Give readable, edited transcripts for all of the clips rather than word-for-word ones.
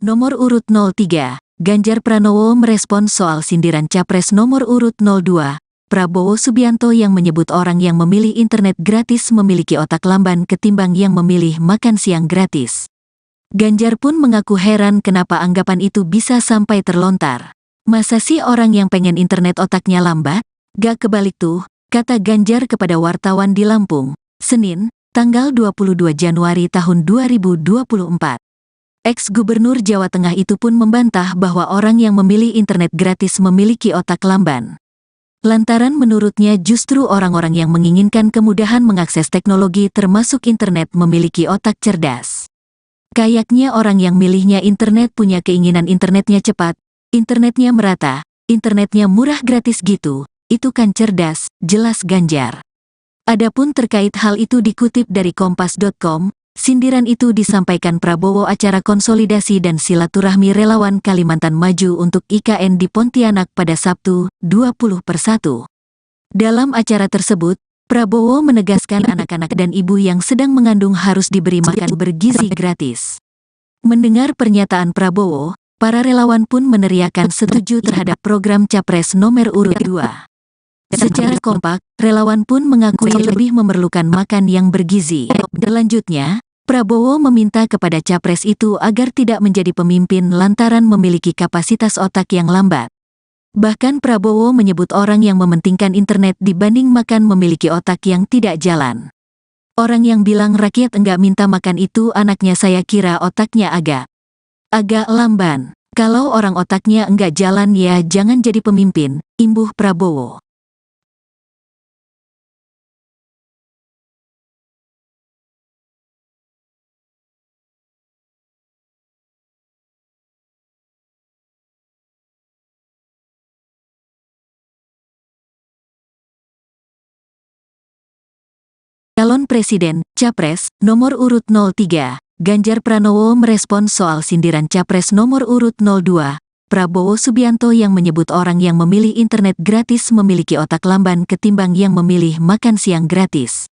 Nomor urut 03, Ganjar Pranowo merespon soal sindiran Capres nomor urut 02, Prabowo Subianto yang menyebut orang yang memilih internet gratis memiliki otak lamban ketimbang yang memilih makan siang gratis. Ganjar pun mengaku heran kenapa anggapan itu bisa sampai terlontar. Masa sih orang yang pengen internet otaknya lambat? Gak kebalik tuh, kata Ganjar kepada wartawan di Lampung, Senin, tanggal 22 Januari tahun 2024. Ex-Gubernur Jawa Tengah itu pun membantah bahwa orang yang memilih internet gratis memiliki otak lamban. Lantaran menurutnya justru orang-orang yang menginginkan kemudahan mengakses teknologi termasuk internet memiliki otak cerdas. Kayaknya orang yang milihnya internet punya keinginan internetnya cepat, internetnya merata, internetnya murah gratis gitu, itu kan cerdas, jelas Ganjar. Adapun terkait hal itu dikutip dari kompas.com, sindiran itu disampaikan Prabowo acara konsolidasi dan silaturahmi relawan Kalimantan Maju untuk IKN di Pontianak pada Sabtu, 20/1. Dalam acara tersebut, Prabowo menegaskan anak-anak dan ibu yang sedang mengandung harus diberi makan bergizi gratis. Mendengar pernyataan Prabowo, para relawan pun meneriakan setuju terhadap program Capres nomor urut 2. Secara kompak, relawan pun mengakui lebih memerlukan makan yang bergizi. Selanjutnya, Prabowo meminta kepada Capres itu agar tidak menjadi pemimpin lantaran memiliki kapasitas otak yang lambat. Bahkan Prabowo menyebut orang yang mementingkan internet dibanding makan memiliki otak yang tidak jalan. Orang yang bilang rakyat enggak minta makan itu anaknya saya kira otaknya agak lamban. Kalau orang otaknya enggak jalan ya jangan jadi pemimpin, imbuh Prabowo. Calon Presiden, Capres, nomor urut 03, Ganjar Pranowo merespon soal sindiran Capres nomor urut 02, Prabowo Subianto yang menyebut orang yang memilih internet gratis memiliki otak lamban ketimbang yang memilih makan siang gratis.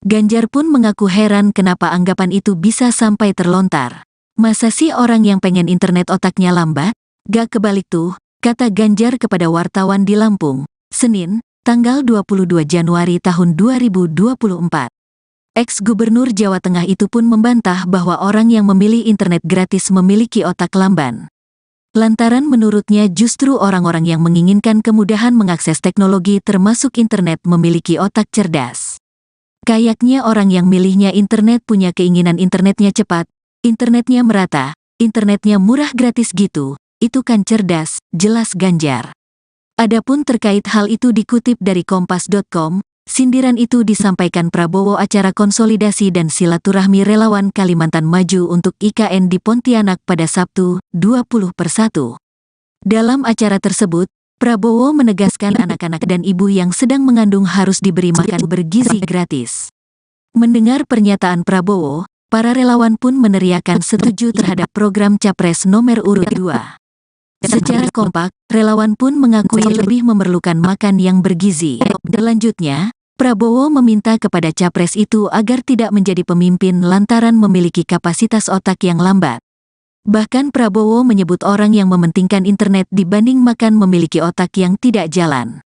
Ganjar pun mengaku heran kenapa anggapan itu bisa sampai terlontar. Masa sih orang yang pengen internet otaknya lambat? Gak kebalik tuh, kata Ganjar kepada wartawan di Lampung, Senin, tanggal 22 Januari tahun 2024. Ex-Gubernur Jawa Tengah itu pun membantah bahwa orang yang memilih internet gratis memiliki otak lamban. Lantaran menurutnya justru orang-orang yang menginginkan kemudahan mengakses teknologi termasuk internet memiliki otak cerdas. Kayaknya orang yang milihnya internet punya keinginan internetnya cepat, internetnya merata, internetnya murah gratis gitu, itu kan cerdas, jelas Ganjar. Adapun terkait hal itu dikutip dari kompas.com, sindiran itu disampaikan Prabowo acara konsolidasi dan silaturahmi relawan Kalimantan Maju untuk IKN di Pontianak pada Sabtu, 20/1. Dalam acara tersebut, Prabowo menegaskan anak-anak dan ibu yang sedang mengandung harus diberi makan bergizi gratis. Mendengar pernyataan Prabowo, para relawan pun meneriakan setuju terhadap program Capres nomor urut 2. Secara kompak, relawan pun mengakui lebih memerlukan makan yang bergizi. Selanjutnya, Prabowo meminta kepada Capres itu agar tidak menjadi pemimpin lantaran memiliki kapasitas otak yang lambat. Bahkan Prabowo menyebut orang yang mementingkan internet dibanding makan memiliki otak yang tidak jalan.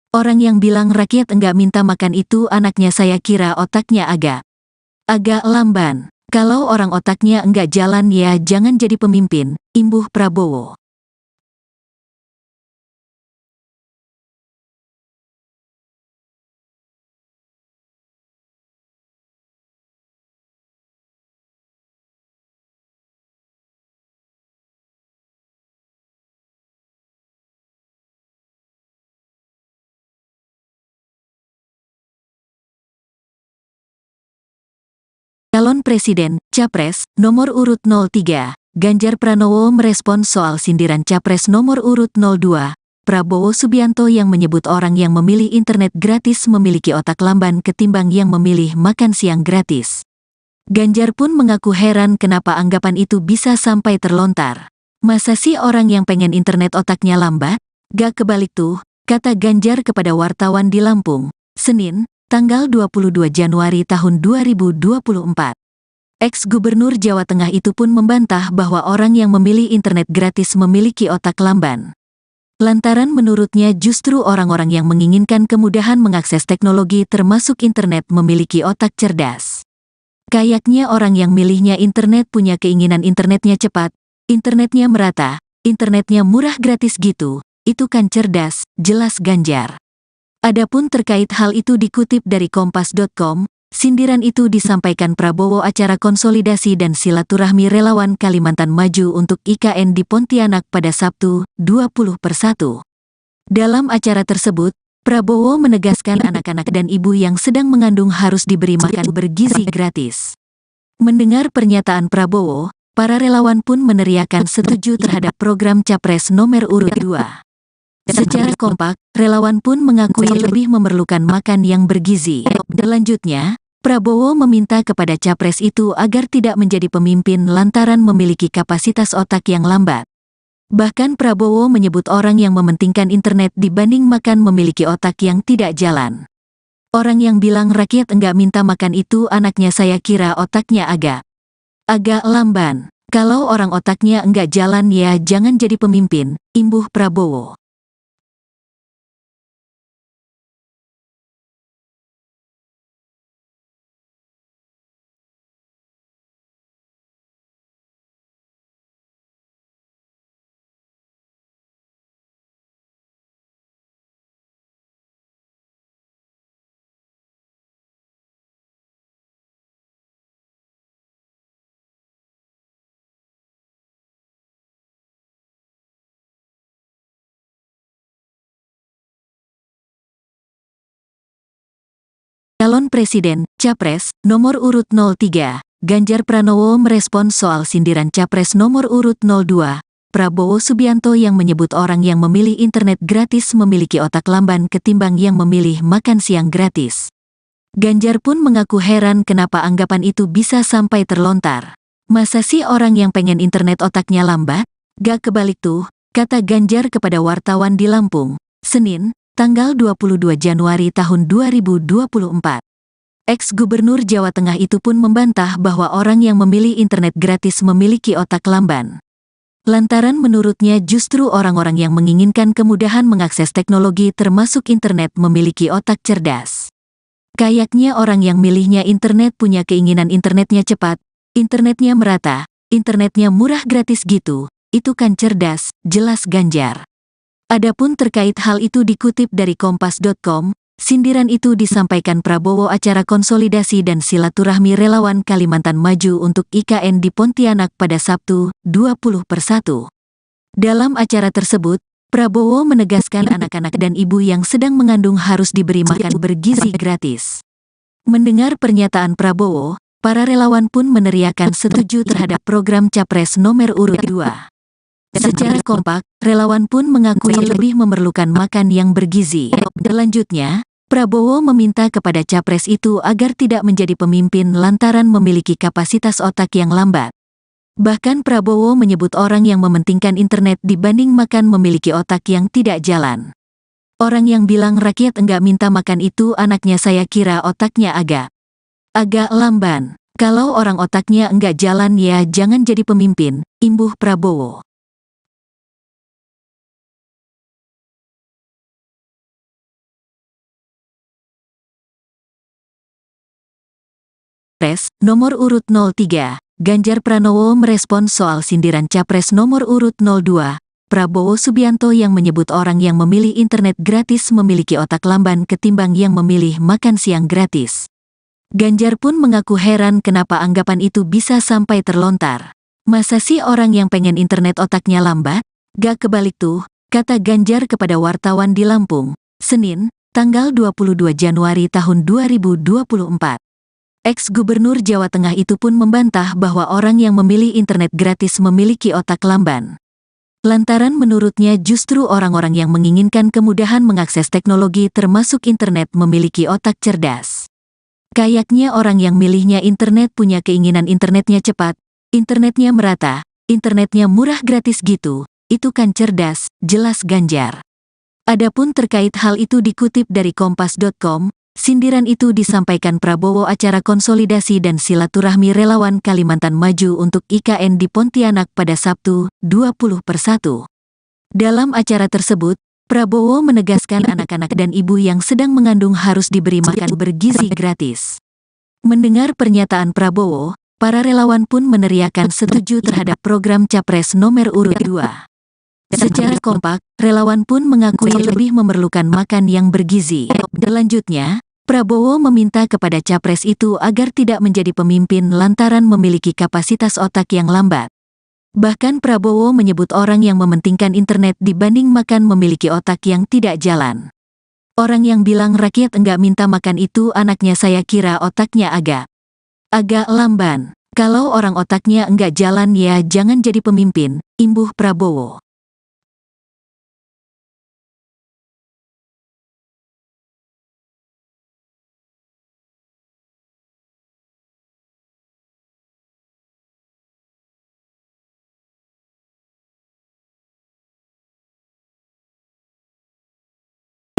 Orang yang bilang rakyat enggak minta makan itu anaknya saya kira otaknya agak lamban. Kalau orang otaknya enggak jalan ya jangan jadi pemimpin, imbuh Prabowo. Calon Presiden, Capres, nomor urut 03, Ganjar Pranowo merespon soal sindiran Capres nomor urut 02, Prabowo Subianto yang menyebut orang yang memilih internet gratis memiliki otak lamban ketimbang yang memilih makan siang gratis. Ganjar pun mengaku heran kenapa anggapan itu bisa sampai terlontar. Masa sih orang yang pengen internet otaknya lambat? Gak kebalik tuh, kata Ganjar kepada wartawan di Lampung, Senin, tanggal 22 Januari tahun 2024. Ex-Gubernur Jawa Tengah itu pun membantah bahwa orang yang memilih internet gratis memiliki otak lamban. Lantaran menurutnya justru orang-orang yang menginginkan kemudahan mengakses teknologi termasuk internet memiliki otak cerdas. Kayaknya orang yang milihnya internet punya keinginan internetnya cepat, internetnya merata, internetnya murah gratis gitu, itu kan cerdas, jelas Ganjar. Adapun terkait hal itu dikutip dari kompas.com, sindiran itu disampaikan Prabowo acara konsolidasi dan silaturahmi relawan Kalimantan Maju untuk IKN di Pontianak pada Sabtu, 20/1. Dalam acara tersebut, Prabowo menegaskan anak-anak dan ibu yang sedang mengandung harus diberi makan bergizi gratis. Mendengar pernyataan Prabowo, para relawan pun meneriakan setuju terhadap program Capres nomor urut 2. Secara kompak, relawan pun mengakui lebih memerlukan makan yang bergizi. Selanjutnya, Prabowo meminta kepada Capres itu agar tidak menjadi pemimpin lantaran memiliki kapasitas otak yang lambat. Bahkan Prabowo menyebut orang yang mementingkan internet dibanding makan memiliki otak yang tidak jalan. Orang yang bilang rakyat enggak minta makan itu anaknya saya kira otaknya agak lamban. Kalau orang otaknya enggak jalan ya jangan jadi pemimpin, imbuh Prabowo. Calon Presiden, Capres, nomor urut 03, Ganjar Pranowo merespons soal sindiran Capres nomor urut 02, Prabowo Subianto yang menyebut orang yang memilih internet gratis memiliki otak lamban ketimbang yang memilih makan siang gratis. Ganjar pun mengaku heran kenapa anggapan itu bisa sampai terlontar. Masa sih orang yang pengen internet otaknya lambat? Gak kebalik tuh, kata Ganjar kepada wartawan di Lampung, Senin, tanggal 22 Januari tahun 2024. Ex-Gubernur Jawa Tengah itu pun membantah bahwa orang yang memilih internet gratis memiliki otak lamban. Lantaran menurutnya justru orang-orang yang menginginkan kemudahan mengakses teknologi termasuk internet memiliki otak cerdas. Kayaknya orang yang milihnya internet punya keinginan internetnya cepat, internetnya merata, internetnya murah gratis gitu, itu kan cerdas, jelas Ganjar. Adapun terkait hal itu dikutip dari kompas.com, sindiran itu disampaikan Prabowo acara konsolidasi dan silaturahmi relawan Kalimantan Maju untuk IKN di Pontianak pada Sabtu, 20/1. Dalam acara tersebut, Prabowo menegaskan anak-anak dan ibu yang sedang mengandung harus diberi makan bergizi gratis. Mendengar pernyataan Prabowo, para relawan pun meneriakan setuju terhadap program Capres nomor urut 2. Secara kompak, relawan pun mengakui lebih memerlukan makan yang bergizi. Selanjutnya, Prabowo meminta kepada Capres itu agar tidak menjadi pemimpin lantaran memiliki kapasitas otak yang lambat. Bahkan Prabowo menyebut orang yang mementingkan internet dibanding makan memiliki otak yang tidak jalan. Orang yang bilang rakyat enggak minta makan itu anaknya saya kira otaknya agak lamban. Kalau orang otaknya enggak jalan ya jangan jadi pemimpin, imbuh Prabowo. Capres nomor urut 03, Ganjar Pranowo merespons soal sindiran Capres nomor urut 02, Prabowo Subianto yang menyebut orang yang memilih internet gratis memiliki otak lamban ketimbang yang memilih makan siang gratis. Ganjar pun mengaku heran kenapa anggapan itu bisa sampai terlontar. Masa sih orang yang pengen internet otaknya lambat? Gak kebalik tuh, kata Ganjar kepada wartawan di Lampung, Senin, tanggal 22 Januari tahun 2024. Ex-Gubernur Jawa Tengah itu pun membantah bahwa orang yang memilih internet gratis memiliki otak lamban. Lantaran menurutnya justru orang-orang yang menginginkan kemudahan mengakses teknologi termasuk internet memiliki otak cerdas. Kayaknya orang yang milihnya internet punya keinginan internetnya cepat, internetnya merata, internetnya murah gratis gitu, itu kan cerdas, jelas Ganjar. Adapun terkait hal itu dikutip dari kompas.com, Sindiran itu disampaikan Prabowo acara konsolidasi dan silaturahmi relawan Kalimantan Maju untuk IKN di Pontianak pada Sabtu, 20/1. Dalam acara tersebut, Prabowo menegaskan anak-anak dan ibu yang sedang mengandung harus diberi makan bergizi gratis. Mendengar pernyataan Prabowo, para relawan pun meneriakan setuju terhadap program Capres nomor urut 2. Secara kompak, relawan pun mengakui lebih memerlukan makan yang bergizi. Selanjutnya, Prabowo meminta kepada Capres itu agar tidak menjadi pemimpin lantaran memiliki kapasitas otak yang lambat. Bahkan Prabowo menyebut orang yang mementingkan internet dibanding makan memiliki otak yang tidak jalan. Orang yang bilang rakyat enggak minta makan itu anaknya saya kira otaknya agak lamban. Kalau orang otaknya enggak jalan ya jangan jadi pemimpin, imbuh Prabowo.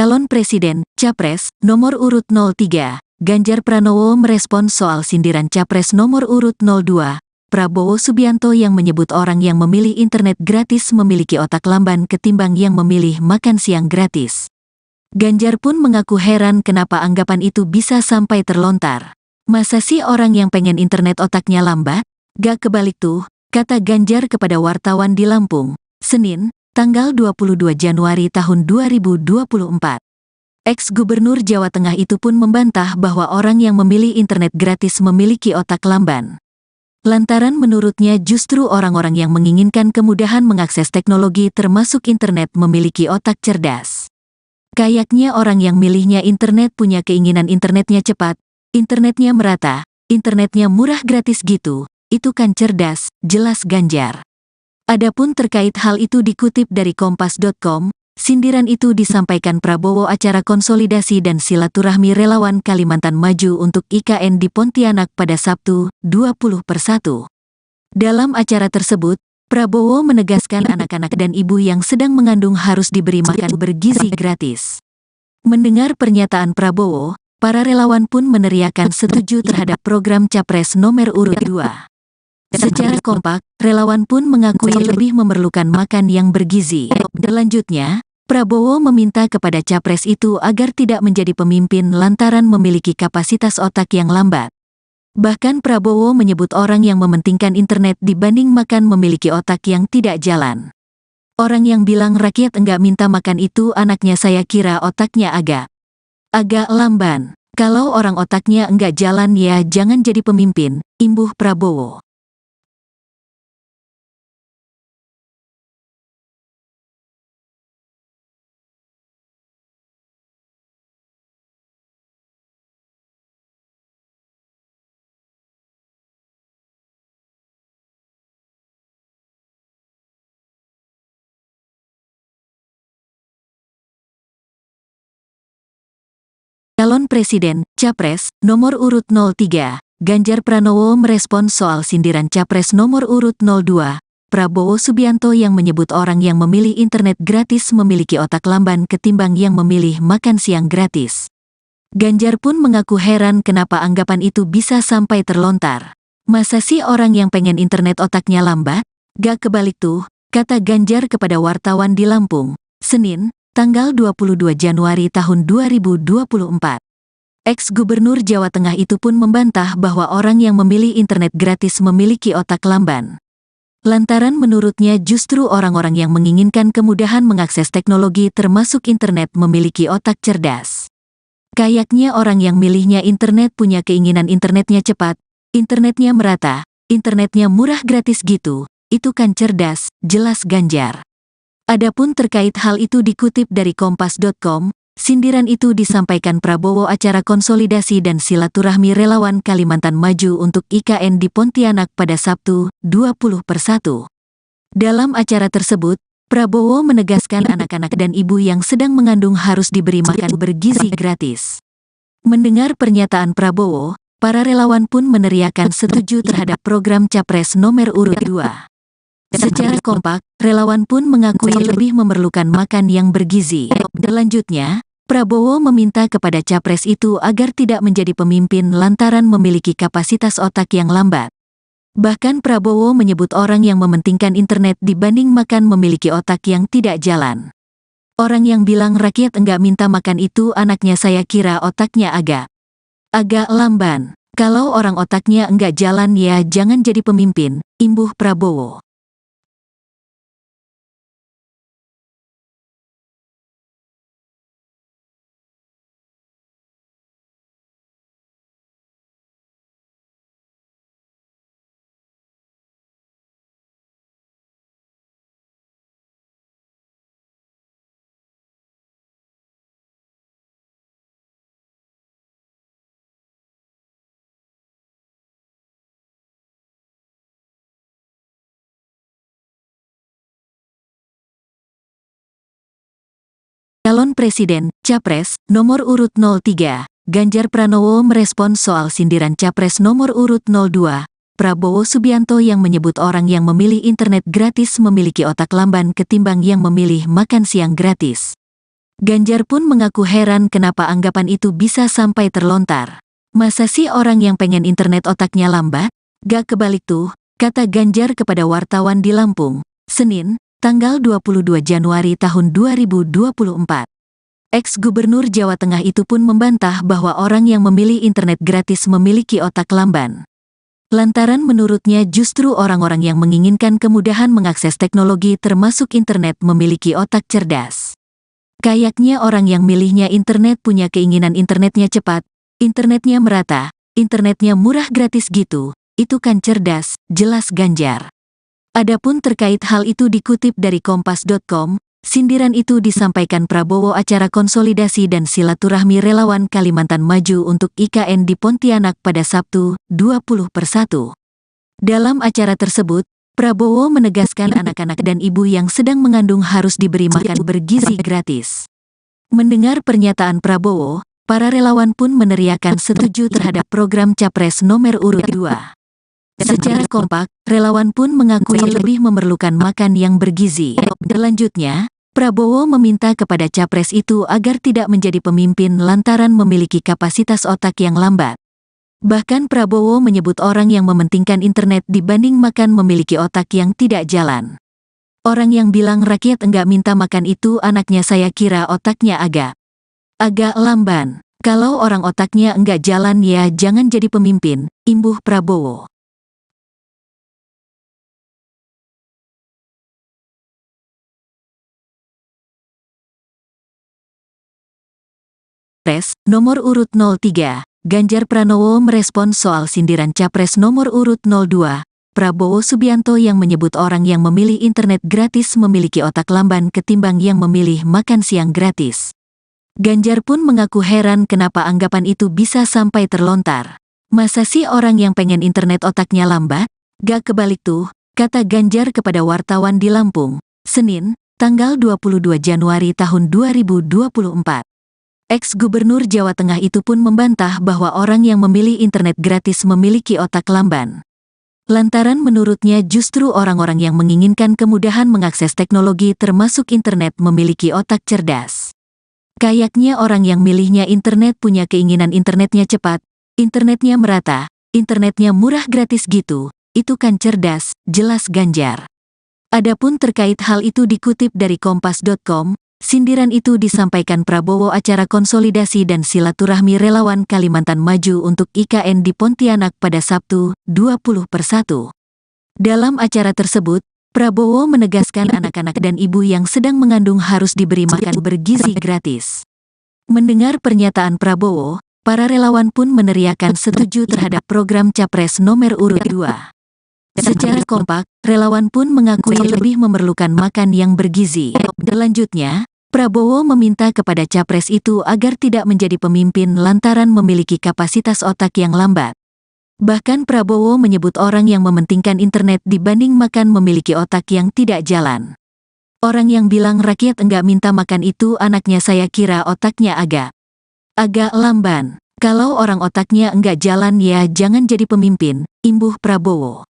Calon Presiden, Capres, nomor urut 03, Ganjar Pranowo merespons soal sindiran Capres nomor urut 02, Prabowo Subianto yang menyebut orang yang memilih internet gratis memiliki otak lamban ketimbang yang memilih makan siang gratis. Ganjar pun mengaku heran kenapa anggapan itu bisa sampai terlontar. Masa sih orang yang pengen internet otaknya lambat? Gak kebalik tuh, kata Ganjar kepada wartawan di Lampung, Senin, tanggal 22 Januari tahun 2024. Ex-Gubernur Jawa Tengah itu pun membantah bahwa orang yang memilih internet gratis memiliki otak lamban. Lantaran menurutnya justru orang-orang yang menginginkan kemudahan mengakses teknologi termasuk internet memiliki otak cerdas. Kayaknya orang yang milihnya internet punya keinginan internetnya cepat, internetnya merata, internetnya murah gratis gitu, itu kan cerdas, jelas Ganjar. Adapun terkait hal itu dikutip dari Kompas.com, sindiran itu disampaikan Prabowo acara konsolidasi dan silaturahmi relawan Kalimantan Maju untuk IKN di Pontianak pada Sabtu, 20/1. Dalam acara tersebut, Prabowo menegaskan anak-anak dan ibu yang sedang mengandung harus diberi makan bergizi gratis. Mendengar pernyataan Prabowo, para relawan pun meneriakan setuju terhadap program Capres nomor urut 2. Secara kompak, relawan pun mengakui lebih memerlukan makan yang bergizi. Selanjutnya, Prabowo meminta kepada Capres itu agar tidak menjadi pemimpin lantaran memiliki kapasitas otak yang lambat. Bahkan Prabowo menyebut orang yang mementingkan internet dibanding makan memiliki otak yang tidak jalan. Orang yang bilang rakyat enggak minta makan itu anaknya saya kira otaknya agak lamban. Kalau orang otaknya enggak jalan ya jangan jadi pemimpin, imbuh Prabowo. Calon Presiden, Capres, nomor urut 03, Ganjar Pranowo merespons soal sindiran Capres nomor urut 02, Prabowo Subianto yang menyebut orang yang memilih internet gratis memiliki otak lamban ketimbang yang memilih makan siang gratis. Ganjar pun mengaku heran kenapa anggapan itu bisa sampai terlontar. Masa sih orang yang pengen internet otaknya lambat? Gak kebalik tuh, kata Ganjar kepada wartawan di Lampung, Senin, tanggal 22 Januari tahun 2024. Ex-Gubernur Jawa Tengah itu pun membantah bahwa orang yang memilih internet gratis memiliki otak lamban. Lantaran menurutnya justru orang-orang yang menginginkan kemudahan mengakses teknologi termasuk internet memiliki otak cerdas. Kayaknya orang yang milihnya internet punya keinginan internetnya cepat, internetnya merata, internetnya murah gratis gitu, itu kan cerdas, jelas Ganjar. Adapun terkait hal itu dikutip dari Kompas.com, sindiran itu disampaikan Prabowo acara konsolidasi dan silaturahmi relawan Kalimantan Maju untuk IKN di Pontianak pada Sabtu, 20/1. Dalam acara tersebut, Prabowo menegaskan anak-anak dan ibu yang sedang mengandung harus diberi makan bergizi gratis. Mendengar pernyataan Prabowo, para relawan pun meneriakan setuju terhadap program Capres nomor urut 2. Secara kompak, relawan pun mengakui lebih memerlukan makan yang bergizi. Selanjutnya, Prabowo meminta kepada capres itu agar tidak menjadi pemimpin lantaran memiliki kapasitas otak yang lambat. Bahkan Prabowo menyebut orang yang mementingkan internet dibanding makan memiliki otak yang tidak jalan. Orang yang bilang rakyat enggak minta makan itu anaknya saya kira otaknya agak lamban. Kalau orang otaknya enggak jalan ya jangan jadi pemimpin, imbuh Prabowo. Calon Presiden, Capres, nomor urut 03, Ganjar Pranowo merespon soal sindiran Capres nomor urut 02, Prabowo Subianto yang menyebut orang yang memilih internet gratis memiliki otak lamban ketimbang yang memilih makan siang gratis. Ganjar pun mengaku heran kenapa anggapan itu bisa sampai terlontar. Masa sih orang yang pengen internet otaknya lambat? Gak kebalik tuh, kata Ganjar kepada wartawan di Lampung, Senin, tanggal 22 Januari tahun 2024. Ex-Gubernur Jawa Tengah itu pun membantah bahwa orang yang memilih internet gratis memiliki otak lamban. Lantaran menurutnya justru orang-orang yang menginginkan kemudahan mengakses teknologi termasuk internet memiliki otak cerdas. Kayaknya orang yang milihnya internet punya keinginan internetnya cepat, internetnya merata, internetnya murah gratis gitu, itu kan cerdas, jelas Ganjar. Adapun terkait hal itu dikutip dari kompas.com, sindiran itu disampaikan Prabowo acara konsolidasi dan silaturahmi relawan Kalimantan Maju untuk IKN di Pontianak pada Sabtu, 20/1. Dalam acara tersebut, Prabowo menegaskan anak-anak dan ibu yang sedang mengandung harus diberi makan bergizi gratis. Mendengar pernyataan Prabowo, para relawan pun meneriakan setuju terhadap program Capres nomor urut 2. Secara kompak, relawan pun mengakui lebih memerlukan makan yang bergizi. Selanjutnya, Prabowo meminta kepada capres itu agar tidak menjadi pemimpin lantaran memiliki kapasitas otak yang lambat. Bahkan Prabowo menyebut orang yang mementingkan internet dibanding makan memiliki otak yang tidak jalan. Orang yang bilang rakyat enggak minta makan itu anaknya saya kira otaknya agak lamban. Kalau orang otaknya enggak jalan ya jangan jadi pemimpin, imbuh Prabowo. Capres nomor urut 03, Ganjar Pranowo merespon soal sindiran Capres nomor urut 02, Prabowo Subianto yang menyebut orang yang memilih internet gratis memiliki otak lamban ketimbang yang memilih makan siang gratis. Ganjar pun mengaku heran kenapa anggapan itu bisa sampai terlontar. Masa sih orang yang pengen internet otaknya lambat? Gak kebalik tuh, kata Ganjar kepada wartawan di Lampung, Senin, tanggal 22 Januari tahun 2024. Ex-Gubernur Jawa Tengah itu pun membantah bahwa orang yang memilih internet gratis memiliki otak lamban. Lantaran menurutnya justru orang-orang yang menginginkan kemudahan mengakses teknologi termasuk internet memiliki otak cerdas. Kayaknya orang yang milihnya internet punya keinginan internetnya cepat, internetnya merata, internetnya murah gratis gitu, itu kan cerdas, jelas Ganjar. Adapun terkait hal itu dikutip dari kompas.com, sindiran itu disampaikan Prabowo acara konsolidasi dan silaturahmi relawan Kalimantan Maju untuk IKN di Pontianak pada Sabtu, 20/1. Dalam acara tersebut, Prabowo menegaskan anak-anak dan ibu yang sedang mengandung harus diberi makan bergizi gratis. Mendengar pernyataan Prabowo, para relawan pun meneriakan setuju terhadap program Capres nomor urut 2. Secara kompak, relawan pun mengakui lebih memerlukan makan yang bergizi. Selanjutnya, Prabowo meminta kepada capres itu agar tidak menjadi pemimpin lantaran memiliki kapasitas otak yang lambat. Bahkan Prabowo menyebut orang yang mementingkan internet dibanding makan memiliki otak yang tidak jalan. Orang yang bilang rakyat enggak minta makan itu anaknya saya kira otaknya agak lamban. Kalau orang otaknya enggak jalan ya jangan jadi pemimpin, imbuh Prabowo.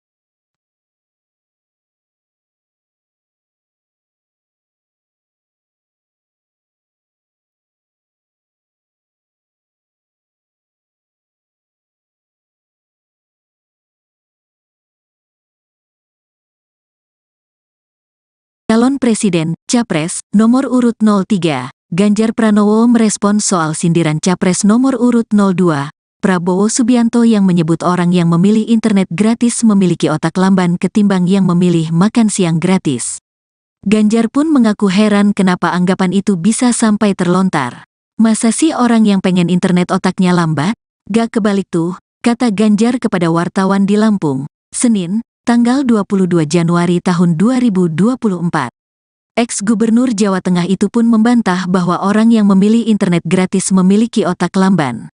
Presiden, Capres, nomor urut 03, Ganjar Pranowo merespons soal sindiran Capres nomor urut 02, Prabowo Subianto yang menyebut orang yang memilih internet gratis memiliki otak lamban ketimbang yang memilih makan siang gratis. Ganjar pun mengaku heran kenapa anggapan itu bisa sampai terlontar. Masa sih orang yang pengen internet otaknya lambat? Gak kebalik tuh, kata Ganjar kepada wartawan di Lampung, Senin, tanggal 22 Januari tahun 2024. Ex-Gubernur Jawa Tengah itu pun membantah bahwa orang yang memilih internet gratis memiliki otak lamban.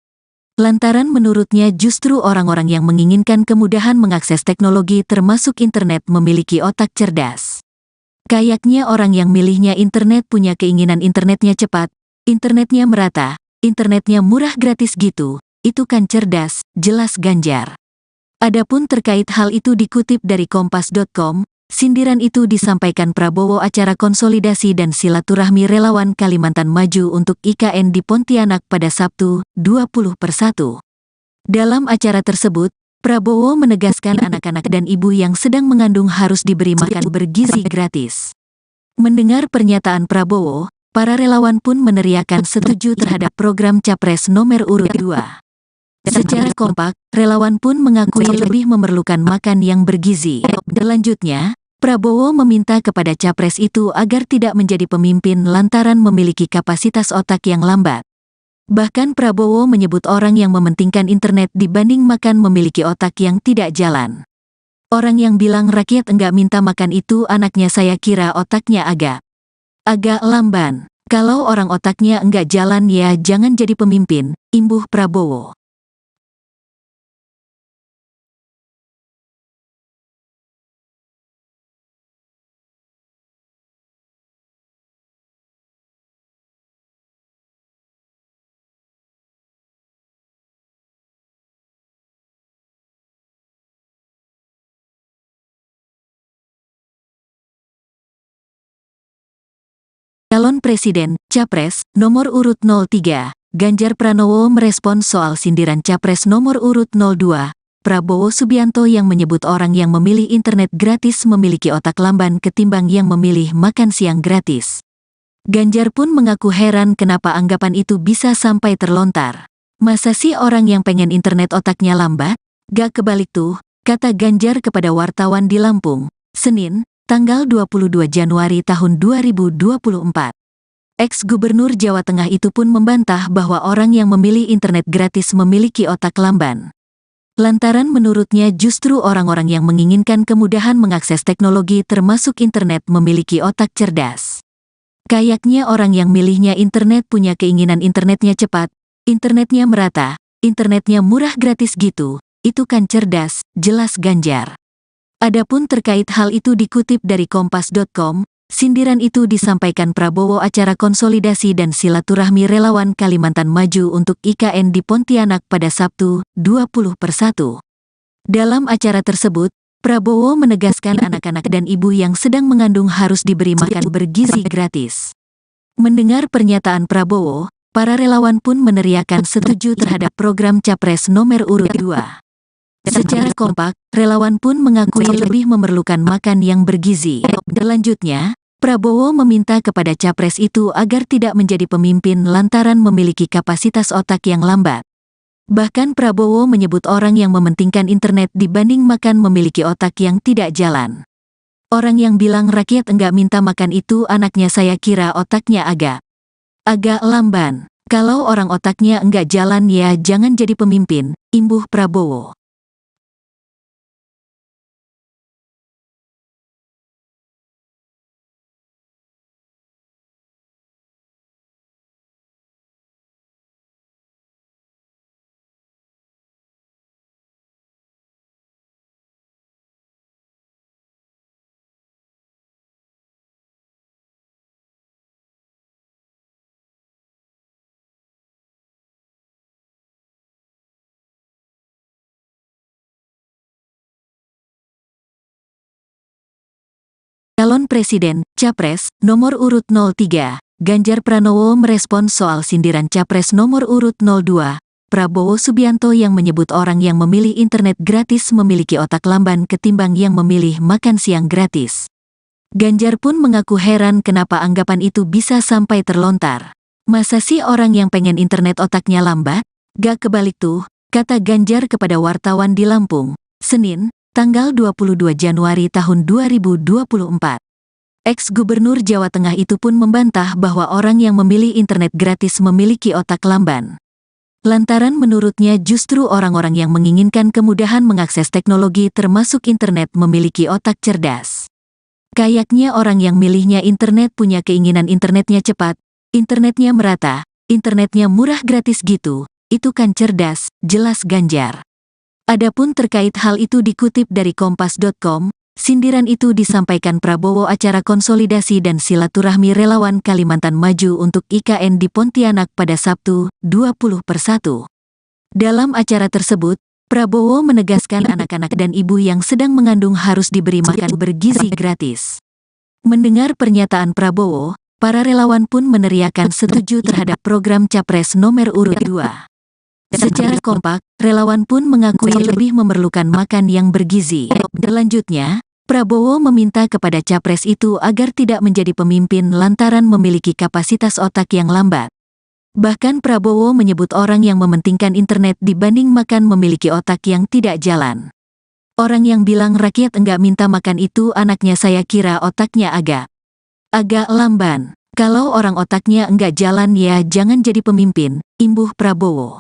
Lantaran menurutnya justru orang-orang yang menginginkan kemudahan mengakses teknologi termasuk internet memiliki otak cerdas. Kayaknya orang yang milihnya internet punya keinginan internetnya cepat, internetnya merata, internetnya murah gratis gitu, itu kan cerdas, jelas Ganjar. Adapun terkait hal itu dikutip dari kompas.com, sindiran itu disampaikan Prabowo acara konsolidasi dan silaturahmi relawan Kalimantan Maju untuk IKN di Pontianak pada Sabtu, 20/1. Dalam acara tersebut, Prabowo menegaskan anak-anak dan ibu yang sedang mengandung harus diberi makan bergizi gratis. Mendengar pernyataan Prabowo, para relawan pun meneriakan setuju terhadap program Capres nomor urut 2. Secara kompak, relawan pun mengakui lebih memerlukan makan yang bergizi. Selanjutnya, Prabowo meminta kepada Capres itu agar tidak menjadi pemimpin lantaran memiliki kapasitas otak yang lambat. Bahkan Prabowo menyebut orang yang mementingkan internet dibanding makan memiliki otak yang tidak jalan. Orang yang bilang rakyat enggak minta makan itu anaknya saya kira otaknya agak lamban. Kalau orang otaknya enggak jalan ya jangan jadi pemimpin, imbuh Prabowo. Calon Presiden, Capres, nomor urut 03, Ganjar Pranowo merespons soal sindiran Capres nomor urut 02, Prabowo Subianto yang menyebut orang yang memilih internet gratis memiliki otak lamban ketimbang yang memilih makan siang gratis. Ganjar pun mengaku heran kenapa anggapan itu bisa sampai terlontar. Masa sih orang yang pengen internet otaknya lambat? Gak kebalik tuh, kata Ganjar kepada wartawan di Lampung, Senin, tanggal 22 Januari tahun 2024. Ex-Gubernur Jawa Tengah itu pun membantah bahwa orang yang memilih internet gratis memiliki otak lamban. Lantaran menurutnya justru orang-orang yang menginginkan kemudahan mengakses teknologi termasuk internet memiliki otak cerdas. Kayaknya orang yang milihnya internet punya keinginan internetnya cepat, internetnya merata, internetnya murah gratis gitu, itu kan cerdas, jelas Ganjar. Adapun terkait hal itu dikutip dari kompas.com, sindiran itu disampaikan Prabowo acara konsolidasi dan silaturahmi relawan Kalimantan Maju untuk IKN di Pontianak pada Sabtu, 20/1. Dalam acara tersebut, Prabowo menegaskan anak-anak dan ibu yang sedang mengandung harus diberi makan bergizi gratis. Mendengar pernyataan Prabowo, para relawan pun meneriakan setuju terhadap program Capres nomor urut 2. Secara kompak, relawan pun mengakui lebih memerlukan makan yang bergizi. Selanjutnya, Prabowo meminta kepada Capres itu agar tidak menjadi pemimpin lantaran memiliki kapasitas otak yang lambat. Bahkan Prabowo menyebut orang yang mementingkan internet dibanding makan memiliki otak yang tidak jalan. Orang yang bilang rakyat enggak minta makan itu anaknya saya kira otaknya agak lamban. Kalau orang otaknya enggak jalan ya jangan jadi pemimpin, imbuh Prabowo. Calon Presiden, Capres, nomor urut 03, Ganjar Pranowo merespons soal sindiran Capres nomor urut 02, Prabowo Subianto yang menyebut orang yang memilih internet gratis memiliki otak lamban ketimbang yang memilih makan siang gratis. Ganjar pun mengaku heran kenapa anggapan itu bisa sampai terlontar. Masa sih orang yang pengen internet otaknya lambat? Gak kebalik tuh, kata Ganjar kepada wartawan di Lampung, Senin, tanggal 22 Januari tahun 2024. Ex-Gubernur Jawa Tengah itu pun membantah bahwa orang yang memilih internet gratis memiliki otak lamban. Lantaran menurutnya justru orang-orang yang menginginkan kemudahan mengakses teknologi termasuk internet memiliki otak cerdas. Kayaknya orang yang milihnya internet punya keinginan internetnya cepat, internetnya merata, internetnya murah gratis gitu, itu kan cerdas, jelas Ganjar. Adapun terkait hal itu dikutip dari kompas.com, sindiran itu disampaikan Prabowo acara konsolidasi dan silaturahmi relawan Kalimantan Maju untuk IKN di Pontianak pada Sabtu, 20/1. Dalam acara tersebut, Prabowo menegaskan anak-anak dan ibu yang sedang mengandung harus diberi makan bergizi gratis. Mendengar pernyataan Prabowo, para relawan pun meneriakan setuju terhadap program Capres nomor urut 2. Secara kompak, relawan pun mengakui lebih memerlukan makan yang bergizi. Selanjutnya, Prabowo meminta kepada capres itu agar tidak menjadi pemimpin lantaran memiliki kapasitas otak yang lambat. Bahkan Prabowo menyebut orang yang mementingkan internet dibanding makan memiliki otak yang tidak jalan. Orang yang bilang rakyat enggak minta makan itu anaknya saya kira otaknya agak lamban. Kalau orang otaknya enggak jalan ya jangan jadi pemimpin, imbuh Prabowo.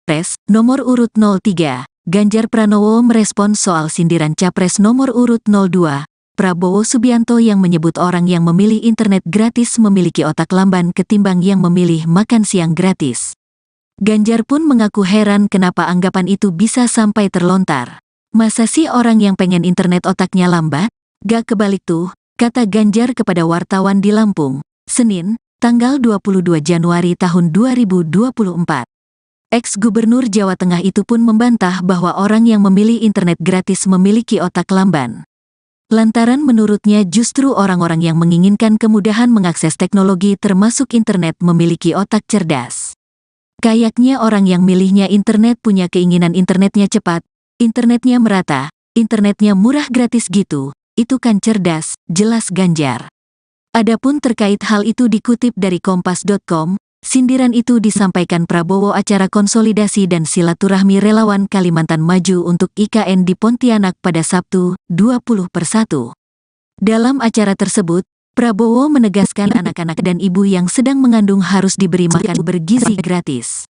Capres nomor urut 03, Ganjar Pranowo merespons soal sindiran Capres nomor urut 02, Prabowo Subianto yang menyebut orang yang memilih internet gratis memiliki otak lamban ketimbang yang memilih makan siang gratis. Ganjar pun mengaku heran kenapa anggapan itu bisa sampai terlontar. Masa sih orang yang pengen internet otaknya lambat? Gak kebalik tuh, kata Ganjar kepada wartawan di Lampung, Senin, tanggal 22 Januari tahun 2024. Ex-Gubernur Jawa Tengah itu pun membantah bahwa orang yang memilih internet gratis memiliki otak lamban. Lantaran menurutnya justru orang-orang yang menginginkan kemudahan mengakses teknologi termasuk internet memiliki otak cerdas. Kayaknya orang yang milihnya internet punya keinginan internetnya cepat, internetnya merata, internetnya murah gratis gitu, itu kan cerdas, jelas Ganjar. Adapun terkait hal itu dikutip dari kompas.com, sindiran itu disampaikan Prabowo acara konsolidasi dan silaturahmi relawan Kalimantan Maju untuk IKN di Pontianak pada Sabtu, 20/1. Dalam acara tersebut, Prabowo menegaskan anak-anak dan ibu yang sedang mengandung harus diberi makan bergizi gratis.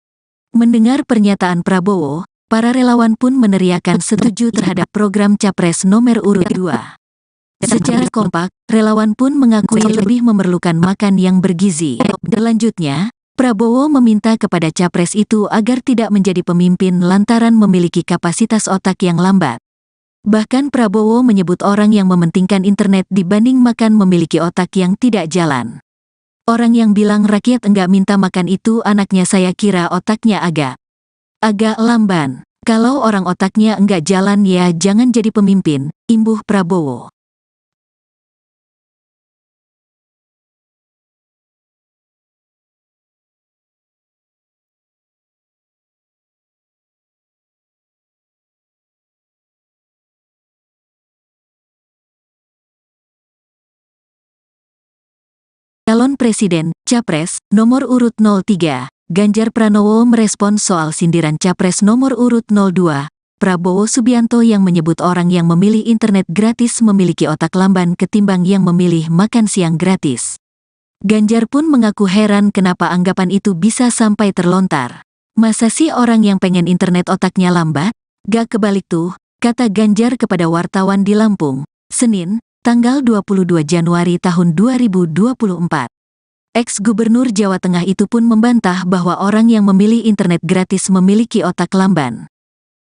Mendengar pernyataan Prabowo, para relawan pun meneriakan setuju terhadap program Capres nomor urut 2. Secara kompak, relawan pun mengakui lebih memerlukan makan yang bergizi. Selanjutnya, Prabowo meminta kepada capres itu agar tidak menjadi pemimpin lantaran memiliki kapasitas otak yang lambat. Bahkan Prabowo menyebut orang yang mementingkan internet dibanding makan memiliki otak yang tidak jalan. Orang yang bilang rakyat enggak minta makan itu anaknya saya kira otaknya agak lamban. Kalau orang otaknya enggak jalan ya jangan jadi pemimpin, imbuh Prabowo. Calon Presiden, Capres, nomor urut 03, Ganjar Pranowo merespons soal sindiran Capres nomor urut 02, Prabowo Subianto yang menyebut orang yang memilih internet gratis memiliki otak lamban ketimbang yang memilih makan siang gratis. Ganjar pun mengaku heran kenapa anggapan itu bisa sampai terlontar. Masa sih orang yang pengen internet otaknya lambat? Gak kebalik tuh, kata Ganjar kepada wartawan di Lampung, Senin, tanggal 22 Januari tahun 2024. Ex-Gubernur Jawa Tengah itu pun membantah bahwa orang yang memilih internet gratis memiliki otak lamban.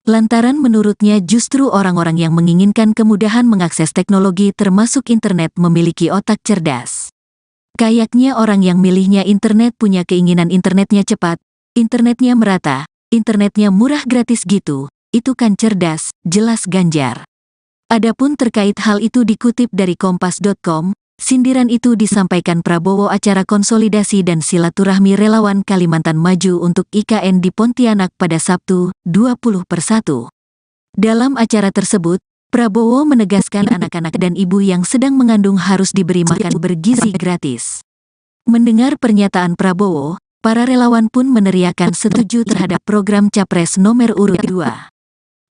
Lantaran menurutnya justru orang-orang yang menginginkan kemudahan mengakses teknologi termasuk internet memiliki otak cerdas. Kayaknya orang yang milihnya internet punya keinginan internetnya cepat, internetnya merata, internetnya murah gratis gitu, itu kan cerdas, jelas Ganjar. Adapun terkait hal itu dikutip dari kompas.com, Sindiran itu disampaikan Prabowo acara konsolidasi dan silaturahmi relawan Kalimantan Maju untuk IKN di Pontianak pada Sabtu, 20/1. Dalam acara tersebut, Prabowo menegaskan anak-anak dan ibu yang sedang mengandung harus diberi makan bergizi gratis. Mendengar pernyataan Prabowo, para relawan pun meneriakan setuju terhadap program Capres nomor urut 2.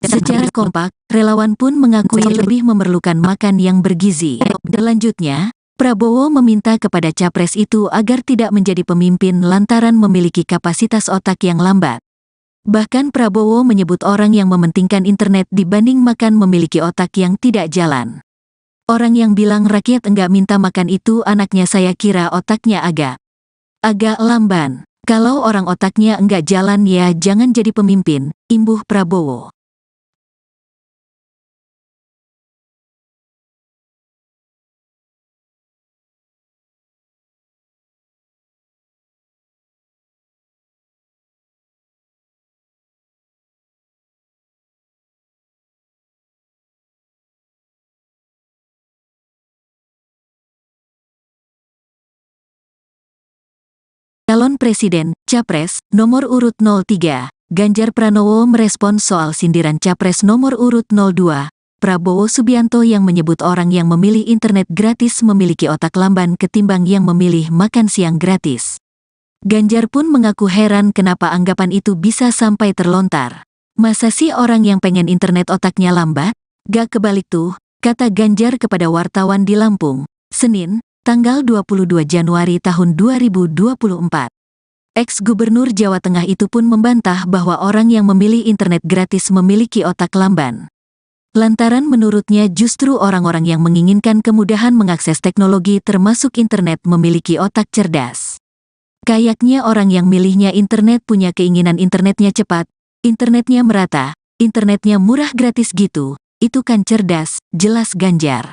Secara kompak, relawan pun mengakui lebih memerlukan makan yang bergizi. Selanjutnya, Prabowo meminta kepada Capres itu agar tidak menjadi pemimpin lantaran memiliki kapasitas otak yang lambat. Bahkan Prabowo menyebut orang yang mementingkan internet dibanding makan memiliki otak yang tidak jalan. Orang yang bilang rakyat enggak minta makan itu anaknya saya kira otaknya agak lamban. Kalau orang otaknya enggak jalan ya jangan jadi pemimpin, imbuh Prabowo. Calon Presiden, Capres, nomor urut 03, Ganjar Pranowo merespons soal sindiran Capres nomor urut 02, Prabowo Subianto yang menyebut orang yang memilih internet gratis memiliki otak lamban ketimbang yang memilih makan siang gratis. Ganjar pun mengaku heran kenapa anggapan itu bisa sampai terlontar. Masa sih orang yang pengen internet otaknya lambat? Gak kebalik tuh, kata Ganjar kepada wartawan di Lampung, Senin, tanggal 22 Januari tahun 2024. Ex-Gubernur Jawa Tengah itu pun membantah bahwa orang yang memilih internet gratis memiliki otak lamban. Lantaran menurutnya justru orang-orang yang menginginkan kemudahan mengakses teknologi termasuk internet memiliki otak cerdas. Kayaknya orang yang milihnya internet punya keinginan internetnya cepat, internetnya merata, internetnya murah gratis gitu, itu kan cerdas, jelas Ganjar.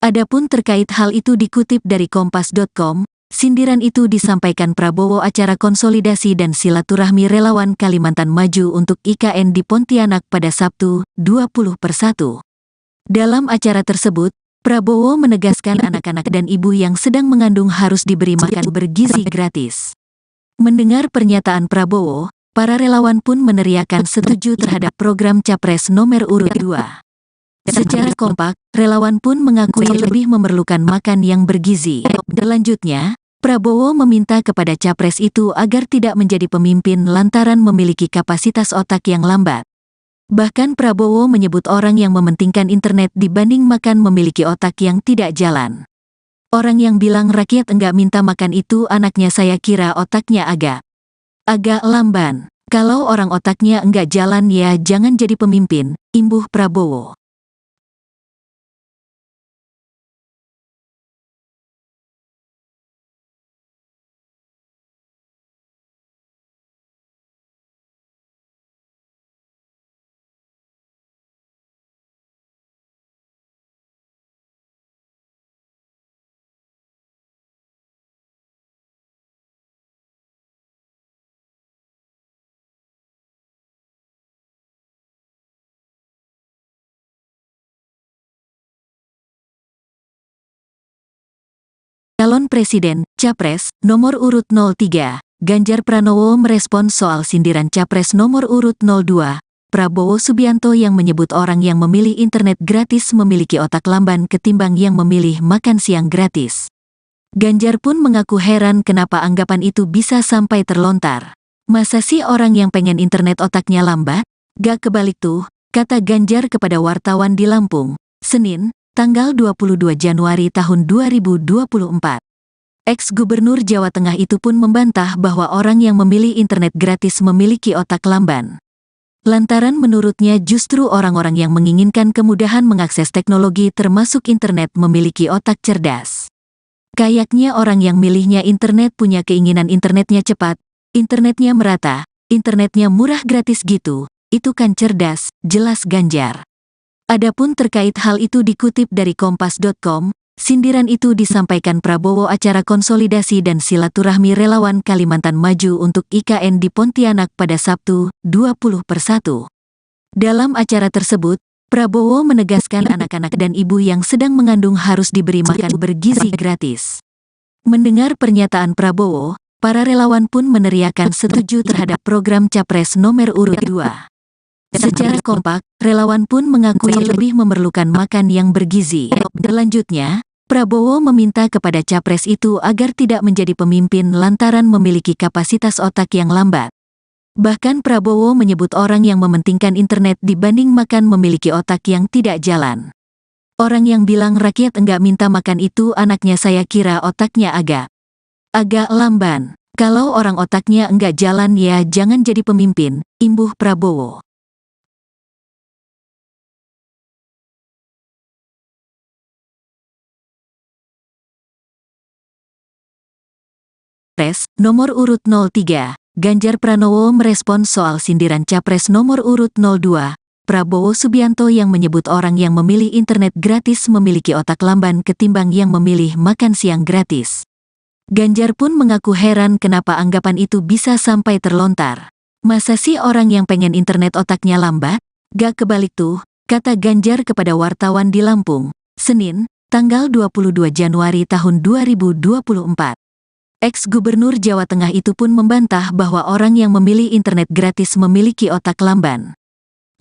Adapun terkait hal itu dikutip dari Kompas.com, sindiran itu disampaikan Prabowo acara konsolidasi dan silaturahmi relawan Kalimantan Maju untuk IKN di Pontianak pada Sabtu, 20/1. Dalam acara tersebut, Prabowo menegaskan anak-anak dan ibu yang sedang mengandung harus diberi makan bergizi gratis. Mendengar pernyataan Prabowo, para relawan pun meneriakan setuju terhadap program Capres nomor urut 2. Secara kompak, relawan pun mengakui lebih memerlukan makan yang bergizi. Selanjutnya, Prabowo meminta kepada Capres itu agar tidak menjadi pemimpin lantaran memiliki kapasitas otak yang lambat. Bahkan Prabowo menyebut orang yang mementingkan internet dibanding makan memiliki otak yang tidak jalan. Orang yang bilang rakyat enggak minta makan itu anaknya saya kira otaknya agak lamban. Kalau orang otaknya enggak jalan ya jangan jadi pemimpin, imbuh Prabowo. Calon Presiden, Capres, nomor urut 03, Ganjar Pranowo merespons soal sindiran Capres nomor urut 02, Prabowo Subianto yang menyebut orang yang memilih internet gratis memiliki otak lamban ketimbang yang memilih makan siang gratis. Ganjar pun mengaku heran kenapa anggapan itu bisa sampai terlontar. Masa sih orang yang pengen internet otaknya lambat? Gak kebalik tuh, kata Ganjar kepada wartawan di Lampung, Senin, tanggal 22 Januari tahun 2024. Ex-Gubernur Jawa Tengah itu pun membantah bahwa orang yang memilih internet gratis memiliki otak lamban. Lantaran menurutnya justru orang-orang yang menginginkan kemudahan mengakses teknologi termasuk internet memiliki otak cerdas. Kayaknya orang yang milihnya internet punya keinginan internetnya cepat, internetnya merata, internetnya murah gratis gitu, itu kan cerdas, jelas Ganjar. Adapun terkait hal itu dikutip dari Kompas.com, sindiran itu disampaikan Prabowo acara konsolidasi dan silaturahmi relawan Kalimantan Maju untuk IKN di Pontianak pada Sabtu, 20/1. Dalam acara tersebut, Prabowo menegaskan anak-anak dan ibu yang sedang mengandung harus diberi makan bergizi gratis. Mendengar pernyataan Prabowo, para relawan pun meneriakan setuju terhadap program Capres nomor urut 2. Secara kompak, relawan pun mengakui lebih memerlukan makan yang bergizi. Selanjutnya, Prabowo meminta kepada Capres itu agar tidak menjadi pemimpin lantaran memiliki kapasitas otak yang lambat. Bahkan Prabowo menyebut orang yang mementingkan internet dibanding makan memiliki otak yang tidak jalan. Orang yang bilang rakyat enggak minta makan itu anaknya saya kira otaknya agak lamban. Kalau orang otaknya enggak jalan ya jangan jadi pemimpin, imbuh Prabowo. Capres nomor urut 03, Ganjar Pranowo merespons soal sindiran Capres nomor urut 02, Prabowo Subianto yang menyebut orang yang memilih internet gratis memiliki otak lamban ketimbang yang memilih makan siang gratis. Ganjar pun mengaku heran kenapa anggapan itu bisa sampai terlontar. Masa sih orang yang pengen internet otaknya lambat? Gak kebalik tuh, kata Ganjar kepada wartawan di Lampung, Senin, tanggal 22 Januari tahun 2024. Ex-Gubernur Jawa Tengah itu pun membantah bahwa orang yang memilih internet gratis memiliki otak lamban.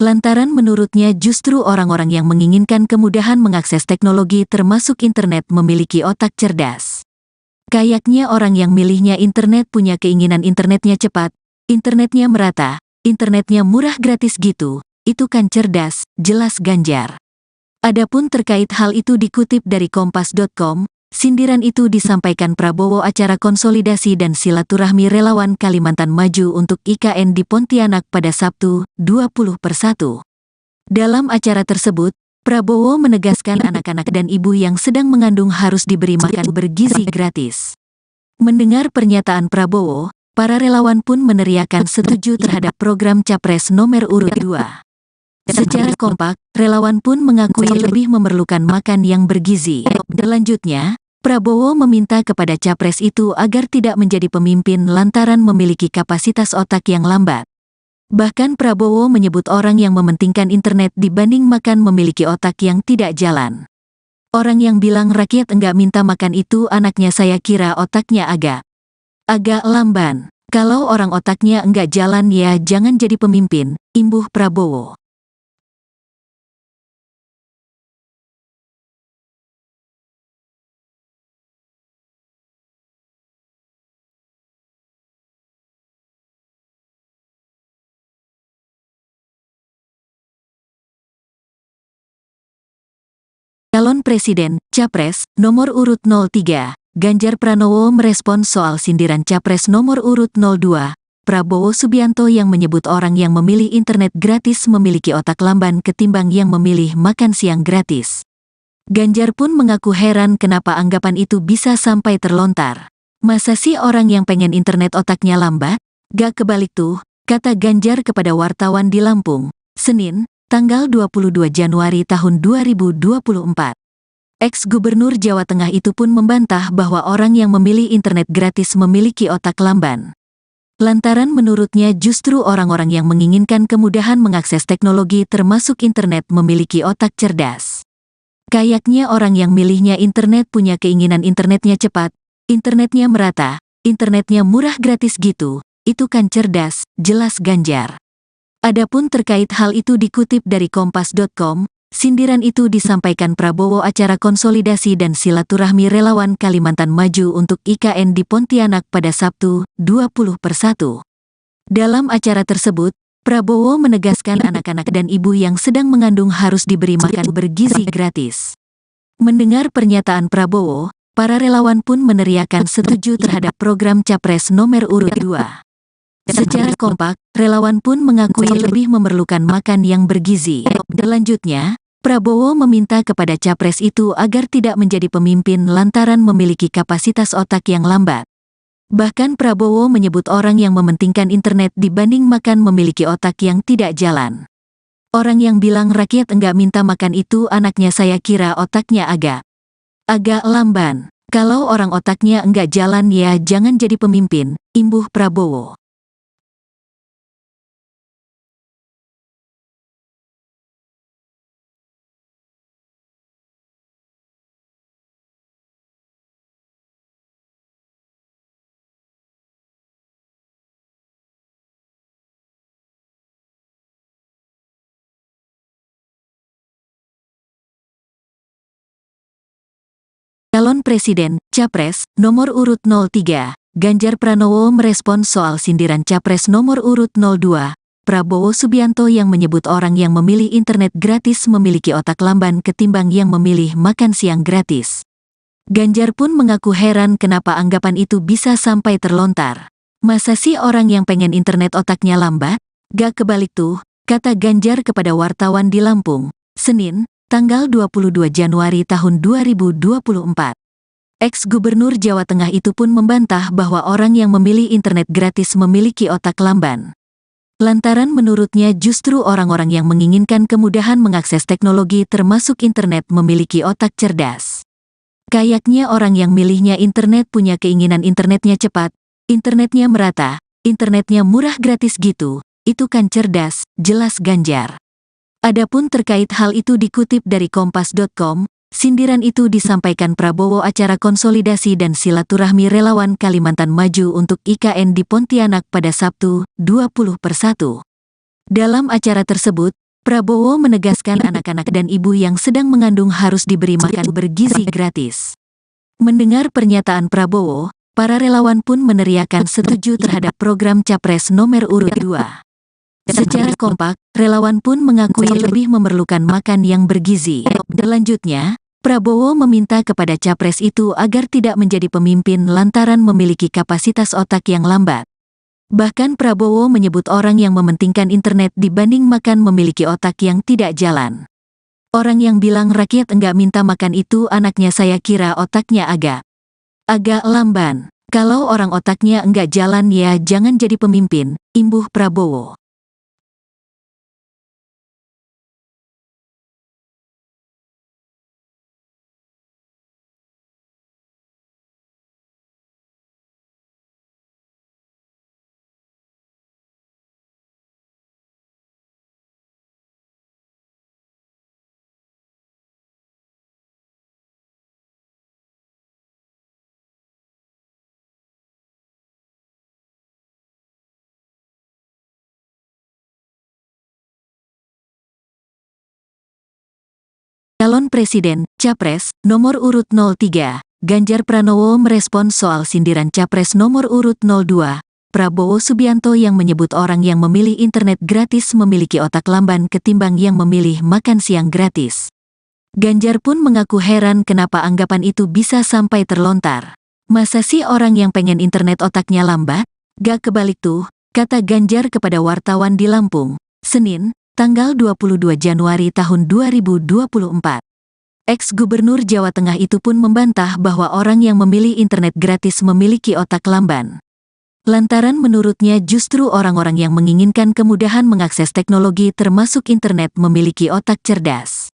Lantaran menurutnya justru orang-orang yang menginginkan kemudahan mengakses teknologi termasuk internet memiliki otak cerdas. Kayaknya orang yang milihnya internet punya keinginan internetnya cepat, internetnya merata, internetnya murah gratis gitu, itu kan cerdas, jelas Ganjar. Adapun terkait hal itu dikutip dari kompas.com, sindiran itu disampaikan Prabowo acara konsolidasi dan silaturahmi relawan Kalimantan Maju untuk IKN di Pontianak pada Sabtu, 20/1. Dalam acara tersebut, Prabowo menegaskan anak-anak dan ibu yang sedang mengandung harus diberi makan bergizi gratis. Mendengar pernyataan Prabowo, para relawan pun meneriakan setuju terhadap program Capres nomor urut 2. Secara kompak, relawan pun mengakui lebih memerlukan makan yang bergizi. Selanjutnya, Prabowo meminta kepada Capres itu agar tidak menjadi pemimpin lantaran memiliki kapasitas otak yang lambat. Bahkan Prabowo menyebut orang yang mementingkan internet dibanding makan memiliki otak yang tidak jalan. Orang yang bilang rakyat enggak minta makan itu anaknya saya kira otaknya agak lamban. Kalau orang otaknya enggak jalan ya jangan jadi pemimpin, imbuh Prabowo. Calon Presiden, Capres, nomor urut 03, Ganjar Pranowo merespons soal sindiran Capres nomor urut 02, Prabowo Subianto yang menyebut orang yang memilih internet gratis memiliki otak lamban ketimbang yang memilih makan siang gratis. Ganjar pun mengaku heran kenapa anggapan itu bisa sampai terlontar. Masa sih orang yang pengen internet otaknya lambat? Gak kebalik tuh, kata Ganjar kepada wartawan di Lampung, Senin, tanggal 22 Januari tahun 2024. Ex-Gubernur Jawa Tengah itu pun membantah bahwa orang yang memilih internet gratis memiliki otak lamban. Lantaran menurutnya justru orang-orang yang menginginkan kemudahan mengakses teknologi termasuk internet memiliki otak cerdas. Kayaknya orang yang milihnya internet punya keinginan internetnya cepat, internetnya merata, internetnya murah gratis gitu, itu kan cerdas, jelas Ganjar. Adapun terkait hal itu dikutip dari kompas.com, sindiran itu disampaikan Prabowo acara konsolidasi dan silaturahmi relawan Kalimantan Maju untuk IKN di Pontianak pada Sabtu, 20/1. Dalam acara tersebut, Prabowo menegaskan anak-anak dan ibu yang sedang mengandung harus diberi makan bergizi gratis. Mendengar pernyataan Prabowo, para relawan pun meneriakan setuju terhadap program Capres nomor urut 2. Secara kompak, relawan pun mengakui lebih memerlukan makan yang bergizi. Selanjutnya, Prabowo meminta kepada Capres itu agar tidak menjadi pemimpin lantaran memiliki kapasitas otak yang lambat. Bahkan Prabowo menyebut orang yang mementingkan internet dibanding makan memiliki otak yang tidak jalan. Orang yang bilang rakyat enggak minta makan itu anaknya saya kira otaknya agak lamban. Kalau orang otaknya enggak jalan ya jangan jadi pemimpin, imbuh Prabowo. Presiden, Capres, nomor urut 03, Ganjar Pranowo merespons soal sindiran Capres nomor urut 02, Prabowo Subianto yang menyebut orang yang memilih internet gratis memiliki otak lamban ketimbang yang memilih makan siang gratis. Ganjar pun mengaku heran kenapa anggapan itu bisa sampai terlontar. Masa sih orang yang pengen internet otaknya lambat? Gak kebalik tuh, kata Ganjar kepada wartawan di Lampung, Senin, tanggal 22 Januari tahun 2024. Ex-Gubernur Jawa Tengah itu pun membantah bahwa orang yang memilih internet gratis memiliki otak lamban. Lantaran menurutnya justru orang-orang yang menginginkan kemudahan mengakses teknologi termasuk internet memiliki otak cerdas. Kayaknya orang yang milihnya internet punya keinginan internetnya cepat, internetnya merata, internetnya murah gratis gitu, itu kan cerdas, jelas Ganjar. Adapun terkait hal itu dikutip dari Kompas.com, sindiran itu disampaikan Prabowo acara konsolidasi dan silaturahmi relawan Kalimantan Maju untuk IKN di Pontianak pada Sabtu, 20/1. Dalam acara tersebut, Prabowo menegaskan anak-anak dan ibu yang sedang mengandung harus diberi makan bergizi gratis. Mendengar pernyataan Prabowo, para relawan pun meneriakan setuju terhadap program Capres nomor urut 2. Secara kompak, relawan pun mengakui lebih memerlukan makan yang bergizi. Selanjutnya, Prabowo meminta kepada Capres itu agar tidak menjadi pemimpin lantaran memiliki kapasitas otak yang lambat. Bahkan Prabowo menyebut orang yang mementingkan internet dibanding makan memiliki otak yang tidak jalan. Orang yang bilang rakyat enggak minta makan itu anaknya saya kira otaknya agak lamban. Kalau orang otaknya enggak jalan ya jangan jadi pemimpin, imbuh Prabowo. Calon Presiden, Capres, nomor urut 03, Ganjar Pranowo merespons soal sindiran Capres nomor urut 02, Prabowo Subianto yang menyebut orang yang memilih internet gratis memiliki otak lamban ketimbang yang memilih makan siang gratis. Ganjar pun mengaku heran kenapa anggapan itu bisa sampai terlontar. Masa sih orang yang pengen internet otaknya lambat? Gak kebalik tuh, kata Ganjar kepada wartawan di Lampung, Senin, tanggal 22 Januari tahun 2024. Ex-Gubernur Jawa Tengah itu pun membantah bahwa orang yang memilih internet gratis memiliki otak lamban. Lantaran menurutnya justru orang-orang yang menginginkan kemudahan mengakses teknologi termasuk internet memiliki otak cerdas.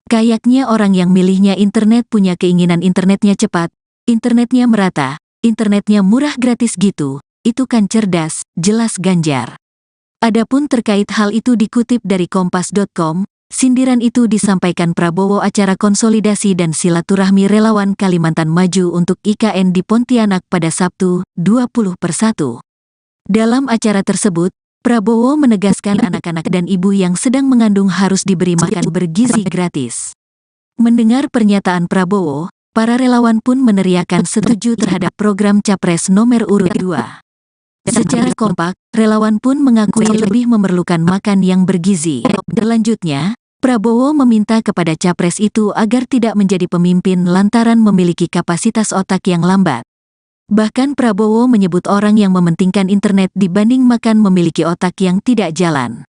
Kayaknya orang yang milihnya internet punya keinginan internetnya cepat, internetnya merata, internetnya murah gratis gitu, itu kan cerdas, jelas Ganjar. Adapun terkait hal itu dikutip dari Kompas.com, sindiran itu disampaikan Prabowo acara konsolidasi dan silaturahmi relawan Kalimantan Maju untuk IKN di Pontianak pada Sabtu, 20/1. Dalam acara tersebut, Prabowo menegaskan anak-anak dan ibu yang sedang mengandung harus diberi makan bergizi gratis. Mendengar pernyataan Prabowo, para relawan pun meneriakan setuju terhadap program Capres nomor urut 2. Secara kompak, relawan pun mengakui lebih memerlukan makan yang bergizi. Selanjutnya, Prabowo meminta kepada Capres itu agar tidak menjadi pemimpin lantaran memiliki kapasitas otak yang lambat. Bahkan Prabowo menyebut orang yang mementingkan internet dibanding makan memiliki otak yang tidak jalan.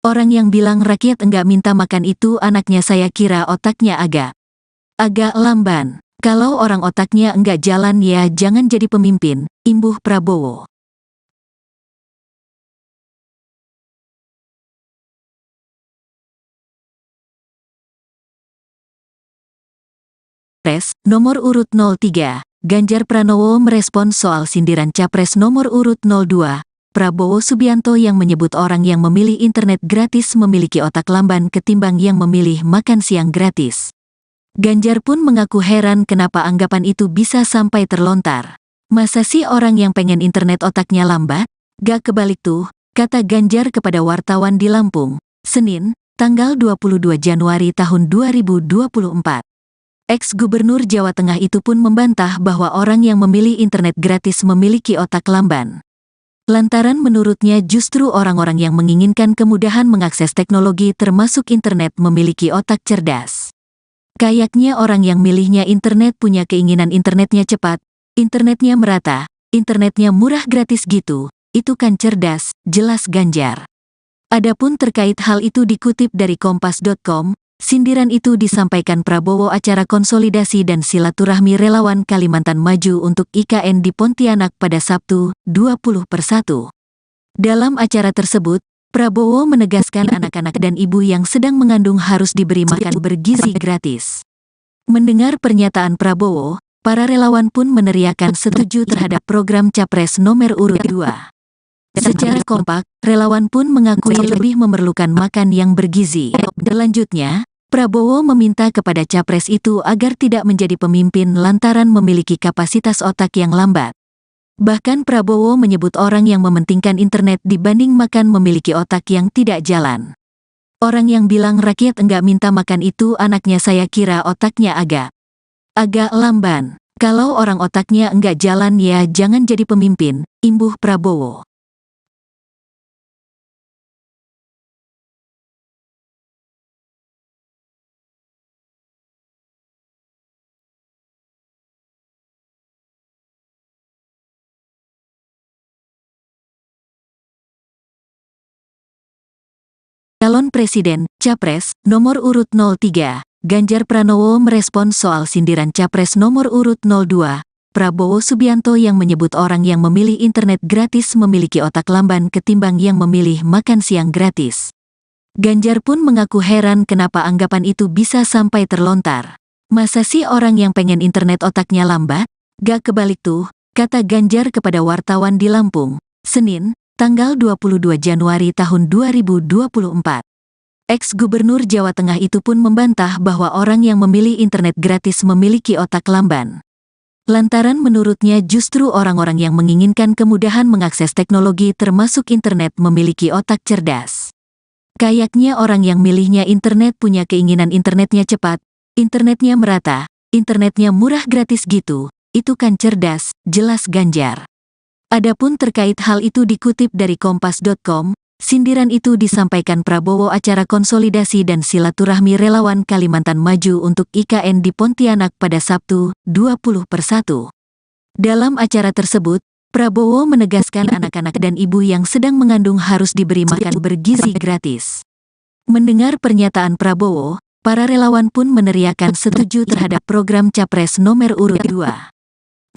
Orang yang bilang rakyat enggak minta makan itu anaknya saya kira otaknya agak lamban. Kalau orang otaknya enggak jalan ya jangan jadi pemimpin, imbuh Prabowo. Capres, nomor urut 03, Ganjar Pranowo merespons soal sindiran Capres nomor urut 02, Prabowo Subianto yang menyebut orang yang memilih internet gratis memiliki otak lamban ketimbang yang memilih makan siang gratis. Ganjar pun mengaku heran kenapa anggapan itu bisa sampai terlontar. Masa sih orang yang pengen internet otaknya lambat? Gak kebalik tuh, kata Ganjar kepada wartawan di Lampung, Senin, tanggal 22 Januari tahun 2024. Ex-Gubernur Jawa Tengah itu pun membantah bahwa orang yang memilih internet gratis memiliki otak lamban. Lantaran menurutnya justru orang-orang yang menginginkan kemudahan mengakses teknologi termasuk internet memiliki otak cerdas. Kayaknya orang yang milihnya internet punya keinginan internetnya cepat, internetnya merata, internetnya murah gratis gitu, itu kan cerdas, jelas Ganjar. Adapun terkait hal itu dikutip dari kompas.com, sindiran itu disampaikan Prabowo acara konsolidasi dan silaturahmi relawan Kalimantan Maju untuk IKN di Pontianak pada Sabtu, 20/1. Dalam acara tersebut, Prabowo menegaskan anak-anak dan ibu yang sedang mengandung harus diberi makan bergizi gratis. Mendengar pernyataan Prabowo, para relawan pun meneriakan setuju terhadap program Capres nomor urut 2. Secara kompak, relawan pun mengakui lebih memerlukan makan yang bergizi. Selanjutnya, Prabowo meminta kepada Capres itu agar tidak menjadi pemimpin lantaran memiliki kapasitas otak yang lambat. Bahkan Prabowo menyebut orang yang mementingkan internet dibanding makan memiliki otak yang tidak jalan. Orang yang bilang rakyat enggak minta makan itu anaknya saya kira otaknya agak lamban. Kalau orang otaknya enggak jalan ya jangan jadi pemimpin, imbuh Prabowo. Calon Presiden, Capres, nomor urut 03, Ganjar Pranowo merespon soal sindiran Capres nomor urut 02, Prabowo Subianto yang menyebut orang yang memilih internet gratis memiliki otak lamban ketimbang yang memilih makan siang gratis. Ganjar pun mengaku heran kenapa anggapan itu bisa sampai terlontar. Masa sih orang yang pengen internet otaknya lambat? Gak kebalik tuh, kata Ganjar kepada wartawan di Lampung, Senin, tanggal 22 Januari tahun 2024. Ex-Gubernur Jawa Tengah itu pun membantah bahwa orang yang memilih internet gratis memiliki otak lamban. Lantaran menurutnya justru orang-orang yang menginginkan kemudahan mengakses teknologi termasuk internet memiliki otak cerdas. Kayaknya orang yang milihnya internet punya keinginan internetnya cepat, internetnya merata, internetnya murah gratis gitu, itu kan cerdas, jelas Ganjar. Adapun terkait hal itu dikutip dari kompas.com, sindiran itu disampaikan Prabowo acara konsolidasi dan silaturahmi relawan Kalimantan Maju untuk IKN di Pontianak pada Sabtu, 20/1. Dalam acara tersebut, Prabowo menegaskan anak-anak dan ibu yang sedang mengandung harus diberi makan bergizi gratis. Mendengar pernyataan Prabowo, para relawan pun meneriakan setuju terhadap program Capres nomor urut 2.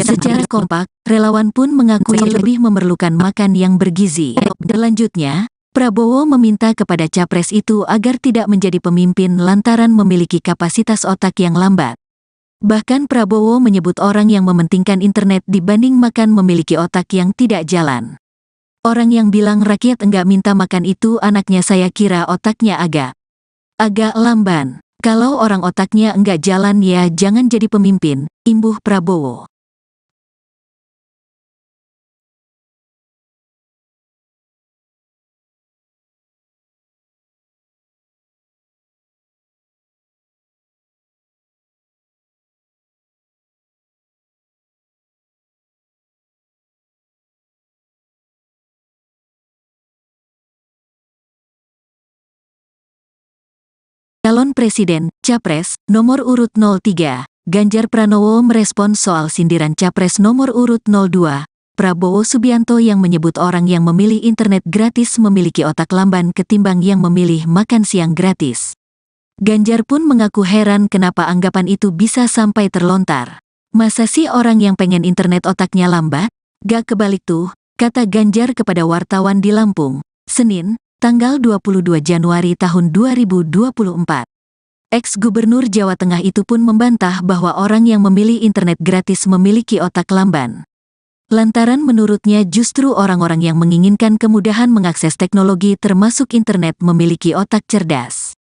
Secara kompak, relawan pun mengakui lebih memerlukan makan yang bergizi. Selanjutnya, Prabowo meminta kepada Capres itu agar tidak menjadi pemimpin lantaran memiliki kapasitas otak yang lambat. Bahkan Prabowo menyebut orang yang mementingkan internet dibanding makan memiliki otak yang tidak jalan. Orang yang bilang rakyat enggak minta makan itu anaknya saya kira otaknya agak lamban. Kalau orang otaknya enggak jalan ya jangan jadi pemimpin, imbuh Prabowo. Calon Presiden, Capres, nomor urut 03, Ganjar Pranowo merespon soal sindiran Capres nomor urut 02, Prabowo Subianto yang menyebut orang yang memilih internet gratis memiliki otak lamban ketimbang yang memilih makan siang gratis. Ganjar pun mengaku heran kenapa anggapan itu bisa sampai terlontar. Masa sih orang yang pengen internet otaknya lambat? Gak kebalik tuh, kata Ganjar kepada wartawan di Lampung, Senin, tanggal 22 Januari tahun 2024. Ex-Gubernur Jawa Tengah itu pun membantah bahwa orang yang memilih internet gratis memiliki otak lamban. Lantaran menurutnya justru orang-orang yang menginginkan kemudahan mengakses teknologi termasuk internet memiliki otak cerdas.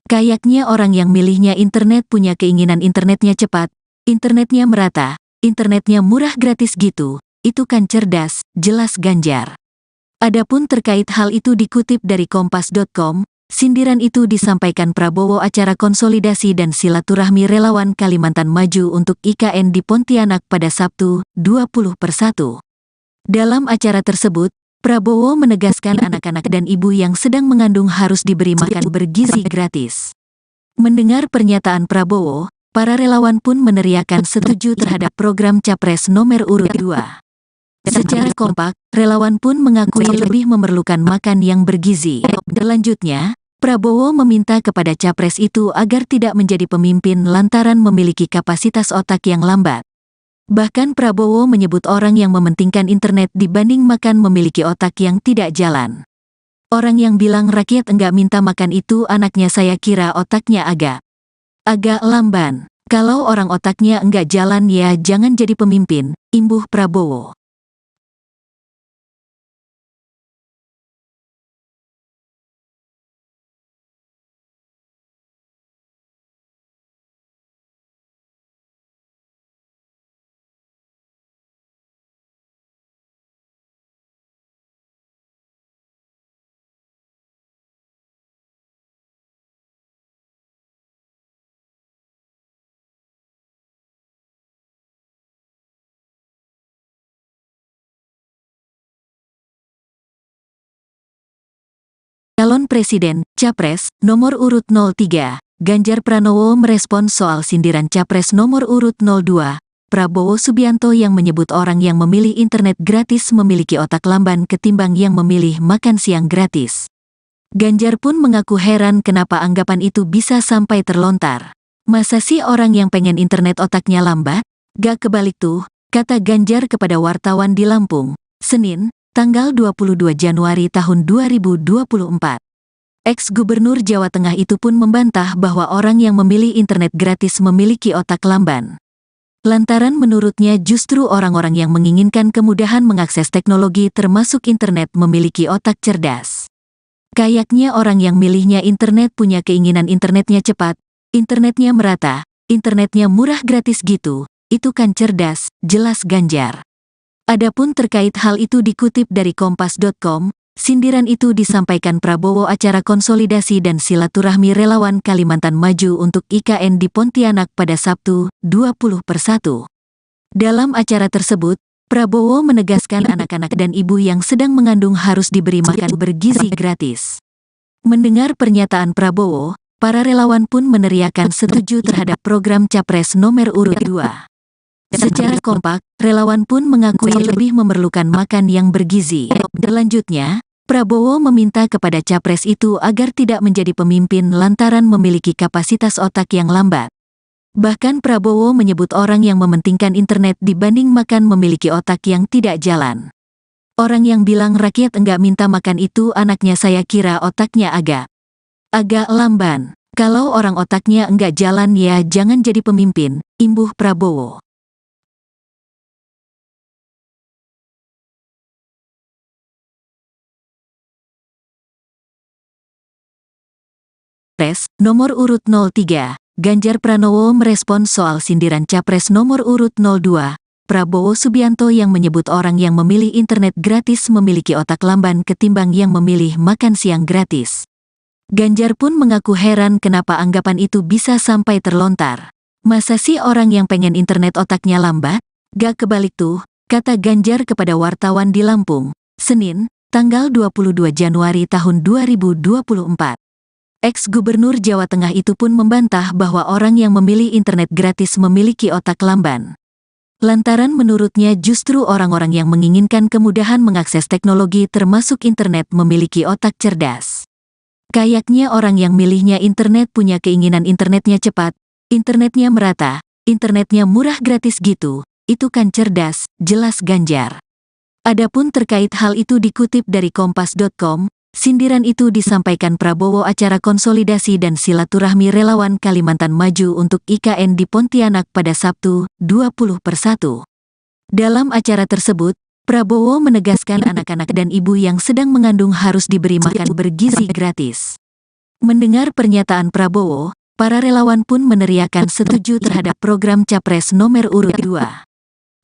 Kayaknya orang yang milihnya internet punya keinginan internetnya cepat, internetnya merata, internetnya murah gratis gitu, itu kan cerdas, jelas Ganjar. Adapun terkait hal itu dikutip dari kompas.com, Sindiran itu disampaikan Prabowo acara konsolidasi dan silaturahmi relawan Kalimantan Maju untuk IKN di Pontianak pada Sabtu, 20/1. Dalam acara tersebut, Prabowo menegaskan anak-anak dan ibu yang sedang mengandung harus diberi makan bergizi gratis. Mendengar pernyataan Prabowo, para relawan pun meneriakan setuju terhadap program Capres nomor urut 2. Secara kompak, relawan pun mengakui lebih memerlukan makan yang bergizi. Selanjutnya, Prabowo meminta kepada capres itu agar tidak menjadi pemimpin lantaran memiliki kapasitas otak yang lambat. Bahkan Prabowo menyebut orang yang mementingkan internet dibanding makan memiliki otak yang tidak jalan. Orang yang bilang rakyat enggak minta makan itu anaknya saya kira otaknya agak lamban. Kalau orang otaknya enggak jalan ya jangan jadi pemimpin, imbuh Prabowo. Calon Presiden, Capres, nomor urut 03, Ganjar Pranowo merespons soal sindiran Capres nomor urut 02, Prabowo Subianto yang menyebut orang yang memilih internet gratis memiliki otak lamban ketimbang yang memilih makan siang gratis. Ganjar pun mengaku heran kenapa anggapan itu bisa sampai terlontar. Masa sih orang yang pengen internet otaknya lambat? Gak kebalik tuh, kata Ganjar kepada wartawan di Lampung, Senin, tanggal 22 Januari tahun 2024. Ex-Gubernur Jawa Tengah itu pun membantah bahwa orang yang memilih internet gratis memiliki otak lamban. Lantaran menurutnya justru orang-orang yang menginginkan kemudahan mengakses teknologi termasuk internet memiliki otak cerdas. Kayaknya orang yang milihnya internet punya keinginan internetnya cepat, internetnya merata, internetnya murah gratis gitu, itu kan cerdas, jelas Ganjar. Adapun terkait hal itu dikutip dari Kompas.com, sindiran itu disampaikan Prabowo acara konsolidasi dan silaturahmi relawan Kalimantan Maju untuk IKN di Pontianak pada Sabtu, 20/1. Dalam acara tersebut, Prabowo menegaskan anak-anak dan ibu yang sedang mengandung harus diberi makan bergizi gratis. Mendengar pernyataan Prabowo, para relawan pun meneriakan setuju terhadap program Capres nomor urut 2. Secara kompak, relawan pun mengakui lebih memerlukan makan yang bergizi. Selanjutnya, Prabowo meminta kepada capres itu agar tidak menjadi pemimpin lantaran memiliki kapasitas otak yang lambat. Bahkan Prabowo menyebut orang yang mementingkan internet dibanding makan memiliki otak yang tidak jalan. Orang yang bilang rakyat enggak minta makan itu anaknya saya kira otaknya agak lamban. Kalau orang otaknya enggak jalan ya jangan jadi pemimpin, imbuh Prabowo. Capres nomor urut 03, Ganjar Pranowo merespons soal sindiran Capres nomor urut 02, Prabowo Subianto yang menyebut orang yang memilih internet gratis memiliki otak lamban ketimbang yang memilih makan siang gratis. Ganjar pun mengaku heran kenapa anggapan itu bisa sampai terlontar. Masa sih orang yang pengen internet otaknya lambat? Gak kebalik tuh, kata Ganjar kepada wartawan di Lampung, Senin, tanggal 22 Januari tahun 2024. Ex-Gubernur Jawa Tengah itu pun membantah bahwa orang yang memilih internet gratis memiliki otak lamban. Lantaran menurutnya justru orang-orang yang menginginkan kemudahan mengakses teknologi termasuk internet memiliki otak cerdas. Kayaknya orang yang milihnya internet punya keinginan internetnya cepat, internetnya merata, internetnya murah gratis gitu, itu kan cerdas, jelas Ganjar. Adapun terkait hal itu dikutip dari Kompas.com, sindiran itu disampaikan Prabowo acara konsolidasi dan silaturahmi relawan Kalimantan Maju untuk IKN di Pontianak pada Sabtu, 20/1. Dalam acara tersebut, Prabowo menegaskan anak-anak dan ibu yang sedang mengandung harus diberi makan bergizi gratis. Mendengar pernyataan Prabowo, para relawan pun meneriakan setuju terhadap program Capres nomor urut 2.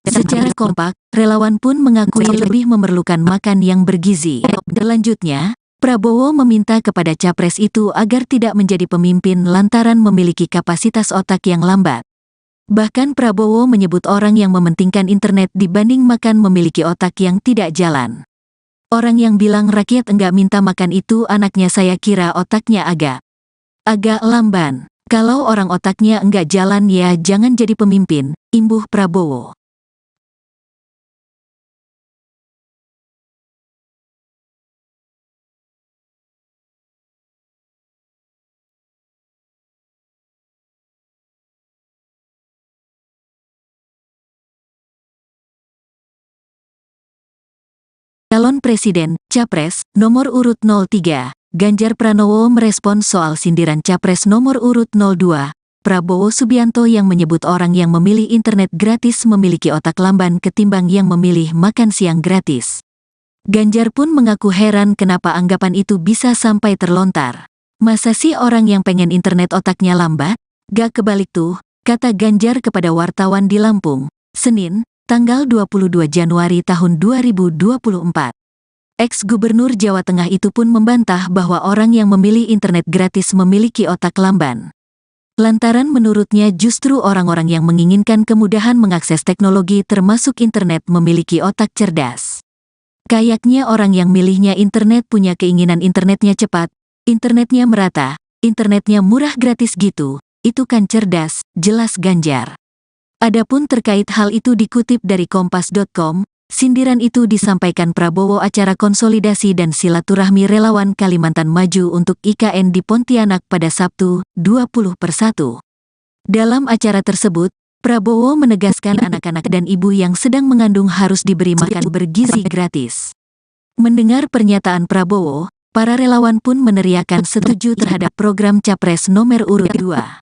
Secara kompak, relawan pun mengakui lebih memerlukan makan yang bergizi. Selanjutnya, Prabowo meminta kepada capres itu agar tidak menjadi pemimpin lantaran memiliki kapasitas otak yang lambat. Bahkan Prabowo menyebut orang yang mementingkan internet dibanding makan memiliki otak yang tidak jalan. Orang yang bilang rakyat enggak minta makan itu anaknya saya kira otaknya agak lamban. Kalau orang otaknya enggak jalan ya jangan jadi pemimpin, imbuh Prabowo. Calon Presiden, Capres, nomor urut 03, Ganjar Pranowo merespons soal sindiran Capres nomor urut 02, Prabowo Subianto yang menyebut orang yang memilih internet gratis memiliki otak lamban ketimbang yang memilih makan siang gratis. Ganjar pun mengaku heran kenapa anggapan itu bisa sampai terlontar. Masa sih orang yang pengen internet otaknya lambat? Gak kebalik tuh, kata Ganjar kepada wartawan di Lampung, Senin, tanggal 22 Januari tahun 2024. Ex-Gubernur Jawa Tengah itu pun membantah bahwa orang yang memilih internet gratis memiliki otak lamban. Lantaran menurutnya justru orang-orang yang menginginkan kemudahan mengakses teknologi termasuk internet memiliki otak cerdas. Kayaknya orang yang milihnya internet punya keinginan internetnya cepat, internetnya merata, internetnya murah gratis gitu, itu kan cerdas, jelas Ganjar. Adapun terkait hal itu dikutip dari Kompas.com, sindiran itu disampaikan Prabowo acara konsolidasi dan silaturahmi relawan Kalimantan Maju untuk IKN di Pontianak pada Sabtu, 20/1. Dalam acara tersebut, Prabowo menegaskan anak-anak dan ibu yang sedang mengandung harus diberi makan bergizi gratis. Mendengar pernyataan Prabowo, para relawan pun meneriakan setuju terhadap program Capres nomor urut 2.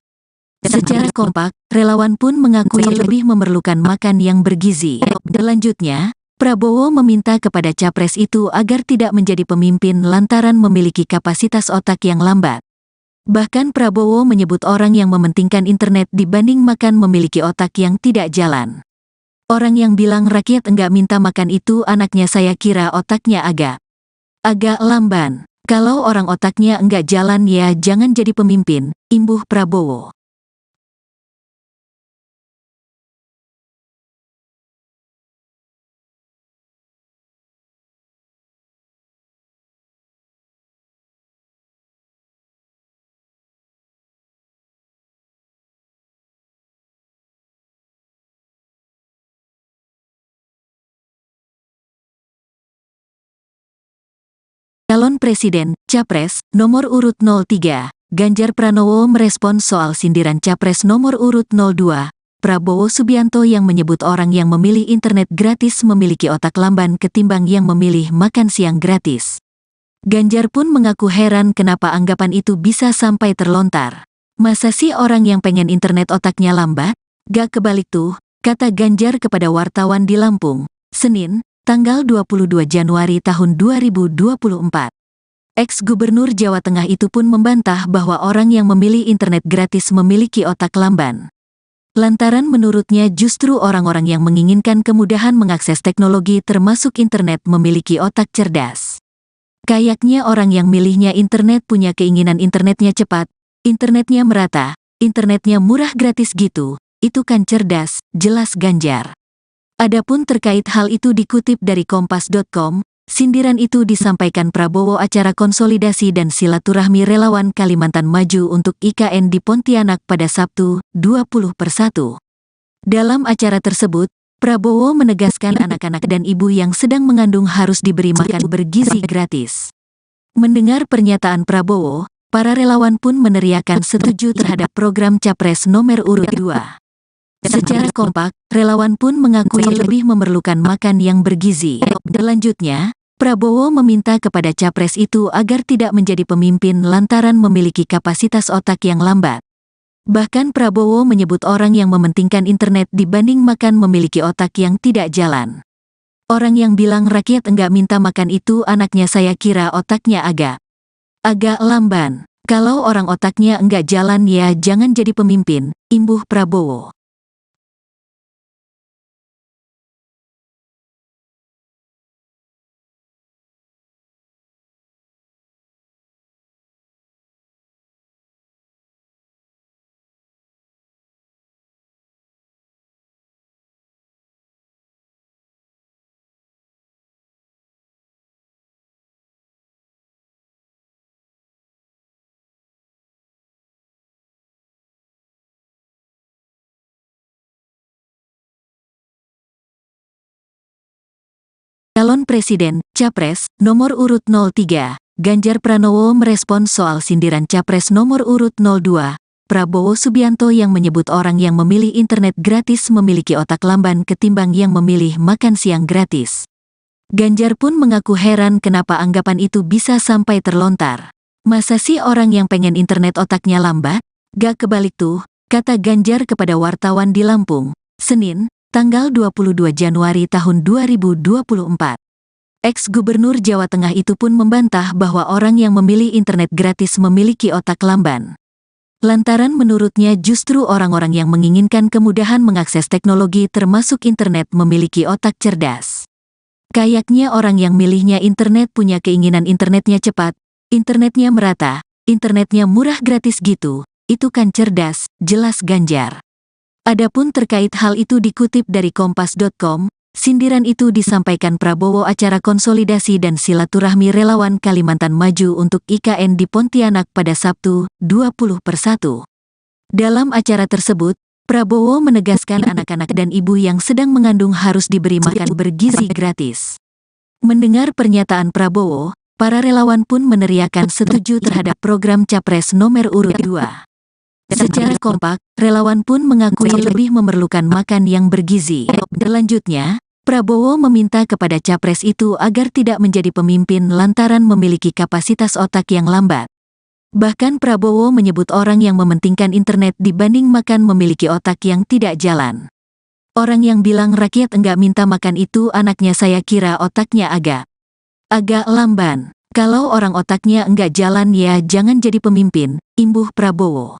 Secara kompak, relawan pun mengakui lebih memerlukan makan yang bergizi. Selanjutnya, Prabowo meminta kepada capres itu agar tidak menjadi pemimpin lantaran memiliki kapasitas otak yang lambat. Bahkan Prabowo menyebut orang yang mementingkan internet dibanding makan memiliki otak yang tidak jalan. Orang yang bilang rakyat enggak minta makan itu anaknya saya kira otaknya agak lamban. Kalau orang otaknya enggak jalan ya jangan jadi pemimpin, imbuh Prabowo. Calon Presiden, Capres, nomor urut 03, Ganjar Pranowo merespons soal sindiran Capres nomor urut 02, Prabowo Subianto yang menyebut orang yang memilih internet gratis memiliki otak lamban ketimbang yang memilih makan siang gratis. Ganjar pun mengaku heran kenapa anggapan itu bisa sampai terlontar. Masa sih orang yang pengen internet otaknya lambat? Gak kebalik tuh, kata Ganjar kepada wartawan di Lampung, Senin, tanggal 22 Januari tahun 2024. Ex-Gubernur Jawa Tengah itu pun membantah bahwa orang yang memilih internet gratis memiliki otak lamban. Lantaran menurutnya justru orang-orang yang menginginkan kemudahan mengakses teknologi termasuk internet memiliki otak cerdas. Kayaknya orang yang milihnya internet punya keinginan internetnya cepat, internetnya merata, internetnya murah gratis gitu, itu kan cerdas, jelas Ganjar. Adapun terkait hal itu dikutip dari Kompas.com, sindiran itu disampaikan Prabowo acara konsolidasi dan silaturahmi relawan Kalimantan Maju untuk IKN di Pontianak pada Sabtu, 20/1. Dalam acara tersebut, Prabowo menegaskan anak-anak dan ibu yang sedang mengandung harus diberi makan bergizi gratis. Mendengar pernyataan Prabowo, para relawan pun meneriakan setuju terhadap program Capres nomor urut 2. Secara kompak, relawan pun mengakui lebih memerlukan makan yang bergizi. Selanjutnya, Prabowo meminta kepada capres itu agar tidak menjadi pemimpin lantaran memiliki kapasitas otak yang lambat. Bahkan Prabowo menyebut orang yang mementingkan internet dibanding makan memiliki otak yang tidak jalan. Orang yang bilang rakyat enggak minta makan itu anaknya saya kira otaknya agak lamban. Kalau orang otaknya enggak jalan ya jangan jadi pemimpin, imbuh Prabowo. Calon Presiden, Capres, nomor urut 03, Ganjar Pranowo merespons soal sindiran Capres nomor urut 02, Prabowo Subianto yang menyebut orang yang memilih internet gratis memiliki otak lamban ketimbang yang memilih makan siang gratis. Ganjar pun mengaku heran kenapa anggapan itu bisa sampai terlontar. Masa sih orang yang pengen internet otaknya lambat? Gak kebalik tuh, kata Ganjar kepada wartawan di Lampung, Senin, tanggal 22 Januari tahun 2024. Ex-Gubernur Jawa Tengah itu pun membantah bahwa orang yang memilih internet gratis memiliki otak lamban. Lantaran menurutnya justru orang-orang yang menginginkan kemudahan mengakses teknologi termasuk internet memiliki otak cerdas. Kayaknya orang yang milihnya internet punya keinginan internetnya cepat, internetnya merata, internetnya murah gratis gitu, itu kan cerdas, jelas Ganjar. Adapun terkait hal itu dikutip dari Kompas.com, sindiran itu disampaikan Prabowo acara konsolidasi dan silaturahmi relawan Kalimantan Maju untuk IKN di Pontianak pada Sabtu, 20/1. Dalam acara tersebut, Prabowo menegaskan anak-anak dan ibu yang sedang mengandung harus diberi makan bergizi gratis. Mendengar pernyataan Prabowo, para relawan pun meneriakan setuju terhadap program Capres nomor urut 2. Secara kompak, relawan pun mengakui lebih memerlukan makan yang bergizi. Selanjutnya, Prabowo meminta kepada Capres itu agar tidak menjadi pemimpin lantaran memiliki kapasitas otak yang lambat. Bahkan Prabowo menyebut orang yang mementingkan internet dibanding makan memiliki otak yang tidak jalan. Orang yang bilang rakyat enggak minta makan itu anaknya saya kira otaknya agak lamban. Kalau orang otaknya enggak jalan ya jangan jadi pemimpin, imbuh Prabowo.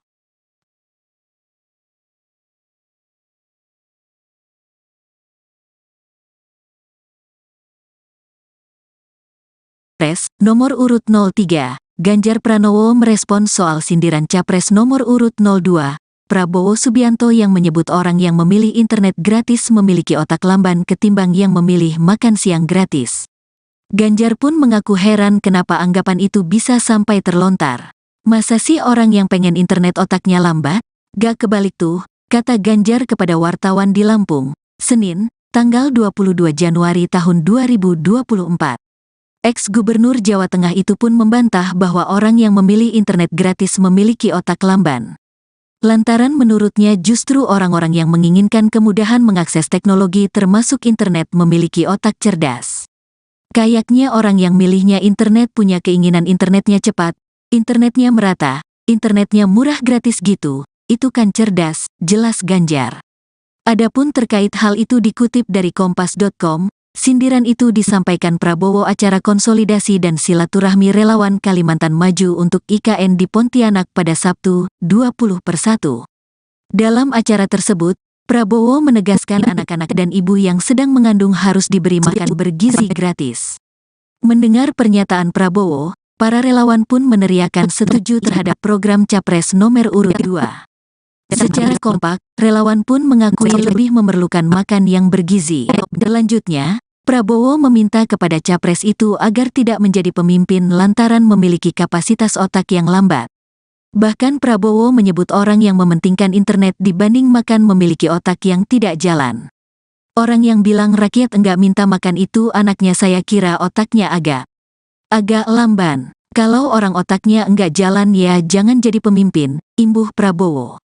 Nomor urut 03, Ganjar Pranowo merespons soal sindiran Capres nomor urut 02, Prabowo Subianto yang menyebut orang yang memilih internet gratis memiliki otak lamban ketimbang yang memilih makan siang gratis. Ganjar pun mengaku heran kenapa anggapan itu bisa sampai terlontar. Masa sih orang yang pengen internet otaknya lambat? Gak kebalik tuh, kata Ganjar kepada wartawan di Lampung, Senin, tanggal 22 Januari tahun 2024. Ex-Gubernur Jawa Tengah itu pun membantah bahwa orang yang memilih internet gratis memiliki otak lamban. Lantaran menurutnya justru orang-orang yang menginginkan kemudahan mengakses teknologi termasuk internet memiliki otak cerdas. Kayaknya orang yang milihnya internet punya keinginan internetnya cepat, internetnya merata, internetnya murah gratis gitu, itu kan cerdas, jelas Ganjar. Adapun terkait hal itu dikutip dari Kompas.com, sindiran itu disampaikan Prabowo acara konsolidasi dan silaturahmi relawan Kalimantan Maju untuk IKN di Pontianak pada Sabtu, 20/1. Dalam acara tersebut, Prabowo menegaskan anak-anak dan ibu yang sedang mengandung harus diberi makan bergizi gratis. Mendengar pernyataan Prabowo, para relawan pun meneriakan setuju terhadap program Capres nomor urut 2. Secara kompak, relawan pun mengakui lebih memerlukan makan yang bergizi. Selanjutnya, Prabowo meminta kepada Capres itu agar tidak menjadi pemimpin lantaran memiliki kapasitas otak yang lambat. Bahkan Prabowo menyebut orang yang mementingkan internet dibanding makan memiliki otak yang tidak jalan. Orang yang bilang rakyat enggak minta makan itu anaknya saya kira otaknya agak lamban. Kalau orang otaknya enggak jalan ya jangan jadi pemimpin, imbuh Prabowo.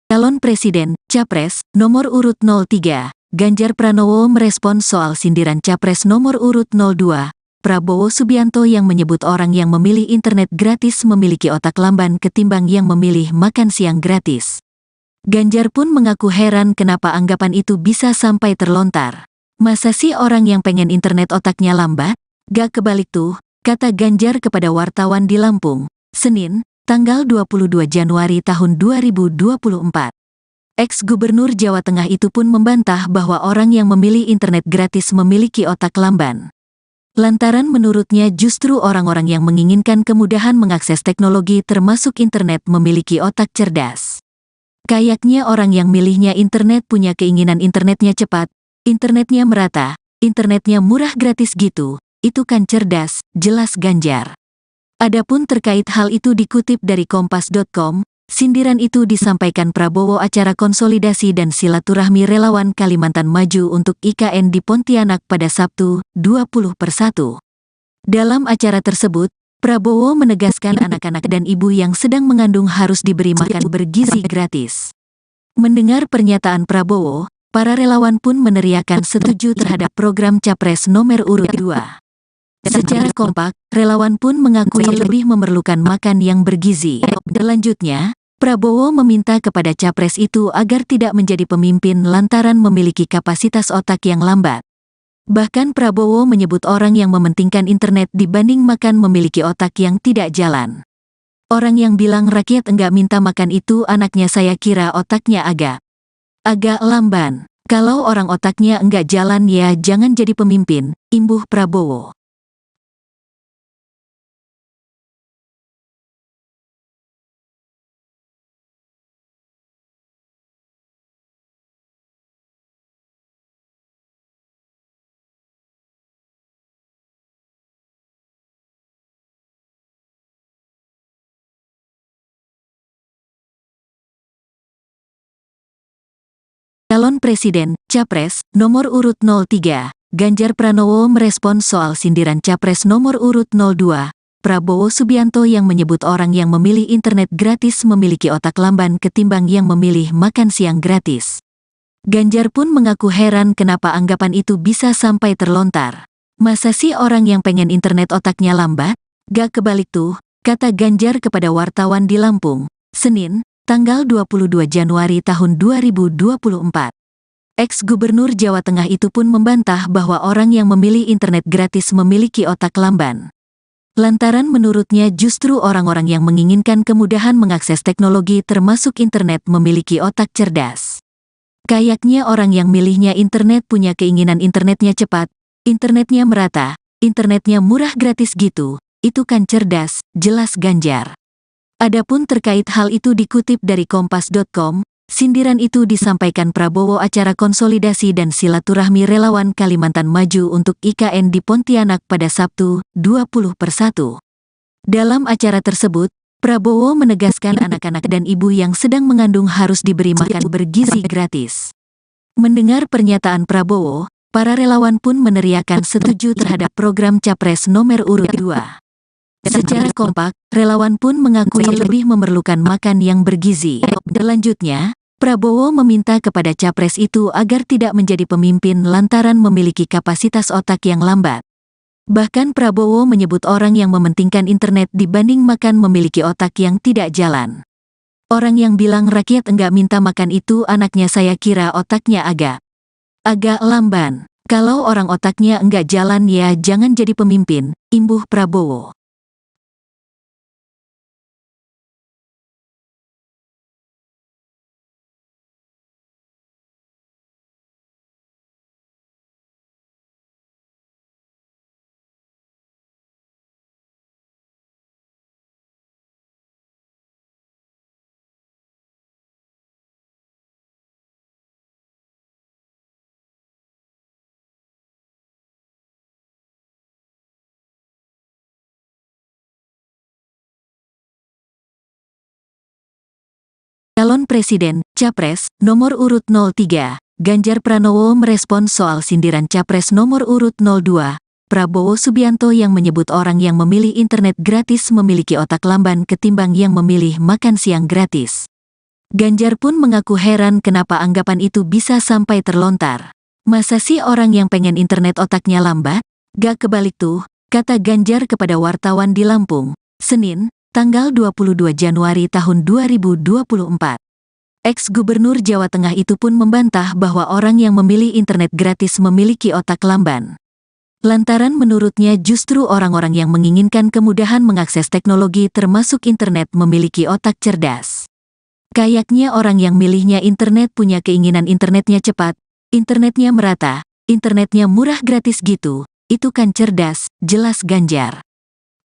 Calon Presiden, Capres, nomor urut 03, Ganjar Pranowo merespons soal sindiran Capres nomor urut 02, Prabowo Subianto yang menyebut orang yang memilih internet gratis memiliki otak lamban ketimbang yang memilih makan siang gratis. Ganjar pun mengaku heran kenapa anggapan itu bisa sampai terlontar. Masa sih orang yang pengen internet otaknya lambat? Gak kebalik tuh, kata Ganjar kepada wartawan di Lampung, Senin, tanggal 22 Januari tahun 2024. Ex-Gubernur Jawa Tengah itu pun membantah bahwa orang yang memilih internet gratis memiliki otak lamban. Lantaran menurutnya justru orang-orang yang menginginkan kemudahan mengakses teknologi termasuk internet memiliki otak cerdas. Kayaknya orang yang milihnya internet punya keinginan internetnya cepat, internetnya merata, internetnya murah gratis gitu, itu kan cerdas, jelas Ganjar. Adapun terkait hal itu dikutip dari kompas.com, sindiran itu disampaikan Prabowo acara konsolidasi dan silaturahmi relawan Kalimantan Maju untuk IKN di Pontianak pada Sabtu, 20/1. Dalam acara tersebut, Prabowo menegaskan anak-anak dan ibu yang sedang mengandung harus diberi makan bergizi gratis. Mendengar pernyataan Prabowo, para relawan pun meneriakan setuju terhadap program Capres nomor urut 2. Secara kompak, relawan pun mengakui lebih memerlukan makan yang bergizi. Selanjutnya, Prabowo meminta kepada Capres itu agar tidak menjadi pemimpin lantaran memiliki kapasitas otak yang lambat. Bahkan Prabowo menyebut orang yang mementingkan internet dibanding makan memiliki otak yang tidak jalan. Orang yang bilang rakyat enggak minta makan itu anaknya saya kira otaknya agak lamban. Kalau orang otaknya enggak jalan ya jangan jadi pemimpin, imbuh Prabowo. Calon Presiden, Capres, nomor urut 03, Ganjar Pranowo merespons soal sindiran Capres nomor urut 02, Prabowo Subianto yang menyebut orang yang memilih internet gratis memiliki otak lamban ketimbang yang memilih makan siang gratis. Ganjar pun mengaku heran kenapa anggapan itu bisa sampai terlontar. Masa sih orang yang pengen internet otaknya lambat? Gak kebalik tuh, kata Ganjar kepada wartawan di Lampung, Senin, tanggal 22 Januari tahun 2024. Ex-Gubernur Jawa Tengah itu pun membantah bahwa orang yang memilih internet gratis memiliki otak lamban. Lantaran menurutnya justru orang-orang yang menginginkan kemudahan mengakses teknologi termasuk internet memiliki otak cerdas. Kayaknya orang yang milihnya internet punya keinginan internetnya cepat, internetnya merata, internetnya murah gratis gitu, itu kan cerdas, jelas Ganjar. Adapun terkait hal itu dikutip dari kompas.com, sindiran itu disampaikan Prabowo acara konsolidasi dan silaturahmi relawan Kalimantan Maju untuk IKN di Pontianak pada Sabtu, 20/1. Dalam acara tersebut, Prabowo menegaskan anak-anak dan ibu yang sedang mengandung harus diberi makan bergizi gratis. Mendengar pernyataan Prabowo, para relawan pun meneriakan setuju terhadap program Capres nomor urut 2. Secara kompak, relawan pun mengakui lebih memerlukan makan yang bergizi. Selanjutnya, Prabowo meminta kepada Capres itu agar tidak menjadi pemimpin lantaran memiliki kapasitas otak yang lambat. Bahkan Prabowo menyebut orang yang mementingkan internet dibanding makan memiliki otak yang tidak jalan. Orang yang bilang rakyat enggak minta makan itu anaknya saya kira otaknya agak lamban. Kalau orang otaknya enggak jalan ya jangan jadi pemimpin, imbuh Prabowo. Calon Presiden, Capres, nomor urut 03, Ganjar Pranowo merespons soal sindiran Capres nomor urut 02, Prabowo Subianto yang menyebut orang yang memilih internet gratis memiliki otak lamban ketimbang yang memilih makan siang gratis. Ganjar pun mengaku heran kenapa anggapan itu bisa sampai terlontar. Masa sih orang yang pengen internet otaknya lambat? Gak kebalik tuh, kata Ganjar kepada wartawan di Lampung, Senin, tanggal 22 Januari tahun 2024. Ex-Gubernur Jawa Tengah itu pun membantah bahwa orang yang memilih internet gratis memiliki otak lamban. Lantaran menurutnya justru orang-orang yang menginginkan kemudahan mengakses teknologi termasuk internet memiliki otak cerdas. Kayaknya orang yang milihnya internet punya keinginan internetnya cepat, internetnya merata, internetnya murah gratis gitu, itu kan cerdas, jelas Ganjar.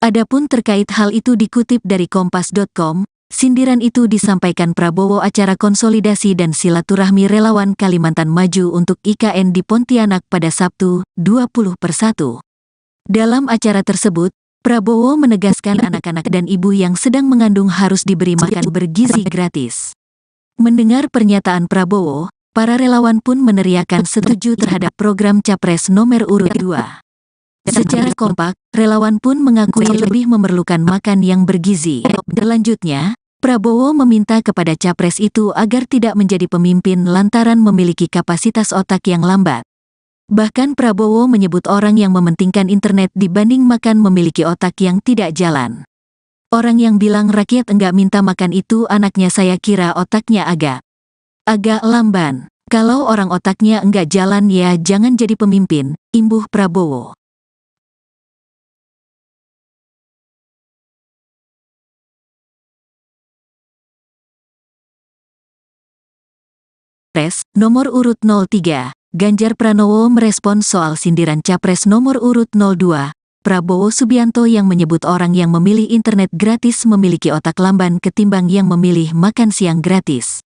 Adapun terkait hal itu dikutip dari kompas.com, Sindiran itu disampaikan Prabowo acara konsolidasi dan silaturahmi relawan Kalimantan Maju untuk IKN di Pontianak pada Sabtu, 20/1. Dalam acara tersebut, Prabowo menegaskan anak-anak dan ibu yang sedang mengandung harus diberi makan bergizi gratis. Mendengar pernyataan Prabowo, para relawan pun meneriakan setuju terhadap program Capres nomor urut 2. Secara kompak, relawan pun mengakui lebih memerlukan makan yang bergizi. Selanjutnya, Prabowo meminta kepada capres itu agar tidak menjadi pemimpin lantaran memiliki kapasitas otak yang lambat. Bahkan Prabowo menyebut orang yang mementingkan internet dibanding makan memiliki otak yang tidak jalan. Orang yang bilang rakyat enggak minta makan itu anaknya saya kira otaknya agak lamban. Kalau orang otaknya enggak jalan ya jangan jadi pemimpin, imbuh Prabowo. Capres nomor urut 03, Ganjar Pranowo merespons soal sindiran Capres nomor urut 02, Prabowo Subianto yang menyebut orang yang memilih internet gratis memiliki otak lamban ketimbang yang memilih makan siang gratis.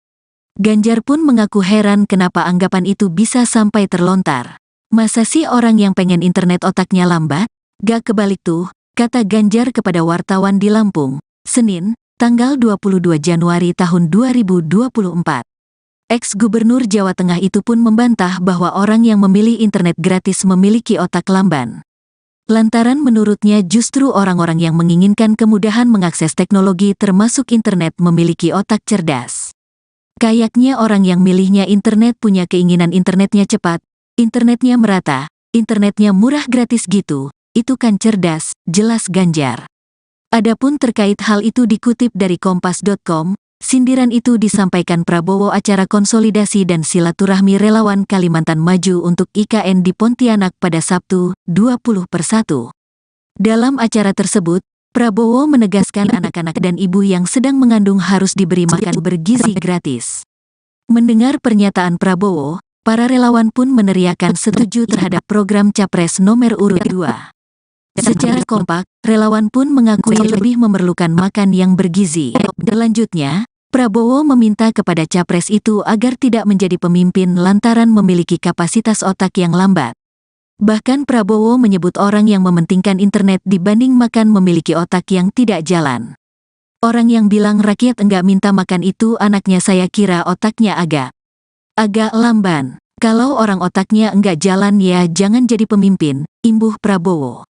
Ganjar pun mengaku heran kenapa anggapan itu bisa sampai terlontar. Masa sih orang yang pengen internet otaknya lambat? Gak kebalik tuh, kata Ganjar kepada wartawan di Lampung, Senin, tanggal 22 Januari tahun 2024. Ex-Gubernur Jawa Tengah itu pun membantah bahwa orang yang memilih internet gratis memiliki otak lamban. Lantaran menurutnya justru orang-orang yang menginginkan kemudahan mengakses teknologi termasuk internet memiliki otak cerdas. Kayaknya orang yang milihnya internet punya keinginan internetnya cepat, internetnya merata, internetnya murah gratis gitu, itu kan cerdas, jelas Ganjar. Adapun terkait hal itu dikutip dari Kompas.com, sindiran itu disampaikan Prabowo acara konsolidasi dan silaturahmi relawan Kalimantan Maju untuk IKN di Pontianak pada Sabtu, 20/1. Dalam acara tersebut, Prabowo menegaskan anak-anak dan ibu yang sedang mengandung harus diberi makan bergizi gratis. Mendengar pernyataan Prabowo, para relawan pun meneriakan setuju terhadap program Capres nomor urut 2. Secara kompak, relawan pun mengakui lebih memerlukan makan yang bergizi. Selanjutnya, Prabowo meminta kepada capres itu agar tidak menjadi pemimpin lantaran memiliki kapasitas otak yang lambat. Bahkan Prabowo menyebut orang yang mementingkan internet dibanding makan memiliki otak yang tidak jalan. Orang yang bilang rakyat enggak minta makan itu anaknya saya kira otaknya agak lamban. Kalau orang otaknya enggak jalan ya jangan jadi pemimpin, imbuh Prabowo.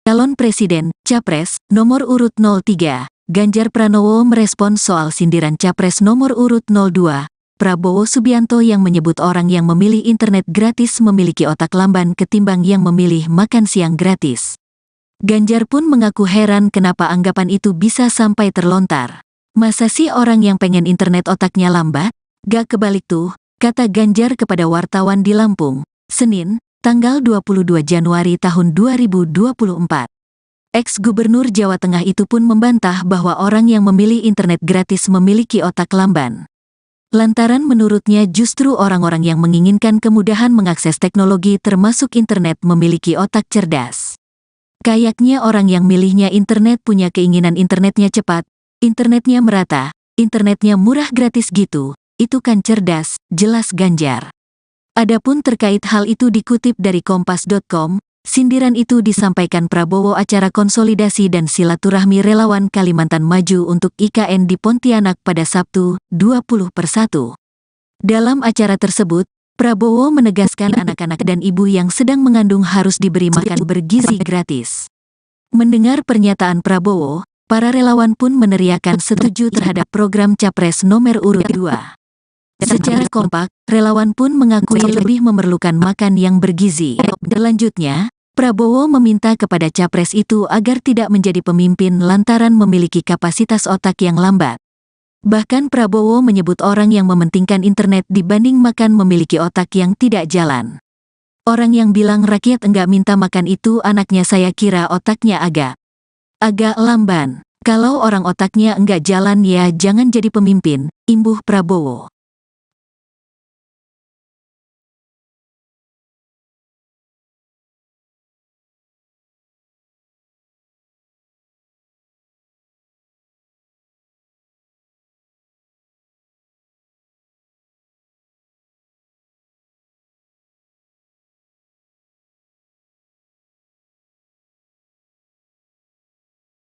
Calon Presiden, Capres, nomor urut 03, Ganjar Pranowo merespons soal sindiran Capres nomor urut 02, Prabowo Subianto yang menyebut orang yang memilih internet gratis memiliki otak lamban ketimbang yang memilih makan siang gratis. Ganjar pun mengaku heran kenapa anggapan itu bisa sampai terlontar. Masa sih orang yang pengen internet otaknya lambat? Gak kebalik tuh, kata Ganjar kepada wartawan di Lampung, Senin, tanggal 22 Januari tahun 2024. Ex-Gubernur Jawa Tengah itu pun membantah bahwa orang yang memilih internet gratis memiliki otak lamban. Lantaran menurutnya justru orang-orang yang menginginkan kemudahan mengakses teknologi termasuk internet memiliki otak cerdas. Kayaknya orang yang milihnya internet punya keinginan internetnya cepat, internetnya merata, internetnya murah gratis gitu, itu kan cerdas, jelas Ganjar. Adapun terkait hal itu dikutip dari Kompas.com, sindiran itu disampaikan Prabowo acara konsolidasi dan silaturahmi relawan Kalimantan Maju untuk IKN di Pontianak pada Sabtu, 20/1. Dalam acara tersebut, Prabowo menegaskan anak-anak dan ibu yang sedang mengandung harus diberi makan bergizi gratis. Mendengar pernyataan Prabowo, para relawan pun meneriakan setuju terhadap program Capres nomor urut 2. Secara kompak, relawan pun mengakui lebih memerlukan makan yang bergizi. Selanjutnya, Prabowo meminta kepada capres itu agar tidak menjadi pemimpin lantaran memiliki kapasitas otak yang lambat. Bahkan Prabowo menyebut orang yang mementingkan internet dibanding makan memiliki otak yang tidak jalan. Orang yang bilang rakyat enggak minta makan itu anaknya saya kira otaknya agak Agak lamban. Kalau orang otaknya enggak jalan ya jangan jadi pemimpin, imbuh Prabowo.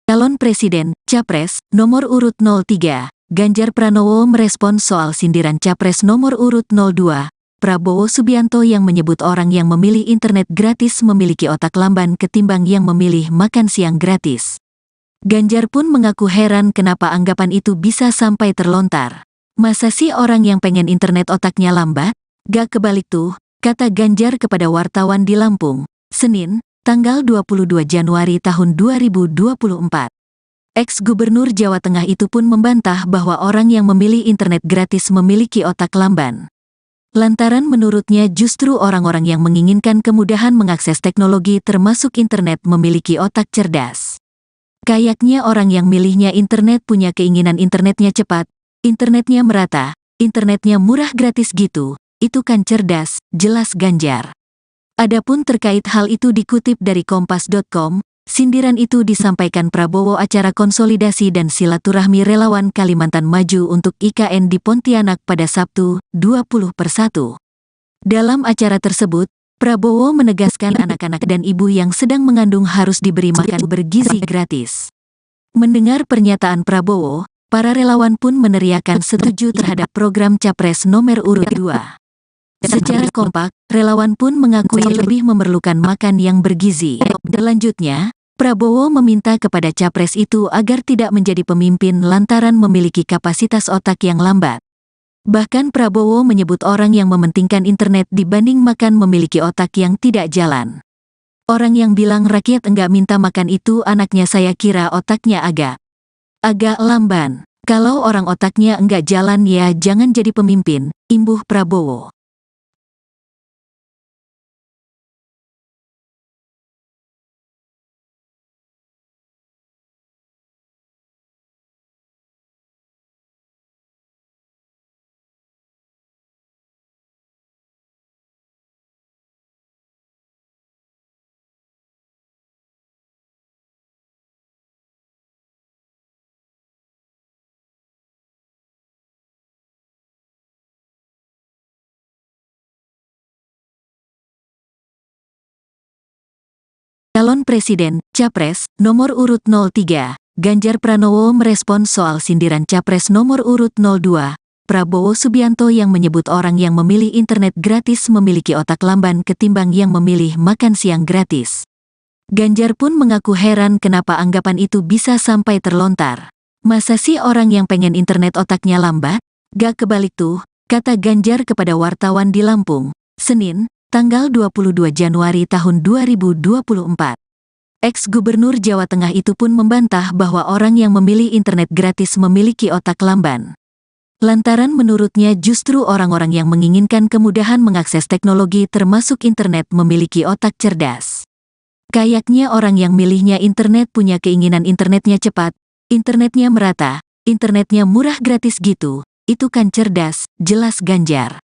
Calon Presiden, Capres, nomor urut 03, Ganjar Pranowo merespons soal sindiran Capres nomor urut 02, Prabowo Subianto yang menyebut orang yang memilih internet gratis memiliki otak lamban ketimbang yang memilih makan siang gratis. Ganjar pun mengaku heran kenapa anggapan itu bisa sampai terlontar. Masa sih orang yang pengen internet otaknya lambat? Gak kebalik tuh, kata Ganjar kepada wartawan di Lampung, Senin, tanggal 22 Januari tahun 2024. Ex-Gubernur Jawa Tengah itu pun membantah bahwa orang yang memilih internet gratis memiliki otak lamban. Lantaran menurutnya justru orang-orang yang menginginkan kemudahan mengakses teknologi termasuk internet memiliki otak cerdas. Kayaknya orang yang milihnya internet punya keinginan internetnya cepat, internetnya merata, internetnya murah gratis gitu, itu kan cerdas, jelas Ganjar. Adapun terkait hal itu dikutip dari kompas.com, sindiran itu disampaikan Prabowo acara konsolidasi dan silaturahmi relawan Kalimantan Maju untuk IKN di Pontianak pada Sabtu, 20/1. Dalam acara tersebut, Prabowo menegaskan anak-anak dan ibu yang sedang mengandung harus diberi makan bergizi gratis. Mendengar pernyataan Prabowo, para relawan pun meneriakan setuju terhadap program Capres nomor urut 2. Secara kompak, relawan pun mengakui lebih memerlukan makan yang bergizi. Selanjutnya, Prabowo meminta kepada Capres itu agar tidak menjadi pemimpin lantaran memiliki kapasitas otak yang lambat. Bahkan Prabowo menyebut orang yang mementingkan internet dibanding makan memiliki otak yang tidak jalan. Orang yang bilang rakyat enggak minta makan itu anaknya saya kira otaknya agak lamban. Kalau orang otaknya enggak jalan ya jangan jadi pemimpin, imbuh Prabowo. Calon Presiden, Capres, nomor urut 03, Ganjar Pranowo merespons soal sindiran Capres nomor urut 02, Prabowo Subianto yang menyebut orang yang memilih internet gratis memiliki otak lamban ketimbang yang memilih makan siang gratis. Ganjar pun mengaku heran kenapa anggapan itu bisa sampai terlontar. Masa sih orang yang pengen internet otaknya lambat? Gak kebalik tuh, kata Ganjar kepada wartawan di Lampung, Senin, tanggal 22 Januari tahun 2024. Ex-Gubernur Jawa Tengah itu pun membantah bahwa orang yang memilih internet gratis memiliki otak lamban. Lantaran menurutnya justru orang-orang yang menginginkan kemudahan mengakses teknologi termasuk internet memiliki otak cerdas. Kayaknya orang yang milihnya internet punya keinginan internetnya cepat, internetnya merata, internetnya murah gratis gitu, itu kan cerdas, jelas Ganjar.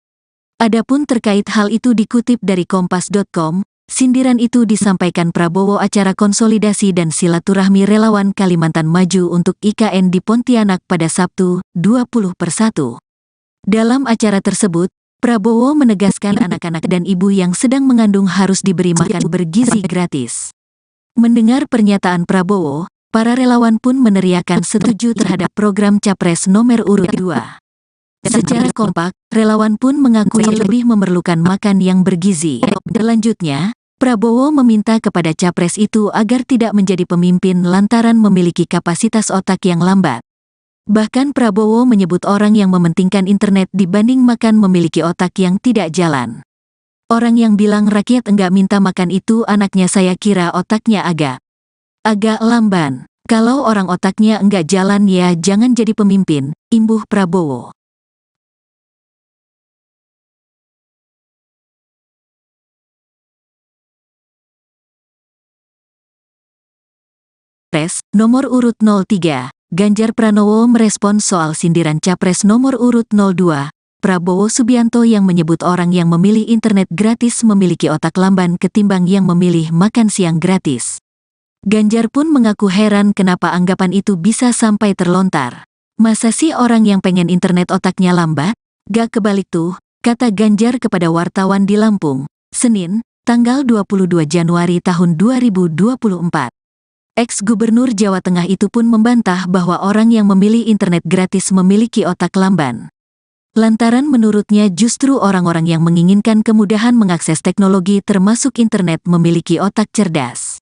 Adapun terkait hal itu dikutip dari kompas.com, sindiran itu disampaikan Prabowo acara konsolidasi dan silaturahmi relawan Kalimantan Maju untuk IKN di Pontianak pada Sabtu, 20/1. Dalam acara tersebut, Prabowo menegaskan anak-anak dan ibu yang sedang mengandung harus diberi makan bergizi gratis. Mendengar pernyataan Prabowo, para relawan pun meneriakan setuju terhadap program Capres nomor urut 2. Secara kompak, relawan pun mengakui lebih memerlukan makan yang bergizi. Selanjutnya, Prabowo meminta kepada Capres itu agar tidak menjadi pemimpin lantaran memiliki kapasitas otak yang lambat. Bahkan Prabowo menyebut orang yang mementingkan internet dibanding makan memiliki otak yang tidak jalan. Orang yang bilang rakyat enggak minta makan itu anaknya saya kira otaknya agak lamban. Kalau orang otaknya enggak jalan ya jangan jadi pemimpin, imbuh Prabowo. Capres nomor urut 03, Ganjar Pranowo merespons soal sindiran Capres nomor urut 02, Prabowo Subianto yang menyebut orang yang memilih internet gratis memiliki otak lamban ketimbang yang memilih makan siang gratis. Ganjar pun mengaku heran kenapa anggapan itu bisa sampai terlontar. Masa sih orang yang pengen internet otaknya lambat? Gak kebalik tuh, kata Ganjar kepada wartawan di Lampung, Senin, tanggal 22 Januari tahun 2024. Ex-Gubernur Jawa Tengah itu pun membantah bahwa orang yang memilih internet gratis memiliki otak lamban. Lantaran menurutnya justru orang-orang yang menginginkan kemudahan mengakses teknologi termasuk internet memiliki otak cerdas.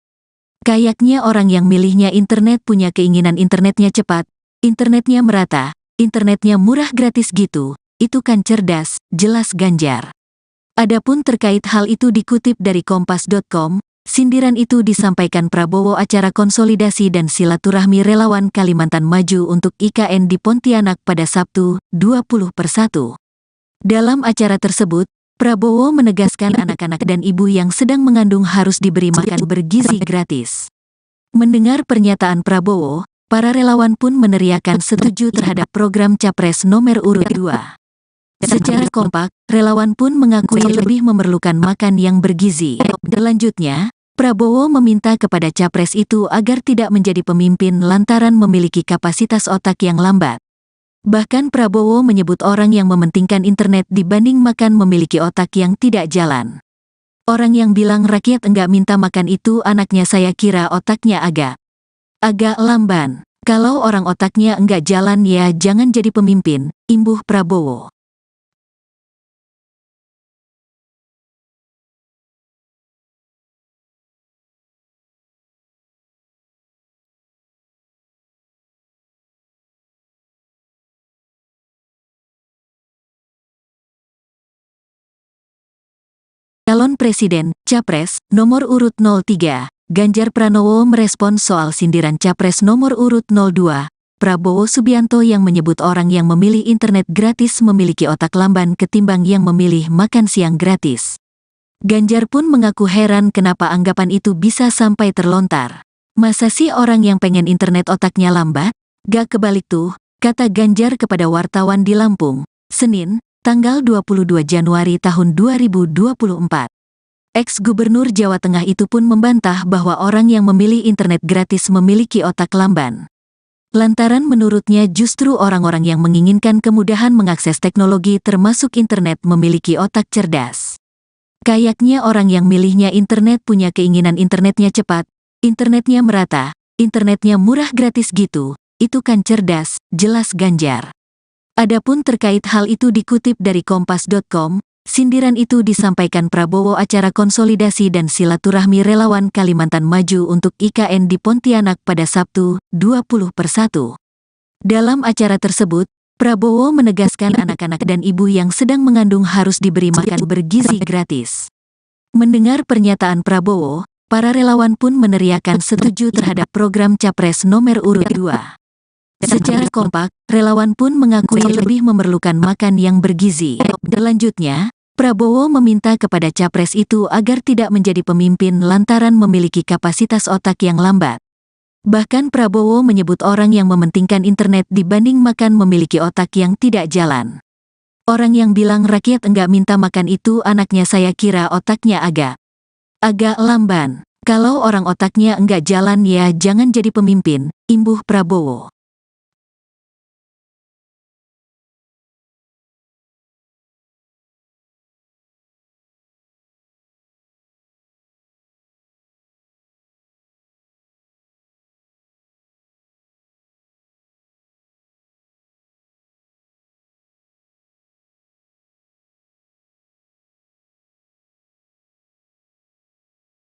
Kayaknya orang yang milihnya internet punya keinginan internetnya cepat, internetnya merata, internetnya murah gratis gitu, itu kan cerdas, jelas Ganjar. Adapun terkait hal itu dikutip dari kompas.com, sindiran itu disampaikan Prabowo acara konsolidasi dan silaturahmi relawan Kalimantan Maju untuk IKN di Pontianak pada Sabtu, 20/1. Dalam acara tersebut, Prabowo menegaskan anak-anak dan ibu yang sedang mengandung harus diberi makan bergizi gratis. Mendengar pernyataan Prabowo, para relawan pun meneriakan setuju terhadap program Capres nomor urut 2. Secara kompak, relawan pun mengakui lebih memerlukan makan yang bergizi. Selanjutnya, Prabowo meminta kepada Capres itu agar tidak menjadi pemimpin lantaran memiliki kapasitas otak yang lambat. Bahkan Prabowo menyebut orang yang mementingkan internet dibanding makan memiliki otak yang tidak jalan. Orang yang bilang rakyat enggak minta makan itu anaknya saya kira otaknya agak lamban. Kalau orang otaknya enggak jalan ya jangan jadi pemimpin, imbuh Prabowo. Calon Presiden, Capres, nomor urut 03, Ganjar Pranowo merespons soal sindiran Capres nomor urut 02, Prabowo Subianto yang menyebut orang yang memilih internet gratis memiliki otak lamban ketimbang yang memilih makan siang gratis. Ganjar pun mengaku heran kenapa anggapan itu bisa sampai terlontar. Masa sih orang yang pengen internet otaknya lambat? Gak kebalik tuh, kata Ganjar kepada wartawan di Lampung, Senin, tanggal 22 Januari tahun 2024. Ex-Gubernur Jawa Tengah itu pun membantah bahwa orang yang memilih internet gratis memiliki otak lamban. Lantaran menurutnya justru orang-orang yang menginginkan kemudahan mengakses teknologi termasuk internet memiliki otak cerdas. Kayaknya orang yang milihnya internet punya keinginan internetnya cepat, internetnya merata, internetnya murah gratis gitu, itu kan cerdas, jelas Ganjar. Adapun terkait hal itu dikutip dari kompas.com, sindiran itu disampaikan Prabowo acara konsolidasi dan silaturahmi relawan Kalimantan Maju untuk IKN di Pontianak pada Sabtu, 20/1. Dalam acara tersebut, Prabowo menegaskan anak-anak dan ibu yang sedang mengandung harus diberi makan bergizi gratis. Mendengar pernyataan Prabowo, para relawan pun meneriakan setuju terhadap program Capres nomor urut 2. Secara kompak, relawan pun mengakui lebih memerlukan makan yang bergizi. Selanjutnya, Prabowo meminta kepada Capres itu agar tidak menjadi pemimpin lantaran memiliki kapasitas otak yang lambat. Bahkan Prabowo menyebut orang yang mementingkan internet dibanding makan memiliki otak yang tidak jalan. Orang yang bilang rakyat enggak minta makan itu anaknya saya kira otaknya agak lamban. Kalau orang otaknya enggak jalan ya jangan jadi pemimpin, imbuh Prabowo.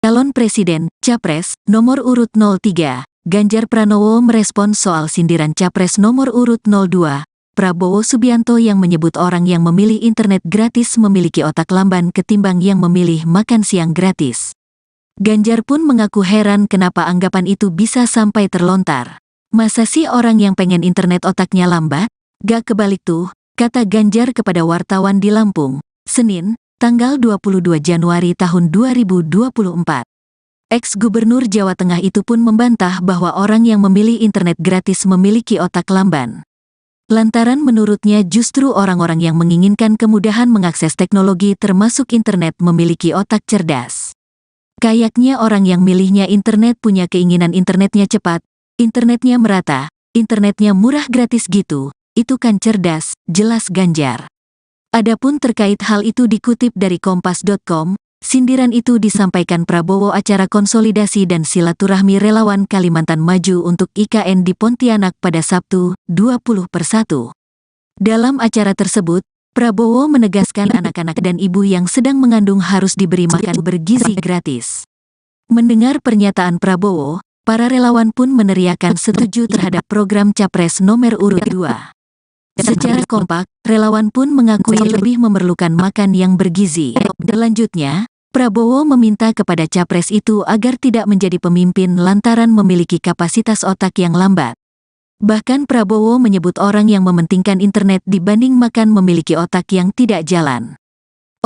Calon Presiden, Capres, nomor urut 03, Ganjar Pranowo merespons soal sindiran Capres nomor urut 02, Prabowo Subianto yang menyebut orang yang memilih internet gratis memiliki otak lamban ketimbang yang memilih makan siang gratis. Ganjar pun mengaku heran kenapa anggapan itu bisa sampai terlontar. Masa sih orang yang pengen internet otaknya lambat? Gak kebalik tuh, kata Ganjar kepada wartawan di Lampung, Senin, tanggal 22 Januari tahun 2024. Ex-Gubernur Jawa Tengah itu pun membantah bahwa orang yang memilih internet gratis memiliki otak lamban. Lantaran menurutnya justru orang-orang yang menginginkan kemudahan mengakses teknologi termasuk internet memiliki otak cerdas. Kayaknya orang yang milihnya internet punya keinginan internetnya cepat, internetnya merata, internetnya murah gratis gitu, itu kan cerdas, jelas Ganjar. Adapun terkait hal itu dikutip dari kompas.com, sindiran itu disampaikan Prabowo acara konsolidasi dan silaturahmi relawan Kalimantan Maju untuk IKN di Pontianak pada Sabtu, 20/1. Dalam acara tersebut, Prabowo menegaskan anak-anak dan ibu yang sedang mengandung harus diberi makan bergizi gratis. Mendengar pernyataan Prabowo, para relawan pun meneriakan setuju terhadap program Capres nomor urut 2. Secara kompak, relawan pun mengakui lebih memerlukan makan yang bergizi. Selanjutnya, Prabowo meminta kepada capres itu agar tidak menjadi pemimpin lantaran memiliki kapasitas otak yang lambat. Bahkan Prabowo menyebut orang yang mementingkan internet dibanding makan memiliki otak yang tidak jalan.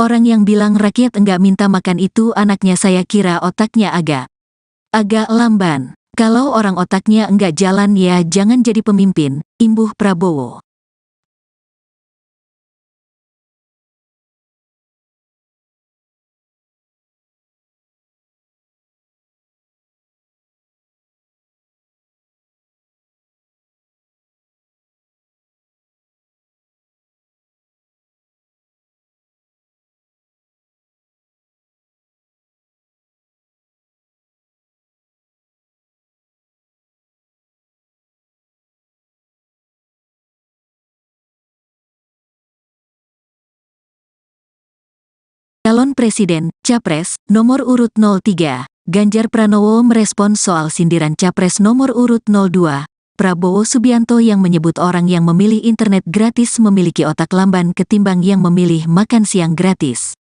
Orang yang bilang rakyat enggak minta makan itu anaknya saya kira otaknya agak lamban. Kalau orang otaknya enggak jalan ya jangan jadi pemimpin, imbuh Prabowo. Calon Presiden, Capres, nomor urut 03, Ganjar Pranowo merespons soal sindiran Capres nomor urut 02, Prabowo Subianto yang menyebut orang yang memilih internet gratis memiliki otak lamban ketimbang yang memilih makan siang gratis.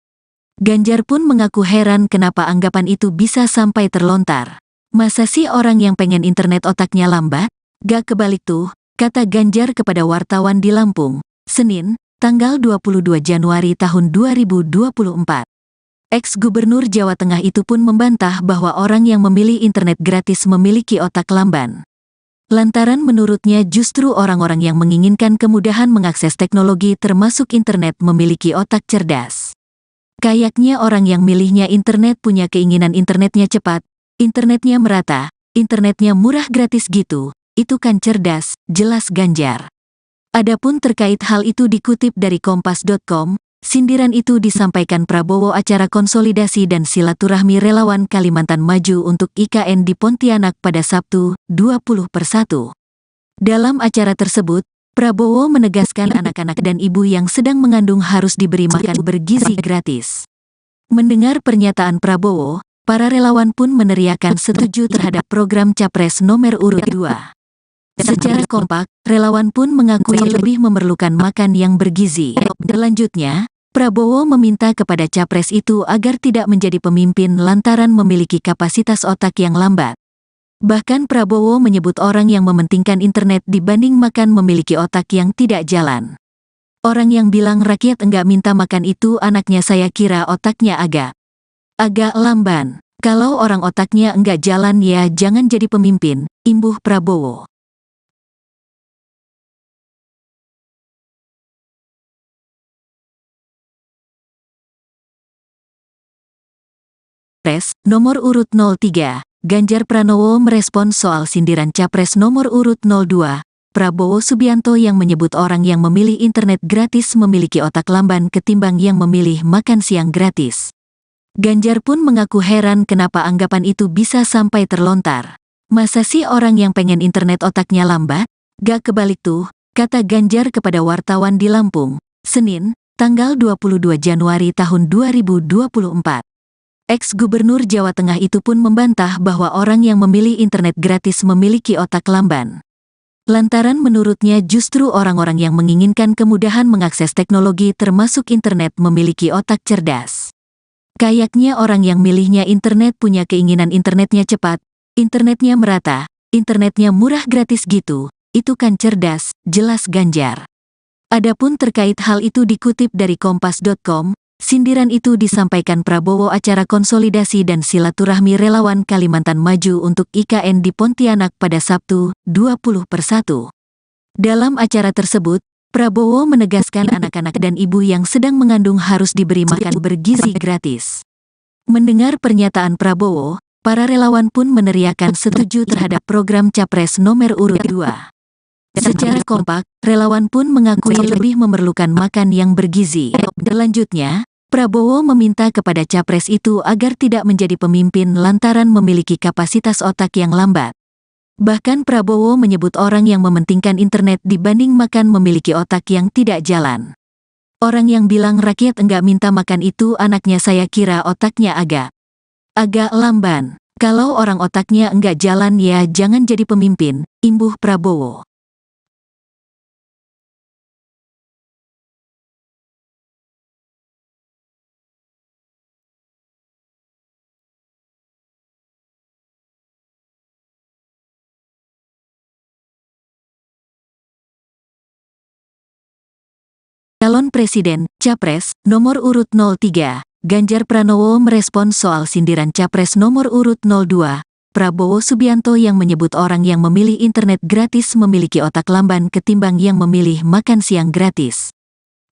Ganjar pun mengaku heran kenapa anggapan itu bisa sampai terlontar. Masa sih orang yang pengen internet otaknya lambat? Gak kebalik tuh, kata Ganjar kepada wartawan di Lampung, Senin, tanggal 22 Januari tahun 2024. Ex-Gubernur Jawa Tengah itu pun membantah bahwa orang yang memilih internet gratis memiliki otak lamban. Lantaran menurutnya justru orang-orang yang menginginkan kemudahan mengakses teknologi termasuk internet memiliki otak cerdas. Kayaknya orang yang milihnya internet punya keinginan internetnya cepat, internetnya merata, internetnya murah gratis gitu, itu kan cerdas, jelas Ganjar. Adapun terkait hal itu dikutip dari kompas.com, sindiran itu disampaikan Prabowo acara konsolidasi dan silaturahmi relawan Kalimantan Maju untuk IKN di Pontianak pada Sabtu, 20/1. Dalam acara tersebut, Prabowo menegaskan anak-anak dan ibu yang sedang mengandung harus diberi makan bergizi gratis. Mendengar pernyataan Prabowo, para relawan pun meneriakan setuju terhadap program Capres nomor urut 2. Secara kompak, relawan pun mengakui lebih memerlukan makan yang bergizi. Selanjutnya, Prabowo meminta kepada capres itu agar tidak menjadi pemimpin lantaran memiliki kapasitas otak yang lambat. Bahkan Prabowo menyebut orang yang mementingkan internet dibanding makan memiliki otak yang tidak jalan. Orang yang bilang rakyat enggak minta makan itu anaknya saya kira otaknya agak lamban. Kalau orang otaknya enggak jalan ya jangan jadi pemimpin, imbuh Prabowo. Capres nomor urut 03, Ganjar Pranowo merespons soal sindiran Capres nomor urut 02, Prabowo Subianto yang menyebut orang yang memilih internet gratis memiliki otak lamban ketimbang yang memilih makan siang gratis. Ganjar pun mengaku heran kenapa anggapan itu bisa sampai terlontar. Masa sih orang yang pengen internet otaknya lambat? Gak kebalik tuh, kata Ganjar kepada wartawan di Lampung, Senin, tanggal 22 Januari tahun 2024. Ex-Gubernur Jawa Tengah itu pun membantah bahwa orang yang memilih internet gratis memiliki otak lamban. Lantaran menurutnya justru orang-orang yang menginginkan kemudahan mengakses teknologi termasuk internet memiliki otak cerdas. Kayaknya orang yang milihnya internet punya keinginan internetnya cepat, internetnya merata, internetnya murah gratis gitu, itu kan cerdas, jelas Ganjar. Adapun terkait hal itu dikutip dari kompas.com, sindiran itu disampaikan Prabowo acara konsolidasi dan silaturahmi relawan Kalimantan Maju untuk IKN di Pontianak pada Sabtu, 20/1. Dalam acara tersebut, Prabowo menegaskan anak-anak dan ibu yang sedang mengandung harus diberi makan bergizi gratis. Mendengar pernyataan Prabowo, para relawan pun meneriakan setuju terhadap program Capres nomor urut 2. Secara kompak, relawan pun mengakui lebih memerlukan makan yang bergizi. Selanjutnya, Prabowo meminta kepada Capres itu agar tidak menjadi pemimpin lantaran memiliki kapasitas otak yang lambat. Bahkan Prabowo menyebut orang yang mementingkan internet dibanding makan memiliki otak yang tidak jalan. Orang yang bilang rakyat enggak minta makan itu anaknya, saya kira otaknya agak lamban. Kalau orang otaknya enggak jalan ya jangan jadi pemimpin, imbuh Prabowo. Calon Presiden, Capres, nomor urut 03, Ganjar Pranowo merespons soal sindiran Capres nomor urut 02, Prabowo Subianto yang menyebut orang yang memilih internet gratis memiliki otak lamban ketimbang yang memilih makan siang gratis.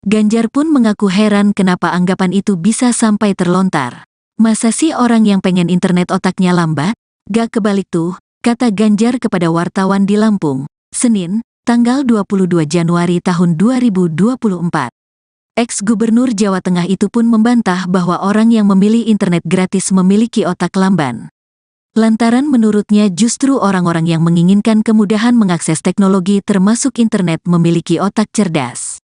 Ganjar pun mengaku heran kenapa anggapan itu bisa sampai terlontar. Masa sih orang yang pengen internet otaknya lambat? Gak kebalik tuh, kata Ganjar kepada wartawan di Lampung, Senin, tanggal 22 Januari tahun 2024. Ex-Gubernur Jawa Tengah itu pun membantah bahwa orang yang memilih internet gratis memiliki otak lamban. Lantaran menurutnya justru orang-orang yang menginginkan kemudahan mengakses teknologi termasuk internet memiliki otak cerdas.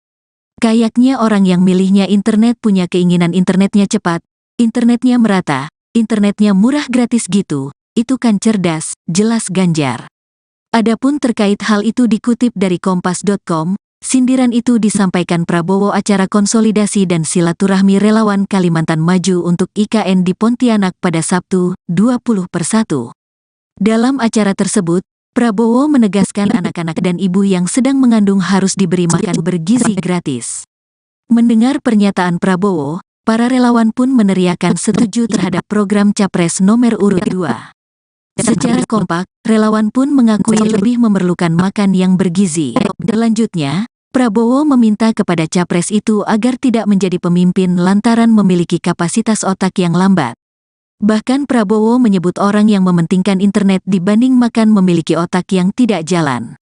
Kayaknya orang yang milihnya internet punya keinginan internetnya cepat, internetnya merata, internetnya murah gratis gitu, itu kan cerdas, jelas Ganjar. Adapun terkait hal itu dikutip dari Kompas.com, sindiran itu disampaikan Prabowo acara konsolidasi dan silaturahmi relawan Kalimantan Maju untuk IKN di Pontianak pada Sabtu, 20/1. Dalam acara tersebut, Prabowo menegaskan anak-anak dan ibu yang sedang mengandung harus diberi makan bergizi gratis. Mendengar pernyataan Prabowo, para relawan pun meneriakan setuju terhadap program Capres nomor urut 2. Secara kompak, relawan pun mengakui lebih memerlukan makan yang bergizi. Selanjutnya, Prabowo meminta kepada Capres itu agar tidak menjadi pemimpin lantaran memiliki kapasitas otak yang lambat. Bahkan Prabowo menyebut orang yang mementingkan internet dibanding makan memiliki otak yang tidak jalan.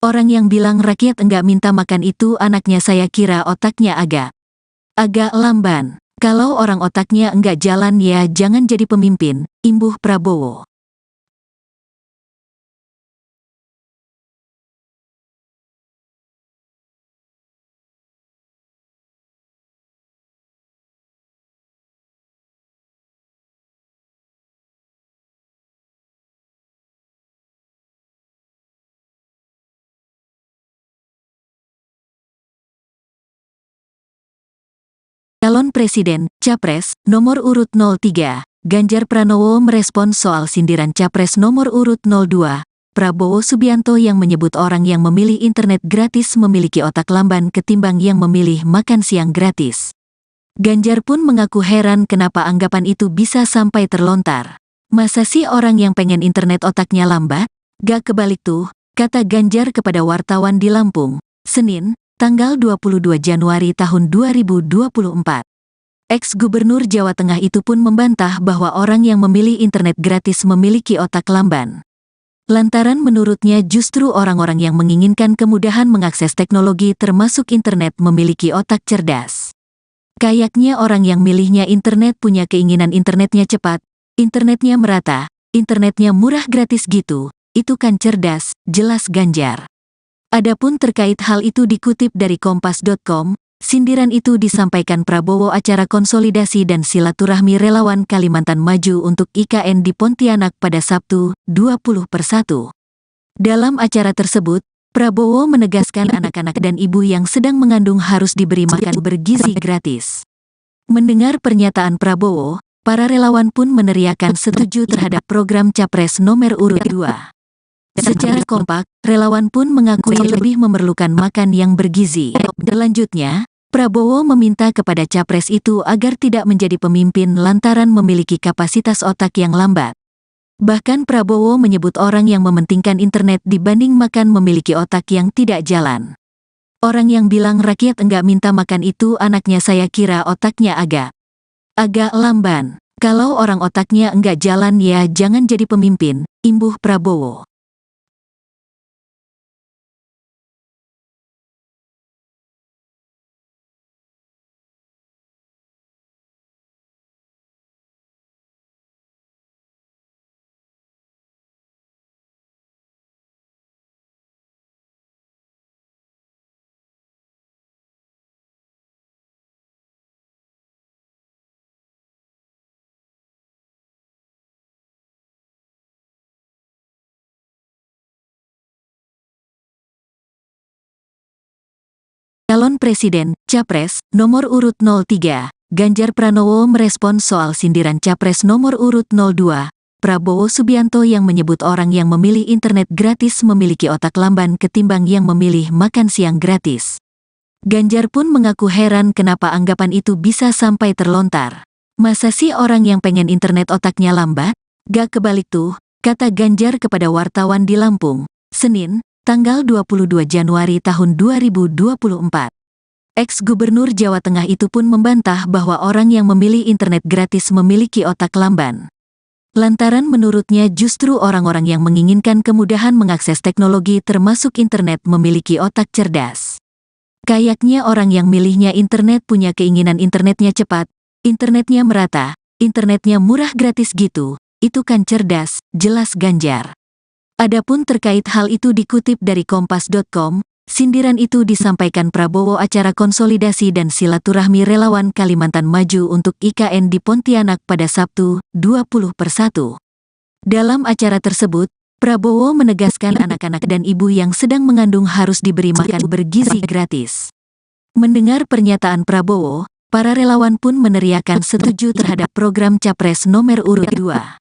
Orang yang bilang rakyat enggak minta makan itu anaknya, saya kira otaknya agak lamban. Kalau orang otaknya enggak jalan ya jangan jadi pemimpin, imbuh Prabowo. Calon Presiden, Capres, nomor urut 03, Ganjar Pranowo merespons soal sindiran Capres nomor urut 02, Prabowo Subianto yang menyebut orang yang memilih internet gratis memiliki otak lamban ketimbang yang memilih makan siang gratis. Ganjar pun mengaku heran kenapa anggapan itu bisa sampai terlontar. Masa sih orang yang pengen internet otaknya lambat? Gak kebalik tuh, kata Ganjar kepada wartawan di Lampung, Senin, tanggal 22 Januari tahun 2024. Ex-Gubernur Jawa Tengah itu pun membantah bahwa orang yang memilih internet gratis memiliki otak lamban. Lantaran menurutnya justru orang-orang yang menginginkan kemudahan mengakses teknologi termasuk internet memiliki otak cerdas. Kayaknya orang yang milihnya internet punya keinginan internetnya cepat, internetnya merata, internetnya murah gratis gitu, itu kan cerdas, jelas Ganjar. Adapun terkait hal itu dikutip dari Kompas.com, sindiran itu disampaikan Prabowo acara konsolidasi dan silaturahmi relawan Kalimantan Maju untuk IKN di Pontianak pada Sabtu, 20/1. Dalam acara tersebut, Prabowo menegaskan anak-anak dan ibu yang sedang mengandung harus diberi makan bergizi gratis. Mendengar pernyataan Prabowo, para relawan pun meneriakan setuju terhadap program Capres nomor urut 2. Secara kompak, relawan pun mengakui lebih memerlukan makan yang bergizi. Selanjutnya, Prabowo meminta kepada capres itu agar tidak menjadi pemimpin lantaran memiliki kapasitas otak yang lambat. Bahkan Prabowo menyebut orang yang mementingkan internet dibanding makan memiliki otak yang tidak jalan. Orang yang bilang rakyat enggak minta makan itu anaknya saya kira otaknya agak lamban. Kalau orang otaknya enggak jalan ya jangan jadi pemimpin, imbuh Prabowo. Calon Presiden, Capres, nomor urut 03, Ganjar Pranowo merespon soal sindiran Capres nomor urut 02, Prabowo Subianto yang menyebut orang yang memilih internet gratis memiliki otak lamban ketimbang yang memilih makan siang gratis. Ganjar pun mengaku heran kenapa anggapan itu bisa sampai terlontar. Masa sih orang yang pengen internet otaknya lambat? Gak kebalik tuh, kata Ganjar kepada wartawan di Lampung, Senin, tanggal 22 Januari tahun 2024. Ex-Gubernur Jawa Tengah itu pun membantah bahwa orang yang memilih internet gratis memiliki otak lamban. Lantaran menurutnya justru orang-orang yang menginginkan kemudahan mengakses teknologi termasuk internet memiliki otak cerdas. Kayaknya orang yang milihnya internet punya keinginan internetnya cepat, internetnya merata, internetnya murah gratis gitu, itu kan cerdas, jelas Ganjar. Adapun terkait hal itu dikutip dari Kompas.com, sindiran itu disampaikan Prabowo acara konsolidasi dan silaturahmi relawan Kalimantan Maju untuk IKN di Pontianak pada Sabtu, 20/1. Dalam acara tersebut, Prabowo menegaskan anak-anak dan ibu yang sedang mengandung harus diberi makan bergizi gratis. Mendengar pernyataan Prabowo, para relawan pun meneriakan setuju terhadap program Capres nomor urut 2.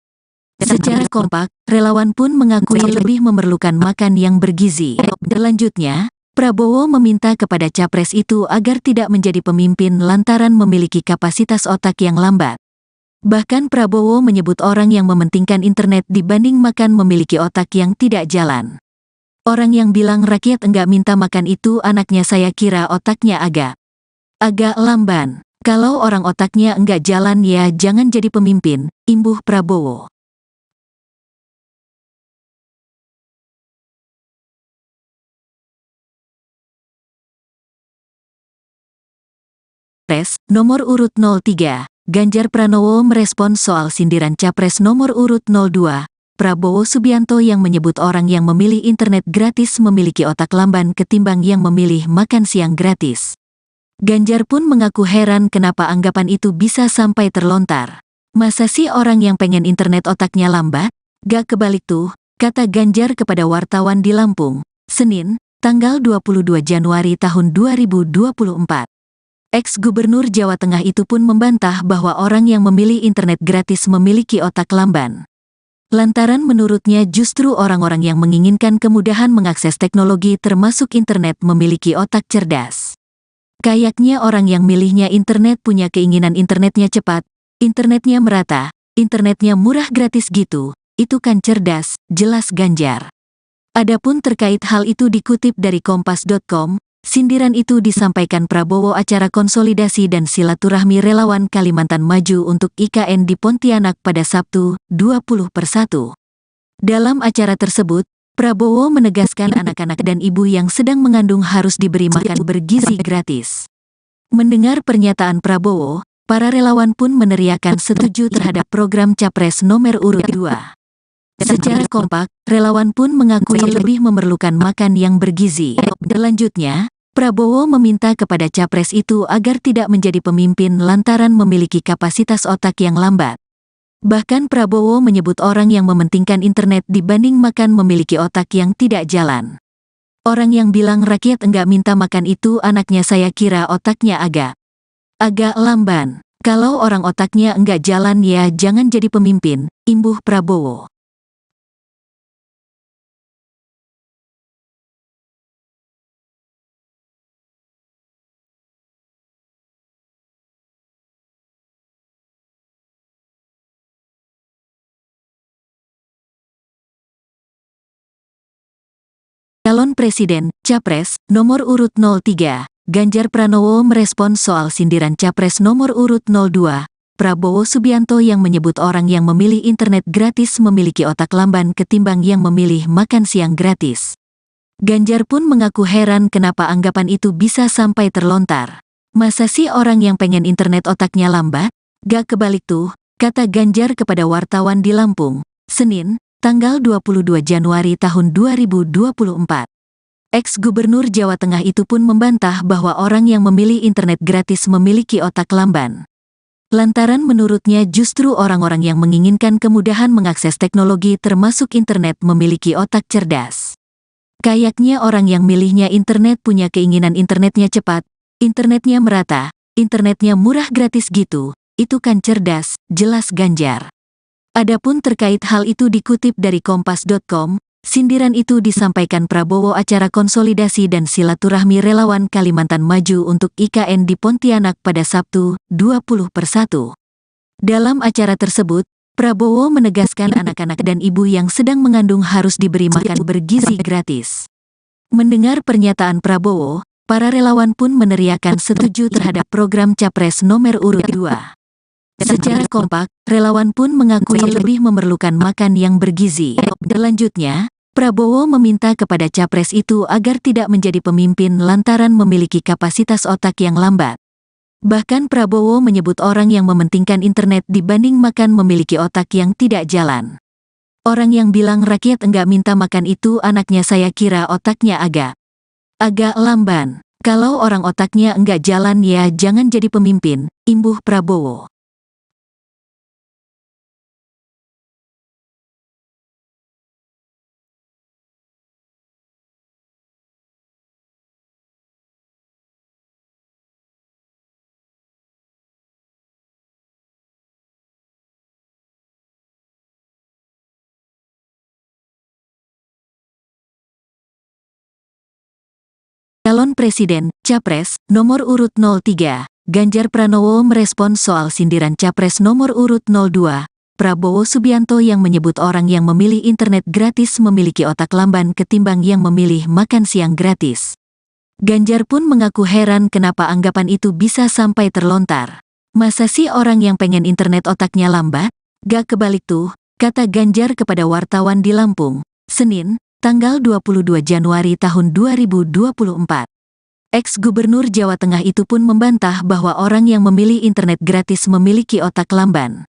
Secara kompak, relawan pun mengakui lebih memerlukan makan yang bergizi. Selanjutnya, Prabowo meminta kepada capres itu agar tidak menjadi pemimpin lantaran memiliki kapasitas otak yang lambat. Bahkan Prabowo menyebut orang yang mementingkan internet dibanding makan memiliki otak yang tidak jalan. Orang yang bilang rakyat enggak minta makan itu anaknya saya kira otaknya agak lamban. Kalau orang otaknya enggak jalan ya jangan jadi pemimpin, imbuh Prabowo. Capres nomor urut 03, Ganjar Pranowo merespon soal sindiran Capres nomor urut 02, Prabowo Subianto yang menyebut orang yang memilih internet gratis memiliki otak lamban ketimbang yang memilih makan siang gratis. Ganjar pun mengaku heran kenapa anggapan itu bisa sampai terlontar. Masa sih orang yang pengen internet otaknya lambat? Gak kebalik tuh, kata Ganjar kepada wartawan di Lampung, Senin, tanggal 22 Januari tahun 2024. Ex-Gubernur Jawa Tengah itu pun membantah bahwa orang yang memilih internet gratis memiliki otak lamban. Lantaran menurutnya justru orang-orang yang menginginkan kemudahan mengakses teknologi termasuk internet memiliki otak cerdas. Kayaknya orang yang milihnya internet punya keinginan internetnya cepat, internetnya merata, internetnya murah gratis gitu, itu kan cerdas, jelas Ganjar. Adapun terkait hal itu dikutip dari Kompas.com, sindiran itu disampaikan Prabowo acara konsolidasi dan silaturahmi relawan Kalimantan Maju untuk IKN di Pontianak pada Sabtu, 20/1. Dalam acara tersebut, Prabowo menegaskan anak-anak dan ibu yang sedang mengandung harus diberi makan bergizi gratis. Mendengar pernyataan Prabowo, para relawan pun meneriakan setuju terhadap program Capres nomor urut 2. Secara kompak, relawan pun mengakui lebih memerlukan makan yang bergizi. Selanjutnya, Prabowo meminta kepada capres itu agar tidak menjadi pemimpin lantaran memiliki kapasitas otak yang lambat. Bahkan Prabowo menyebut orang yang mementingkan internet dibanding makan memiliki otak yang tidak jalan. Orang yang bilang rakyat enggak minta makan itu anaknya saya kira otaknya agak lamban. Kalau orang otaknya enggak jalan ya jangan jadi pemimpin, imbuh Prabowo. Presiden, Capres, nomor urut 03, Ganjar Pranowo merespons soal sindiran Capres nomor urut 02, Prabowo Subianto yang menyebut orang yang memilih internet gratis memiliki otak lamban ketimbang yang memilih makan siang gratis. Ganjar pun mengaku heran kenapa anggapan itu bisa sampai terlontar. Masa sih orang yang pengen internet otaknya lambat? Gak kebalik tuh, kata Ganjar kepada wartawan di Lampung, Senin, tanggal 22 Januari tahun 2024. Ex-Gubernur Jawa Tengah itu pun membantah bahwa orang yang memilih internet gratis memiliki otak lamban. Lantaran menurutnya justru orang-orang yang menginginkan kemudahan mengakses teknologi termasuk internet memiliki otak cerdas. Kayaknya orang yang milihnya internet punya keinginan internetnya cepat, internetnya merata, internetnya murah gratis gitu, itu kan cerdas, jelas Ganjar. Adapun terkait hal itu dikutip dari Kompas.com, sindiran itu disampaikan Prabowo acara konsolidasi dan silaturahmi relawan Kalimantan Maju untuk IKN di Pontianak pada Sabtu, 20/1. Dalam acara tersebut, Prabowo menegaskan anak-anak dan ibu yang sedang mengandung harus diberi makan bergizi gratis. Mendengar pernyataan Prabowo, para relawan pun meneriakan setuju terhadap program Capres nomor urut 2. Secara kompak, relawan pun mengakui lebih memerlukan makan yang bergizi. Selanjutnya, Prabowo meminta kepada Capres itu agar tidak menjadi pemimpin lantaran memiliki kapasitas otak yang lambat. Bahkan Prabowo menyebut orang yang mementingkan internet dibanding makan memiliki otak yang tidak jalan. Orang yang bilang rakyat enggak minta makan itu anaknya saya kira otaknya agak lamban. Kalau orang otaknya enggak jalan ya jangan jadi pemimpin, imbuh Prabowo. Calon Presiden, Capres, nomor urut 03, Ganjar Pranowo merespons soal sindiran Capres nomor urut 02, Prabowo Subianto yang menyebut orang yang memilih internet gratis memiliki otak lamban ketimbang yang memilih makan siang gratis. Ganjar pun mengaku heran kenapa anggapan itu bisa sampai terlontar. Masa sih orang yang pengen internet otaknya lambat? Gak kebalik tuh, kata Ganjar kepada wartawan di Lampung, Senin, tanggal 22 Januari tahun 2024. Ex-Gubernur Jawa Tengah itu pun membantah bahwa orang yang memilih internet gratis memiliki otak lamban.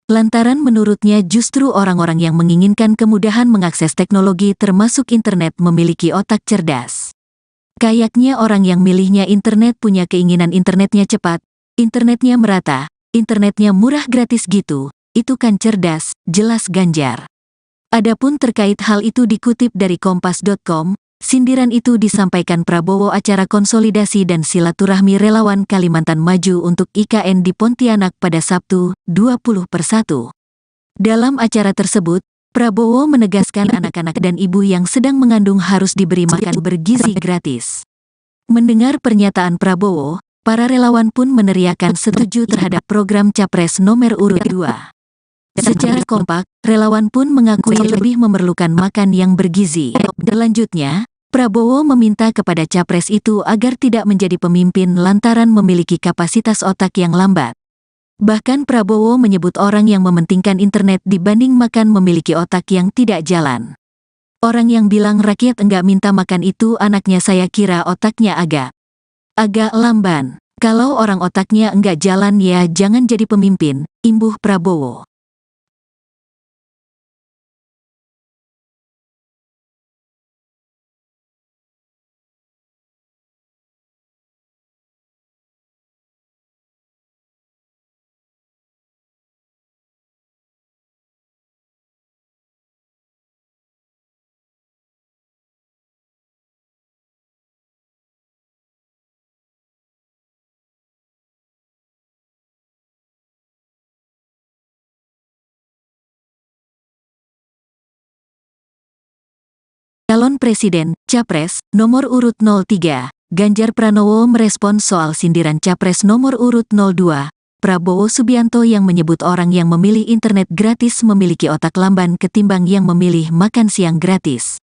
Lantaran menurutnya justru orang-orang yang menginginkan kemudahan mengakses teknologi termasuk internet memiliki otak cerdas. Kayaknya orang yang milihnya internet punya keinginan internetnya cepat, internetnya merata, internetnya murah gratis gitu, itu kan cerdas, jelas Ganjar. Adapun terkait hal itu dikutip dari Kompas.com, sindiran itu disampaikan Prabowo acara konsolidasi dan silaturahmi relawan Kalimantan Maju untuk IKN di Pontianak pada Sabtu, 20/1. Dalam acara tersebut, Prabowo menegaskan anak-anak dan ibu yang sedang mengandung harus diberi makan bergizi gratis. Mendengar pernyataan Prabowo, para relawan pun meneriakan setuju terhadap program Capres nomor urut 2. Secara kompak, relawan pun mengakui lebih memerlukan makan yang bergizi. Selanjutnya, Prabowo meminta kepada Capres itu agar tidak menjadi pemimpin lantaran memiliki kapasitas otak yang lambat. Bahkan Prabowo menyebut orang yang mementingkan internet dibanding makan memiliki otak yang tidak jalan. Orang yang bilang rakyat enggak minta makan itu anaknya saya kira otaknya agak lamban. Kalau orang otaknya enggak jalan ya jangan jadi pemimpin, imbuh Prabowo. Calon Presiden, Capres, nomor urut 03, Ganjar Pranowo merespons soal sindiran Capres nomor urut 02, Prabowo Subianto yang menyebut orang yang memilih internet gratis memiliki otak lamban ketimbang yang memilih makan siang gratis.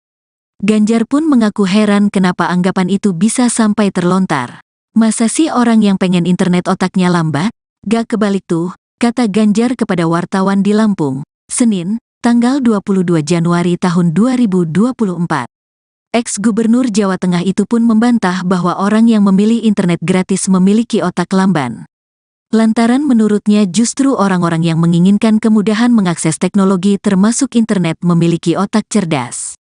Ganjar pun mengaku heran kenapa anggapan itu bisa sampai terlontar. Masa sih orang yang pengen internet otaknya lambat? Gak kebalik tuh, kata Ganjar kepada wartawan di Lampung, Senin, tanggal 22 Januari tahun 2024. Ex-Gubernur Jawa Tengah itu pun membantah bahwa orang yang memilih internet gratis memiliki otak lamban. Lantaran menurutnya justru orang-orang yang menginginkan kemudahan mengakses teknologi termasuk internet memiliki otak cerdas.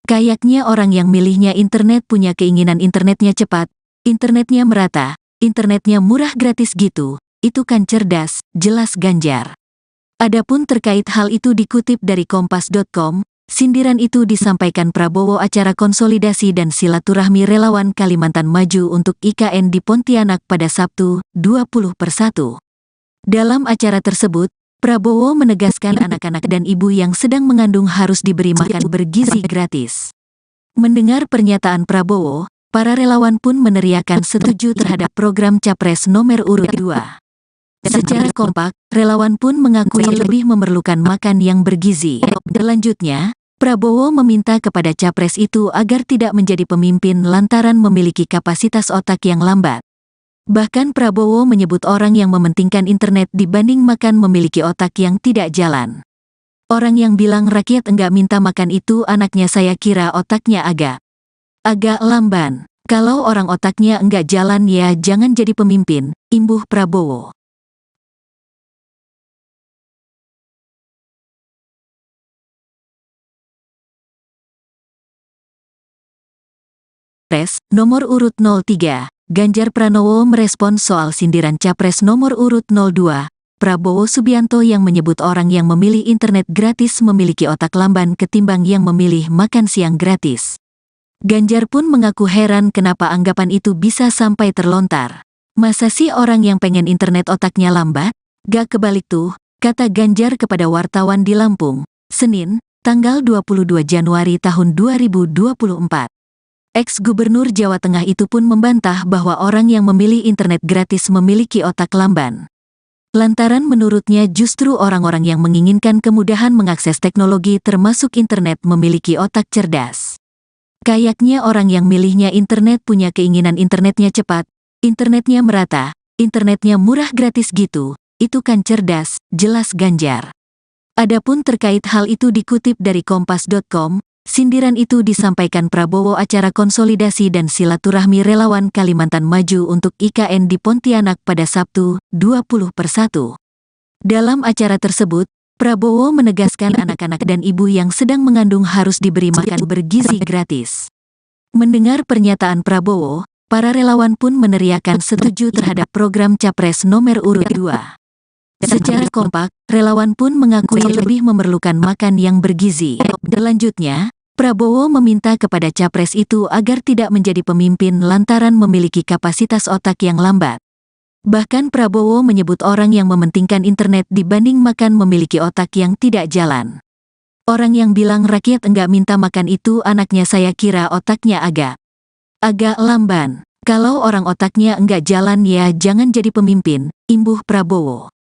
Kayaknya orang yang milihnya internet punya keinginan internetnya cepat, internetnya merata, internetnya murah gratis gitu, itu kan cerdas, jelas Ganjar. Adapun terkait hal itu dikutip dari Kompas.com, sindiran itu disampaikan Prabowo acara konsolidasi dan silaturahmi relawan Kalimantan Maju untuk IKN di Pontianak pada Sabtu, 20/1. Dalam acara tersebut, Prabowo menegaskan anak-anak dan ibu yang sedang mengandung harus diberi makan bergizi gratis. Mendengar pernyataan Prabowo, para relawan pun meneriakan setuju terhadap program Capres nomor urut 2. Secara kompak, relawan pun mengakui lebih memerlukan makan yang bergizi. Selanjutnya, Prabowo meminta kepada Capres itu agar tidak menjadi pemimpin lantaran memiliki kapasitas otak yang lambat. Bahkan Prabowo menyebut orang yang mementingkan internet dibanding makan memiliki otak yang tidak jalan. Orang yang bilang rakyat enggak minta makan itu anaknya saya kira otaknya agak lamban. Kalau orang otaknya enggak jalan ya jangan jadi pemimpin, imbuh Prabowo. Capres nomor urut 03, Ganjar Pranowo merespons soal sindiran Capres nomor urut 02, Prabowo Subianto yang menyebut orang yang memilih internet gratis memiliki otak lamban ketimbang yang memilih makan siang gratis. Ganjar pun mengaku heran kenapa anggapan itu bisa sampai terlontar. Masa sih orang yang pengen internet otaknya lambat? Gak kebalik tuh, kata Ganjar kepada wartawan di Lampung, Senin, tanggal 22 Januari tahun 2024. Ex-Gubernur Jawa Tengah itu pun membantah bahwa orang yang memilih internet gratis memiliki otak lamban. Lantaran menurutnya justru orang-orang yang menginginkan kemudahan mengakses teknologi termasuk internet memiliki otak cerdas. Kayaknya orang yang milihnya internet punya keinginan internetnya cepat, internetnya merata, internetnya murah gratis gitu, itu kan cerdas, jelas Ganjar. Adapun terkait hal itu dikutip dari Kompas.com, sindiran itu disampaikan Prabowo acara konsolidasi dan silaturahmi relawan Kalimantan Maju untuk IKN di Pontianak pada Sabtu, 20/1. Dalam acara tersebut, Prabowo menegaskan anak-anak dan ibu yang sedang mengandung harus diberi makan bergizi gratis. Mendengar pernyataan Prabowo, para relawan pun meneriakan setuju terhadap program Capres nomor urut 2. Secara kompak, relawan pun mengakui lebih memerlukan makan yang bergizi. Selanjutnya, Prabowo meminta kepada Capres itu agar tidak menjadi pemimpin lantaran memiliki kapasitas otak yang lambat. Bahkan Prabowo menyebut orang yang mementingkan internet dibanding makan memiliki otak yang tidak jalan. Orang yang bilang rakyat enggak minta makan itu anaknya saya kira otaknya agak lamban. Kalau orang otaknya enggak jalan ya jangan jadi pemimpin, imbuh Prabowo.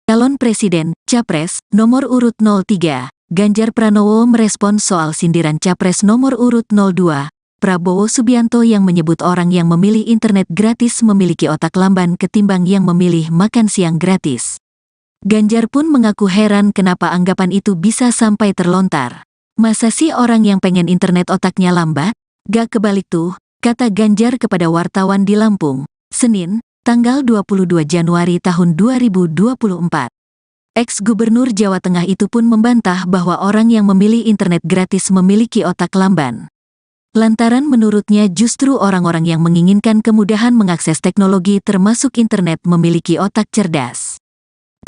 Calon Presiden, Capres, nomor urut 03, Ganjar Pranowo merespons soal sindiran Capres nomor urut 02, Prabowo Subianto yang menyebut orang yang memilih internet gratis memiliki otak lamban ketimbang yang memilih makan siang gratis. Ganjar pun mengaku heran kenapa anggapan itu bisa sampai terlontar. Masa sih orang yang pengen internet otaknya lambat? Gak kebalik tuh, kata Ganjar kepada wartawan di Lampung, Senin, tanggal 22 Januari tahun 2024. Ex-Gubernur Jawa Tengah itu pun membantah bahwa orang yang memilih internet gratis memiliki otak lamban. Lantaran menurutnya justru orang-orang yang menginginkan kemudahan mengakses teknologi termasuk internet memiliki otak cerdas.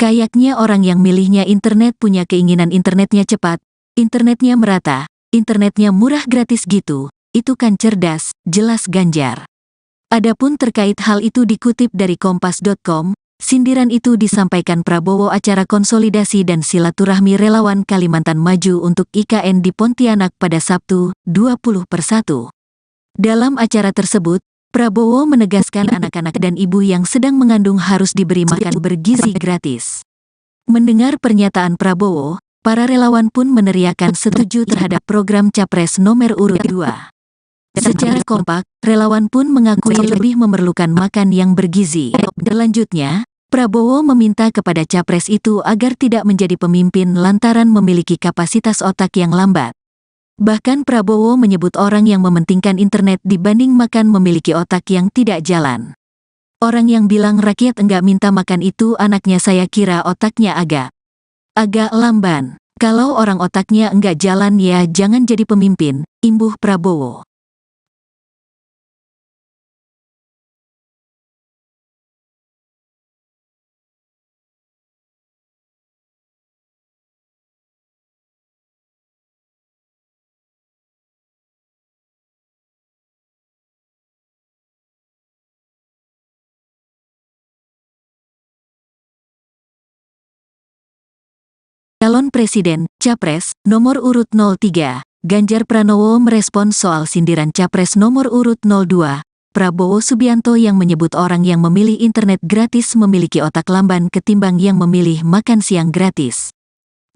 Kayaknya orang yang milihnya internet punya keinginan internetnya cepat, internetnya merata, internetnya murah gratis gitu, itu kan cerdas, jelas Ganjar. Adapun terkait hal itu dikutip dari Kompas.com, sindiran itu disampaikan Prabowo acara konsolidasi dan silaturahmi relawan Kalimantan Maju untuk IKN di Pontianak pada Sabtu, 20/1. Dalam acara tersebut, Prabowo menegaskan anak-anak dan ibu yang sedang mengandung harus diberi makan bergizi gratis. Mendengar pernyataan Prabowo, para relawan pun meneriakan setuju terhadap program Capres nomor urut 2. Secara kompak, relawan pun mengakui lebih memerlukan makan yang bergizi. Selanjutnya, Prabowo meminta kepada Capres itu agar tidak menjadi pemimpin lantaran memiliki kapasitas otak yang lambat. Bahkan Prabowo menyebut orang yang mementingkan internet dibanding makan memiliki otak yang tidak jalan. Orang yang bilang rakyat enggak minta makan itu anaknya, saya kira otaknya agak lamban. Kalau orang otaknya enggak jalan ya jangan jadi pemimpin, imbuh Prabowo. Calon Presiden, Capres, nomor urut 03, Ganjar Pranowo merespons soal sindiran Capres nomor urut 02, Prabowo Subianto yang menyebut orang yang memilih internet gratis memiliki otak lamban ketimbang yang memilih makan siang gratis.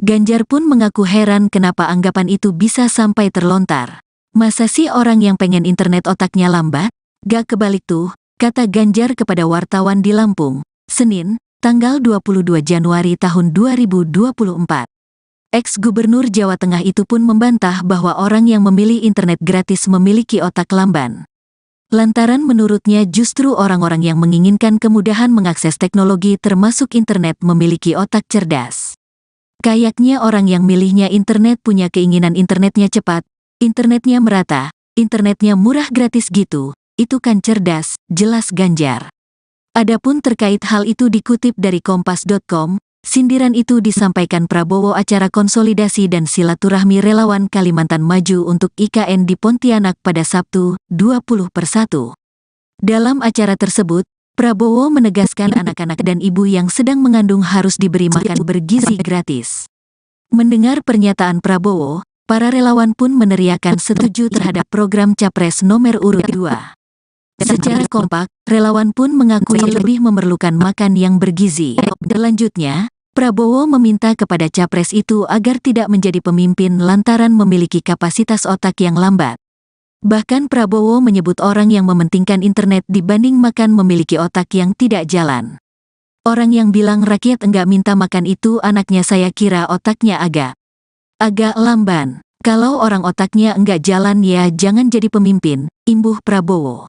Ganjar pun mengaku heran kenapa anggapan itu bisa sampai terlontar. Masa sih orang yang pengen internet otaknya lambat? Gak kebalik tuh, kata Ganjar kepada wartawan di Lampung, Senin, tanggal 22 Januari tahun 2024. Ex-Gubernur Jawa Tengah itu pun membantah bahwa orang yang memilih internet gratis memiliki otak lamban. Lantaran menurutnya justru orang-orang yang menginginkan kemudahan mengakses teknologi termasuk internet memiliki otak cerdas. Kayaknya orang yang milihnya internet punya keinginan internetnya cepat, internetnya merata, internetnya murah gratis gitu, itu kan cerdas, jelas Ganjar. Adapun terkait hal itu dikutip dari Kompas.com, sindiran itu disampaikan Prabowo acara konsolidasi dan silaturahmi relawan Kalimantan Maju untuk IKN di Pontianak pada Sabtu, 20/1. Dalam acara tersebut, Prabowo menegaskan anak-anak dan ibu yang sedang mengandung harus diberi makan bergizi gratis. Mendengar pernyataan Prabowo, para relawan pun meneriakan setuju terhadap program Capres nomor urut 2. Secara kompak, relawan pun mengakui lebih memerlukan makan yang bergizi. Selanjutnya, Prabowo meminta kepada Capres itu agar tidak menjadi pemimpin lantaran memiliki kapasitas otak yang lambat. Bahkan Prabowo menyebut orang yang mementingkan internet dibanding makan memiliki otak yang tidak jalan. Orang yang bilang rakyat enggak minta makan itu anaknya, saya kira otaknya agak lamban. Kalau orang otaknya enggak jalan ya jangan jadi pemimpin, imbuh Prabowo.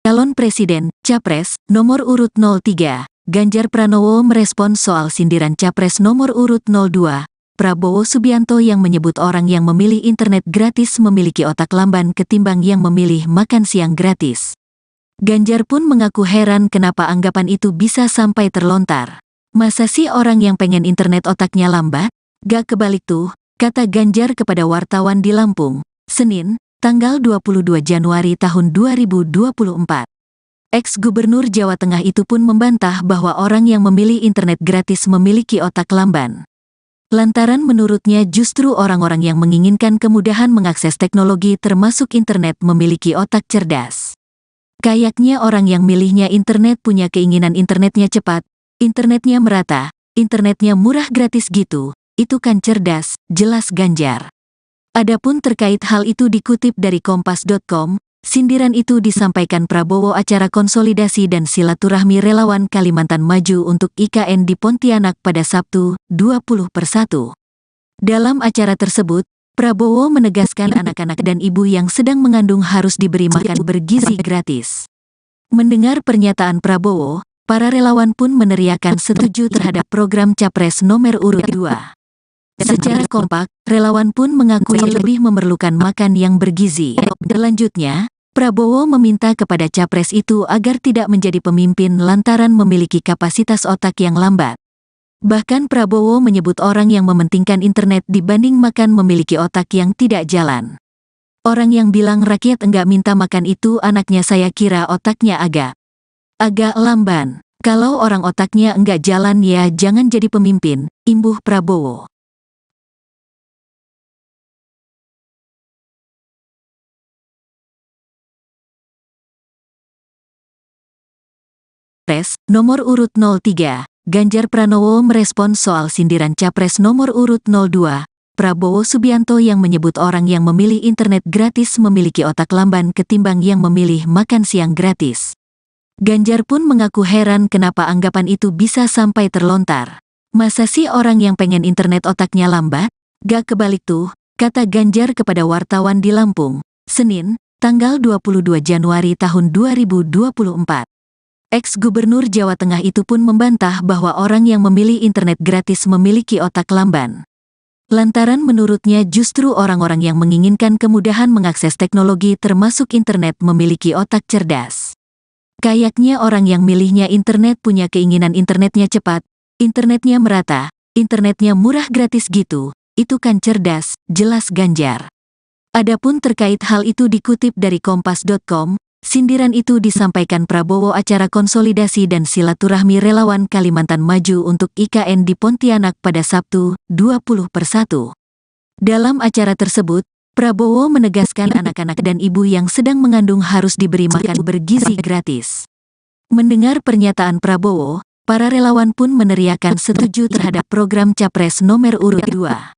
Calon Presiden, Capres, nomor urut 03, Ganjar Pranowo merespons soal sindiran Capres nomor urut 02, Prabowo Subianto yang menyebut orang yang memilih internet gratis memiliki otak lamban ketimbang yang memilih makan siang gratis. Ganjar pun mengaku heran kenapa anggapan itu bisa sampai terlontar. Masa sih orang yang pengen internet otaknya lambat? Gak kebalik tuh, kata Ganjar kepada wartawan di Lampung, Senin, tanggal 22 Januari tahun 2024. Ex-Gubernur Jawa Tengah itu pun membantah bahwa orang yang memilih internet gratis memiliki otak lamban. Lantaran menurutnya justru orang-orang yang menginginkan kemudahan mengakses teknologi termasuk internet memiliki otak cerdas. Kayaknya orang yang milihnya internet punya keinginan internetnya cepat, internetnya merata, internetnya murah gratis gitu, itu kan cerdas, jelas Ganjar. Adapun terkait hal itu dikutip dari Kompas.com, sindiran itu disampaikan Prabowo acara konsolidasi dan silaturahmi relawan Kalimantan Maju untuk IKN di Pontianak pada Sabtu, 20/1. Dalam acara tersebut, Prabowo menegaskan anak-anak dan ibu yang sedang mengandung harus diberi makan bergizi gratis. Mendengar pernyataan Prabowo, para relawan pun meneriakan setuju terhadap program Capres nomor urut 2. Secara kompak, relawan pun mengakui lebih memerlukan makan yang bergizi. Selanjutnya, Prabowo meminta kepada Capres itu agar tidak menjadi pemimpin lantaran memiliki kapasitas otak yang lambat. Bahkan Prabowo menyebut orang yang mementingkan internet dibanding makan memiliki otak yang tidak jalan. Orang yang bilang rakyat enggak minta makan itu anaknya saya kira otaknya agak lamban. Kalau orang otaknya enggak jalan ya jangan jadi pemimpin, imbuh Prabowo. Capres nomor urut 03, Ganjar Pranowo merespon soal sindiran Capres nomor urut 02, Prabowo Subianto yang menyebut orang yang memilih internet gratis memiliki otak lamban ketimbang yang memilih makan siang gratis. Ganjar pun mengaku heran kenapa anggapan itu bisa sampai terlontar. Masa sih orang yang pengen internet otaknya lambat? Gak kebalik tuh, kata Ganjar kepada wartawan di Lampung, Senin, tanggal 22 Januari tahun 2024. Ex-Gubernur Jawa Tengah itu pun membantah bahwa orang yang memilih internet gratis memiliki otak lamban. Lantaran menurutnya justru orang-orang yang menginginkan kemudahan mengakses teknologi termasuk internet memiliki otak cerdas. Kayaknya orang yang milihnya internet punya keinginan internetnya cepat, internetnya merata, internetnya murah gratis gitu, itu kan cerdas, jelas Ganjar. Adapun terkait hal itu dikutip dari kompas.com, sindiran itu disampaikan Prabowo acara konsolidasi dan silaturahmi relawan Kalimantan Maju untuk IKN di Pontianak pada Sabtu, 20/1. Dalam acara tersebut, Prabowo menegaskan anak-anak dan ibu yang sedang mengandung harus diberi makan bergizi gratis. Mendengar pernyataan Prabowo, para relawan pun meneriakan setuju terhadap program Capres nomor urut 2.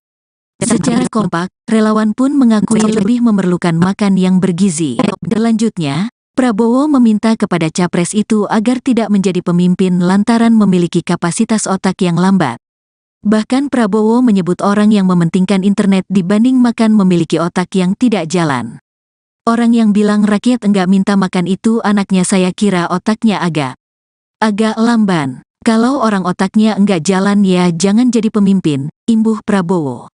Secara kompak, relawan pun mengakui lebih memerlukan makan yang bergizi. Selanjutnya, Prabowo meminta kepada Capres itu agar tidak menjadi pemimpin lantaran memiliki kapasitas otak yang lambat. Bahkan Prabowo menyebut orang yang mementingkan internet dibanding makan memiliki otak yang tidak jalan. Orang yang bilang rakyat enggak minta makan itu anaknya saya kira otaknya agak lamban. Kalau orang otaknya enggak jalan ya jangan jadi pemimpin, imbuh Prabowo.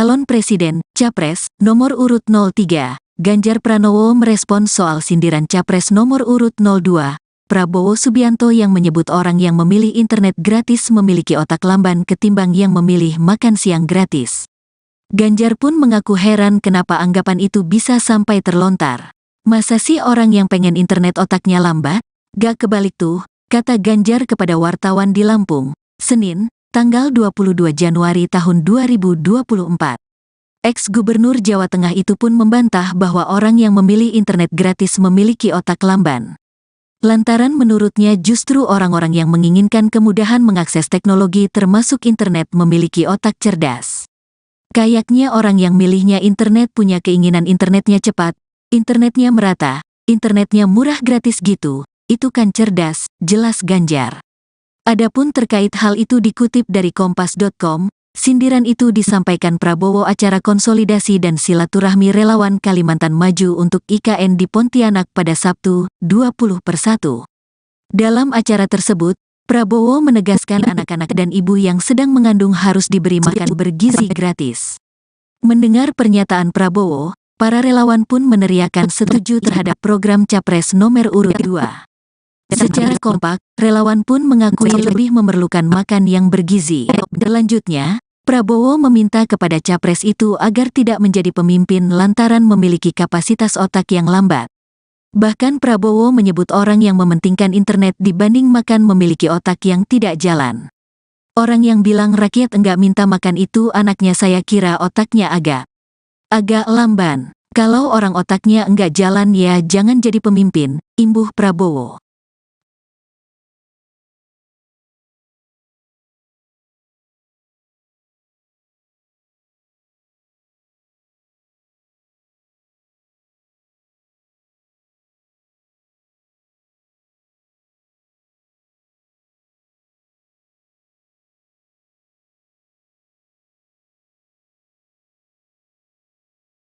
Calon Presiden, Capres, nomor urut 03, Ganjar Pranowo merespon soal sindiran Capres nomor urut 02, Prabowo Subianto yang menyebut orang yang memilih internet gratis memiliki otak lamban ketimbang yang memilih makan siang gratis. Ganjar pun mengaku heran kenapa anggapan itu bisa sampai terlontar. Masa sih orang yang pengen internet otaknya lambat? Gak kebalik tuh, kata Ganjar kepada wartawan di Lampung, Senin, tanggal 22 Januari tahun 2024. Ex-Gubernur Jawa Tengah itu pun membantah bahwa orang yang memilih internet gratis memiliki otak lamban. Lantaran menurutnya justru orang-orang yang menginginkan kemudahan mengakses teknologi termasuk internet memiliki otak cerdas. Kayaknya orang yang milihnya internet punya keinginan internetnya cepat, internetnya merata, internetnya murah gratis gitu, itu kan cerdas, jelas Ganjar. Adapun terkait hal itu dikutip dari kompas.com, sindiran itu disampaikan Prabowo acara konsolidasi dan silaturahmi relawan Kalimantan Maju untuk IKN di Pontianak pada Sabtu, 20/1. Dalam acara tersebut, Prabowo menegaskan anak-anak dan ibu yang sedang mengandung harus diberi makan bergizi gratis. Mendengar pernyataan Prabowo, para relawan pun meneriakan setuju terhadap program Capres nomor urut 2. Secara kompak, relawan pun mengakui lebih memerlukan makan yang bergizi. Selanjutnya, Prabowo meminta kepada Capres itu agar tidak menjadi pemimpin lantaran memiliki kapasitas otak yang lambat. Bahkan Prabowo menyebut orang yang mementingkan internet dibanding makan memiliki otak yang tidak jalan. Orang yang bilang rakyat enggak minta makan itu anaknya saya kira otaknya agak lamban. Kalau orang otaknya enggak jalan ya jangan jadi pemimpin, imbuh Prabowo.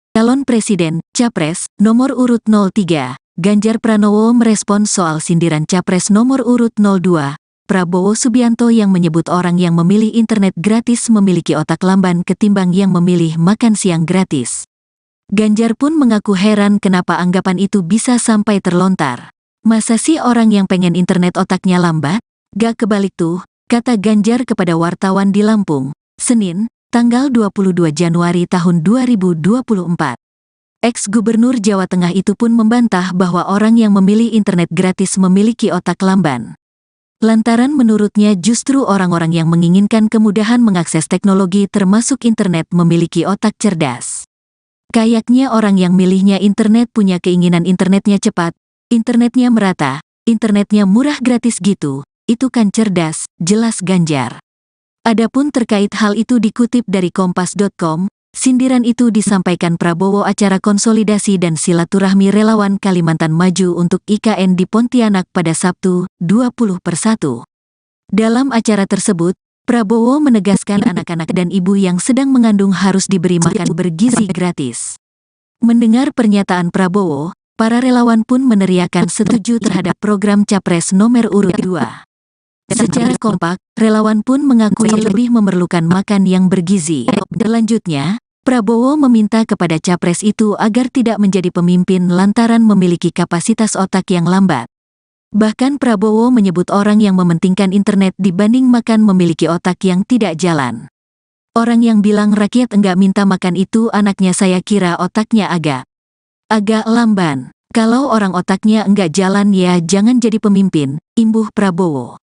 Calon Presiden, Capres, nomor urut 03, Ganjar Pranowo merespons soal sindiran Capres nomor urut 02, Prabowo Subianto yang menyebut orang yang memilih internet gratis memiliki otak lamban ketimbang yang memilih makan siang gratis. Ganjar pun mengaku heran kenapa anggapan itu bisa sampai terlontar. Masa sih orang yang pengen internet otaknya lambat? Gak kebalik tuh, kata Ganjar kepada wartawan di Lampung, Senin, tanggal 22 Januari tahun 2024. Ex-Gubernur Jawa Tengah itu pun membantah bahwa orang yang memilih internet gratis memiliki otak lamban. Lantaran menurutnya justru orang-orang yang menginginkan kemudahan mengakses teknologi termasuk internet memiliki otak cerdas. Kayaknya orang yang milihnya internet punya keinginan internetnya cepat, internetnya merata, internetnya murah gratis gitu, itu kan cerdas, jelas Ganjar. Adapun terkait hal itu dikutip dari kompas.com, sindiran itu disampaikan Prabowo acara konsolidasi dan silaturahmi relawan Kalimantan Maju untuk IKN di Pontianak pada Sabtu, 20/1. Dalam acara tersebut, Prabowo menegaskan anak-anak dan ibu yang sedang mengandung harus diberi makan bergizi gratis. Mendengar pernyataan Prabowo, para relawan pun meneriakan setuju terhadap program Capres nomor urut 2. Secara kompak, relawan pun mengakui lebih memerlukan makan yang bergizi. Selanjutnya, Prabowo meminta kepada Capres itu agar tidak menjadi pemimpin lantaran memiliki kapasitas otak yang lambat. Bahkan Prabowo menyebut orang yang mementingkan internet dibanding makan memiliki otak yang tidak jalan. Orang yang bilang rakyat enggak minta makan itu anaknya saya kira otaknya agak lamban. Kalau orang otaknya enggak jalan ya jangan jadi pemimpin, imbuh Prabowo.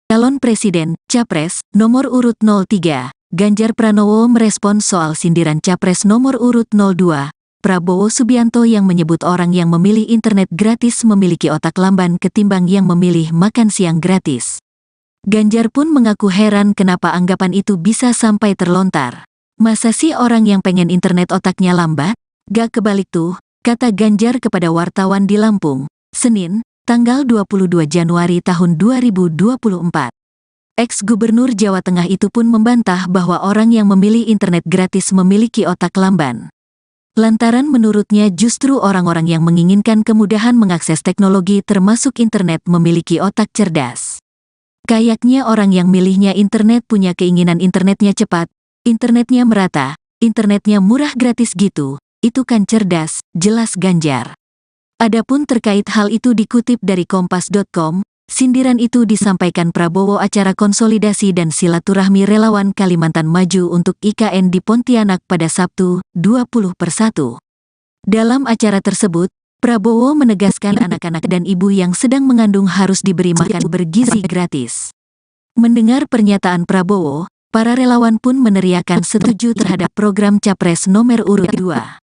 Calon Presiden, Capres, nomor urut 03, Ganjar Pranowo merespons soal sindiran Capres nomor urut 02, Prabowo Subianto yang menyebut orang yang memilih internet gratis memiliki otak lamban ketimbang yang memilih makan siang gratis. Ganjar pun mengaku heran kenapa anggapan itu bisa sampai terlontar. Masa sih orang yang pengen internet otaknya lambat? Gak kebalik tuh, kata Ganjar kepada wartawan di Lampung, Senin, tanggal 22 Januari tahun 2024. Ex-Gubernur Jawa Tengah itu pun membantah bahwa orang yang memilih internet gratis memiliki otak lamban. Lantaran menurutnya justru orang-orang yang menginginkan kemudahan mengakses teknologi termasuk internet memiliki otak cerdas. Kayaknya orang yang milihnya internet punya keinginan internetnya cepat, internetnya merata, internetnya murah gratis gitu, itu kan cerdas, jelas Ganjar. Adapun terkait hal itu dikutip dari kompas.com, sindiran itu disampaikan Prabowo acara konsolidasi dan silaturahmi relawan Kalimantan Maju untuk IKN di Pontianak pada Sabtu, 20/1. Dalam acara tersebut, Prabowo menegaskan anak-anak dan ibu yang sedang mengandung harus diberi makan bergizi gratis. Mendengar pernyataan Prabowo, para relawan pun meneriakan setuju terhadap program Capres nomor urut 2.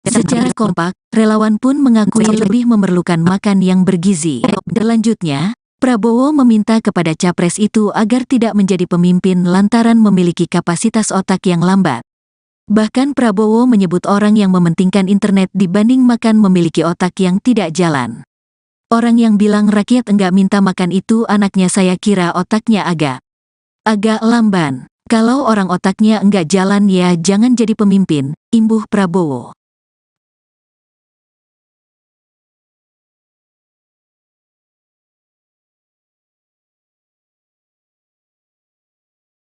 Secara kompak, relawan pun mengakui lebih memerlukan makan yang bergizi. Selanjutnya, Prabowo meminta kepada Capres itu agar tidak menjadi pemimpin lantaran memiliki kapasitas otak yang lambat. Bahkan Prabowo menyebut orang yang mementingkan internet dibanding makan memiliki otak yang tidak jalan. Orang yang bilang rakyat enggak minta makan itu anaknya saya kira otaknya agak lamban. Kalau orang otaknya enggak jalan ya jangan jadi pemimpin, imbuh Prabowo.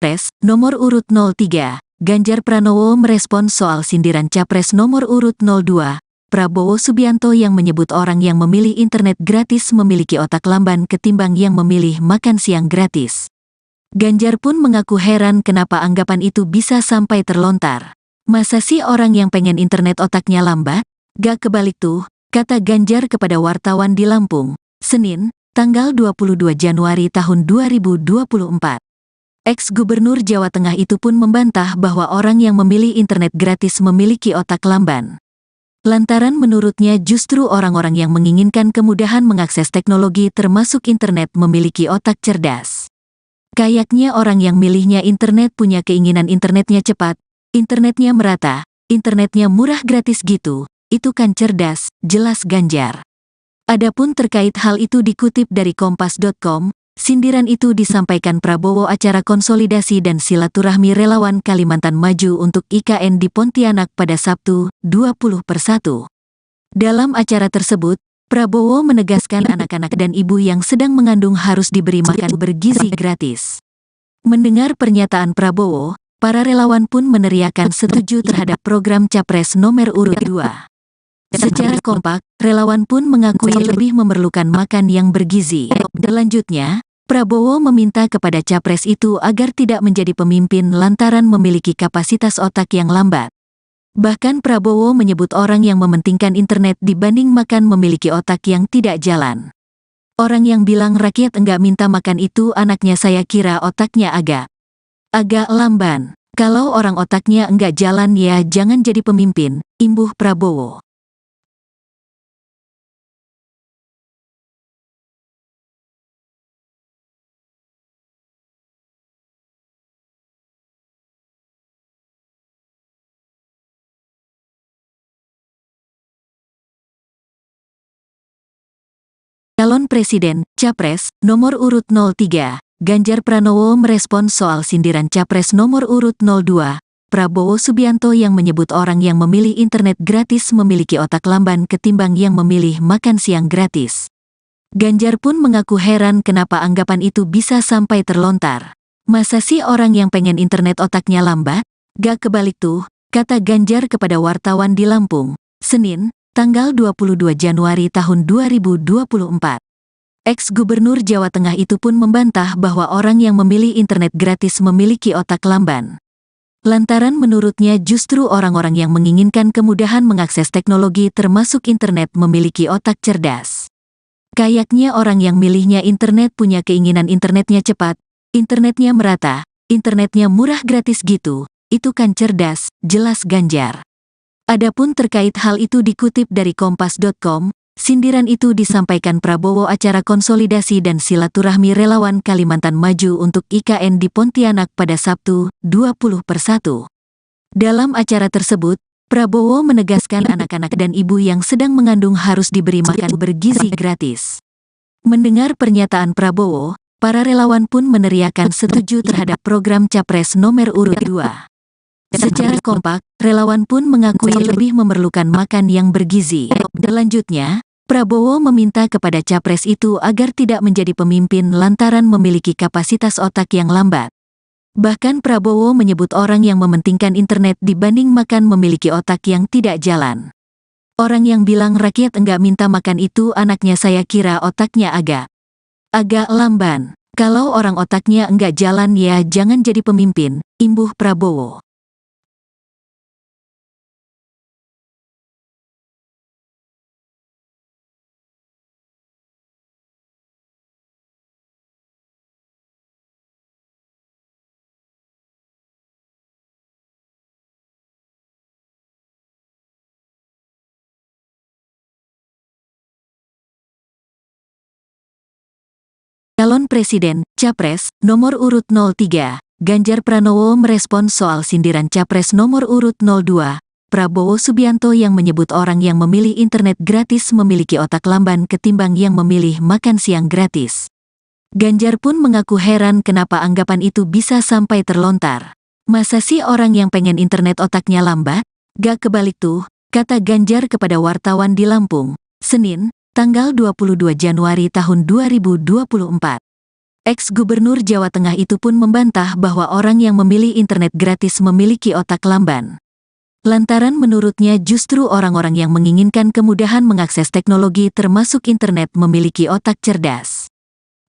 Capres, nomor urut 03, Ganjar Pranowo merespons soal sindiran Capres nomor urut 02, Prabowo Subianto yang menyebut orang yang memilih internet gratis memiliki otak lamban ketimbang yang memilih makan siang gratis. Ganjar pun mengaku heran kenapa anggapan itu bisa sampai terlontar. Masa sih orang yang pengen internet otaknya lambat? Gak kebalik tuh, kata Ganjar kepada wartawan di Lampung, Senin, tanggal 22 Januari tahun 2024. Ex-Gubernur Jawa Tengah itu pun membantah bahwa orang yang memilih internet gratis memiliki otak lamban. Lantaran menurutnya justru orang-orang yang menginginkan kemudahan mengakses teknologi termasuk internet memiliki otak cerdas. Kayaknya orang yang milihnya internet punya keinginan internetnya cepat, internetnya merata, internetnya murah gratis gitu, itu kan cerdas, jelas Ganjar. Adapun terkait hal itu dikutip dari kompas.com, sindiran itu disampaikan Prabowo acara konsolidasi dan silaturahmi relawan Kalimantan Maju untuk IKN di Pontianak pada Sabtu, 20/1. Dalam acara tersebut, Prabowo menegaskan anak-anak dan ibu yang sedang mengandung harus diberi makan bergizi gratis. Mendengar pernyataan Prabowo, para relawan pun meneriakan setuju terhadap program Capres nomor urut 2. Secara kompak, relawan pun mengakui lebih memerlukan makan yang bergizi. Selanjutnya, Prabowo meminta kepada capres itu agar tidak menjadi pemimpin lantaran memiliki kapasitas otak yang lambat. Bahkan Prabowo menyebut orang yang mementingkan internet dibanding makan memiliki otak yang tidak jalan. Orang yang bilang rakyat enggak minta makan itu anaknya saya kira otaknya agak lamban. Kalau orang otaknya enggak jalan ya jangan jadi pemimpin, imbuh Prabowo. Calon Presiden, Capres, nomor urut 03, Ganjar Pranowo merespons soal sindiran Capres nomor urut 02, Prabowo Subianto yang menyebut orang yang memilih internet gratis memiliki otak lamban ketimbang yang memilih makan siang gratis. Ganjar pun mengaku heran kenapa anggapan itu bisa sampai terlontar. Masa sih orang yang pengen internet otaknya lambat? Gak kebalik tuh, kata Ganjar kepada wartawan di Lampung, Senin, tanggal 22 Januari tahun 2024. Ex-Gubernur Jawa Tengah itu pun membantah bahwa orang yang memilih internet gratis memiliki otak lamban. Lantaran menurutnya justru orang-orang yang menginginkan kemudahan mengakses teknologi termasuk internet memiliki otak cerdas. Kayaknya orang yang milihnya internet punya keinginan internetnya cepat, internetnya merata, internetnya murah gratis gitu, itu kan cerdas, jelas Ganjar. Adapun terkait hal itu dikutip dari kompas.com, sindiran itu disampaikan Prabowo acara konsolidasi dan silaturahmi relawan Kalimantan Maju untuk IKN di Pontianak pada Sabtu, 20/1. Dalam acara tersebut, Prabowo menegaskan anak-anak dan ibu yang sedang mengandung harus diberi makan bergizi gratis. Mendengar pernyataan Prabowo, para relawan pun meneriakan setuju terhadap program Capres nomor urut 2. Secara kompak, relawan pun mengakui lebih memerlukan makan yang bergizi. Selanjutnya, Prabowo meminta kepada capres itu agar tidak menjadi pemimpin lantaran memiliki kapasitas otak yang lambat. Bahkan Prabowo menyebut orang yang mementingkan internet dibanding makan memiliki otak yang tidak jalan. Orang yang bilang rakyat enggak minta makan itu anaknya saya kira otaknya agak lamban. Kalau orang otaknya enggak jalan ya jangan jadi pemimpin, imbuh Prabowo. Calon Presiden, Capres, nomor urut 03, Ganjar Pranowo merespons soal sindiran Capres nomor urut 02, Prabowo Subianto yang menyebut orang yang memilih internet gratis memiliki otak lamban ketimbang yang memilih makan siang gratis. Ganjar pun mengaku heran kenapa anggapan itu bisa sampai terlontar. Masa sih orang yang pengen internet otaknya lambat? Gak kebalik tuh, kata Ganjar kepada wartawan di Lampung, Senin, tanggal 22 Januari tahun 2024. Ex-Gubernur Jawa Tengah itu pun membantah bahwa orang yang memilih internet gratis memiliki otak lamban. Lantaran menurutnya justru orang-orang yang menginginkan kemudahan mengakses teknologi termasuk internet memiliki otak cerdas.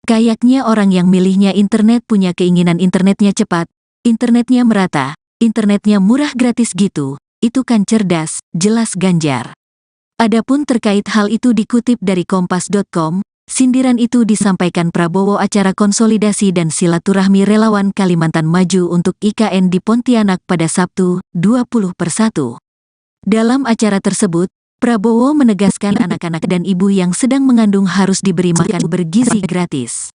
Kayaknya orang yang milihnya internet punya keinginan internetnya cepat, internetnya merata, internetnya murah gratis gitu, itu kan cerdas, jelas Ganjar. Adapun terkait hal itu dikutip dari kompas.com, Sindiran itu disampaikan Prabowo acara konsolidasi dan silaturahmi relawan Kalimantan Maju untuk IKN di Pontianak pada Sabtu, 20/1. Dalam acara tersebut, Prabowo menegaskan anak-anak dan ibu yang sedang mengandung harus diberi makan bergizi gratis.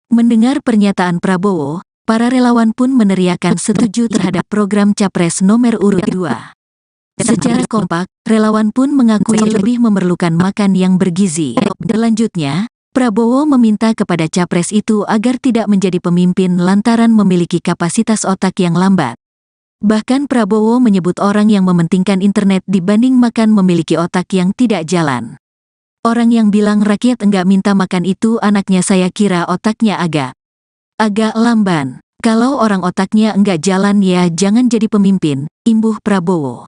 Mendengar pernyataan Prabowo, para relawan pun meneriakan setuju terhadap program Capres nomor urut 2. Secara kompak, relawan pun mengakui lebih memerlukan makan yang bergizi. Selanjutnya, Prabowo meminta kepada Capres itu agar tidak menjadi pemimpin lantaran memiliki kapasitas otak yang lambat. Bahkan Prabowo menyebut orang yang mementingkan internet dibanding makan memiliki otak yang tidak jalan. Orang yang bilang rakyat enggak minta makan itu anaknya saya kira otaknya agak lamban. Kalau orang otaknya enggak jalan ya jangan jadi pemimpin, imbuh Prabowo.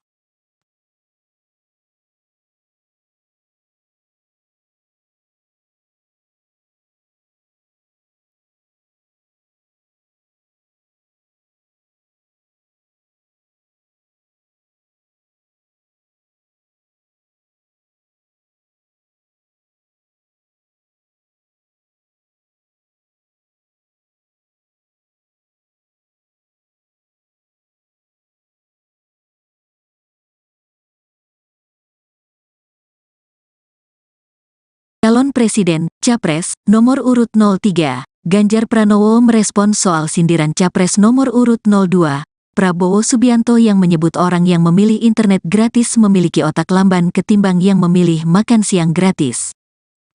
Calon Presiden, Capres, nomor urut 03, Ganjar Pranowo merespon soal sindiran Capres nomor urut 02, Prabowo Subianto yang menyebut orang yang memilih internet gratis memiliki otak lamban ketimbang yang memilih makan siang gratis.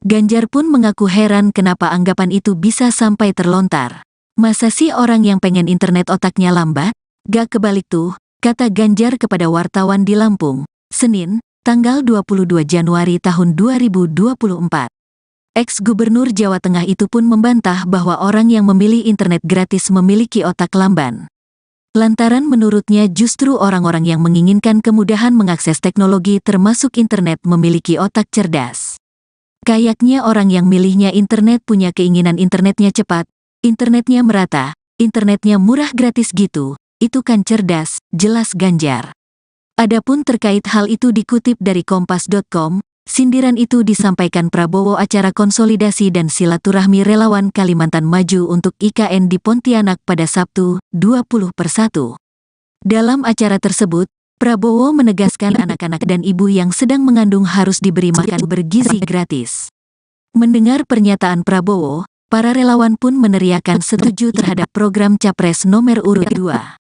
Ganjar pun mengaku heran kenapa anggapan itu bisa sampai terlontar. Masa sih orang yang pengen internet otaknya lambat? Gak kebalik tuh, kata Ganjar kepada wartawan di Lampung, Senin, tanggal 22 Januari tahun 2024. Ex-Gubernur Jawa Tengah itu pun membantah bahwa orang yang memilih internet gratis memiliki otak lamban. Lantaran menurutnya justru orang-orang yang menginginkan kemudahan mengakses teknologi termasuk internet memiliki otak cerdas. Kayaknya orang yang milihnya internet punya keinginan internetnya cepat, internetnya merata, internetnya murah gratis gitu, itu kan cerdas, jelas Ganjar. Adapun terkait hal itu dikutip dari Kompas.com, sindiran itu disampaikan Prabowo acara konsolidasi dan silaturahmi relawan Kalimantan Maju untuk IKN di Pontianak pada Sabtu, 20/1. Dalam acara tersebut, Prabowo menegaskan anak-anak dan ibu yang sedang mengandung harus diberi makan bergizi gratis. Mendengar pernyataan Prabowo, para relawan pun meneriakan setuju terhadap program Capres nomor urut 2.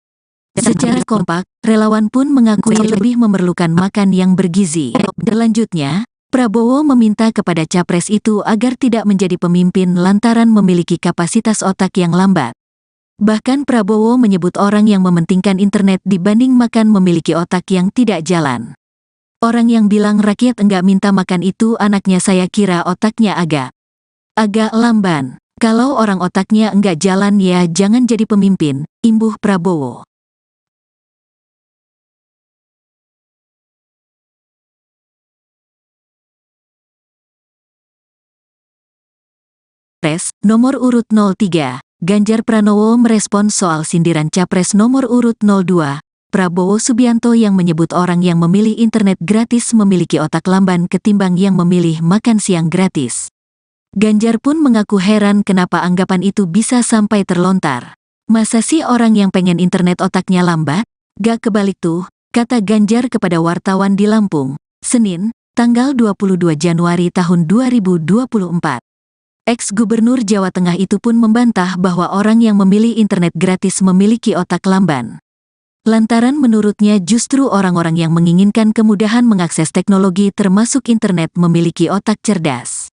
Secara kompak, relawan pun mengakui lebih memerlukan makan yang bergizi. Selanjutnya, Prabowo meminta kepada Capres itu agar tidak menjadi pemimpin lantaran memiliki kapasitas otak yang lambat. Bahkan Prabowo menyebut orang yang mementingkan internet dibanding makan memiliki otak yang tidak jalan. Orang yang bilang rakyat enggak minta makan itu anaknya saya kira otaknya agak lamban. Kalau orang otaknya enggak jalan ya jangan jadi pemimpin, imbuh Prabowo. Capres nomor urut 03, Ganjar Pranowo merespon soal sindiran Capres nomor urut 02, Prabowo Subianto yang menyebut orang yang memilih internet gratis memiliki otak lamban ketimbang yang memilih makan siang gratis. Ganjar pun mengaku heran kenapa anggapan itu bisa sampai terlontar. Masa sih orang yang pengen internet otaknya lambat? Gak kebalik tuh, kata Ganjar kepada wartawan di Lampung, Senin, tanggal 22 Januari tahun 2024. Ex-Gubernur Jawa Tengah itu pun membantah bahwa orang yang memilih internet gratis memiliki otak lamban. Lantaran menurutnya justru orang-orang yang menginginkan kemudahan mengakses teknologi termasuk internet memiliki otak cerdas.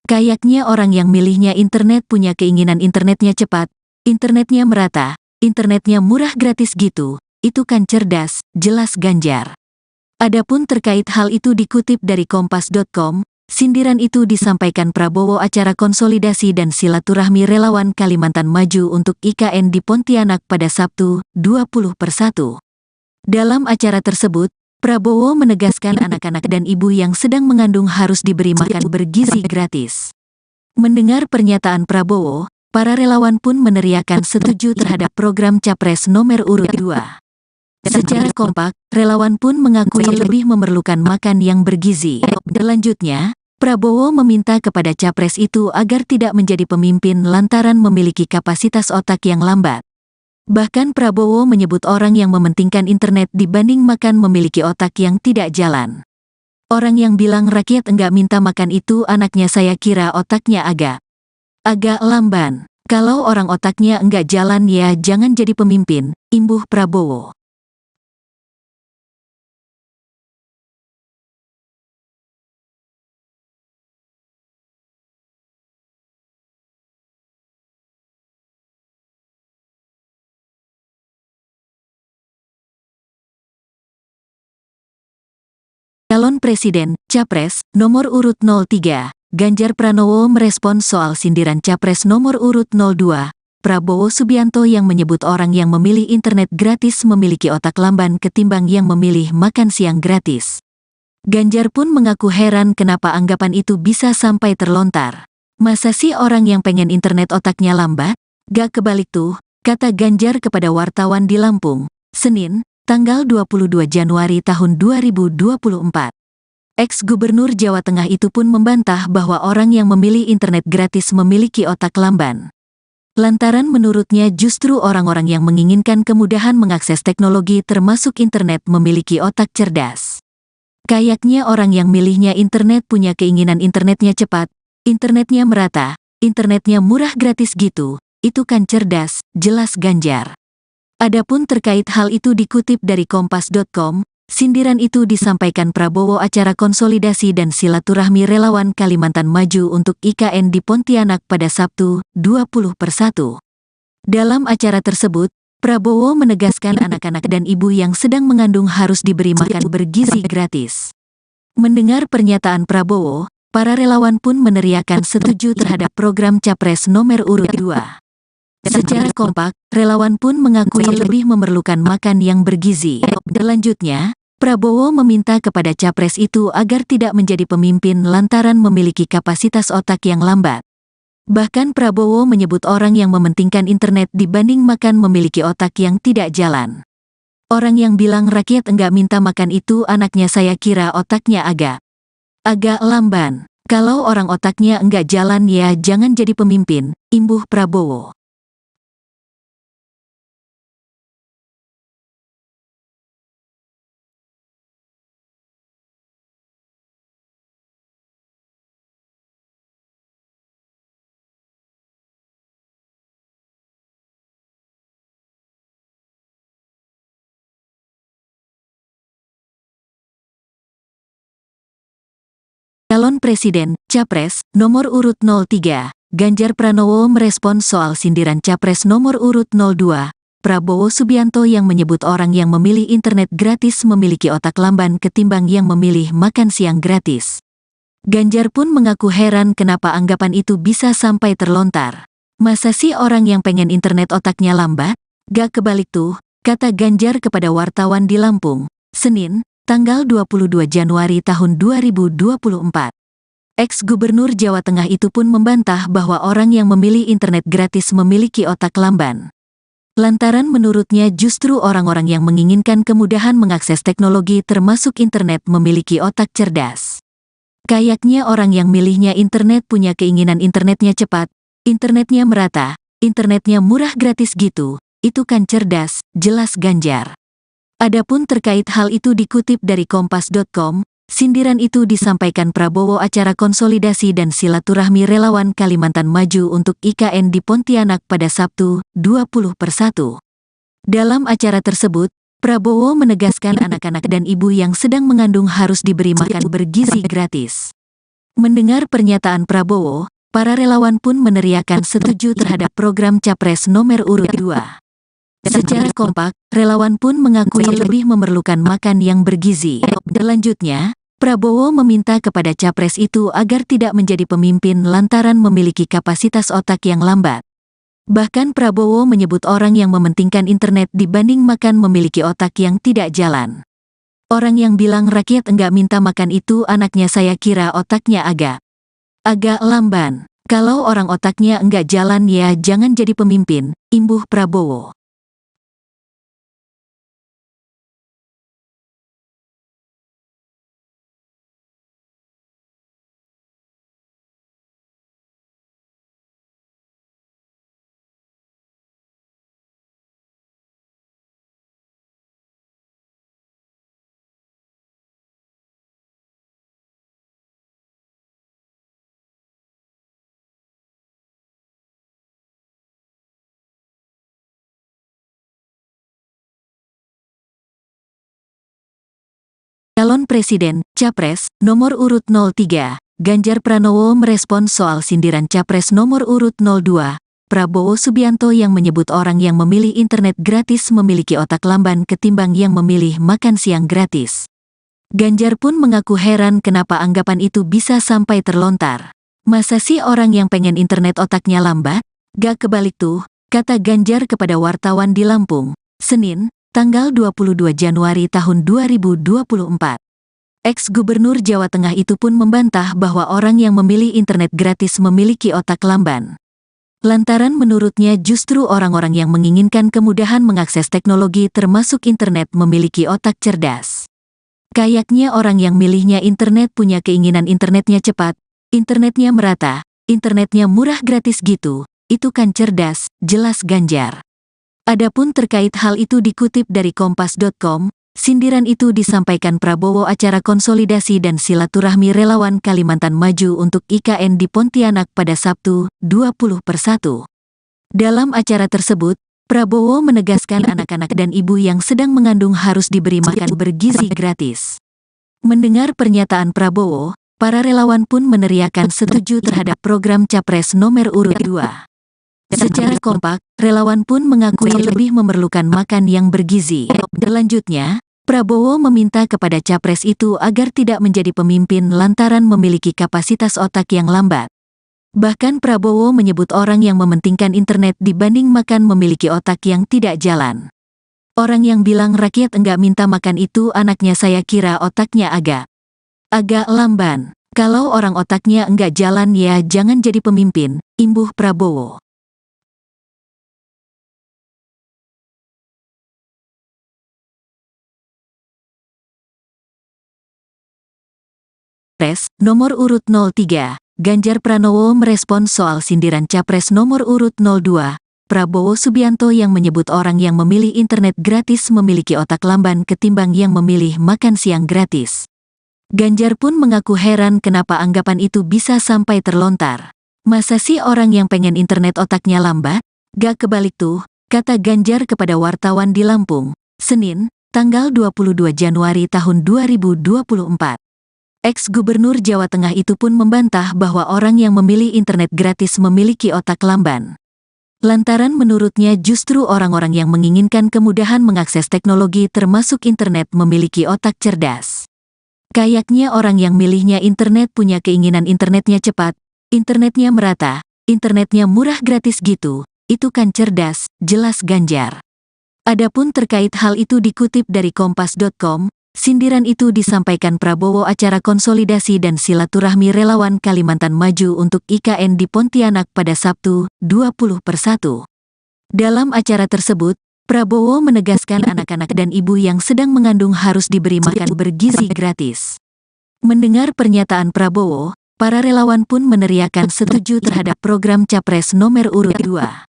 Kayaknya orang yang milihnya internet punya keinginan internetnya cepat, internetnya merata, internetnya murah gratis gitu, itu kan cerdas, jelas Ganjar. Adapun terkait hal itu dikutip dari Kompas.com, sindiran itu disampaikan Prabowo acara konsolidasi dan silaturahmi relawan Kalimantan Maju untuk IKN di Pontianak pada Sabtu, 20/1. Dalam acara tersebut, Prabowo menegaskan anak-anak dan ibu yang sedang mengandung harus diberi makan bergizi gratis. Mendengar pernyataan Prabowo, para relawan pun meneriakan setuju terhadap program Capres nomor urut 2. Secara kompak, relawan pun mengakui lebih memerlukan makan yang bergizi. Selanjutnya, Prabowo meminta kepada capres itu agar tidak menjadi pemimpin lantaran memiliki kapasitas otak yang lambat. Bahkan Prabowo menyebut orang yang mementingkan internet dibanding makan memiliki otak yang tidak jalan. Orang yang bilang rakyat enggak minta makan itu anaknya, saya kira otaknya agak lamban. Kalau orang otaknya enggak jalan ya jangan jadi pemimpin, imbuh Prabowo. Calon Presiden, Capres, nomor urut 03, Ganjar Pranowo merespons soal sindiran Capres nomor urut 02, Prabowo Subianto yang menyebut orang yang memilih internet gratis memiliki otak lamban ketimbang yang memilih makan siang gratis. Ganjar pun mengaku heran kenapa anggapan itu bisa sampai terlontar. Masa sih orang yang pengen internet otaknya lambat? Gak kebalik tuh, kata Ganjar kepada wartawan di Lampung, Senin, tanggal 22 Januari tahun 2024. Ex-Gubernur Jawa Tengah itu pun membantah bahwa orang yang memilih internet gratis memiliki otak lamban. Lantaran menurutnya justru orang-orang yang menginginkan kemudahan mengakses teknologi termasuk internet memiliki otak cerdas. Kayaknya orang yang milihnya internet punya keinginan internetnya cepat, internetnya merata, internetnya murah gratis gitu, itu kan cerdas, jelas Ganjar. Adapun terkait hal itu dikutip dari Kompas.com, sindiran itu disampaikan Prabowo acara konsolidasi dan silaturahmi relawan Kalimantan Maju untuk IKN di Pontianak pada Sabtu, 20/1. Dalam acara tersebut, Prabowo menegaskan anak-anak dan ibu yang sedang mengandung harus diberi makan bergizi gratis. Mendengar pernyataan Prabowo, para relawan pun meneriakan setuju terhadap program Capres nomor urut 2. Secara kompak, relawan pun mengakui lebih memerlukan makan yang bergizi. Selanjutnya, Prabowo meminta kepada capres itu agar tidak menjadi pemimpin lantaran memiliki kapasitas otak yang lambat. Bahkan Prabowo menyebut orang yang mementingkan internet dibanding makan memiliki otak yang tidak jalan. Orang yang bilang rakyat enggak minta makan itu anaknya, saya kira otaknya agak lamban. Kalau orang otaknya enggak jalan ya jangan jadi pemimpin, imbuh Prabowo. Calon Presiden, Capres, nomor urut 03, Ganjar Pranowo merespons soal sindiran Capres nomor urut 02, Prabowo Subianto yang menyebut orang yang memilih internet gratis memiliki otak lamban ketimbang yang memilih makan siang gratis. Ganjar pun mengaku heran kenapa anggapan itu bisa sampai terlontar. Masa sih orang yang pengen internet otaknya lambat? Gak kebalik tuh, kata Ganjar kepada wartawan di Lampung, Senin, tanggal 22 Januari tahun 2024. Ex-Gubernur Jawa Tengah itu pun membantah bahwa orang yang memilih internet gratis memiliki otak lamban. Lantaran menurutnya justru orang-orang yang menginginkan kemudahan mengakses teknologi termasuk internet memiliki otak cerdas. Kayaknya orang yang milihnya internet punya keinginan internetnya cepat, internetnya merata, internetnya murah gratis gitu, itu kan cerdas, jelas Ganjar. Adapun terkait hal itu dikutip dari Kompas.com, sindiran itu disampaikan Prabowo acara konsolidasi dan silaturahmi relawan Kalimantan Maju untuk IKN di Pontianak pada Sabtu, 20/1. Dalam acara tersebut, Prabowo menegaskan anak-anak dan ibu yang sedang mengandung harus diberi makan bergizi gratis. Mendengar pernyataan Prabowo, para relawan pun meneriakan setuju terhadap program Capres nomor urut 2. Secara kompak, relawan pun mengakui lebih memerlukan makan yang bergizi. Selanjutnya, Prabowo meminta kepada capres itu agar tidak menjadi pemimpin lantaran memiliki kapasitas otak yang lambat. Bahkan Prabowo menyebut orang yang mementingkan internet dibanding makan memiliki otak yang tidak jalan. Orang yang bilang rakyat enggak minta makan itu anaknya, saya kira otaknya agak lamban. Kalau orang otaknya enggak jalan ya jangan jadi pemimpin, imbuh Prabowo. Calon Presiden, Capres, nomor urut 03, Ganjar Pranowo merespons soal sindiran Capres nomor urut 02, Prabowo Subianto yang menyebut orang yang memilih internet gratis memiliki otak lamban ketimbang yang memilih makan siang gratis. Ganjar pun mengaku heran kenapa anggapan itu bisa sampai terlontar. Masa sih orang yang pengen internet otaknya lambat? Gak kebalik tuh, kata Ganjar kepada wartawan di Lampung, Senin, tanggal 22 Januari tahun 2024. Ex-Gubernur Jawa Tengah itu pun membantah bahwa orang yang memilih internet gratis memiliki otak lamban. Lantaran menurutnya justru orang-orang yang menginginkan kemudahan mengakses teknologi termasuk internet memiliki otak cerdas. Kayaknya orang yang milihnya internet punya keinginan internetnya cepat, internetnya merata, internetnya murah gratis gitu, itu kan cerdas, jelas Ganjar. Adapun terkait hal itu dikutip dari Kompas.com, sindiran itu disampaikan Prabowo acara konsolidasi dan silaturahmi relawan Kalimantan Maju untuk IKN di Pontianak pada Sabtu, 20/1. Dalam acara tersebut, Prabowo menegaskan anak-anak dan ibu yang sedang mengandung harus diberi makan bergizi gratis. Mendengar pernyataan Prabowo, para relawan pun meneriakan setuju terhadap program Capres nomor urut 2. Secara kompak, relawan pun mengakui lebih memerlukan makan yang bergizi. Selanjutnya, Prabowo meminta kepada Capres itu agar tidak menjadi pemimpin lantaran memiliki kapasitas otak yang lambat. Bahkan Prabowo menyebut orang yang mementingkan internet dibanding makan memiliki otak yang tidak jalan. Orang yang bilang rakyat enggak minta makan itu anaknya saya kira otaknya agak lamban. Kalau orang otaknya enggak jalan ya jangan jadi pemimpin, imbuh Prabowo. Capres nomor urut 03, Ganjar Pranowo merespons soal sindiran Capres nomor urut 02, Prabowo Subianto yang menyebut orang yang memilih internet gratis memiliki otak lamban ketimbang yang memilih makan siang gratis. Ganjar pun mengaku heran kenapa anggapan itu bisa sampai terlontar. Masa sih orang yang pengen internet otaknya lambat? Gak kebalik tuh, kata Ganjar kepada wartawan di Lampung, Senin, tanggal 22 Januari tahun 2024. Ex-Gubernur Jawa Tengah itu pun membantah bahwa orang yang memilih internet gratis memiliki otak lamban. Lantaran menurutnya justru orang-orang yang menginginkan kemudahan mengakses teknologi termasuk internet memiliki otak cerdas. Kayaknya orang yang milihnya internet punya keinginan internetnya cepat, internetnya merata, internetnya murah gratis gitu, itu kan cerdas, jelas Ganjar. Adapun terkait hal itu dikutip dari Kompas.com, sindiran itu disampaikan Prabowo acara konsolidasi dan silaturahmi relawan Kalimantan Maju untuk IKN di Pontianak pada Sabtu, 20/1. Dalam acara tersebut, Prabowo menegaskan anak-anak dan ibu yang sedang mengandung harus diberi makan bergizi gratis. Mendengar pernyataan Prabowo, para relawan pun meneriakan setuju terhadap program Capres nomor urut 2.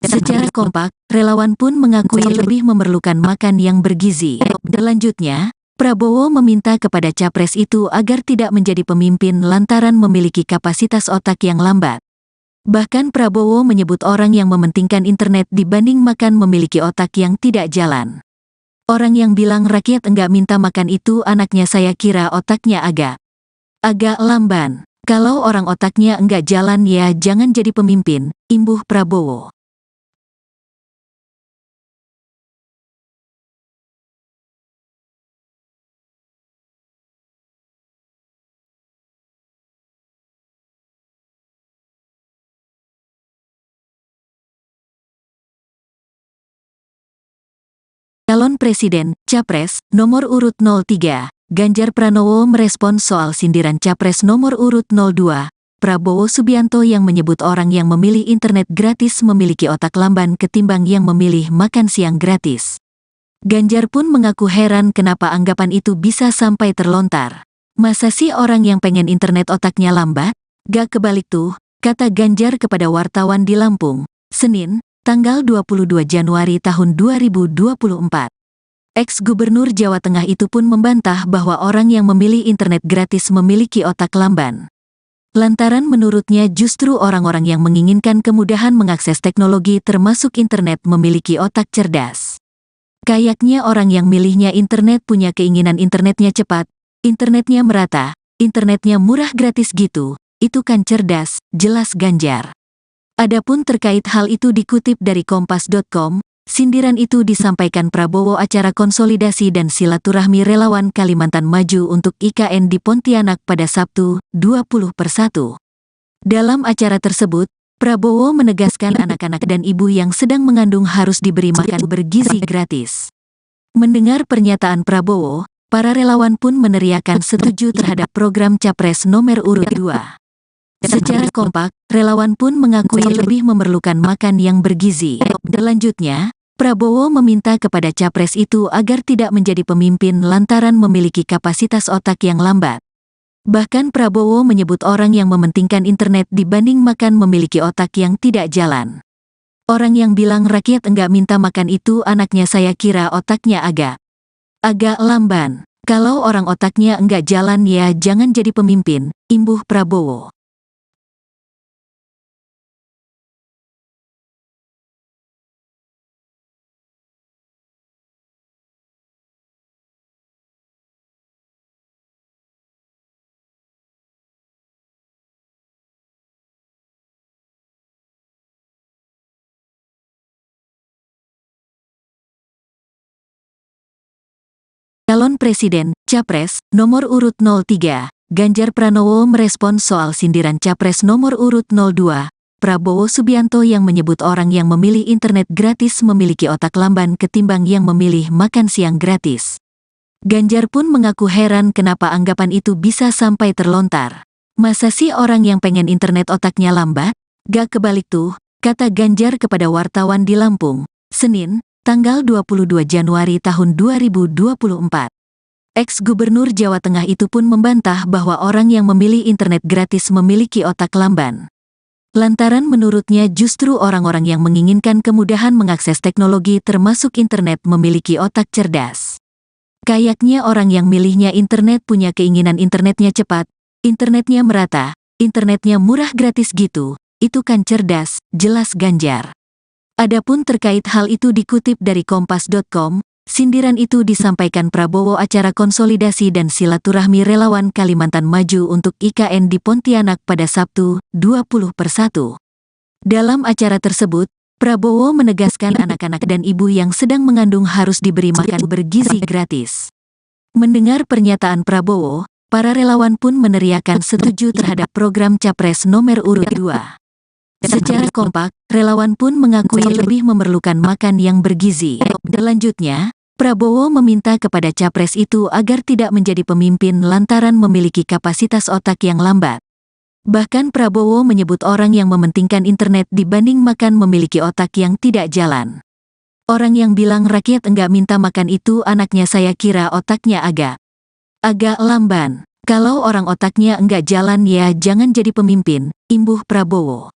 Secara kompak, relawan pun mengakui lebih memerlukan makan yang bergizi. Selanjutnya, Prabowo meminta kepada Capres itu agar tidak menjadi pemimpin lantaran memiliki kapasitas otak yang lambat. Bahkan Prabowo menyebut orang yang mementingkan internet dibanding makan memiliki otak yang tidak jalan. Orang yang bilang rakyat enggak minta makan itu anaknya saya kira otaknya agak lamban. Kalau orang otaknya enggak jalan ya jangan jadi pemimpin, imbuh Prabowo. Calon Presiden, Capres, nomor urut 03, Ganjar Pranowo merespons soal sindiran Capres nomor urut 02, Prabowo Subianto yang menyebut orang yang memilih internet gratis memiliki otak lamban ketimbang yang memilih makan siang gratis. Ganjar pun mengaku heran kenapa anggapan itu bisa sampai terlontar. Masa sih orang yang pengen internet otaknya lambat? Gak kebalik tuh, kata Ganjar kepada wartawan di Lampung, Senin, tanggal 22 Januari tahun 2024. Ex-Gubernur Jawa Tengah itu pun membantah bahwa orang yang memilih internet gratis memiliki otak lamban. Lantaran menurutnya justru orang-orang yang menginginkan kemudahan mengakses teknologi termasuk internet memiliki otak cerdas. Kayaknya orang yang milihnya internet punya keinginan internetnya cepat, internetnya merata, internetnya murah gratis gitu. Itu kan cerdas, jelas Ganjar. Adapun terkait hal itu dikutip dari kompas.com, sindiran itu disampaikan Prabowo acara konsolidasi dan silaturahmi relawan Kalimantan Maju untuk IKN di Pontianak pada Sabtu, 20/1. Dalam acara tersebut, Prabowo menegaskan anak-anak dan ibu yang sedang mengandung harus diberi makan bergizi gratis. Mendengar pernyataan Prabowo, para relawan pun meneriakan setuju terhadap program Capres nomor urut 2. Secara kompak, relawan pun mengakui lebih memerlukan makan yang bergizi. Selanjutnya, Prabowo meminta kepada Capres itu agar tidak menjadi pemimpin lantaran memiliki kapasitas otak yang lambat. Bahkan Prabowo menyebut orang yang mementingkan internet dibanding makan memiliki otak yang tidak jalan. Orang yang bilang rakyat enggak minta makan itu anaknya saya kira otaknya agak lamban. Kalau orang otaknya enggak jalan ya jangan jadi pemimpin, imbuh Prabowo. Calon Presiden, Capres, nomor urut 03, Ganjar Pranowo merespons soal sindiran Capres nomor urut 02, Prabowo Subianto yang menyebut orang yang memilih internet gratis memiliki otak lamban ketimbang yang memilih makan siang gratis. Ganjar pun mengaku heran kenapa anggapan itu bisa sampai terlontar. Masa sih orang yang pengen internet otaknya lambat? Gak kebalik tuh, kata Ganjar kepada wartawan di Lampung, Senin, tanggal 22 Januari tahun 2024. Ex-Gubernur Jawa Tengah itu pun membantah bahwa orang yang memilih internet gratis memiliki otak lamban. Lantaran menurutnya justru orang-orang yang menginginkan kemudahan mengakses teknologi termasuk internet memiliki otak cerdas. Kayaknya orang yang milihnya internet punya keinginan internetnya cepat, internetnya merata, internetnya murah gratis gitu. Itu kan cerdas, jelas Ganjar. Adapun terkait hal itu dikutip dari kompas.com, sindiran itu disampaikan Prabowo acara konsolidasi dan silaturahmi relawan Kalimantan Maju untuk IKN di Pontianak pada Sabtu, 20/1. Dalam acara tersebut, Prabowo menegaskan anak-anak dan ibu yang sedang mengandung harus diberi makan bergizi gratis. Mendengar pernyataan Prabowo, para relawan pun meneriakan setuju terhadap program Capres nomor urut 2. Secara kompak, relawan pun mengakui lebih memerlukan makan yang bergizi. Selanjutnya, Prabowo meminta kepada Capres itu agar tidak menjadi pemimpin lantaran memiliki kapasitas otak yang lambat. Bahkan Prabowo menyebut orang yang mementingkan internet dibanding makan memiliki otak yang tidak jalan. Orang yang bilang rakyat enggak minta makan itu anaknya saya kira otaknya agak lamban. Kalau orang otaknya enggak jalan ya jangan jadi pemimpin, imbuh Prabowo.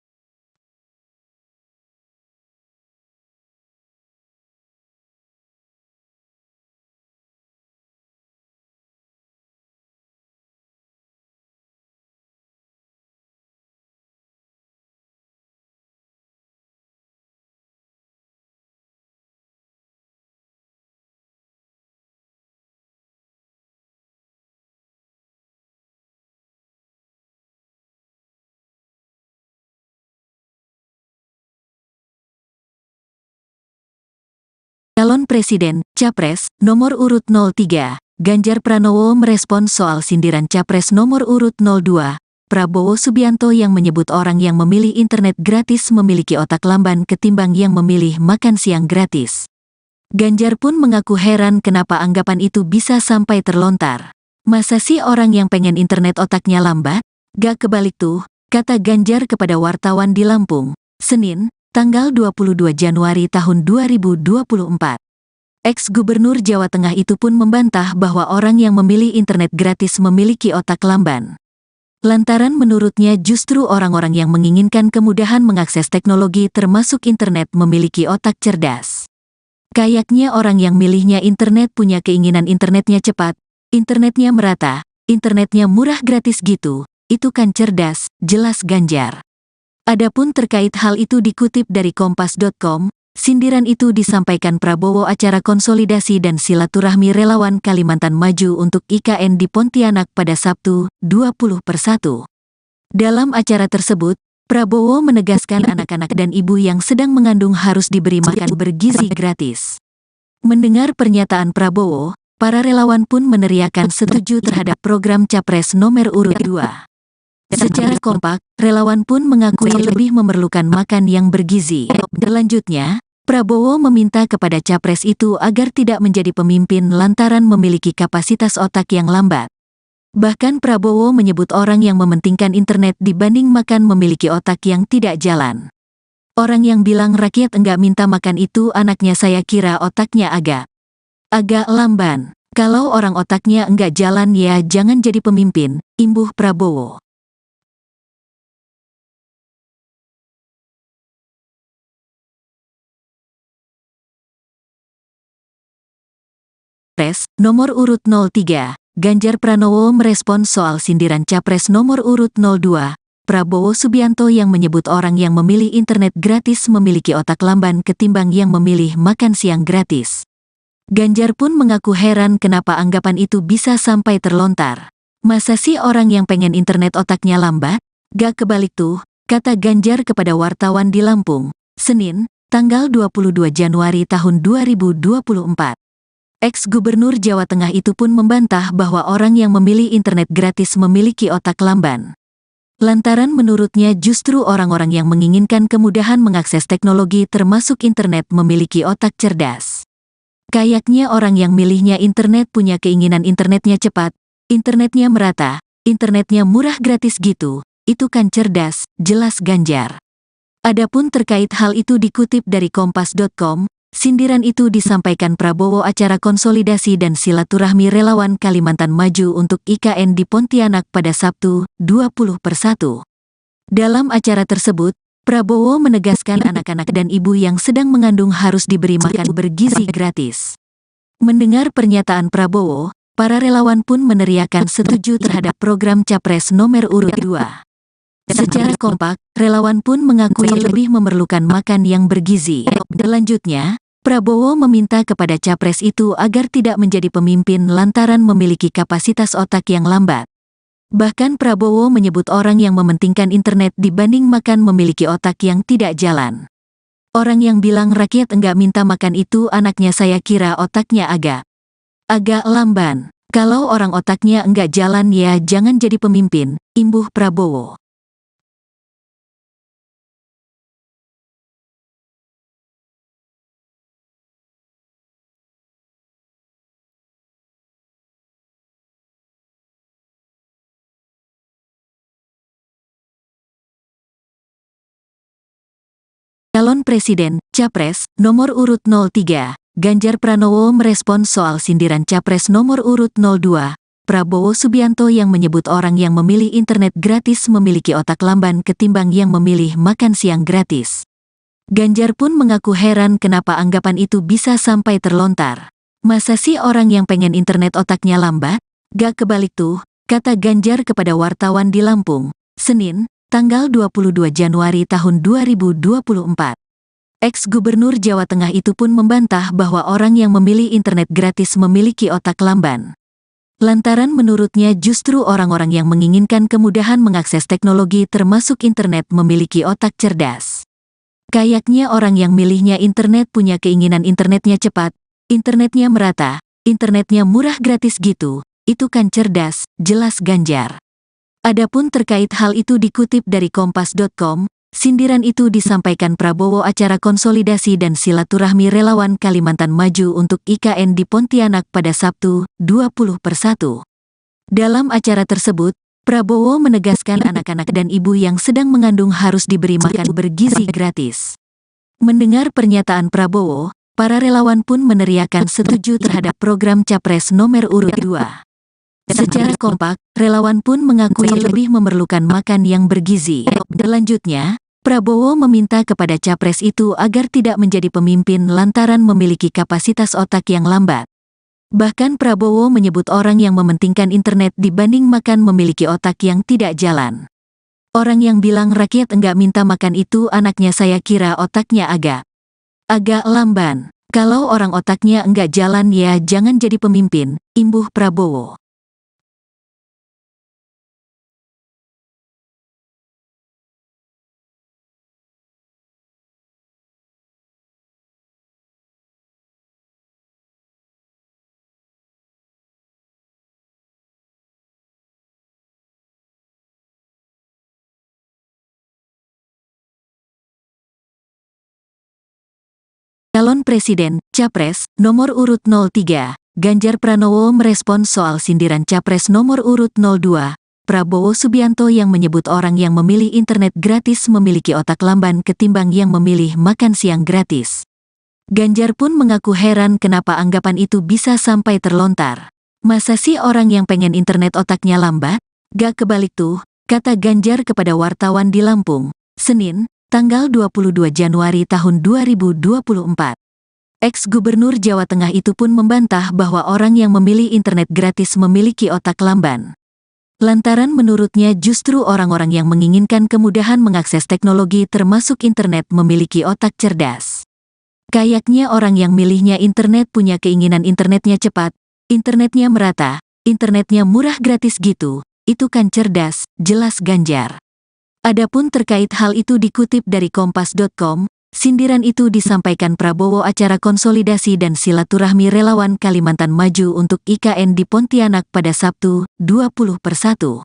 Calon Presiden, Capres, nomor urut 03, Ganjar Pranowo merespons soal sindiran Capres nomor urut 02, Prabowo Subianto yang menyebut orang yang memilih internet gratis memiliki otak lamban ketimbang yang memilih makan siang gratis. Ganjar pun mengaku heran kenapa anggapan itu bisa sampai terlontar. Masa sih orang yang pengen internet otaknya lambat? Gak kebalik tuh, kata Ganjar kepada wartawan di Lampung, Senin, tanggal 22 Januari tahun 2024. Ex-Gubernur Jawa Tengah itu pun membantah bahwa orang yang memilih internet gratis memiliki otak lamban. Lantaran menurutnya justru orang-orang yang menginginkan kemudahan mengakses teknologi termasuk internet memiliki otak cerdas. Kayaknya orang yang milihnya internet punya keinginan internetnya cepat, internetnya merata, internetnya murah gratis gitu. Itu kan cerdas, jelas Ganjar. Adapun terkait hal itu dikutip dari kompas.com, Sindiran itu disampaikan Prabowo acara konsolidasi dan silaturahmi relawan Kalimantan Maju untuk IKN di Pontianak pada Sabtu, 20/1. Dalam acara tersebut, Prabowo menegaskan anak-anak dan ibu yang sedang mengandung harus diberi makan bergizi gratis. Mendengar pernyataan Prabowo, para relawan pun meneriakan setuju terhadap program Capres nomor urut 2. Secara kompak, relawan pun mengakui lebih memerlukan makan yang bergizi. Selanjutnya, Prabowo meminta kepada Capres itu agar tidak menjadi pemimpin lantaran memiliki kapasitas otak yang lambat. Bahkan Prabowo menyebut orang yang mementingkan internet dibanding makan memiliki otak yang tidak jalan. Orang yang bilang rakyat enggak minta makan itu anaknya saya kira otaknya agak lamban. Kalau orang otaknya enggak jalan ya jangan jadi pemimpin, imbuh Prabowo. Capres nomor urut 03, Ganjar Pranowo merespons soal sindiran Capres nomor urut 02, Prabowo Subianto yang menyebut orang yang memilih internet gratis memiliki otak lamban ketimbang yang memilih makan siang gratis. Ganjar pun mengaku heran kenapa anggapan itu bisa sampai terlontar. Masa sih orang yang pengen internet otaknya lambat? Gak kebalik tuh, kata Ganjar kepada wartawan di Lampung, Senin, tanggal 22 Januari tahun 2024. Ex-Gubernur Jawa Tengah itu pun membantah bahwa orang yang memilih internet gratis memiliki otak lamban. Lantaran menurutnya justru orang-orang yang menginginkan kemudahan mengakses teknologi termasuk internet memiliki otak cerdas. Kayaknya orang yang milihnya internet punya keinginan internetnya cepat, internetnya merata, internetnya murah gratis gitu, itu kan cerdas, jelas Ganjar. Adapun terkait hal itu dikutip dari Kompas.com, sindiran itu disampaikan Prabowo acara konsolidasi dan silaturahmi relawan Kalimantan Maju untuk IKN di Pontianak pada Sabtu, 20/1. Dalam acara tersebut, Prabowo menegaskan anak-anak dan ibu yang sedang mengandung harus diberi makan bergizi gratis. Mendengar pernyataan Prabowo, para relawan pun meneriakan setuju terhadap program Capres nomor urut 2. Secara kompak, relawan pun mengakui lebih memerlukan makan yang bergizi. Selanjutnya, Prabowo meminta kepada Capres itu agar tidak menjadi pemimpin lantaran memiliki kapasitas otak yang lambat. Bahkan Prabowo menyebut orang yang mementingkan internet dibanding makan memiliki otak yang tidak jalan. Orang yang bilang rakyat enggak minta makan itu anaknya saya kira otaknya agak lamban. Kalau orang otaknya enggak jalan ya jangan jadi pemimpin, imbuh Prabowo. Calon Presiden, Capres, nomor urut 03, Ganjar Pranowo merespons soal sindiran Capres nomor urut 02, Prabowo Subianto yang menyebut orang yang memilih internet gratis memiliki otak lamban ketimbang yang memilih makan siang gratis. Ganjar pun mengaku heran kenapa anggapan itu bisa sampai terlontar. Masa sih orang yang pengen internet otaknya lambat? Gak kebalik tuh, kata Ganjar kepada wartawan di Lampung, Senin, tanggal 22 Januari tahun 2024. Ex-Gubernur Jawa Tengah itu pun membantah bahwa orang yang memilih internet gratis memiliki otak lamban. Lantaran menurutnya justru orang-orang yang menginginkan kemudahan mengakses teknologi termasuk internet memiliki otak cerdas. Kayaknya orang yang milihnya internet punya keinginan internetnya cepat, internetnya merata, internetnya murah gratis gitu, itu kan cerdas, jelas Ganjar. Adapun terkait hal itu dikutip dari Kompas.com, sindiran itu disampaikan Prabowo acara konsolidasi dan silaturahmi relawan Kalimantan Maju untuk IKN di Pontianak pada Sabtu, 20/1. Dalam acara tersebut, Prabowo menegaskan anak-anak dan ibu yang sedang mengandung harus diberi makan bergizi gratis. Mendengar pernyataan Prabowo, para relawan pun meneriakan setuju terhadap program Capres nomor urut 2. Secara kompak, relawan pun mengakui lebih memerlukan makan yang bergizi. Selanjutnya, Prabowo meminta kepada Capres itu agar tidak menjadi pemimpin lantaran memiliki kapasitas otak yang lambat. Bahkan Prabowo menyebut orang yang mementingkan internet dibanding makan memiliki otak yang tidak jalan. Orang yang bilang rakyat enggak minta makan itu anaknya saya kira otaknya agak Agak lamban. Kalau orang otaknya enggak jalan ya jangan jadi pemimpin, imbuh Prabowo. Calon Presiden, Capres, nomor urut 03, Ganjar Pranowo merespons soal sindiran Capres nomor urut 02, Prabowo Subianto yang menyebut orang yang memilih internet gratis memiliki otak lamban ketimbang yang memilih makan siang gratis. Ganjar pun mengaku heran kenapa anggapan itu bisa sampai terlontar. Masa sih orang yang pengen internet otaknya lambat? Gak kebalik tuh, kata Ganjar kepada wartawan di Lampung, Senin, tanggal 22 Januari tahun 2024. Ex-Gubernur Jawa Tengah itu pun membantah bahwa orang yang memilih internet gratis memiliki otak lamban. Lantaran menurutnya justru orang-orang yang menginginkan kemudahan mengakses teknologi termasuk internet memiliki otak cerdas. Kayaknya orang yang milihnya internet punya keinginan internetnya cepat, internetnya merata, internetnya murah gratis gitu, itu kan cerdas, jelas Ganjar. Adapun terkait hal itu dikutip dari kompas.com, sindiran itu disampaikan Prabowo acara konsolidasi dan silaturahmi relawan Kalimantan Maju untuk IKN di Pontianak pada Sabtu, 20/1.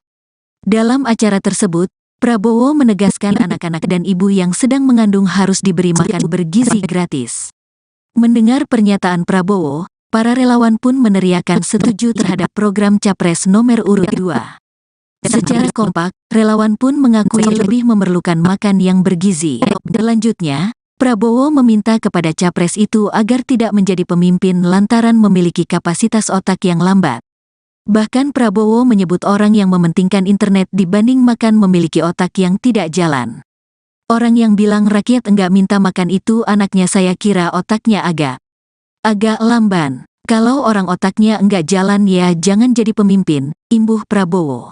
Dalam acara tersebut, Prabowo menegaskan anak-anak dan ibu yang sedang mengandung harus diberi makan bergizi gratis. Mendengar pernyataan Prabowo, para relawan pun meneriakan setuju terhadap program Capres nomor urut 2. Secara kompak, relawan pun mengakui lebih memerlukan makan yang bergizi. Selanjutnya, Prabowo meminta kepada Capres itu agar tidak menjadi pemimpin lantaran memiliki kapasitas otak yang lambat. Bahkan Prabowo menyebut orang yang mementingkan internet dibanding makan memiliki otak yang tidak jalan. Orang yang bilang rakyat enggak minta makan itu anaknya saya kira otaknya agak lamban. Kalau orang otaknya enggak jalan ya jangan jadi pemimpin, imbuh Prabowo.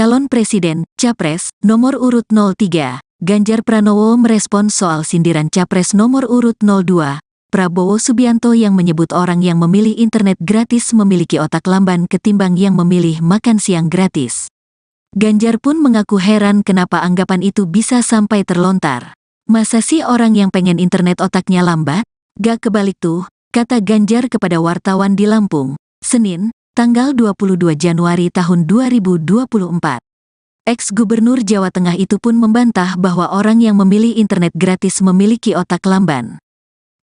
Calon Presiden, Capres, nomor urut 03, Ganjar Pranowo merespons soal sindiran Capres nomor urut 02, Prabowo Subianto yang menyebut orang yang memilih internet gratis memiliki otak lamban ketimbang yang memilih makan siang gratis. Ganjar pun mengaku heran kenapa anggapan itu bisa sampai terlontar. Masa sih orang yang pengen internet otaknya lambat? Gak kebalik tuh, kata Ganjar kepada wartawan di Lampung, Senin, tanggal 22 Januari tahun 2024. Ex-Gubernur Jawa Tengah itu pun membantah bahwa orang yang memilih internet gratis memiliki otak lamban.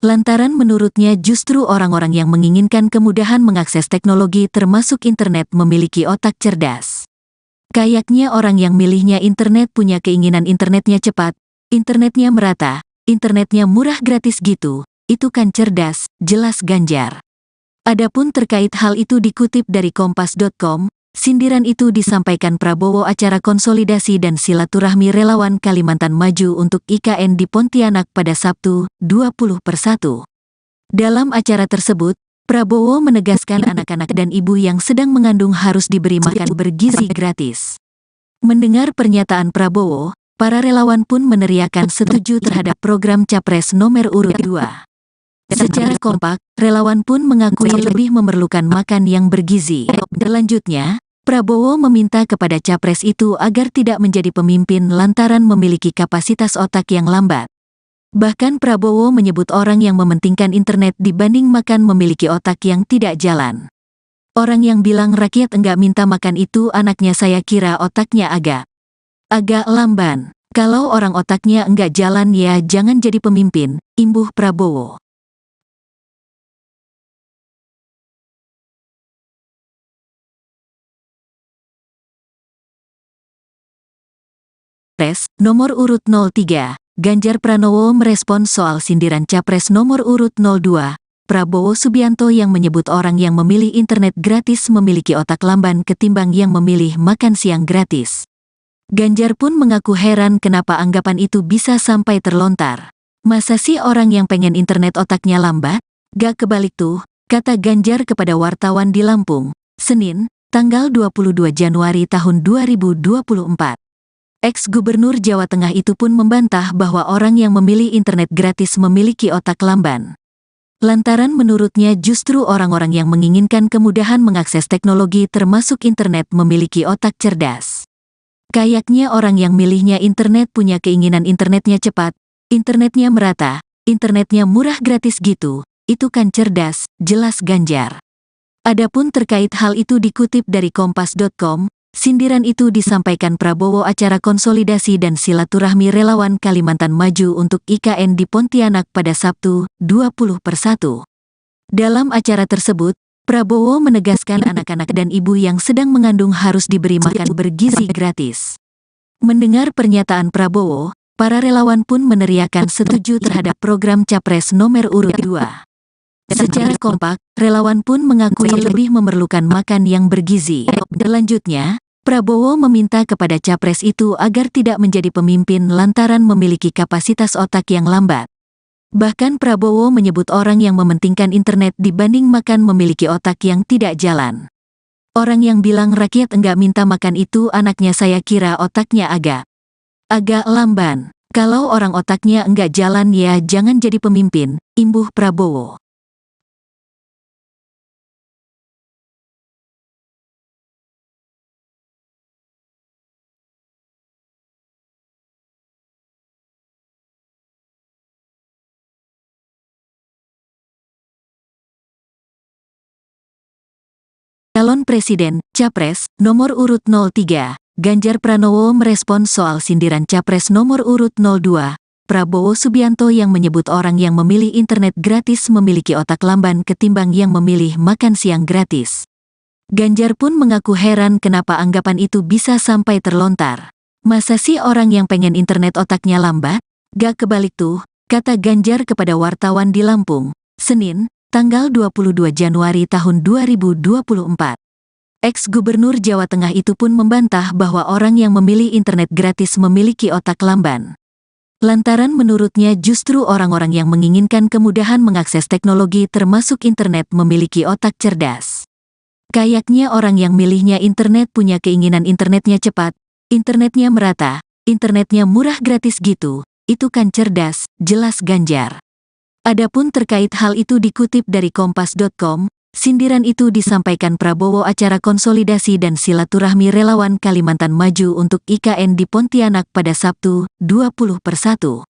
Lantaran menurutnya justru orang-orang yang menginginkan kemudahan mengakses teknologi termasuk internet memiliki otak cerdas. Kayaknya orang yang milihnya internet punya keinginan internetnya cepat, internetnya merata, internetnya murah gratis gitu, itu kan cerdas, jelas Ganjar. Adapun terkait hal itu dikutip dari kompas.com, sindiran itu disampaikan Prabowo acara konsolidasi dan silaturahmi relawan Kalimantan Maju untuk IKN di Pontianak pada Sabtu, 20/1. Dalam acara tersebut, Prabowo menegaskan anak-anak dan ibu yang sedang mengandung harus diberi makan bergizi gratis. Mendengar pernyataan Prabowo, para relawan pun meneriakan setuju terhadap program Capres nomor urut 2. Secara kompak, relawan pun mengakui lebih memerlukan makan yang bergizi. Selanjutnya, Prabowo meminta kepada Capres itu agar tidak menjadi pemimpin lantaran memiliki kapasitas otak yang lambat. Bahkan Prabowo menyebut orang yang mementingkan internet dibanding makan memiliki otak yang tidak jalan. Orang yang bilang rakyat enggak minta makan itu anaknya saya kira otaknya agak lamban. Kalau orang otaknya enggak jalan ya jangan jadi pemimpin, imbuh Prabowo. Capres nomor urut 03, Ganjar Pranowo merespons soal sindiran Capres nomor urut 02, Prabowo Subianto yang menyebut orang yang memilih internet gratis memiliki otak lamban ketimbang yang memilih makan siang gratis. Ganjar pun mengaku heran kenapa anggapan itu bisa sampai terlontar. Masa sih orang yang pengen internet otaknya lambat? Gak kebalik tuh, kata Ganjar kepada wartawan di Lampung, Senin, tanggal 22 Januari tahun 2024. Ex-Gubernur Jawa Tengah itu pun membantah bahwa orang yang memilih internet gratis memiliki otak lamban. Lantaran menurutnya justru orang-orang yang menginginkan kemudahan mengakses teknologi termasuk internet memiliki otak cerdas. Kayaknya orang yang milihnya internet punya keinginan internetnya cepat, internetnya merata, internetnya murah gratis gitu, itu kan cerdas, jelas Ganjar. Adapun terkait hal itu dikutip dari Kompas.com, sindiran itu disampaikan Prabowo acara konsolidasi dan silaturahmi relawan Kalimantan Maju untuk IKN di Pontianak pada Sabtu, 20/1. Dalam acara tersebut, Prabowo menegaskan anak-anak dan ibu yang sedang mengandung harus diberi makan bergizi gratis. Mendengar pernyataan Prabowo, para relawan pun meneriakan setuju terhadap program Capres nomor urut 2. Secara kompak, relawan pun mengakui lebih memerlukan makan yang bergizi. Selanjutnya, Prabowo meminta kepada Capres itu agar tidak menjadi pemimpin lantaran memiliki kapasitas otak yang lambat. Bahkan Prabowo menyebut orang yang mementingkan internet dibanding makan memiliki otak yang tidak jalan. Orang yang bilang rakyat enggak minta makan itu anaknya saya kira otaknya agak lamban. Kalau orang otaknya enggak jalan ya jangan jadi pemimpin, imbuh Prabowo. Calon Presiden, Capres, nomor urut 03, Ganjar Pranowo merespons soal sindiran Capres nomor urut 02, Prabowo Subianto yang menyebut orang yang memilih internet gratis memiliki otak lamban ketimbang yang memilih makan siang gratis. Ganjar pun mengaku heran kenapa anggapan itu bisa sampai terlontar. Masa sih orang yang pengen internet otaknya lambat? Gak kebalik tuh, kata Ganjar kepada wartawan di Lampung, Senin, tanggal 22 Januari tahun 2024. Ex-Gubernur Jawa Tengah itu pun membantah bahwa orang yang memilih internet gratis memiliki otak lamban. Lantaran menurutnya justru orang-orang yang menginginkan kemudahan mengakses teknologi termasuk internet memiliki otak cerdas. Kayaknya orang yang milihnya internet punya keinginan internetnya cepat, internetnya merata, internetnya murah gratis gitu, itu kan cerdas, jelas Ganjar. Adapun terkait hal itu dikutip dari Kompas.com, sindiran itu disampaikan Prabowo acara konsolidasi dan silaturahmi relawan Kalimantan Maju untuk IKN di Pontianak pada Sabtu, 20/1.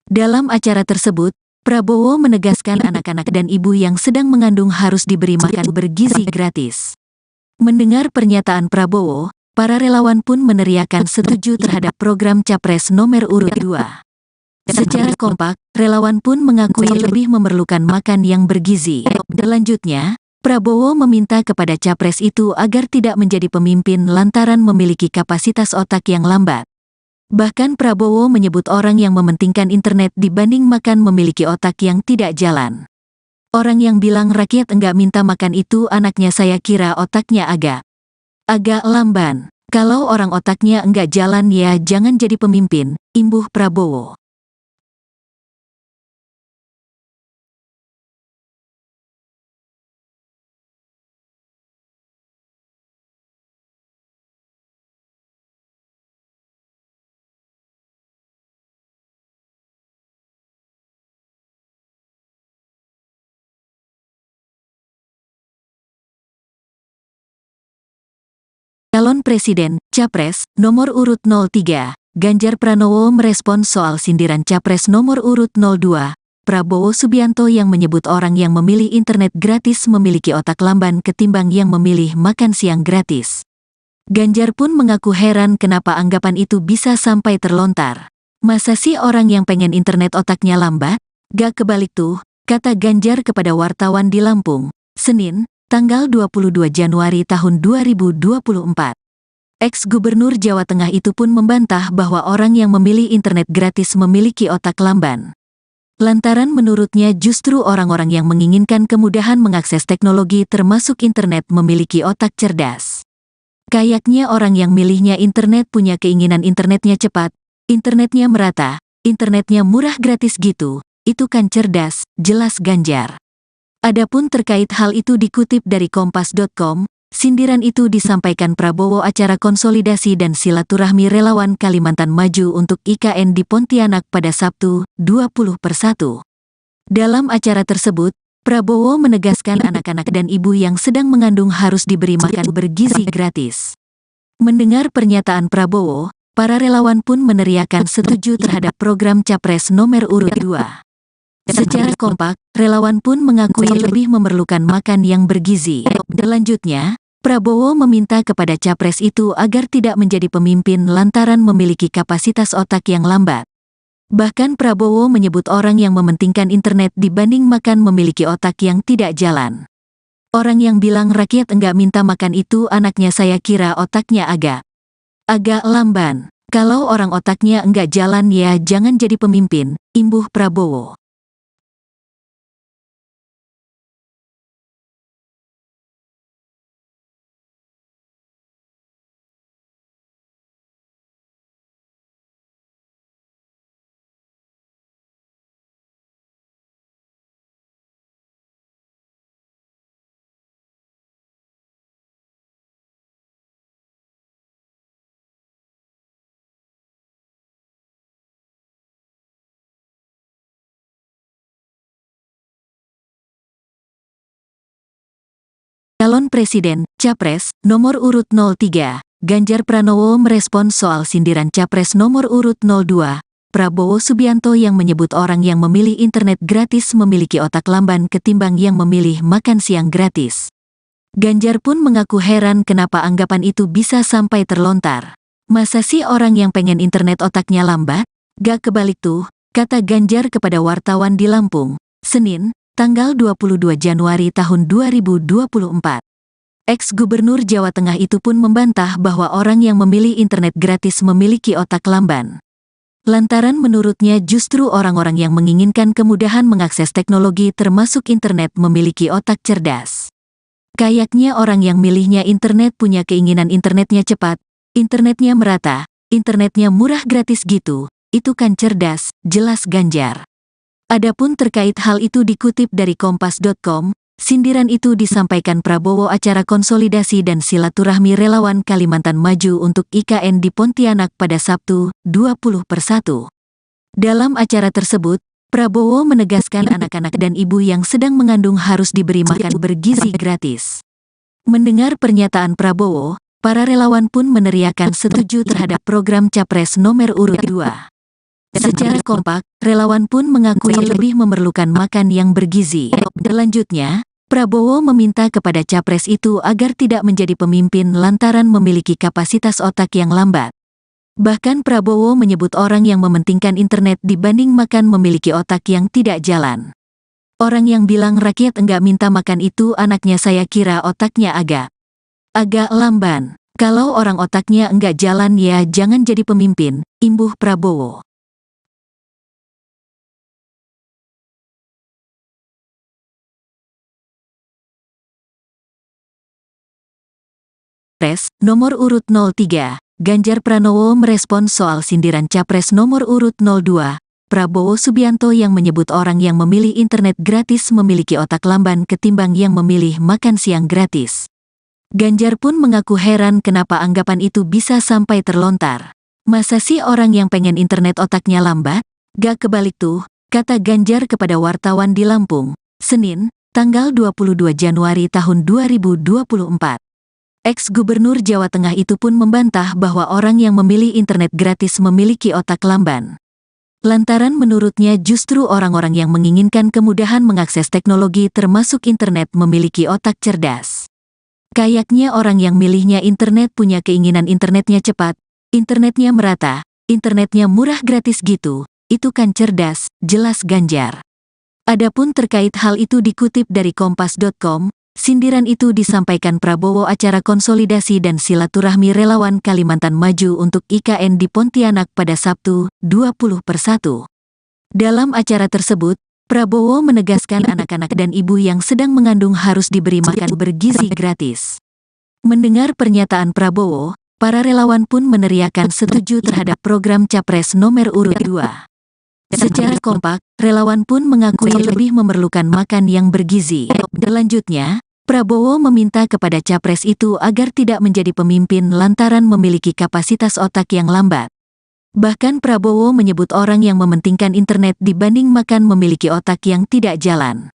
Dalam acara tersebut, Prabowo menegaskan anak-anak dan ibu yang sedang mengandung harus diberi makan bergizi gratis. Mendengar pernyataan Prabowo, para relawan pun meneriakan setuju terhadap program Capres nomor urut 2. Secara kompak, relawan pun mengakui lebih memerlukan makan yang bergizi. Selanjutnya, Prabowo meminta kepada Capres itu agar tidak menjadi pemimpin lantaran memiliki kapasitas otak yang lambat. Bahkan Prabowo menyebut orang yang mementingkan internet dibanding makan memiliki otak yang tidak jalan. Orang yang bilang rakyat enggak minta makan itu anaknya saya kira otaknya agak lamban. Kalau orang otaknya enggak jalan ya jangan jadi pemimpin, imbuh Prabowo. Calon Presiden, Capres, nomor urut 03, Ganjar Pranowo merespons soal sindiran Capres nomor urut 02, Prabowo Subianto yang menyebut orang yang memilih internet gratis memiliki otak lamban ketimbang yang memilih makan siang gratis. Ganjar pun mengaku heran kenapa anggapan itu bisa sampai terlontar. Masa sih orang yang pengen internet otaknya lambat? Gak kebalik tuh, kata Ganjar kepada wartawan di Lampung, Senin, tanggal 22 Januari tahun 2024. Ex-Gubernur Jawa Tengah itu pun membantah bahwa orang yang memilih internet gratis memiliki otak lamban. Lantaran menurutnya justru orang-orang yang menginginkan kemudahan mengakses teknologi termasuk internet memiliki otak cerdas. Kayaknya orang yang milihnya internet punya keinginan internetnya cepat, internetnya merata, internetnya murah gratis gitu, itu kan cerdas, jelas Ganjar. Adapun terkait hal itu dikutip dari kompas.com, sindiran itu disampaikan Prabowo acara konsolidasi dan silaturahmi relawan Kalimantan Maju untuk IKN di Pontianak pada Sabtu, 20/1. Dalam acara tersebut, Prabowo menegaskan anak-anak dan ibu yang sedang mengandung harus diberi makan bergizi gratis. Mendengar pernyataan Prabowo, para relawan pun meneriakan setuju terhadap program Capres nomor urut 2. Secara kompak, relawan pun mengakui lebih memerlukan makan yang bergizi. Selanjutnya, Prabowo meminta kepada capres itu agar tidak menjadi pemimpin lantaran memiliki kapasitas otak yang lambat. Bahkan Prabowo menyebut orang yang mementingkan internet dibanding makan memiliki otak yang tidak jalan. Orang yang bilang rakyat enggak minta makan itu anaknya saya kira otaknya agak lamban. Kalau orang otaknya enggak jalan ya jangan jadi pemimpin, imbuh Prabowo. Calon Presiden, Capres, nomor urut 03, Ganjar Pranowo merespon soal sindiran Capres nomor urut 02, Prabowo Subianto yang menyebut orang yang memilih internet gratis memiliki otak lamban ketimbang yang memilih makan siang gratis. Ganjar pun mengaku heran kenapa anggapan itu bisa sampai terlontar. Masa sih orang yang pengen internet otaknya lambat? Gak kebalik tuh, kata Ganjar kepada wartawan di Lampung, Senin, tanggal 22 Januari tahun 2024. Ex-Gubernur Jawa Tengah itu pun membantah bahwa orang yang memilih internet gratis memiliki otak lamban. Lantaran menurutnya justru orang-orang yang menginginkan kemudahan mengakses teknologi termasuk internet memiliki otak cerdas. Kayaknya orang yang milihnya internet punya keinginan internetnya cepat, internetnya merata, internetnya murah gratis gitu, itu kan cerdas, jelas Ganjar. Adapun terkait hal itu dikutip dari kompas.com, sindiran itu disampaikan Prabowo acara konsolidasi dan silaturahmi relawan Kalimantan Maju untuk IKN di Pontianak pada Sabtu, 20/1. Dalam acara tersebut, Prabowo menegaskan anak-anak dan ibu yang sedang mengandung harus diberi makan bergizi gratis. Mendengar pernyataan Prabowo, para relawan pun meneriakan setuju terhadap program Capres nomor urut 2. Secara kompak, relawan pun mengakui lebih memerlukan makan yang bergizi. Selanjutnya, Prabowo meminta kepada capres itu agar tidak menjadi pemimpin lantaran memiliki kapasitas otak yang lambat. Bahkan Prabowo menyebut orang yang mementingkan internet dibanding makan memiliki otak yang tidak jalan. Orang yang bilang rakyat enggak minta makan itu anaknya saya kira otaknya agak lamban. Kalau orang otaknya enggak jalan ya jangan jadi pemimpin, imbuh Prabowo. Capres nomor urut 03, Ganjar Pranowo merespon soal sindiran Capres nomor urut 02, Prabowo Subianto yang menyebut orang yang memilih internet gratis memiliki otak lamban ketimbang yang memilih makan siang gratis. Ganjar pun mengaku heran kenapa anggapan itu bisa sampai terlontar. Masa sih orang yang pengen internet otaknya lambat? Gak kebalik tuh, kata Ganjar kepada wartawan di Lampung, Senin, tanggal 22 Januari tahun 2024. Ex-Gubernur Jawa Tengah itu pun membantah bahwa orang yang memilih internet gratis memiliki otak lamban. Lantaran menurutnya justru orang-orang yang menginginkan kemudahan mengakses teknologi termasuk internet memiliki otak cerdas. Kayaknya orang yang milihnya internet punya keinginan internetnya cepat, internetnya merata, internetnya murah gratis gitu, itu kan cerdas, jelas Ganjar. Adapun terkait hal itu dikutip dari kompas.com, Sindiran itu disampaikan Prabowo acara konsolidasi dan silaturahmi relawan Kalimantan Maju untuk IKN di Pontianak pada Sabtu, 20/1. Dalam acara tersebut, Prabowo menegaskan anak-anak dan ibu yang sedang mengandung harus diberi makan bergizi gratis. Mendengar pernyataan Prabowo, para relawan pun meneriakan setuju terhadap program Capres nomor urut 2. Secara kompak, relawan pun mengakui lebih memerlukan makan yang bergizi. Selanjutnya, Prabowo meminta kepada capres itu agar tidak menjadi pemimpin lantaran memiliki kapasitas otak yang lambat. Bahkan Prabowo menyebut orang yang mementingkan internet dibanding makan memiliki otak yang tidak jalan.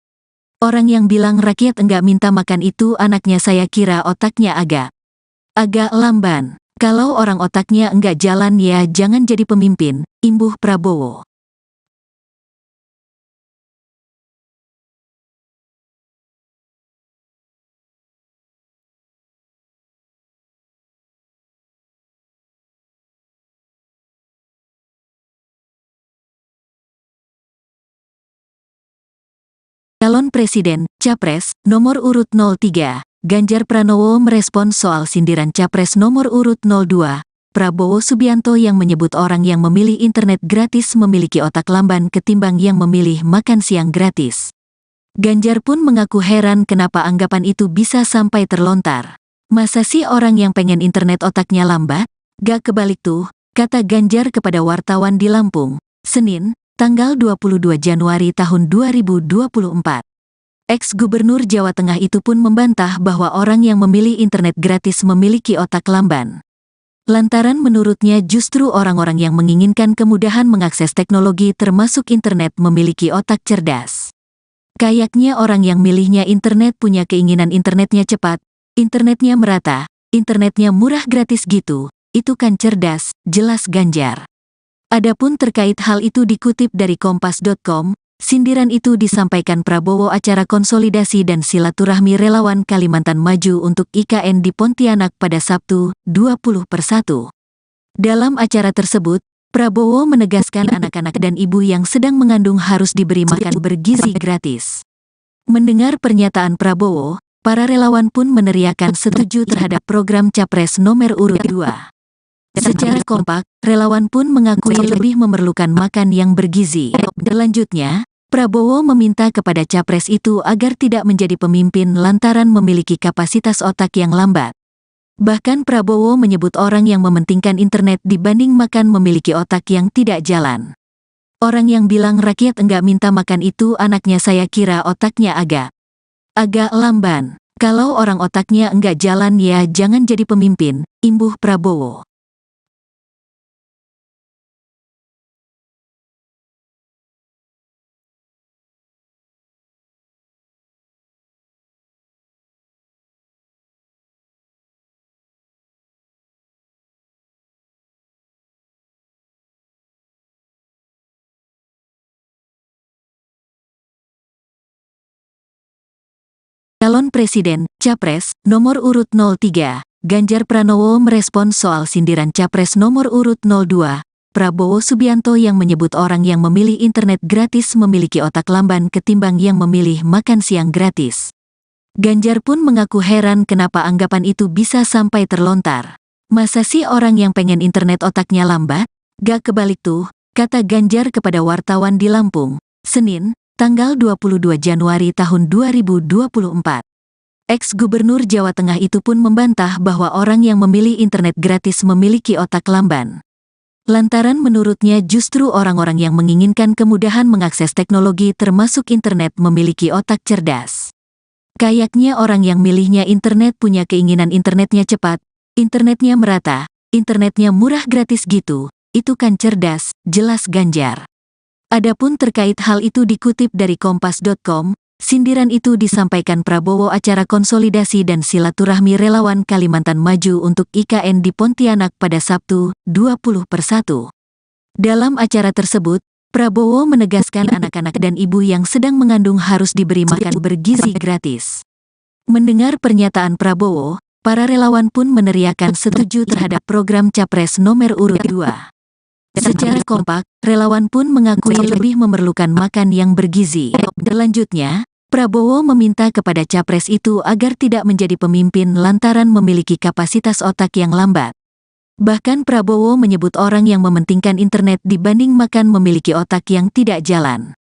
Orang yang bilang rakyat enggak minta makan itu anaknya, saya kira otaknya agak lamban. Kalau orang otaknya enggak jalan ya jangan jadi pemimpin, imbuh Prabowo. Calon Presiden, Capres, nomor urut 03, Ganjar Pranowo merespons soal sindiran Capres nomor urut 02, Prabowo Subianto yang menyebut orang yang memilih internet gratis memiliki otak lamban ketimbang yang memilih makan siang gratis. Ganjar pun mengaku heran kenapa anggapan itu bisa sampai terlontar. Masa sih orang yang pengen internet otaknya lambat? Gak kebalik tuh, kata Ganjar kepada wartawan di Lampung, Senin, tanggal 22 Januari tahun 2024. Ex-Gubernur Jawa Tengah itu pun membantah bahwa orang yang memilih internet gratis memiliki otak lamban. Lantaran menurutnya justru orang-orang yang menginginkan kemudahan mengakses teknologi termasuk internet memiliki otak cerdas. Kayaknya orang yang milihnya internet punya keinginan internetnya cepat, internetnya merata, internetnya murah gratis gitu, itu kan cerdas, jelas Ganjar. Adapun terkait hal itu dikutip dari Kompas.com, sindiran itu disampaikan Prabowo acara konsolidasi dan silaturahmi relawan Kalimantan Maju untuk IKN di Pontianak pada Sabtu, 20/1. Dalam acara tersebut, Prabowo menegaskan anak-anak dan ibu yang sedang mengandung harus diberi makan bergizi gratis. Mendengar pernyataan Prabowo, para relawan pun meneriakan setuju terhadap program Capres nomor urut 2. Secara kompak, relawan pun mengakui lebih memerlukan makan yang bergizi. Selanjutnya, Prabowo meminta kepada capres itu agar tidak menjadi pemimpin lantaran memiliki kapasitas otak yang lambat. Bahkan Prabowo menyebut orang yang mementingkan internet dibanding makan memiliki otak yang tidak jalan. Orang yang bilang rakyat enggak minta makan itu anaknya, saya kira otaknya agak lamban. Kalau orang otaknya enggak jalan ya jangan jadi pemimpin, imbuh Prabowo. Calon Presiden, Capres, nomor urut 03, Ganjar Pranowo merespons soal sindiran Capres nomor urut 02, Prabowo Subianto yang menyebut orang yang memilih internet gratis memiliki otak lamban ketimbang yang memilih makan siang gratis. Ganjar pun mengaku heran kenapa anggapan itu bisa sampai terlontar. Masa sih orang yang pengen internet otaknya lambat? Gak kebalik tuh, kata Ganjar kepada wartawan di Lampung, Senin, tanggal 22 Januari tahun 2024. Ex-Gubernur Jawa Tengah itu pun membantah bahwa orang yang memilih internet gratis memiliki otak lamban. Lantaran menurutnya justru orang-orang yang menginginkan kemudahan mengakses teknologi termasuk internet memiliki otak cerdas. Kayaknya orang yang milihnya internet punya keinginan internetnya cepat, internetnya merata, internetnya murah gratis gitu, itu kan cerdas, jelas Ganjar. Adapun terkait hal itu dikutip dari Kompas.com, sindiran itu disampaikan Prabowo acara konsolidasi dan silaturahmi relawan Kalimantan Maju untuk IKN di Pontianak pada Sabtu, 20/1. Dalam acara tersebut, Prabowo menegaskan anak-anak dan ibu yang sedang mengandung harus diberi makan bergizi gratis. Mendengar pernyataan Prabowo, para relawan pun meneriakan setuju terhadap program Capres nomor urut 2. Secara kompak, relawan pun mengakui lebih memerlukan makan yang bergizi. Selanjutnya, Prabowo meminta kepada capres itu agar tidak menjadi pemimpin lantaran memiliki kapasitas otak yang lambat. Bahkan Prabowo menyebut orang yang mementingkan internet dibanding makan memiliki otak yang tidak jalan.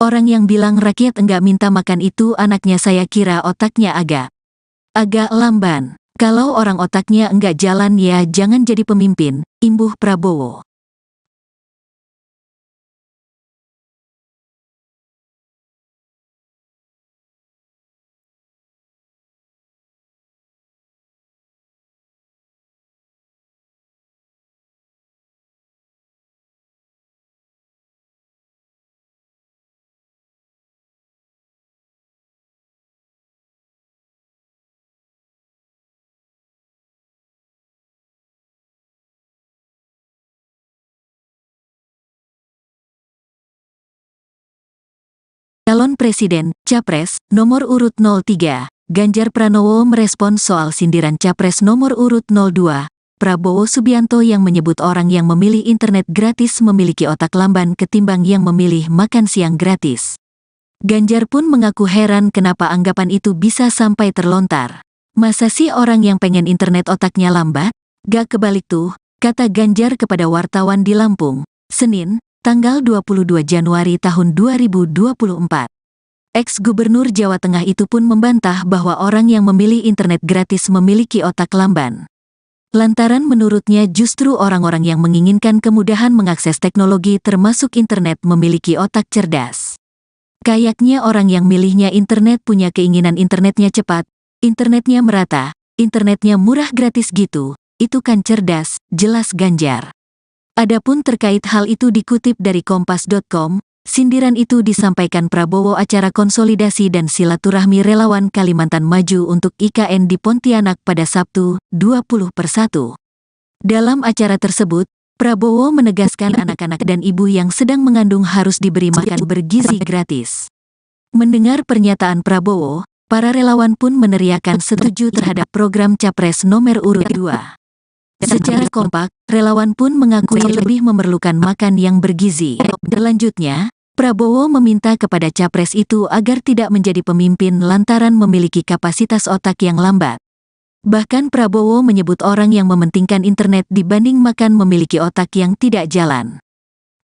Orang yang bilang rakyat enggak minta makan itu anaknya, saya kira otaknya agak lamban. Kalau orang otaknya enggak jalan ya jangan jadi pemimpin, imbuh Prabowo. Calon Presiden, Capres, nomor urut 03, Ganjar Pranowo merespons soal sindiran Capres nomor urut 02, Prabowo Subianto yang menyebut orang yang memilih internet gratis memiliki otak lamban ketimbang yang memilih makan siang gratis. Ganjar pun mengaku heran kenapa anggapan itu bisa sampai terlontar. Masa sih orang yang pengen internet otaknya lambat? Gak kebalik tuh, kata Ganjar kepada wartawan di Lampung, Senin, tanggal 22 Januari tahun 2024. Ex-Gubernur Jawa Tengah itu pun membantah bahwa orang yang memilih internet gratis memiliki otak lamban. Lantaran menurutnya justru orang-orang yang menginginkan kemudahan mengakses teknologi termasuk internet memiliki otak cerdas. Kayaknya orang yang milihnya internet punya keinginan internetnya cepat, internetnya merata, internetnya murah gratis gitu, itu kan cerdas, jelas Ganjar. Adapun terkait hal itu dikutip dari kompas.com, sindiran itu disampaikan Prabowo acara konsolidasi dan silaturahmi relawan Kalimantan Maju untuk IKN di Pontianak pada Sabtu, 20/1. Dalam acara tersebut, Prabowo menegaskan anak-anak dan ibu yang sedang mengandung harus diberi makan bergizi gratis. Mendengar pernyataan Prabowo, para relawan pun meneriakan setuju terhadap program Capres nomor urut 2. Secara kompak, relawan pun mengakui lebih memerlukan makan yang bergizi. Selanjutnya, Prabowo meminta kepada capres itu agar tidak menjadi pemimpin lantaran memiliki kapasitas otak yang lambat. Bahkan Prabowo menyebut orang yang mementingkan internet dibanding makan memiliki otak yang tidak jalan.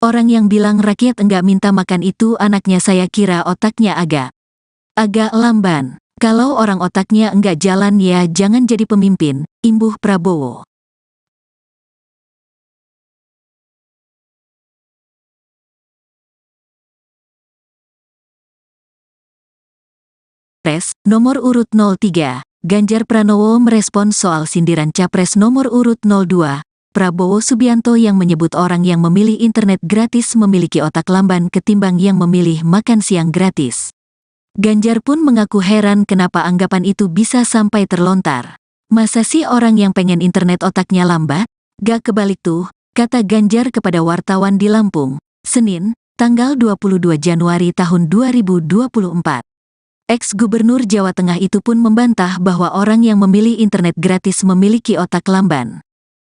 Orang yang bilang rakyat enggak minta makan itu anaknya, saya kira otaknya agak lamban. Kalau orang otaknya enggak jalan ya jangan jadi pemimpin, imbuh Prabowo. Capres nomor urut 03, Ganjar Pranowo merespons soal sindiran Capres nomor urut 02, Prabowo Subianto yang menyebut orang yang memilih internet gratis memiliki otak lamban ketimbang yang memilih makan siang gratis. Ganjar pun mengaku heran kenapa anggapan itu bisa sampai terlontar. Masa sih orang yang pengen internet otaknya lambat? Gak kebalik tuh, kata Ganjar kepada wartawan di Lampung, Senin, tanggal 22 Januari tahun 2024. Ex-Gubernur Jawa Tengah itu pun membantah bahwa orang yang memilih internet gratis memiliki otak lamban.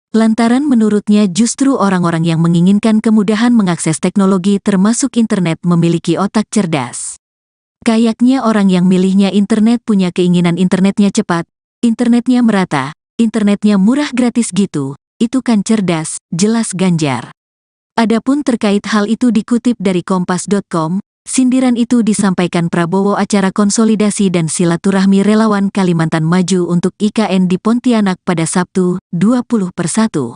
Lantaran menurutnya justru orang-orang yang menginginkan kemudahan mengakses teknologi termasuk internet memiliki otak cerdas. Kayaknya orang yang milihnya internet punya keinginan internetnya cepat, internetnya merata, internetnya murah gratis gitu, itu kan cerdas, jelas Ganjar. Adapun terkait hal itu dikutip dari kompas.com, sindiran itu disampaikan Prabowo acara konsolidasi dan silaturahmi relawan Kalimantan Maju untuk IKN di Pontianak pada Sabtu, 20/1.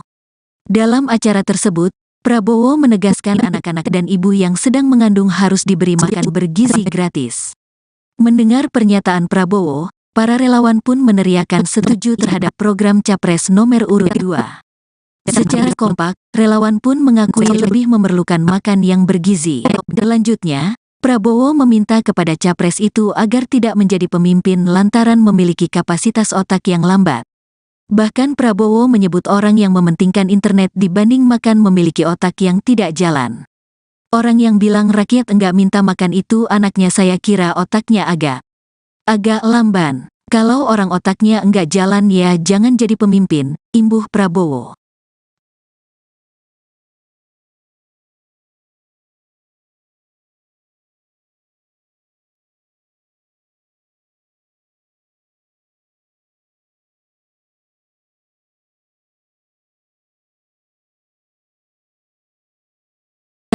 Dalam acara tersebut, Prabowo menegaskan anak-anak dan ibu yang sedang mengandung harus diberi makan bergizi gratis. Mendengar pernyataan Prabowo, para relawan pun meneriakan setuju terhadap program Capres nomor urut 2. Secara kompak, relawan pun mengakui lebih memerlukan makan yang bergizi. Selanjutnya, Prabowo meminta kepada capres itu agar tidak menjadi pemimpin lantaran memiliki kapasitas otak yang lambat. Bahkan Prabowo menyebut orang yang mementingkan internet dibanding makan memiliki otak yang tidak jalan. Orang yang bilang rakyat enggak minta makan itu anaknya, saya kira otaknya agak lamban. Kalau orang otaknya enggak jalan ya jangan jadi pemimpin, imbuh Prabowo.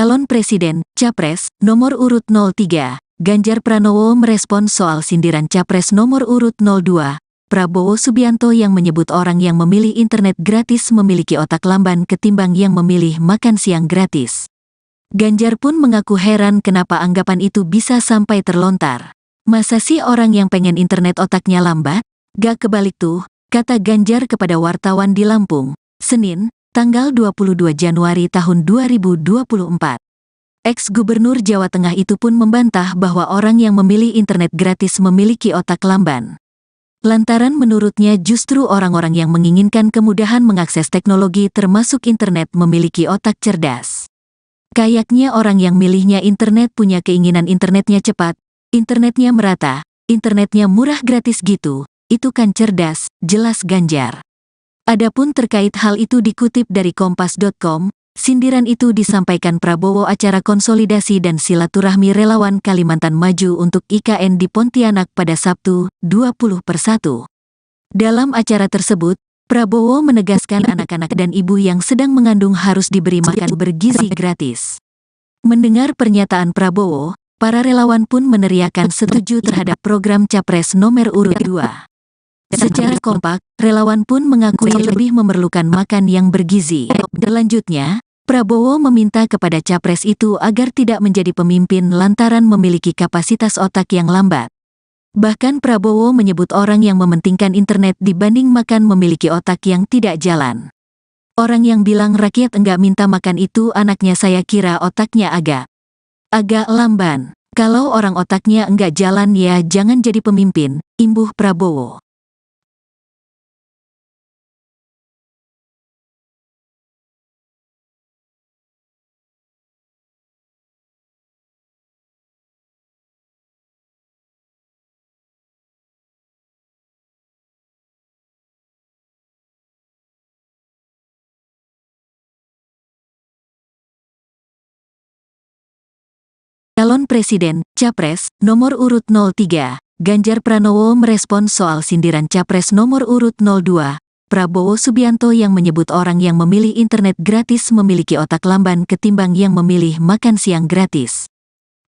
Calon Presiden, Capres, nomor urut 03, Ganjar Pranowo merespons soal sindiran Capres nomor urut 02, Prabowo Subianto yang menyebut orang yang memilih internet gratis memiliki otak lamban ketimbang yang memilih makan siang gratis. Ganjar pun mengaku heran kenapa anggapan itu bisa sampai terlontar. Masa sih orang yang pengen internet otaknya lambat? Gak kebalik tuh, kata Ganjar kepada wartawan di Lampung, Senin, tanggal 22 Januari tahun 2024. Ex-Gubernur Jawa Tengah itu pun membantah bahwa orang yang memilih internet gratis memiliki otak lamban. Lantaran menurutnya justru orang-orang yang menginginkan kemudahan mengakses teknologi termasuk internet memiliki otak cerdas. Kayaknya orang yang milihnya internet punya keinginan internetnya cepat, internetnya merata, internetnya murah gratis gitu, itu kan cerdas, jelas Ganjar. Adapun terkait hal itu dikutip dari Kompas.com, sindiran itu disampaikan Prabowo acara konsolidasi dan silaturahmi relawan Kalimantan Maju untuk IKN di Pontianak pada Sabtu, 20/1. Dalam acara tersebut, Prabowo menegaskan anak-anak dan ibu yang sedang mengandung harus diberi makan bergizi gratis. Mendengar pernyataan Prabowo, para relawan pun meneriakan setuju terhadap program Capres nomor urut 2. Secara kompak, relawan pun mengakui lebih memerlukan makan yang bergizi. Selanjutnya, Prabowo meminta kepada Capres itu agar tidak menjadi pemimpin lantaran memiliki kapasitas otak yang lambat. Bahkan Prabowo menyebut orang yang mementingkan internet dibanding makan memiliki otak yang tidak jalan. Orang yang bilang rakyat enggak minta makan itu anaknya saya kira otaknya agak lamban. Kalau orang otaknya enggak jalan ya jangan jadi pemimpin, imbuh Prabowo. Calon Presiden, Capres, nomor urut 03, Ganjar Pranowo merespons soal sindiran Capres nomor urut 02, Prabowo Subianto yang menyebut orang yang memilih internet gratis memiliki otak lamban ketimbang yang memilih makan siang gratis.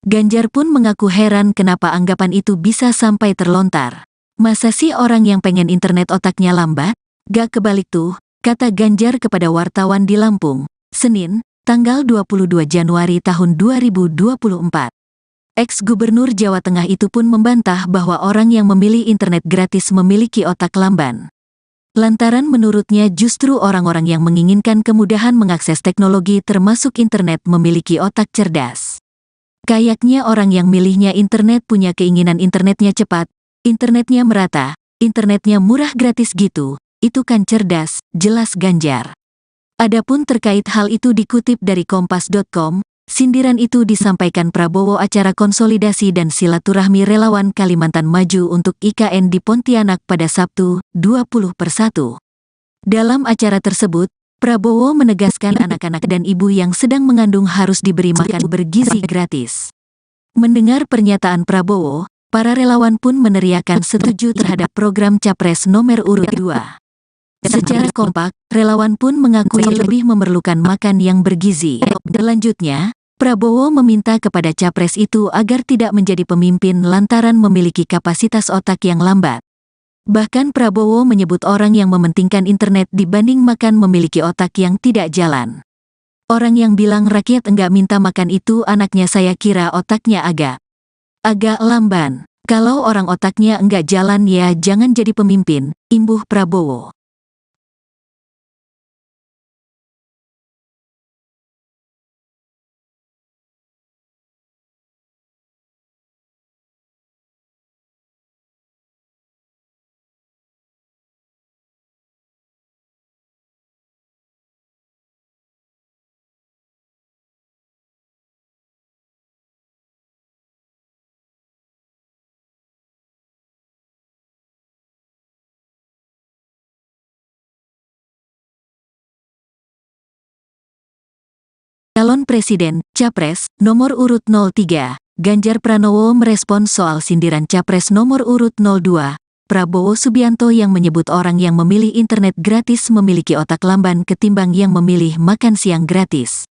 Ganjar pun mengaku heran kenapa anggapan itu bisa sampai terlontar. Masa sih orang yang pengen internet otaknya lambat? Gak kebalik tuh, kata Ganjar kepada wartawan di Lampung, Senin, tanggal 22 Januari tahun 2024. Ex-Gubernur Jawa Tengah itu pun membantah bahwa orang yang memilih internet gratis memiliki otak lamban. Lantaran menurutnya justru orang-orang yang menginginkan kemudahan mengakses teknologi termasuk internet memiliki otak cerdas. Kayaknya orang yang milihnya internet punya keinginan internetnya cepat, internetnya merata, internetnya murah gratis gitu, itu kan cerdas, jelas Ganjar. Adapun terkait hal itu dikutip dari Kompas.com, sindiran itu disampaikan Prabowo acara konsolidasi dan silaturahmi relawan Kalimantan Maju untuk IKN di Pontianak pada Sabtu, 20/1. Dalam acara tersebut, Prabowo menegaskan anak-anak dan ibu yang sedang mengandung harus diberi makan bergizi gratis. Mendengar pernyataan Prabowo, para relawan pun meneriakan setuju terhadap program Capres nomor urut 2. Secara kompak, relawan pun mengakui lebih memerlukan makan yang bergizi. Selanjutnya, Prabowo meminta kepada Capres itu agar tidak menjadi pemimpin lantaran memiliki kapasitas otak yang lambat. Bahkan Prabowo menyebut orang yang mementingkan internet dibanding makan memiliki otak yang tidak jalan. Orang yang bilang rakyat enggak minta makan itu anaknya saya kira otaknya agak lamban. Kalau orang otaknya enggak jalan ya jangan jadi pemimpin, imbuh Prabowo. Calon Presiden, Capres, nomor urut 03, Ganjar Pranowo merespons soal sindiran Capres nomor urut 02, Prabowo Subianto yang menyebut orang yang memilih internet gratis memiliki otak lamban ketimbang yang memilih makan siang gratis.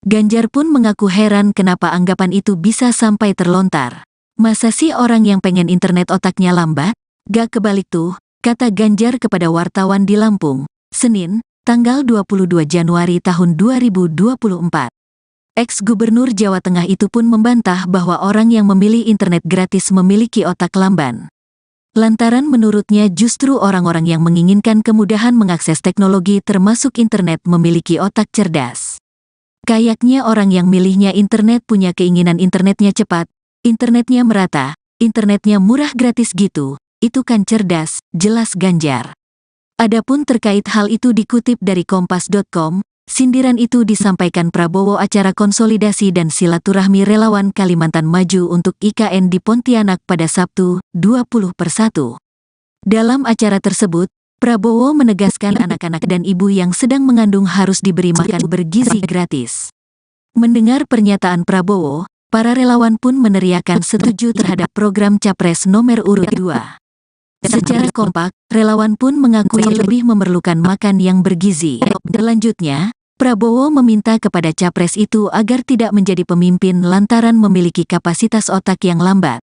Ganjar pun mengaku heran kenapa anggapan itu bisa sampai terlontar. Masa sih orang yang pengen internet otaknya lambat? Gak kebalik tuh, kata Ganjar kepada wartawan di Lampung, Senin, tanggal 22 Januari tahun 2024. Ex-Gubernur Jawa Tengah itu pun membantah bahwa orang yang memilih internet gratis memiliki otak lamban. Lantaran menurutnya justru orang-orang yang menginginkan kemudahan mengakses teknologi termasuk internet memiliki otak cerdas. Kayaknya orang yang milihnya internet punya keinginan internetnya cepat, internetnya merata, internetnya murah gratis gitu, itu kan cerdas, jelas Ganjar. Adapun terkait hal itu dikutip dari kompas.com, sindiran itu disampaikan Prabowo acara konsolidasi dan silaturahmi relawan Kalimantan Maju untuk IKN di Pontianak pada Sabtu, 20/1. Dalam acara tersebut, Prabowo menegaskan anak-anak dan ibu yang sedang mengandung harus diberi makan bergizi gratis. Mendengar pernyataan Prabowo, para relawan pun meneriakan setuju terhadap program Capres nomor urut 2. Secara kompak, relawan pun mengakui lebih memerlukan makan yang bergizi. Selanjutnya, Prabowo meminta kepada Capres itu agar tidak menjadi pemimpin lantaran memiliki kapasitas otak yang lambat.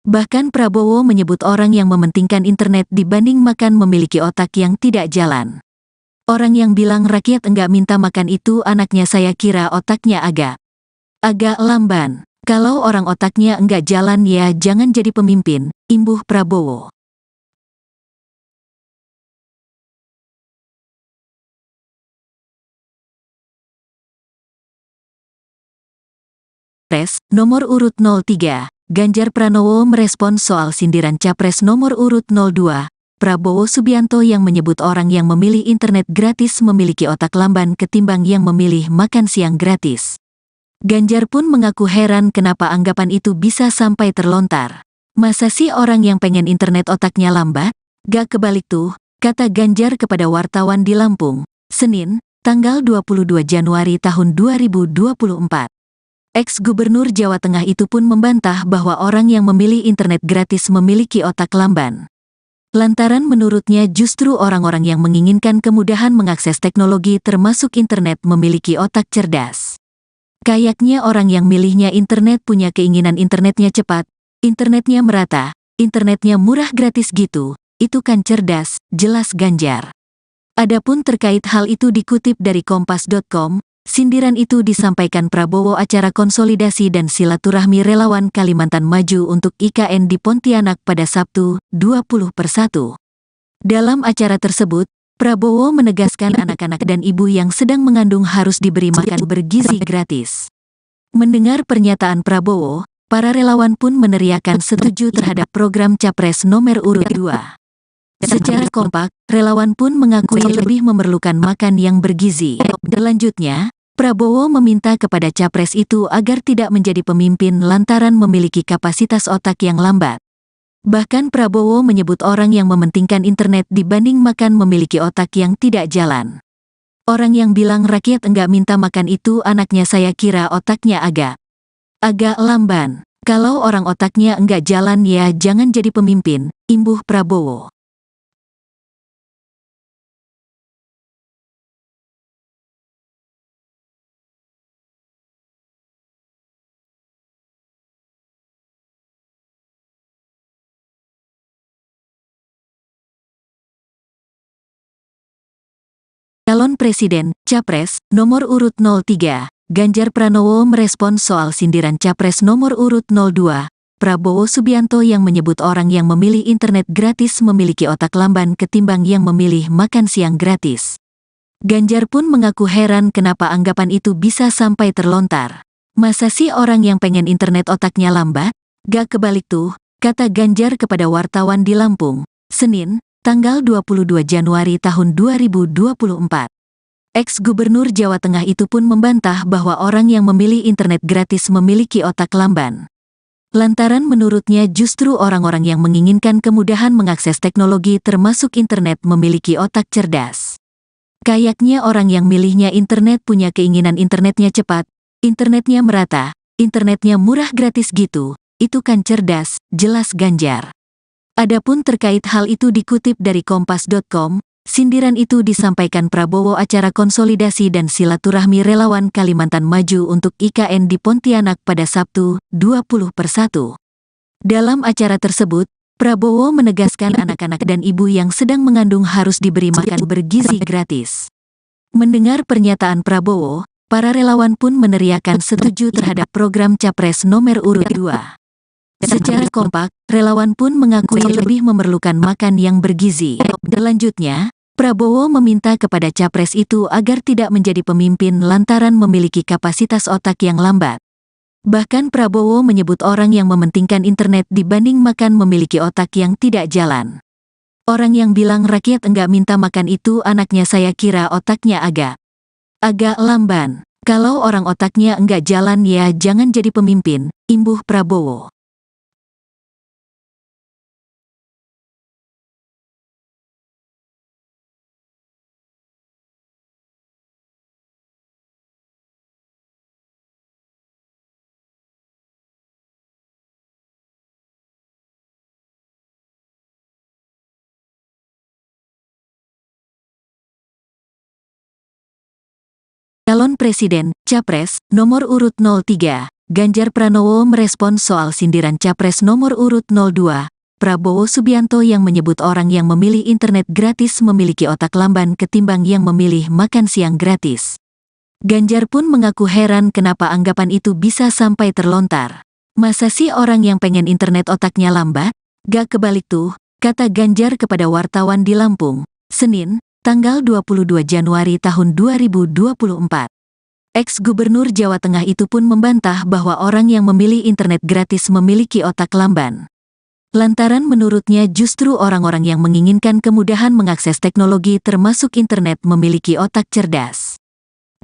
Bahkan Prabowo menyebut orang yang mementingkan internet dibanding makan memiliki otak yang tidak jalan. Orang yang bilang rakyat enggak minta makan itu anaknya saya kira otaknya agak lamban. Kalau orang otaknya enggak jalan ya jangan jadi pemimpin, imbuh Prabowo. Capres nomor urut 03. Ganjar Pranowo merespon soal sindiran Capres nomor urut 02, Prabowo Subianto yang menyebut orang yang memilih internet gratis memiliki otak lamban ketimbang yang memilih makan siang gratis. Ganjar pun mengaku heran kenapa anggapan itu bisa sampai terlontar. Masa sih orang yang pengen internet otaknya lambat? Gak kebalik tuh, kata Ganjar kepada wartawan di Lampung, Senin, tanggal 22 Januari tahun 2024. Ex-Gubernur Jawa Tengah itu pun membantah bahwa orang yang memilih internet gratis memiliki otak lamban. Lantaran menurutnya justru orang-orang yang menginginkan kemudahan mengakses teknologi termasuk internet memiliki otak cerdas. Kayaknya orang yang milihnya internet punya keinginan internetnya cepat, internetnya merata, internetnya murah gratis gitu, itu kan cerdas, jelas Ganjar. Adapun terkait hal itu dikutip dari kompas.com, sindiran itu disampaikan Prabowo acara konsolidasi dan silaturahmi relawan Kalimantan Maju untuk IKN di Pontianak pada Sabtu, 20/1. Dalam acara tersebut, Prabowo menegaskan anak-anak dan ibu yang sedang mengandung harus diberi makan bergizi gratis. Mendengar pernyataan Prabowo, para relawan pun meneriakan setuju terhadap program Capres nomor urut 2. Secara kompak, relawan pun mengakui lebih memerlukan makan yang bergizi. Selanjutnya, Prabowo meminta kepada Capres itu agar tidak menjadi pemimpin lantaran memiliki kapasitas otak yang lambat. Bahkan Prabowo menyebut orang yang mementingkan internet dibanding makan memiliki otak yang tidak jalan. Orang yang bilang rakyat enggak minta makan itu anaknya saya kira otaknya agak lamban. Kalau orang otaknya enggak jalan ya jangan jadi pemimpin, imbuh Prabowo. Calon Presiden, Capres, nomor urut 03, Ganjar Pranowo merespon soal sindiran Capres nomor urut 02, Prabowo Subianto yang menyebut orang yang memilih internet gratis memiliki otak lamban ketimbang yang memilih makan siang gratis. Ganjar pun mengaku heran kenapa anggapan itu bisa sampai terlontar. Masa sih orang yang pengen internet otaknya lambat? Gak kebalik tuh, kata Ganjar kepada wartawan di Lampung, Senin, tanggal 22 Januari tahun 2024. Ex-Gubernur Jawa Tengah itu pun membantah bahwa orang yang memilih internet gratis memiliki otak lamban. Lantaran menurutnya justru orang-orang yang menginginkan kemudahan mengakses teknologi termasuk internet memiliki otak cerdas. Kayaknya orang yang milihnya internet punya keinginan internetnya cepat, internetnya merata, internetnya murah gratis gitu, itu kan cerdas, jelas Ganjar. Adapun terkait hal itu dikutip dari kompas.com, Sindiran itu disampaikan Prabowo acara konsolidasi dan silaturahmi relawan Kalimantan Maju untuk IKN di Pontianak pada Sabtu, 20/1. Dalam acara tersebut, Prabowo menegaskan anak-anak dan ibu yang sedang mengandung harus diberi makan bergizi gratis. Mendengar pernyataan Prabowo, para relawan pun meneriakan setuju terhadap program Capres nomor urut 2. Secara kompak, relawan pun mengakui lebih memerlukan makan yang bergizi. Selanjutnya, Prabowo meminta kepada Capres itu agar tidak menjadi pemimpin lantaran memiliki kapasitas otak yang lambat. Bahkan Prabowo menyebut orang yang mementingkan internet dibanding makan memiliki otak yang tidak jalan. Orang yang bilang rakyat enggak minta makan itu anaknya saya kira otaknya agak lamban. Kalau orang otaknya enggak jalan ya jangan jadi pemimpin, imbuh Prabowo. Calon Presiden, Capres, nomor urut 03, Ganjar Pranowo merespons soal sindiran Capres nomor urut 02, Prabowo Subianto yang menyebut orang yang memilih internet gratis memiliki otak lamban ketimbang yang memilih makan siang gratis. Ganjar pun mengaku heran kenapa anggapan itu bisa sampai terlontar. Masa sih orang yang pengen internet otaknya lambat? Gak kebalik tuh, kata Ganjar kepada wartawan di Lampung, Senin, tanggal 22 Januari tahun 2024. Ex-Gubernur Jawa Tengah itu pun membantah bahwa orang yang memilih internet gratis memiliki otak lamban. Lantaran menurutnya justru orang-orang yang menginginkan kemudahan mengakses teknologi termasuk internet memiliki otak cerdas.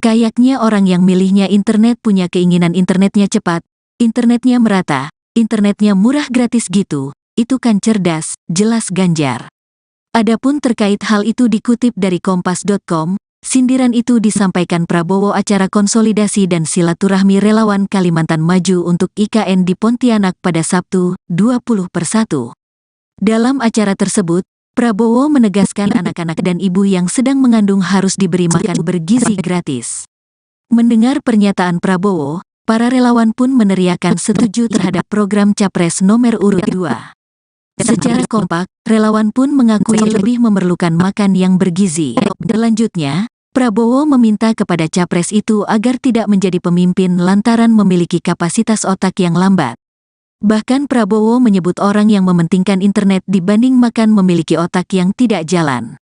Kayaknya orang yang milihnya internet punya keinginan internetnya cepat, internetnya merata, internetnya murah gratis gitu, itu kan cerdas, jelas Ganjar. Adapun terkait hal itu dikutip dari Kompas.com, sindiran itu disampaikan Prabowo acara konsolidasi dan silaturahmi relawan Kalimantan Maju untuk IKN di Pontianak pada Sabtu, 20/1. Dalam acara tersebut, Prabowo menegaskan anak-anak dan ibu yang sedang mengandung harus diberi makan bergizi gratis. Mendengar pernyataan Prabowo, para relawan pun meneriakan setuju terhadap program Capres nomor urut 2. Secara kompak, relawan pun mengakui lebih memerlukan makan yang bergizi. Selanjutnya, Prabowo meminta kepada Capres itu agar tidak menjadi pemimpin lantaran memiliki kapasitas otak yang lambat. Bahkan Prabowo menyebut orang yang mementingkan internet dibanding makan memiliki otak yang tidak jalan.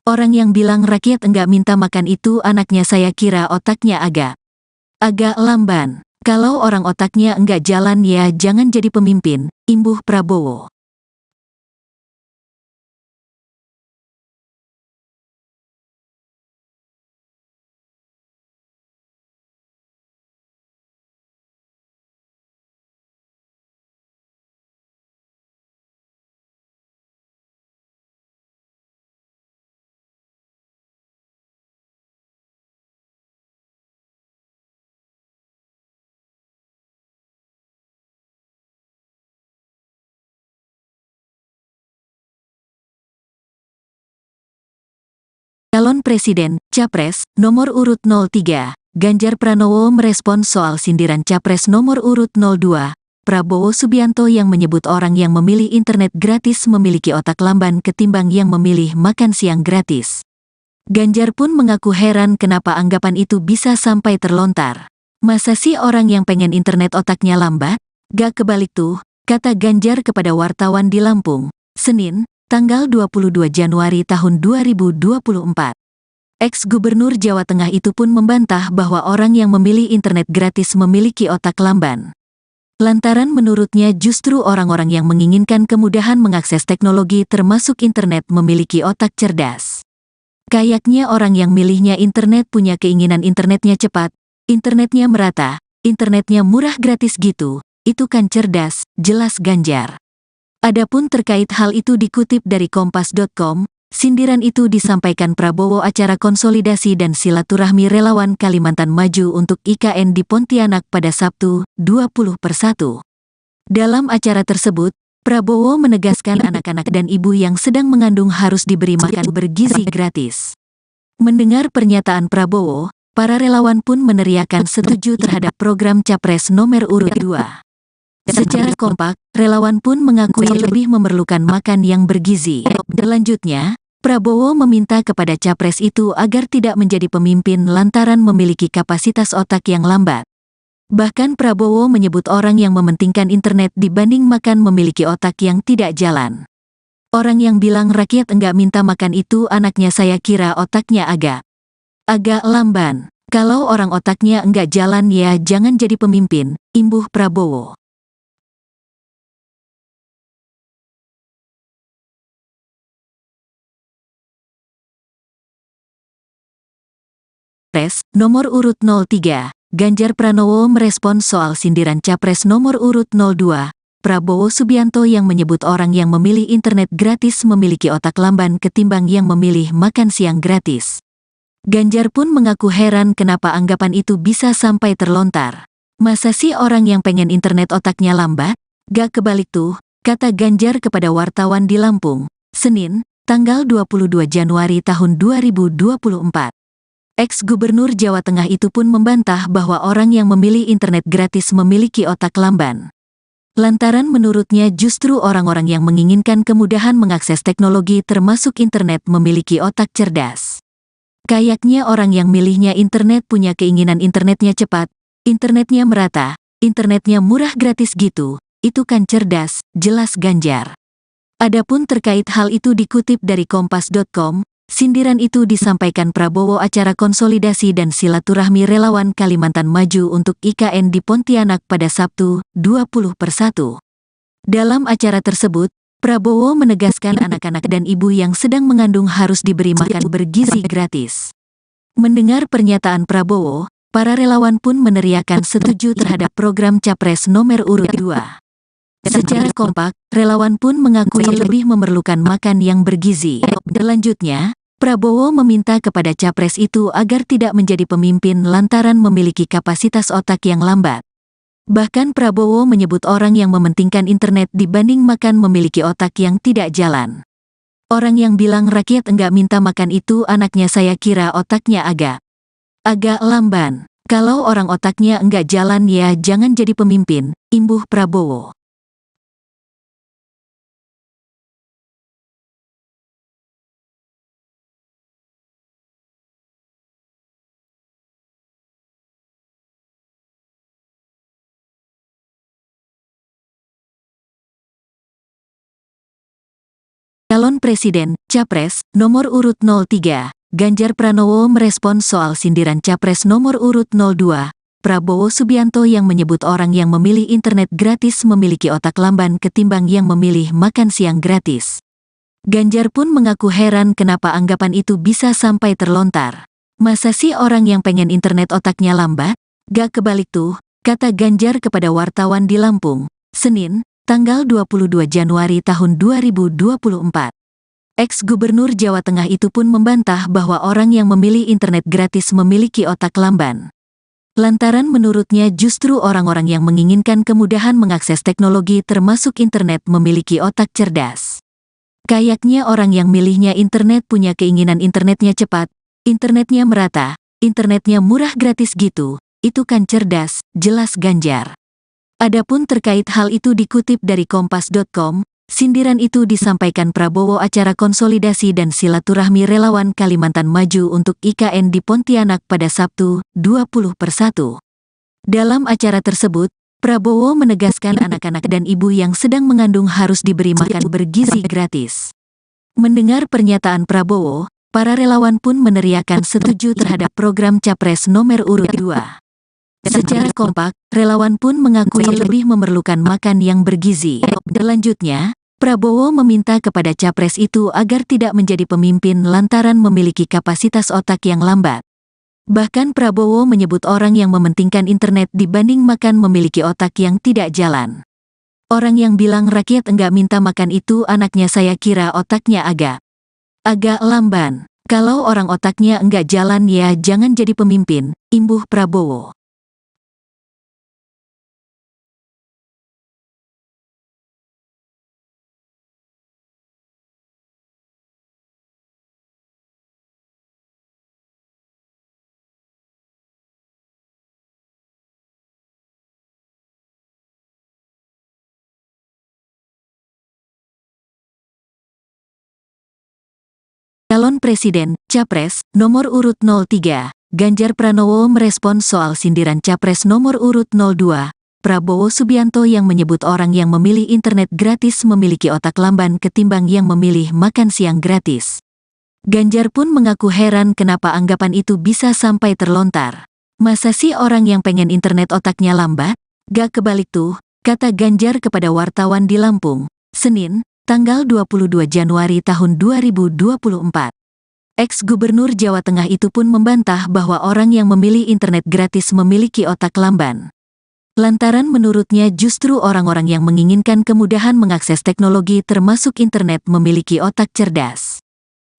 Orang yang bilang rakyat enggak minta makan itu anaknya saya kira otaknya agak lamban. Kalau orang otaknya enggak jalan ya jangan jadi pemimpin, imbuh Prabowo. Calon Presiden, Capres, nomor urut 03, Ganjar Pranowo merespons soal sindiran Capres nomor urut 02, Prabowo Subianto yang menyebut orang yang memilih internet gratis memiliki otak lamban ketimbang yang memilih makan siang gratis. Ganjar pun mengaku heran kenapa anggapan itu bisa sampai terlontar. Masa sih orang yang pengen internet otaknya lambat? Gak kebalik tuh, kata Ganjar kepada wartawan di Lampung, Senin, tanggal 22 Januari tahun 2024. Ex-Gubernur Jawa Tengah itu pun membantah bahwa orang yang memilih internet gratis memiliki otak lamban. Lantaran menurutnya justru orang-orang yang menginginkan kemudahan mengakses teknologi termasuk internet memiliki otak cerdas. Kayaknya orang yang milihnya internet punya keinginan internetnya cepat, internetnya merata, internetnya murah gratis gitu, itu kan cerdas, jelas Ganjar. Adapun terkait hal itu dikutip dari Kompas.com, sindiran itu disampaikan Prabowo acara konsolidasi dan silaturahmi relawan Kalimantan Maju untuk IKN di Pontianak pada Sabtu, 20/1. Dalam acara tersebut, Prabowo menegaskan anak-anak dan ibu yang sedang mengandung harus diberi makan bergizi gratis. Mendengar pernyataan Prabowo, para relawan pun meneriakan setuju terhadap program Capres nomor urut 2. Secara kompak, relawan pun mengakui lebih memerlukan makan yang bergizi. Selanjutnya, Prabowo meminta kepada Capres itu agar tidak menjadi pemimpin lantaran memiliki kapasitas otak yang lambat. Bahkan Prabowo menyebut orang yang mementingkan internet dibanding makan memiliki otak yang tidak jalan. Orang yang bilang rakyat enggak minta makan itu anaknya saya kira otaknya agak lamban. Kalau orang otaknya enggak jalan ya jangan jadi pemimpin, imbuh Prabowo. Capres nomor urut 03, Ganjar Pranowo merespons soal sindiran Capres nomor urut 02, Prabowo Subianto yang menyebut orang yang memilih internet gratis memiliki otak lamban ketimbang yang memilih makan siang gratis. Ganjar pun mengaku heran kenapa anggapan itu bisa sampai terlontar. Masa sih orang yang pengen internet otaknya lambat? Gak kebalik tuh, kata Ganjar kepada wartawan di Lampung, Senin, tanggal 22 Januari tahun 2024. Ex-Gubernur Jawa Tengah itu pun membantah bahwa orang yang memilih internet gratis memiliki otak lamban. Lantaran menurutnya justru orang-orang yang menginginkan kemudahan mengakses teknologi termasuk internet memiliki otak cerdas. Kayaknya orang yang milihnya internet punya keinginan internetnya cepat, internetnya merata, internetnya murah gratis gitu, itu kan cerdas, jelas Ganjar. Adapun terkait hal itu dikutip dari kompas.com, sindiran itu disampaikan Prabowo acara konsolidasi dan silaturahmi relawan Kalimantan Maju untuk IKN di Pontianak pada Sabtu, 20/1. Dalam acara tersebut, Prabowo menegaskan anak-anak dan ibu yang sedang mengandung harus diberi makan bergizi gratis. Mendengar pernyataan Prabowo, para relawan pun meneriakan setuju terhadap program Capres nomor urut 2. Secara kompak, relawan pun mengakui lebih memerlukan makan yang bergizi. Selanjutnya, Prabowo meminta kepada Capres itu agar tidak menjadi pemimpin lantaran memiliki kapasitas otak yang lambat. Bahkan Prabowo menyebut orang yang mementingkan internet dibanding makan memiliki otak yang tidak jalan. Orang yang bilang rakyat enggak minta makan itu anaknya saya kira otaknya agak lamban. Kalau orang otaknya enggak jalan ya jangan jadi pemimpin, imbuh Prabowo. Calon Presiden, Capres, nomor urut 03, Ganjar Pranowo merespons soal sindiran Capres nomor urut 02, Prabowo Subianto yang menyebut orang yang memilih internet gratis memiliki otak lamban ketimbang yang memilih makan siang gratis. Ganjar pun mengaku heran kenapa anggapan itu bisa sampai terlontar. Masa sih orang yang pengen internet otaknya lambat? Gak kebalik tuh, kata Ganjar kepada wartawan di Lampung, Senin, tanggal 22 Januari tahun 2024. Ex-Gubernur Jawa Tengah itu pun membantah bahwa orang yang memilih internet gratis memiliki otak lamban. Lantaran menurutnya justru orang-orang yang menginginkan kemudahan mengakses teknologi termasuk internet memiliki otak cerdas. Kayaknya orang yang milihnya internet punya keinginan internetnya cepat, internetnya merata, internetnya murah gratis gitu, itu kan cerdas, jelas Ganjar. Adapun terkait hal itu dikutip dari kompas.com, sindiran itu disampaikan Prabowo acara konsolidasi dan silaturahmi relawan Kalimantan Maju untuk IKN di Pontianak pada Sabtu, 20/1. Dalam acara tersebut, Prabowo menegaskan anak-anak dan ibu yang sedang mengandung harus diberi makan bergizi gratis. Mendengar pernyataan Prabowo, para relawan pun meneriakan setuju terhadap program Capres nomor urut 2. Secara kompak, relawan pun mengakui lebih memerlukan makan yang bergizi. Selanjutnya, Prabowo meminta kepada Capres itu agar tidak menjadi pemimpin lantaran memiliki kapasitas otak yang lambat. Bahkan Prabowo menyebut orang yang mementingkan internet dibanding makan memiliki otak yang tidak jalan. Orang yang bilang rakyat enggak minta makan itu anaknya saya kira otaknya agak lamban. Kalau orang otaknya enggak jalan ya jangan jadi pemimpin, imbuh Prabowo. Presiden, Capres, nomor urut 03, Ganjar Pranowo merespons soal sindiran Capres nomor urut 02, Prabowo Subianto yang menyebut orang yang memilih internet gratis memiliki otak lamban ketimbang yang memilih makan siang gratis. Ganjar pun mengaku heran kenapa anggapan itu bisa sampai terlontar. Masa sih orang yang pengen internet otaknya lambat? Gak kebalik tuh, kata Ganjar kepada wartawan di Lampung, Senin, tanggal 22 Januari tahun 2024. Ex-Gubernur Jawa Tengah itu pun membantah bahwa orang yang memilih internet gratis memiliki otak lamban. Lantaran menurutnya justru orang-orang yang menginginkan kemudahan mengakses teknologi termasuk internet memiliki otak cerdas.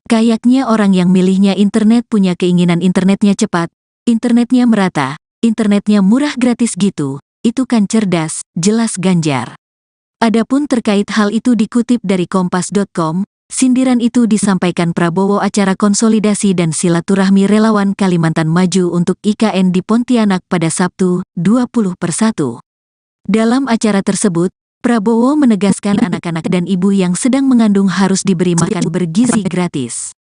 Kayaknya orang yang milihnya internet punya keinginan internetnya cepat, internetnya merata, internetnya murah gratis gitu, itu kan cerdas, jelas Ganjar. Adapun terkait hal itu dikutip dari Kompas.com, sindiran itu disampaikan Prabowo acara konsolidasi dan silaturahmi relawan Kalimantan Maju untuk IKN di Pontianak pada Sabtu, 20/1. Dalam acara tersebut, Prabowo menegaskan anak-anak dan ibu yang sedang mengandung harus diberi makan bergizi gratis.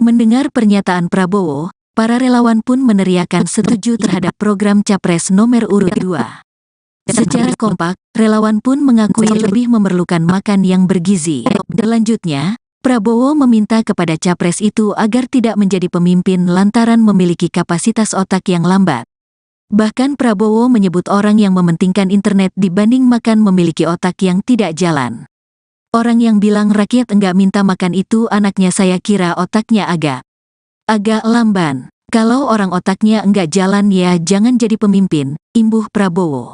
Mendengar pernyataan Prabowo, para relawan pun meneriakan setuju terhadap program Capres nomor urut 2. Secara kompak, relawan pun mengakui lebih memerlukan makan yang bergizi. Selanjutnya, Prabowo meminta kepada Capres itu agar tidak menjadi pemimpin lantaran memiliki kapasitas otak yang lambat. Bahkan Prabowo menyebut orang yang mementingkan internet dibanding makan memiliki otak yang tidak jalan. Orang yang bilang rakyat enggak minta makan itu anaknya saya kira otaknya agak lamban. Kalau orang otaknya enggak jalan ya jangan jadi pemimpin, imbuh Prabowo.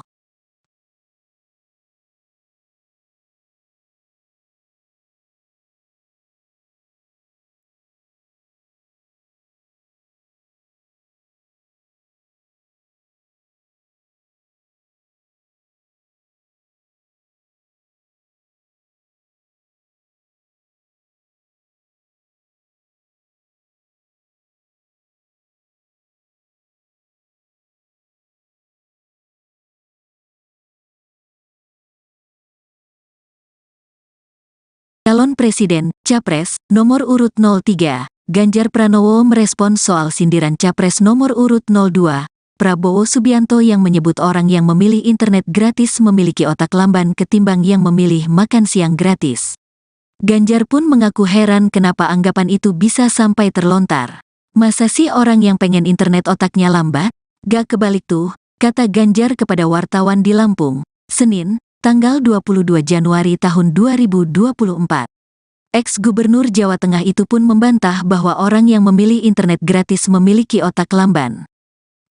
Calon Presiden, Capres, nomor urut 03, Ganjar Pranowo merespons soal sindiran Capres nomor urut 02, Prabowo Subianto yang menyebut orang yang memilih internet gratis memiliki otak lamban ketimbang yang memilih makan siang gratis. Ganjar pun mengaku heran kenapa anggapan itu bisa sampai terlontar. Masa sih orang yang pengen internet otaknya lambat? Gak kebalik tuh, kata Ganjar kepada wartawan di Lampung, Senin, tanggal 22 Januari tahun 2024. Ex-Gubernur Jawa Tengah itu pun membantah bahwa orang yang memilih internet gratis memiliki otak lamban.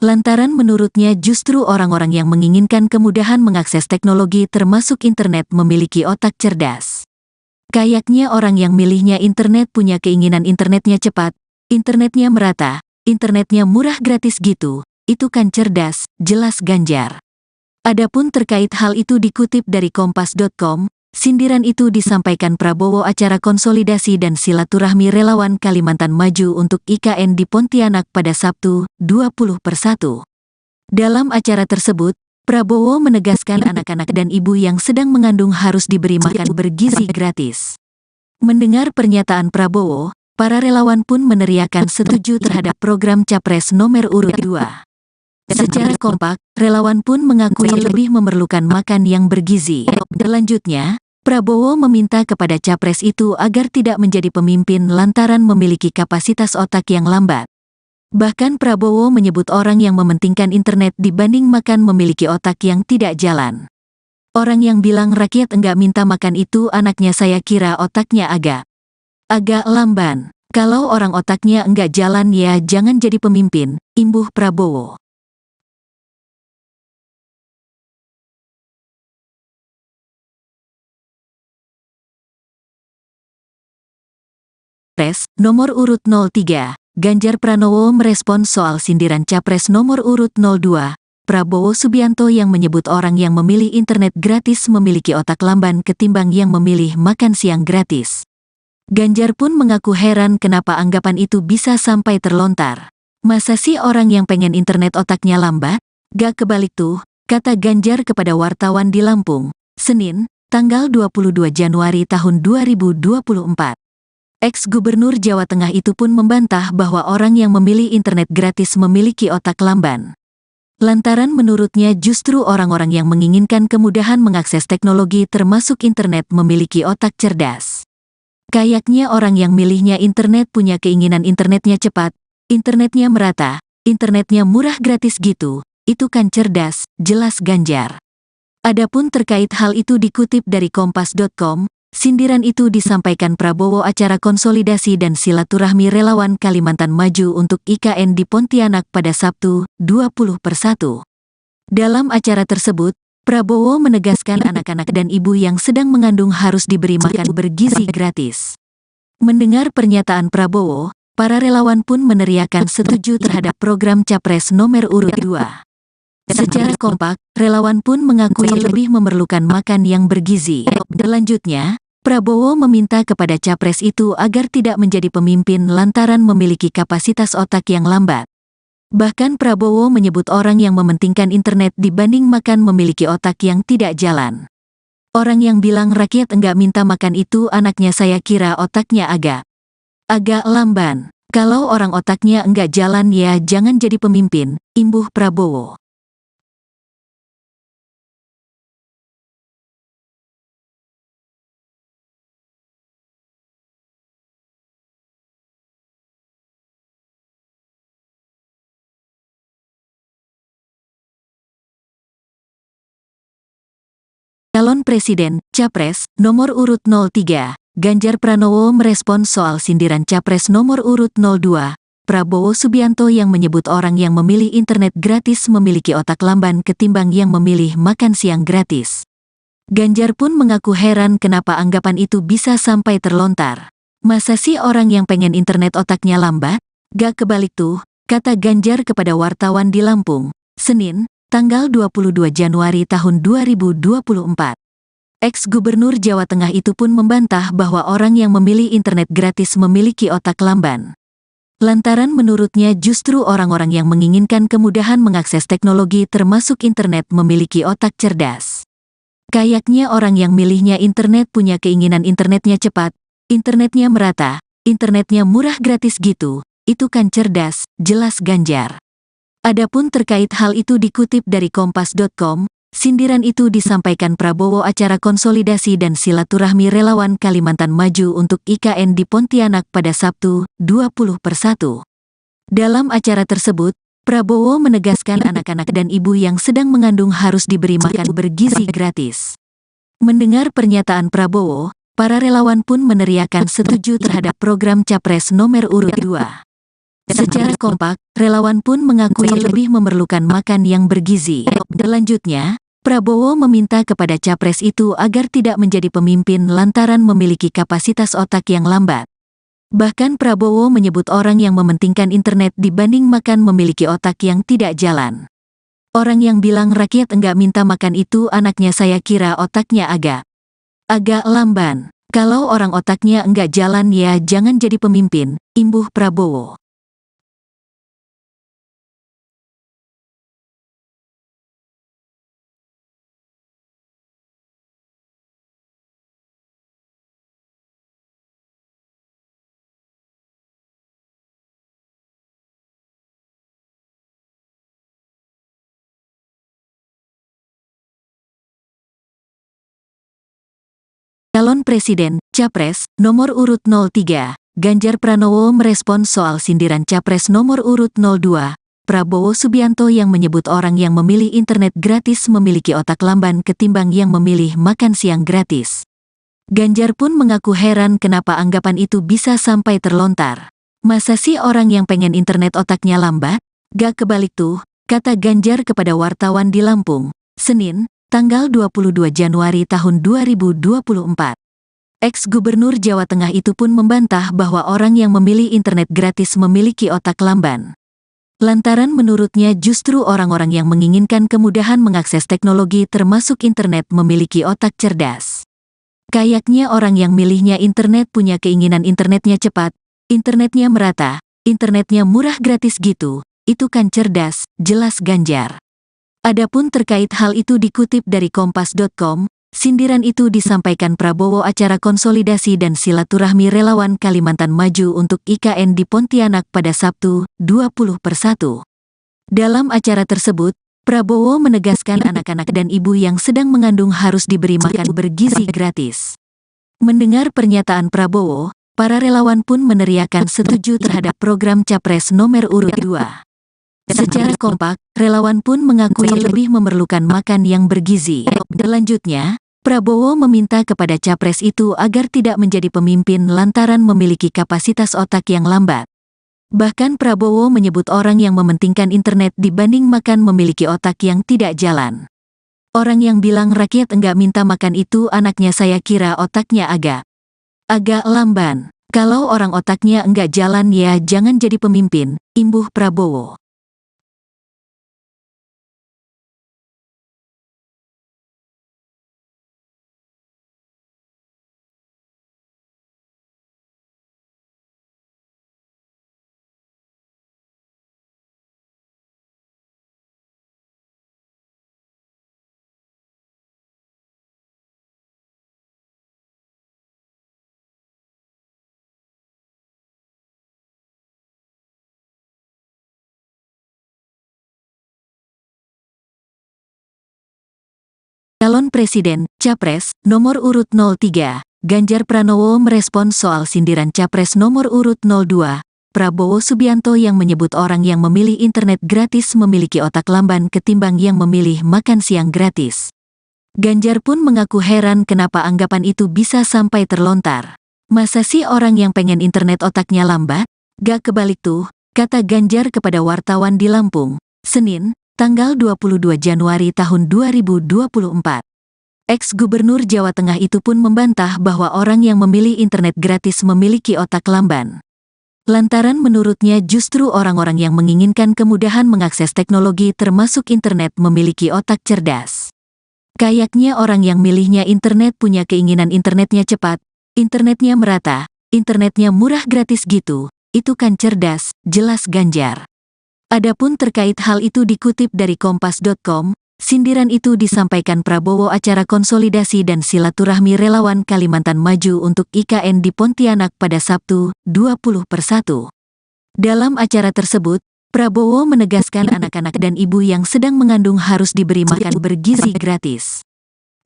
Lantaran menurutnya justru orang-orang yang menginginkan kemudahan mengakses teknologi termasuk internet memiliki otak cerdas. Kayaknya orang yang milihnya internet punya keinginan internetnya cepat, internetnya merata, internetnya murah gratis gitu, itu kan cerdas, jelas Ganjar. Adapun terkait hal itu dikutip dari Kompas.com, sindiran itu disampaikan Prabowo acara konsolidasi dan silaturahmi relawan Kalimantan Maju untuk IKN di Pontianak pada Sabtu, 20/1. Dalam acara tersebut, Prabowo menegaskan anak-anak dan ibu yang sedang mengandung harus diberi makan bergizi gratis. Mendengar pernyataan Prabowo, para relawan pun meneriakan setuju terhadap program Capres nomor urut 2. Secara kompak, relawan pun mengakui lebih memerlukan makan yang bergizi. Selanjutnya, Prabowo meminta kepada Capres itu agar tidak menjadi pemimpin lantaran memiliki kapasitas otak yang lambat. Bahkan Prabowo menyebut orang yang mementingkan internet dibanding makan memiliki otak yang tidak jalan. Orang yang bilang rakyat enggak minta makan itu anaknya saya kira otaknya agak lamban. Kalau orang otaknya enggak jalan ya jangan jadi pemimpin, imbuh Prabowo. Nomor urut 03, Ganjar Pranowo merespons soal sindiran Capres nomor urut 02, Prabowo Subianto yang menyebut orang yang memilih internet gratis memiliki otak lamban ketimbang yang memilih makan siang gratis. Ganjar pun mengaku heran kenapa anggapan itu bisa sampai terlontar. Masa sih orang yang pengen internet otaknya lambat? Gak kebalik tuh, kata Ganjar kepada wartawan di Lampung, Senin, tanggal 22 Januari tahun 2024. Ex-Gubernur Jawa Tengah itu pun membantah bahwa orang yang memilih internet gratis memiliki otak lamban. Lantaran menurutnya justru orang-orang yang menginginkan kemudahan mengakses teknologi termasuk internet memiliki otak cerdas. Kayaknya orang yang milihnya internet punya keinginan internetnya cepat, internetnya merata, internetnya murah gratis gitu, itu kan cerdas, jelas Ganjar. Adapun terkait hal itu dikutip dari kompas.com, sindiran itu disampaikan Prabowo acara konsolidasi dan silaturahmi relawan Kalimantan Maju untuk IKN di Pontianak pada Sabtu, 20/1. Dalam acara tersebut, Prabowo menegaskan anak-anak dan ibu yang sedang mengandung harus diberi makan bergizi gratis. Mendengar pernyataan Prabowo, para relawan pun meneriakan setuju terhadap program Capres nomor urut 2. Secara kompak, relawan pun mengakui lebih memerlukan makan yang bergizi. Selanjutnya, Prabowo meminta kepada Capres itu agar tidak menjadi pemimpin lantaran memiliki kapasitas otak yang lambat. Bahkan Prabowo menyebut orang yang mementingkan internet dibanding makan memiliki otak yang tidak jalan. Orang yang bilang rakyat enggak minta makan itu anaknya saya kira otaknya agak lamban. Kalau orang otaknya enggak jalan ya jangan jadi pemimpin, imbuh Prabowo. Calon Presiden, Capres, nomor urut 03, Ganjar Pranowo merespon soal sindiran Capres nomor urut 02, Prabowo Subianto yang menyebut orang yang memilih internet gratis memiliki otak lamban ketimbang yang memilih makan siang gratis. Ganjar pun mengaku heran kenapa anggapan itu bisa sampai terlontar. Masa sih orang yang pengen internet otaknya lambat? Gak kebalik tuh, kata Ganjar kepada wartawan di Lampung, Senin, tanggal 22 Januari tahun 2024. Ex-Gubernur Jawa Tengah itu pun membantah bahwa orang yang memilih internet gratis memiliki otak lamban. Lantaran menurutnya justru orang-orang yang menginginkan kemudahan mengakses teknologi termasuk internet memiliki otak cerdas. Kayaknya orang yang milihnya internet punya keinginan internetnya cepat, internetnya merata, internetnya murah gratis gitu, itu kan cerdas, jelas Ganjar. Adapun terkait hal itu dikutip dari kompas.com, sindiran itu disampaikan Prabowo acara konsolidasi dan silaturahmi relawan Kalimantan Maju untuk IKN di Pontianak pada Sabtu, 20/1. Dalam acara tersebut, Prabowo menegaskan anak-anak dan ibu yang sedang mengandung harus diberi makan bergizi gratis. Mendengar pernyataan Prabowo, para relawan pun meneriakan setuju terhadap program Capres nomor urut 2. Secara kompak, relawan pun mengakui lebih memerlukan makan yang bergizi. Selanjutnya, Prabowo meminta kepada Capres itu agar tidak menjadi pemimpin lantaran memiliki kapasitas otak yang lambat. Bahkan Prabowo menyebut orang yang mementingkan internet dibanding makan memiliki otak yang tidak jalan. Orang yang bilang rakyat enggak minta makan itu anaknya saya kira otaknya agak lamban. Kalau orang otaknya enggak jalan ya jangan jadi pemimpin, imbuh Prabowo. Calon Presiden, Capres, nomor urut 03, Ganjar Pranowo merespon soal sindiran Capres nomor urut 02, Prabowo Subianto yang menyebut orang yang memilih internet gratis memiliki otak lamban ketimbang yang memilih makan siang gratis. Ganjar pun mengaku heran kenapa anggapan itu bisa sampai terlontar. Masa sih orang yang pengen internet otaknya lambat? Gak kebalik tuh, kata Ganjar kepada wartawan di Lampung, Senin, tanggal 22 Januari tahun 2024. Ex-Gubernur Jawa Tengah itu pun membantah bahwa orang yang memilih internet gratis memiliki otak lamban. Lantaran menurutnya justru orang-orang yang menginginkan kemudahan mengakses teknologi termasuk internet memiliki otak cerdas. Kayaknya orang yang milihnya internet punya keinginan internetnya cepat, internetnya merata, internetnya murah gratis gitu, itu kan cerdas, jelas Ganjar. Adapun terkait hal itu dikutip dari kompas.com, Sindiran itu disampaikan Prabowo acara konsolidasi dan silaturahmi relawan Kalimantan Maju untuk IKN di Pontianak pada Sabtu, 20/1. Dalam acara tersebut, Prabowo menegaskan anak-anak dan ibu yang sedang mengandung harus diberi makan bergizi gratis. Mendengar pernyataan Prabowo, para relawan pun meneriakan setuju terhadap program Capres nomor urut 2. Secara kompak, relawan pun mengakui lebih memerlukan makan yang bergizi. Selanjutnya, Prabowo meminta kepada Capres itu agar tidak menjadi pemimpin lantaran memiliki kapasitas otak yang lambat. Bahkan Prabowo menyebut orang yang mementingkan internet dibanding makan memiliki otak yang tidak jalan. Orang yang bilang rakyat enggak minta makan itu anaknya saya kira otaknya agak lamban. Kalau orang otaknya enggak jalan ya jangan jadi pemimpin, imbuh Prabowo. Calon Presiden, Capres, nomor urut 03, Ganjar Pranowo merespons soal sindiran Capres nomor urut 02, Prabowo Subianto yang menyebut orang yang memilih internet gratis memiliki otak lamban ketimbang yang memilih makan siang gratis. Ganjar pun mengaku heran kenapa anggapan itu bisa sampai terlontar. Masa sih orang yang pengen internet otaknya lambat? Gak kebalik tuh, kata Ganjar kepada wartawan di Lampung, Senin, tanggal 22 Januari tahun 2024. Ex-Gubernur Jawa Tengah itu pun membantah bahwa orang yang memilih internet gratis memiliki otak lamban. Lantaran menurutnya justru orang-orang yang menginginkan kemudahan mengakses teknologi termasuk internet memiliki otak cerdas. Kayaknya orang yang milihnya internet punya keinginan internetnya cepat, internetnya merata, internetnya murah gratis gitu, itu kan cerdas, jelas Ganjar. Adapun terkait hal itu dikutip dari Kompas.com, sindiran itu disampaikan Prabowo acara konsolidasi dan silaturahmi relawan Kalimantan Maju untuk IKN di Pontianak pada Sabtu, 20/1. Dalam acara tersebut, Prabowo menegaskan anak-anak dan ibu yang sedang mengandung harus diberi makan bergizi gratis.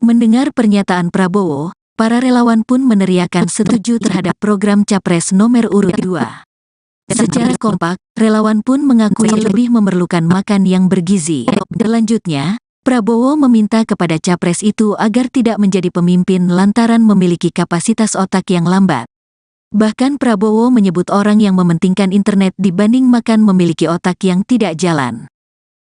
Mendengar pernyataan Prabowo, para relawan pun meneriakan setuju terhadap program Capres nomor urut 2. Secara kompak, relawan pun mengakui lebih memerlukan makan yang bergizi. Selanjutnya, Prabowo meminta kepada Capres itu agar tidak menjadi pemimpin lantaran memiliki kapasitas otak yang lambat. Bahkan Prabowo menyebut orang yang mementingkan internet dibanding makan memiliki otak yang tidak jalan.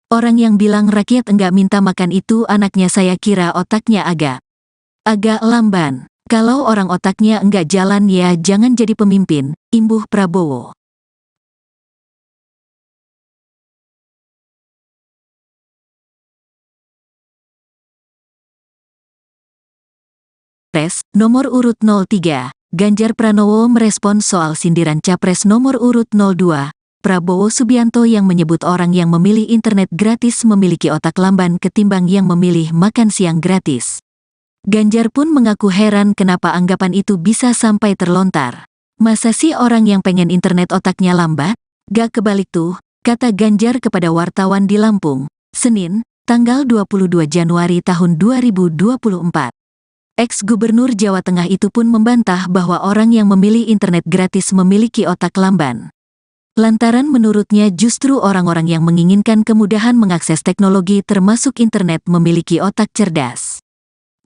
Orang yang bilang rakyat enggak minta makan itu anaknya saya kira otaknya agak lamban. Kalau orang otaknya enggak jalan ya jangan jadi pemimpin, imbuh Prabowo. Capres nomor urut 03, Ganjar Pranowo merespons soal sindiran Capres nomor urut 02, Prabowo Subianto yang menyebut orang yang memilih internet gratis memiliki otak lamban ketimbang yang memilih makan siang gratis. Ganjar pun mengaku heran kenapa anggapan itu bisa sampai terlontar. Masa sih orang yang pengen internet otaknya lambat? Gak kebalik tuh, kata Ganjar kepada wartawan di Lampung, Senin, tanggal 22 Januari tahun 2024. Ex-Gubernur Jawa Tengah itu pun membantah bahwa orang yang memilih internet gratis memiliki otak lamban. Lantaran menurutnya justru orang-orang yang menginginkan kemudahan mengakses teknologi termasuk internet memiliki otak cerdas.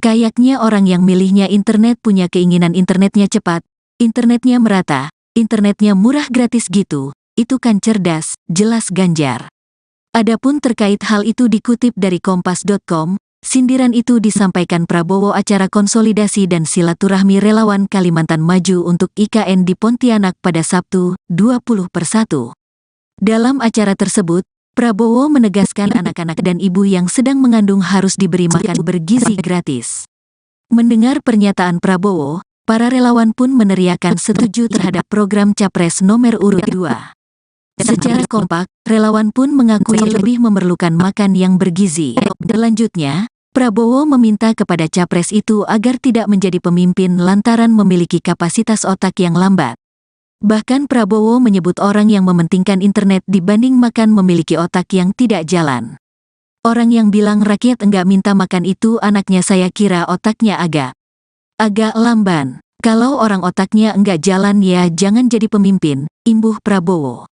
Kayaknya orang yang milihnya internet punya keinginan internetnya cepat, internetnya merata, internetnya murah gratis gitu, itu kan cerdas, jelas Ganjar. Adapun terkait hal itu dikutip dari Kompas.com, sindiran itu disampaikan Prabowo acara konsolidasi dan silaturahmi relawan Kalimantan Maju untuk IKN di Pontianak pada Sabtu, 20/1. Dalam acara tersebut, Prabowo menegaskan anak-anak dan ibu yang sedang mengandung harus diberi makan bergizi gratis. Mendengar pernyataan Prabowo, para relawan pun meneriakan setuju terhadap program Capres nomor urut 2. Secara kompak, relawan pun mengakui lebih memerlukan makan yang bergizi. Selanjutnya, Prabowo meminta kepada capres itu agar tidak menjadi pemimpin lantaran memiliki kapasitas otak yang lambat. Bahkan Prabowo menyebut orang yang mementingkan internet dibanding makan memiliki otak yang tidak jalan. Orang yang bilang rakyat enggak minta makan itu anaknya saya kira otaknya agak lamban. Kalau orang otaknya enggak jalan ya jangan jadi pemimpin, imbuh Prabowo.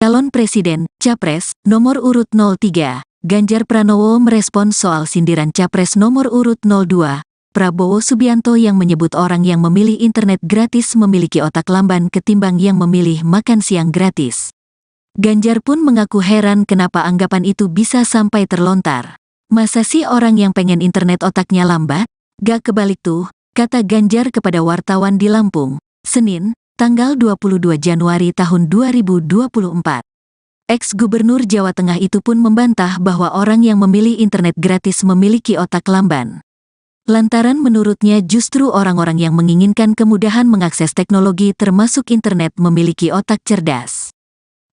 Calon Presiden, Capres, nomor urut 03, Ganjar Pranowo merespons soal sindiran Capres nomor urut 02, Prabowo Subianto yang menyebut orang yang memilih internet gratis memiliki otak lamban ketimbang yang memilih makan siang gratis. Ganjar pun mengaku heran kenapa anggapan itu bisa sampai terlontar. Masa sih orang yang pengen internet otaknya lambat? Gak kebalik tuh, kata Ganjar kepada wartawan di Lampung, Senin, tanggal 22 Januari tahun 2024. Ex-Gubernur Jawa Tengah itu pun membantah bahwa orang yang memilih internet gratis memiliki otak lamban. Lantaran menurutnya justru orang-orang yang menginginkan kemudahan mengakses teknologi termasuk internet memiliki otak cerdas.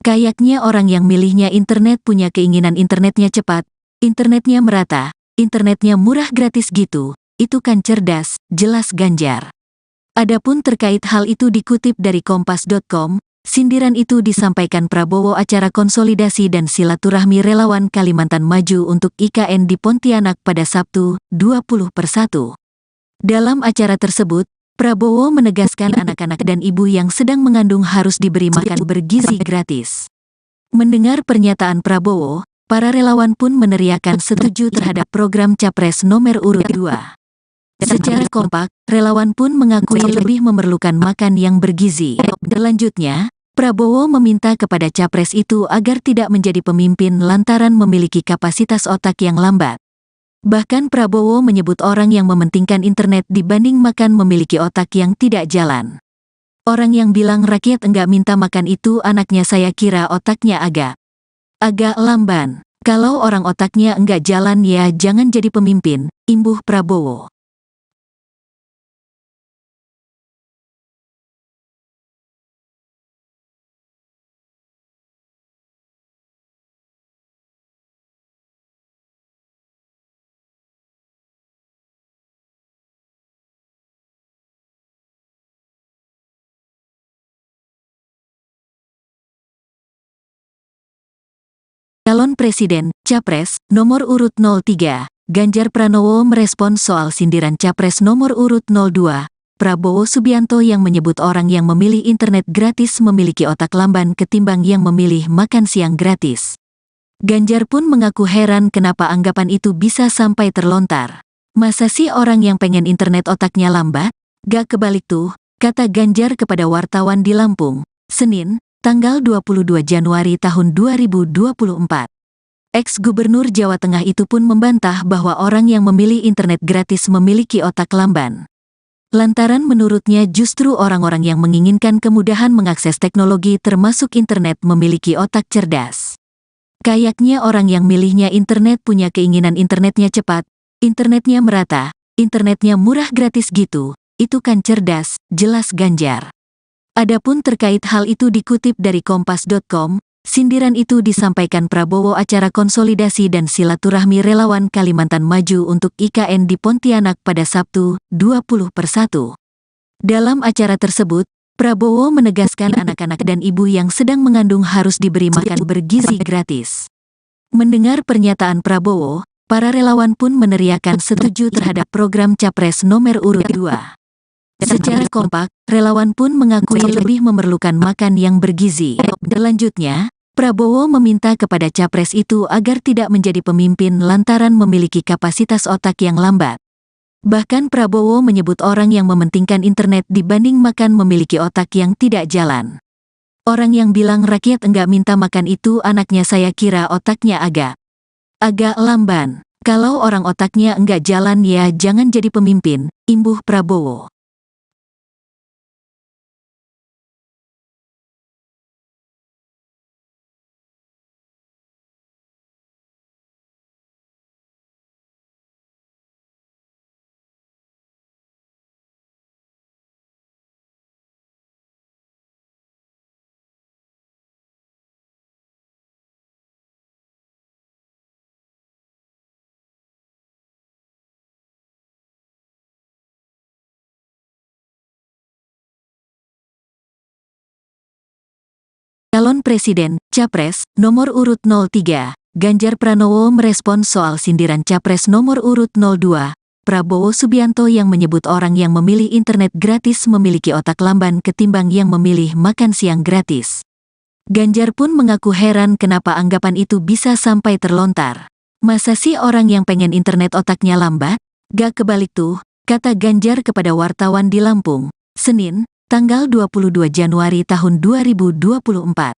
Kayaknya orang yang milihnya internet punya keinginan internetnya cepat, internetnya merata, internetnya murah gratis gitu, itu kan cerdas, jelas Ganjar. Adapun terkait hal itu dikutip dari kompas.com, sindiran itu disampaikan Prabowo acara konsolidasi dan silaturahmi relawan Kalimantan Maju untuk IKN di Pontianak pada Sabtu, 20/1. Dalam acara tersebut, Prabowo menegaskan anak-anak dan ibu yang sedang mengandung harus diberi makan bergizi gratis. Mendengar pernyataan Prabowo, para relawan pun meneriakan setuju terhadap program Capres nomor urut 2. Secara kompak, relawan pun mengakui lebih memerlukan makan yang bergizi. Selanjutnya, Prabowo meminta kepada capres itu agar tidak menjadi pemimpin lantaran memiliki kapasitas otak yang lambat. Bahkan Prabowo menyebut orang yang mementingkan internet dibanding makan memiliki otak yang tidak jalan. Orang yang bilang rakyat enggak minta makan itu anaknya saya kira otaknya agak lamban. Kalau orang otaknya enggak jalan ya jangan jadi pemimpin, imbuh Prabowo. Calon Presiden, Capres, nomor urut 03, Ganjar Pranowo merespons soal sindiran Capres nomor urut 02, Prabowo Subianto yang menyebut orang yang memilih internet gratis memiliki otak lamban ketimbang yang memilih makan siang gratis. Ganjar pun mengaku heran kenapa anggapan itu bisa sampai terlontar. Masa sih orang yang pengen internet otaknya lambat? Gak kebalik tuh, kata Ganjar kepada wartawan di Lampung, Senin, tanggal 22 Januari tahun 2024. Ex-Gubernur Jawa Tengah itu pun membantah bahwa orang yang memilih internet gratis memiliki otak lamban. Lantaran menurutnya justru orang-orang yang menginginkan kemudahan mengakses teknologi termasuk internet memiliki otak cerdas. Kayaknya orang yang milihnya internet punya keinginan internetnya cepat, internetnya merata, internetnya murah gratis gitu, itu kan cerdas, jelas Ganjar. Adapun terkait hal itu dikutip dari kompas.com, sindiran itu disampaikan Prabowo acara konsolidasi dan silaturahmi relawan Kalimantan Maju untuk IKN di Pontianak pada Sabtu, 20/1. Dalam acara tersebut, Prabowo menegaskan anak-anak dan ibu yang sedang mengandung harus diberi makan bergizi gratis. Mendengar pernyataan Prabowo, para relawan pun meneriakan setuju terhadap program Capres nomor urut 2. Secara kompak, relawan pun mengakui lebih memerlukan makan yang bergizi. Selanjutnya, Prabowo meminta kepada capres itu agar tidak menjadi pemimpin lantaran memiliki kapasitas otak yang lambat. Bahkan Prabowo menyebut orang yang mementingkan internet dibanding makan memiliki otak yang tidak jalan. Orang yang bilang rakyat enggak minta makan itu anaknya saya kira otaknya agak lamban. Kalau orang otaknya enggak jalan ya jangan jadi pemimpin, imbuh Prabowo. Presiden, Capres, nomor urut 03, Ganjar Pranowo merespons soal sindiran Capres nomor urut 02, Prabowo Subianto yang menyebut orang yang memilih internet gratis memiliki otak lamban ketimbang yang memilih makan siang gratis. Ganjar pun mengaku heran kenapa anggapan itu bisa sampai terlontar. Masa sih orang yang pengen internet otaknya lambat? Gak kebalik tuh, kata Ganjar kepada wartawan di Lampung, Senin, tanggal 22 Januari tahun 2024.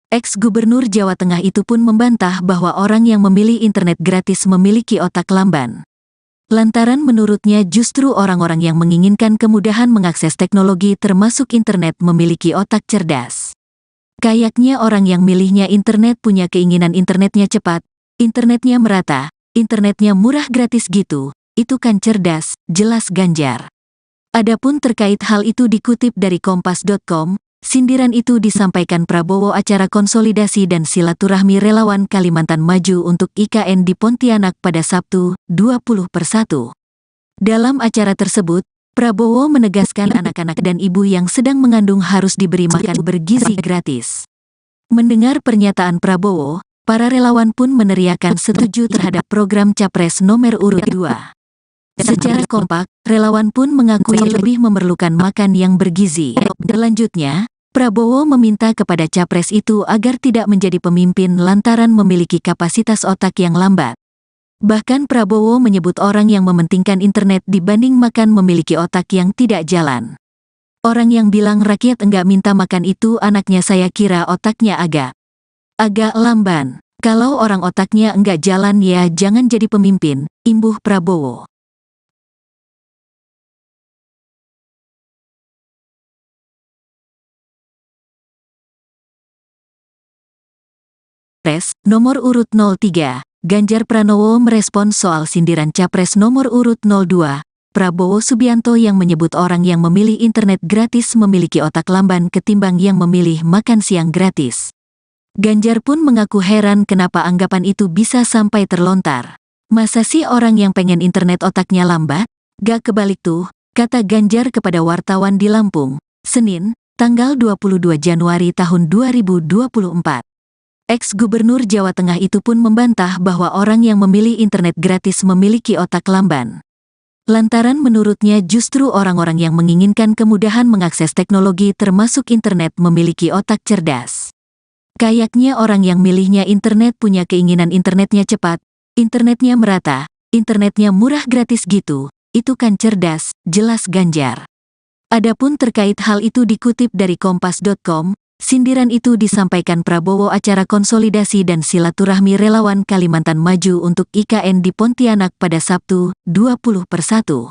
Ex-Gubernur Jawa Tengah itu pun membantah bahwa orang yang memilih internet gratis memiliki otak lamban. Lantaran menurutnya justru orang-orang yang menginginkan kemudahan mengakses teknologi termasuk internet memiliki otak cerdas. Kayaknya orang yang milihnya internet punya keinginan internetnya cepat, internetnya merata, internetnya murah gratis gitu, itu kan cerdas, jelas Ganjar. Adapun terkait hal itu dikutip dari Kompas.com, sindiran itu disampaikan Prabowo acara konsolidasi dan silaturahmi relawan Kalimantan Maju untuk IKN di Pontianak pada Sabtu, 20/1. Dalam acara tersebut, Prabowo menegaskan anak-anak dan ibu yang sedang mengandung harus diberi makan bergizi gratis. Mendengar pernyataan Prabowo, para relawan pun meneriakan setuju terhadap program Capres nomor urut 2. Secara kompak, relawan pun mengakui lebih memerlukan makan yang bergizi. Selanjutnya, Prabowo meminta kepada Capres itu agar tidak menjadi pemimpin lantaran memiliki kapasitas otak yang lambat. Bahkan Prabowo menyebut orang yang mementingkan internet dibanding makan memiliki otak yang tidak jalan. Orang yang bilang rakyat enggak minta makan itu anaknya saya kira otaknya agak lamban. Kalau orang otaknya enggak jalan ya jangan jadi pemimpin, imbuh Prabowo. Nomor urut 03, Ganjar Pranowo merespons soal sindiran Capres nomor urut 02, Prabowo Subianto yang menyebut orang yang memilih internet gratis memiliki otak lamban ketimbang yang memilih makan siang gratis. Ganjar pun mengaku heran kenapa anggapan itu bisa sampai terlontar. Masa sih orang yang pengen internet otaknya lambat? Gak kebalik tuh, kata Ganjar kepada wartawan di Lampung, Senin, tanggal 22 Januari tahun 2024. Ex-Gubernur Jawa Tengah itu pun membantah bahwa orang yang memilih internet gratis memiliki otak lamban. Lantaran menurutnya justru orang-orang yang menginginkan kemudahan mengakses teknologi termasuk internet memiliki otak cerdas. Kayaknya orang yang milihnya internet punya keinginan internetnya cepat, internetnya merata, internetnya murah gratis gitu, itu kan cerdas, jelas Ganjar. Adapun terkait hal itu dikutip dari Kompas.com, sindiran itu disampaikan Prabowo acara konsolidasi dan silaturahmi relawan Kalimantan Maju untuk IKN di Pontianak pada Sabtu, 20/1.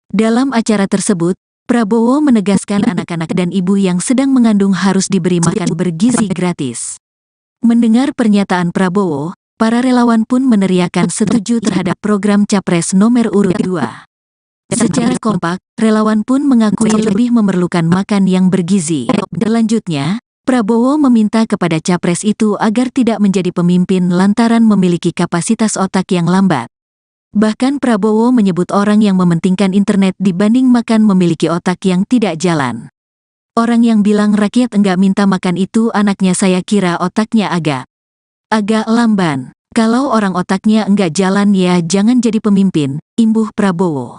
Dalam acara tersebut, Prabowo menegaskan anak-anak dan ibu yang sedang mengandung harus diberi makan bergizi gratis. Mendengar pernyataan Prabowo, para relawan pun meneriakan setuju terhadap program Capres nomor urut 2. Secara kompak, relawan pun mengakui lebih memerlukan makan yang bergizi. Selanjutnya, Prabowo meminta kepada Capres itu agar tidak menjadi pemimpin lantaran memiliki kapasitas otak yang lambat. Bahkan Prabowo menyebut orang yang mementingkan internet dibanding makan memiliki otak yang tidak jalan. Orang yang bilang rakyat enggak minta makan itu anaknya saya kira otaknya agak lamban. Kalau orang otaknya enggak jalan ya jangan jadi pemimpin, imbuh Prabowo.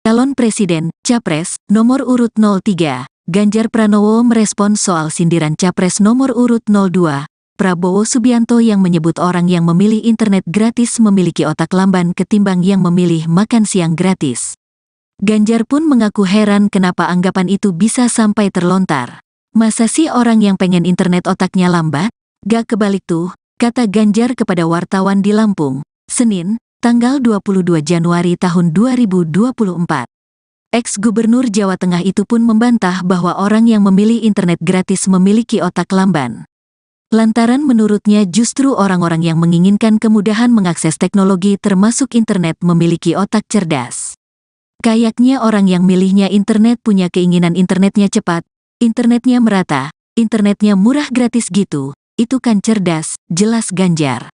Calon Presiden, Capres, nomor urut 03, Ganjar Pranowo merespons soal sindiran Capres nomor urut 02, Prabowo Subianto yang menyebut orang yang memilih internet gratis memiliki otak lamban ketimbang yang memilih makan siang gratis. Ganjar pun mengaku heran kenapa anggapan itu bisa sampai terlontar. Masa sih orang yang pengen internet otaknya lambat? Gak kebalik tuh, kata Ganjar kepada wartawan di Lampung, Senin, tanggal 22 Januari tahun 2024. Ex-Gubernur Jawa Tengah itu pun membantah bahwa orang yang memilih internet gratis memiliki otak lamban. Lantaran menurutnya justru orang-orang yang menginginkan kemudahan mengakses teknologi termasuk internet memiliki otak cerdas. Kayaknya orang yang milihnya internet punya keinginan internetnya cepat, Internetnya merata, internetnya murah gratis gitu, itu kan cerdas, jelas Ganjar.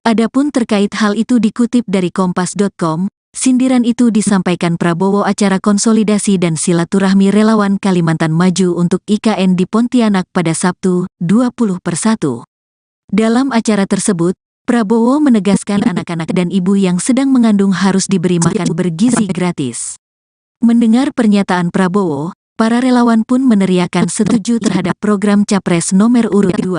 Adapun terkait hal itu dikutip dari Kompas.com, sindiran itu disampaikan Prabowo acara konsolidasi dan silaturahmi relawan Kalimantan Maju untuk IKN di Pontianak pada Sabtu, 20/1. Dalam acara tersebut, Prabowo menegaskan anak-anak dan ibu yang sedang mengandung harus diberi makan bergizi gratis. Mendengar pernyataan Prabowo, para relawan pun meneriakan setuju terhadap program Capres nomor urut 2.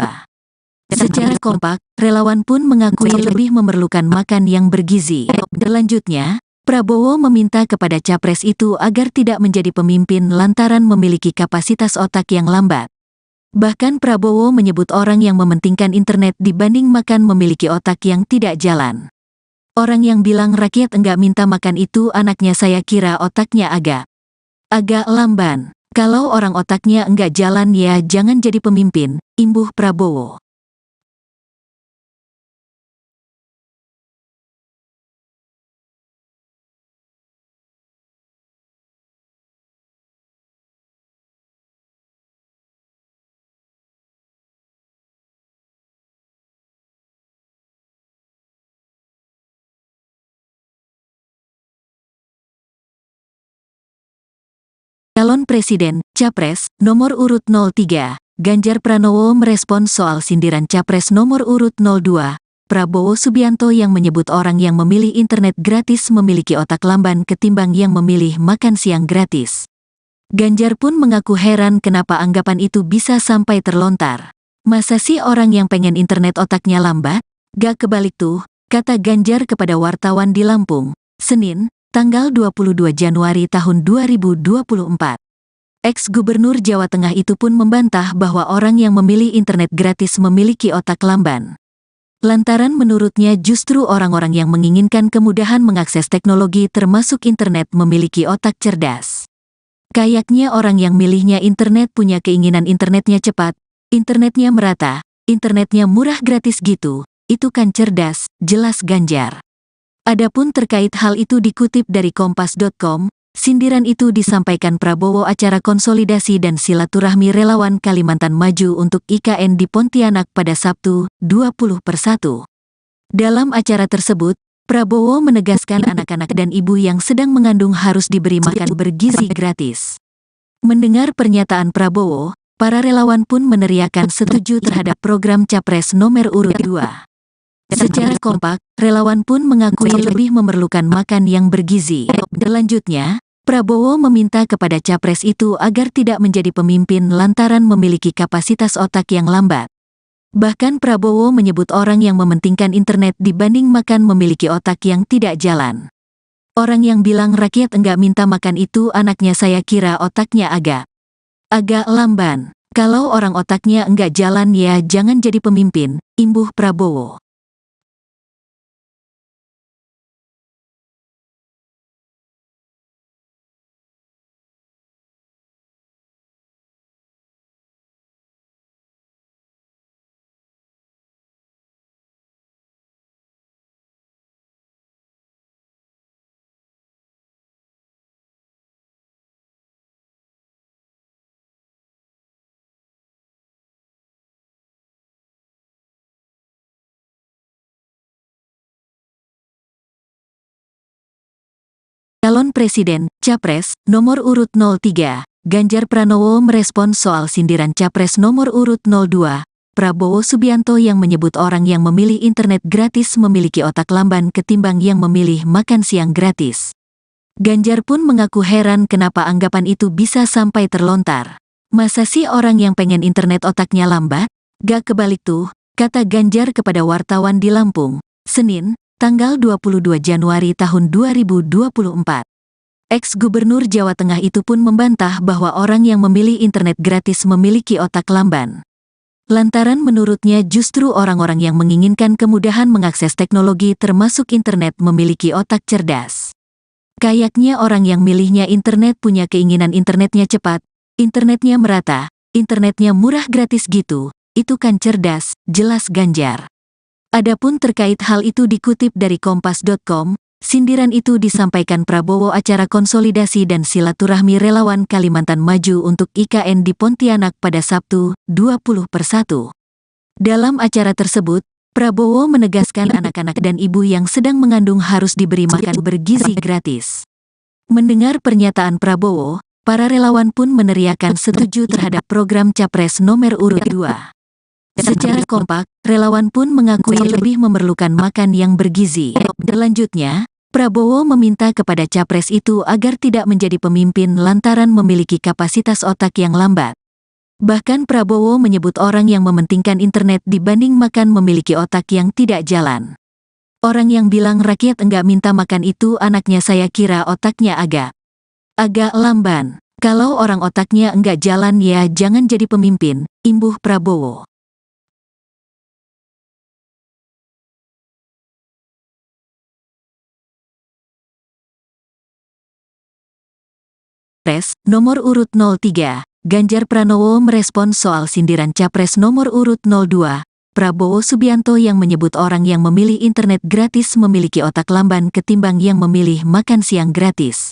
Secara kompak, relawan pun mengakui lebih memerlukan makan yang bergizi. Selanjutnya, Prabowo meminta kepada Capres itu agar tidak menjadi pemimpin lantaran memiliki kapasitas otak yang lambat. Bahkan Prabowo menyebut orang yang mementingkan internet dibanding makan memiliki otak yang tidak jalan. Orang yang bilang rakyat enggak minta makan itu anaknya saya kira otaknya agak lamban. Kalau orang otaknya enggak jalan ya jangan jadi pemimpin, imbuh Prabowo. Calon Presiden, Capres, nomor urut 03, Ganjar Pranowo merespons soal sindiran Capres nomor urut 02, Prabowo Subianto yang menyebut orang yang memilih internet gratis memiliki otak lamban ketimbang yang memilih makan siang gratis. Ganjar pun mengaku heran kenapa anggapan itu bisa sampai terlontar. Masa sih orang yang pengen internet otaknya lambat? Gak kebalik tuh, kata Ganjar kepada wartawan di Lampung, Senin, tanggal 22 Januari tahun 2024. Ex-Gubernur Jawa Tengah itu pun membantah bahwa orang yang memilih internet gratis memiliki otak lamban. Lantaran menurutnya justru orang-orang yang menginginkan kemudahan mengakses teknologi termasuk internet memiliki otak cerdas. Kayaknya orang yang milihnya internet punya keinginan internetnya cepat, internetnya merata, internetnya murah gratis gitu, itu kan cerdas, jelas Ganjar. Adapun terkait hal itu dikutip dari Kompas.com, sindiran itu disampaikan Prabowo acara konsolidasi dan silaturahmi relawan Kalimantan Maju untuk IKN di Pontianak pada Sabtu, 20/1. Dalam acara tersebut, Prabowo menegaskan anak-anak dan ibu yang sedang mengandung harus diberi makan bergizi gratis. Mendengar pernyataan Prabowo, para relawan pun meneriakan setuju terhadap program Capres nomor urut 2. Secara kompak, relawan pun mengakui lebih memerlukan makan yang bergizi. Selanjutnya, Prabowo meminta kepada Capres itu agar tidak menjadi pemimpin lantaran memiliki kapasitas otak yang lambat. Bahkan Prabowo menyebut orang yang mementingkan internet dibanding makan memiliki otak yang tidak jalan. Orang yang bilang rakyat enggak minta makan itu anaknya saya kira otaknya agak lamban. Kalau orang otaknya enggak jalan ya jangan jadi pemimpin, imbuh Prabowo. Calon Presiden, Capres, nomor urut 03, Ganjar Pranowo merespons soal sindiran Capres nomor urut 02, Prabowo Subianto yang menyebut orang yang memilih internet gratis memiliki otak lamban ketimbang yang memilih makan siang gratis. Ganjar pun mengaku heran kenapa anggapan itu bisa sampai terlontar. Masa sih orang yang pengen internet otaknya lambat? Gak kebalik tuh, kata Ganjar kepada wartawan di Lampung, Senin, tanggal 22 Januari tahun 2024. Ex-Gubernur Jawa Tengah itu pun membantah bahwa orang yang memilih internet gratis memiliki otak lamban. Lantaran menurutnya justru orang-orang yang menginginkan kemudahan mengakses teknologi termasuk internet memiliki otak cerdas. Kayaknya orang yang milihnya internet punya keinginan internetnya cepat, internetnya merata, internetnya murah gratis gitu, itu kan cerdas, jelas Ganjar. Adapun terkait hal itu dikutip dari Kompas.com, Sindiran itu disampaikan Prabowo acara konsolidasi dan silaturahmi relawan Kalimantan Maju untuk IKN di Pontianak pada Sabtu, 20/1. Dalam acara tersebut, Prabowo menegaskan anak-anak dan ibu yang sedang mengandung harus diberi makan bergizi gratis. Mendengar pernyataan Prabowo, para relawan pun meneriakan setuju terhadap program Capres nomor urut 2. Secara kompak, relawan pun mengakui lebih memerlukan makan yang bergizi. Selanjutnya, Prabowo meminta kepada capres itu agar tidak menjadi pemimpin lantaran memiliki kapasitas otak yang lambat. Bahkan Prabowo menyebut orang yang mementingkan internet dibanding makan memiliki otak yang tidak jalan. Orang yang bilang rakyat enggak minta makan itu anaknya saya kira otaknya agak lamban. Kalau orang otaknya enggak jalan ya jangan jadi pemimpin, imbuh Prabowo. Capres nomor urut 03, Ganjar Pranowo merespons soal sindiran Capres nomor urut 02, Prabowo Subianto yang menyebut orang yang memilih internet gratis memiliki otak lamban ketimbang yang memilih makan siang gratis.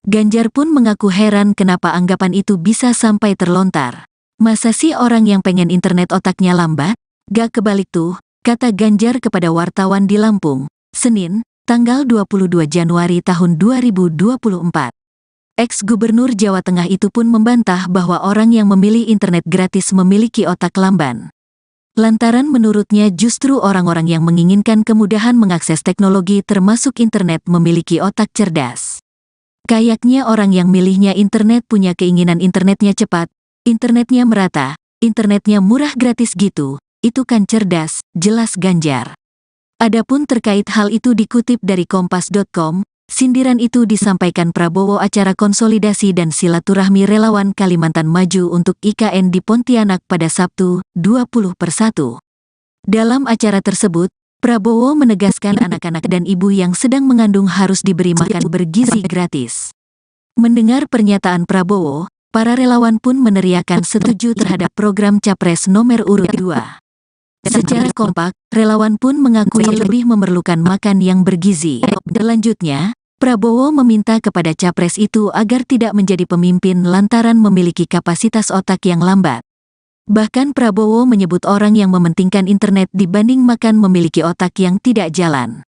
Ganjar pun mengaku heran kenapa anggapan itu bisa sampai terlontar. Masa sih orang yang pengen internet otaknya lambat? Gak kebalik tuh, kata Ganjar kepada wartawan di Lampung, Senin, tanggal 22 Januari tahun 2024. Ex-Gubernur Jawa Tengah itu pun membantah bahwa orang yang memilih internet gratis memiliki otak lamban. Lantaran menurutnya justru orang-orang yang menginginkan kemudahan mengakses teknologi termasuk internet memiliki otak cerdas. Kayaknya orang yang milihnya internet punya keinginan internetnya cepat, internetnya merata, internetnya murah gratis gitu, itu kan cerdas, jelas Ganjar. Adapun terkait hal itu dikutip dari Kompas.com, sindiran itu disampaikan Prabowo acara konsolidasi dan silaturahmi relawan Kalimantan Maju untuk IKN di Pontianak pada Sabtu, 20/1. Dalam acara tersebut, Prabowo menegaskan anak-anak dan ibu yang sedang mengandung harus diberi makan bergizi gratis. Mendengar pernyataan Prabowo, para relawan pun meneriakan setuju terhadap program Capres nomor urut 2. Secara kompak, relawan pun mengakui lebih memerlukan makan yang bergizi. Selanjutnya, Prabowo meminta kepada capres itu agar tidak menjadi pemimpin lantaran memiliki kapasitas otak yang lambat. Bahkan Prabowo menyebut orang yang mementingkan internet dibanding makan memiliki otak yang tidak jalan.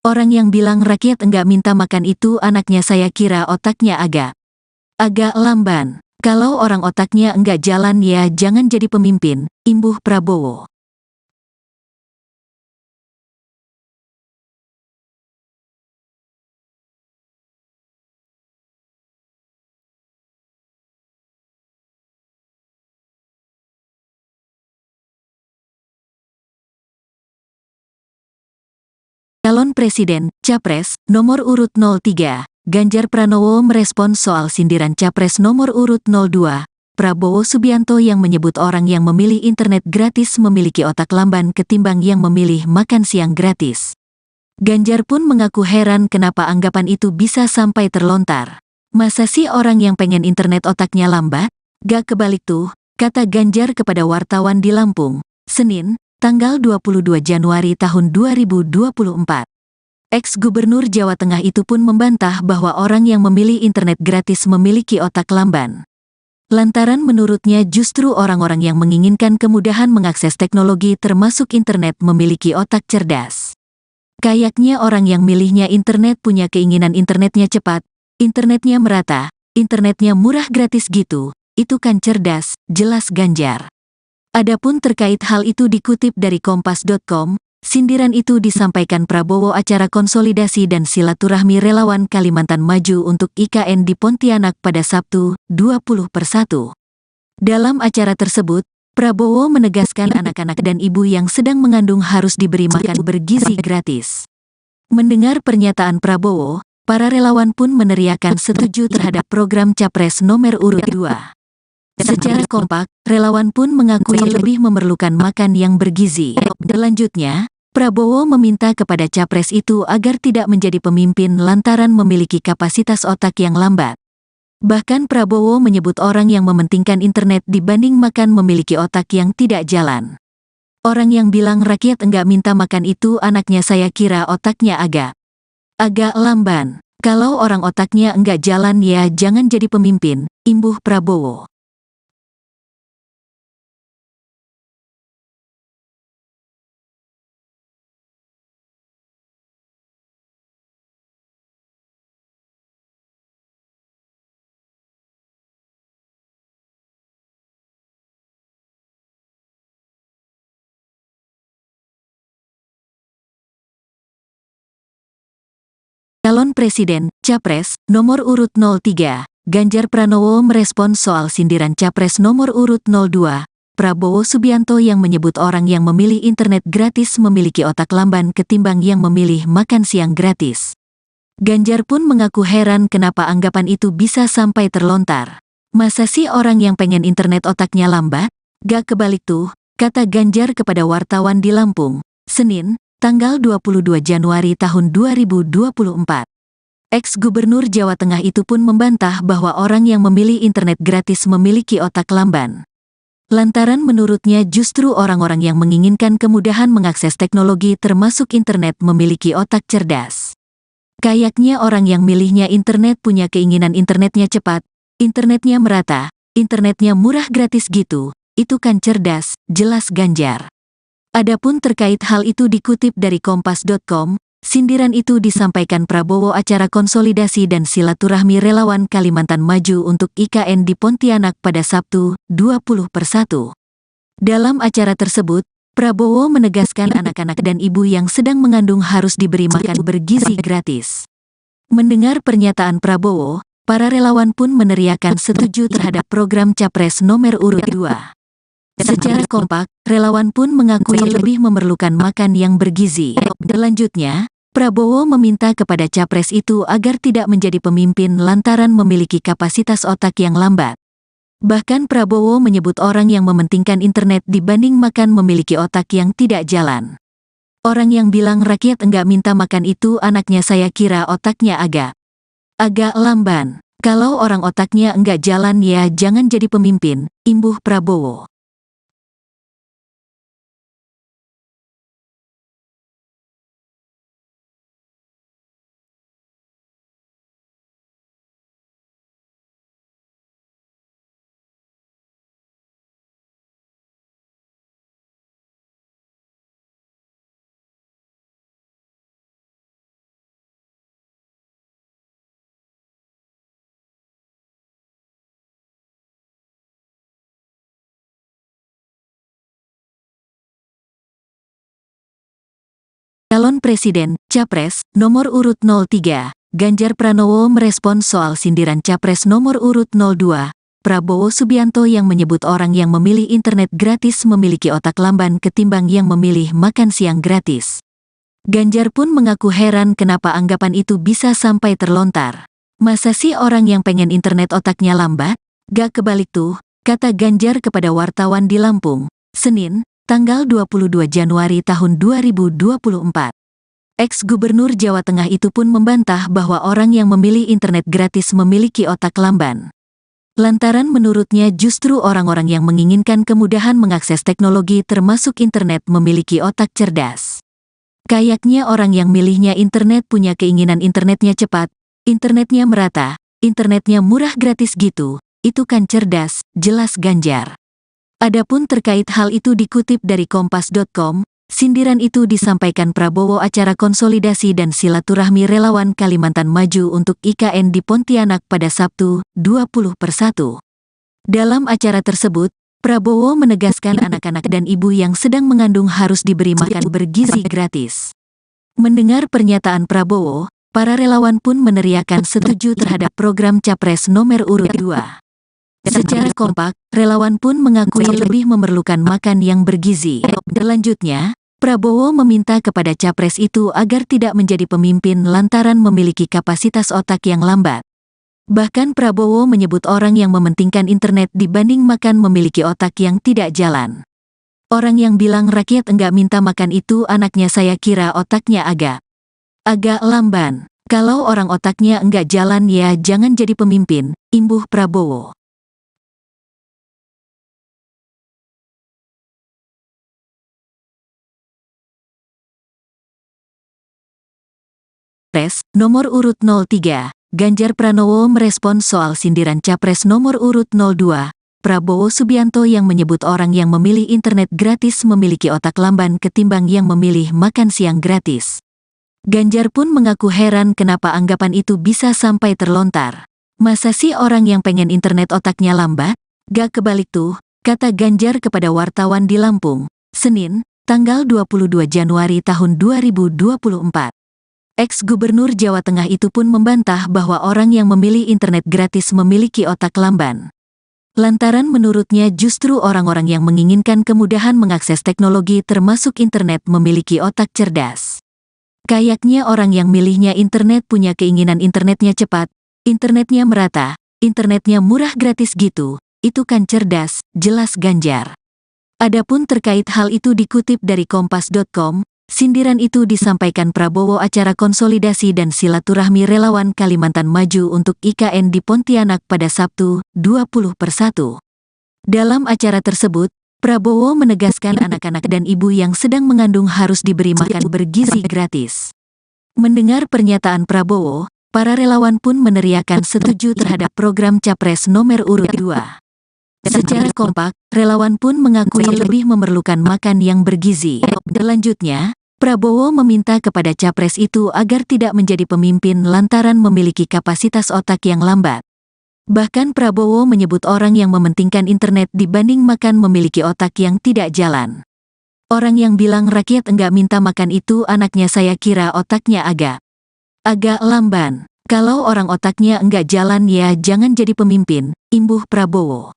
Orang yang bilang rakyat enggak minta makan itu anaknya saya kira otaknya agak lamban. Kalau orang otaknya enggak jalan ya jangan jadi pemimpin, imbuh Prabowo. Calon Presiden, Capres, nomor urut 03, Ganjar Pranowo merespons soal sindiran Capres nomor urut 02, Prabowo Subianto yang menyebut orang yang memilih internet gratis memiliki otak lamban ketimbang yang memilih makan siang gratis. Ganjar pun mengaku heran kenapa anggapan itu bisa sampai terlontar. Masa sih orang yang pengen internet otaknya lambat? Gak kebalik tuh, kata Ganjar kepada wartawan di Lampung, Senin, tanggal 22 Januari tahun 2024. Ex-Gubernur Jawa Tengah itu pun membantah bahwa orang yang memilih internet gratis memiliki otak lamban. Lantaran menurutnya justru orang-orang yang menginginkan kemudahan mengakses teknologi termasuk internet memiliki otak cerdas. Kayaknya orang yang milihnya internet punya keinginan internetnya cepat, internetnya merata, internetnya murah gratis gitu, itu kan cerdas, jelas Ganjar. Adapun terkait hal itu dikutip dari Kompas.com, sindiran itu disampaikan Prabowo acara konsolidasi dan silaturahmi relawan Kalimantan Maju untuk IKN di Pontianak pada Sabtu, 20/1. Dalam acara tersebut, Prabowo menegaskan anak-anak dan ibu yang sedang mengandung harus diberi makan bergizi gratis. Mendengar pernyataan Prabowo, para relawan pun meneriakan setuju terhadap program Capres nomor urut 2. Secara kompak, relawan pun mengakui lebih memerlukan makan yang bergizi. Selanjutnya, Prabowo meminta kepada capres itu agar tidak menjadi pemimpin lantaran memiliki kapasitas otak yang lambat. Bahkan Prabowo menyebut orang yang mementingkan internet dibanding makan memiliki otak yang tidak jalan. Orang yang bilang rakyat enggak minta makan itu anaknya saya kira otaknya agak Agak lamban. Kalau orang otaknya enggak jalan ya jangan jadi pemimpin, imbuh Prabowo. Calon Presiden, Capres, nomor urut 03, Ganjar Pranowo merespons soal sindiran Capres nomor urut 02, Prabowo Subianto yang menyebut orang yang memilih internet gratis memiliki otak lamban ketimbang yang memilih makan siang gratis. Ganjar pun mengaku heran kenapa anggapan itu bisa sampai terlontar. Masa sih orang yang pengen internet otaknya lambat? Gak kebalik tuh, kata Ganjar kepada wartawan di Lampung, Senin, tanggal 22 Januari tahun 2024. Ex-Gubernur Jawa Tengah itu pun membantah bahwa orang yang memilih internet gratis memiliki otak lamban. Lantaran menurutnya justru orang-orang yang menginginkan kemudahan mengakses teknologi termasuk internet memiliki otak cerdas. Kayaknya orang yang milihnya internet punya keinginan internetnya cepat, internetnya merata, internetnya murah gratis gitu, itu kan cerdas, jelas Ganjar. Adapun terkait hal itu dikutip dari kompas.com, sindiran itu disampaikan Prabowo acara konsolidasi dan silaturahmi relawan Kalimantan Maju untuk IKN di Pontianak pada Sabtu, 20/1. Dalam acara tersebut, Prabowo menegaskan anak-anak dan ibu yang sedang mengandung harus diberi makan bergizi gratis. Mendengar pernyataan Prabowo, para relawan pun meneriakan setuju terhadap program Capres nomor urut 2. Secara kompak, relawan pun mengakui lebih memerlukan makan yang bergizi. Selanjutnya, Prabowo meminta kepada Capres itu agar tidak menjadi pemimpin lantaran memiliki kapasitas otak yang lambat. Bahkan Prabowo menyebut orang yang mementingkan internet dibanding makan memiliki otak yang tidak jalan. Orang yang bilang rakyat enggak minta makan itu anaknya saya kira otaknya agak lamban. Kalau orang otaknya enggak jalan ya jangan jadi pemimpin, imbuh Prabowo. Calon Presiden, Capres, nomor urut 03, Ganjar Pranowo merespons soal sindiran Capres nomor urut 02, Prabowo Subianto yang menyebut orang yang memilih internet gratis memiliki otak lamban ketimbang yang memilih makan siang gratis. Ganjar pun mengaku heran kenapa anggapan itu bisa sampai terlontar. Masa sih orang yang pengen internet otaknya lambat? Gak kebalik tuh, kata Ganjar kepada wartawan di Lampung, Senin, tanggal 22 Januari tahun 2024. Ex-Gubernur Jawa Tengah itu pun membantah bahwa orang yang memilih internet gratis memiliki otak lamban. Lantaran menurutnya justru orang-orang yang menginginkan kemudahan mengakses teknologi termasuk internet memiliki otak cerdas. Kayaknya orang yang milihnya internet punya keinginan internetnya cepat, internetnya merata, internetnya murah gratis gitu, itu kan cerdas, jelas Ganjar. Adapun terkait hal itu dikutip dari kompas.com, sindiran itu disampaikan Prabowo acara konsolidasi dan silaturahmi relawan Kalimantan Maju untuk IKN di Pontianak pada Sabtu, 20/1. Dalam acara tersebut, Prabowo menegaskan anak-anak dan ibu yang sedang mengandung harus diberi makan bergizi gratis. Mendengar pernyataan Prabowo, para relawan pun meneriakan setuju terhadap program Capres nomor urut 2. Secara kompak, relawan pun mengakui lebih memerlukan makan yang bergizi. Selanjutnya, Prabowo meminta kepada Capres itu agar tidak menjadi pemimpin lantaran memiliki kapasitas otak yang lambat. Bahkan Prabowo menyebut orang yang mementingkan internet dibanding makan memiliki otak yang tidak jalan. Orang yang bilang rakyat enggak minta makan itu anaknya saya kira otaknya agak lamban. Kalau orang otaknya enggak jalan ya jangan jadi pemimpin, imbuh Prabowo. Capres nomor urut 03, Ganjar Pranowo merespons soal sindiran Capres nomor urut 02, Prabowo Subianto yang menyebut orang yang memilih internet gratis memiliki otak lamban ketimbang yang memilih makan siang gratis. Ganjar pun mengaku heran kenapa anggapan itu bisa sampai terlontar. Masa sih orang yang pengen internet otaknya lambat? Gak kebalik tuh, kata Ganjar kepada wartawan di Lampung, Senin, tanggal 22 Januari tahun 2024. Ex-Gubernur Jawa Tengah itu pun membantah bahwa orang yang memilih internet gratis memiliki otak lamban. Lantaran menurutnya justru orang-orang yang menginginkan kemudahan mengakses teknologi termasuk internet memiliki otak cerdas. Kayaknya orang yang milihnya internet punya keinginan internetnya cepat, internetnya merata, internetnya murah gratis gitu, itu kan cerdas, jelas Ganjar. Adapun terkait hal itu dikutip dari kompas.com, sindiran itu disampaikan Prabowo acara konsolidasi dan silaturahmi relawan Kalimantan Maju untuk IKN di Pontianak pada Sabtu, 20/1. Dalam acara tersebut, Prabowo menegaskan anak-anak dan ibu yang sedang mengandung harus diberi makan bergizi gratis. Mendengar pernyataan Prabowo, para relawan pun meneriakan setuju terhadap program Capres nomor urut 2. Secara kompak, relawan pun mengakui lebih memerlukan makan yang bergizi. Selanjutnya, Prabowo meminta kepada Capres itu agar tidak menjadi pemimpin lantaran memiliki kapasitas otak yang lambat. Bahkan Prabowo menyebut orang yang mementingkan internet dibanding makan memiliki otak yang tidak jalan. Orang yang bilang rakyat enggak minta makan itu anaknya saya kira otaknya agak lamban. Kalau orang otaknya enggak jalan ya jangan jadi pemimpin, imbuh Prabowo.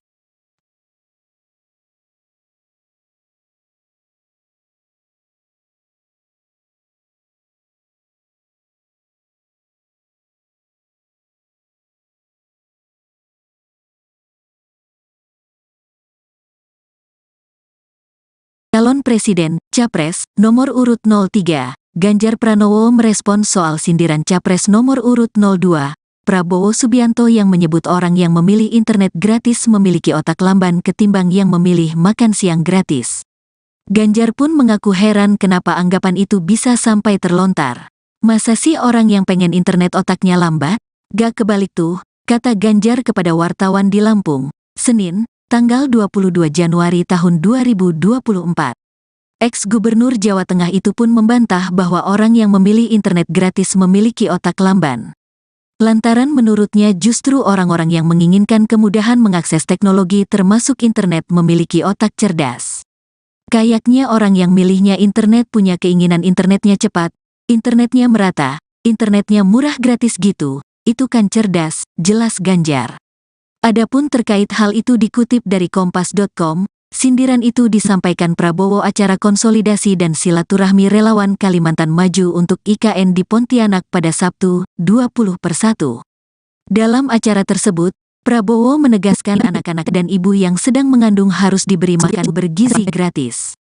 Calon Presiden, Capres, nomor urut 03, Ganjar Pranowo merespons soal sindiran Capres nomor urut 02, Prabowo Subianto yang menyebut orang yang memilih internet gratis memiliki otak lamban ketimbang yang memilih makan siang gratis. Ganjar pun mengaku heran kenapa anggapan itu bisa sampai terlontar. Masa sih orang yang pengen internet otaknya lambat? Gak kebalik tuh, kata Ganjar kepada wartawan di Lampung, Senin, tanggal 22 Januari tahun 2024. Ex-Gubernur Jawa Tengah itu pun membantah bahwa orang yang memilih internet gratis memiliki otak lamban. Lantaran menurutnya justru orang-orang yang menginginkan kemudahan mengakses teknologi termasuk internet memiliki otak cerdas. Kayaknya orang yang milihnya internet punya keinginan internetnya cepat, internetnya merata, internetnya murah gratis gitu, itu kan cerdas, jelas Ganjar. Adapun terkait hal itu dikutip dari kompas.com, sindiran itu disampaikan Prabowo acara konsolidasi dan silaturahmi relawan Kalimantan Maju untuk IKN di Pontianak pada Sabtu, 20/1. Dalam acara tersebut, Prabowo menegaskan anak-anak dan ibu yang sedang mengandung harus diberi makan bergizi gratis.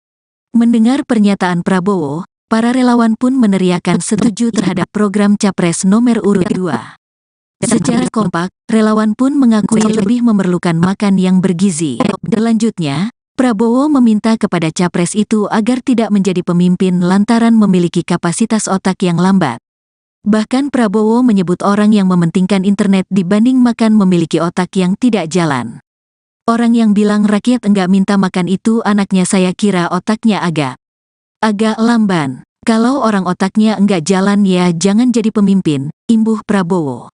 Mendengar pernyataan Prabowo, para relawan pun meneriakan setuju terhadap program Capres nomor urut 2. Secara kompak, relawan pun mengakui lebih memerlukan makan yang bergizi. Selanjutnya, Prabowo meminta kepada Capres itu agar tidak menjadi pemimpin lantaran memiliki kapasitas otak yang lambat. Bahkan Prabowo menyebut orang yang mementingkan internet dibanding makan memiliki otak yang tidak jalan. Orang yang bilang rakyat enggak minta makan itu anaknya saya kira otaknya agak lamban. Kalau orang otaknya enggak jalan ya jangan jadi pemimpin, imbuh Prabowo.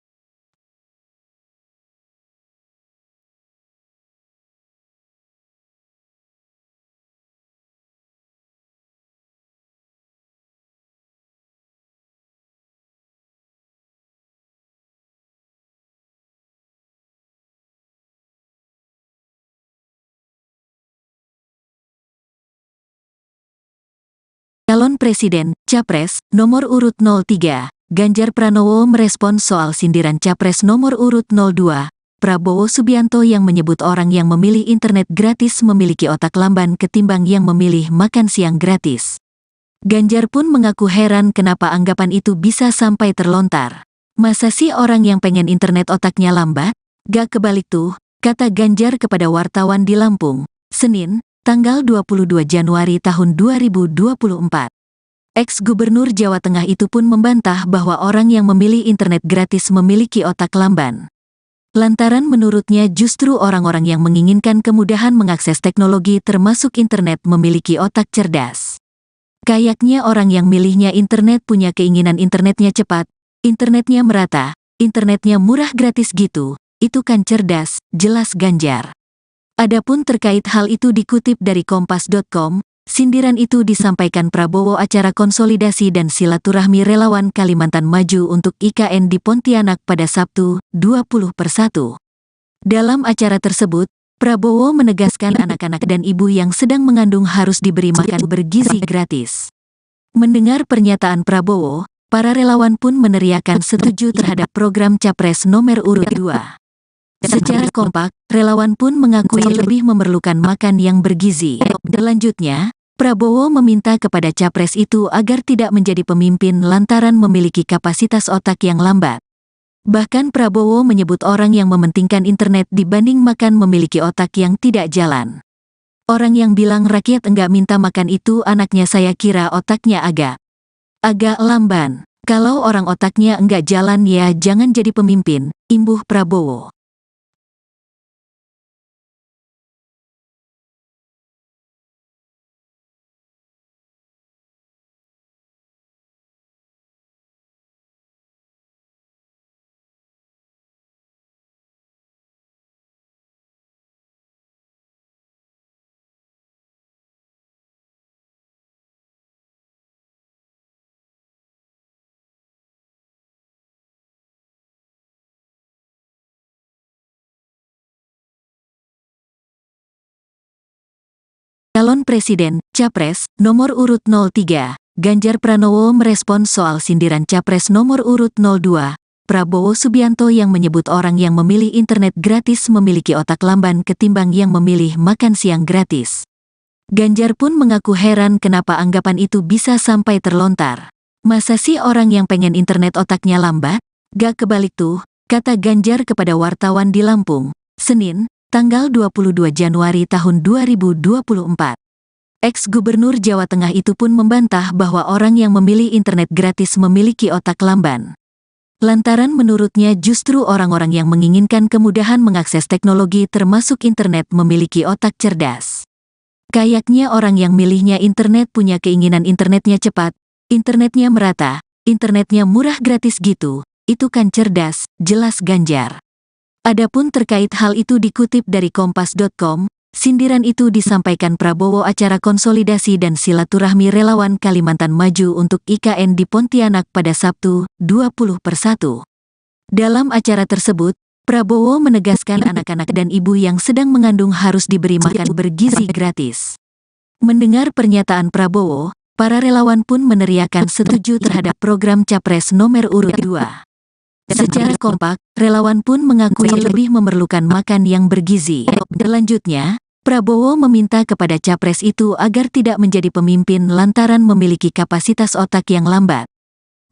Calon Presiden, Capres, nomor urut 03, Ganjar Pranowo merespons soal sindiran Capres nomor urut 02, Prabowo Subianto yang menyebut orang yang memilih internet gratis memiliki otak lamban ketimbang yang memilih makan siang gratis. Ganjar pun mengaku heran kenapa anggapan itu bisa sampai terlontar. Masa sih orang yang pengen internet otaknya lambat? Gak kebalik tuh, kata Ganjar kepada wartawan di Lampung, Senin, tanggal 22 Januari tahun 2024. Ex-Gubernur Jawa Tengah itu pun membantah bahwa orang yang memilih internet gratis memiliki otak lamban. Lantaran menurutnya justru orang-orang yang menginginkan kemudahan mengakses teknologi termasuk internet memiliki otak cerdas. Kayaknya orang yang milihnya internet punya keinginan internetnya cepat, internetnya merata, internetnya murah gratis gitu, itu kan cerdas, jelas Ganjar. Adapun terkait hal itu dikutip dari kompas.com, sindiran itu disampaikan Prabowo acara konsolidasi dan silaturahmi relawan Kalimantan Maju untuk IKN di Pontianak pada Sabtu, 20/1. Dalam acara tersebut, Prabowo menegaskan anak-anak dan ibu yang sedang mengandung harus diberi makan bergizi gratis. Mendengar pernyataan Prabowo, para relawan pun meneriakan setuju terhadap program Capres nomor urut 2. Secara kompak, relawan pun mengakui lebih memerlukan makan yang bergizi. Selanjutnya, Prabowo meminta kepada capres itu agar tidak menjadi pemimpin lantaran memiliki kapasitas otak yang lambat. Bahkan Prabowo menyebut orang yang mementingkan internet dibanding makan memiliki otak yang tidak jalan. Orang yang bilang rakyat enggak minta makan itu anaknya saya kira otaknya agak lamban. Kalau orang otaknya enggak jalan ya jangan jadi pemimpin, imbuh Prabowo. Calon Presiden, Capres, nomor urut 03, Ganjar Pranowo merespons soal sindiran Capres nomor urut 02, Prabowo Subianto yang menyebut orang yang memilih internet gratis memiliki otak lamban ketimbang yang memilih makan siang gratis. Ganjar pun mengaku heran kenapa anggapan itu bisa sampai terlontar. Masa sih orang yang pengen internet otaknya lambat? Gak kebalik tuh, kata Ganjar kepada wartawan di Lampung, Senin, tanggal 22 Januari tahun 2024. Ex-Gubernur Jawa Tengah itu pun membantah bahwa orang yang memilih internet gratis memiliki otak lamban. Lantaran menurutnya justru orang-orang yang menginginkan kemudahan mengakses teknologi termasuk internet memiliki otak cerdas. Kayaknya orang yang milihnya internet punya keinginan internetnya cepat, internetnya merata, internetnya murah gratis gitu, itu kan cerdas, jelas Ganjar. Adapun terkait hal itu dikutip dari kompas.com, sindiran itu disampaikan Prabowo acara konsolidasi dan silaturahmi relawan Kalimantan Maju untuk IKN di Pontianak pada Sabtu, 20/1. Dalam acara tersebut, Prabowo menegaskan anak-anak dan ibu yang sedang mengandung harus diberi makan bergizi gratis. Mendengar pernyataan Prabowo, para relawan pun meneriakan setuju terhadap program Capres nomor urut 2. Secara kompak, relawan pun mengakui lebih memerlukan makan yang bergizi. Selanjutnya, Prabowo meminta kepada capres itu agar tidak menjadi pemimpin lantaran memiliki kapasitas otak yang lambat.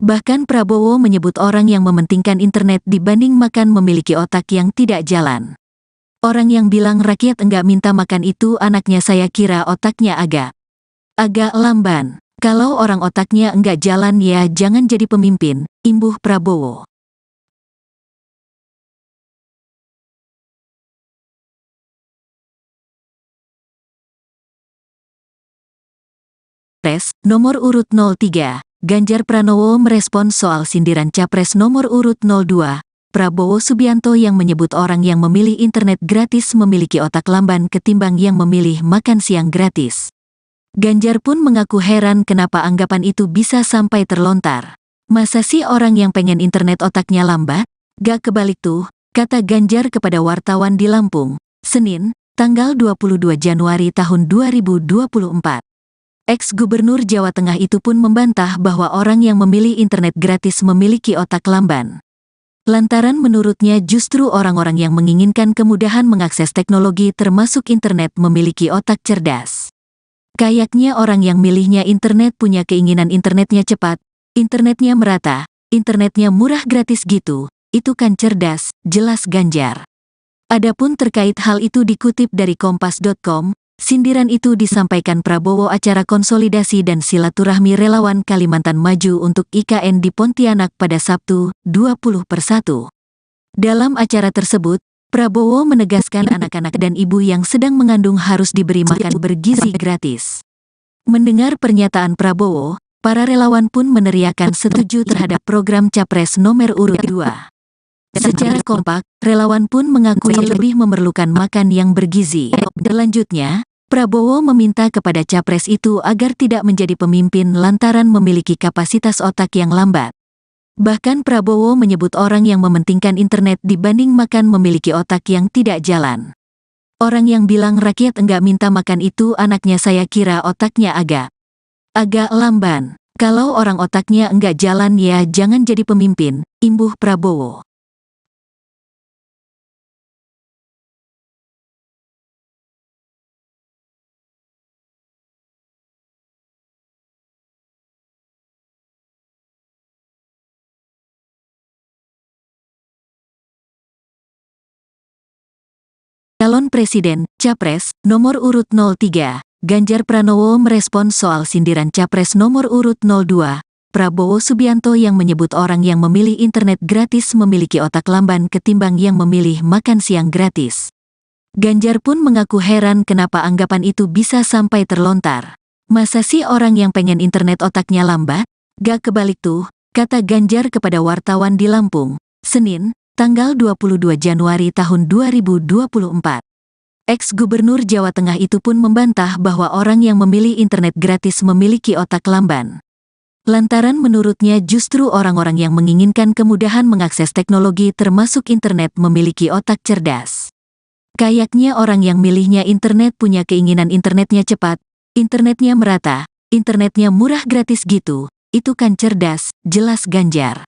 Bahkan Prabowo menyebut orang yang mementingkan internet dibanding makan memiliki otak yang tidak jalan. Orang yang bilang rakyat enggak minta makan itu anaknya saya kira otaknya agak lamban. Kalau orang otaknya enggak jalan ya jangan jadi pemimpin, imbuh Prabowo. Capres nomor urut 03, Ganjar Pranowo merespons soal sindiran Capres nomor urut 02, Prabowo Subianto yang menyebut orang yang memilih internet gratis memiliki otak lamban ketimbang yang memilih makan siang gratis. Ganjar pun mengaku heran kenapa anggapan itu bisa sampai terlontar. Masa sih orang yang pengen internet otaknya lambat? Gak kebalik tuh, kata Ganjar kepada wartawan di Lampung, Senin, tanggal 22 Januari tahun 2024. Ex-Gubernur Jawa Tengah itu pun membantah bahwa orang yang memilih internet gratis memiliki otak lamban. Lantaran menurutnya justru orang-orang yang menginginkan kemudahan mengakses teknologi termasuk internet memiliki otak cerdas. Kayaknya orang yang milihnya internet punya keinginan internetnya cepat, internetnya merata, internetnya murah gratis gitu, itu kan cerdas, jelas Ganjar. Adapun terkait hal itu dikutip dari kompas.com, Sindiran itu disampaikan Prabowo acara konsolidasi dan silaturahmi relawan Kalimantan Maju untuk IKN di Pontianak pada Sabtu, 20/1. Dalam acara tersebut, Prabowo menegaskan anak-anak dan ibu yang sedang mengandung harus diberi makan bergizi gratis. Mendengar pernyataan Prabowo, para relawan pun meneriakan setuju terhadap program Capres nomor urut 2. Secara kompak, relawan pun mengakui lebih memerlukan makan yang bergizi. Selanjutnya, Prabowo meminta kepada Capres itu agar tidak menjadi pemimpin lantaran memiliki kapasitas otak yang lambat. Bahkan Prabowo menyebut orang yang mementingkan internet dibanding makan memiliki otak yang tidak jalan. Orang yang bilang rakyat enggak minta makan itu anaknya, saya kira otaknya agak lamban. Kalau orang otaknya enggak jalan ya jangan jadi pemimpin, imbuh Prabowo. Calon Presiden, Capres, nomor urut 03, Ganjar Pranowo merespons soal sindiran Capres nomor urut 02, Prabowo Subianto yang menyebut orang yang memilih internet gratis memiliki otak lamban ketimbang yang memilih makan siang gratis. Ganjar pun mengaku heran kenapa anggapan itu bisa sampai terlontar. Masa sih orang yang pengen internet otaknya lambat? Gak kebalik tuh, kata Ganjar kepada wartawan di Lampung, Senin, tanggal 22 Januari tahun 2024. Ex-Gubernur Jawa Tengah itu pun membantah bahwa orang yang memilih internet gratis memiliki otak lamban. Lantaran menurutnya justru orang-orang yang menginginkan kemudahan mengakses teknologi termasuk internet memiliki otak cerdas. Kayaknya orang yang milihnya internet punya keinginan internetnya cepat, internetnya merata, internetnya murah gratis gitu, itu kan cerdas, jelas Ganjar.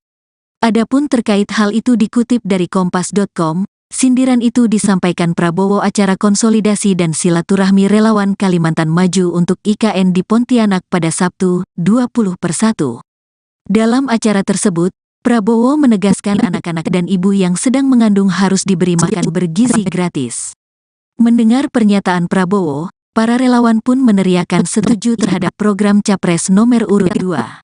Adapun terkait hal itu dikutip dari Kompas.com, sindiran itu disampaikan Prabowo acara konsolidasi dan silaturahmi relawan Kalimantan Maju untuk IKN di Pontianak pada Sabtu, 20/1. Dalam acara tersebut, Prabowo menegaskan anak-anak dan ibu yang sedang mengandung harus diberi makan bergizi gratis. Mendengar pernyataan Prabowo, para relawan pun meneriakan setuju terhadap program Capres nomor urut 2.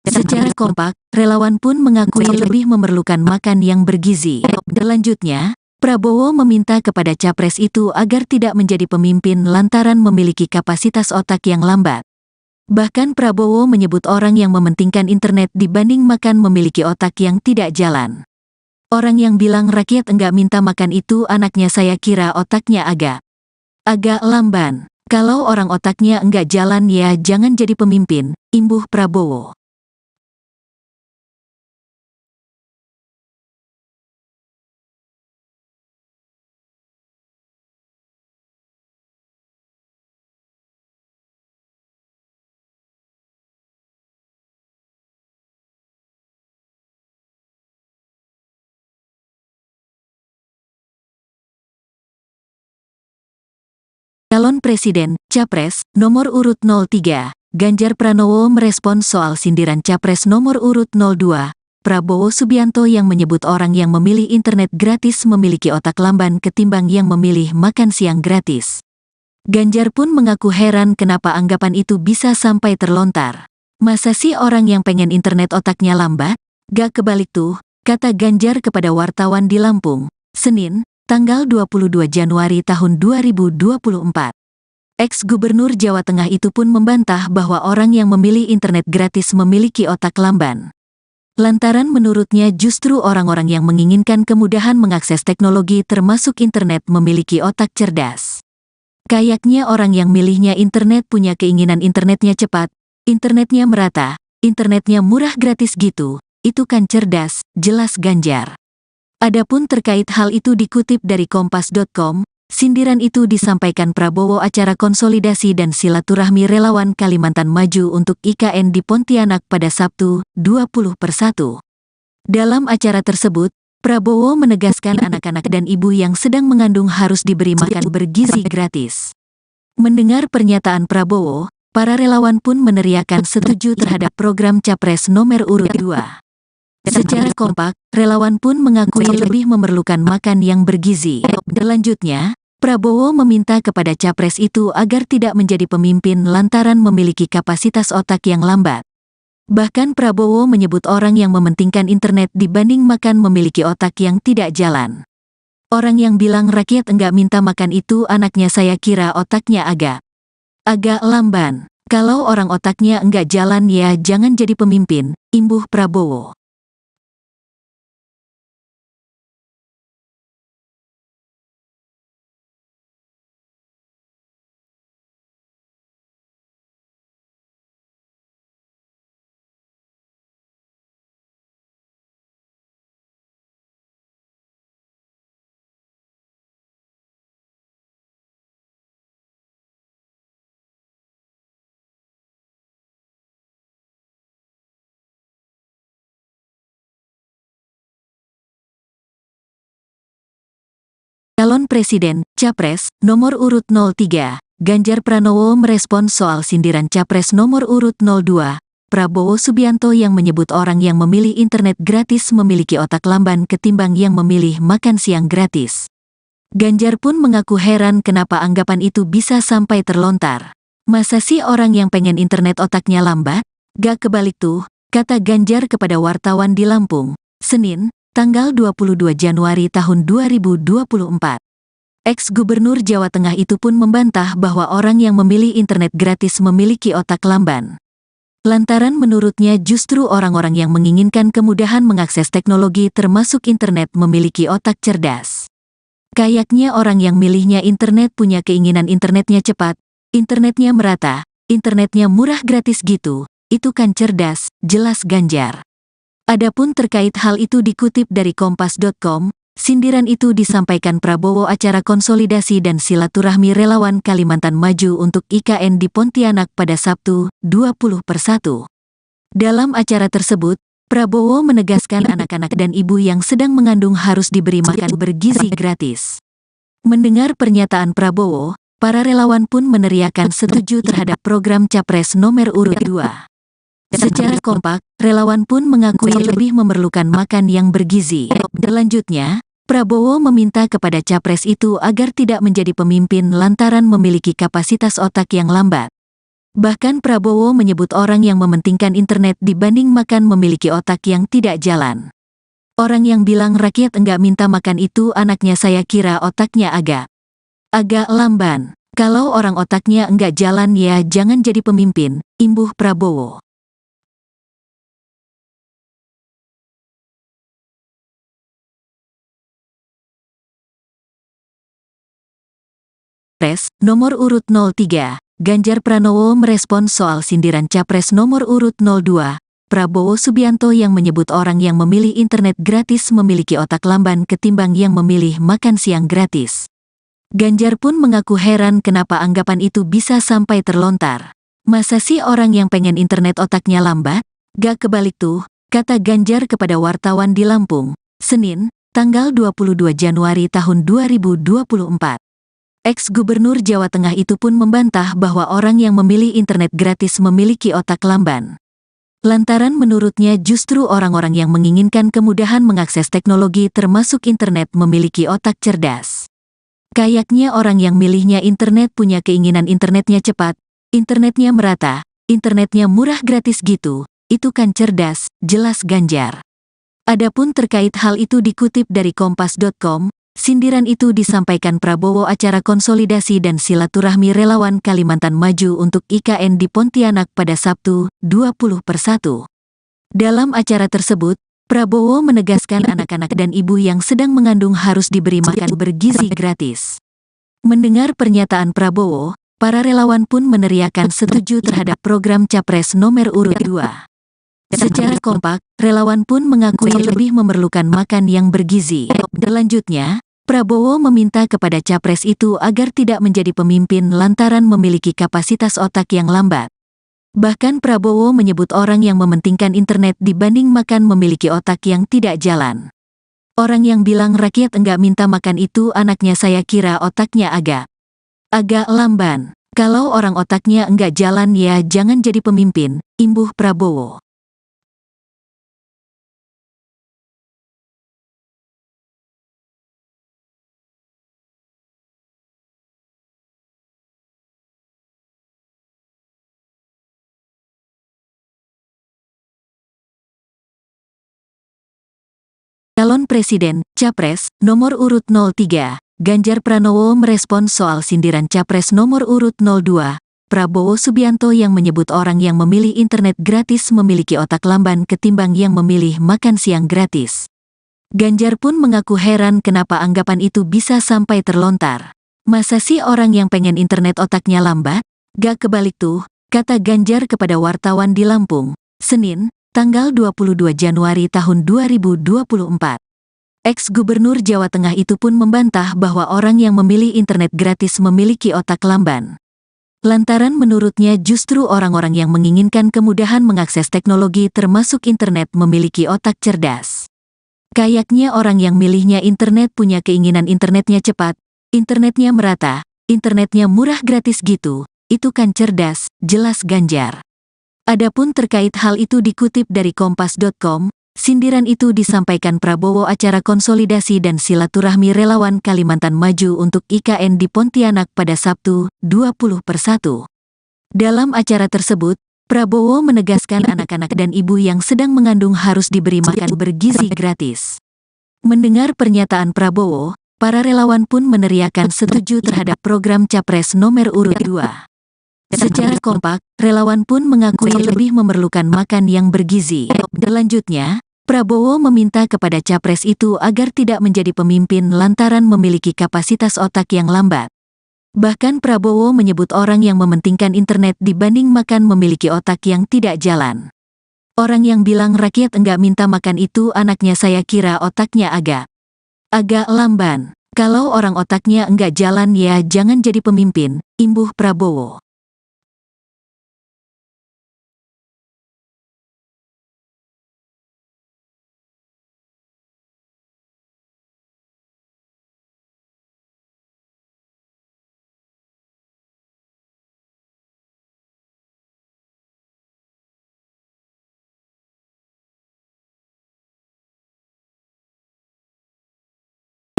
Secara kompak, relawan pun mengakui lebih memerlukan makan yang bergizi. Selanjutnya, Prabowo meminta kepada Capres itu agar tidak menjadi pemimpin lantaran memiliki kapasitas otak yang lambat. Bahkan Prabowo menyebut orang yang mementingkan internet dibanding makan memiliki otak yang tidak jalan. Orang yang bilang rakyat enggak minta makan itu anaknya, saya kira otaknya agak lamban. Kalau orang otaknya enggak jalan ya jangan jadi pemimpin, imbuh Prabowo. Calon Presiden, Capres, nomor urut 03, Ganjar Pranowo merespons soal sindiran Capres nomor urut 02, Prabowo Subianto yang menyebut orang yang memilih internet gratis memiliki otak lamban ketimbang yang memilih makan siang gratis. Ganjar pun mengaku heran kenapa anggapan itu bisa sampai terlontar. Masa sih orang yang pengen internet otaknya lambat? Gak kebalik tuh, kata Ganjar kepada wartawan di Lampung, Senin, tanggal 22 Januari tahun 2024. Ex-Gubernur Jawa Tengah itu pun membantah bahwa orang yang memilih internet gratis memiliki otak lamban. Lantaran menurutnya justru orang-orang yang menginginkan kemudahan mengakses teknologi termasuk internet memiliki otak cerdas. Kayaknya orang yang milihnya internet punya keinginan internetnya cepat, internetnya merata, internetnya murah gratis gitu, itu kan cerdas, jelas Ganjar. Adapun terkait hal itu dikutip dari Kompas.com, sindiran itu disampaikan Prabowo acara konsolidasi dan silaturahmi relawan Kalimantan Maju untuk IKN di Pontianak pada Sabtu, 20/1. Dalam acara tersebut, Prabowo menegaskan anak-anak dan ibu yang sedang mengandung harus diberi makan bergizi gratis. Mendengar pernyataan Prabowo, para relawan pun meneriakan setuju terhadap program Capres nomor urut 2. Secara kompak, relawan pun mengakui lebih memerlukan makan yang bergizi. Selanjutnya, Prabowo meminta kepada capres itu agar tidak menjadi pemimpin lantaran memiliki kapasitas otak yang lambat. Bahkan Prabowo menyebut orang yang mementingkan internet dibanding makan memiliki otak yang tidak jalan. Orang yang bilang rakyat enggak minta makan itu anaknya saya kira otaknya agak lamban. Kalau orang otaknya enggak jalan ya jangan jadi pemimpin, imbuh Prabowo. Calon Presiden, Capres, nomor urut 03, Ganjar Pranowo merespon soal sindiran Capres nomor urut 02, Prabowo Subianto yang menyebut orang yang memilih internet gratis memiliki otak lamban ketimbang yang memilih makan siang gratis. Ganjar pun mengaku heran kenapa anggapan itu bisa sampai terlontar. Masa sih orang yang pengen internet otaknya lambat? Gak kebalik tuh, kata Ganjar kepada wartawan di Lampung, Senin, tanggal 22 Januari tahun 2024. Ex-Gubernur Jawa Tengah itu pun membantah bahwa orang yang memilih internet gratis memiliki otak lamban. Lantaran menurutnya justru orang-orang yang menginginkan kemudahan mengakses teknologi termasuk internet memiliki otak cerdas. Kayaknya orang yang milihnya internet punya keinginan internetnya cepat, internetnya merata, internetnya murah gratis gitu, itu kan cerdas, jelas Ganjar. Adapun terkait hal itu dikutip dari Kompas.com, sindiran itu disampaikan Prabowo acara konsolidasi dan silaturahmi relawan Kalimantan Maju untuk IKN di Pontianak pada Sabtu, 20/1. Dalam acara tersebut, Prabowo menegaskan anak-anak dan ibu yang sedang mengandung harus diberi makan bergizi gratis. Mendengar pernyataan Prabowo, para relawan pun meneriakan setuju terhadap program Capres nomor urut 2. Secara kompak, relawan pun mengakui lebih memerlukan makan yang bergizi. Selanjutnya, Prabowo meminta kepada capres itu agar tidak menjadi pemimpin lantaran memiliki kapasitas otak yang lambat. Bahkan Prabowo menyebut orang yang mementingkan internet dibanding makan memiliki otak yang tidak jalan. Orang yang bilang rakyat enggak minta makan itu anaknya saya kira otaknya agak lamban. Kalau orang otaknya enggak jalan ya jangan jadi pemimpin, imbuh Prabowo. Capres nomor urut 03, Ganjar Pranowo merespon soal sindiran Capres nomor urut 02, Prabowo Subianto yang menyebut orang yang memilih internet gratis memiliki otak lamban ketimbang yang memilih makan siang gratis. Ganjar pun mengaku heran kenapa anggapan itu bisa sampai terlontar. Masa sih orang yang pengen internet otaknya lambat? Gak kebalik tuh, kata Ganjar kepada wartawan di Lampung, Senin, tanggal 22 Januari tahun 2024. Ex-Gubernur Jawa Tengah itu pun membantah bahwa orang yang memilih internet gratis memiliki otak lamban. Lantaran menurutnya justru orang-orang yang menginginkan kemudahan mengakses teknologi termasuk internet memiliki otak cerdas. Kayaknya orang yang milihnya internet punya keinginan internetnya cepat, internetnya merata, internetnya murah gratis gitu, itu kan cerdas, jelas Ganjar. Adapun terkait hal itu dikutip dari Kompas.com, sindiran itu disampaikan Prabowo acara konsolidasi dan silaturahmi relawan Kalimantan Maju untuk IKN di Pontianak pada Sabtu, 20/1. Dalam acara tersebut, Prabowo menegaskan anak-anak dan ibu yang sedang mengandung harus diberi makan bergizi gratis. Mendengar pernyataan Prabowo, para relawan pun meneriakan setuju terhadap program Capres nomor urut 2. Secara kompak, relawan pun mengakui lebih memerlukan makan yang bergizi. Selanjutnya, Prabowo meminta kepada capres itu agar tidak menjadi pemimpin lantaran memiliki kapasitas otak yang lambat. Bahkan Prabowo menyebut orang yang mementingkan internet dibanding makan memiliki otak yang tidak jalan. Orang yang bilang rakyat enggak minta makan itu anaknya saya kira otaknya agak lamban. Kalau orang otaknya enggak jalan ya jangan jadi pemimpin, imbuh Prabowo. Calon Presiden, Capres, nomor urut 03, Ganjar Pranowo merespons soal sindiran Capres nomor urut 02, Prabowo Subianto yang menyebut orang yang memilih internet gratis memiliki otak lamban ketimbang yang memilih makan siang gratis. Ganjar pun mengaku heran kenapa anggapan itu bisa sampai terlontar. Masa sih orang yang pengen internet otaknya lambat? Gak kebalik tuh, kata Ganjar kepada wartawan di Lampung, Senin, tanggal 22 Januari tahun 2024. Ex-Gubernur Jawa Tengah itu pun membantah bahwa orang yang memilih internet gratis memiliki otak lamban. Lantaran menurutnya justru orang-orang yang menginginkan kemudahan mengakses teknologi termasuk internet memiliki otak cerdas. Kayaknya orang yang milihnya internet punya keinginan internetnya cepat, internetnya merata, internetnya murah gratis gitu, itu kan cerdas, jelas Ganjar. Adapun terkait hal itu dikutip dari Kompas.com, sindiran itu disampaikan Prabowo acara konsolidasi dan silaturahmi relawan Kalimantan Maju untuk IKN di Pontianak pada Sabtu, 20/1. Dalam acara tersebut, Prabowo menegaskan anak-anak dan ibu yang sedang mengandung harus diberi makan bergizi gratis. Mendengar pernyataan Prabowo, para relawan pun meneriakan setuju terhadap program Capres nomor urut 2. Secara kompak, relawan pun mengakui lebih memerlukan makan yang bergizi. Selanjutnya, Prabowo meminta kepada Capres itu agar tidak menjadi pemimpin lantaran memiliki kapasitas otak yang lambat. Bahkan Prabowo menyebut orang yang mementingkan internet dibanding makan memiliki otak yang tidak jalan. Orang yang bilang rakyat enggak minta makan itu anaknya saya kira otaknya agak lamban. Kalau orang otaknya enggak jalan ya jangan jadi pemimpin, imbuh Prabowo.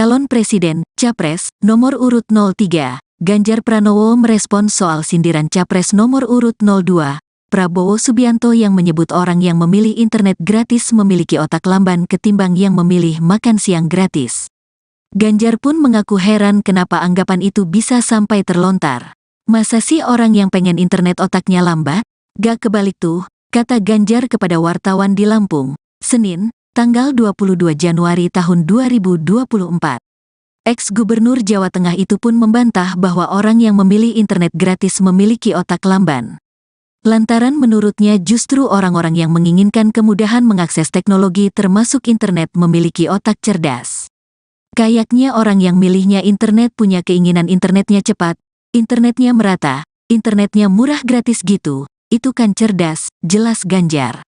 Calon Presiden, Capres, nomor urut 03, Ganjar Pranowo merespons soal sindiran Capres nomor urut 02, Prabowo Subianto yang menyebut orang yang memilih internet gratis memiliki otak lamban ketimbang yang memilih makan siang gratis. Ganjar pun mengaku heran kenapa anggapan itu bisa sampai terlontar. Masa sih orang yang pengen internet otaknya lambat? Gak kebalik tuh, kata Ganjar kepada wartawan di Lampung, Senin, tanggal 22 Januari tahun 2024. Ex-Gubernur Jawa Tengah itu pun membantah bahwa orang yang memilih internet gratis memiliki otak lamban. Lantaran menurutnya justru orang-orang yang menginginkan kemudahan mengakses teknologi termasuk internet memiliki otak cerdas. Kayaknya orang yang milihnya internet punya keinginan internetnya cepat, internetnya merata, internetnya murah gratis gitu, itu kan cerdas, jelas Ganjar.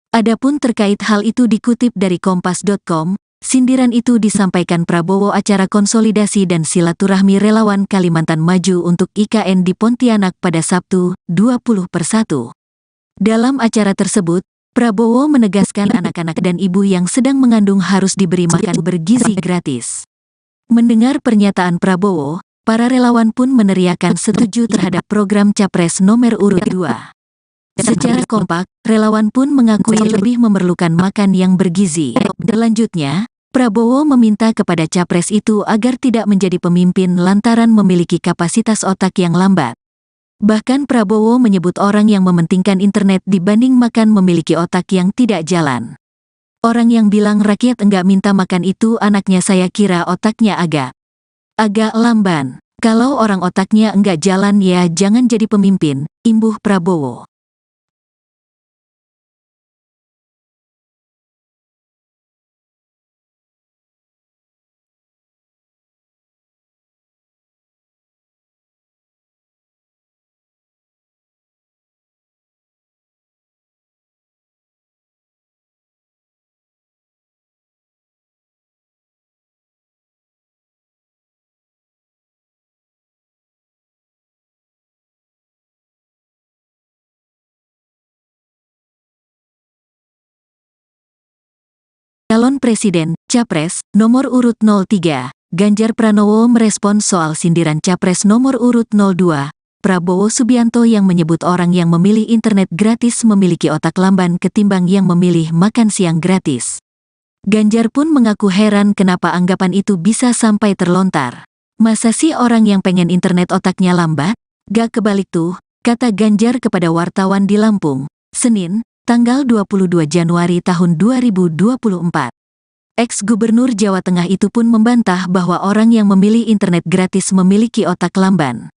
Adapun terkait hal itu dikutip dari Kompas.com, sindiran itu disampaikan Prabowo acara konsolidasi dan silaturahmi relawan Kalimantan Maju untuk IKN di Pontianak pada Sabtu, 20/1. Dalam acara tersebut, Prabowo menegaskan anak-anak dan ibu yang sedang mengandung harus diberi makan bergizi gratis. Mendengar pernyataan Prabowo, para relawan pun meneriakan setuju terhadap program Capres nomor urut 2. Secara kompak, relawan pun mengakui lebih memerlukan makan yang bergizi. Selanjutnya, Prabowo meminta kepada Capres itu agar tidak menjadi pemimpin lantaran memiliki kapasitas otak yang lambat. Bahkan Prabowo menyebut orang yang mementingkan internet dibanding makan memiliki otak yang tidak jalan. Orang yang bilang rakyat enggak minta makan itu anaknya saya kira otaknya agak lamban. Kalau orang otaknya enggak jalan ya jangan jadi pemimpin, imbuh Prabowo. Calon Presiden, Capres, nomor urut 03, Ganjar Pranowo merespons soal sindiran Capres nomor urut 02, Prabowo Subianto yang menyebut orang yang memilih internet gratis memiliki otak lamban ketimbang yang memilih makan siang gratis. Ganjar pun mengaku heran kenapa anggapan itu bisa sampai terlontar. Masa sih orang yang pengen internet otaknya lambat? Gak kebalik tuh, kata Ganjar kepada wartawan di Lampung, Senin, tanggal 22 Januari tahun 2024. Ex-Gubernur Jawa Tengah itu pun membantah bahwa orang yang memilih internet gratis memiliki otak lamban.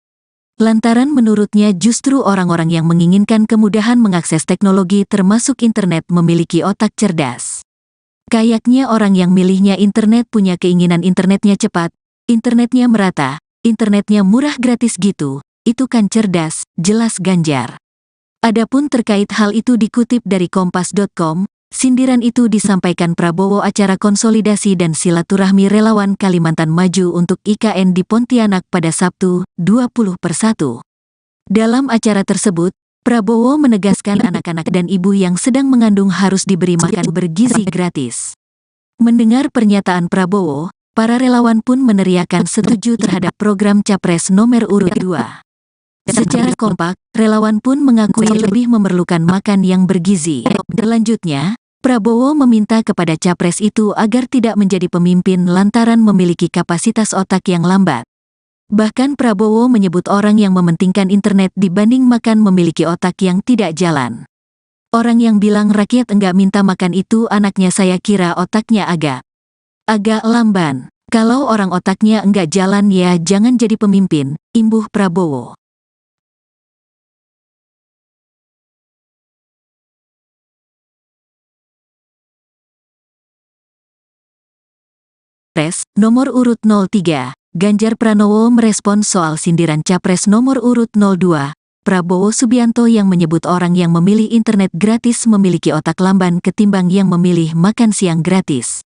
Lantaran menurutnya justru orang-orang yang menginginkan kemudahan mengakses teknologi termasuk internet memiliki otak cerdas. Kayaknya orang yang milihnya internet punya keinginan internetnya cepat, internetnya merata, internetnya murah gratis gitu, itu kan cerdas, jelas Ganjar. Adapun terkait hal itu dikutip dari Kompas.com, sindiran itu disampaikan Prabowo acara konsolidasi dan silaturahmi relawan Kalimantan Maju untuk IKN di Pontianak pada Sabtu, 20/1. Dalam acara tersebut, Prabowo menegaskan anak-anak dan ibu yang sedang mengandung harus diberi makan bergizi gratis. Mendengar pernyataan Prabowo, para relawan pun meneriakan setuju terhadap program Capres nomor urut 2. Secara kompak, relawan pun mengakui lebih memerlukan makan yang bergizi. Selanjutnya, Prabowo meminta kepada Capres itu agar tidak menjadi pemimpin lantaran memiliki kapasitas otak yang lambat. Bahkan Prabowo menyebut orang yang mementingkan internet dibanding makan memiliki otak yang tidak jalan. Orang yang bilang rakyat enggak minta makan itu anaknya saya kira otaknya agak lamban. Kalau orang otaknya enggak jalan ya jangan jadi pemimpin, imbuh Prabowo. Capres nomor urut 03, Ganjar Pranowo merespons soal sindiran Capres nomor urut 02, Prabowo Subianto yang menyebut orang yang memilih internet gratis memiliki otak lamban ketimbang yang memilih makan siang gratis.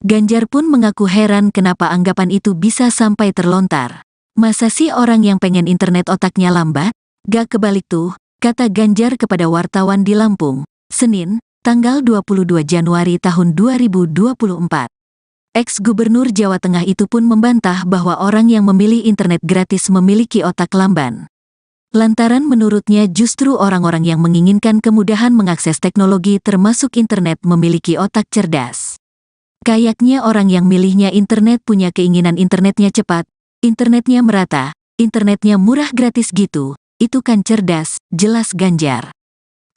Ganjar pun mengaku heran kenapa anggapan itu bisa sampai terlontar. Masa sih orang yang pengen internet otaknya lambat? Gak kebalik tuh, kata Ganjar kepada wartawan di Lampung, Senin, tanggal 22 Januari tahun 2024. Ex-Gubernur Jawa Tengah itu pun membantah bahwa orang yang memilih internet gratis memiliki otak lamban. Lantaran menurutnya justru orang-orang yang menginginkan kemudahan mengakses teknologi termasuk internet memiliki otak cerdas. Kayaknya orang yang milihnya internet punya keinginan internetnya cepat, internetnya merata, internetnya murah gratis gitu, itu kan cerdas, jelas Ganjar.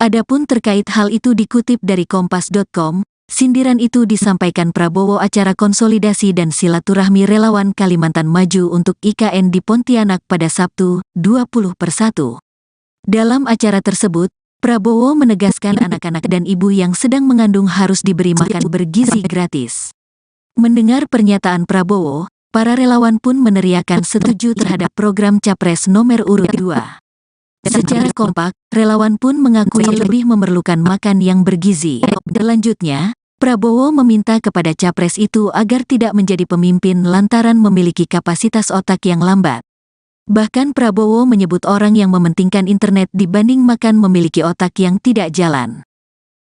Adapun terkait hal itu dikutip dari Kompas.com, sindiran itu disampaikan Prabowo acara konsolidasi dan silaturahmi relawan Kalimantan Maju untuk IKN di Pontianak pada Sabtu, 20/1. Dalam acara tersebut, Prabowo menegaskan anak-anak dan ibu yang sedang mengandung harus diberi makan bergizi gratis. Mendengar pernyataan Prabowo, para relawan pun meneriakan setuju terhadap program Capres nomor urut 2. Secara kompak, relawan pun mengakui lebih memerlukan makan yang bergizi. Selanjutnya, Prabowo meminta kepada Capres itu agar tidak menjadi pemimpin lantaran memiliki kapasitas otak yang lambat. Bahkan Prabowo menyebut orang yang mementingkan internet dibanding makan memiliki otak yang tidak jalan.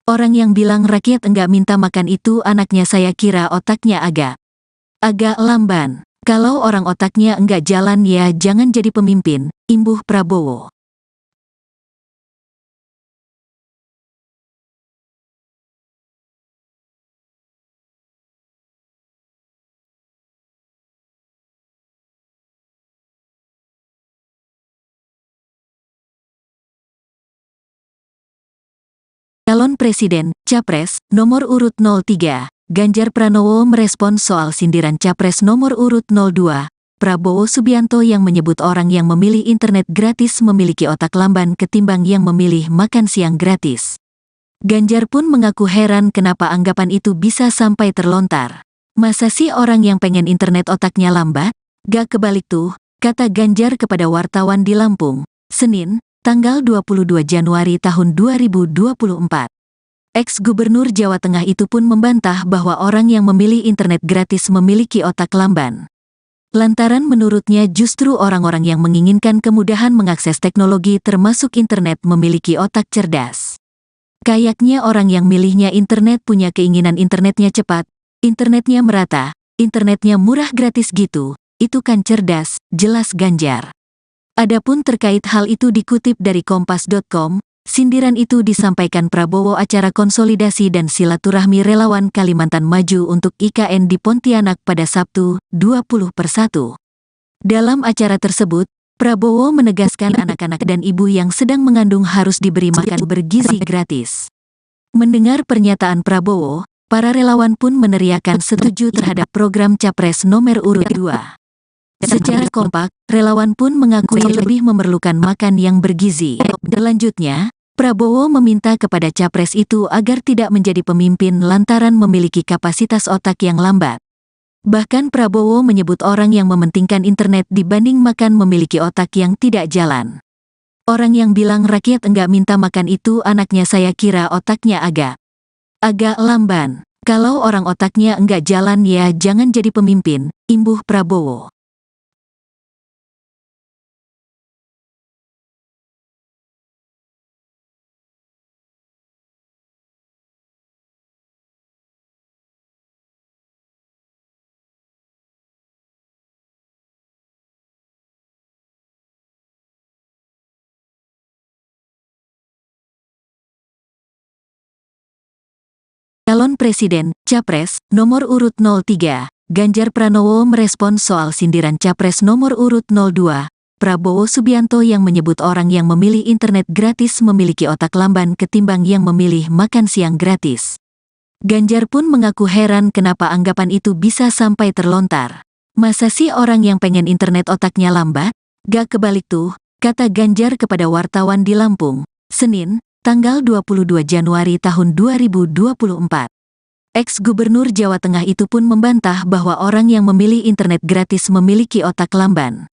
Orang yang bilang rakyat enggak minta makan itu anaknya saya kira otaknya agak lamban. Kalau orang otaknya enggak jalan ya jangan jadi pemimpin, imbuh Prabowo. Calon Presiden, Capres, nomor urut 03, Ganjar Pranowo merespons soal sindiran Capres nomor urut 02, Prabowo Subianto yang menyebut orang yang memilih internet gratis memiliki otak lamban ketimbang yang memilih makan siang gratis. Ganjar pun mengaku heran kenapa anggapan itu bisa sampai terlontar. Masa sih orang yang pengen internet otaknya lambat? Gak kebalik tuh, kata Ganjar kepada wartawan di Lampung, Senin, tanggal 22 Januari tahun 2024. Ex-Gubernur Jawa Tengah itu pun membantah bahwa orang yang memilih internet gratis memiliki otak lamban. Lantaran menurutnya justru orang-orang yang menginginkan kemudahan mengakses teknologi termasuk internet memiliki otak cerdas. Kayaknya orang yang milihnya internet punya keinginan internetnya cepat, internetnya merata, internetnya murah gratis gitu, itu kan cerdas, jelas Ganjar. Adapun terkait hal itu dikutip dari Kompas.com, Sindiran itu disampaikan Prabowo acara konsolidasi dan silaturahmi relawan Kalimantan Maju untuk IKN di Pontianak pada Sabtu, 20/1. Dalam acara tersebut, Prabowo menegaskan anak-anak dan ibu yang sedang mengandung harus diberi makan bergizi gratis. Mendengar pernyataan Prabowo, para relawan pun meneriakan setuju terhadap program Capres nomor urut 2. Secara kompak, relawan pun mengakui lebih memerlukan makan yang bergizi. Selanjutnya, Prabowo meminta kepada capres itu agar tidak menjadi pemimpin lantaran memiliki kapasitas otak yang lambat. Bahkan Prabowo menyebut orang yang mementingkan internet dibanding makan memiliki otak yang tidak jalan. Orang yang bilang rakyat enggak minta makan itu anaknya, saya kira otaknya agak lamban. Kalau orang otaknya enggak jalan ya jangan jadi pemimpin, imbuh Prabowo. Calon Presiden, Capres, nomor urut 03, Ganjar Pranowo merespons soal sindiran Capres nomor urut 02, Prabowo Subianto yang menyebut orang yang memilih internet gratis memiliki otak lamban ketimbang yang memilih makan siang gratis. Ganjar pun mengaku heran kenapa anggapan itu bisa sampai terlontar. Masa sih orang yang pengen internet otaknya lambat? Gak kebalik tuh, kata Ganjar kepada wartawan di Lampung, Senin, tanggal 22 Januari tahun 2024. Ex-Gubernur Jawa Tengah itu pun membantah bahwa orang yang memilih internet gratis memiliki otak lamban.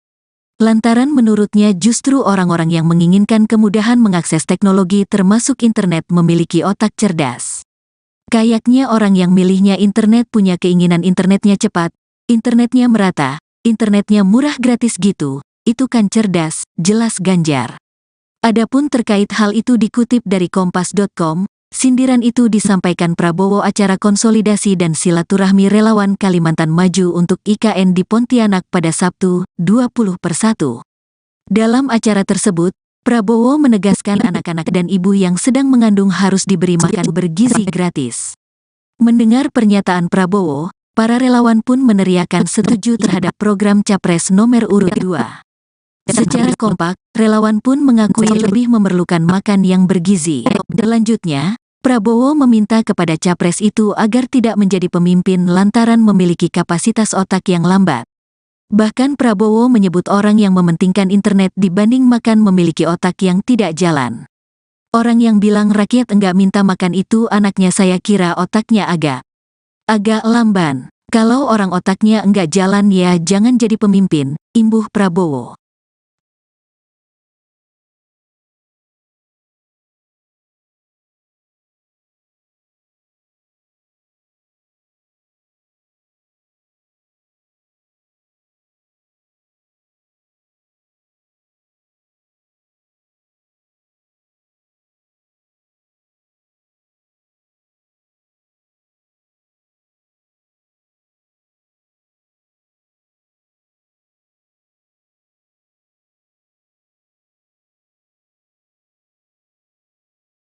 Lantaran menurutnya justru orang-orang yang menginginkan kemudahan mengakses teknologi termasuk internet memiliki otak cerdas. Kayaknya orang yang milihnya internet punya keinginan internetnya cepat, internetnya merata, internetnya murah gratis gitu, itu kan cerdas, jelas Ganjar. Adapun terkait hal itu dikutip dari Kompas.com, sindiran itu disampaikan Prabowo acara konsolidasi dan silaturahmi relawan Kalimantan Maju untuk IKN di Pontianak pada Sabtu, 20/1. Dalam acara tersebut, Prabowo menegaskan anak-anak dan ibu yang sedang mengandung harus diberi makan bergizi gratis. Mendengar pernyataan Prabowo, para relawan pun meneriakan setuju terhadap program Capres nomor urut 2. Secara kompak, relawan pun mengakui lebih memerlukan makan yang bergizi. Selanjutnya, Prabowo meminta kepada capres itu agar tidak menjadi pemimpin lantaran memiliki kapasitas otak yang lambat. Bahkan Prabowo menyebut orang yang mementingkan internet dibanding makan memiliki otak yang tidak jalan. Orang yang bilang rakyat enggak minta makan itu anaknya, saya kira otaknya agak lamban. Kalau orang otaknya enggak jalan ya jangan jadi pemimpin, imbuh Prabowo.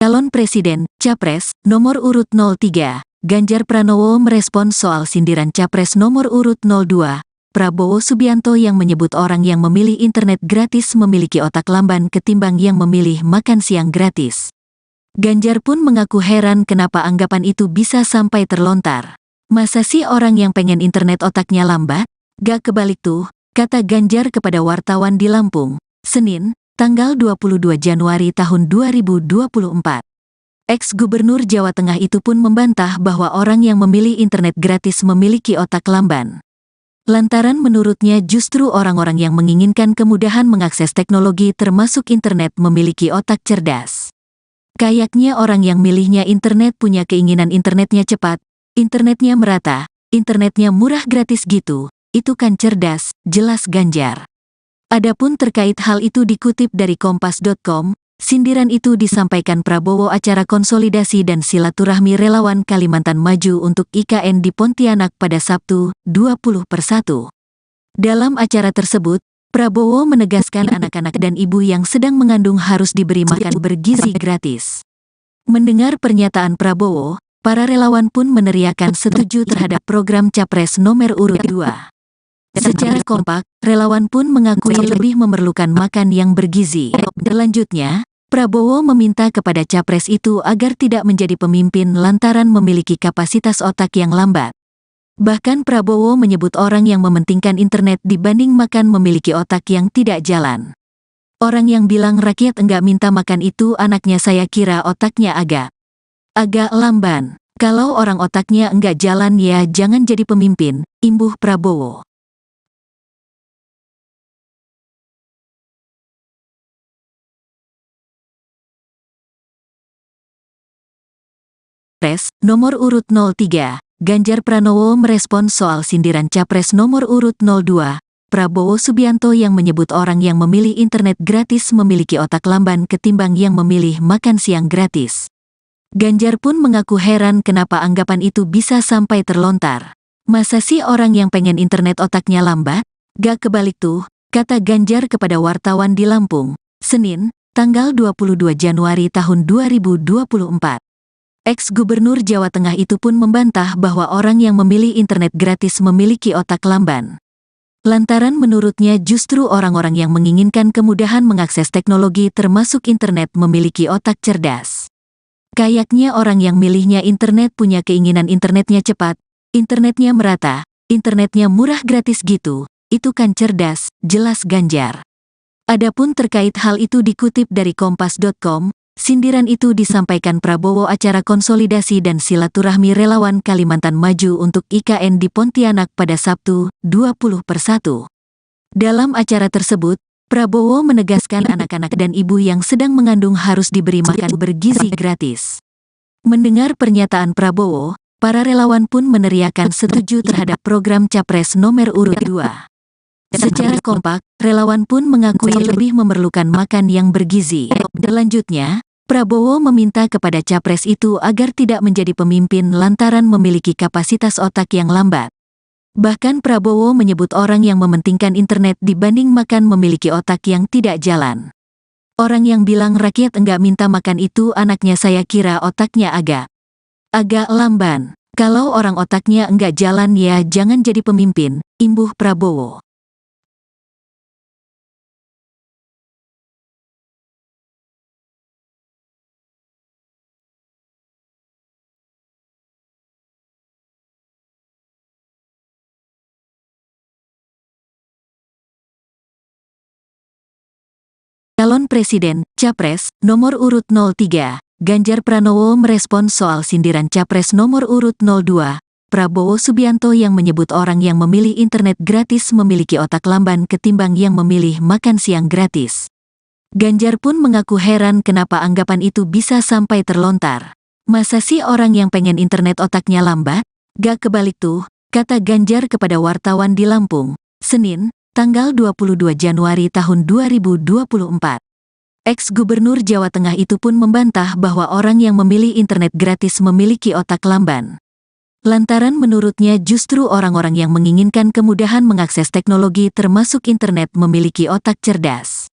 Calon Presiden, Capres, nomor urut 03, Ganjar Pranowo merespons soal sindiran Capres nomor urut 02, Prabowo Subianto yang menyebut orang yang memilih internet gratis memiliki otak lamban ketimbang yang memilih makan siang gratis. Ganjar pun mengaku heran kenapa anggapan itu bisa sampai terlontar. Masa sih orang yang pengen internet otaknya lambat? Gak kebalik tuh, kata Ganjar kepada wartawan di Lampung, Senin, tanggal 22 Januari tahun 2024. Ex-Gubernur Jawa Tengah itu pun membantah bahwa orang yang memilih internet gratis memiliki otak lamban. Lantaran menurutnya justru orang-orang yang menginginkan kemudahan mengakses teknologi termasuk internet memiliki otak cerdas. Kayaknya orang yang milihnya internet punya keinginan internetnya cepat, internetnya merata, internetnya murah gratis gitu, itu kan cerdas, jelas Ganjar. Adapun terkait hal itu dikutip dari Kompas.com, sindiran itu disampaikan Prabowo acara konsolidasi dan silaturahmi relawan Kalimantan Maju untuk IKN di Pontianak pada Sabtu, 20/1. Dalam acara tersebut, Prabowo menegaskan anak-anak dan ibu yang sedang mengandung harus diberi makan bergizi gratis. Mendengar pernyataan Prabowo, para relawan pun meneriakan setuju terhadap program Capres nomor urut 2. Secara kompak, relawan pun mengakui lebih memerlukan makan yang bergizi. Selanjutnya, Prabowo meminta kepada Capres itu agar tidak menjadi pemimpin lantaran memiliki kapasitas otak yang lambat. Bahkan Prabowo menyebut orang yang mementingkan internet dibanding makan memiliki otak yang tidak jalan. Orang yang bilang rakyat enggak minta makan itu anaknya, saya kira otaknya agak lamban. Kalau orang otaknya enggak jalan ya jangan jadi pemimpin, imbuh Prabowo. Capres nomor urut 03, Ganjar Pranowo merespons soal sindiran Capres nomor urut 02. Prabowo Subianto yang menyebut orang yang memilih internet gratis memiliki otak lamban ketimbang yang memilih makan siang gratis. Ganjar pun mengaku heran kenapa anggapan itu bisa sampai terlontar. Masa sih orang yang pengen internet otaknya lambat? Gak kebalik tuh, kata Ganjar kepada wartawan di Lampung, Senin, tanggal 22 Januari tahun 2024. Ex-Gubernur Jawa Tengah itu pun membantah bahwa orang yang memilih internet gratis memiliki otak lamban. Lantaran menurutnya justru orang-orang yang menginginkan kemudahan mengakses teknologi termasuk internet memiliki otak cerdas. Kayaknya orang yang milihnya internet punya keinginan internetnya cepat, internetnya merata, internetnya murah gratis gitu, itu kan cerdas, jelas Ganjar. Adapun terkait hal itu dikutip dari Kompas.com, sindiran itu disampaikan Prabowo acara konsolidasi dan silaturahmi relawan Kalimantan Maju untuk IKN di Pontianak pada Sabtu, 20/1. Dalam acara tersebut, Prabowo menegaskan anak-anak dan ibu yang sedang mengandung harus diberi makan bergizi gratis. Mendengar pernyataan Prabowo, para relawan pun meneriakan setuju terhadap program Capres nomor urut 2. Secara kompak, relawan pun mengakui lebih memerlukan makan yang bergizi. Selanjutnya, Prabowo meminta kepada Capres itu agar tidak menjadi pemimpin lantaran memiliki kapasitas otak yang lambat. Bahkan Prabowo menyebut orang yang mementingkan internet dibanding makan memiliki otak yang tidak jalan. Orang yang bilang rakyat enggak minta makan itu anaknya, saya kira otaknya agak lamban. Kalau orang otaknya enggak jalan ya jangan jadi pemimpin, imbuh Prabowo. Calon Presiden, Capres, nomor urut 03, Ganjar Pranowo merespons soal sindiran Capres nomor urut 02, Prabowo Subianto yang menyebut orang yang memilih internet gratis memiliki otak lamban ketimbang yang memilih makan siang gratis. Ganjar pun mengaku heran kenapa anggapan itu bisa sampai terlontar. Masa sih orang yang pengen internet otaknya lambat? Gak kebalik tuh, kata Ganjar kepada wartawan di Lampung, Senin, tanggal 22 Januari tahun 2024. Ex-Gubernur Jawa Tengah itu pun membantah bahwa orang yang memilih internet gratis memiliki otak lamban. Lantaran menurutnya justru orang-orang yang menginginkan kemudahan mengakses teknologi termasuk internet memiliki otak cerdas.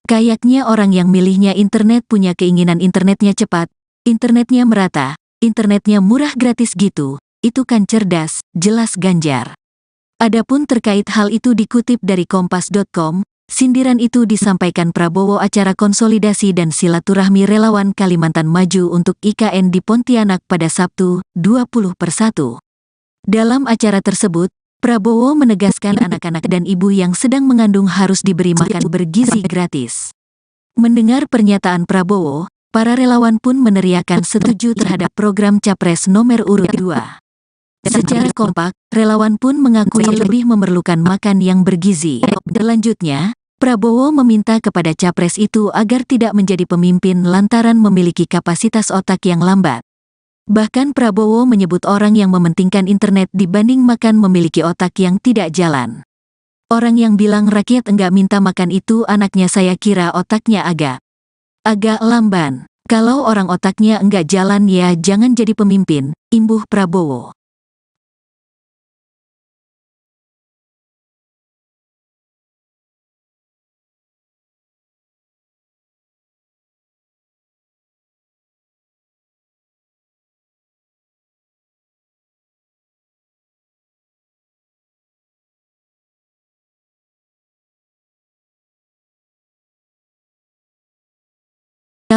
Kayaknya orang yang milihnya internet punya keinginan internetnya cepat, internetnya merata, internetnya murah gratis gitu, itu kan cerdas, jelas Ganjar. Adapun terkait hal itu dikutip dari Kompas.com, sindiran itu disampaikan Prabowo acara konsolidasi dan silaturahmi relawan Kalimantan Maju untuk IKN di Pontianak pada Sabtu, 20/1. Dalam acara tersebut, Prabowo menegaskan anak-anak dan ibu yang sedang mengandung harus diberi makan bergizi gratis. Mendengar pernyataan Prabowo, para relawan pun meneriakan setuju terhadap program Capres nomor urut 2. Secara kompak, relawan pun mengakui lebih memerlukan makan yang bergizi. Selanjutnya, Prabowo meminta kepada Capres itu agar tidak menjadi pemimpin lantaran memiliki kapasitas otak yang lambat. Bahkan Prabowo menyebut orang yang mementingkan internet dibanding makan memiliki otak yang tidak jalan. Orang yang bilang rakyat enggak minta makan itu anaknya, saya kira otaknya agak lamban. Kalau orang otaknya enggak jalan ya jangan jadi pemimpin, imbuh Prabowo.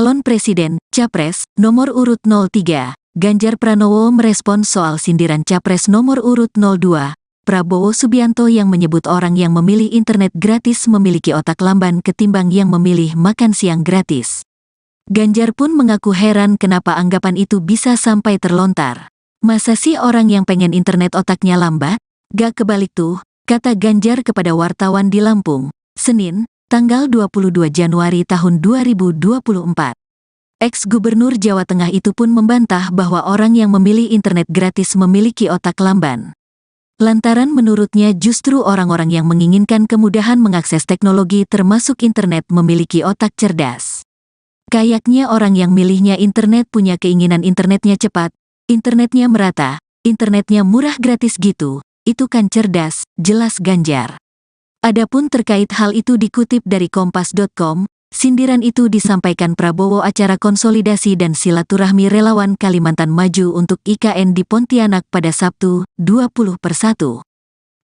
Calon Presiden, Capres, nomor urut 03, Ganjar Pranowo merespons soal sindiran Capres nomor urut 02, Prabowo Subianto yang menyebut orang yang memilih internet gratis memiliki otak lamban ketimbang yang memilih makan siang gratis. Ganjar pun mengaku heran kenapa anggapan itu bisa sampai terlontar. Masa sih orang yang pengen internet otaknya lambat? Gak kebalik tuh, kata Ganjar kepada wartawan di Lampung, Senin, tanggal 22 Januari tahun 2024. Ex-Gubernur Jawa Tengah itu pun membantah bahwa orang yang memilih internet gratis memiliki otak lamban. Lantaran menurutnya justru orang-orang yang menginginkan kemudahan mengakses teknologi termasuk internet memiliki otak cerdas. Kayaknya orang yang milihnya internet punya keinginan internetnya cepat, internetnya merata, internetnya murah gratis gitu, itu kan cerdas, jelas Ganjar. Adapun terkait hal itu dikutip dari Kompas.com, sindiran itu disampaikan Prabowo acara konsolidasi dan silaturahmi relawan Kalimantan Maju untuk IKN di Pontianak pada Sabtu, 20/1.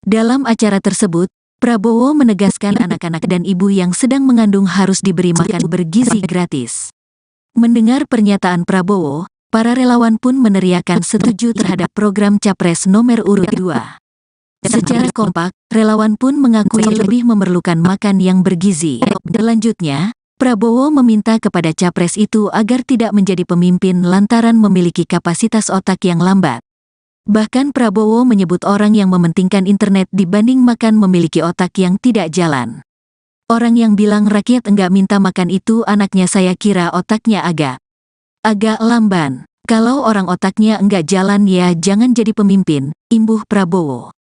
Dalam acara tersebut, Prabowo menegaskan anak-anak dan ibu yang sedang mengandung harus diberi makan bergizi gratis. Mendengar pernyataan Prabowo, para relawan pun meneriakan setuju terhadap program Capres nomor urut 2. Secara kompak, relawan pun mengakui lebih memerlukan makan yang bergizi. Selanjutnya, Prabowo meminta kepada Capres itu agar tidak menjadi pemimpin lantaran memiliki kapasitas otak yang lambat. Bahkan Prabowo menyebut orang yang mementingkan internet dibanding makan memiliki otak yang tidak jalan. Orang yang bilang rakyat enggak minta makan itu anaknya saya kira otaknya agak lamban. Kalau orang otaknya enggak jalan ya jangan jadi pemimpin, imbuh Prabowo.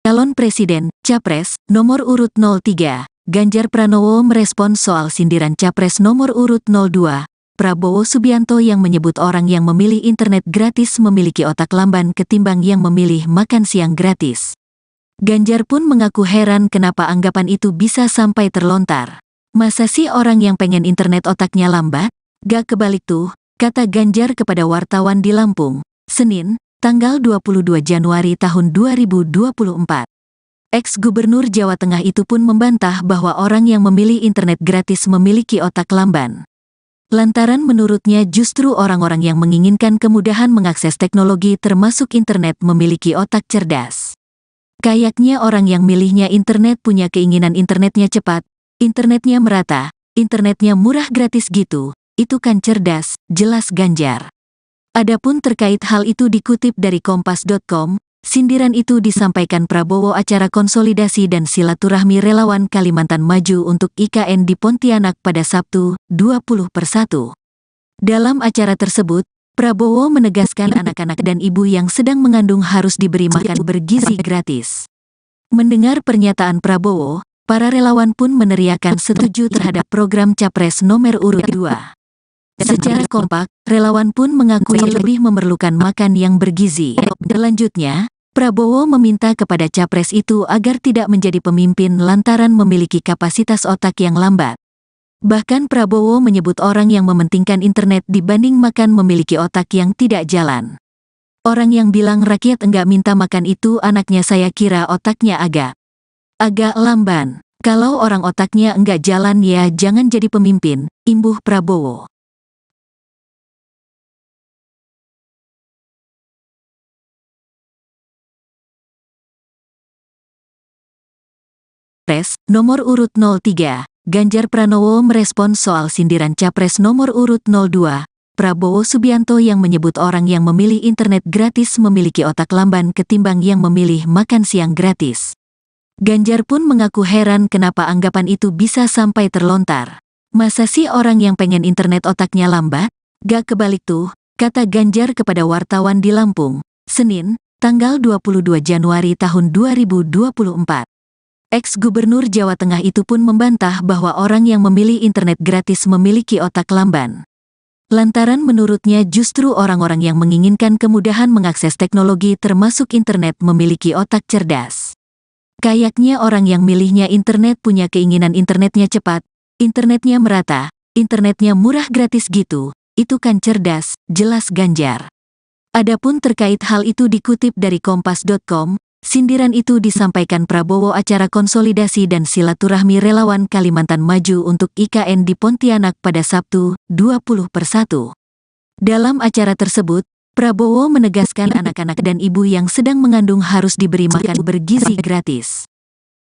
Calon Presiden, Capres, nomor urut 03, Ganjar Pranowo merespons soal sindiran Capres nomor urut 02, Prabowo Subianto yang menyebut orang yang memilih internet gratis memiliki otak lamban ketimbang yang memilih makan siang gratis. Ganjar pun mengaku heran kenapa anggapan itu bisa sampai terlontar. Masa sih orang yang pengen internet otaknya lambat? Gak kebalik tuh, kata Ganjar kepada wartawan di Lampung, Senin, tanggal 22 Januari tahun 2024. Ex-Gubernur Jawa Tengah itu pun membantah bahwa orang yang memilih internet gratis memiliki otak lamban. Lantaran menurutnya justru orang-orang yang menginginkan kemudahan mengakses teknologi termasuk internet memiliki otak cerdas. Kayaknya orang yang milihnya internet punya keinginan internetnya cepat, internetnya merata, internetnya murah gratis gitu, itu kan cerdas, jelas Ganjar. Adapun terkait hal itu dikutip dari Kompas.com, sindiran itu disampaikan Prabowo acara konsolidasi dan silaturahmi relawan Kalimantan Maju untuk IKN di Pontianak pada Sabtu, 20/1. Dalam acara tersebut, Prabowo menegaskan anak-anak dan ibu yang sedang mengandung harus diberi makan bergizi gratis. Mendengar pernyataan Prabowo, para relawan pun meneriakan setuju terhadap program Capres nomor urut 2. Secara kompak, relawan pun mengakui lebih memerlukan makan yang bergizi. Selanjutnya, Prabowo meminta kepada Capres itu agar tidak menjadi pemimpin lantaran memiliki kapasitas otak yang lambat. Bahkan Prabowo menyebut orang yang mementingkan internet dibanding makan memiliki otak yang tidak jalan. Orang yang bilang rakyat enggak minta makan itu anaknya saya kira otaknya agak lamban. Kalau orang otaknya enggak jalan ya jangan jadi pemimpin, imbuh Prabowo. Capres, nomor urut 03, Ganjar Pranowo merespons soal sindiran Capres nomor urut 02, Prabowo Subianto yang menyebut orang yang memilih internet gratis memiliki otak lamban ketimbang yang memilih makan siang gratis. Ganjar pun mengaku heran kenapa anggapan itu bisa sampai terlontar. Masa sih orang yang pengen internet otaknya lambat? Gak kebalik tuh, kata Ganjar kepada wartawan di Lampung, Senin, tanggal 22 Januari tahun 2024. Ex-Gubernur Jawa Tengah itu pun membantah bahwa orang yang memilih internet gratis memiliki otak lamban. Lantaran menurutnya justru orang-orang yang menginginkan kemudahan mengakses teknologi termasuk internet memiliki otak cerdas. Kayaknya orang yang milihnya internet punya keinginan internetnya cepat, internetnya merata, internetnya murah gratis gitu, itu kan cerdas, jelas Ganjar. Adapun terkait hal itu dikutip dari kompas.com, sindiran itu disampaikan Prabowo acara konsolidasi dan silaturahmi relawan Kalimantan Maju untuk IKN di Pontianak pada Sabtu, 20/1. Dalam acara tersebut, Prabowo menegaskan anak-anak dan ibu yang sedang mengandung harus diberi makan bergizi gratis.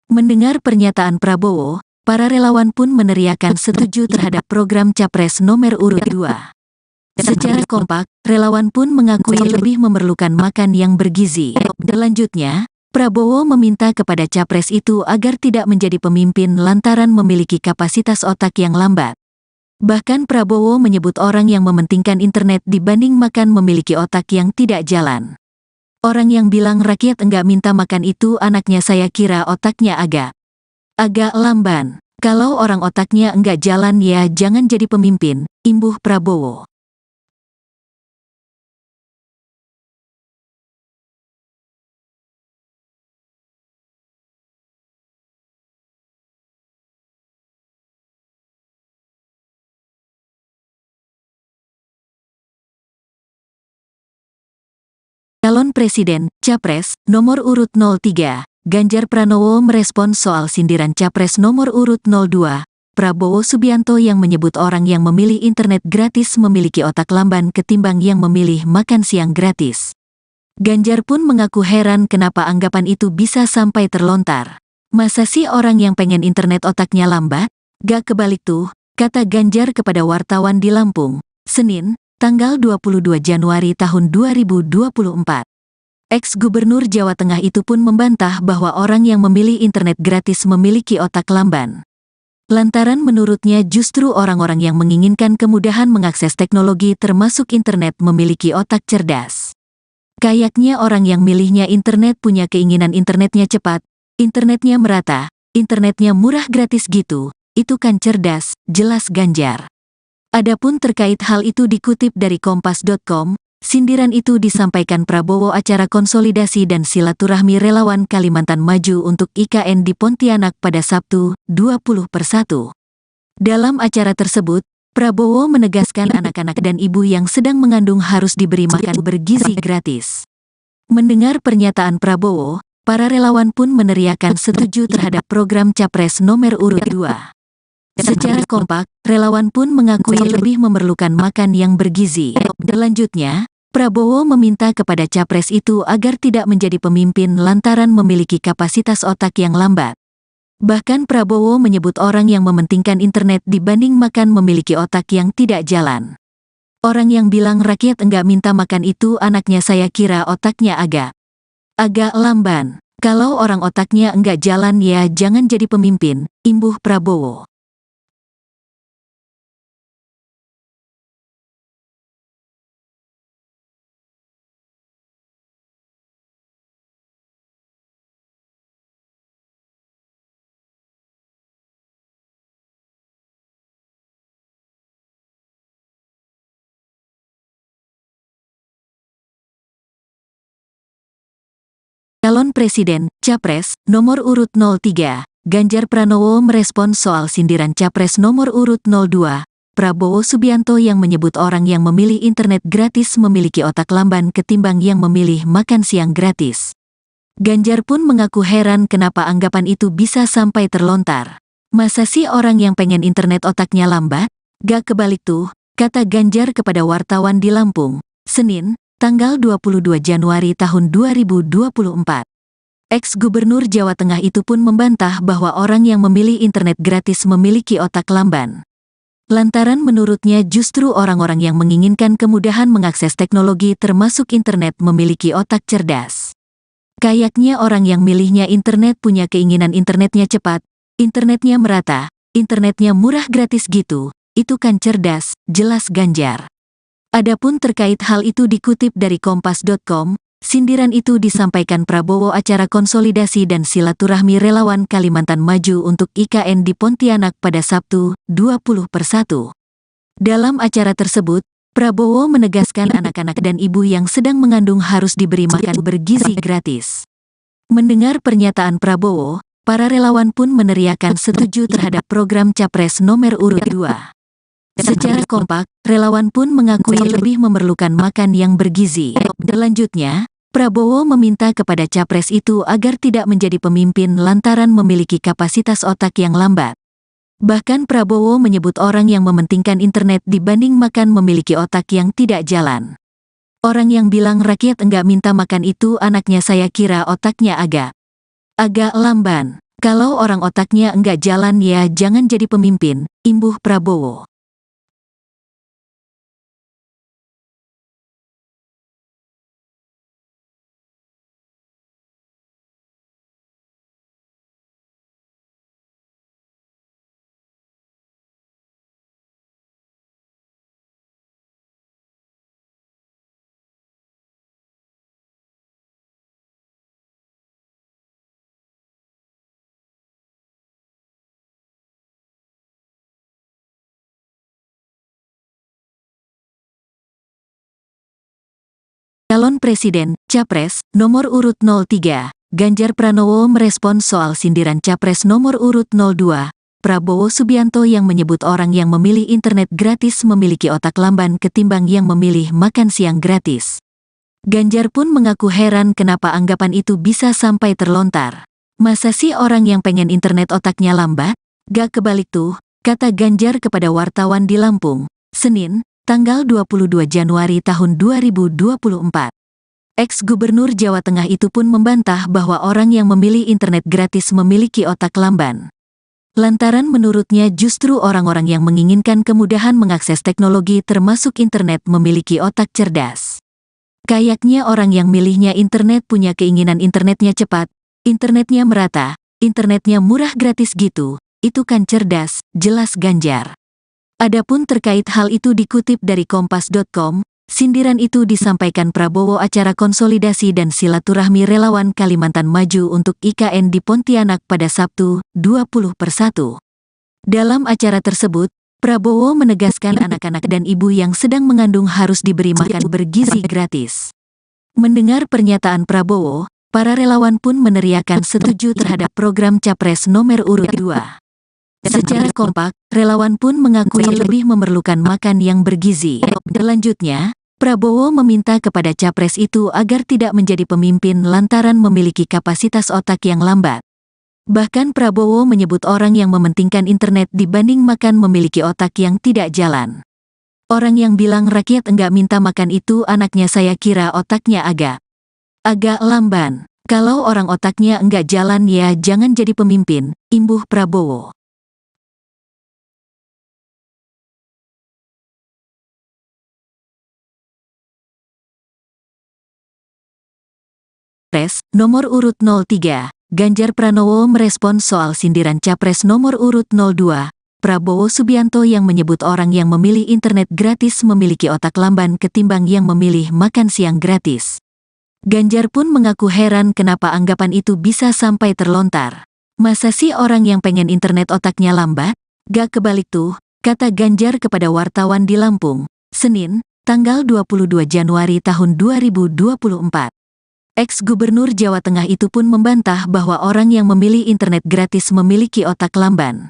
Mendengar pernyataan Prabowo, para relawan pun meneriakan setuju terhadap program Capres nomor urut 2. Secara kompak, relawan pun mengakui lebih memerlukan makan yang bergizi. Selanjutnya, Prabowo meminta kepada capres itu agar tidak menjadi pemimpin lantaran memiliki kapasitas otak yang lambat. Bahkan Prabowo menyebut orang yang mementingkan internet dibanding makan memiliki otak yang tidak jalan. Orang yang bilang rakyat enggak minta makan itu anaknya saya kira otaknya agak lamban. Kalau orang otaknya enggak jalan ya jangan jadi pemimpin, imbuh Prabowo. Calon Presiden, Capres, nomor urut 03, Ganjar Pranowo merespons soal sindiran Capres nomor urut 02, Prabowo Subianto yang menyebut orang yang memilih internet gratis memiliki otak lamban ketimbang yang memilih makan siang gratis. Ganjar pun mengaku heran kenapa anggapan itu bisa sampai terlontar. Masa sih orang yang pengen internet otaknya lambat? Gak kebalik tuh, kata Ganjar kepada wartawan di Lampung, Senin, tanggal 22 Januari tahun 2024. Ex-Gubernur Jawa Tengah itu pun membantah bahwa orang yang memilih internet gratis memiliki otak lamban. Lantaran menurutnya justru orang-orang yang menginginkan kemudahan mengakses teknologi termasuk internet memiliki otak cerdas. Kayaknya orang yang milihnya internet punya keinginan internetnya cepat, internetnya merata, internetnya murah gratis gitu, itu kan cerdas, jelas Ganjar. Adapun terkait hal itu dikutip dari kompas.com, sindiran itu disampaikan Prabowo acara konsolidasi dan silaturahmi relawan Kalimantan Maju untuk IKN di Pontianak pada Sabtu, 20/1. Dalam acara tersebut, Prabowo menegaskan anak-anak dan ibu yang sedang mengandung harus diberi makan bergizi gratis. Mendengar pernyataan Prabowo, para relawan pun meneriakan setuju terhadap program Capres nomor urut 2. Secara kompak, relawan pun mengakui lebih memerlukan makan yang bergizi. Selanjutnya, Prabowo meminta kepada capres itu agar tidak menjadi pemimpin lantaran memiliki kapasitas otak yang lambat. Bahkan Prabowo menyebut orang yang mementingkan internet dibanding makan memiliki otak yang tidak jalan. Orang yang bilang rakyat enggak minta makan itu anaknya saya kira otaknya agak lamban. Kalau orang otaknya enggak jalan ya jangan jadi pemimpin, imbuh Prabowo. Calon Presiden, Capres, nomor urut 03, Ganjar Pranowo merespons soal sindiran Capres nomor urut 02, Prabowo Subianto yang menyebut orang yang memilih internet gratis memiliki otak lamban ketimbang yang memilih makan siang gratis. Ganjar pun mengaku heran kenapa anggapan itu bisa sampai terlontar. Masa sih orang yang pengen internet otaknya lambat? Gak kebalik tuh, kata Ganjar kepada wartawan di Lampung, Senin, tanggal 22 Januari tahun 2024. Ex-Gubernur Jawa Tengah itu pun membantah bahwa orang yang memilih internet gratis memiliki otak lamban. Lantaran menurutnya justru orang-orang yang menginginkan kemudahan mengakses teknologi termasuk internet memiliki otak cerdas. Kayaknya orang yang milihnya internet punya keinginan internetnya cepat, internetnya merata, internetnya murah gratis gitu, itu kan cerdas, jelas Ganjar. Adapun terkait hal itu dikutip dari kompas.com, Sindiran itu disampaikan Prabowo acara konsolidasi dan silaturahmi relawan Kalimantan Maju untuk IKN di Pontianak pada Sabtu, 20/1. Dalam acara tersebut, Prabowo menegaskan anak-anak dan ibu yang sedang mengandung harus diberi makan bergizi gratis. Mendengar pernyataan Prabowo, para relawan pun meneriakan setuju terhadap program Capres nomor urut 2. Secara kompak, relawan pun mengakui lebih memerlukan makan yang bergizi. Selanjutnya, Prabowo meminta kepada capres itu agar tidak menjadi pemimpin lantaran memiliki kapasitas otak yang lambat. Bahkan Prabowo menyebut orang yang mementingkan internet dibanding makan memiliki otak yang tidak jalan. Orang yang bilang rakyat enggak minta makan itu anaknya, saya kira otaknya agak lamban. Kalau orang otaknya enggak jalan ya jangan jadi pemimpin, imbuh Prabowo. Calon Presiden, Capres, nomor urut 03, Ganjar Pranowo merespons soal sindiran Capres nomor urut 02, Prabowo Subianto yang menyebut orang yang memilih internet gratis memiliki otak lamban ketimbang yang memilih makan siang gratis. Ganjar pun mengaku heran kenapa anggapan itu bisa sampai terlontar. Masa sih orang yang pengen internet otaknya lambat? Gak kebalik tuh, kata Ganjar kepada wartawan di Lampung, Senin, tanggal 22 Januari tahun 2024. Ex-Gubernur Jawa Tengah itu pun membantah bahwa orang yang memilih internet gratis memiliki otak lamban. Lantaran menurutnya justru orang-orang yang menginginkan kemudahan mengakses teknologi termasuk internet memiliki otak cerdas. Kayaknya orang yang milihnya internet punya keinginan internetnya cepat, internetnya merata, internetnya murah gratis gitu, itu kan cerdas, jelas Ganjar. Adapun terkait hal itu dikutip dari Kompas.com, sindiran itu disampaikan Prabowo acara konsolidasi dan silaturahmi relawan Kalimantan Maju untuk IKN di Pontianak pada Sabtu, 20/1. Dalam acara tersebut, Prabowo menegaskan anak-anak dan ibu yang sedang mengandung harus diberi makan bergizi gratis. Mendengar pernyataan Prabowo, para relawan pun meneriakan setuju terhadap program Capres nomor urut 2. Secara kompak, relawan pun mengakui lebih memerlukan makan yang bergizi. Selanjutnya, Prabowo meminta kepada capres itu agar tidak menjadi pemimpin lantaran memiliki kapasitas otak yang lambat. Bahkan Prabowo menyebut orang yang mementingkan internet dibanding makan memiliki otak yang tidak jalan. Orang yang bilang rakyat enggak minta makan itu anaknya, saya kira otaknya agak lamban. Kalau orang otaknya enggak jalan ya jangan jadi pemimpin, imbuh Prabowo. Capres nomor urut 03, Ganjar Pranowo merespons soal sindiran Capres nomor urut 02, Prabowo Subianto yang menyebut orang yang memilih internet gratis memiliki otak lamban ketimbang yang memilih makan siang gratis. Ganjar pun mengaku heran kenapa anggapan itu bisa sampai terlontar. Masa sih orang yang pengen internet otaknya lambat? Gak kebalik tuh, kata Ganjar kepada wartawan di Lampung, Senin, tanggal 22 Januari tahun 2024. Ex-Gubernur Jawa Tengah itu pun membantah bahwa orang yang memilih internet gratis memiliki otak lamban.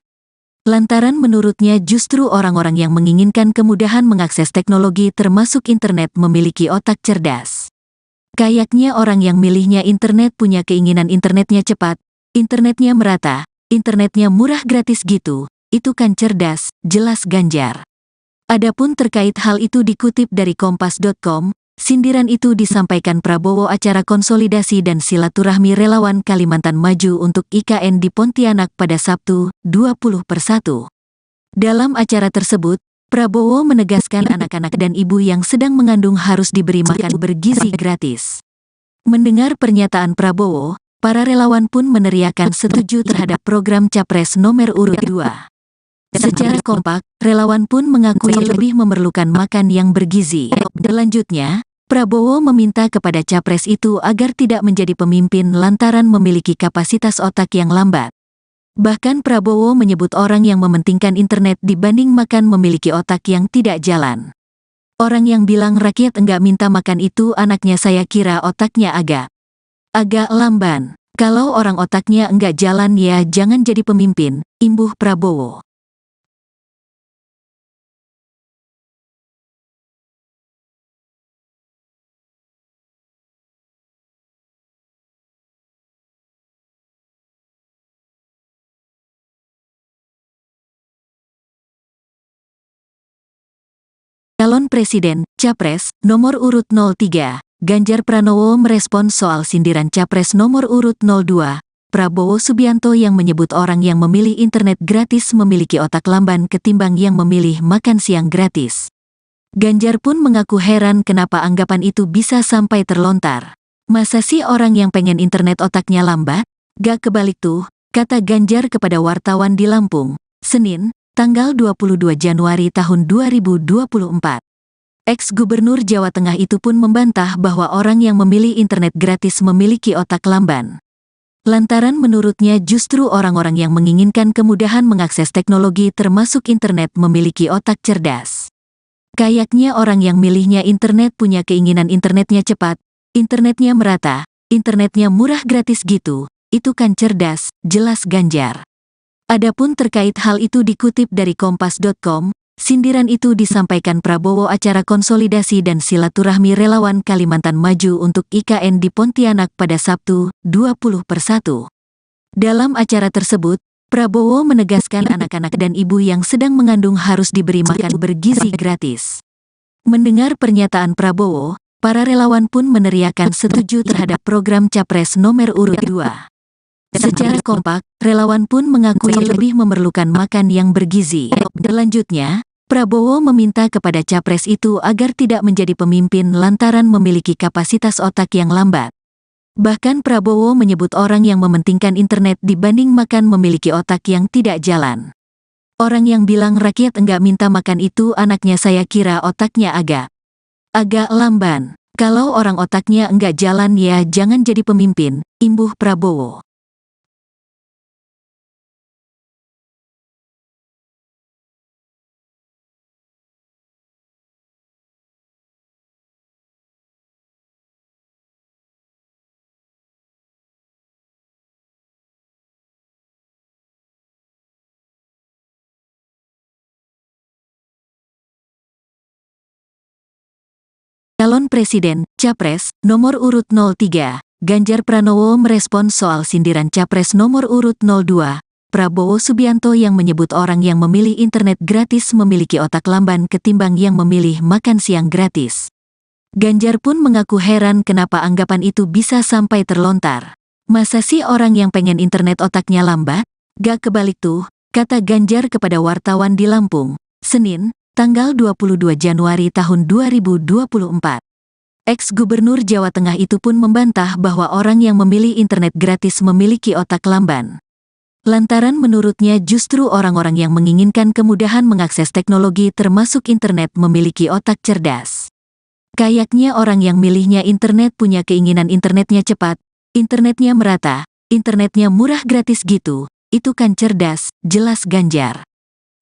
Lantaran menurutnya justru orang-orang yang menginginkan kemudahan mengakses teknologi termasuk internet memiliki otak cerdas. Kayaknya orang yang milihnya internet punya keinginan internetnya cepat, internetnya merata, internetnya murah gratis gitu, itu kan cerdas, jelas Ganjar. Adapun terkait hal itu dikutip dari Kompas.com, sindiran itu disampaikan Prabowo acara konsolidasi dan silaturahmi relawan Kalimantan Maju untuk IKN di Pontianak pada Sabtu, 20/1. Dalam acara tersebut, Prabowo menegaskan anak-anak dan ibu yang sedang mengandung harus diberi makan bergizi gratis. Mendengar pernyataan Prabowo, para relawan pun meneriakan setuju terhadap program Capres nomor urut 2. Secara kompak, relawan pun mengakui lebih memerlukan makan yang bergizi. Selanjutnya, Prabowo meminta kepada capres itu agar tidak menjadi pemimpin lantaran memiliki kapasitas otak yang lambat. Bahkan Prabowo menyebut orang yang mementingkan internet dibanding makan memiliki otak yang tidak jalan. Orang yang bilang rakyat enggak minta makan itu anaknya saya kira otaknya agak lamban. Kalau orang otaknya enggak jalan ya jangan jadi pemimpin, imbuh Prabowo. Calon Presiden, Capres, nomor urut 03, Ganjar Pranowo merespons soal sindiran Capres nomor urut 02, Prabowo Subianto yang menyebut orang yang memilih internet gratis memiliki otak lamban ketimbang yang memilih makan siang gratis. Ganjar pun mengaku heran kenapa anggapan itu bisa sampai terlontar. Masa sih orang yang pengen internet otaknya lambat? Gak kebalik tuh, kata Ganjar kepada wartawan di Lampung, Senin, tanggal 22 Januari tahun 2024. Ex-Gubernur Jawa Tengah itu pun membantah bahwa orang yang memilih internet gratis memiliki otak lamban. Lantaran menurutnya justru orang-orang yang menginginkan kemudahan mengakses teknologi termasuk internet memiliki otak cerdas. Kayaknya orang yang milihnya internet punya keinginan internetnya cepat, internetnya merata, internetnya murah gratis gitu, itu kan cerdas, jelas Ganjar. Adapun terkait hal itu dikutip dari kompas.com, sindiran itu disampaikan Prabowo acara konsolidasi dan silaturahmi relawan Kalimantan Maju untuk IKN di Pontianak pada Sabtu, 20/1. Dalam acara tersebut, Prabowo menegaskan anak-anak dan ibu yang sedang mengandung harus diberi makan bergizi gratis. Mendengar pernyataan Prabowo, para relawan pun meneriakan setuju terhadap program Capres nomor urut 2. Secara kompak, relawan pun mengakui lebih memerlukan makan yang bergizi. Selanjutnya, Prabowo meminta kepada capres itu agar tidak menjadi pemimpin lantaran memiliki kapasitas otak yang lambat. Bahkan Prabowo menyebut orang yang mementingkan internet dibanding makan memiliki otak yang tidak jalan. Orang yang bilang rakyat enggak minta makan itu anaknya saya kira otaknya agak lamban. Kalau orang otaknya enggak jalan ya jangan jadi pemimpin, imbuh Prabowo. Calon Presiden, Capres, nomor urut 03, Ganjar Pranowo merespons soal sindiran Capres nomor urut 02, Prabowo Subianto yang menyebut orang yang memilih internet gratis memiliki otak lamban ketimbang yang memilih makan siang gratis. Ganjar pun mengaku heran kenapa anggapan itu bisa sampai terlontar. Masa sih orang yang pengen internet otaknya lambat? Gak kebalik tuh, kata Ganjar kepada wartawan di Lampung, Senin, tanggal 22 Januari tahun 2024. Ex-Gubernur Jawa Tengah itu pun membantah bahwa orang yang memilih internet gratis memiliki otak lamban. Lantaran menurutnya justru orang-orang yang menginginkan kemudahan mengakses teknologi termasuk internet memiliki otak cerdas. Kayaknya orang yang milihnya internet punya keinginan internetnya cepat, internetnya merata, internetnya murah gratis gitu, itu kan cerdas, jelas Ganjar.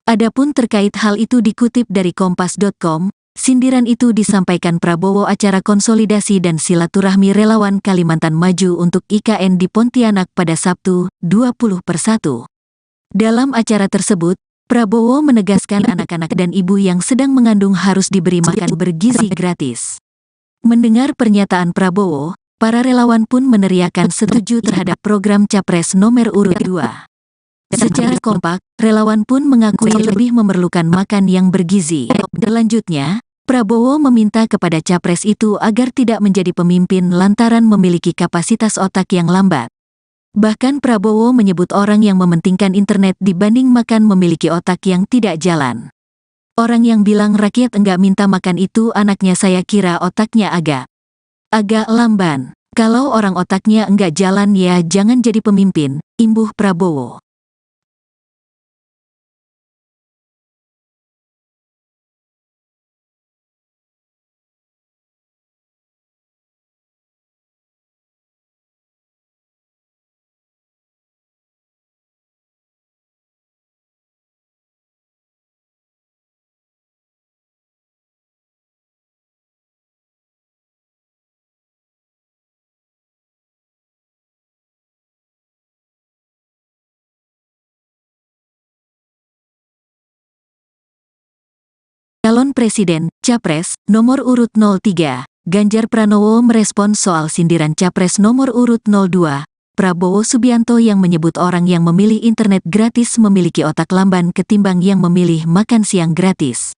Adapun terkait hal itu dikutip dari kompas.com, sindiran itu disampaikan Prabowo acara konsolidasi dan silaturahmi relawan Kalimantan Maju untuk IKN di Pontianak pada Sabtu, 20/1. Dalam acara tersebut, Prabowo menegaskan anak-anak dan ibu yang sedang mengandung harus diberi makan bergizi gratis. Mendengar pernyataan Prabowo, para relawan pun meneriakan setuju terhadap program Capres nomor urut 2. Secara kompak, relawan pun mengakui lebih memerlukan makan yang bergizi. Selanjutnya, Prabowo meminta kepada capres itu agar tidak menjadi pemimpin lantaran memiliki kapasitas otak yang lambat. Bahkan Prabowo menyebut orang yang mementingkan internet dibanding makan memiliki otak yang tidak jalan. Orang yang bilang rakyat enggak minta makan itu anaknya saya kira otaknya agak lamban. Kalau orang otaknya enggak jalan ya jangan jadi pemimpin, imbuh Prabowo. Calon Presiden, Capres, nomor urut 03, Ganjar Pranowo merespons soal sindiran Capres nomor urut 02, Prabowo Subianto yang menyebut orang yang memilih internet gratis memiliki otak lamban ketimbang yang memilih makan siang gratis.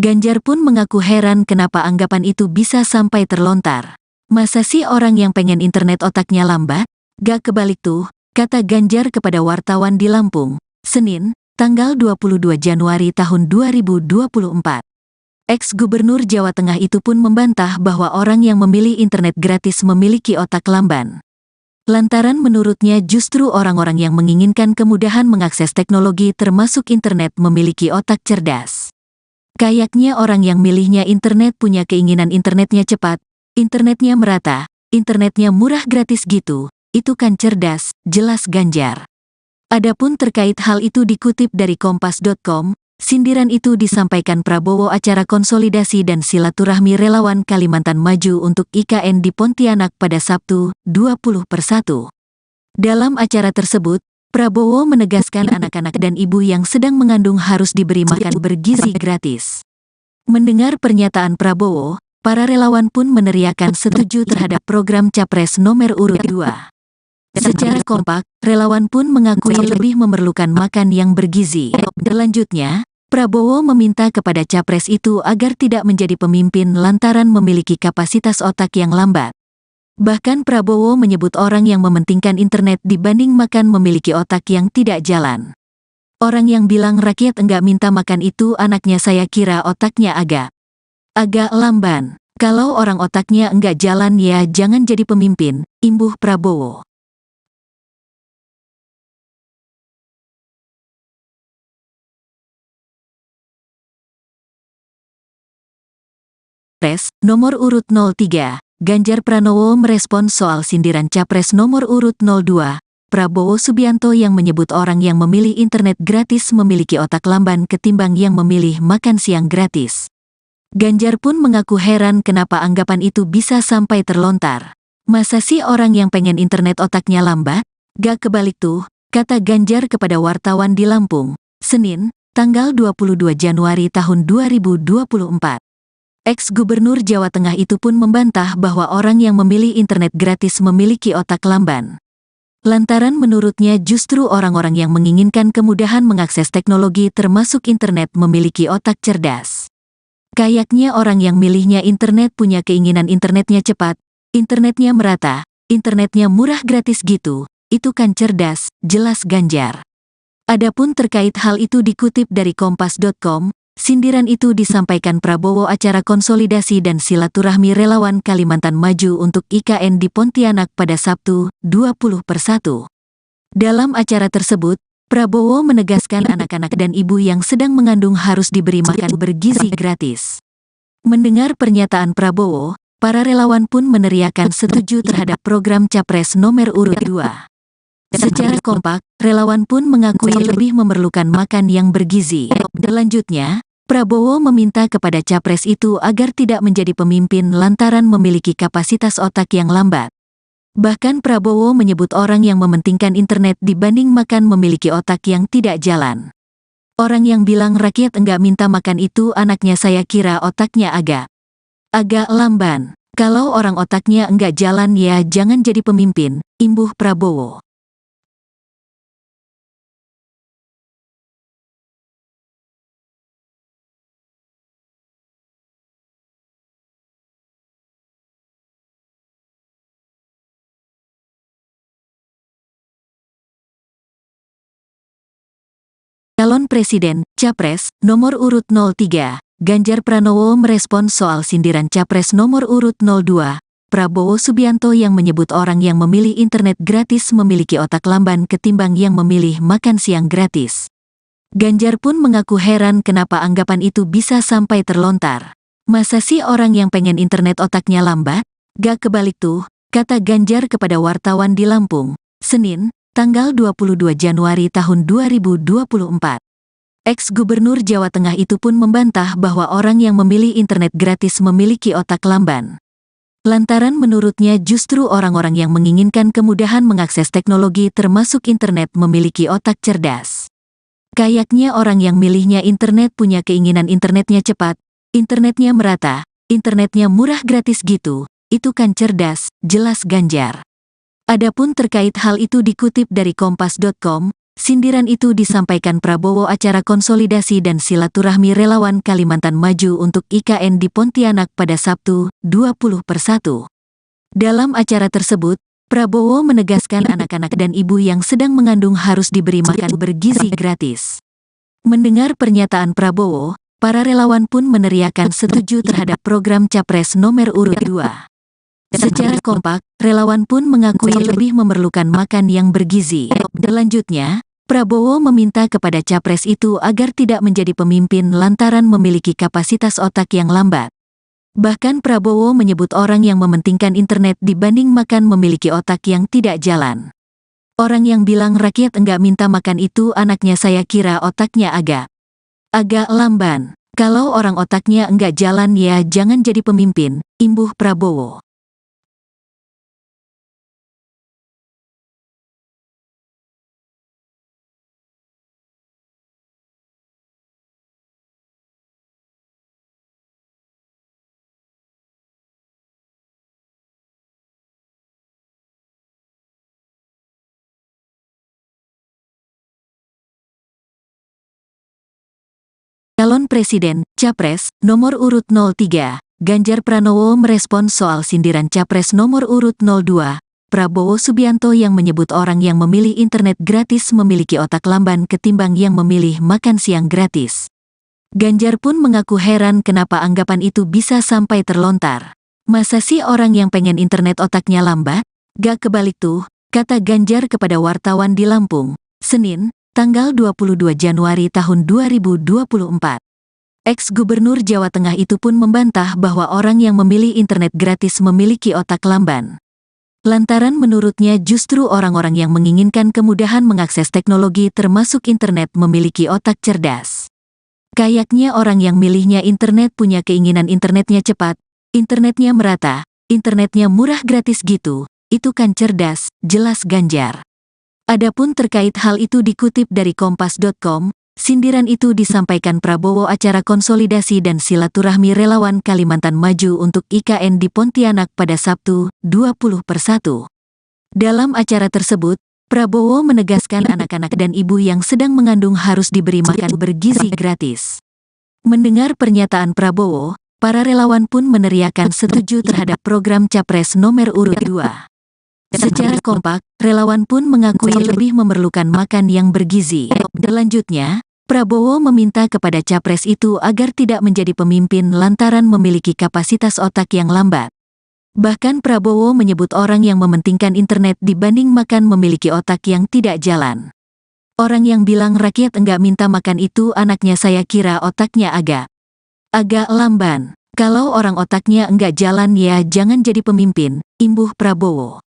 Ganjar pun mengaku heran kenapa anggapan itu bisa sampai terlontar. Masa sih orang yang pengen internet otaknya lambat? Gak kebalik tuh, kata Ganjar kepada wartawan di Lampung, Senin, tanggal 22 Januari tahun 2024. Ex-Gubernur Jawa Tengah itu pun membantah bahwa orang yang memilih internet gratis memiliki otak lamban. Lantaran menurutnya justru orang-orang yang menginginkan kemudahan mengakses teknologi termasuk internet memiliki otak cerdas. Kayaknya orang yang milihnya internet punya keinginan internetnya cepat, internetnya merata, internetnya murah gratis gitu, itu kan cerdas, jelas Ganjar. Adapun terkait hal itu dikutip dari Kompas.com, sindiran itu disampaikan Prabowo acara konsolidasi dan silaturahmi relawan Kalimantan Maju untuk IKN di Pontianak pada Sabtu, 20/1. Dalam acara tersebut, Prabowo menegaskan anak-anak dan ibu yang sedang mengandung harus diberi makan bergizi gratis. Mendengar pernyataan Prabowo, para relawan pun meneriakan setuju terhadap program Capres nomor urut 2. Secara kompak, relawan pun mengakui lebih memerlukan makan yang bergizi. Selanjutnya, Prabowo meminta kepada Capres itu agar tidak menjadi pemimpin lantaran memiliki kapasitas otak yang lambat. Bahkan Prabowo menyebut orang yang mementingkan internet dibanding makan memiliki otak yang tidak jalan. Orang yang bilang rakyat enggak minta makan itu anaknya saya kira otaknya agak lamban. Kalau orang otaknya enggak jalan ya jangan jadi pemimpin, imbuh Prabowo. Capres, nomor urut 03, Ganjar Pranowo merespons soal sindiran Capres nomor urut 02, Prabowo Subianto yang menyebut orang yang memilih internet gratis memiliki otak lamban ketimbang yang memilih makan siang gratis. Ganjar pun mengaku heran kenapa anggapan itu bisa sampai terlontar. Masa sih orang yang pengen internet otaknya lambat? Gak kebalik tuh, kata Ganjar kepada wartawan di Lampung, Senin, tanggal 22 Januari tahun 2024. Ex-Gubernur Jawa Tengah itu pun membantah bahwa orang yang memilih internet gratis memiliki otak lamban. Lantaran menurutnya justru orang-orang yang menginginkan kemudahan mengakses teknologi termasuk internet memiliki otak cerdas. Kayaknya orang yang milihnya internet punya keinginan internetnya cepat, internetnya merata, internetnya murah gratis gitu, itu kan cerdas, jelas Ganjar. Adapun terkait hal itu dikutip dari Kompas.com, sindiran itu disampaikan Prabowo acara konsolidasi dan silaturahmi relawan Kalimantan Maju untuk IKN di Pontianak pada Sabtu, 20/1. Dalam acara tersebut, Prabowo menegaskan anak-anak dan ibu yang sedang mengandung harus diberi makan bergizi gratis. Mendengar pernyataan Prabowo, para relawan pun meneriakan setuju terhadap program Capres nomor urut 2. Secara kompak, relawan pun mengakui lebih memerlukan makan yang bergizi. Selanjutnya, Prabowo meminta kepada Capres itu agar tidak menjadi pemimpin lantaran memiliki kapasitas otak yang lambat. Bahkan Prabowo menyebut orang yang mementingkan internet dibanding makan memiliki otak yang tidak jalan. Orang yang bilang rakyat enggak minta makan itu anaknya saya kira otaknya agak lamban. Kalau orang otaknya enggak jalan ya jangan jadi pemimpin, imbuh Prabowo. Calon Presiden, Capres, nomor urut 03, Ganjar Pranowo merespons soal sindiran Capres nomor urut 02, Prabowo Subianto yang menyebut orang yang memilih internet gratis memiliki otak lamban ketimbang yang memilih makan siang gratis. Ganjar pun mengaku heran kenapa anggapan itu bisa sampai terlontar. Masa sih orang yang pengen internet otaknya lambat? Gak kebalik tuh, kata Ganjar kepada wartawan di Lampung, Senin, tanggal 22 Januari tahun 2024. Ex-Gubernur Jawa Tengah itu pun membantah bahwa orang yang memilih internet gratis memiliki otak lamban. Lantaran menurutnya justru orang-orang yang menginginkan kemudahan mengakses teknologi termasuk internet memiliki otak cerdas. Kayaknya orang yang milihnya internet punya keinginan internetnya cepat, Internetnya merata, internetnya murah gratis gitu, itu kan cerdas, jelas Ganjar. Adapun terkait hal itu dikutip dari kompas.com, sindiran itu disampaikan Prabowo acara konsolidasi dan silaturahmi relawan Kalimantan Maju untuk IKN di Pontianak pada Sabtu, 20/1. Dalam acara tersebut, Prabowo menegaskan anak-anak dan ibu yang sedang mengandung harus diberi makan bergizi gratis. Mendengar pernyataan Prabowo, para relawan pun meneriakan setuju terhadap program Capres nomor urut 2. Secara kompak, relawan pun mengakui lebih memerlukan makan yang bergizi. Selanjutnya, Prabowo meminta kepada Capres itu agar tidak menjadi pemimpin lantaran memiliki kapasitas otak yang lambat. Bahkan Prabowo menyebut orang yang mementingkan internet dibanding makan memiliki otak yang tidak jalan. Orang yang bilang rakyat enggak minta makan itu anaknya saya kira otaknya agak lamban. Kalau orang otaknya enggak jalan ya jangan jadi pemimpin, imbuh Prabowo. Calon Presiden, Capres, nomor urut 03, Ganjar Pranowo merespons soal sindiran Capres nomor urut 02, Prabowo Subianto yang menyebut orang yang memilih internet gratis memiliki otak lamban ketimbang yang memilih makan siang gratis. Ganjar pun mengaku heran kenapa anggapan itu bisa sampai terlontar. Masa sih orang yang pengen internet otaknya lambat? Gak kebalik tuh, kata Ganjar kepada wartawan di Lampung, Senin, tanggal 22 Januari tahun 2024. Ex-Gubernur Jawa Tengah itu pun membantah bahwa orang yang memilih internet gratis memiliki otak lamban. Lantaran menurutnya justru orang-orang yang menginginkan kemudahan mengakses teknologi termasuk internet memiliki otak cerdas. Kayaknya orang yang milihnya internet punya keinginan internetnya cepat, internetnya merata, internetnya murah gratis gitu, itu kan cerdas, jelas Ganjar. Adapun terkait hal itu dikutip dari kompas.com, sindiran itu disampaikan Prabowo acara konsolidasi dan silaturahmi relawan Kalimantan Maju untuk IKN di Pontianak pada Sabtu, 20/1. Dalam acara tersebut, Prabowo menegaskan anak-anak dan ibu yang sedang mengandung harus diberi makan bergizi gratis. Mendengar pernyataan Prabowo, para relawan pun meneriakan setuju terhadap program Capres nomor urut 2. Secara kompak, relawan pun mengakui lebih memerlukan makan yang bergizi. Selanjutnya, Prabowo meminta kepada Capres itu agar tidak menjadi pemimpin lantaran memiliki kapasitas otak yang lambat. Bahkan Prabowo menyebut orang yang mementingkan internet dibanding makan memiliki otak yang tidak jalan. Orang yang bilang rakyat enggak minta makan itu anaknya saya kira otaknya agak lamban. Kalau orang otaknya enggak jalan ya jangan jadi pemimpin, imbuh Prabowo.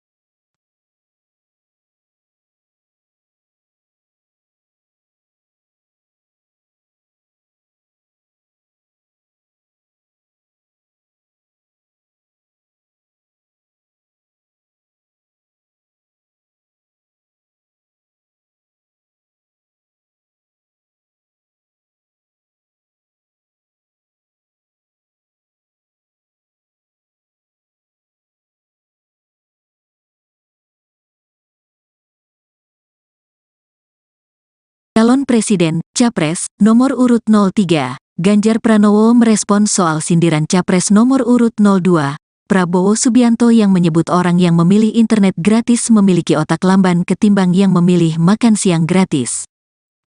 Calon Presiden, Capres, nomor urut 03, Ganjar Pranowo merespons soal sindiran Capres nomor urut 02, Prabowo Subianto yang menyebut orang yang memilih internet gratis memiliki otak lamban ketimbang yang memilih makan siang gratis.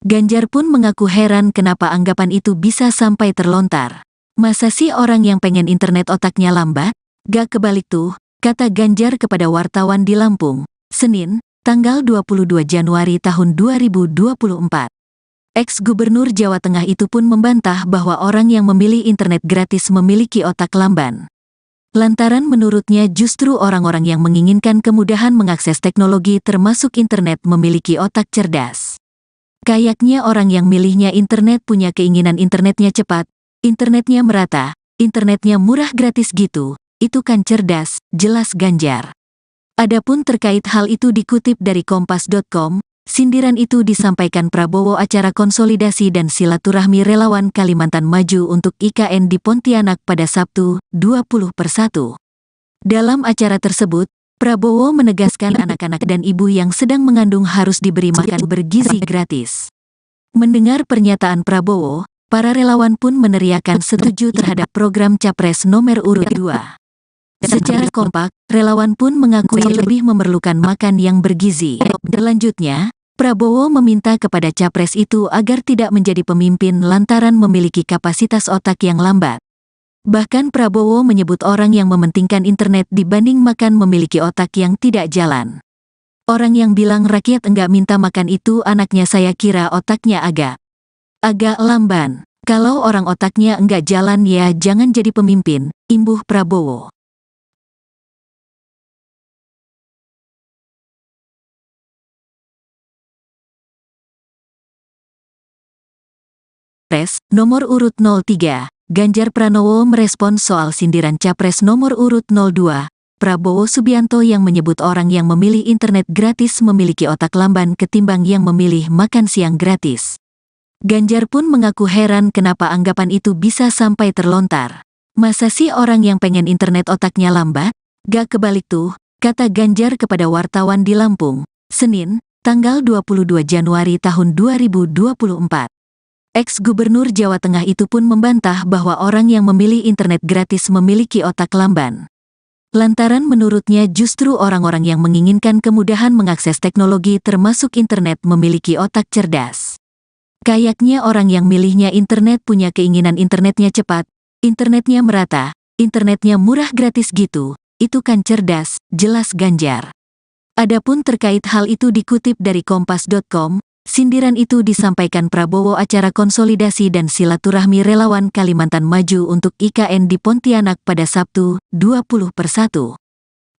Ganjar pun mengaku heran kenapa anggapan itu bisa sampai terlontar. Masa sih orang yang pengen internet otaknya lambat? Gak kebalik tuh, kata Ganjar kepada wartawan di Lampung, Senin, tanggal 22 Januari tahun 2024. Ex-Gubernur Jawa Tengah itu pun membantah bahwa orang yang memilih internet gratis memiliki otak lamban. Lantaran menurutnya justru orang-orang yang menginginkan kemudahan mengakses teknologi termasuk internet memiliki otak cerdas. Kayaknya orang yang milihnya internet punya keinginan internetnya cepat, internetnya merata, internetnya murah gratis gitu, itu kan cerdas, jelas Ganjar. Adapun terkait hal itu dikutip dari kompas.com, sindiran itu disampaikan Prabowo acara konsolidasi dan silaturahmi relawan Kalimantan Maju untuk IKN di Pontianak pada Sabtu, 20/1. Dalam acara tersebut, Prabowo menegaskan anak-anak dan ibu yang sedang mengandung harus diberi makan bergizi gratis. Mendengar pernyataan Prabowo, para relawan pun meneriakan setuju terhadap program Capres nomor urut 2. Secara kompak, relawan pun mengakui lebih memerlukan makan yang bergizi. Selanjutnya, Prabowo meminta kepada Capres itu agar tidak menjadi pemimpin lantaran memiliki kapasitas otak yang lambat. Bahkan Prabowo menyebut orang yang mementingkan internet dibanding makan memiliki otak yang tidak jalan. Orang yang bilang rakyat enggak minta makan itu anaknya, saya kira otaknya agak lamban. Kalau orang otaknya enggak jalan ya jangan jadi pemimpin, imbuh Prabowo. Capres nomor urut 03, Ganjar Pranowo merespons soal sindiran Capres nomor urut 02, Prabowo Subianto yang menyebut orang yang memilih internet gratis memiliki otak lamban ketimbang yang memilih makan siang gratis. Ganjar pun mengaku heran kenapa anggapan itu bisa sampai terlontar. Masa sih orang yang pengen internet otaknya lambat? Gak kebalik tuh, kata Ganjar kepada wartawan di Lampung, Senin, tanggal 22 Januari tahun 2024. Ex-Gubernur Jawa Tengah itu pun membantah bahwa orang yang memilih internet gratis memiliki otak lamban. Lantaran menurutnya justru orang-orang yang menginginkan kemudahan mengakses teknologi termasuk internet memiliki otak cerdas. Kayaknya orang yang milihnya internet punya keinginan internetnya cepat, internetnya merata, internetnya murah gratis gitu, itu kan cerdas, jelas Ganjar. Adapun terkait hal itu dikutip dari Kompas.com, sindiran itu disampaikan Prabowo acara konsolidasi dan silaturahmi relawan Kalimantan Maju untuk IKN di Pontianak pada Sabtu, 20/1.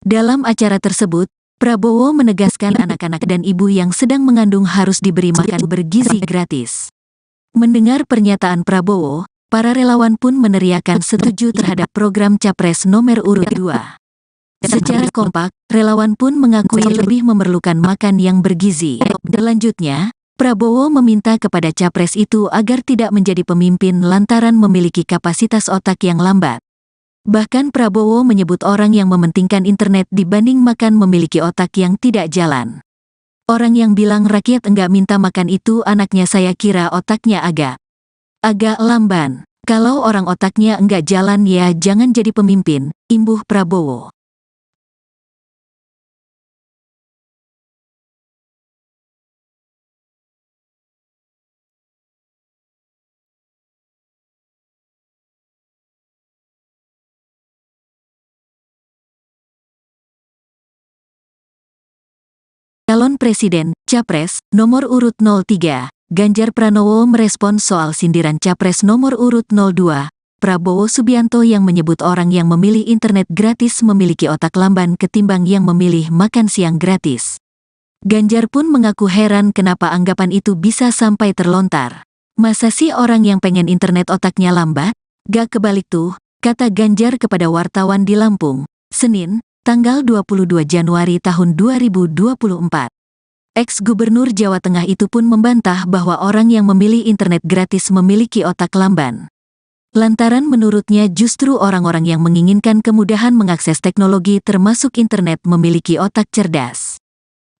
Dalam acara tersebut, Prabowo menegaskan anak-anak dan ibu yang sedang mengandung harus diberi makan bergizi gratis. Mendengar pernyataan Prabowo, para relawan pun meneriakan setuju terhadap program Capres nomor urut 2. Secara kompak, relawan pun mengakui lebih memerlukan makan yang bergizi. Selanjutnya, Prabowo meminta kepada Capres itu agar tidak menjadi pemimpin lantaran memiliki kapasitas otak yang lambat. Bahkan Prabowo menyebut orang yang mementingkan internet dibanding makan memiliki otak yang tidak jalan. Orang yang bilang rakyat enggak minta makan itu anaknya, saya kira otaknya agak lamban. Kalau orang otaknya enggak jalan ya jangan jadi pemimpin, imbuh Prabowo. Calon Presiden, Capres, nomor urut 03, Ganjar Pranowo merespons soal sindiran Capres nomor urut 02, Prabowo Subianto yang menyebut orang yang memilih internet gratis memiliki otak lamban ketimbang yang memilih makan siang gratis. Ganjar pun mengaku heran kenapa anggapan itu bisa sampai terlontar. Masa sih orang yang pengen internet otaknya lambat? Gak kebalik tuh, kata Ganjar kepada wartawan di Lampung, Senin, tanggal 22 Januari tahun 2024. Ex-Gubernur Jawa Tengah itu pun membantah bahwa orang yang memilih internet gratis memiliki otak lamban. Lantaran menurutnya justru orang-orang yang menginginkan kemudahan mengakses teknologi termasuk internet memiliki otak cerdas.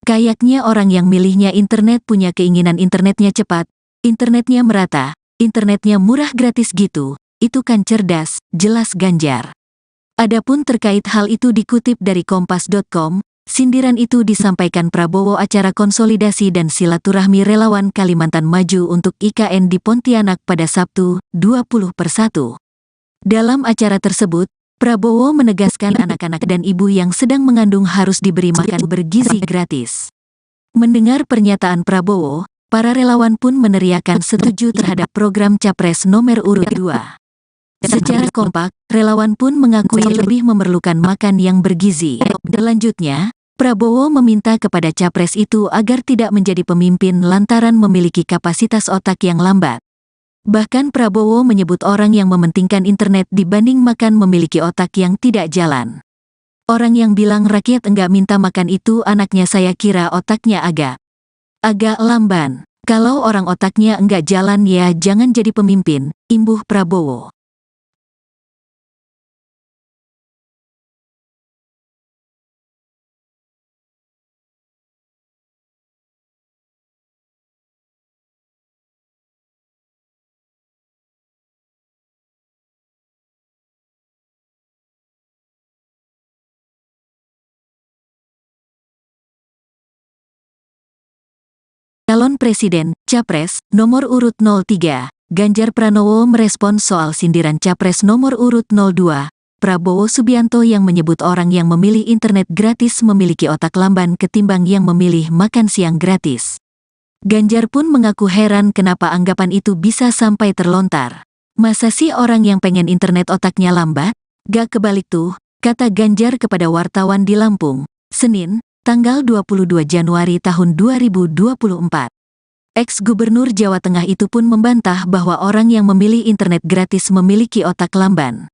Kayaknya orang yang milihnya internet punya keinginan internetnya cepat, internetnya merata, internetnya murah gratis gitu, itu kan cerdas, jelas Ganjar. Adapun terkait hal itu dikutip dari Kompas.com, sindiran itu disampaikan Prabowo acara konsolidasi dan silaturahmi relawan Kalimantan Maju untuk IKN di Pontianak pada Sabtu, 20/1. Dalam acara tersebut, Prabowo menegaskan anak-anak dan ibu yang sedang mengandung harus diberi makan bergizi gratis. Mendengar pernyataan Prabowo, para relawan pun meneriakan setuju terhadap program Capres nomor urut 2. Secara kompak, relawan pun mengakui lebih memerlukan makan yang bergizi. Selanjutnya, Prabowo meminta kepada Capres itu agar tidak menjadi pemimpin lantaran memiliki kapasitas otak yang lambat. Bahkan Prabowo menyebut orang yang mementingkan internet dibanding makan memiliki otak yang tidak jalan. Orang yang bilang rakyat enggak minta makan itu anaknya, saya kira otaknya agak Agak lamban. Kalau orang otaknya enggak jalan ya jangan jadi pemimpin, imbuh Prabowo. Calon Presiden, Capres, nomor urut 03, Ganjar Pranowo merespons soal sindiran Capres nomor urut 02, Prabowo Subianto yang menyebut orang yang memilih internet gratis memiliki otak lamban ketimbang yang memilih makan siang gratis. Ganjar pun mengaku heran kenapa anggapan itu bisa sampai terlontar. Masa sih orang yang pengen internet otaknya lambat? Gak kebalik tuh, kata Ganjar kepada wartawan di Lampung, Senin, tanggal 22 Januari tahun 2024. Ex-Gubernur Jawa Tengah itu pun membantah bahwa orang yang memilih internet gratis memiliki otak lamban.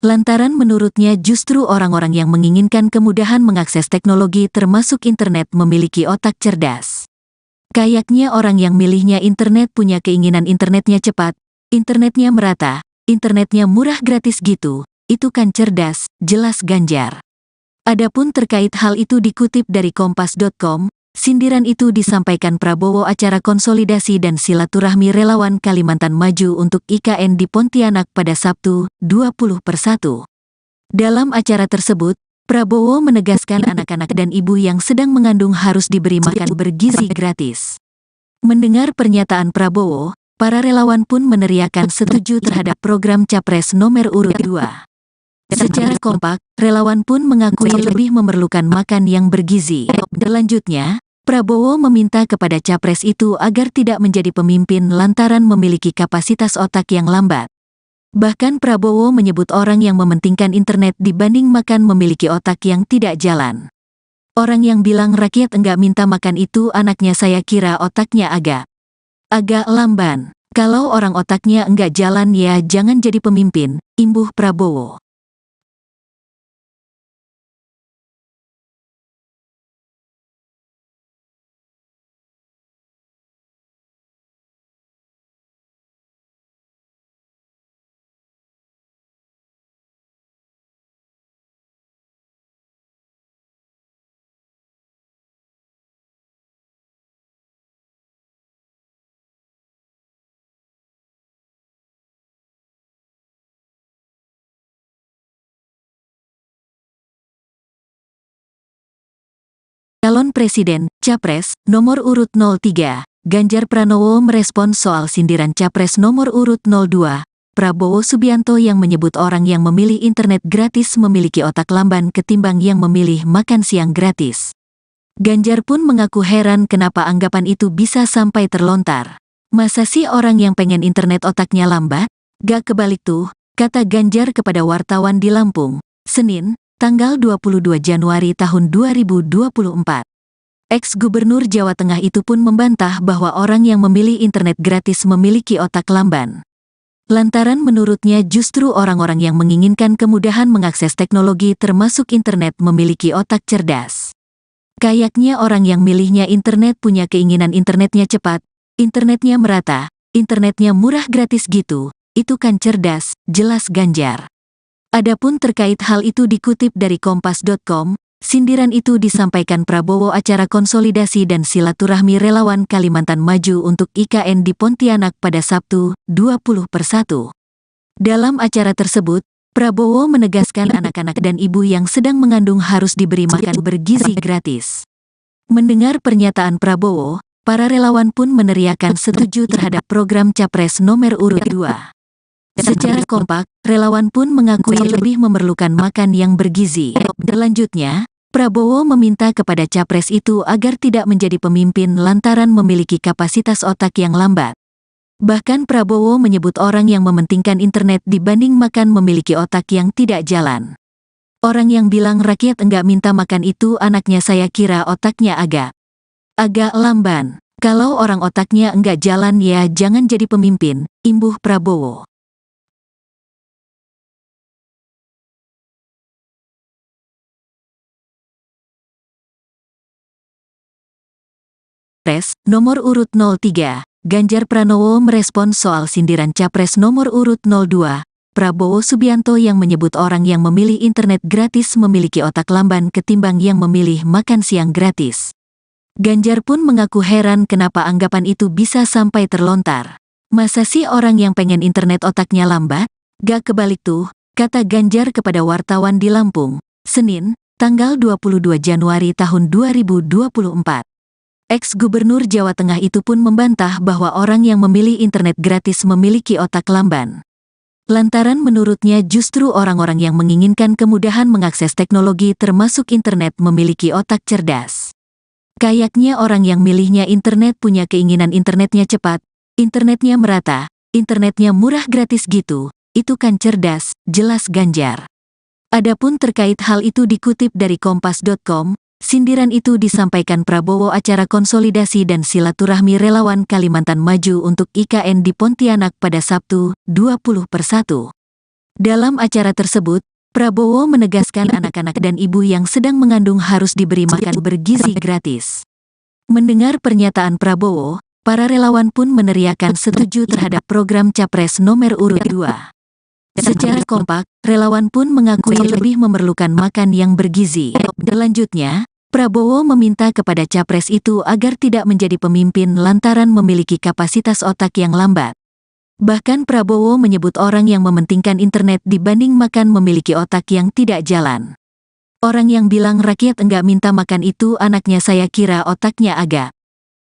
Lantaran menurutnya justru orang-orang yang menginginkan kemudahan mengakses teknologi termasuk internet memiliki otak cerdas. Kayaknya orang yang milihnya internet punya keinginan internetnya cepat, internetnya merata, internetnya murah gratis gitu, itu kan cerdas, jelas Ganjar. Adapun terkait hal itu dikutip dari kompas.com, sindiran itu disampaikan Prabowo acara konsolidasi dan silaturahmi relawan Kalimantan Maju untuk IKN di Pontianak pada Sabtu, 20/1. Dalam acara tersebut, Prabowo menegaskan anak-anak dan ibu yang sedang mengandung harus diberi makan bergizi gratis. Mendengar pernyataan Prabowo, para relawan pun meneriakan setuju terhadap program Capres nomor urut 2. Secara kompak, relawan pun mengakui lebih memerlukan makan yang bergizi. Selanjutnya, Prabowo meminta kepada capres itu agar tidak menjadi pemimpin lantaran memiliki kapasitas otak yang lambat. Bahkan Prabowo menyebut orang yang mementingkan internet dibanding makan memiliki otak yang tidak jalan. Orang yang bilang rakyat enggak minta makan itu anaknya saya kira otaknya agak lamban. Kalau orang otaknya enggak jalan ya jangan jadi pemimpin, imbuh Prabowo. Calon Presiden, Capres, nomor urut 03, Ganjar Pranowo merespons soal sindiran Capres nomor urut 02, Prabowo Subianto yang menyebut orang yang memilih internet gratis memiliki otak lamban ketimbang yang memilih makan siang gratis. Ganjar pun mengaku heran kenapa anggapan itu bisa sampai terlontar. Masa sih orang yang pengen internet otaknya lambat? Gak kebalik tuh, kata Ganjar kepada wartawan di Lampung, Senin, tanggal 22 Januari tahun 2024. Ex-Gubernur Jawa Tengah itu pun membantah bahwa orang yang memilih internet gratis memiliki otak lamban. Lantaran menurutnya justru orang-orang yang menginginkan kemudahan mengakses teknologi termasuk internet memiliki otak cerdas. Kayaknya orang yang milihnya internet punya keinginan internetnya cepat, internetnya merata, internetnya murah gratis gitu, itu kan cerdas, jelas Ganjar. Adapun terkait hal itu dikutip dari kompas.com, sindiran itu disampaikan Prabowo acara konsolidasi dan silaturahmi relawan Kalimantan Maju untuk IKN di Pontianak pada Sabtu, 20/1. Dalam acara tersebut, Prabowo menegaskan anak-anak dan ibu yang sedang mengandung harus diberi makan bergizi gratis. Mendengar pernyataan Prabowo, para relawan pun meneriakan setuju terhadap program Capres nomor urut 2. Secara kompak, relawan pun mengakui lebih memerlukan makan yang bergizi. Selanjutnya, Prabowo meminta kepada capres itu agar tidak menjadi pemimpin lantaran memiliki kapasitas otak yang lambat. Bahkan Prabowo menyebut orang yang mementingkan internet dibanding makan memiliki otak yang tidak jalan. Orang yang bilang rakyat enggak minta makan itu anaknya saya kira otaknya agak lamban. Kalau orang otaknya enggak jalan ya jangan jadi pemimpin, imbuh Prabowo. Capres nomor urut 03, Ganjar Pranowo merespons soal sindiran Capres nomor urut 02, Prabowo Subianto yang menyebut orang yang memilih internet gratis memiliki otak lamban ketimbang yang memilih makan siang gratis. Ganjar pun mengaku heran kenapa anggapan itu bisa sampai terlontar. Masa sih orang yang pengen internet otaknya lambat? Gak kebalik tuh, kata Ganjar kepada wartawan di Lampung, Senin, tanggal 22 Januari tahun 2024. Ex-Gubernur Jawa Tengah itu pun membantah bahwa orang yang memilih internet gratis memiliki otak lamban. Lantaran menurutnya justru orang-orang yang menginginkan kemudahan mengakses teknologi termasuk internet memiliki otak cerdas. Kayaknya orang yang milihnya internet punya keinginan internetnya cepat, internetnya merata, internetnya murah gratis gitu, itu kan cerdas, jelas Ganjar. Adapun terkait hal itu dikutip dari kompas.com, sindiran itu disampaikan Prabowo acara konsolidasi dan silaturahmi relawan Kalimantan Maju untuk IKN di Pontianak pada Sabtu, 20/1. Dalam acara tersebut, Prabowo menegaskan anak-anak dan ibu yang sedang mengandung harus diberi makan bergizi gratis. Mendengar pernyataan Prabowo, para relawan pun meneriakan setuju terhadap program Capres nomor urut 2. Secara kompak, relawan pun mengakui lebih memerlukan makan yang bergizi. Selanjutnya, Prabowo meminta kepada Capres itu agar tidak menjadi pemimpin lantaran memiliki kapasitas otak yang lambat. Bahkan Prabowo menyebut orang yang mementingkan internet dibanding makan memiliki otak yang tidak jalan. Orang yang bilang rakyat enggak minta makan itu anaknya saya kira otaknya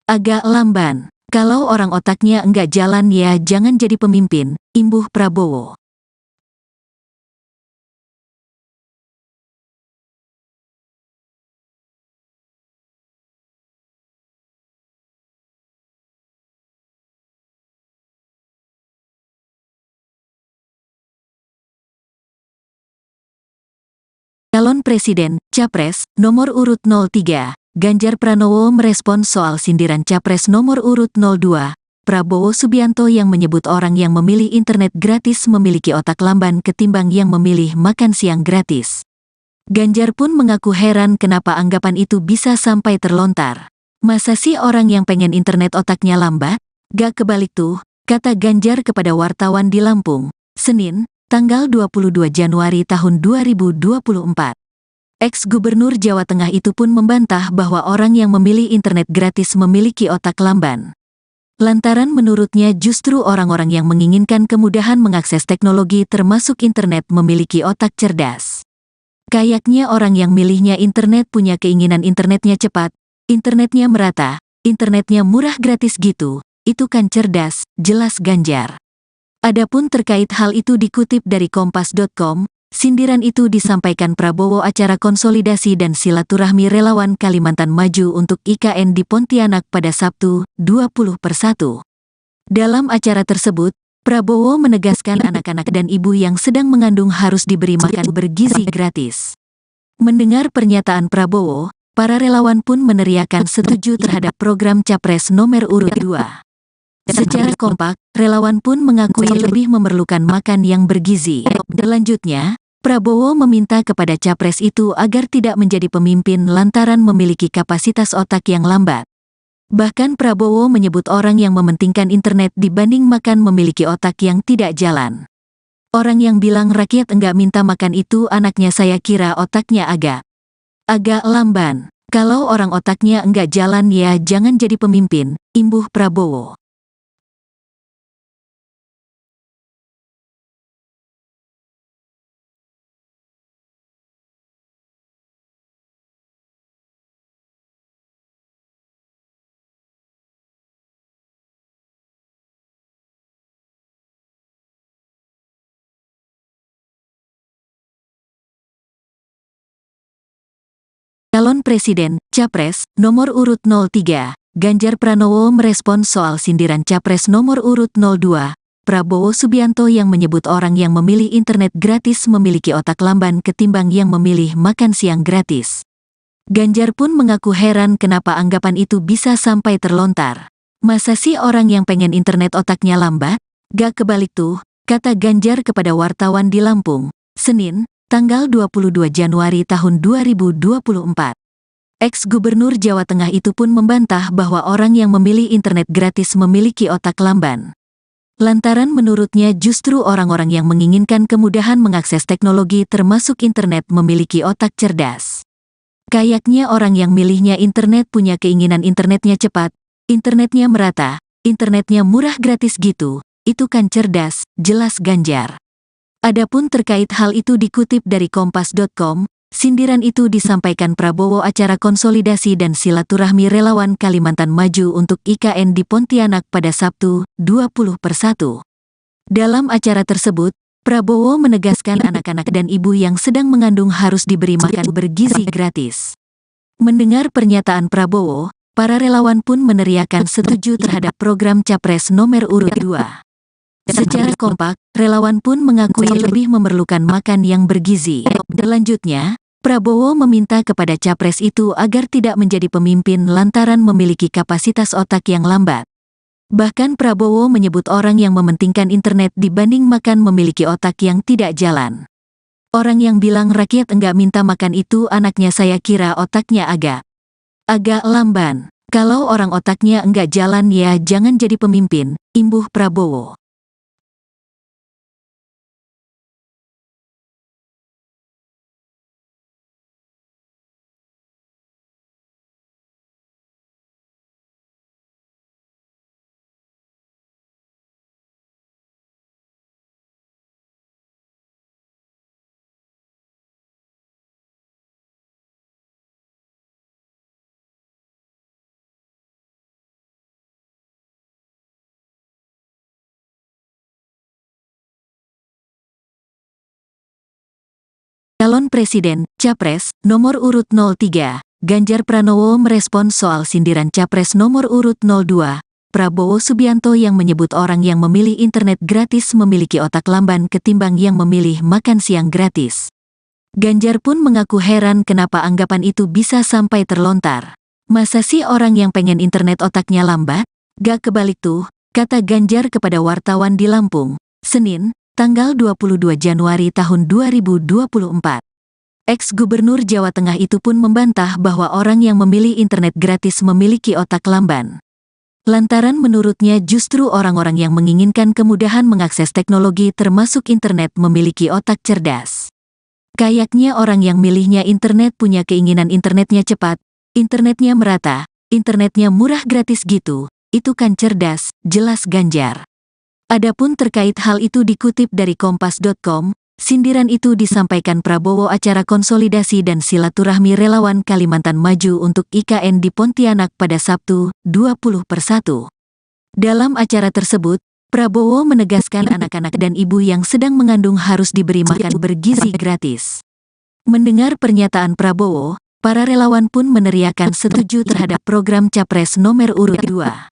agak lamban. Kalau orang otaknya enggak jalan ya jangan jadi pemimpin, imbuh Prabowo. Calon Presiden, Capres, nomor urut 03, Ganjar Pranowo merespons soal sindiran Capres nomor urut 02, Prabowo Subianto yang menyebut orang yang memilih internet gratis memiliki otak lamban ketimbang yang memilih makan siang gratis. Ganjar pun mengaku heran kenapa anggapan itu bisa sampai terlontar. Masa sih orang yang pengen internet otaknya lambat? Gak kebalik tuh, kata Ganjar kepada wartawan di Lampung, Senin, tanggal 22 Januari tahun 2024. Ex-Gubernur Jawa Tengah itu pun membantah bahwa orang yang memilih internet gratis memiliki otak lamban. Lantaran menurutnya justru orang-orang yang menginginkan kemudahan mengakses teknologi termasuk internet memiliki otak cerdas. Kayaknya orang yang milihnya internet punya keinginan internetnya cepat, internetnya merata, internetnya murah gratis gitu, itu kan cerdas, jelas Ganjar. Adapun terkait hal itu dikutip dari kompas.com, sindiran itu disampaikan Prabowo acara konsolidasi dan silaturahmi relawan Kalimantan Maju untuk IKN di Pontianak pada Sabtu, 20/1. Dalam acara tersebut, Prabowo menegaskan anak-anak dan ibu yang sedang mengandung harus diberi makan bergizi gratis. Mendengar pernyataan Prabowo, para relawan pun meneriakan setuju terhadap program Capres nomor urut 2. Secara kompak, relawan pun mengakui lebih memerlukan makan yang bergizi. Selanjutnya, Prabowo meminta kepada Capres itu agar tidak menjadi pemimpin lantaran memiliki kapasitas otak yang lambat. Bahkan Prabowo menyebut orang yang mementingkan internet dibanding makan memiliki otak yang tidak jalan. Orang yang bilang rakyat enggak minta makan itu anaknya saya kira otaknya agak lamban. Kalau orang otaknya enggak jalan ya jangan jadi pemimpin, imbuh Prabowo. Calon Presiden, Capres, nomor urut 03, Ganjar Pranowo merespons soal sindiran Capres nomor urut 02, Prabowo Subianto yang menyebut orang yang memilih internet gratis memiliki otak lamban ketimbang yang memilih makan siang gratis. Ganjar pun mengaku heran kenapa anggapan itu bisa sampai terlontar. Masa sih orang yang pengen internet otaknya lambat? Gak kebalik tuh, kata Ganjar kepada wartawan di Lampung, Senin, tanggal 22 Januari tahun 2024. Ex-Gubernur Jawa Tengah itu pun membantah bahwa orang yang memilih internet gratis memiliki otak lamban. Lantaran menurutnya justru orang-orang yang menginginkan kemudahan mengakses teknologi termasuk internet memiliki otak cerdas. Kayaknya orang yang milihnya internet punya keinginan internetnya cepat, internetnya merata, internetnya murah gratis gitu, itu kan cerdas, jelas Ganjar. Adapun terkait hal itu dikutip dari kompas.com, sindiran itu disampaikan Prabowo acara konsolidasi dan silaturahmi relawan Kalimantan Maju untuk IKN di Pontianak pada Sabtu, 20/1. Dalam acara tersebut, Prabowo menegaskan anak-anak dan ibu yang sedang mengandung harus diberi makan bergizi gratis. Mendengar pernyataan Prabowo, para relawan pun meneriakan setuju terhadap program Capres nomor urut 2. Secara kompak, relawan pun mengakui lebih memerlukan makan yang bergizi. Selanjutnya, Prabowo meminta kepada Capres itu agar tidak menjadi pemimpin lantaran memiliki kapasitas otak yang lambat. Bahkan Prabowo menyebut orang yang mementingkan internet dibanding makan memiliki otak yang tidak jalan. Orang yang bilang rakyat enggak minta makan itu anaknya saya kira otaknya agak lamban. Kalau orang otaknya enggak jalan ya jangan jadi pemimpin, imbuh Prabowo. Calon Presiden, Capres, nomor urut 03, Ganjar Pranowo merespons soal sindiran Capres nomor urut 02, Prabowo Subianto yang menyebut orang yang memilih internet gratis memiliki otak lamban ketimbang yang memilih makan siang gratis. Ganjar pun mengaku heran kenapa anggapan itu bisa sampai terlontar. Masa sih orang yang pengen internet otaknya lambat? Gak kebalik tuh, kata Ganjar kepada wartawan di Lampung, Senin, tanggal 22 Januari tahun 2024. Ex-Gubernur Jawa Tengah itu pun membantah bahwa orang yang memilih internet gratis memiliki otak lamban. Lantaran menurutnya justru orang-orang yang menginginkan kemudahan mengakses teknologi termasuk internet memiliki otak cerdas. Kayaknya orang yang milihnya internet punya keinginan internetnya cepat, internetnya merata, internetnya murah gratis gitu, itu kan cerdas, jelas Ganjar. Adapun terkait hal itu dikutip dari kompas.com, sindiran itu disampaikan Prabowo acara konsolidasi dan silaturahmi relawan Kalimantan Maju untuk IKN di Pontianak pada Sabtu, 20/1. Dalam acara tersebut, Prabowo menegaskan anak-anak dan ibu yang sedang mengandung harus diberi makan bergizi gratis. Mendengar pernyataan Prabowo, para relawan pun meneriakan setuju terhadap program Capres nomor urut 2.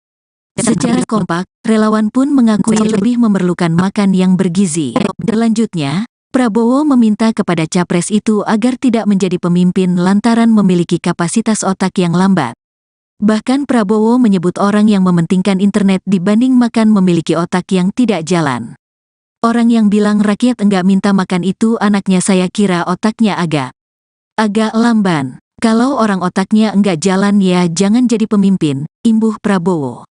Secara kompak, relawan pun mengakui lebih memerlukan makan yang bergizi. Selanjutnya, Prabowo meminta kepada Capres itu agar tidak menjadi pemimpin lantaran memiliki kapasitas otak yang lambat. Bahkan Prabowo menyebut orang yang mementingkan internet dibanding makan memiliki otak yang tidak jalan. Orang yang bilang rakyat enggak minta makan itu anaknya saya kira otaknya agak lamban. Kalau orang otaknya enggak jalan ya jangan jadi pemimpin, imbuh Prabowo.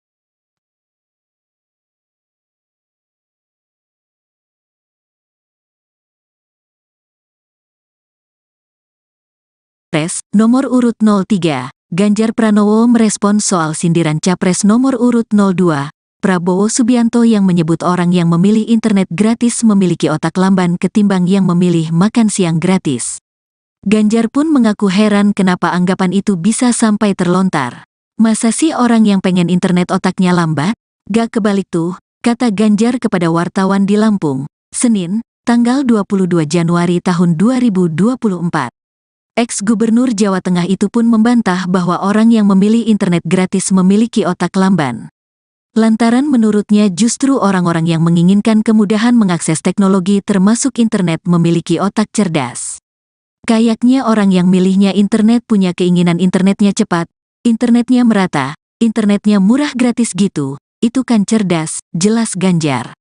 Capres nomor urut 03, Ganjar Pranowo merespons soal sindiran Capres nomor urut 02, Prabowo Subianto yang menyebut orang yang memilih internet gratis memiliki otak lamban ketimbang yang memilih makan siang gratis. Ganjar pun mengaku heran kenapa anggapan itu bisa sampai terlontar. Masa sih orang yang pengen internet otaknya lambat? Gak kebalik tuh, kata Ganjar kepada wartawan di Lampung, Senin, tanggal 22 Januari tahun 2024. Ex-Gubernur Jawa Tengah itu pun membantah bahwa orang yang memilih internet gratis memiliki otak lamban. Lantaran menurutnya justru orang-orang yang menginginkan kemudahan mengakses teknologi termasuk internet memiliki otak cerdas. Kayaknya orang yang milihnya internet punya keinginan internetnya cepat, internetnya merata, internetnya murah gratis gitu, itu kan cerdas, jelas Ganjar.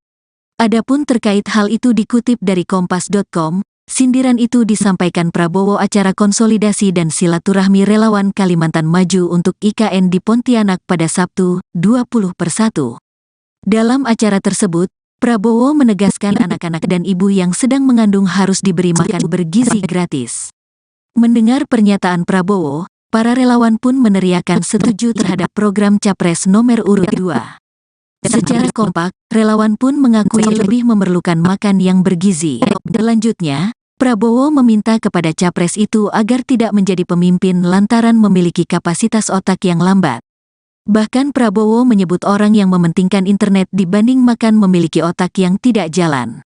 Adapun terkait hal itu dikutip dari kompas.com, Sindiran itu disampaikan Prabowo acara konsolidasi dan silaturahmi relawan Kalimantan Maju untuk IKN di Pontianak pada Sabtu, 20/1. Dalam acara tersebut, Prabowo menegaskan anak-anak dan ibu yang sedang mengandung harus diberi makan bergizi gratis. Mendengar pernyataan Prabowo, para relawan pun meneriakan setuju terhadap program Capres nomor urut 2. Secara kompak, relawan pun mengakui lebih memerlukan makan yang bergizi. Selanjutnya, Prabowo meminta kepada Capres itu agar tidak menjadi pemimpin lantaran memiliki kapasitas otak yang lambat. Bahkan Prabowo menyebut orang yang mementingkan internet dibanding makan memiliki otak yang tidak jalan.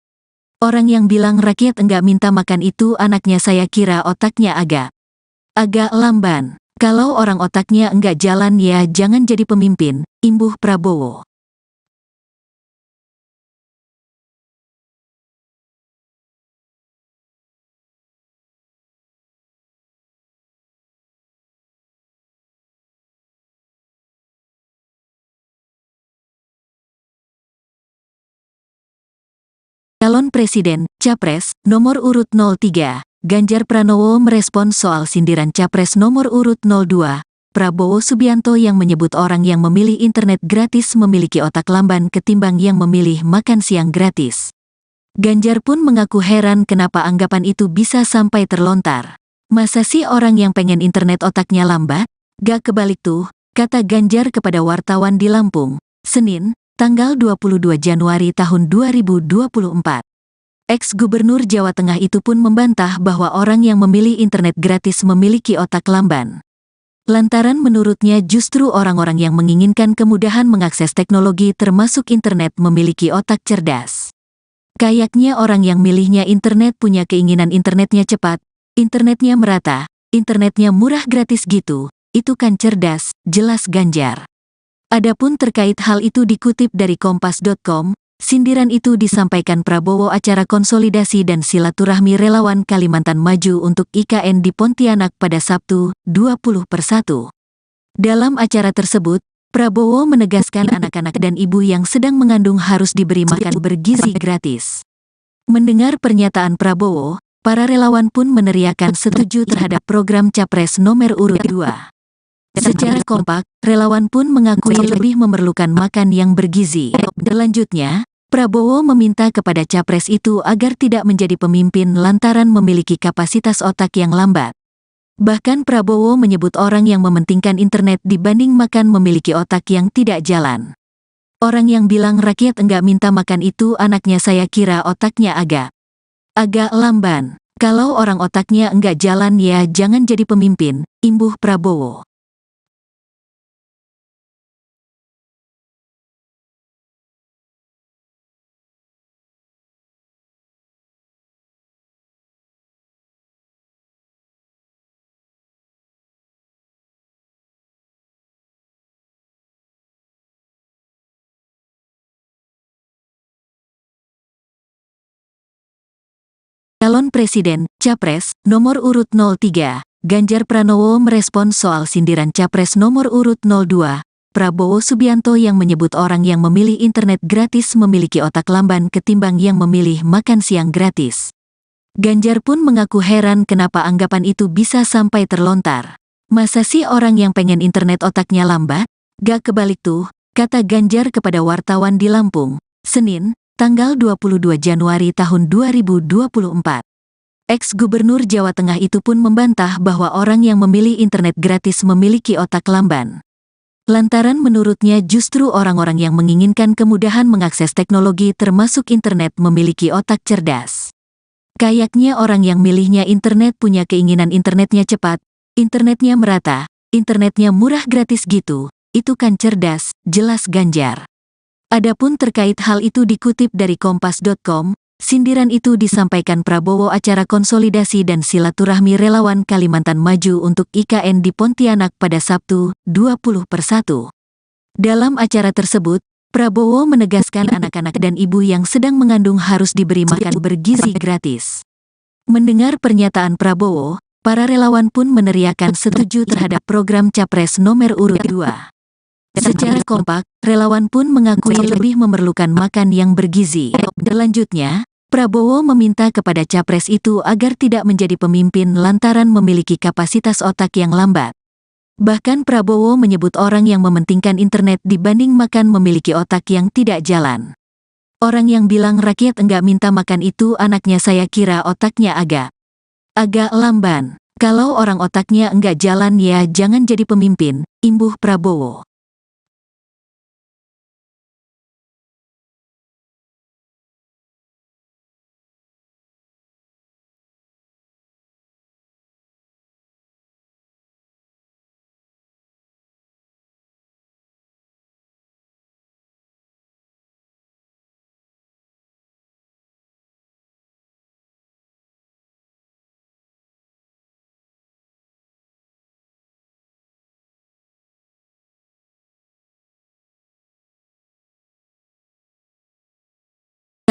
Orang yang bilang rakyat enggak minta makan itu anaknya saya kira otaknya agak lamban. Kalau orang otaknya enggak jalan ya jangan jadi pemimpin, imbuh Prabowo. Calon Presiden, Capres, nomor urut 03, Ganjar Pranowo merespons soal sindiran Capres nomor urut 02, Prabowo Subianto yang menyebut orang yang memilih internet gratis memiliki otak lamban ketimbang yang memilih makan siang gratis. Ganjar pun mengaku heran kenapa anggapan itu bisa sampai terlontar. Masa sih orang yang pengen internet otaknya lambat? Gak kebalik tuh, kata Ganjar kepada wartawan di Lampung, Senin, tanggal 22 Januari tahun 2024. Ex-Gubernur Jawa Tengah itu pun membantah bahwa orang yang memilih internet gratis memiliki otak lamban. Lantaran menurutnya justru orang-orang yang menginginkan kemudahan mengakses teknologi termasuk internet memiliki otak cerdas. Kayaknya orang yang milihnya internet punya keinginan internetnya cepat, internetnya merata, internetnya murah gratis gitu, itu kan cerdas, jelas Ganjar. Adapun terkait hal itu dikutip dari Kompas.com, sindiran itu disampaikan Prabowo acara konsolidasi dan silaturahmi relawan Kalimantan Maju untuk IKN di Pontianak pada Sabtu, 20/1. Dalam acara tersebut, Prabowo menegaskan anak-anak dan ibu yang sedang mengandung harus diberi makan bergizi gratis. Mendengar pernyataan Prabowo, para relawan pun meneriakan setuju terhadap program Capres nomor urut 2. Secara kompak, relawan pun mengakui lebih memerlukan makan yang bergizi. Selanjutnya, Prabowo meminta kepada Capres itu agar tidak menjadi pemimpin lantaran memiliki kapasitas otak yang lambat. Bahkan Prabowo menyebut orang yang mementingkan internet dibanding makan memiliki otak yang tidak jalan. Orang yang bilang rakyat enggak minta makan itu anaknya saya kira otaknya agak lamban. Kalau orang otaknya enggak jalan ya jangan jadi pemimpin, imbuh Prabowo. Calon Presiden, Capres, nomor urut 03, Ganjar Pranowo merespons soal sindiran Capres nomor urut 02, Prabowo Subianto yang menyebut orang yang memilih internet gratis memiliki otak lamban ketimbang yang memilih makan siang gratis. Ganjar pun mengaku heran kenapa anggapan itu bisa sampai terlontar. Masa sih orang yang pengen internet otaknya lambat? Gak kebalik tuh, kata Ganjar kepada wartawan di Lampung, Senin, tanggal 22 Januari tahun 2024. Ex-Gubernur Jawa Tengah itu pun membantah bahwa orang yang memilih internet gratis memiliki otak lamban. Lantaran menurutnya justru orang-orang yang menginginkan kemudahan mengakses teknologi termasuk internet memiliki otak cerdas. Kayaknya orang yang milihnya internet punya keinginan internetnya cepat, internetnya merata, internetnya murah gratis gitu, itu kan cerdas, jelas Ganjar. Adapun terkait hal itu dikutip dari Kompas.com, sindiran itu disampaikan Prabowo acara konsolidasi dan silaturahmi relawan Kalimantan Maju untuk IKN di Pontianak pada Sabtu, 20/1. Dalam acara tersebut, Prabowo menegaskan anak-anak dan ibu yang sedang mengandung harus diberi makan bergizi gratis. Mendengar pernyataan Prabowo, para relawan pun meneriakan setuju terhadap program Capres nomor urut 2. Secara kompak, relawan pun mengakui lebih memerlukan makan yang bergizi. Selanjutnya, Prabowo meminta kepada capres itu agar tidak menjadi pemimpin lantaran memiliki kapasitas otak yang lambat. Bahkan Prabowo menyebut orang yang mementingkan internet dibanding makan memiliki otak yang tidak jalan. Orang yang bilang rakyat enggak minta makan itu anaknya saya kira otaknya agak lamban. Kalau orang otaknya enggak jalan ya jangan jadi pemimpin, imbuh Prabowo.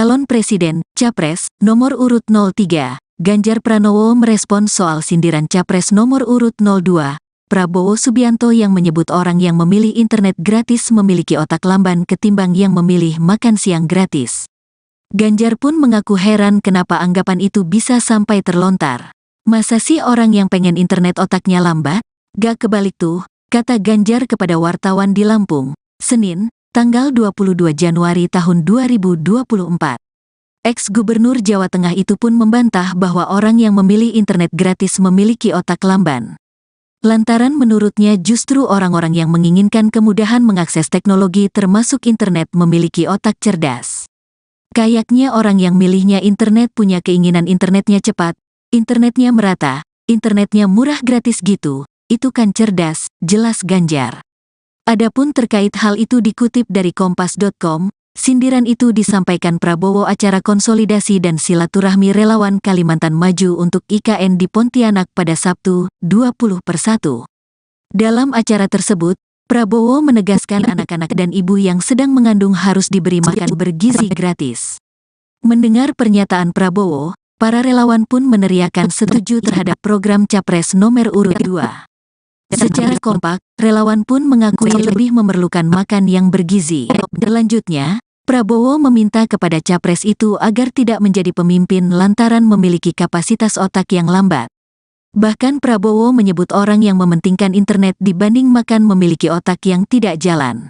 Calon Presiden, Capres, nomor urut 03, Ganjar Pranowo merespon soal sindiran Capres nomor urut 02, Prabowo Subianto yang menyebut orang yang memilih internet gratis memiliki otak lamban ketimbang yang memilih makan siang gratis. Ganjar pun mengaku heran kenapa anggapan itu bisa sampai terlontar. Masa sih orang yang pengen internet otaknya lambat? Gak kebalik tuh, kata Ganjar kepada wartawan di Lampung, Senin, tanggal 22 Januari tahun 2024. Ex-Gubernur Jawa Tengah itu pun membantah bahwa orang yang memilih internet gratis memiliki otak lamban. Lantaran menurutnya justru orang-orang yang menginginkan kemudahan mengakses teknologi termasuk internet memiliki otak cerdas. Kayaknya orang yang milihnya internet punya keinginan internetnya cepat, internetnya merata, internetnya murah gratis gitu, itu kan cerdas, jelas Ganjar. Adapun terkait hal itu dikutip dari kompas.com, sindiran itu disampaikan Prabowo acara konsolidasi dan silaturahmi relawan Kalimantan Maju untuk IKN di Pontianak pada Sabtu, 20/1. Dalam acara tersebut, Prabowo menegaskan anak-anak dan ibu yang sedang mengandung harus diberi makan bergizi gratis. Mendengar pernyataan Prabowo, para relawan pun meneriakan setuju terhadap program Capres nomor urut 2. Secara kompak, relawan pun mengakui lebih memerlukan makan yang bergizi. Selanjutnya, Prabowo meminta kepada capres itu agar tidak menjadi pemimpin lantaran memiliki kapasitas otak yang lambat. Bahkan Prabowo menyebut orang yang mementingkan internet dibanding makan memiliki otak yang tidak jalan.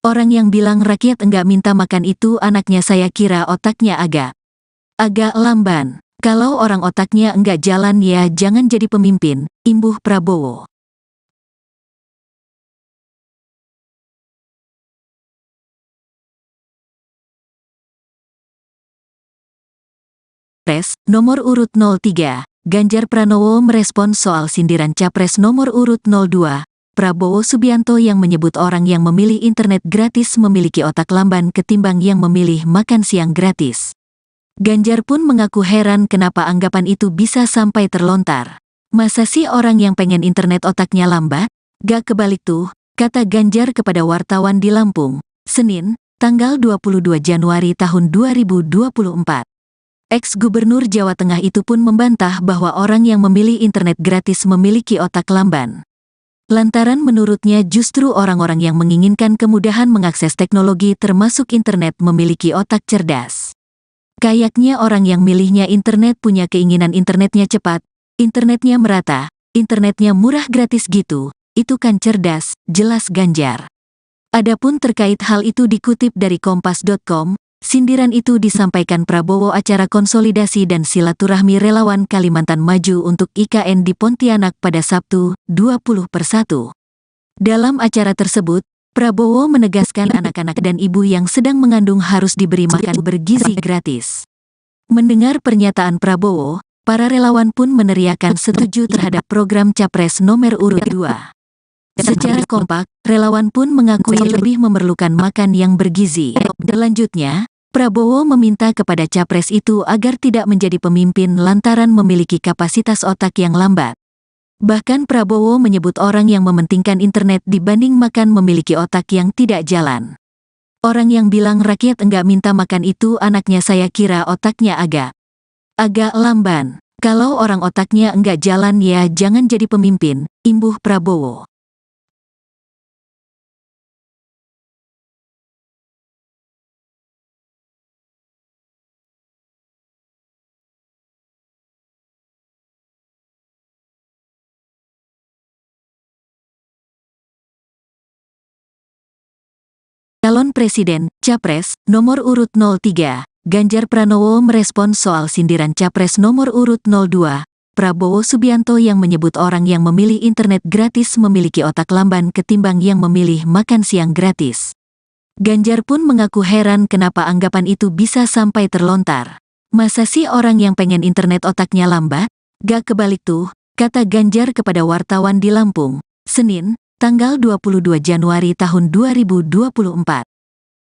Orang yang bilang rakyat enggak minta makan itu anaknya saya kira otaknya agak lamban. Kalau orang otaknya enggak jalan ya jangan jadi pemimpin, imbuh Prabowo. Capres nomor urut 03, Ganjar Pranowo merespon soal sindiran Capres nomor urut 02, Prabowo Subianto yang menyebut orang yang memilih internet gratis memiliki otak lamban ketimbang yang memilih makan siang gratis. Ganjar pun mengaku heran kenapa anggapan itu bisa sampai terlontar. Masa sih orang yang pengen internet otaknya lambat? Gak kebalik tuh, kata Ganjar kepada wartawan di Lampung, Senin, tanggal 22 Januari tahun 2024. Ex-Gubernur Jawa Tengah itu pun membantah bahwa orang yang memilih internet gratis memiliki otak lamban. Lantaran menurutnya justru orang-orang yang menginginkan kemudahan mengakses teknologi termasuk internet memiliki otak cerdas. Kayaknya orang yang milihnya internet punya keinginan internetnya cepat, internetnya merata, internetnya murah gratis gitu, itu kan cerdas, jelas Ganjar. Adapun terkait hal itu dikutip dari kompas.com, sindiran itu disampaikan Prabowo acara konsolidasi dan silaturahmi relawan Kalimantan Maju untuk IKN di Pontianak pada Sabtu, 20/1. Dalam acara tersebut, Prabowo menegaskan anak-anak dan ibu yang sedang mengandung harus diberi makan bergizi gratis. Mendengar pernyataan Prabowo, para relawan pun meneriakan setuju terhadap program Capres nomor urut 2. Secara kompak, relawan pun mengakui lebih memerlukan makan yang bergizi. Selanjutnya, Prabowo meminta kepada capres itu agar tidak menjadi pemimpin lantaran memiliki kapasitas otak yang lambat. Bahkan Prabowo menyebut orang yang mementingkan internet dibanding makan memiliki otak yang tidak jalan. Orang yang bilang rakyat enggak minta makan itu anaknya saya kira otaknya agak lamban. Kalau orang otaknya enggak jalan ya jangan jadi pemimpin, imbuh Prabowo. Calon Presiden, Capres, nomor urut 03, Ganjar Pranowo merespons soal sindiran Capres nomor urut 02, Prabowo Subianto yang menyebut orang yang memilih internet gratis memiliki otak lamban ketimbang yang memilih makan siang gratis. Ganjar pun mengaku heran kenapa anggapan itu bisa sampai terlontar. Masa sih orang yang pengen internet otaknya lambat? Gak kebalik tuh, kata Ganjar kepada wartawan di Lampung, Senin, tanggal 22 Januari tahun 2024.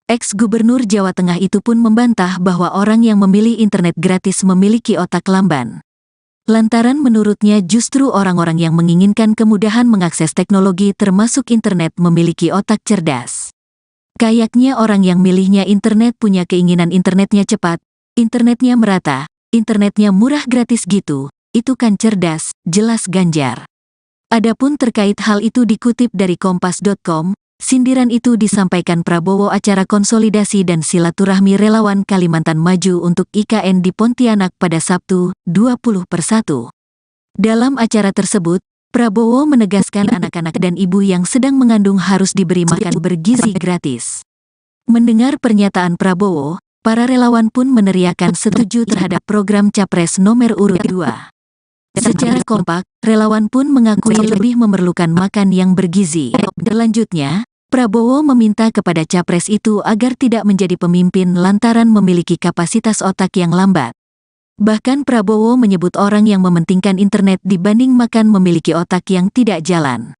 Ex-Gubernur Jawa Tengah itu pun membantah bahwa orang yang memilih internet gratis memiliki otak lamban. Lantaran menurutnya justru orang-orang yang menginginkan kemudahan mengakses teknologi termasuk internet memiliki otak cerdas. Kayaknya orang yang milihnya internet punya keinginan internetnya cepat, internetnya merata, internetnya murah gratis gitu, itu kan cerdas, jelas Ganjar. Adapun terkait hal itu dikutip dari Kompas.com, sindiran itu disampaikan Prabowo acara konsolidasi dan silaturahmi relawan Kalimantan Maju untuk IKN di Pontianak pada Sabtu, 20/1. Dalam acara tersebut, Prabowo menegaskan anak-anak dan ibu yang sedang mengandung harus diberi makan bergizi gratis. Mendengar pernyataan Prabowo, para relawan pun meneriakan setuju terhadap program Capres nomor urut 2. Secara kompak, relawan pun mengakui lebih memerlukan makan yang bergizi. Selanjutnya, Prabowo meminta kepada Capres itu agar tidak menjadi pemimpin lantaran memiliki kapasitas otak yang lambat. Bahkan Prabowo menyebut orang yang mementingkan internet dibanding makan memiliki otak yang tidak jalan.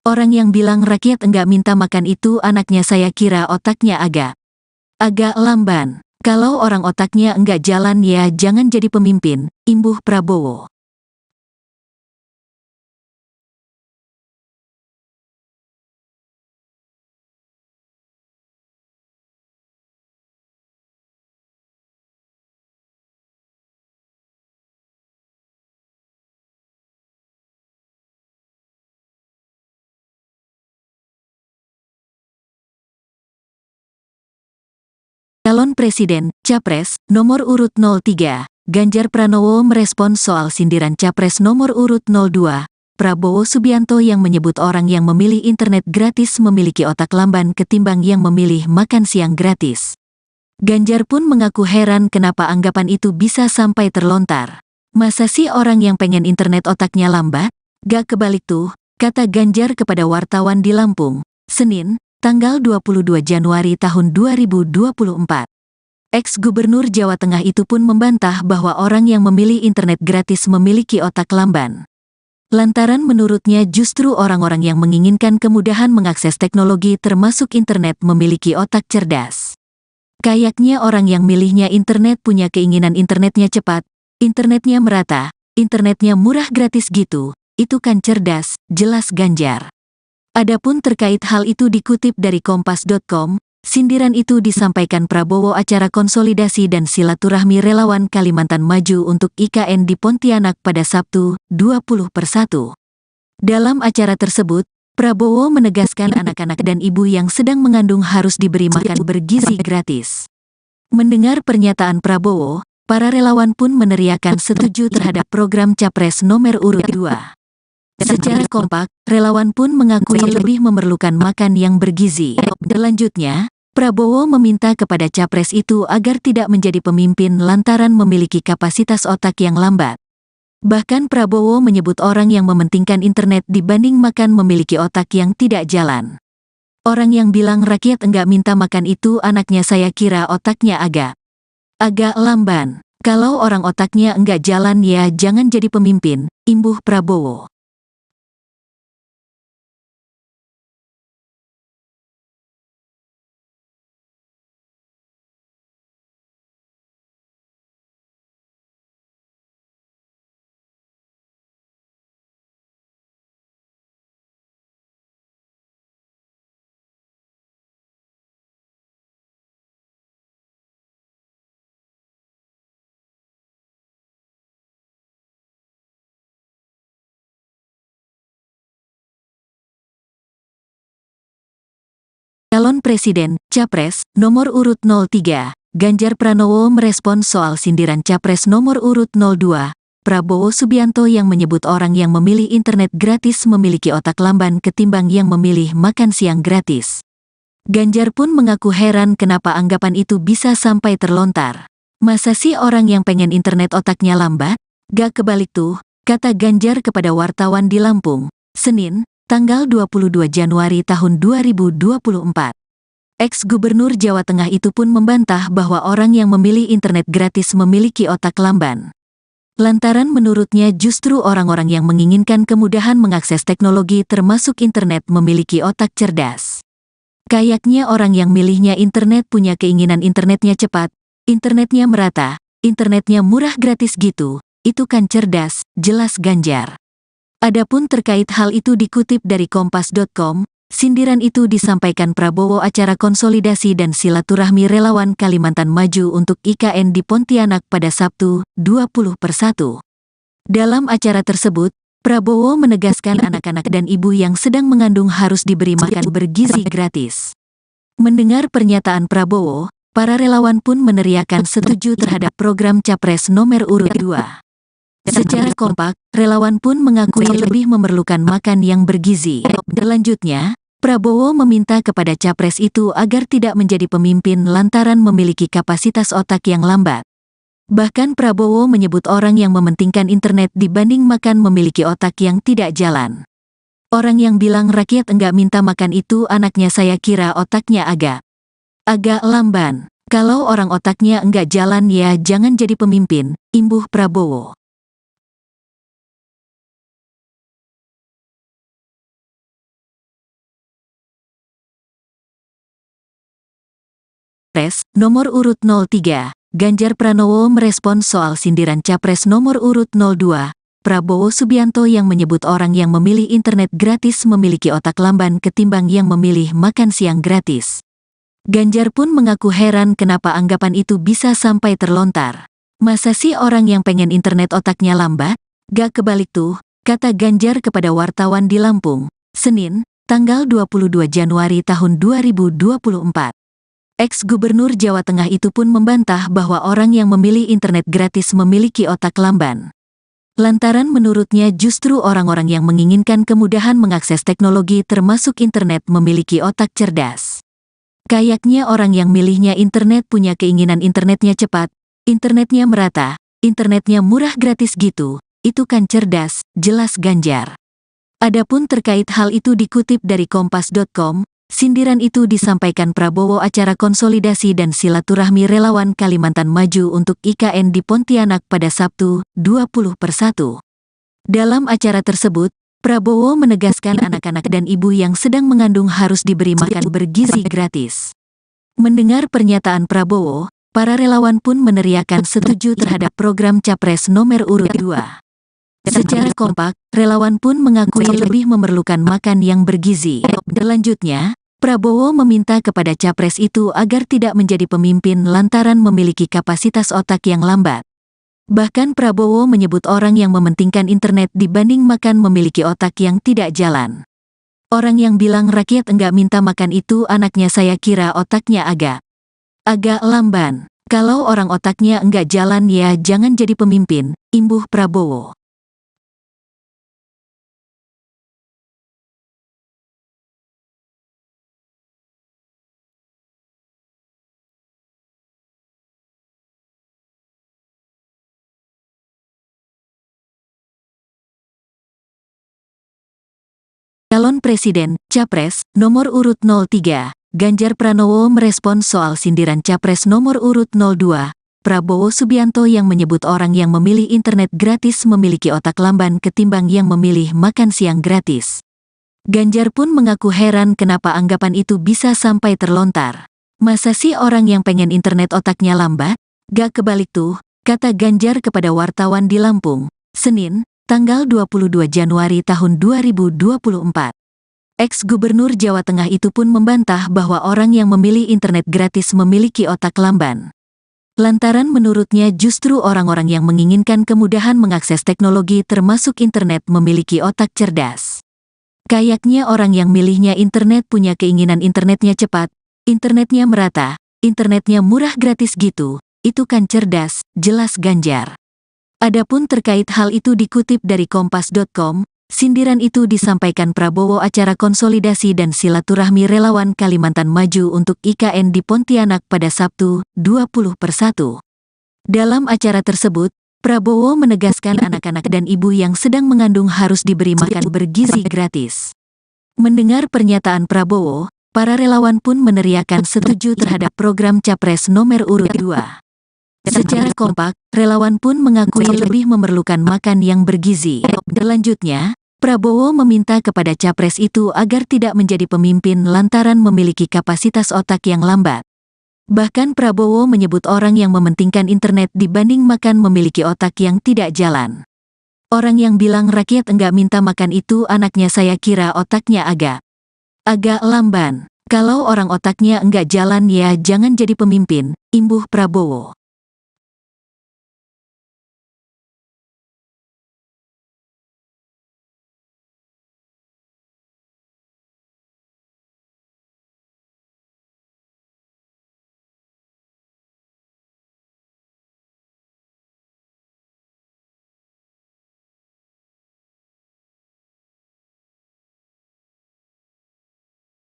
Orang yang bilang rakyat enggak minta makan itu anaknya saya kira otaknya agak lamban. Kalau orang otaknya enggak jalan ya jangan jadi pemimpin, imbuh Prabowo. Calon Presiden, Capres, nomor urut 03, Ganjar Pranowo merespons soal sindiran Capres nomor urut 02, Prabowo Subianto yang menyebut orang yang memilih internet gratis memiliki otak lamban ketimbang yang memilih makan siang gratis. Ganjar pun mengaku heran kenapa anggapan itu bisa sampai terlontar. Masa sih orang yang pengen internet otaknya lambat? Gak kebalik tuh, kata Ganjar kepada wartawan di Lampung, Senin, tanggal 22 Januari tahun 2024. Ex-Gubernur Jawa Tengah itu pun membantah bahwa orang yang memilih internet gratis memiliki otak lamban. Lantaran menurutnya justru orang-orang yang menginginkan kemudahan mengakses teknologi termasuk internet memiliki otak cerdas. Kayaknya orang yang milihnya internet punya keinginan internetnya cepat, internetnya merata, internetnya murah gratis gitu, itu kan cerdas, jelas Ganjar. Adapun terkait hal itu dikutip dari Kompas.com, sindiran itu disampaikan Prabowo acara konsolidasi dan silaturahmi relawan Kalimantan Maju untuk IKN di Pontianak pada Sabtu, 20/1. Dalam acara tersebut, Prabowo menegaskan anak-anak dan ibu yang sedang mengandung harus diberi makan bergizi gratis. Mendengar pernyataan Prabowo, para relawan pun meneriakan setuju terhadap program Capres nomor urut 2. Secara kompak, relawan pun mengakui lebih memerlukan makan yang bergizi. Selanjutnya, Prabowo meminta kepada Capres itu agar tidak menjadi pemimpin lantaran memiliki kapasitas otak yang lambat. Bahkan Prabowo menyebut orang yang mementingkan internet dibanding makan memiliki otak yang tidak jalan. Orang yang bilang rakyat enggak minta makan itu anaknya saya kira otaknya agak lamban. Kalau orang otaknya enggak jalan ya jangan jadi pemimpin, imbuh Prabowo. Calon Presiden, Capres, nomor urut 03, Ganjar Pranowo merespons soal sindiran Capres nomor urut 02, Prabowo Subianto yang menyebut orang yang memilih internet gratis memiliki otak lamban ketimbang yang memilih makan siang gratis. Ganjar pun mengaku heran kenapa anggapan itu bisa sampai terlontar. Masa sih orang yang pengen internet otaknya lambat? Gak kebalik tuh, kata Ganjar kepada wartawan di Lampung, Senin, tanggal 22 Januari tahun 2024. Ex-Gubernur Jawa Tengah itu pun membantah bahwa orang yang memilih internet gratis memiliki otak lamban. Lantaran menurutnya justru orang-orang yang menginginkan kemudahan mengakses teknologi termasuk internet memiliki otak cerdas. Kayaknya orang yang milihnya internet punya keinginan internetnya cepat, internetnya merata, internetnya murah gratis gitu, itu kan cerdas, jelas Ganjar. Adapun terkait hal itu dikutip dari kompas.com, sindiran itu disampaikan Prabowo acara konsolidasi dan silaturahmi relawan Kalimantan Maju untuk IKN di Pontianak pada Sabtu, 20/1. Dalam acara tersebut, Prabowo menegaskan anak-anak dan ibu yang sedang mengandung harus diberi makan bergizi gratis. Mendengar pernyataan Prabowo, para relawan pun meneriakan setuju terhadap program Capres nomor urut 2. Secara kompak, relawan pun mengakui lebih memerlukan makan yang bergizi. Selanjutnya, Prabowo meminta kepada capres itu agar tidak menjadi pemimpin lantaran memiliki kapasitas otak yang lambat. Bahkan Prabowo menyebut orang yang mementingkan internet dibanding makan memiliki otak yang tidak jalan. Orang yang bilang rakyat enggak minta makan itu anaknya saya kira otaknya agak lamban. Kalau orang otaknya enggak jalan ya jangan jadi pemimpin, imbuh Prabowo. Capres nomor urut 03, Ganjar Pranowo merespons soal sindiran Capres nomor urut 02, Prabowo Subianto yang menyebut orang yang memilih internet gratis memiliki otak lamban ketimbang yang memilih makan siang gratis. Ganjar pun mengaku heran kenapa anggapan itu bisa sampai terlontar. Masa sih orang yang pengen internet otaknya lambat? Gak kebalik tuh, kata Ganjar kepada wartawan di Lampung, Senin, tanggal 22 Januari tahun 2024. Ex-Gubernur Jawa Tengah itu pun membantah bahwa orang yang memilih internet gratis memiliki otak lamban. Lantaran menurutnya justru orang-orang yang menginginkan kemudahan mengakses teknologi termasuk internet memiliki otak cerdas. Kayaknya orang yang milihnya internet punya keinginan internetnya cepat, internetnya merata, internetnya murah gratis gitu, itu kan cerdas, jelas Ganjar. Adapun terkait hal itu dikutip dari kompas.com, sindiran itu disampaikan Prabowo acara konsolidasi dan silaturahmi relawan Kalimantan Maju untuk IKN di Pontianak pada Sabtu, 20/1. Dalam acara tersebut, Prabowo menegaskan anak-anak dan ibu yang sedang mengandung harus diberi makan bergizi gratis. Mendengar pernyataan Prabowo, para relawan pun meneriakan setuju terhadap program Capres nomor urut 2. Secara kompak, relawan pun mengakui lebih memerlukan makan yang bergizi. Selanjutnya, Prabowo meminta kepada capres itu agar tidak menjadi pemimpin lantaran memiliki kapasitas otak yang lambat. Bahkan Prabowo menyebut orang yang mementingkan internet dibanding makan memiliki otak yang tidak jalan. Orang yang bilang rakyat enggak minta makan itu anaknya saya kira otaknya agak lamban. Kalau orang otaknya enggak jalan ya jangan jadi pemimpin, imbuh Prabowo. Calon Presiden, Capres, nomor urut 03, Ganjar Pranowo merespons soal sindiran Capres nomor urut 02, Prabowo Subianto yang menyebut orang yang memilih internet gratis memiliki otak lamban ketimbang yang memilih makan siang gratis. Ganjar pun mengaku heran kenapa anggapan itu bisa sampai terlontar. Masa sih orang yang pengen internet otaknya lambat? Gak kebalik tuh, kata Ganjar kepada wartawan di Lampung, Senin, tanggal 22 Januari tahun 2024. Ex-Gubernur Jawa Tengah itu pun membantah bahwa orang yang memilih internet gratis memiliki otak lamban. Lantaran menurutnya justru orang-orang yang menginginkan kemudahan mengakses teknologi termasuk internet memiliki otak cerdas. Kayaknya orang yang milihnya internet punya keinginan internetnya cepat, internetnya merata, internetnya murah gratis gitu, itu kan cerdas, jelas Ganjar. Adapun terkait hal itu dikutip dari kompas.com, sindiran itu disampaikan Prabowo acara konsolidasi dan silaturahmi relawan Kalimantan Maju untuk IKN di Pontianak pada Sabtu, 20/1. Dalam acara tersebut, Prabowo menegaskan anak-anak dan ibu yang sedang mengandung harus diberi makan bergizi gratis. Mendengar pernyataan Prabowo, para relawan pun meneriakan setuju terhadap program Capres nomor urut 2. Secara kompak, relawan pun mengakui lebih memerlukan makan yang bergizi. Selanjutnya, Prabowo meminta kepada Capres itu agar tidak menjadi pemimpin lantaran memiliki kapasitas otak yang lambat. Bahkan Prabowo menyebut orang yang mementingkan internet dibanding makan memiliki otak yang tidak jalan. Orang yang bilang rakyat enggak minta makan itu anaknya, saya kira otaknya agak lamban. Kalau orang otaknya enggak jalan ya jangan jadi pemimpin, imbuh Prabowo.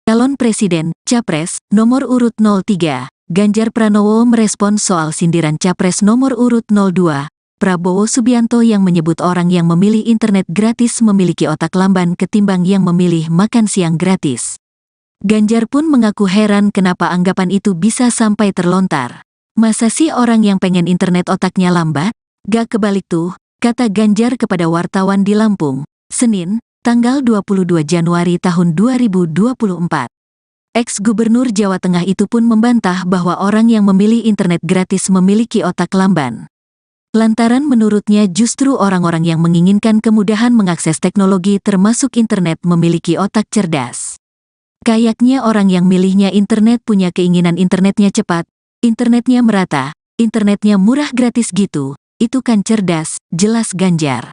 Calon Presiden, Capres, nomor urut 03, Ganjar Pranowo merespons soal sindiran Capres nomor urut 02, Prabowo Subianto yang menyebut orang yang memilih internet gratis memiliki otak lamban ketimbang yang memilih makan siang gratis. Ganjar pun mengaku heran kenapa anggapan itu bisa sampai terlontar. Masa sih orang yang pengen internet otaknya lambat? Gak kebalik tuh, kata Ganjar kepada wartawan di Lampung, Senin, tanggal 22 Januari tahun 2024. Ex-Gubernur Jawa Tengah itu pun membantah bahwa orang yang memilih internet gratis memiliki otak lamban. Lantaran menurutnya justru orang-orang yang menginginkan kemudahan mengakses teknologi termasuk internet memiliki otak cerdas. Kayaknya orang yang milihnya internet punya keinginan internetnya cepat, internetnya merata, internetnya murah gratis gitu, itu kan cerdas, jelas Ganjar.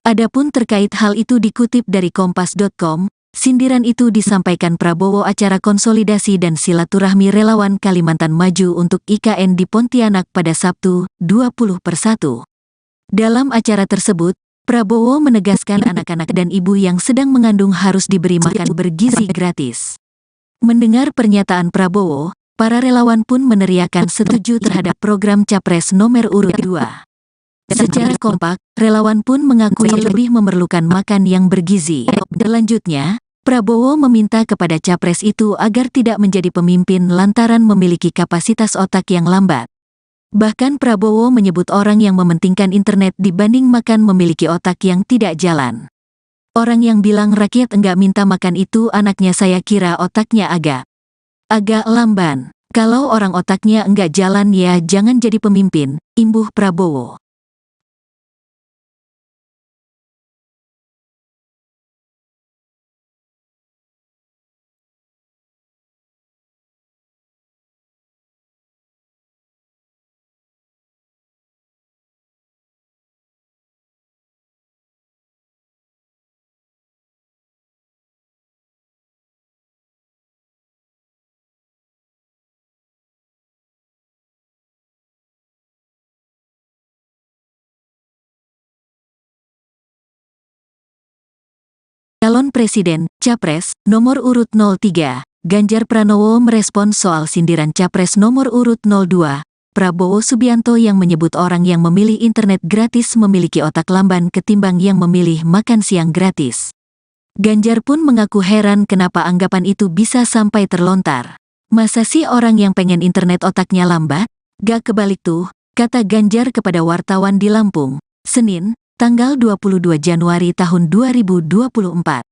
Adapun terkait hal itu dikutip dari Kompas.com, sindiran itu disampaikan Prabowo acara konsolidasi dan silaturahmi relawan Kalimantan Maju untuk IKN di Pontianak pada Sabtu, 20/1. Dalam acara tersebut, Prabowo menegaskan anak-anak dan ibu yang sedang mengandung harus diberi makan bergizi gratis. Mendengar pernyataan Prabowo, para relawan pun meneriakan setuju terhadap program Capres nomor urut 2. Secara kompak, relawan pun mengakui lebih memerlukan makan yang bergizi. Selanjutnya, Prabowo meminta kepada Capres itu agar tidak menjadi pemimpin lantaran memiliki kapasitas otak yang lambat. Bahkan Prabowo menyebut orang yang mementingkan internet dibanding makan memiliki otak yang tidak jalan. Orang yang bilang rakyat enggak minta makan itu anaknya, saya kira otaknya agak lamban. Kalau orang otaknya enggak jalan ya jangan jadi pemimpin, imbuh Prabowo. Calon Presiden, Capres, nomor urut 03, Ganjar Pranowo merespons soal sindiran Capres nomor urut 02, Prabowo Subianto yang menyebut orang yang memilih internet gratis memiliki otak lamban ketimbang yang memilih makan siang gratis. Ganjar pun mengaku heran kenapa anggapan itu bisa sampai terlontar. Masa sih orang yang pengen internet otaknya lambat? Gak kebalik tuh, kata Ganjar kepada wartawan di Lampung, Senin, tanggal 22 Januari tahun 2024.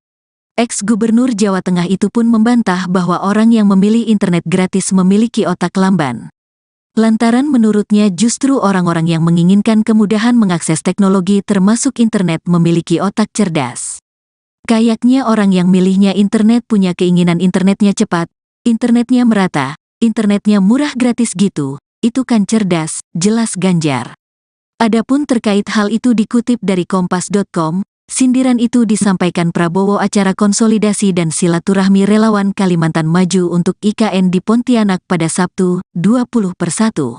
Ex-Gubernur Jawa Tengah itu pun membantah bahwa orang yang memilih internet gratis memiliki otak lamban. Lantaran menurutnya justru orang-orang yang menginginkan kemudahan mengakses teknologi termasuk internet memiliki otak cerdas. Kayaknya orang yang milihnya internet punya keinginan internetnya cepat, internetnya merata, internetnya murah gratis gitu, itu kan cerdas, jelas Ganjar. Adapun terkait hal itu dikutip dari Kompas.com, sindiran itu disampaikan Prabowo acara konsolidasi dan silaturahmi relawan Kalimantan Maju untuk IKN di Pontianak pada Sabtu, 20/1.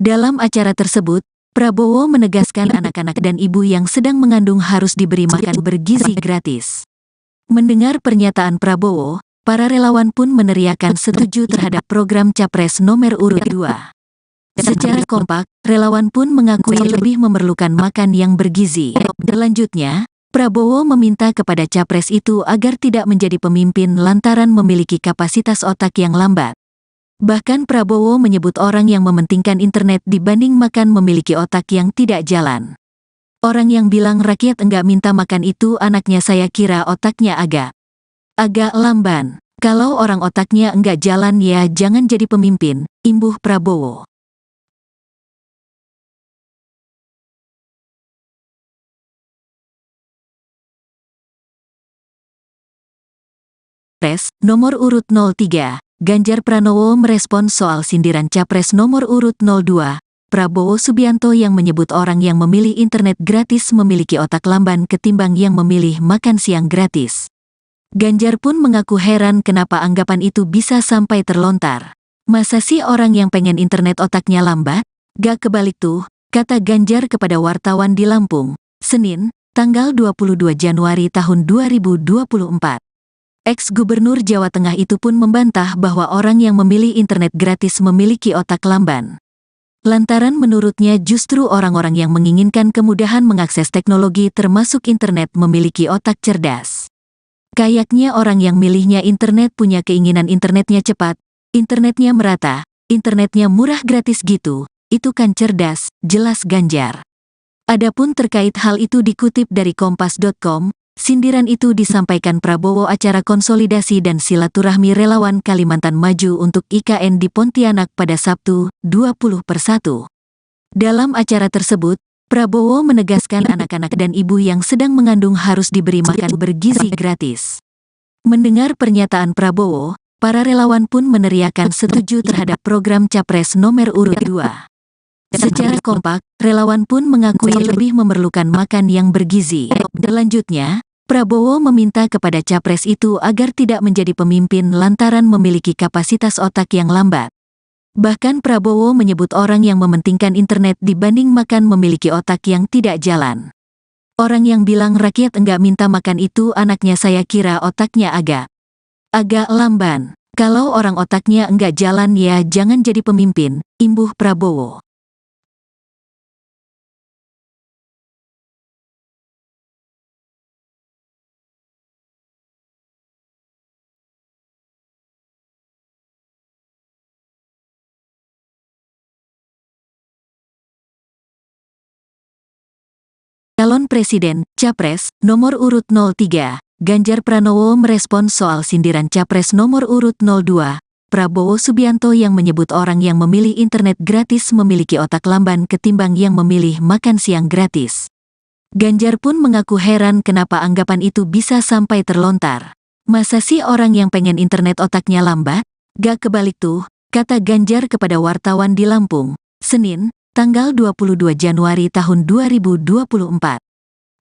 Dalam acara tersebut, Prabowo menegaskan anak-anak dan ibu yang sedang mengandung harus diberi makan bergizi gratis. Mendengar pernyataan Prabowo, para relawan pun meneriakan setuju terhadap program Capres nomor urut 2. Secara kompak, relawan pun mengakui lebih memerlukan makan yang bergizi. Selanjutnya, Prabowo meminta kepada Capres itu agar tidak menjadi pemimpin lantaran memiliki kapasitas otak yang lambat. Bahkan Prabowo menyebut orang yang mementingkan internet dibanding makan memiliki otak yang tidak jalan. Orang yang bilang rakyat enggak minta makan itu anaknya saya kira otaknya agak lamban. Kalau orang otaknya enggak jalan ya jangan jadi pemimpin, imbuh Prabowo. Capres nomor urut 03, Ganjar Pranowo merespons soal sindiran Capres nomor urut 02, Prabowo Subianto yang menyebut orang yang memilih internet gratis memiliki otak lamban ketimbang yang memilih makan siang gratis. Ganjar pun mengaku heran kenapa anggapan itu bisa sampai terlontar. Masa sih orang yang pengen internet otaknya lambat? Gak kebalik tuh, kata Ganjar kepada wartawan di Lampung, Senin, tanggal 22 Januari tahun 2024. Ex-Gubernur Jawa Tengah itu pun membantah bahwa orang yang memilih internet gratis memiliki otak lamban. Lantaran menurutnya justru orang-orang yang menginginkan kemudahan mengakses teknologi termasuk internet memiliki otak cerdas. Kayaknya orang yang milihnya internet punya keinginan internetnya cepat, internetnya merata, internetnya murah gratis gitu, itu kan cerdas, jelas Ganjar. Adapun terkait hal itu dikutip dari kompas.com, sindiran itu disampaikan Prabowo acara konsolidasi dan silaturahmi relawan Kalimantan Maju untuk IKN di Pontianak pada Sabtu, 20/1. Dalam acara tersebut, Prabowo menegaskan anak-anak dan ibu yang sedang mengandung harus diberi makan bergizi gratis. Mendengar pernyataan Prabowo, para relawan pun meneriakan setuju terhadap program Capres nomor urut 2. Secara kompak, relawan pun mengakui lebih memerlukan makan yang bergizi. Selanjutnya, Prabowo meminta kepada Capres itu agar tidak menjadi pemimpin lantaran memiliki kapasitas otak yang lambat. Bahkan Prabowo menyebut orang yang mementingkan internet dibanding makan memiliki otak yang tidak jalan. Orang yang bilang rakyat enggak minta makan itu anaknya saya kira otaknya agak lamban. Kalau orang otaknya enggak jalan ya jangan jadi pemimpin, imbuh Prabowo. Calon Presiden, Capres, nomor urut 03, Ganjar Pranowo merespons soal sindiran Capres nomor urut 02, Prabowo Subianto yang menyebut orang yang memilih internet gratis memiliki otak lamban ketimbang yang memilih makan siang gratis. Ganjar pun mengaku heran kenapa anggapan itu bisa sampai terlontar. Masa sih orang yang pengen internet otaknya lambat? Gak kebalik tuh, kata Ganjar kepada wartawan di Lampung, Senin, tanggal 22 Januari tahun 2024.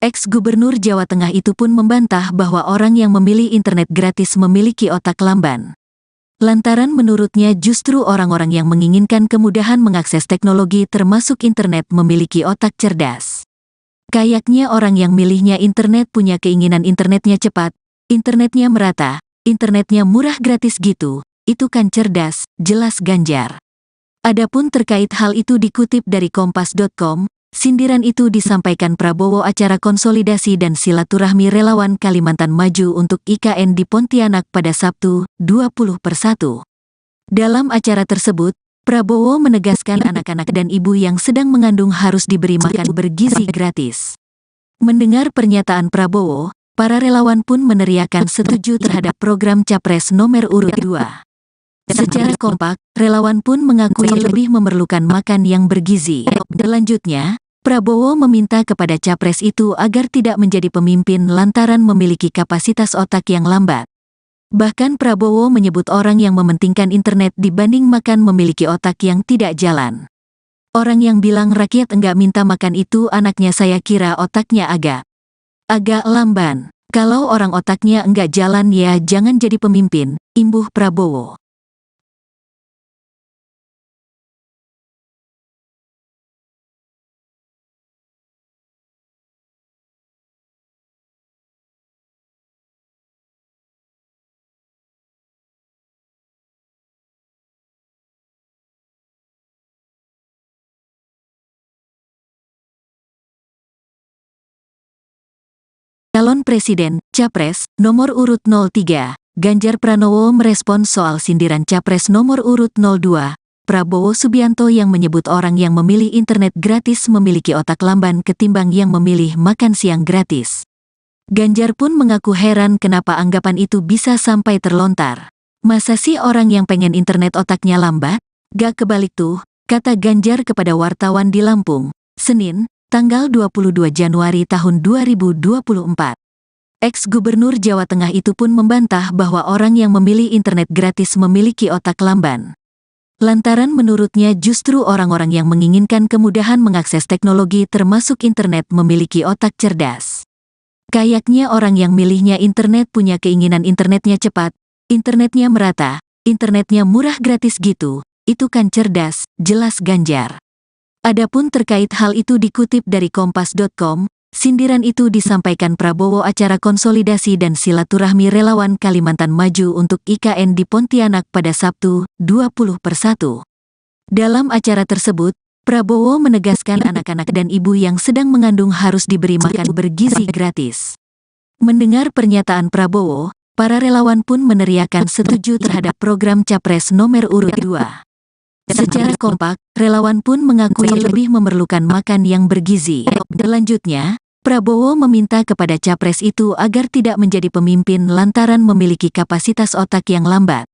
Ex-Gubernur Jawa Tengah itu pun membantah bahwa orang yang memilih internet gratis memiliki otak lamban. Lantaran menurutnya justru orang-orang yang menginginkan kemudahan mengakses teknologi termasuk internet memiliki otak cerdas. Kayaknya orang yang milihnya internet punya keinginan internetnya cepat, internetnya merata, internetnya murah gratis gitu, itu kan cerdas, jelas Ganjar. Adapun terkait hal itu dikutip dari kompas.com, sindiran itu disampaikan Prabowo acara konsolidasi dan silaturahmi relawan Kalimantan Maju untuk IKN di Pontianak pada Sabtu, 20/1. Dalam acara tersebut, Prabowo menegaskan anak-anak dan ibu yang sedang mengandung harus diberi makan bergizi gratis. Mendengar pernyataan Prabowo, para relawan pun meneriakan setuju terhadap program Capres nomor urut 2. Secara kompak, relawan pun mengakui lebih memerlukan makan yang bergizi. Selanjutnya, Prabowo meminta kepada Capres itu agar tidak menjadi pemimpin lantaran memiliki kapasitas otak yang lambat. Bahkan Prabowo menyebut orang yang mementingkan internet dibanding makan memiliki otak yang tidak jalan. Orang yang bilang rakyat enggak minta makan itu anaknya saya kira otaknya agak lamban. Kalau orang otaknya enggak jalan ya jangan jadi pemimpin, imbuh Prabowo. Calon Presiden, Capres, nomor urut 03, Ganjar Pranowo merespons soal sindiran Capres nomor urut 02, Prabowo Subianto yang menyebut orang yang memilih internet gratis memiliki otak lamban ketimbang yang memilih makan siang gratis. Ganjar pun mengaku heran kenapa anggapan itu bisa sampai terlontar. Masa sih orang yang pengen internet otaknya lambat? Gak kebalik tuh, kata Ganjar kepada wartawan di Lampung, Senin, tanggal 22 Januari tahun 2024. Ex-Gubernur Jawa Tengah itu pun membantah bahwa orang yang memilih internet gratis memiliki otak lamban. Lantaran menurutnya justru orang-orang yang menginginkan kemudahan mengakses teknologi termasuk internet memiliki otak cerdas. Kayaknya orang yang milihnya internet punya keinginan internetnya cepat, internetnya merata, internetnya murah gratis gitu, itu kan cerdas, jelas Ganjar. Adapun terkait hal itu dikutip dari Kompas.com, sindiran itu disampaikan Prabowo acara konsolidasi dan silaturahmi relawan Kalimantan Maju untuk IKN di Pontianak pada Sabtu, 20/1. Dalam acara tersebut, Prabowo menegaskan anak-anak dan ibu yang sedang mengandung harus diberi makan bergizi gratis. Mendengar pernyataan Prabowo, para relawan pun meneriakan setuju terhadap program Capres nomor urut 2. Secara kompak, relawan pun mengakui lebih memerlukan makan yang bergizi. Selanjutnya, Prabowo meminta kepada Capres itu agar tidak menjadi pemimpin lantaran memiliki kapasitas otak yang lambat.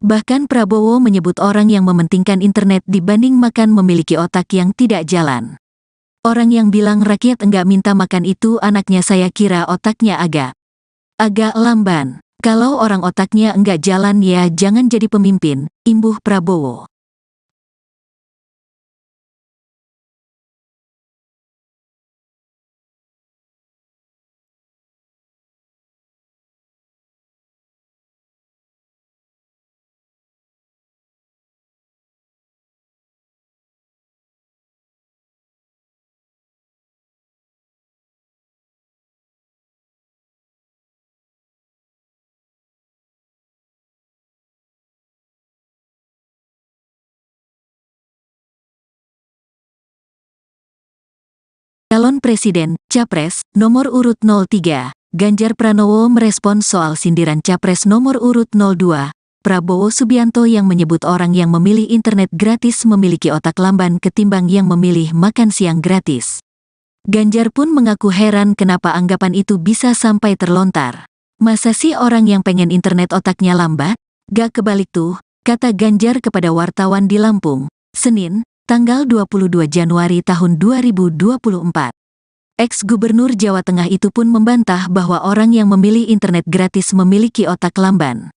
Bahkan Prabowo menyebut orang yang mementingkan internet dibanding makan memiliki otak yang tidak jalan. Orang yang bilang rakyat enggak minta makan itu anaknya saya kira otaknya agak lamban. Kalau orang otaknya enggak jalan ya jangan jadi pemimpin, imbuh Prabowo. Calon Presiden, Capres, nomor urut 03, Ganjar Pranowo merespons soal sindiran Capres nomor urut 02, Prabowo Subianto yang menyebut orang yang memilih internet gratis memiliki otak lamban ketimbang yang memilih makan siang gratis. Ganjar pun mengaku heran kenapa anggapan itu bisa sampai terlontar. Masa sih orang yang pengen internet otaknya lambat? Gak kebalik tuh, kata Ganjar kepada wartawan di Lampung, Senin, tanggal 22 Januari tahun 2024. Ex-Gubernur Jawa Tengah itu pun membantah bahwa orang yang memilih internet gratis memiliki otak lamban.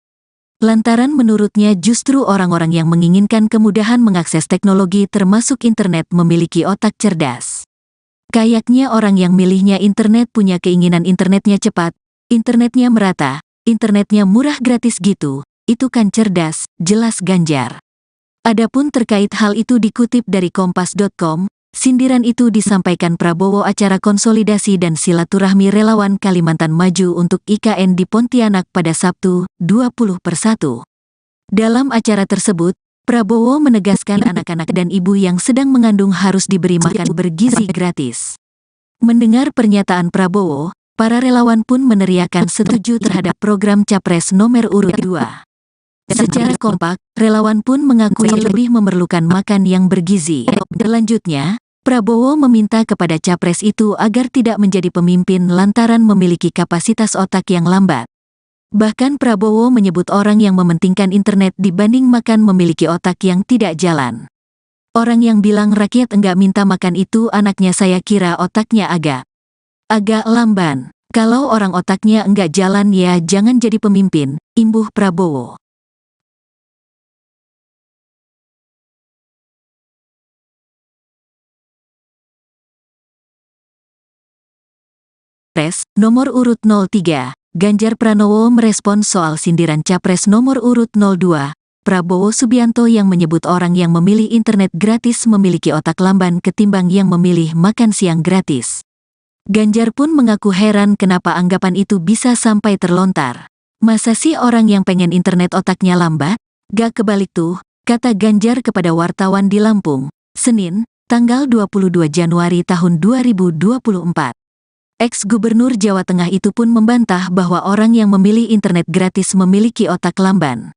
Lantaran menurutnya justru orang-orang yang menginginkan kemudahan mengakses teknologi termasuk internet memiliki otak cerdas. Kayaknya orang yang milihnya internet punya keinginan internetnya cepat, internetnya merata, internetnya murah gratis gitu, itu kan cerdas, jelas Ganjar. Adapun terkait hal itu dikutip dari Kompas.com, sindiran itu disampaikan Prabowo acara konsolidasi dan silaturahmi relawan Kalimantan Maju untuk IKN di Pontianak pada Sabtu, 20/1. Dalam acara tersebut, Prabowo menegaskan anak-anak dan ibu yang sedang mengandung harus diberi makan bergizi gratis. Mendengar pernyataan Prabowo, para relawan pun meneriakan setuju terhadap program Capres nomor urut 2. Secara kompak, relawan pun mengakui lebih memerlukan makan yang bergizi. Selanjutnya, Prabowo meminta kepada Capres itu agar tidak menjadi pemimpin lantaran memiliki kapasitas otak yang lambat. Bahkan Prabowo menyebut orang yang mementingkan internet dibanding makan memiliki otak yang tidak jalan. Orang yang bilang rakyat enggak minta makan itu anaknya saya kira otaknya agak lamban. Kalau orang otaknya enggak jalan ya jangan jadi pemimpin, imbuh Prabowo. Capres, nomor urut 03, Ganjar Pranowo merespons soal sindiran Capres nomor urut 02, Prabowo Subianto yang menyebut orang yang memilih internet gratis memiliki otak lamban ketimbang yang memilih makan siang gratis. Ganjar pun mengaku heran kenapa anggapan itu bisa sampai terlontar. Masa sih orang yang pengen internet otaknya lambat? Gak kebalik tuh, kata Ganjar kepada wartawan di Lampung, Senin, tanggal 22 Januari tahun 2024. Ex-Gubernur Jawa Tengah itu pun membantah bahwa orang yang memilih internet gratis memiliki otak lamban.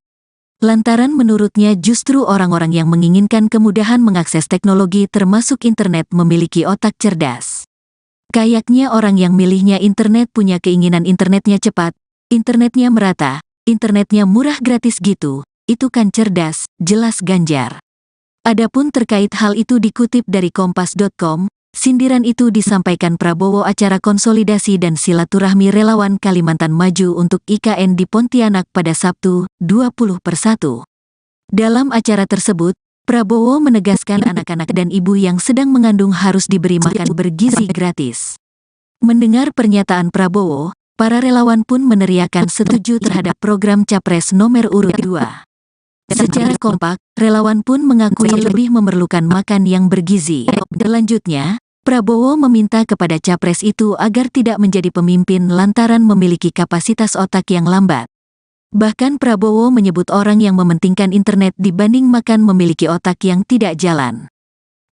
Lantaran menurutnya justru orang-orang yang menginginkan kemudahan mengakses teknologi termasuk internet memiliki otak cerdas. Kayaknya orang yang milihnya internet punya keinginan internetnya cepat, internetnya merata, internetnya murah gratis gitu, itu kan cerdas, jelas Ganjar. Adapun terkait hal itu dikutip dari kompas.com, sindiran itu disampaikan Prabowo acara konsolidasi dan silaturahmi relawan Kalimantan Maju untuk IKN di Pontianak pada Sabtu, 20/1. Dalam acara tersebut, Prabowo menegaskan anak-anak dan ibu yang sedang mengandung harus diberi makan bergizi gratis. Mendengar pernyataan Prabowo, para relawan pun meneriakan setuju terhadap program Capres nomor urut 2. Secara kompak, relawan pun mengakui lebih memerlukan makan yang bergizi. Selanjutnya, Prabowo meminta kepada capres itu agar tidak menjadi pemimpin lantaran memiliki kapasitas otak yang lambat. Bahkan Prabowo menyebut orang yang mementingkan internet dibanding makan memiliki otak yang tidak jalan.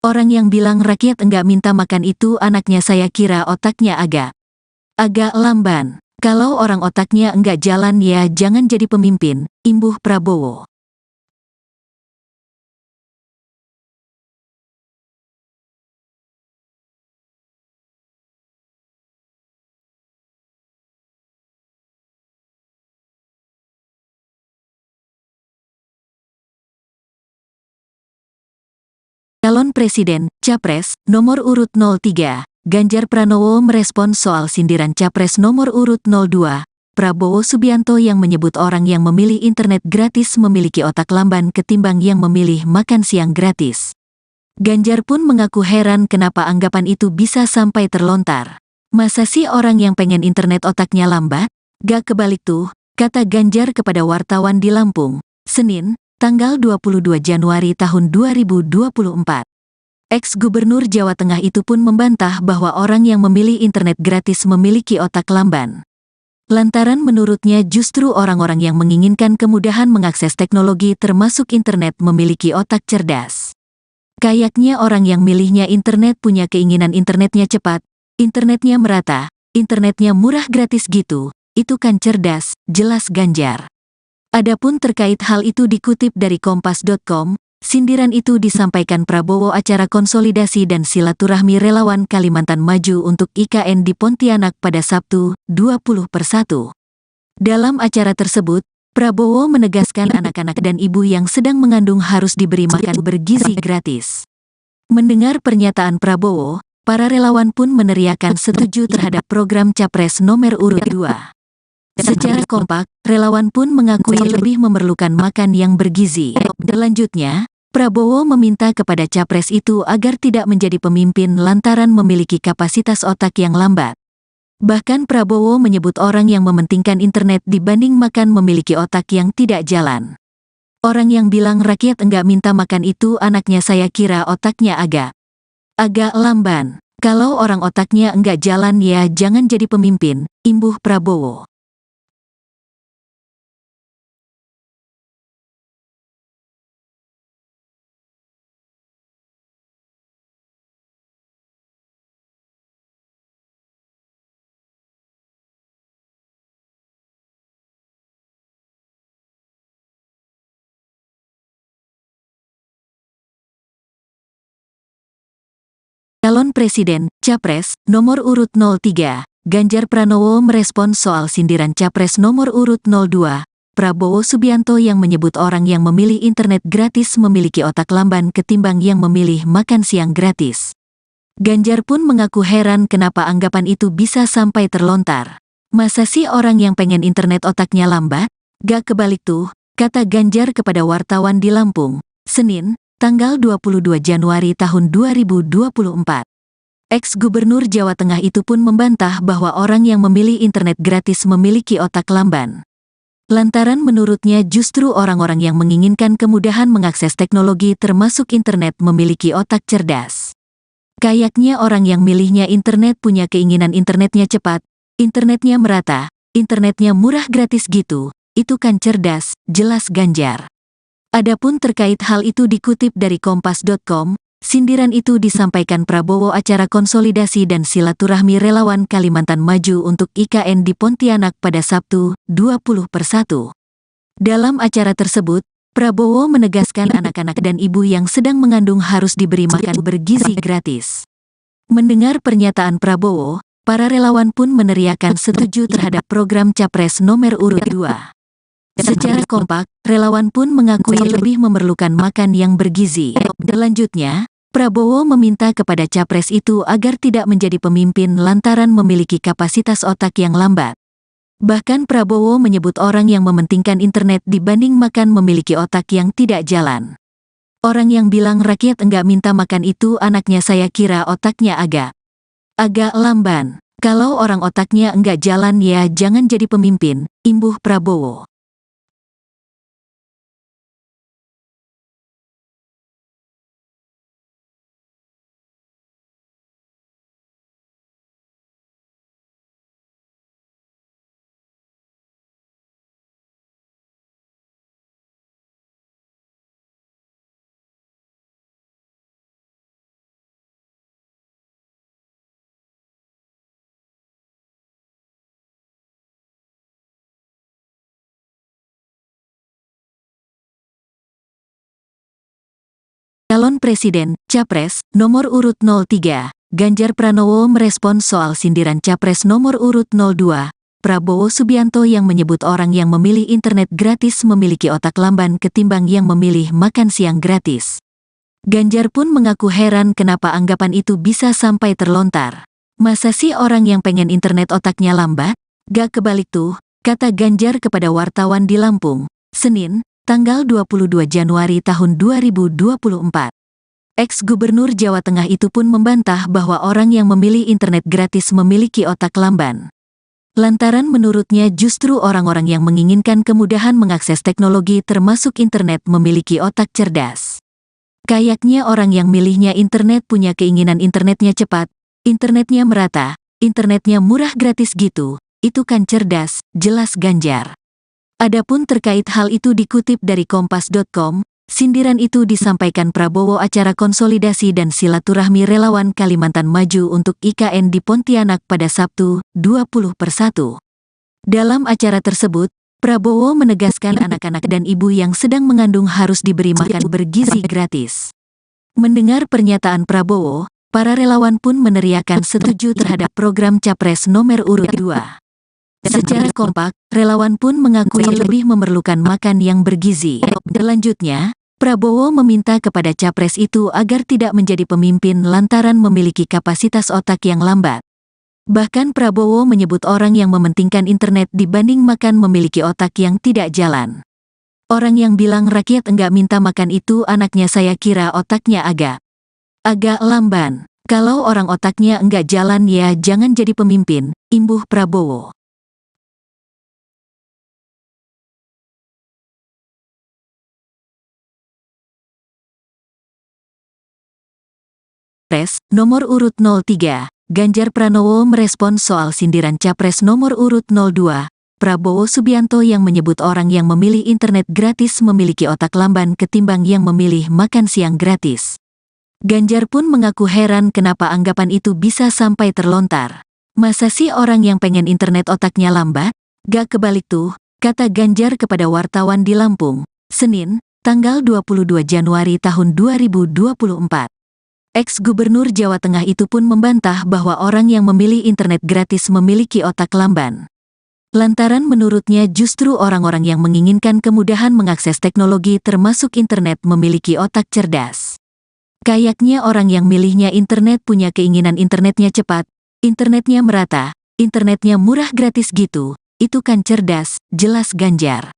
Orang yang bilang rakyat enggak minta makan itu anaknya saya kira otaknya agak lamban. Kalau orang otaknya enggak jalan ya jangan jadi pemimpin, imbuh Prabowo. Calon Presiden, Capres, nomor urut 03, Ganjar Pranowo merespon soal sindiran Capres nomor urut 02, Prabowo Subianto yang menyebut orang yang memilih internet gratis memiliki otak lamban ketimbang yang memilih makan siang gratis. Ganjar pun mengaku heran kenapa anggapan itu bisa sampai terlontar. Masa sih orang yang pengen internet otaknya lambat? Gak kebalik tuh, kata Ganjar kepada wartawan di Lampung, Senin, tanggal 22 Januari tahun 2024. Ex-Gubernur Jawa Tengah itu pun membantah bahwa orang yang memilih internet gratis memiliki otak lamban. Lantaran menurutnya justru orang-orang yang menginginkan kemudahan mengakses teknologi termasuk internet memiliki otak cerdas. Kayaknya orang yang milihnya internet punya keinginan internetnya cepat, internetnya merata, internetnya murah gratis gitu, itu kan cerdas, jelas Ganjar. Adapun terkait hal itu dikutip dari kompas.com, sindiran itu disampaikan Prabowo acara konsolidasi dan silaturahmi relawan Kalimantan Maju untuk IKN di Pontianak pada Sabtu, 20/1. Dalam acara tersebut, Prabowo menegaskan anak-anak dan ibu yang sedang mengandung harus diberi makan bergizi gratis. Mendengar pernyataan Prabowo, para relawan pun meneriakan setuju terhadap program Capres nomor urut 2. Secara kompak, relawan pun mengakui lebih memerlukan makan yang bergizi. Selanjutnya, Prabowo meminta kepada capres itu agar tidak menjadi pemimpin lantaran memiliki kapasitas otak yang lambat. Bahkan Prabowo menyebut orang yang mementingkan internet dibanding makan memiliki otak yang tidak jalan. Orang yang bilang rakyat enggak minta makan itu anaknya saya kira otaknya agak lamban. Kalau orang otaknya enggak jalan ya jangan jadi pemimpin, imbuh Prabowo. Calon Presiden, Capres, nomor urut 03, Ganjar Pranowo merespon soal sindiran Capres nomor urut 02, Prabowo Subianto yang menyebut orang yang memilih internet gratis memiliki otak lamban ketimbang yang memilih makan siang gratis. Ganjar pun mengaku heran kenapa anggapan itu bisa sampai terlontar. Masa sih orang yang pengen internet otaknya lambat? Gak kebalik tuh, kata Ganjar kepada wartawan di Lampung, Senin, tanggal 22 Januari tahun 2024. Ex-Gubernur Jawa Tengah itu pun membantah bahwa orang yang memilih internet gratis memiliki otak lamban. Lantaran menurutnya justru orang-orang yang menginginkan kemudahan mengakses teknologi termasuk internet memiliki otak cerdas. Kayaknya orang yang milihnya internet punya keinginan internetnya cepat, internetnya merata, internetnya murah gratis gitu, itu kan cerdas, jelas Ganjar. Adapun terkait hal itu dikutip dari kompas.com, Sindiran itu disampaikan Prabowo acara konsolidasi dan silaturahmi relawan Kalimantan Maju untuk IKN di Pontianak pada Sabtu, 20/1. Dalam acara tersebut, Prabowo menegaskan anak-anak dan ibu yang sedang mengandung harus diberi makan bergizi gratis. Mendengar pernyataan Prabowo, para relawan pun meneriakan setuju terhadap program Capres nomor urut 2. Secara kompak, relawan pun mengakui lebih memerlukan makan yang bergizi. Selanjutnya, Prabowo meminta kepada Capres itu agar tidak menjadi pemimpin lantaran memiliki kapasitas otak yang lambat. Bahkan Prabowo menyebut orang yang mementingkan internet dibanding makan memiliki otak yang tidak jalan. Orang yang bilang rakyat enggak minta makan itu anaknya saya kira otaknya agak lamban. Kalau orang otaknya enggak jalan ya jangan jadi pemimpin, imbuh Prabowo. Calon Presiden, Capres, nomor urut 03, Ganjar Pranowo merespons soal sindiran Capres nomor urut 02, Prabowo Subianto yang menyebut orang yang memilih internet gratis memiliki otak lamban ketimbang yang memilih makan siang gratis. Ganjar pun mengaku heran kenapa anggapan itu bisa sampai terlontar. Masa sih orang yang pengen internet otaknya lambat? Gak kebalik tuh, kata Ganjar kepada wartawan di Lampung, Senin, tanggal 22 Januari tahun 2024. Ex-Gubernur Jawa Tengah itu pun membantah bahwa orang yang memilih internet gratis memiliki otak lamban. Lantaran menurutnya justru orang-orang yang menginginkan kemudahan mengakses teknologi termasuk internet memiliki otak cerdas. Kayaknya orang yang milihnya internet punya keinginan internetnya cepat, internetnya merata, internetnya murah gratis gitu, itu kan cerdas, jelas Ganjar. Adapun terkait hal itu dikutip dari kompas.com, sindiran itu disampaikan Prabowo acara konsolidasi dan silaturahmi relawan Kalimantan Maju untuk IKN di Pontianak pada Sabtu, 20/1. Dalam acara tersebut, Prabowo menegaskan anak-anak dan ibu yang sedang mengandung harus diberi makan bergizi gratis. Mendengar pernyataan Prabowo, para relawan pun meneriakan setuju terhadap program Capres nomor urut 2. Secara kompak, relawan pun mengakui lebih memerlukan makan yang bergizi. Selanjutnya, Prabowo meminta kepada Capres itu agar tidak menjadi pemimpin lantaran memiliki kapasitas otak yang lambat. Bahkan Prabowo menyebut orang yang mementingkan internet dibanding makan memiliki otak yang tidak jalan. Orang yang bilang rakyat enggak minta makan itu anaknya saya kira otaknya agak lamban. Kalau orang otaknya enggak jalan ya jangan jadi pemimpin, imbuh Prabowo. Capres nomor urut 03, Ganjar Pranowo merespons soal sindiran Capres nomor urut 02, Prabowo Subianto yang menyebut orang yang memilih internet gratis memiliki otak lamban ketimbang yang memilih makan siang gratis. Ganjar pun mengaku heran kenapa anggapan itu bisa sampai terlontar. Masa sih orang yang pengen internet otaknya lambat? Gak kebalik tuh, kata Ganjar kepada wartawan di Lampung, Senin, tanggal 22 Januari tahun 2024. Ex-Gubernur Jawa Tengah itu pun membantah bahwa orang yang memilih internet gratis memiliki otak lamban. Lantaran menurutnya justru orang-orang yang menginginkan kemudahan mengakses teknologi termasuk internet memiliki otak cerdas. Kayaknya orang yang milihnya internet punya keinginan internetnya cepat, internetnya merata, internetnya murah gratis gitu, itu kan cerdas, jelas Ganjar.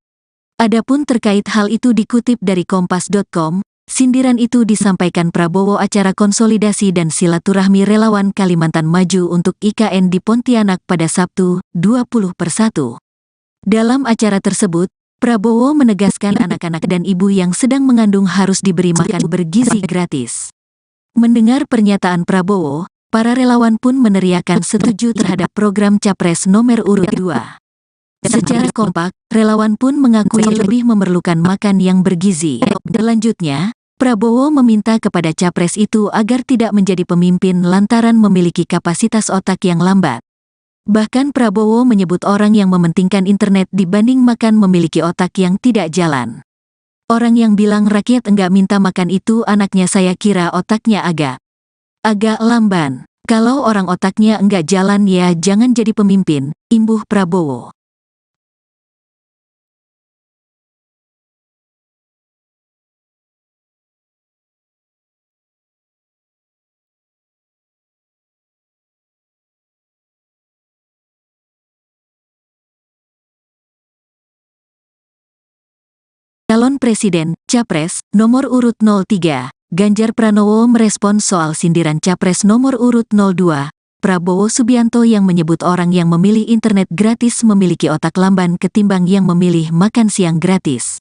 Adapun terkait hal itu dikutip dari kompas.com, sindiran itu disampaikan Prabowo acara konsolidasi dan silaturahmi relawan Kalimantan Maju untuk IKN di Pontianak pada Sabtu, 20/1. Dalam acara tersebut, Prabowo menegaskan anak-anak dan ibu yang sedang mengandung harus diberi makan bergizi gratis. Mendengar pernyataan Prabowo, para relawan pun meneriakan setuju terhadap program Capres nomor urut 2. Secara kompak, relawan pun mengakui lebih memerlukan makan yang bergizi. Selanjutnya, Prabowo meminta kepada capres itu agar tidak menjadi pemimpin lantaran memiliki kapasitas otak yang lambat. Bahkan Prabowo menyebut orang yang mementingkan internet dibanding makan memiliki otak yang tidak jalan. Orang yang bilang rakyat enggak minta makan itu anaknya saya kira otaknya agak lamban. Kalau orang otaknya enggak jalan ya jangan jadi pemimpin, imbuh Prabowo. Calon Presiden, Capres, nomor urut 03, Ganjar Pranowo merespons soal sindiran Capres nomor urut 02, Prabowo Subianto yang menyebut orang yang memilih internet gratis memiliki otak lamban ketimbang yang memilih makan siang gratis.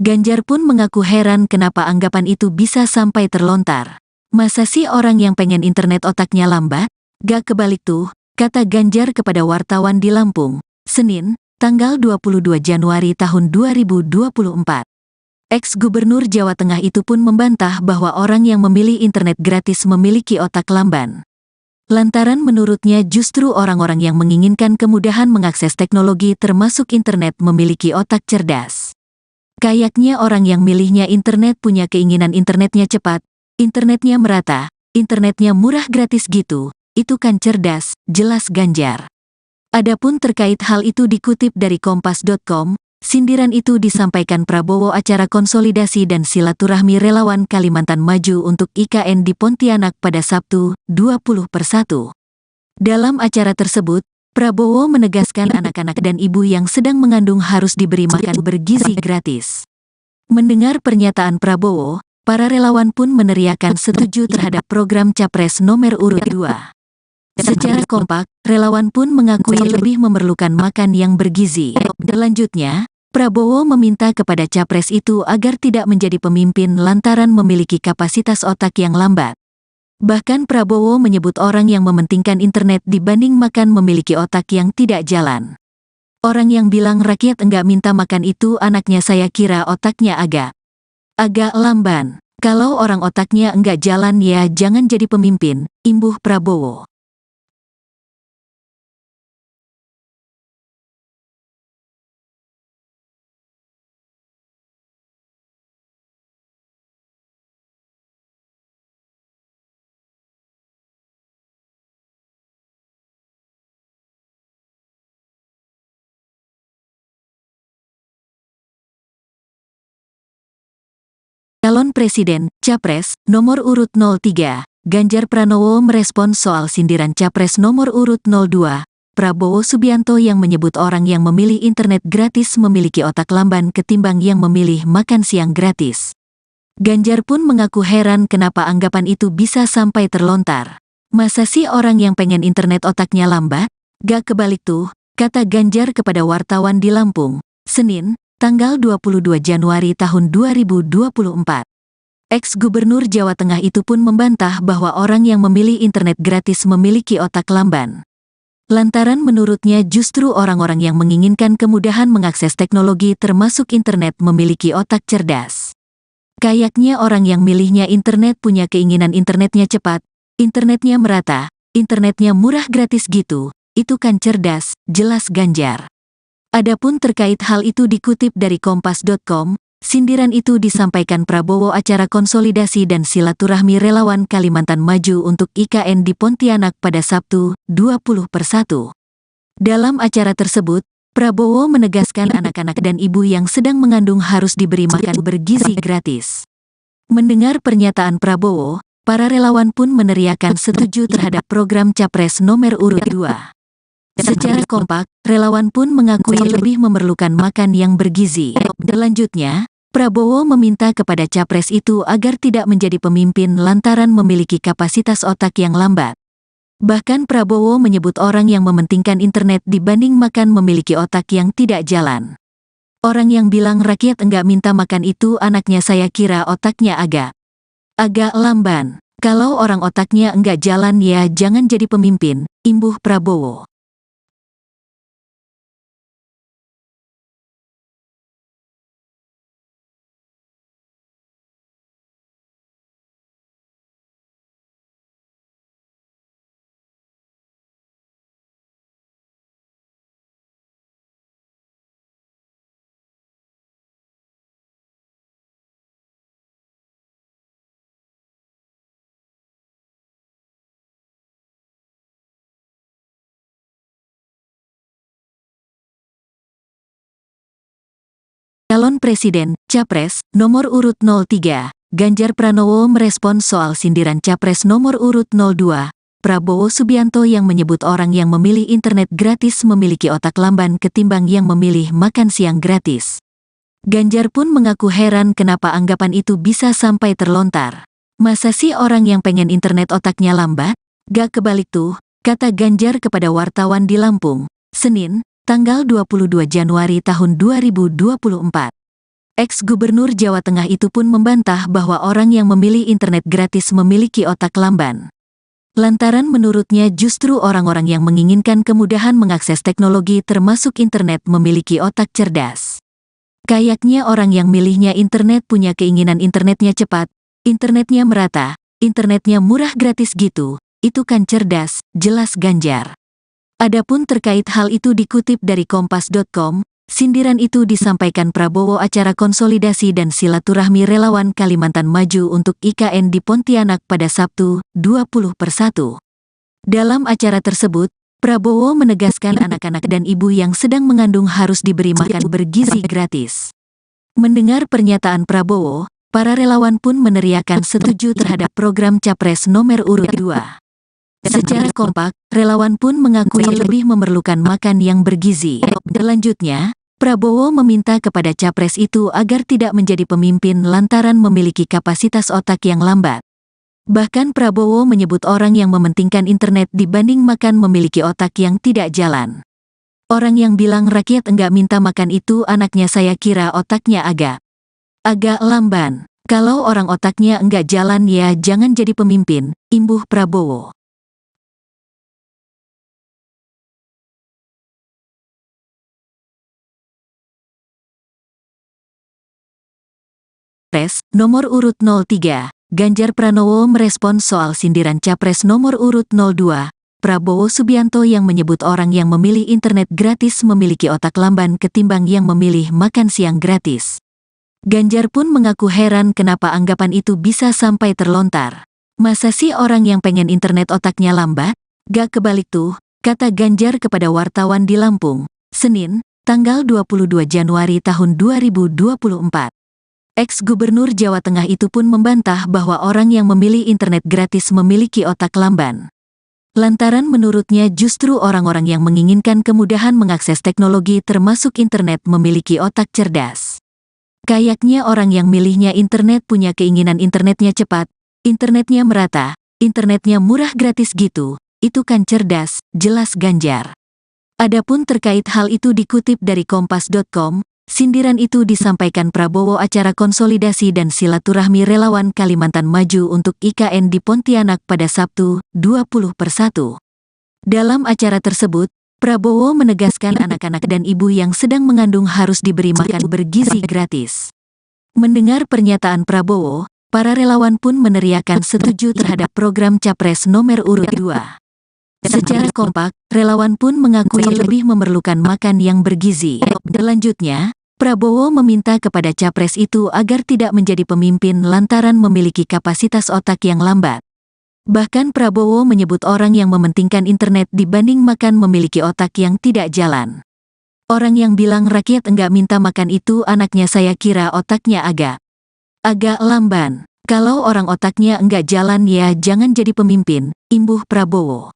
Ganjar pun mengaku heran kenapa anggapan itu bisa sampai terlontar. Masa sih orang yang pengen internet otaknya lambat? Gak kebalik tuh, kata Ganjar kepada wartawan di Lampung, Senin, tanggal 22 Januari tahun 2024. Ex-Gubernur Jawa Tengah itu pun membantah bahwa orang yang memilih internet gratis memiliki otak lamban. Lantaran menurutnya justru orang-orang yang menginginkan kemudahan mengakses teknologi termasuk internet memiliki otak cerdas. Kayaknya orang yang milihnya internet punya keinginan internetnya cepat, internetnya merata, internetnya murah gratis gitu, itu kan cerdas, jelas Ganjar. Adapun terkait hal itu dikutip dari kompas.com, sindiran itu disampaikan Prabowo acara konsolidasi dan silaturahmi relawan Kalimantan Maju untuk IKN di Pontianak pada Sabtu, 20/1. Dalam acara tersebut, Prabowo menegaskan anak-anak dan ibu yang sedang mengandung harus diberi makan bergizi gratis. Mendengar pernyataan Prabowo, para relawan pun meneriakan setuju terhadap program Capres nomor urut 2. Secara kompak, relawan pun mengakui lebih memerlukan makan yang bergizi. Selanjutnya, Prabowo meminta kepada capres itu agar tidak menjadi pemimpin lantaran memiliki kapasitas otak yang lambat. Bahkan Prabowo menyebut orang yang mementingkan internet dibanding makan memiliki otak yang tidak jalan. Orang yang bilang rakyat enggak minta makan itu anaknya saya kira otaknya agak lamban. Kalau orang otaknya enggak jalan ya jangan jadi pemimpin, imbuh Prabowo. Calon Presiden, Capres, nomor urut 03, Ganjar Pranowo merespons soal sindiran Capres nomor urut 02, Prabowo Subianto yang menyebut orang yang memilih internet gratis memiliki otak lamban ketimbang yang memilih makan siang gratis. Ganjar pun mengaku heran kenapa anggapan itu bisa sampai terlontar. Masa sih orang yang pengen internet otaknya lambat? Gak kebalik tuh, kata Ganjar kepada wartawan di Lampung, Senin, tanggal 22 Januari tahun 2024. Ex-Gubernur Jawa Tengah itu pun membantah bahwa orang yang memilih internet gratis memiliki otak lamban. Lantaran menurutnya justru orang-orang yang menginginkan kemudahan mengakses teknologi termasuk internet memiliki otak cerdas. Kayaknya orang yang milihnya internet punya keinginan internetnya cepat, internetnya merata, internetnya murah gratis gitu, itu kan cerdas, jelas Ganjar. Adapun terkait hal itu dikutip dari kompas.com, sindiran itu disampaikan Prabowo acara konsolidasi dan silaturahmi relawan Kalimantan Maju untuk IKN di Pontianak pada Sabtu, 20/1. Dalam acara tersebut, Prabowo menegaskan anak-anak dan ibu yang sedang mengandung harus diberi makan bergizi gratis. Mendengar pernyataan Prabowo, para relawan pun meneriakan setuju terhadap program Capres nomor urut 2. Secara kompak, relawan pun mengakui lebih memerlukan makan yang bergizi. Selanjutnya, Prabowo meminta kepada capres itu agar tidak menjadi pemimpin lantaran memiliki kapasitas otak yang lambat. Bahkan Prabowo menyebut orang yang mementingkan internet dibanding makan memiliki otak yang tidak jalan. Orang yang bilang rakyat enggak minta makan itu anaknya saya kira otaknya agak lamban. Kalau orang otaknya enggak jalan ya jangan jadi pemimpin, imbuh Prabowo. Calon Presiden, Capres, nomor urut 03, Ganjar Pranowo merespons soal sindiran Capres nomor urut 02, Prabowo Subianto yang menyebut orang yang memilih internet gratis memiliki otak lamban ketimbang yang memilih makan siang gratis. Ganjar pun mengaku heran kenapa anggapan itu bisa sampai terlontar. Masa sih orang yang pengen internet otaknya lambat? Gak kebalik tuh, kata Ganjar kepada wartawan di Lampung, Senin, tanggal 22 Januari tahun 2024. Ex-Gubernur Jawa Tengah itu pun membantah bahwa orang yang memilih internet gratis memiliki otak lamban. Lantaran menurutnya justru orang-orang yang menginginkan kemudahan mengakses teknologi termasuk internet memiliki otak cerdas. Kayaknya orang yang milihnya internet punya keinginan internetnya cepat, internetnya merata, internetnya murah gratis gitu, itu kan cerdas, jelas Ganjar. Adapun terkait hal itu dikutip dari Kompas.com, sindiran itu disampaikan Prabowo acara konsolidasi dan silaturahmi relawan Kalimantan Maju untuk IKN di Pontianak pada Sabtu, 20/1. Dalam acara tersebut, Prabowo menegaskan anak-anak dan ibu yang sedang mengandung harus diberi makan bergizi gratis. Mendengar pernyataan Prabowo, para relawan pun meneriakan setuju terhadap program Capres nomor urut 2. Secara kompak, relawan pun mengakui lebih memerlukan makan yang bergizi. Selanjutnya, Prabowo meminta kepada Capres itu agar tidak menjadi pemimpin lantaran memiliki kapasitas otak yang lambat. Bahkan Prabowo menyebut orang yang mementingkan internet dibanding makan memiliki otak yang tidak jalan. Orang yang bilang rakyat enggak minta makan itu anaknya saya kira otaknya agak lamban. Kalau orang otaknya enggak jalan ya jangan jadi pemimpin, imbuh Prabowo. Capres nomor urut 03, Ganjar Pranowo merespons soal sindiran Capres nomor urut 02, Prabowo Subianto yang menyebut orang yang memilih internet gratis memiliki otak lamban ketimbang yang memilih makan siang gratis. Ganjar pun mengaku heran kenapa anggapan itu bisa sampai terlontar. Masa sih orang yang pengen internet otaknya lambat? Gak kebalik tuh, kata Ganjar kepada wartawan di Lampung, Senin, tanggal 22 Januari tahun 2024. Ex-Gubernur Jawa Tengah itu pun membantah bahwa orang yang memilih internet gratis memiliki otak lamban. Lantaran menurutnya justru orang-orang yang menginginkan kemudahan mengakses teknologi termasuk internet memiliki otak cerdas. Kayaknya orang yang milihnya internet punya keinginan internetnya cepat, internetnya merata, internetnya murah gratis gitu, itu kan cerdas, jelas Ganjar. Adapun terkait hal itu dikutip dari Kompas.com, sindiran itu disampaikan Prabowo acara konsolidasi dan silaturahmi relawan Kalimantan Maju untuk IKN di Pontianak pada Sabtu, 20/1. Dalam acara tersebut, Prabowo menegaskan anak-anak dan ibu yang sedang mengandung harus diberi makan bergizi gratis. Mendengar pernyataan Prabowo, para relawan pun meneriakan setuju terhadap program Capres nomor urut 2. Secara kompak, relawan pun mengakui lebih memerlukan makan yang bergizi. Selanjutnya, Prabowo meminta kepada Capres itu agar tidak menjadi pemimpin lantaran memiliki kapasitas otak yang lambat. Bahkan Prabowo menyebut orang yang mementingkan internet dibanding makan memiliki otak yang tidak jalan. Orang yang bilang rakyat enggak minta makan itu anaknya saya kira otaknya agak lamban. Kalau orang otaknya enggak jalan ya jangan jadi pemimpin, imbuh Prabowo.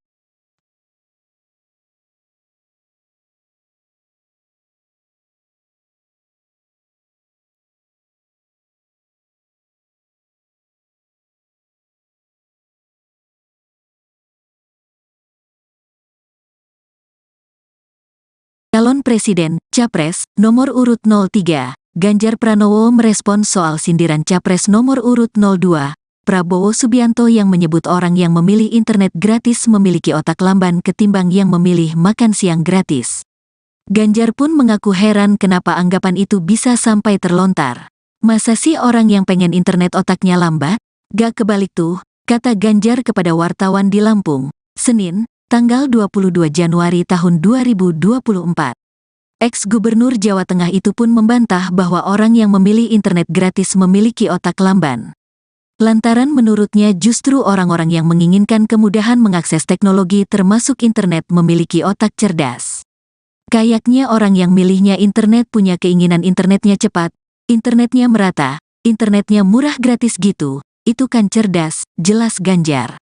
Calon Presiden, Capres, nomor urut 03, Ganjar Pranowo merespons soal sindiran Capres nomor urut 02, Prabowo Subianto yang menyebut orang yang memilih internet gratis memiliki otak lamban ketimbang yang memilih makan siang gratis. Ganjar pun mengaku heran kenapa anggapan itu bisa sampai terlontar. Masa sih orang yang pengen internet otaknya lambat? Gak kebalik tuh, kata Ganjar kepada wartawan di Lampung, Senin, tanggal 22 Januari tahun 2024. Ex-Gubernur Jawa Tengah itu pun membantah bahwa orang yang memilih internet gratis memiliki otak lamban. Lantaran menurutnya justru orang-orang yang menginginkan kemudahan mengakses teknologi termasuk internet memiliki otak cerdas. Kayaknya orang yang milihnya internet punya keinginan internetnya cepat, internetnya merata, internetnya murah gratis gitu, itu kan cerdas, jelas Ganjar.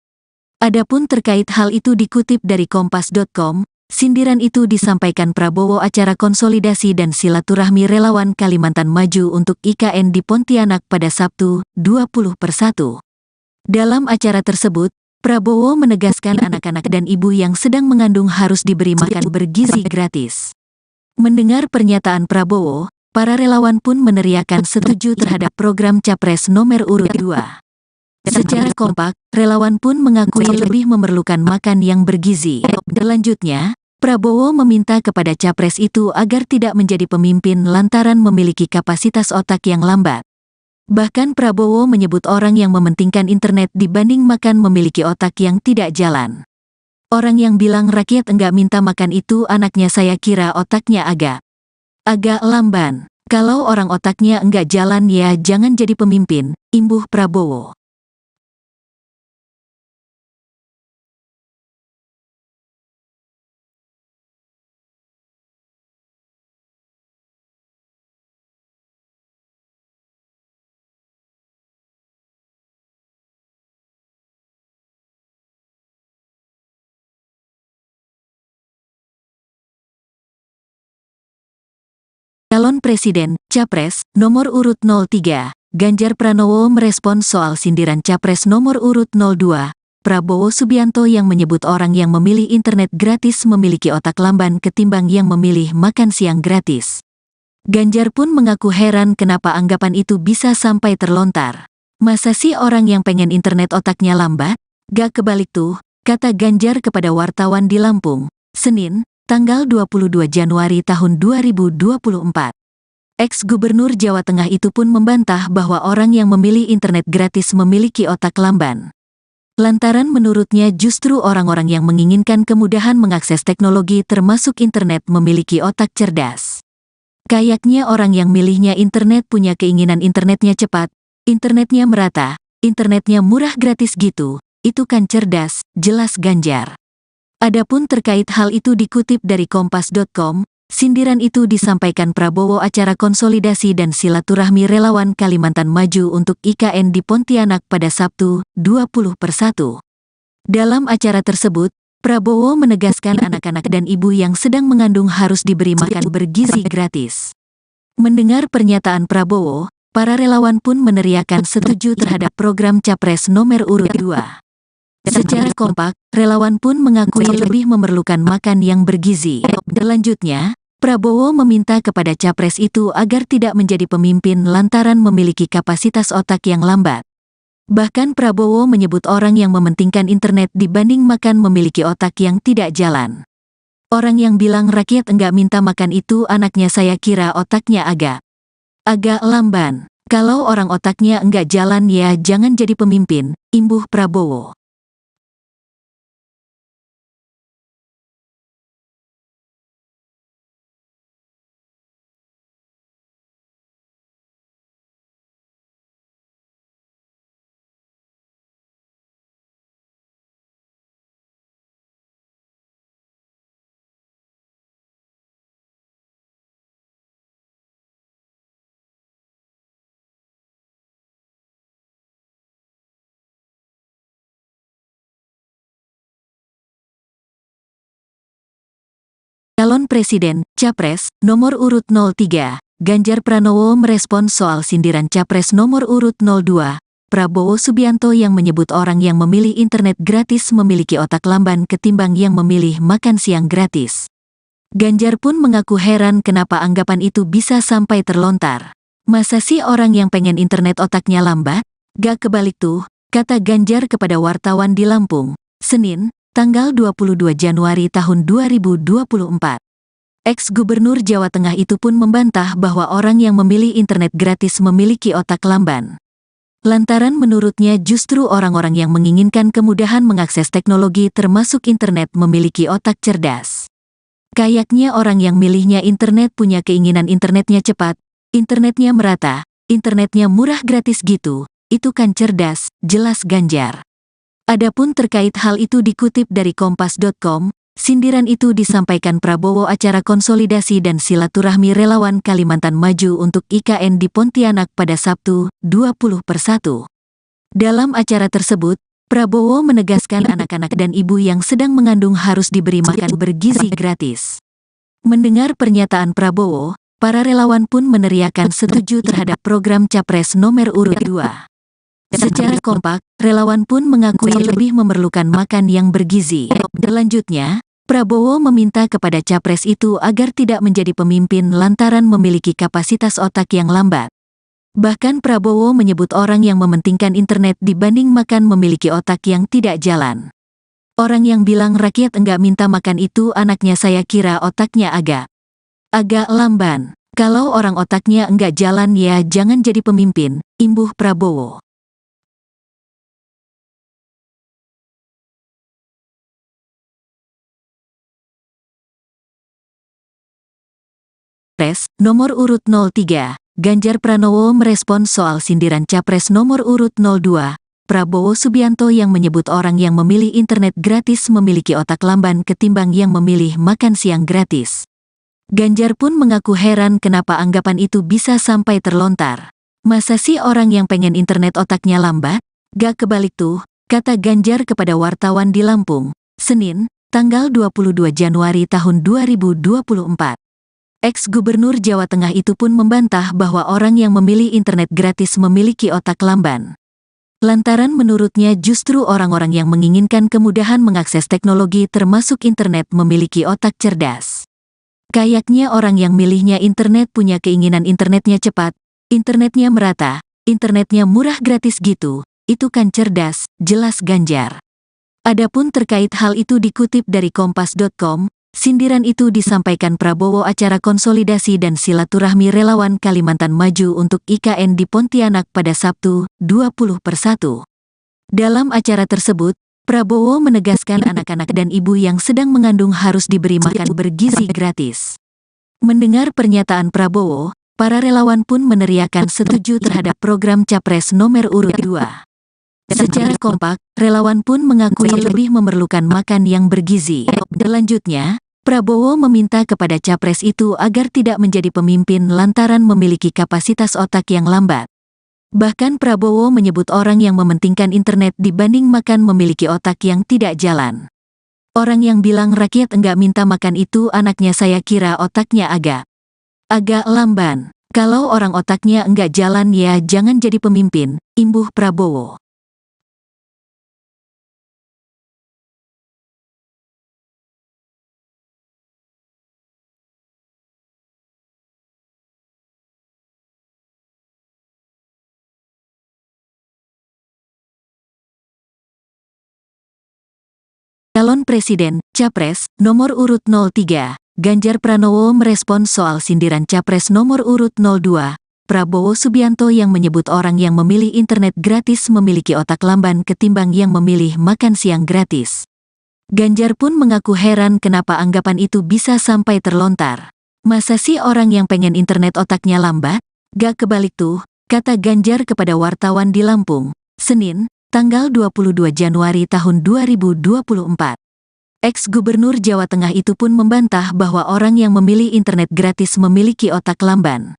Adapun terkait hal itu dikutip dari kompas.com, sindiran itu disampaikan Prabowo acara konsolidasi dan silaturahmi relawan Kalimantan Maju untuk IKN di Pontianak pada Sabtu, 20/1. Dalam acara tersebut, Prabowo menegaskan anak-anak dan ibu yang sedang mengandung harus diberi makan bergizi gratis. Mendengar pernyataan Prabowo, para relawan pun meneriakan setuju terhadap program Capres nomor urut 2. Secara kompak, relawan pun mengakui lebih memerlukan makan yang bergizi. Selanjutnya, Prabowo meminta kepada Capres itu agar tidak menjadi pemimpin lantaran memiliki kapasitas otak yang lambat. Bahkan Prabowo menyebut orang yang mementingkan internet dibanding makan memiliki otak yang tidak jalan. Orang yang bilang rakyat enggak minta makan itu anaknya saya kira otaknya agak lamban. Kalau orang otaknya enggak jalan ya jangan jadi pemimpin, imbuh Prabowo. Calon Presiden, Capres, nomor urut 03, Ganjar Pranowo merespon soal sindiran Capres nomor urut 02, Prabowo Subianto yang menyebut orang yang memilih internet gratis memiliki otak lamban ketimbang yang memilih makan siang gratis. Ganjar pun mengaku heran kenapa anggapan itu bisa sampai terlontar. Masa sih orang yang pengen internet otaknya lambat? Gak kebalik tuh, kata Ganjar kepada wartawan di Lampung, Senin, tanggal 22 Januari tahun 2024. Ex-Gubernur Jawa Tengah itu pun membantah bahwa orang yang memilih internet gratis memiliki otak lamban. Lantaran menurutnya justru orang-orang yang menginginkan kemudahan mengakses teknologi termasuk internet memiliki otak cerdas. Kayaknya orang yang milihnya internet punya keinginan internetnya cepat, internetnya merata, internetnya murah gratis gitu, itu kan cerdas, jelas Ganjar. Adapun terkait hal itu dikutip dari kompas.com, sindiran itu disampaikan Prabowo acara konsolidasi dan silaturahmi relawan Kalimantan Maju untuk IKN di Pontianak pada Sabtu, 20/1. Dalam acara tersebut, Prabowo menegaskan anak-anak dan ibu yang sedang mengandung harus diberi makan bergizi gratis. Mendengar pernyataan Prabowo, para relawan pun meneriakan setuju terhadap program Capres nomor urut 2. Secara kompak, relawan pun mengakui lebih memerlukan makan yang bergizi. Selanjutnya, Prabowo meminta kepada Capres itu agar tidak menjadi pemimpin lantaran memiliki kapasitas otak yang lambat. Bahkan Prabowo menyebut orang yang mementingkan internet dibanding makan memiliki otak yang tidak jalan. Orang yang bilang rakyat enggak minta makan itu anaknya saya kira otaknya agak lamban. Kalau orang otaknya enggak jalan ya jangan jadi pemimpin, imbuh Prabowo. Calon Presiden, Capres, nomor urut 03, Ganjar Pranowo merespon soal sindiran Capres nomor urut 02, Prabowo Subianto yang menyebut orang yang memilih internet gratis memiliki otak lamban ketimbang yang memilih makan siang gratis. Ganjar pun mengaku heran kenapa anggapan itu bisa sampai terlontar. Masa sih orang yang pengen internet otaknya lambat? Gak kebalik tuh, kata Ganjar kepada wartawan di Lampung, Senin, tanggal 22 Januari tahun 2024. Ex-Gubernur Jawa Tengah itu pun membantah bahwa orang yang memilih internet gratis memiliki otak lamban. Lantaran menurutnya justru orang-orang yang menginginkan kemudahan mengakses teknologi termasuk internet memiliki otak cerdas. Kayaknya orang yang milihnya internet punya keinginan internetnya cepat, internetnya merata, internetnya murah gratis gitu, itu kan cerdas, jelas Ganjar. Adapun terkait hal itu dikutip dari kompas.com, Sindiran itu disampaikan Prabowo acara konsolidasi dan silaturahmi relawan Kalimantan Maju untuk IKN di Pontianak pada Sabtu, 20/1. Dalam acara tersebut, Prabowo menegaskan anak-anak dan ibu yang sedang mengandung harus diberi makan bergizi gratis. Mendengar pernyataan Prabowo, para relawan pun meneriakan setuju terhadap program Capres nomor urut 2. Secara kompak, relawan pun mengakui lebih memerlukan makan yang bergizi. Selanjutnya, Prabowo meminta kepada Capres itu agar tidak menjadi pemimpin lantaran memiliki kapasitas otak yang lambat. Bahkan Prabowo menyebut orang yang mementingkan internet dibanding makan memiliki otak yang tidak jalan. Orang yang bilang rakyat enggak minta makan itu anaknya saya kira otaknya agak lamban. Kalau orang otaknya enggak jalan ya jangan jadi pemimpin, imbuh Prabowo. Capres nomor urut 03, Ganjar Pranowo merespons soal sindiran Capres nomor urut 02, Prabowo Subianto yang menyebut orang yang memilih internet gratis memiliki otak lamban ketimbang yang memilih makan siang gratis. Ganjar pun mengaku heran kenapa anggapan itu bisa sampai terlontar. Masa sih orang yang pengen internet otaknya lambat? Gak kebalik tuh, kata Ganjar kepada wartawan di Lampung, Senin, tanggal 22 Januari tahun 2024. Ex-Gubernur Jawa Tengah itu pun membantah bahwa orang yang memilih internet gratis memiliki otak lamban. Lantaran menurutnya justru orang-orang yang menginginkan kemudahan mengakses teknologi termasuk internet memiliki otak cerdas. Kayaknya orang yang milihnya internet punya keinginan internetnya cepat, internetnya merata, internetnya murah gratis gitu, itu kan cerdas, jelas Ganjar. Adapun terkait hal itu dikutip dari Kompas.com, sindiran itu disampaikan Prabowo acara konsolidasi dan silaturahmi relawan Kalimantan Maju untuk IKN di Pontianak pada Sabtu, 20/1. Dalam acara tersebut, Prabowo menegaskan anak-anak dan ibu yang sedang mengandung harus diberi makan bergizi gratis. Mendengar pernyataan Prabowo, para relawan pun meneriakan setuju terhadap program Capres nomor urut 2. Secara kompak, relawan pun mengakui lebih memerlukan makan yang bergizi. Selanjutnya, Prabowo meminta kepada Capres itu agar tidak menjadi pemimpin lantaran memiliki kapasitas otak yang lambat. Bahkan Prabowo menyebut orang yang mementingkan internet dibanding makan memiliki otak yang tidak jalan. Orang yang bilang rakyat enggak minta makan itu anaknya saya kira otaknya agak lamban. Kalau orang otaknya enggak jalan ya jangan jadi pemimpin, imbuh Prabowo. Calon Presiden, Capres, nomor urut 03, Ganjar Pranowo merespons soal sindiran Capres nomor urut 02, Prabowo Subianto yang menyebut orang yang memilih internet gratis memiliki otak lamban ketimbang yang memilih makan siang gratis. Ganjar pun mengaku heran kenapa anggapan itu bisa sampai terlontar. Masa sih orang yang pengen internet otaknya lambat? Gak kebalik tuh, kata Ganjar kepada wartawan di Lampung, Senin, tanggal 22 Januari tahun 2024. Ex-Gubernur Jawa Tengah itu pun membantah bahwa orang yang memilih internet gratis memiliki otak lamban.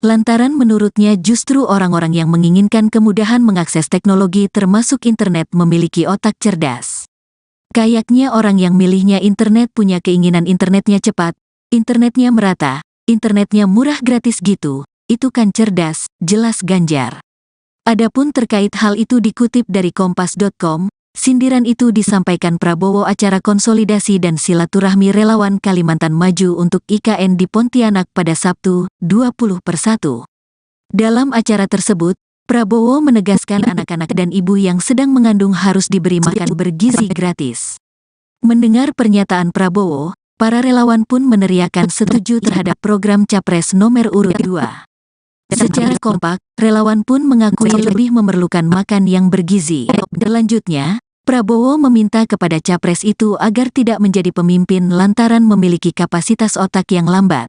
Lantaran menurutnya justru orang-orang yang menginginkan kemudahan mengakses teknologi termasuk internet memiliki otak cerdas. Kayaknya orang yang milihnya internet punya keinginan internetnya cepat, internetnya merata, internetnya murah gratis gitu, itu kan cerdas, jelas Ganjar. Adapun terkait hal itu dikutip dari Kompas.com, sindiran itu disampaikan Prabowo acara konsolidasi dan silaturahmi relawan Kalimantan Maju untuk IKN di Pontianak pada Sabtu, 20/1. Dalam acara tersebut, Prabowo menegaskan anak-anak dan ibu yang sedang mengandung harus diberi makan bergizi gratis. Mendengar pernyataan Prabowo, para relawan pun meneriakan setuju terhadap program Capres nomor urut 2. Secara kompak, relawan pun mengakui lebih memerlukan makan yang bergizi. Selanjutnya, Prabowo meminta kepada Capres itu agar tidak menjadi pemimpin lantaran memiliki kapasitas otak yang lambat.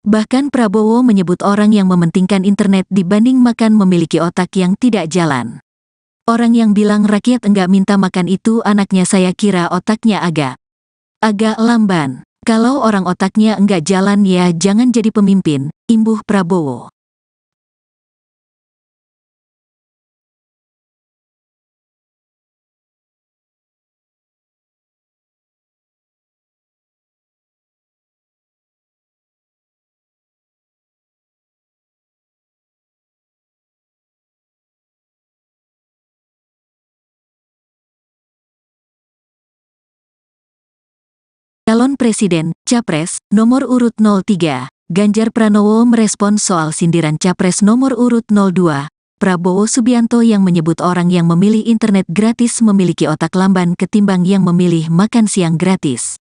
Bahkan Prabowo menyebut orang yang mementingkan internet dibanding makan memiliki otak yang tidak jalan. Orang yang bilang rakyat enggak minta makan itu anaknya saya kira otaknya agak Agak lamban. Kalau orang otaknya enggak jalan ya jangan jadi pemimpin, imbuh Prabowo. Calon Presiden, Capres, nomor urut 03, Ganjar Pranowo merespons soal sindiran Capres nomor urut 02, Prabowo Subianto yang menyebut orang yang memilih internet gratis memiliki otak lamban ketimbang yang memilih makan siang gratis.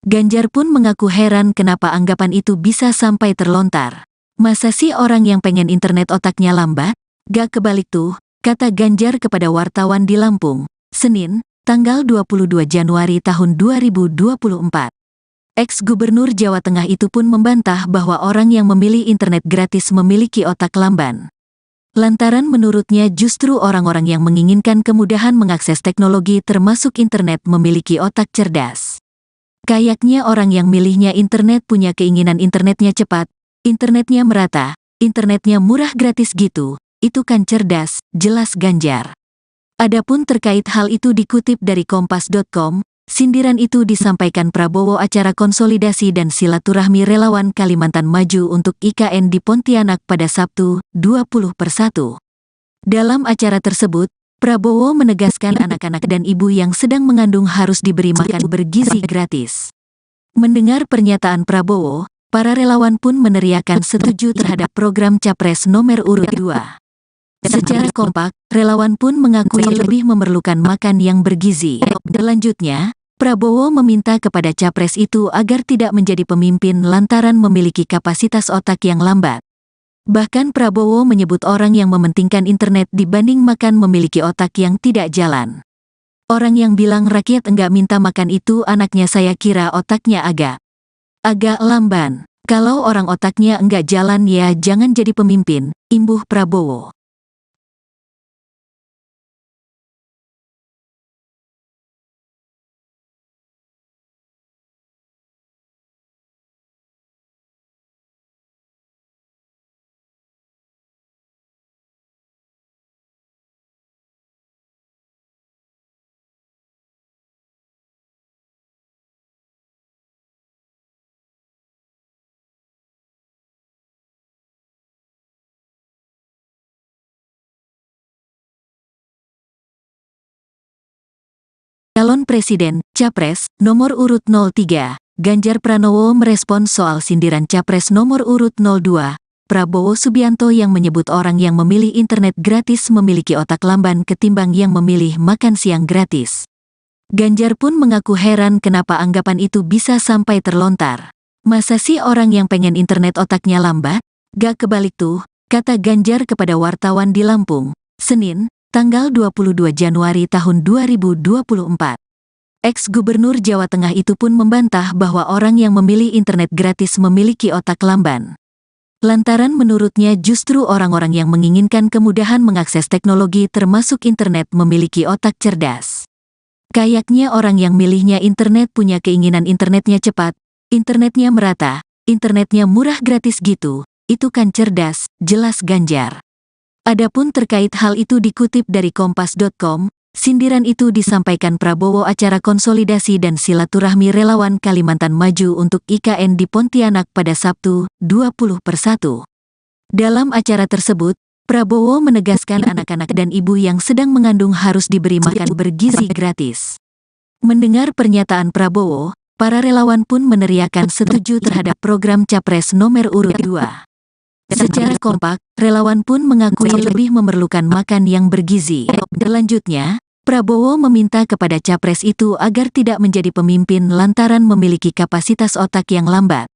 Ganjar pun mengaku heran kenapa anggapan itu bisa sampai terlontar. Masa sih orang yang pengen internet otaknya lambat? Gak kebalik tuh, kata Ganjar kepada wartawan di Lampung, Senin, tanggal 22 Januari tahun 2024. Ex-Gubernur Jawa Tengah itu pun membantah bahwa orang yang memilih internet gratis memiliki otak lamban. Lantaran menurutnya justru orang-orang yang menginginkan kemudahan mengakses teknologi termasuk internet memiliki otak cerdas. Kayaknya orang yang milihnya internet punya keinginan internetnya cepat, internetnya merata, internetnya murah gratis gitu, itu kan cerdas, jelas Ganjar. Adapun terkait hal itu dikutip dari kompas.com, sindiran itu disampaikan Prabowo acara konsolidasi dan silaturahmi relawan Kalimantan Maju untuk IKN di Pontianak pada Sabtu, 20/1. Dalam acara tersebut, Prabowo menegaskan anak-anak dan ibu yang sedang mengandung harus diberi makan bergizi gratis. Mendengar pernyataan Prabowo, para relawan pun meneriakan setuju terhadap program Capres nomor urut 2. Secara kompak, relawan pun mengakui lebih memerlukan makan yang bergizi. Selanjutnya, Prabowo meminta kepada Capres itu agar tidak menjadi pemimpin lantaran memiliki kapasitas otak yang lambat. Bahkan Prabowo menyebut orang yang mementingkan internet dibanding makan memiliki otak yang tidak jalan. Orang yang bilang rakyat enggak minta makan itu anaknya saya kira otaknya agak lamban. Kalau orang otaknya enggak jalan ya jangan jadi pemimpin, imbuh Prabowo. Calon Presiden, Capres, nomor urut 03, Ganjar Pranowo merespons soal sindiran Capres nomor urut 02, Prabowo Subianto yang menyebut orang yang memilih internet gratis memiliki otak lamban ketimbang yang memilih makan siang gratis. Ganjar pun mengaku heran kenapa anggapan itu bisa sampai terlontar. Masa sih orang yang pengen internet otaknya lambat? Gak kebalik tuh, kata Ganjar kepada wartawan di Lampung, Senin, tanggal 22 Januari tahun 2024. Ex-Gubernur Jawa Tengah itu pun membantah bahwa orang yang memilih internet gratis memiliki otak lamban. Lantaran menurutnya justru orang-orang yang menginginkan kemudahan mengakses teknologi termasuk internet memiliki otak cerdas. Kayaknya orang yang milihnya internet punya keinginan internetnya cepat, internetnya merata, internetnya murah gratis gitu, itu kan cerdas, jelas Ganjar. Adapun terkait hal itu dikutip dari kompas.com, sindiran itu disampaikan Prabowo acara konsolidasi dan silaturahmi relawan Kalimantan Maju untuk IKN di Pontianak pada Sabtu, 20/1. Dalam acara tersebut, Prabowo menegaskan anak-anak dan ibu yang sedang mengandung harus diberi makan bergizi gratis. Mendengar pernyataan Prabowo, para relawan pun meneriakan setuju terhadap program Capres nomor urut 2. Secara kompak, relawan pun mengakui lebih memerlukan makan yang bergizi. Selanjutnya, Prabowo meminta kepada Capres itu agar tidak menjadi pemimpin lantaran memiliki kapasitas otak yang lambat.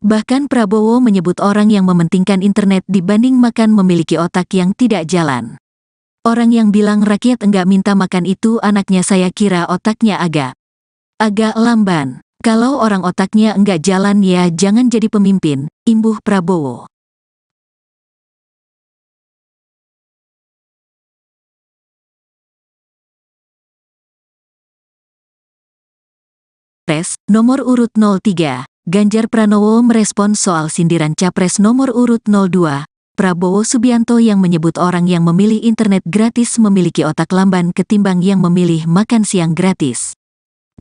Bahkan Prabowo menyebut orang yang mementingkan internet dibanding makan memiliki otak yang tidak jalan. Orang yang bilang rakyat enggak minta makan itu anaknya saya kira otaknya agak lamban. Kalau orang otaknya enggak jalan ya jangan jadi pemimpin, imbuh Prabowo. Capres nomor urut 03, Ganjar Pranowo merespons soal sindiran Capres nomor urut 02, Prabowo Subianto yang menyebut orang yang memilih internet gratis memiliki otak lamban ketimbang yang memilih makan siang gratis.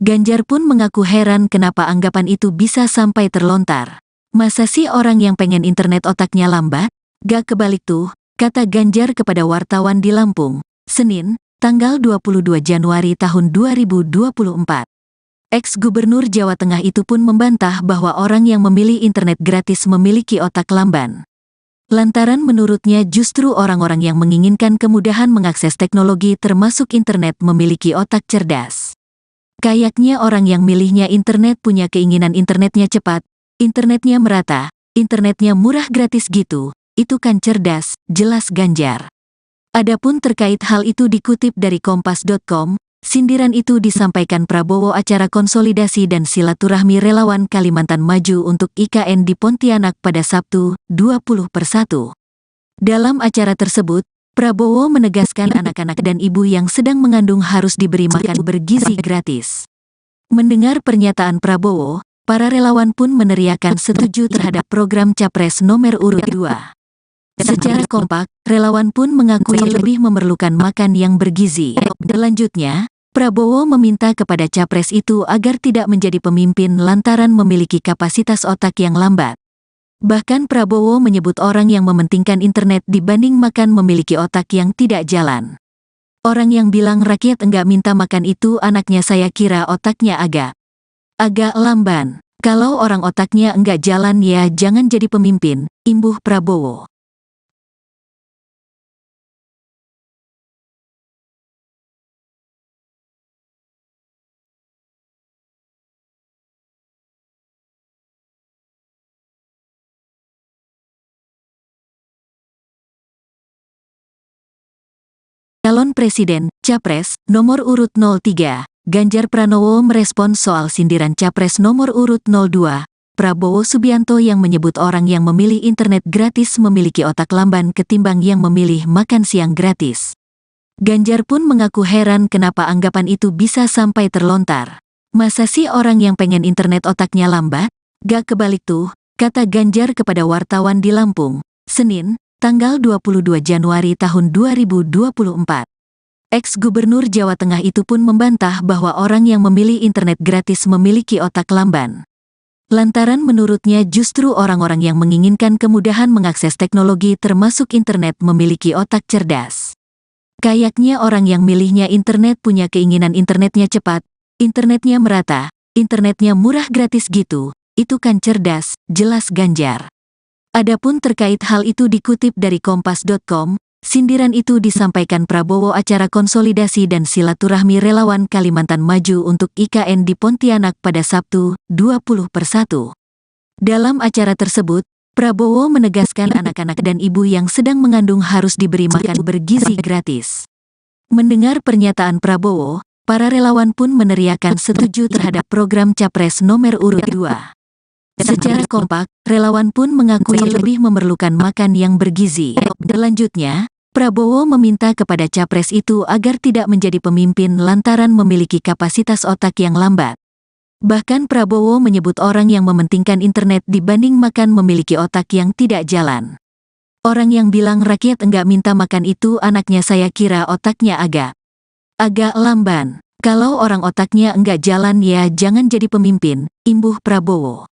Ganjar pun mengaku heran kenapa anggapan itu bisa sampai terlontar. Masa sih orang yang pengen internet otaknya lambat? Gak kebalik tuh, kata Ganjar kepada wartawan di Lampung, Senin, tanggal 22 Januari tahun 2024. Ex-Gubernur Jawa Tengah itu pun membantah bahwa orang yang memilih internet gratis memiliki otak lamban. Lantaran menurutnya justru orang-orang yang menginginkan kemudahan mengakses teknologi termasuk internet memiliki otak cerdas. Kayaknya orang yang milihnya internet punya keinginan internetnya cepat, internetnya merata, internetnya murah gratis gitu, itu kan cerdas, jelas Ganjar. Adapun terkait hal itu dikutip dari kompas.com, sindiran itu disampaikan Prabowo acara konsolidasi dan silaturahmi relawan Kalimantan Maju untuk IKN di Pontianak pada Sabtu, 20/1. Dalam acara tersebut, Prabowo menegaskan anak-anak dan ibu yang sedang mengandung harus diberi makan bergizi gratis. Mendengar pernyataan Prabowo, para relawan pun meneriakan setuju terhadap program Capres nomor urut 2. Secara kompak, relawan pun mengakui lebih memerlukan makan yang bergizi. Selanjutnya, Prabowo meminta kepada Capres itu agar tidak menjadi pemimpin lantaran memiliki kapasitas otak yang lambat. Bahkan Prabowo menyebut orang yang mementingkan internet dibanding makan memiliki otak yang tidak jalan. Orang yang bilang rakyat enggak minta makan itu anaknya saya kira otaknya agak lamban. Kalau orang otaknya enggak jalan ya jangan jadi pemimpin, imbuh Prabowo. Calon Presiden, Capres, nomor urut 03, Ganjar Pranowo merespons soal sindiran Capres nomor urut 02, Prabowo Subianto yang menyebut orang yang memilih internet gratis memiliki otak lamban ketimbang yang memilih makan siang gratis. Ganjar pun mengaku heran kenapa anggapan itu bisa sampai terlontar. Masa sih orang yang pengen internet otaknya lambat? Gak kebalik tuh, kata Ganjar kepada wartawan di Lampung, Senin, tanggal 22 Januari tahun 2024. Ex-Gubernur Jawa Tengah itu pun membantah bahwa orang yang memilih internet gratis memiliki otak lamban. Lantaran menurutnya justru orang-orang yang menginginkan kemudahan mengakses teknologi termasuk internet memiliki otak cerdas. Kayaknya orang yang milihnya internet punya keinginan internetnya cepat, internetnya merata, internetnya murah gratis gitu, itu kan cerdas, jelas Ganjar. Adapun terkait hal itu dikutip dari kompas.com, sindiran itu disampaikan Prabowo acara konsolidasi dan silaturahmi relawan Kalimantan Maju untuk IKN di Pontianak pada Sabtu, 20/1. Dalam acara tersebut, Prabowo menegaskan anak-anak dan ibu yang sedang mengandung harus diberi makan bergizi gratis. Mendengar pernyataan Prabowo, para relawan pun meneriakan setuju terhadap program Capres nomor urut 2. Secara kompak, relawan pun mengakui lebih memerlukan makan yang bergizi. Selanjutnya, Prabowo meminta kepada Capres itu agar tidak menjadi pemimpin lantaran memiliki kapasitas otak yang lambat. Bahkan Prabowo menyebut orang yang mementingkan internet dibanding makan memiliki otak yang tidak jalan. Orang yang bilang rakyat enggak minta makan itu anaknya saya kira otaknya agak lamban. Kalau orang otaknya enggak jalan ya jangan jadi pemimpin, imbuh Prabowo.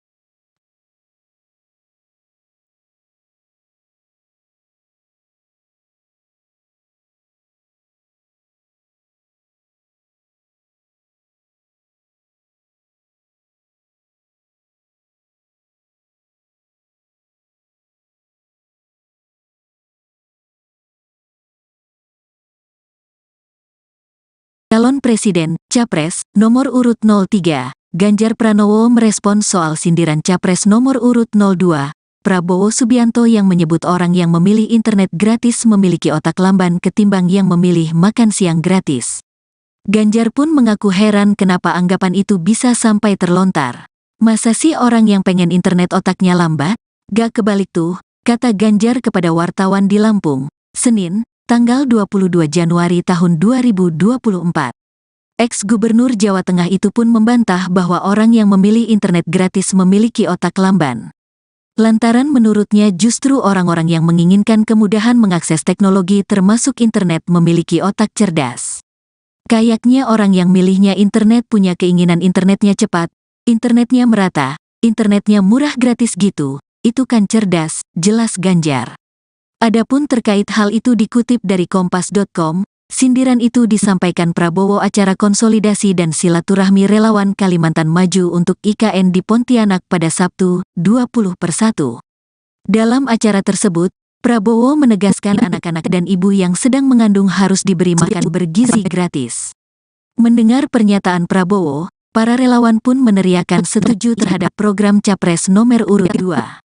Calon Presiden, Capres, nomor urut 03, Ganjar Pranowo merespons soal sindiran Capres nomor urut 02, Prabowo Subianto yang menyebut orang yang memilih internet gratis memiliki otak lamban ketimbang yang memilih makan siang gratis. Ganjar pun mengaku heran kenapa anggapan itu bisa sampai terlontar. Masa sih orang yang pengen internet otaknya lambat? Gak kebalik tuh, kata Ganjar kepada wartawan di Lampung, Senin, tanggal 22 Januari tahun 2024. Ex-Gubernur Jawa Tengah itu pun membantah bahwa orang yang memilih internet gratis memiliki otak lamban. Lantaran menurutnya justru orang-orang yang menginginkan kemudahan mengakses teknologi termasuk internet memiliki otak cerdas. Kayaknya orang yang milihnya internet punya keinginan internetnya cepat, internetnya merata, internetnya murah gratis gitu, itu kan cerdas, jelas Ganjar. Adapun terkait hal itu dikutip dari kompas.com, sindiran itu disampaikan Prabowo acara konsolidasi dan silaturahmi relawan Kalimantan Maju untuk IKN di Pontianak pada Sabtu, 20/1. Dalam acara tersebut, Prabowo menegaskan anak-anak dan ibu yang sedang mengandung harus diberi makan bergizi gratis. Mendengar pernyataan Prabowo, para relawan pun meneriakan setuju terhadap program Capres nomor urut 2.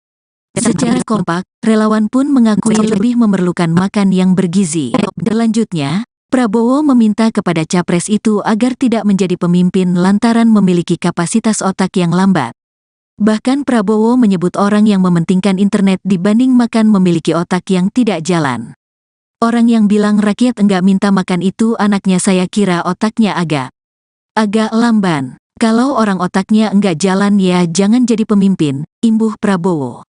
Secara kompak, relawan pun mengakui lebih memerlukan makan yang bergizi. Selanjutnya, Prabowo meminta kepada capres itu agar tidak menjadi pemimpin lantaran memiliki kapasitas otak yang lambat. Bahkan Prabowo menyebut orang yang mementingkan internet dibanding makan memiliki otak yang tidak jalan. Orang yang bilang rakyat enggak minta makan itu anaknya saya kira otaknya agak lamban. Kalau orang otaknya enggak jalan ya jangan jadi pemimpin, imbuh Prabowo.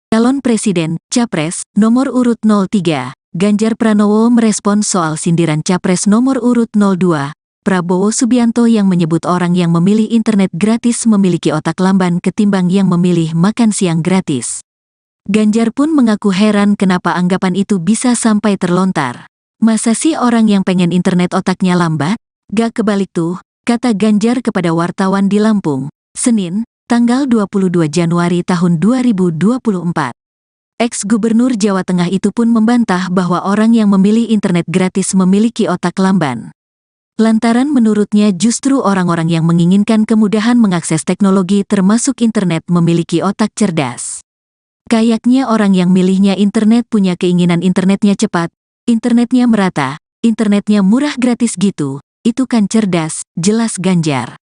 Calon Presiden, Capres, nomor urut 03, Ganjar Pranowo merespons soal sindiran Capres nomor urut 02, Prabowo Subianto yang menyebut orang yang memilih internet gratis memiliki otak lamban ketimbang yang memilih makan siang gratis. Ganjar pun mengaku heran kenapa anggapan itu bisa sampai terlontar. Masa sih orang yang pengen internet otaknya lambat? Gak kebalik tuh, kata Ganjar kepada wartawan di Lampung, Senin, tanggal 22 Januari tahun 2024. Ex-Gubernur Jawa Tengah itu pun membantah bahwa orang yang memilih internet gratis memiliki otak lamban. Lantaran menurutnya justru orang-orang yang menginginkan kemudahan mengakses teknologi termasuk internet memiliki otak cerdas. Kayaknya orang yang milihnya internet punya keinginan internetnya cepat, internetnya merata, internetnya murah gratis gitu, itu kan cerdas, jelas Ganjar.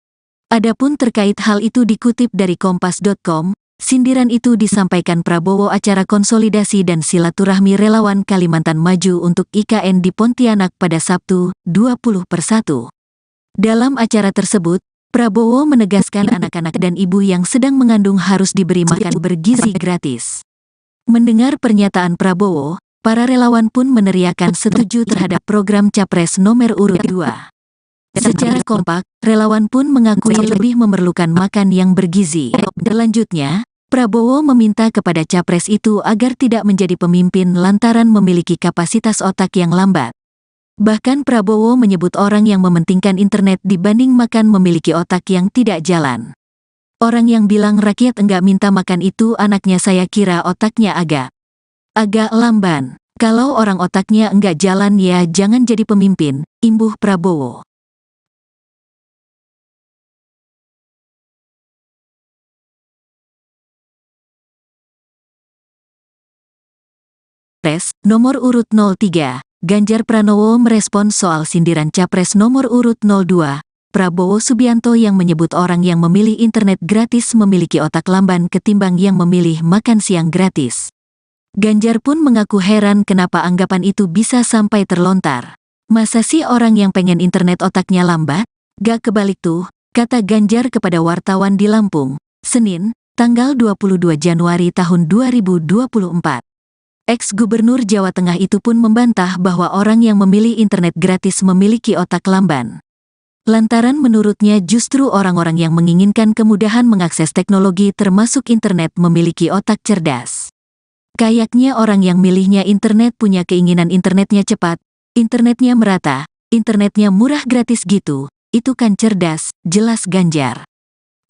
Adapun terkait hal itu dikutip dari kompas.com, sindiran itu disampaikan Prabowo acara konsolidasi dan silaturahmi relawan Kalimantan Maju untuk IKN di Pontianak pada Sabtu, 20/1. Dalam acara tersebut, Prabowo menegaskan anak-anak dan ibu yang sedang mengandung harus diberi makan bergizi gratis. Mendengar pernyataan Prabowo, para relawan pun meneriakan setuju terhadap program Capres nomor urut 2. Secara kompak, relawan pun mengakui lebih memerlukan makan yang bergizi. Selanjutnya, Prabowo meminta kepada capres itu agar tidak menjadi pemimpin lantaran memiliki kapasitas otak yang lambat. Bahkan Prabowo menyebut orang yang mementingkan internet dibanding makan memiliki otak yang tidak jalan. Orang yang bilang rakyat enggak minta makan itu anaknya saya kira otaknya agak lamban. Kalau orang otaknya enggak jalan ya jangan jadi pemimpin, imbuh Prabowo. Capres nomor urut 03, Ganjar Pranowo merespons soal sindiran Capres nomor urut 02, Prabowo Subianto yang menyebut orang yang memilih internet gratis memiliki otak lamban ketimbang yang memilih makan siang gratis. Ganjar pun mengaku heran kenapa anggapan itu bisa sampai terlontar. Masa sih orang yang pengen internet otaknya lambat? Gak kebalik tuh, kata Ganjar kepada wartawan di Lampung, Senin, tanggal 22 Januari tahun 2024. Ex-Gubernur Jawa Tengah itu pun membantah bahwa orang yang memilih internet gratis memiliki otak lamban. Lantaran menurutnya justru orang-orang yang menginginkan kemudahan mengakses teknologi termasuk internet memiliki otak cerdas. Kayaknya orang yang milihnya internet punya keinginan internetnya cepat, internetnya merata, internetnya murah gratis gitu, itu kan cerdas, jelas Ganjar.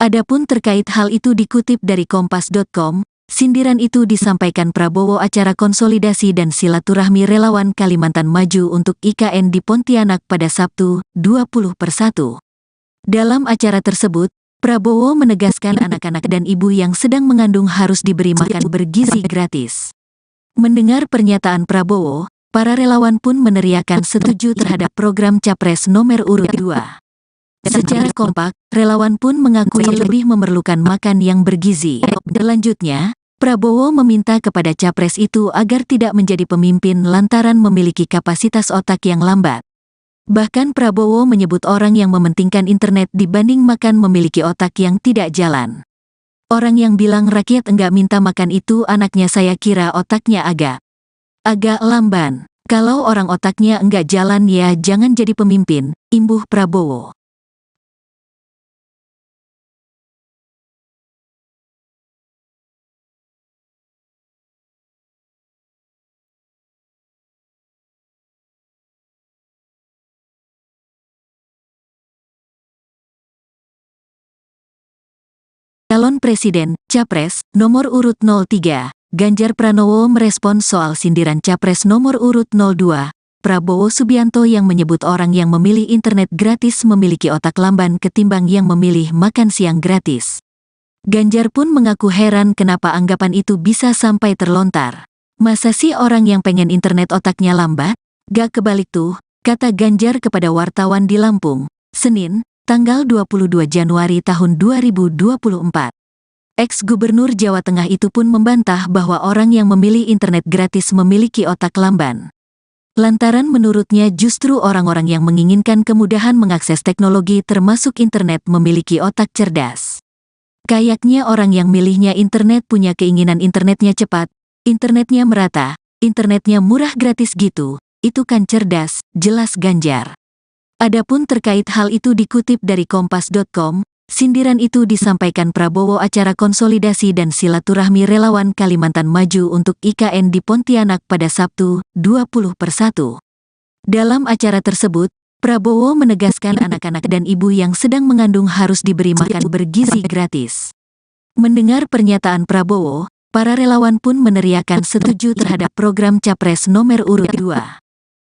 Adapun terkait hal itu dikutip dari kompas.com, Sindiran itu disampaikan Prabowo acara konsolidasi dan silaturahmi relawan Kalimantan Maju untuk IKN di Pontianak pada Sabtu, 20/1. Dalam acara tersebut, Prabowo menegaskan anak-anak dan ibu yang sedang mengandung harus diberi makan bergizi gratis. Mendengar pernyataan Prabowo, para relawan pun meneriakan setuju terhadap program Capres nomor urut 2. Secara kompak, relawan pun mengakui lebih memerlukan makan yang bergizi. Selanjutnya, Prabowo meminta kepada capres itu agar tidak menjadi pemimpin lantaran memiliki kapasitas otak yang lambat. Bahkan Prabowo menyebut orang yang mementingkan internet dibanding makan memiliki otak yang tidak jalan. Orang yang bilang rakyat enggak minta makan itu anaknya, saya kira otaknya agak lamban. Kalau orang otaknya enggak jalan ya jangan jadi pemimpin, imbuh Prabowo. Calon Presiden, Capres, nomor urut 03, Ganjar Pranowo merespons soal sindiran Capres nomor urut 02, Prabowo Subianto yang menyebut orang yang memilih internet gratis memiliki otak lamban ketimbang yang memilih makan siang gratis. Ganjar pun mengaku heran kenapa anggapan itu bisa sampai terlontar. Masa sih orang yang pengen internet otaknya lambat? Gak kebalik tuh, kata Ganjar kepada wartawan di Lampung, Senin, tanggal 22 Januari tahun 2024. Ex-Gubernur Jawa Tengah itu pun membantah bahwa orang yang memilih internet gratis memiliki otak lamban. Lantaran menurutnya justru orang-orang yang menginginkan kemudahan mengakses teknologi termasuk internet memiliki otak cerdas. Kayaknya orang yang milihnya internet punya keinginan internetnya cepat, internetnya merata, internetnya murah gratis gitu, itu kan cerdas, jelas Ganjar. Adapun terkait hal itu dikutip dari Kompas.com, sindiran itu disampaikan Prabowo acara konsolidasi dan silaturahmi relawan Kalimantan Maju untuk IKN di Pontianak pada Sabtu, 20/1. Dalam acara tersebut, Prabowo menegaskan anak-anak dan ibu yang sedang mengandung harus diberi makan bergizi gratis. Mendengar pernyataan Prabowo, para relawan pun meneriakan setuju terhadap program Capres nomor urut 2.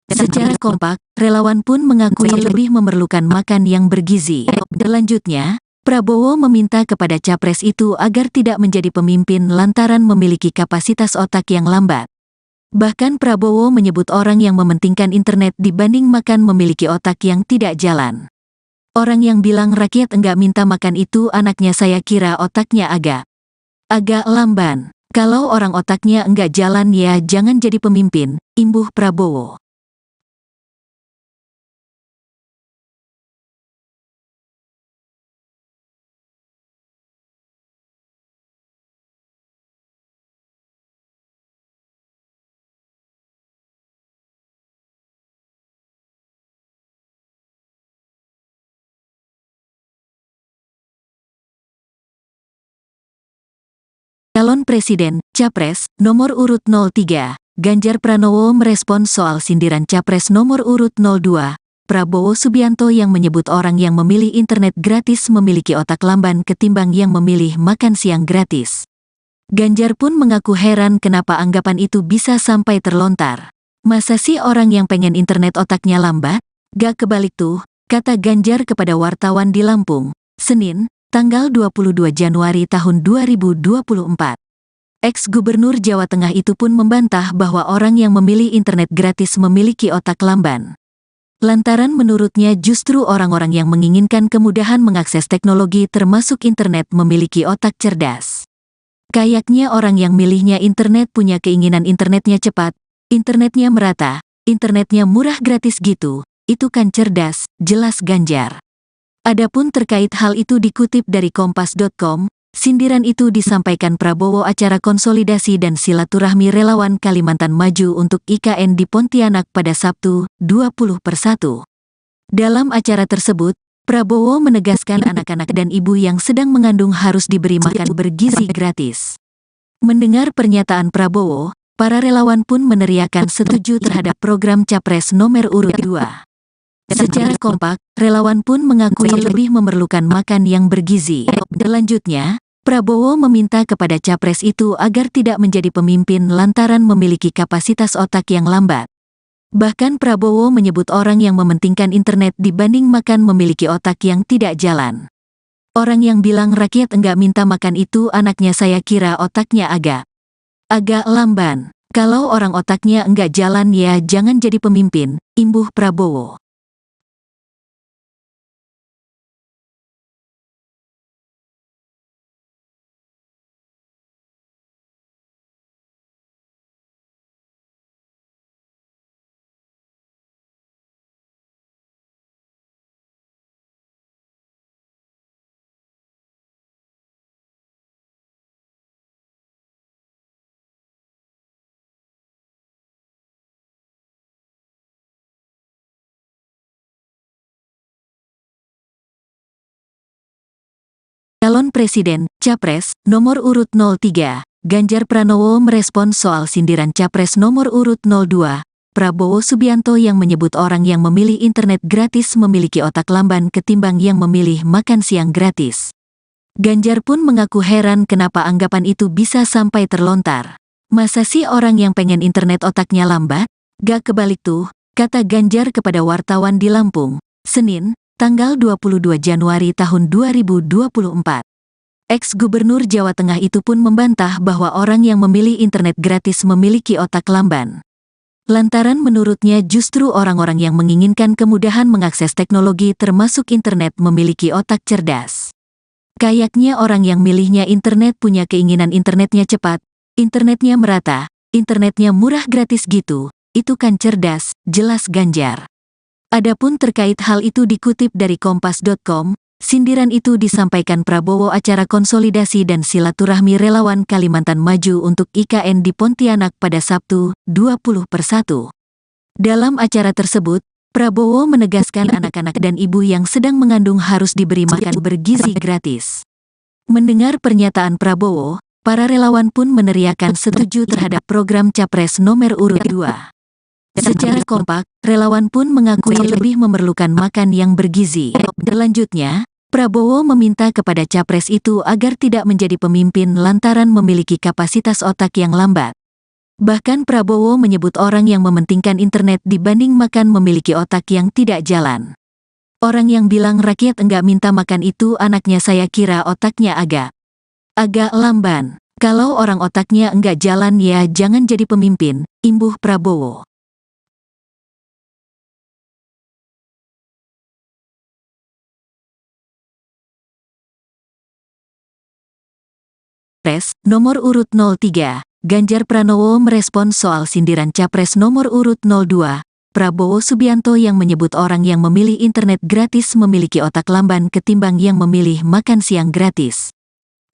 Secara kompak, relawan pun mengakui lebih memerlukan makan yang bergizi. Selanjutnya, Prabowo meminta kepada capres itu agar tidak menjadi pemimpin lantaran memiliki kapasitas otak yang lambat. Bahkan Prabowo menyebut orang yang mementingkan internet dibanding makan memiliki otak yang tidak jalan. Orang yang bilang rakyat enggak minta makan itu anaknya, saya kira otaknya agak lamban. Kalau orang otaknya enggak jalan ya jangan jadi pemimpin, imbuh Prabowo. Calon Presiden, Capres, nomor urut 03, Ganjar Pranowo merespons soal sindiran Capres nomor urut 02, Prabowo Subianto yang menyebut orang yang memilih internet gratis memiliki otak lamban ketimbang yang memilih makan siang gratis. Ganjar pun mengaku heran kenapa anggapan itu bisa sampai terlontar. Masa sih orang yang pengen internet otaknya lambat? Gak kebalik tuh, kata Ganjar kepada wartawan di Lampung, Senin, tanggal 22 Januari tahun 2024. Ex-Gubernur Jawa Tengah itu pun membantah bahwa orang yang memilih internet gratis memiliki otak lamban. Lantaran menurutnya justru orang-orang yang menginginkan kemudahan mengakses teknologi termasuk internet memiliki otak cerdas. Kayaknya orang yang milihnya internet punya keinginan internetnya cepat, internetnya merata, internetnya murah gratis gitu, itu kan cerdas, jelas Ganjar. Adapun terkait hal itu dikutip dari Kompas.com, sindiran itu disampaikan Prabowo acara konsolidasi dan silaturahmi relawan Kalimantan Maju untuk IKN di Pontianak pada Sabtu, 20/1. Dalam acara tersebut, Prabowo menegaskan anak-anak dan ibu yang sedang mengandung harus diberi makan bergizi gratis. Mendengar pernyataan Prabowo, para relawan pun meneriakan setuju terhadap program Capres nomor urut 2. Secara kompak, relawan pun mengakui lebih memerlukan makan yang bergizi. Selanjutnya, Prabowo meminta kepada capres itu agar tidak menjadi pemimpin lantaran memiliki kapasitas otak yang lambat. Bahkan Prabowo menyebut orang yang mementingkan internet dibanding makan memiliki otak yang tidak jalan. Orang yang bilang rakyat enggak minta makan itu anaknya, saya kira otaknya agak lamban. Kalau orang otaknya enggak jalan ya jangan jadi pemimpin, imbuh Prabowo. Calon Presiden, Capres, nomor urut 03, Ganjar Pranowo merespons soal sindiran Capres nomor urut 02, Prabowo Subianto yang menyebut orang yang memilih internet gratis memiliki otak lamban ketimbang yang memilih makan siang gratis. Ganjar pun mengaku heran kenapa anggapan itu bisa sampai terlontar. Masa sih orang yang pengen internet otaknya lambat? Gak kebalik tuh, kata Ganjar kepada wartawan di Lampung, Senin, tanggal 22 Januari tahun 2024. Ex-Gubernur Jawa Tengah itu pun membantah bahwa orang yang memilih internet gratis memiliki otak lamban. Lantaran menurutnya justru orang-orang yang menginginkan kemudahan mengakses teknologi termasuk internet memiliki otak cerdas. Kayaknya orang yang milihnya internet punya keinginan internetnya cepat, internetnya merata, internetnya murah gratis gitu, itu kan cerdas, jelas Ganjar. Adapun terkait hal itu dikutip dari Kompas.com, sindiran itu disampaikan Prabowo acara konsolidasi dan silaturahmi relawan Kalimantan Maju untuk IKN di Pontianak pada Sabtu, 20/1. Dalam acara tersebut, Prabowo menegaskan anak-anak dan ibu yang sedang mengandung harus diberi makan bergizi gratis. Mendengar pernyataan Prabowo, para relawan pun meneriakan setuju terhadap program Capres nomor urut 2. Secara kompak, relawan pun mengakui lebih memerlukan makan yang bergizi. Selanjutnya, Prabowo meminta kepada capres itu agar tidak menjadi pemimpin lantaran memiliki kapasitas otak yang lambat. Bahkan Prabowo menyebut orang yang mementingkan internet dibanding makan memiliki otak yang tidak jalan. Orang yang bilang rakyat enggak minta makan itu anaknya, saya kira otaknya agak lamban. Kalau orang otaknya enggak jalan ya jangan jadi pemimpin, imbuh Prabowo. Capres nomor urut 03, Ganjar Pranowo merespons soal sindiran Capres nomor urut 02, Prabowo Subianto yang menyebut orang yang memilih internet gratis memiliki otak lamban ketimbang yang memilih makan siang gratis.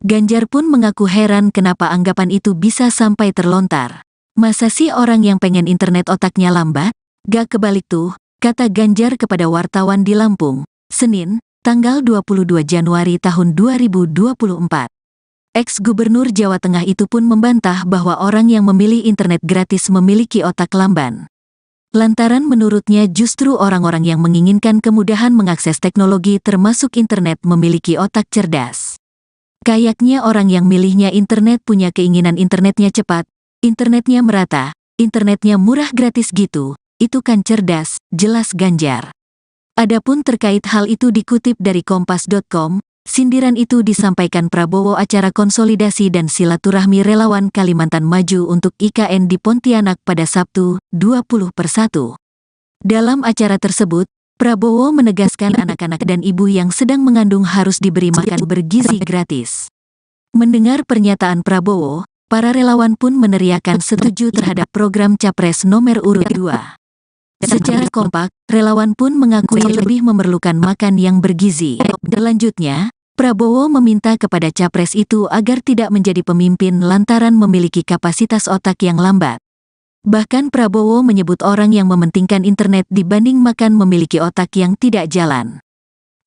Ganjar pun mengaku heran kenapa anggapan itu bisa sampai terlontar. Masa sih orang yang pengen internet otaknya lambat? Gak kebalik tuh, kata Ganjar kepada wartawan di Lampung, Senin, tanggal 22 Januari tahun 2024. Ex-Gubernur Jawa Tengah itu pun membantah bahwa orang yang memilih internet gratis memiliki otak lamban. Lantaran menurutnya justru orang-orang yang menginginkan kemudahan mengakses teknologi termasuk internet memiliki otak cerdas. Kayaknya orang yang milihnya internet punya keinginan internetnya cepat, internetnya merata, internetnya murah gratis gitu, itu kan cerdas, jelas Ganjar. Adapun terkait hal itu dikutip dari Kompas.com, sindiran itu disampaikan Prabowo acara konsolidasi dan silaturahmi relawan Kalimantan Maju untuk IKN di Pontianak pada Sabtu, 20/1. Dalam acara tersebut, Prabowo menegaskan anak-anak dan ibu yang sedang mengandung harus diberi makan bergizi gratis. Mendengar pernyataan Prabowo, para relawan pun meneriakan setuju terhadap program Capres nomor urut 2. Secara kompak, relawan pun mengakui lebih memerlukan makan yang bergizi. Selanjutnya, Prabowo meminta kepada capres itu agar tidak menjadi pemimpin lantaran memiliki kapasitas otak yang lambat. Bahkan Prabowo menyebut orang yang mementingkan internet dibanding makan memiliki otak yang tidak jalan.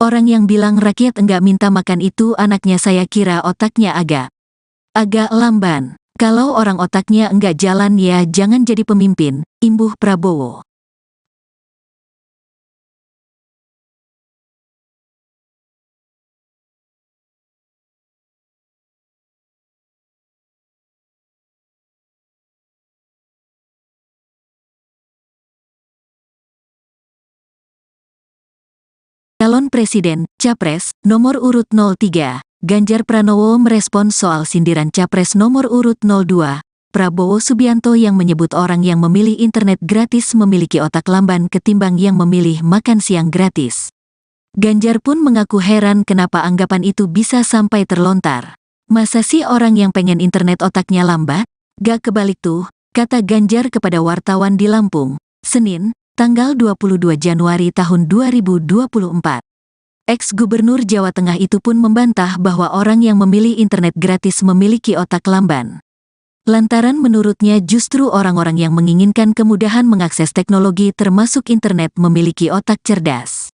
Orang yang bilang rakyat enggak minta makan itu anaknya, saya kira otaknya agak lamban. Kalau orang otaknya enggak jalan ya jangan jadi pemimpin, imbuh Prabowo. Calon Presiden, Capres, nomor urut 03, Ganjar Pranowo merespons soal sindiran Capres nomor urut 02, Prabowo Subianto yang menyebut orang yang memilih internet gratis memiliki otak lamban ketimbang yang memilih makan siang gratis. Ganjar pun mengaku heran kenapa anggapan itu bisa sampai terlontar. Masa sih orang yang pengen internet otaknya lambat? Gak kebalik tuh, kata Ganjar kepada wartawan di Lampung, Senin, tanggal 22 Januari tahun 2024. Ex-Gubernur Jawa Tengah itu pun membantah bahwa orang yang memilih internet gratis memiliki otak lamban. Lantaran menurutnya justru orang-orang yang menginginkan kemudahan mengakses teknologi termasuk internet memiliki otak cerdas.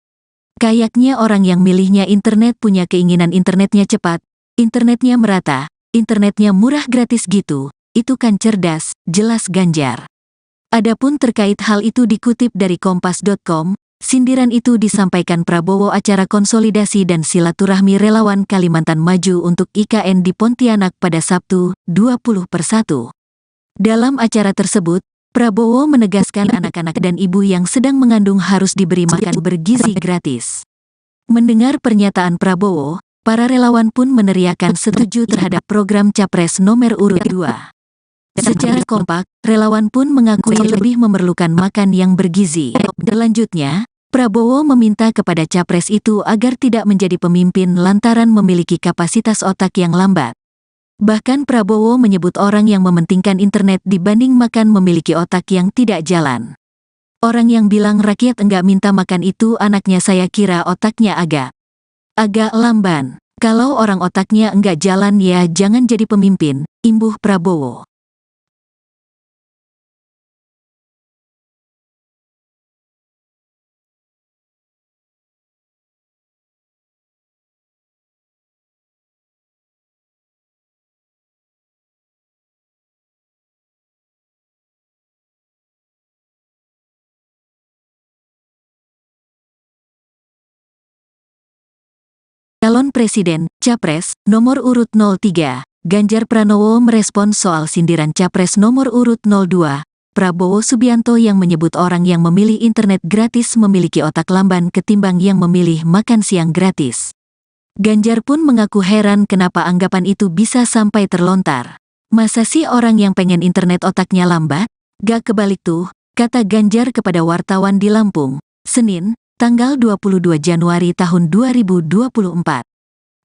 Kayaknya orang yang milihnya internet punya keinginan internetnya cepat, internetnya merata, internetnya murah gratis gitu, itu kan cerdas, jelas Ganjar. Adapun terkait hal itu dikutip dari Kompas.com, sindiran itu disampaikan Prabowo acara konsolidasi dan silaturahmi relawan Kalimantan Maju untuk IKN di Pontianak pada Sabtu, 20/1. Dalam acara tersebut, Prabowo menegaskan anak-anak dan ibu yang sedang mengandung harus diberi makan bergizi gratis. Mendengar pernyataan Prabowo, para relawan pun meneriakan setuju terhadap program Capres nomor urut 2. Secara kompak, relawan pun mengakui lebih memerlukan makan yang bergizi. Selanjutnya, Prabowo meminta kepada Capres itu agar tidak menjadi pemimpin lantaran memiliki kapasitas otak yang lambat. Bahkan Prabowo menyebut orang yang mementingkan internet dibanding makan memiliki otak yang tidak jalan. Orang yang bilang rakyat enggak minta makan itu anaknya saya kira otaknya agak lamban. Kalau orang otaknya enggak jalan ya jangan jadi pemimpin, imbuh Prabowo. Calon Presiden, Capres, nomor urut 03, Ganjar Pranowo merespons soal sindiran Capres nomor urut 02, Prabowo Subianto yang menyebut orang yang memilih internet gratis memiliki otak lamban ketimbang yang memilih makan siang gratis. Ganjar pun mengaku heran kenapa anggapan itu bisa sampai terlontar. Masa sih orang yang pengen internet otaknya lambat? Gak kebalik tuh, kata Ganjar kepada wartawan di Lampung, Senin, tanggal 22 Januari tahun 2024.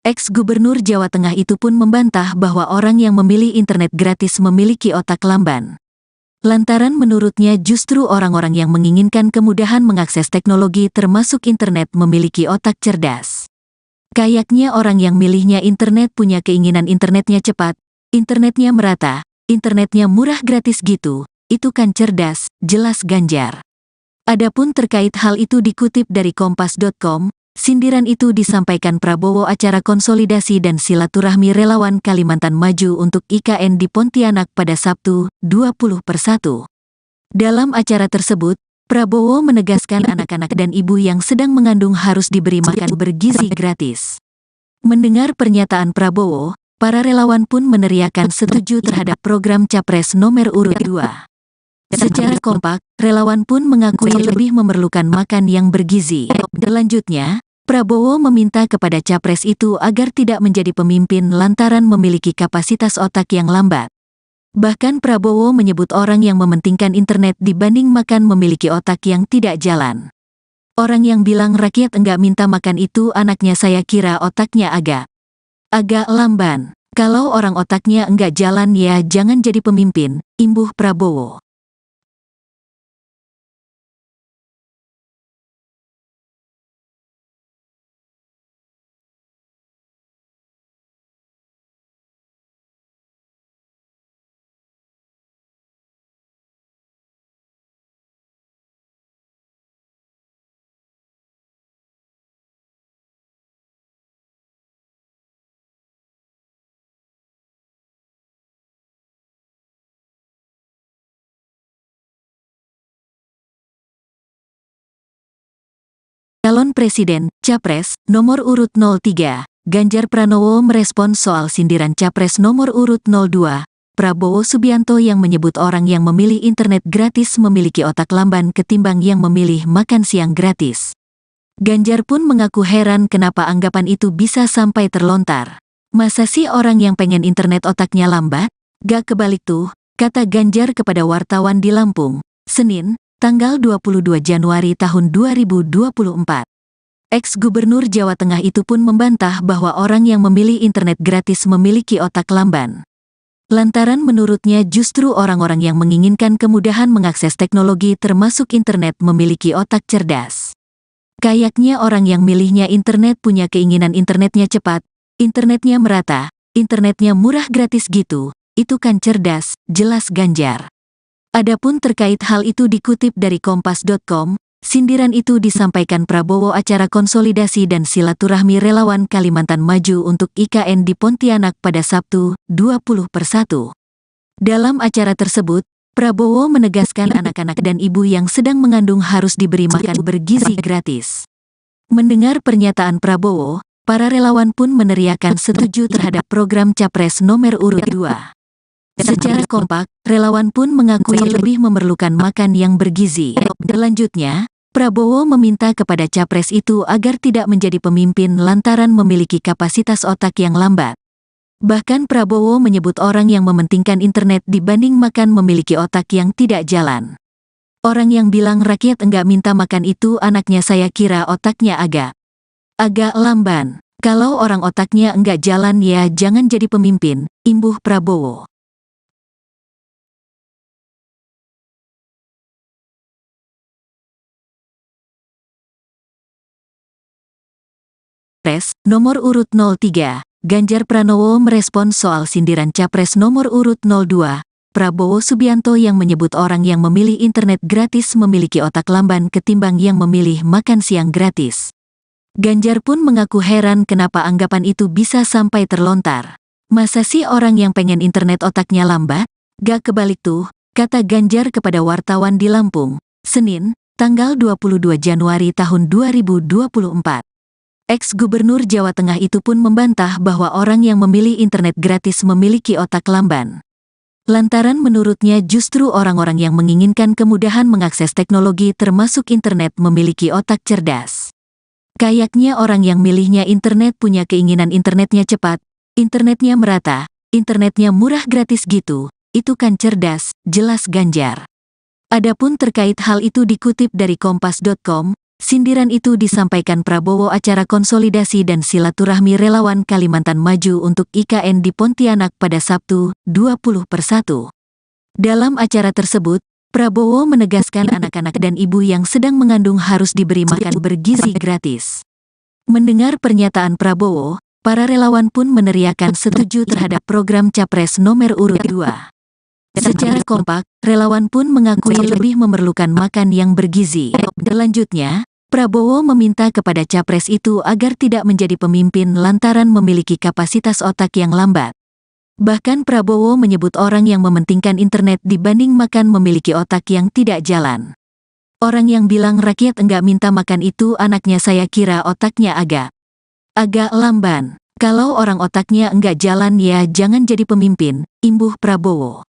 Ex-Gubernur Jawa Tengah itu pun membantah bahwa orang yang memilih internet gratis memiliki otak lamban. Lantaran menurutnya justru orang-orang yang menginginkan kemudahan mengakses teknologi termasuk internet memiliki otak cerdas. Kayaknya orang yang milihnya internet punya keinginan internetnya cepat, internetnya merata, internetnya murah gratis gitu, itu kan cerdas, jelas Ganjar. Adapun terkait hal itu dikutip dari Kompas.com, sindiran itu disampaikan Prabowo acara konsolidasi dan silaturahmi relawan Kalimantan Maju untuk IKN di Pontianak pada Sabtu, 20/1. Dalam acara tersebut, Prabowo menegaskan anak-anak dan ibu yang sedang mengandung harus diberi makan bergizi gratis. Mendengar pernyataan Prabowo, para relawan pun meneriakan setuju terhadap program Capres nomor urut 2. Secara kompak, relawan pun mengakui lebih memerlukan makan yang bergizi. Selanjutnya, Prabowo meminta kepada Capres itu agar tidak menjadi pemimpin lantaran memiliki kapasitas otak yang lambat. Bahkan Prabowo menyebut orang yang mementingkan internet dibanding makan memiliki otak yang tidak jalan. Orang yang bilang rakyat enggak minta makan itu anaknya saya kira otaknya agak lamban. Kalau orang otaknya enggak jalan ya jangan jadi pemimpin, imbuh Prabowo. Calon Presiden, Capres, nomor urut 03, Ganjar Pranowo merespons soal sindiran Capres nomor urut 02, Prabowo Subianto yang menyebut orang yang memilih internet gratis memiliki otak lamban ketimbang yang memilih makan siang gratis. Ganjar pun mengaku heran kenapa anggapan itu bisa sampai terlontar. Masa sih orang yang pengen internet otaknya lambat? Gak kebalik tuh, kata Ganjar kepada wartawan di Lampung, Senin, tanggal 22 Januari tahun 2024. Ex-Gubernur Jawa Tengah itu pun membantah bahwa orang yang memilih internet gratis memiliki otak lamban. Lantaran menurutnya justru orang-orang yang menginginkan kemudahan mengakses teknologi termasuk internet memiliki otak cerdas. Kayaknya orang yang milihnya internet punya keinginan internetnya cepat, internetnya merata, internetnya murah gratis gitu, itu kan cerdas, jelas Ganjar. Adapun terkait hal itu dikutip dari kompas.com, sindiran itu disampaikan Prabowo acara konsolidasi dan silaturahmi relawan Kalimantan Maju untuk IKN di Pontianak pada Sabtu, 20/1. Dalam acara tersebut, Prabowo menegaskan anak-anak dan ibu yang sedang mengandung harus diberi makan bergizi gratis. Mendengar pernyataan Prabowo, para relawan pun meneriakan setuju terhadap program Capres nomor urut 2. Secara kompak, relawan pun mengakui lebih memerlukan makan yang bergizi. Selanjutnya, Prabowo meminta kepada Capres itu agar tidak menjadi pemimpin lantaran memiliki kapasitas otak yang lambat. Bahkan Prabowo menyebut orang yang mementingkan internet dibanding makan memiliki otak yang tidak jalan. Orang yang bilang rakyat enggak minta makan itu anaknya saya kira otaknya agak lamban. Kalau orang otaknya enggak jalan ya jangan jadi pemimpin, imbuh Prabowo. Capres nomor urut 03, Ganjar Pranowo merespons soal sindiran Capres nomor urut 02, Prabowo Subianto yang menyebut orang yang memilih internet gratis memiliki otak lamban ketimbang yang memilih makan siang gratis. Ganjar pun mengaku heran kenapa anggapan itu bisa sampai terlontar. Masa sih orang yang pengen internet otaknya lambat? Gak kebalik tuh, kata Ganjar kepada wartawan di Lampung, Senin, tanggal 22 Januari tahun 2024. Ex-Gubernur Jawa Tengah itu pun membantah bahwa orang yang memilih internet gratis memiliki otak lamban. Lantaran menurutnya justru orang-orang yang menginginkan kemudahan mengakses teknologi termasuk internet memiliki otak cerdas. Kayaknya orang yang milihnya internet punya keinginan internetnya cepat, internetnya merata, internetnya murah gratis gitu, itu kan cerdas, jelas Ganjar. Adapun terkait hal itu dikutip dari kompas.com, sindiran itu disampaikan Prabowo acara konsolidasi dan silaturahmi relawan Kalimantan Maju untuk IKN di Pontianak pada Sabtu, 20/1. Dalam acara tersebut, Prabowo menegaskan anak-anak dan ibu yang sedang mengandung harus diberi makan bergizi gratis. Mendengar pernyataan Prabowo, para relawan pun meneriakan setuju terhadap program Capres nomor urut 2. Secara kompak, relawan pun mengakui lebih memerlukan makan yang bergizi. Selanjutnya, Prabowo meminta kepada Capres itu agar tidak menjadi pemimpin lantaran memiliki kapasitas otak yang lambat. Bahkan Prabowo menyebut orang yang mementingkan internet dibanding makan memiliki otak yang tidak jalan. Orang yang bilang rakyat enggak minta makan itu anaknya saya kira otaknya agak lamban. Kalau orang otaknya enggak jalan ya jangan jadi pemimpin, imbuh Prabowo.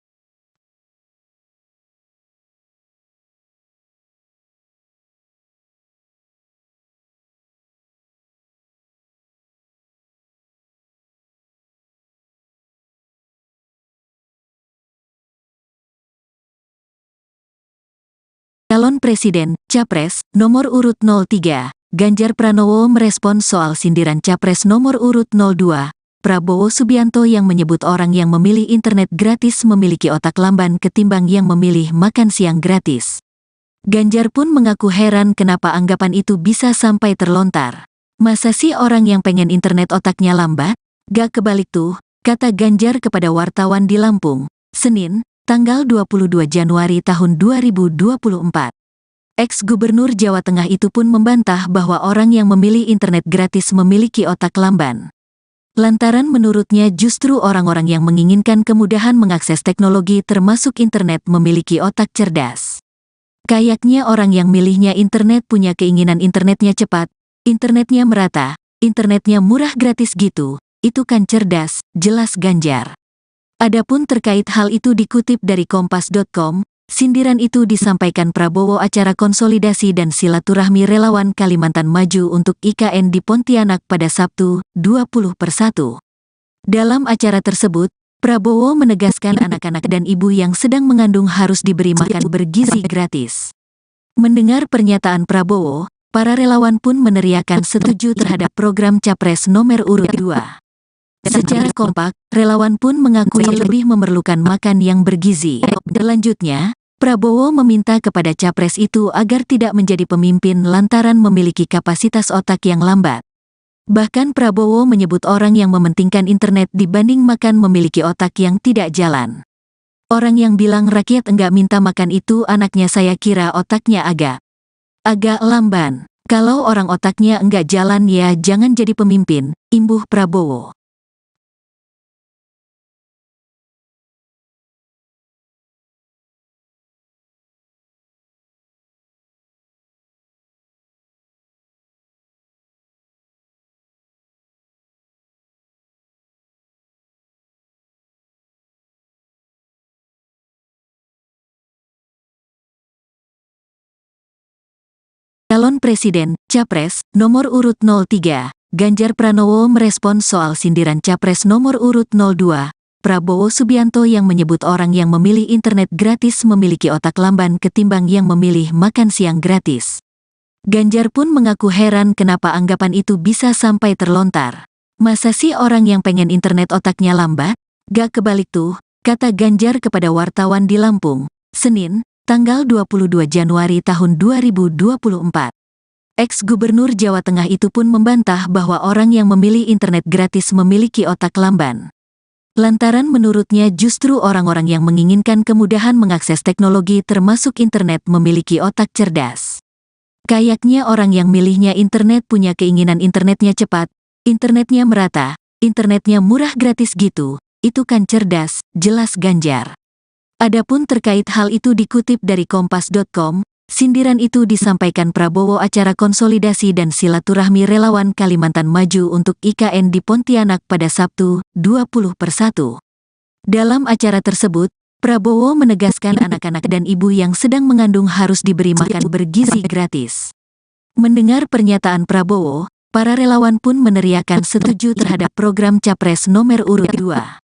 Calon Presiden, Capres, nomor urut 03, Ganjar Pranowo merespons soal sindiran Capres nomor urut 02, Prabowo Subianto yang menyebut orang yang memilih internet gratis memiliki otak lamban ketimbang yang memilih makan siang gratis. Ganjar pun mengaku heran kenapa anggapan itu bisa sampai terlontar. Masa sih orang yang pengen internet otaknya lambat? Gak kebalik tuh, kata Ganjar kepada wartawan di Lampung, Senin, tanggal 22 Januari tahun 2024. Ex-Gubernur Jawa Tengah itu pun membantah bahwa orang yang memilih internet gratis memiliki otak lamban. Lantaran menurutnya justru orang-orang yang menginginkan kemudahan mengakses teknologi termasuk internet memiliki otak cerdas. Kayaknya orang yang milihnya internet punya keinginan internetnya cepat, internetnya merata, internetnya murah gratis gitu, itu kan cerdas, jelas Ganjar. Adapun terkait hal itu dikutip dari kompas.com, Sindiran itu disampaikan Prabowo acara konsolidasi dan silaturahmi relawan Kalimantan Maju untuk IKN di Pontianak pada Sabtu, 20/1. Dalam acara tersebut, Prabowo menegaskan anak-anak dan ibu yang sedang mengandung harus diberi makan bergizi gratis. Mendengar pernyataan Prabowo, para relawan pun meneriakan setuju terhadap program Capres nomor urut 2. Secara kompak, relawan pun mengakui lebih memerlukan makan yang bergizi. Selanjutnya, Prabowo meminta kepada capres itu agar tidak menjadi pemimpin lantaran memiliki kapasitas otak yang lambat. Bahkan Prabowo menyebut orang yang mementingkan internet dibanding makan memiliki otak yang tidak jalan. Orang yang bilang rakyat enggak minta makan itu anaknya, saya kira otaknya agak lamban. Kalau orang otaknya enggak jalan ya jangan jadi pemimpin, imbuh Prabowo. Calon Presiden, Capres, nomor urut 03, Ganjar Pranowo merespons soal sindiran Capres nomor urut 02, Prabowo Subianto yang menyebut orang yang memilih internet gratis memiliki otak lamban ketimbang yang memilih makan siang gratis. Ganjar pun mengaku heran kenapa anggapan itu bisa sampai terlontar. Masa sih orang yang pengen internet otaknya lambat? Gak kebalik tuh, kata Ganjar kepada wartawan di Lampung, Senin, tanggal 22 Januari tahun 2024. Ex-Gubernur Jawa Tengah itu pun membantah bahwa orang yang memilih internet gratis memiliki otak lamban. Lantaran menurutnya justru orang-orang yang menginginkan kemudahan mengakses teknologi termasuk internet memiliki otak cerdas. Kayaknya orang yang milihnya internet punya keinginan internetnya cepat, internetnya merata, internetnya murah gratis gitu, itu kan cerdas, jelas Ganjar. Adapun terkait hal itu dikutip dari Kompas.com, sindiran itu disampaikan Prabowo acara konsolidasi dan silaturahmi relawan Kalimantan Maju untuk IKN di Pontianak pada Sabtu, 20/1. Dalam acara tersebut, Prabowo menegaskan anak-anak dan ibu yang sedang mengandung harus diberi makan bergizi gratis. Mendengar pernyataan Prabowo, para relawan pun meneriakan setuju terhadap program Capres nomor urut 2.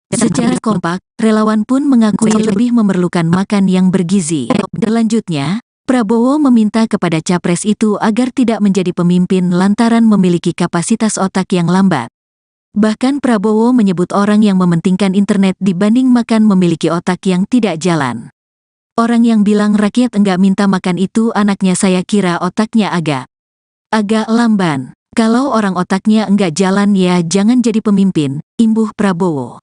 Secara kompak, relawan pun mengakui lebih memerlukan makan yang bergizi. Selanjutnya, Prabowo meminta kepada capres itu agar tidak menjadi pemimpin lantaran memiliki kapasitas otak yang lambat. Bahkan Prabowo menyebut orang yang mementingkan internet dibanding makan memiliki otak yang tidak jalan. Orang yang bilang rakyat enggak minta makan itu anaknya, saya kira otaknya agak lamban. Kalau orang otaknya enggak jalan ya jangan jadi pemimpin, imbuh Prabowo.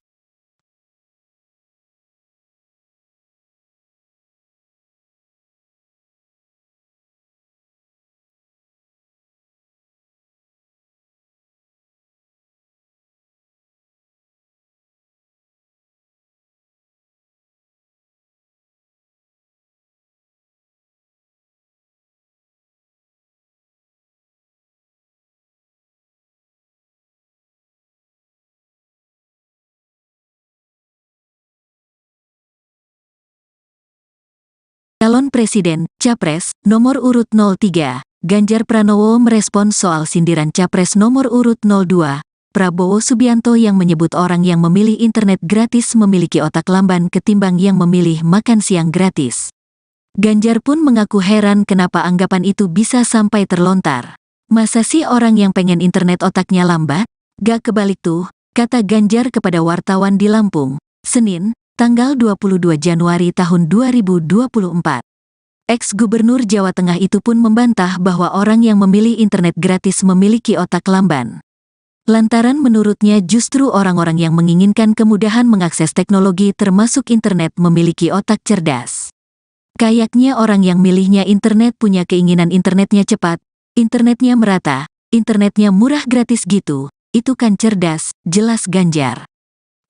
Calon Presiden, Capres, nomor urut 03, Ganjar Pranowo merespons soal sindiran Capres nomor urut 02, Prabowo Subianto yang menyebut orang yang memilih internet gratis memiliki otak lamban ketimbang yang memilih makan siang gratis. Ganjar pun mengaku heran kenapa anggapan itu bisa sampai terlontar. Masa sih orang yang pengen internet otaknya lambat? Gak kebalik tuh, kata Ganjar kepada wartawan di Lampung, Senin, tanggal 22 Januari tahun 2024. Ex-Gubernur Jawa Tengah itu pun membantah bahwa orang yang memilih internet gratis memiliki otak lamban. Lantaran menurutnya justru orang-orang yang menginginkan kemudahan mengakses teknologi termasuk internet memiliki otak cerdas. Kayaknya orang yang milihnya internet punya keinginan internetnya cepat, internetnya merata, internetnya murah gratis gitu, itu kan cerdas, jelas Ganjar.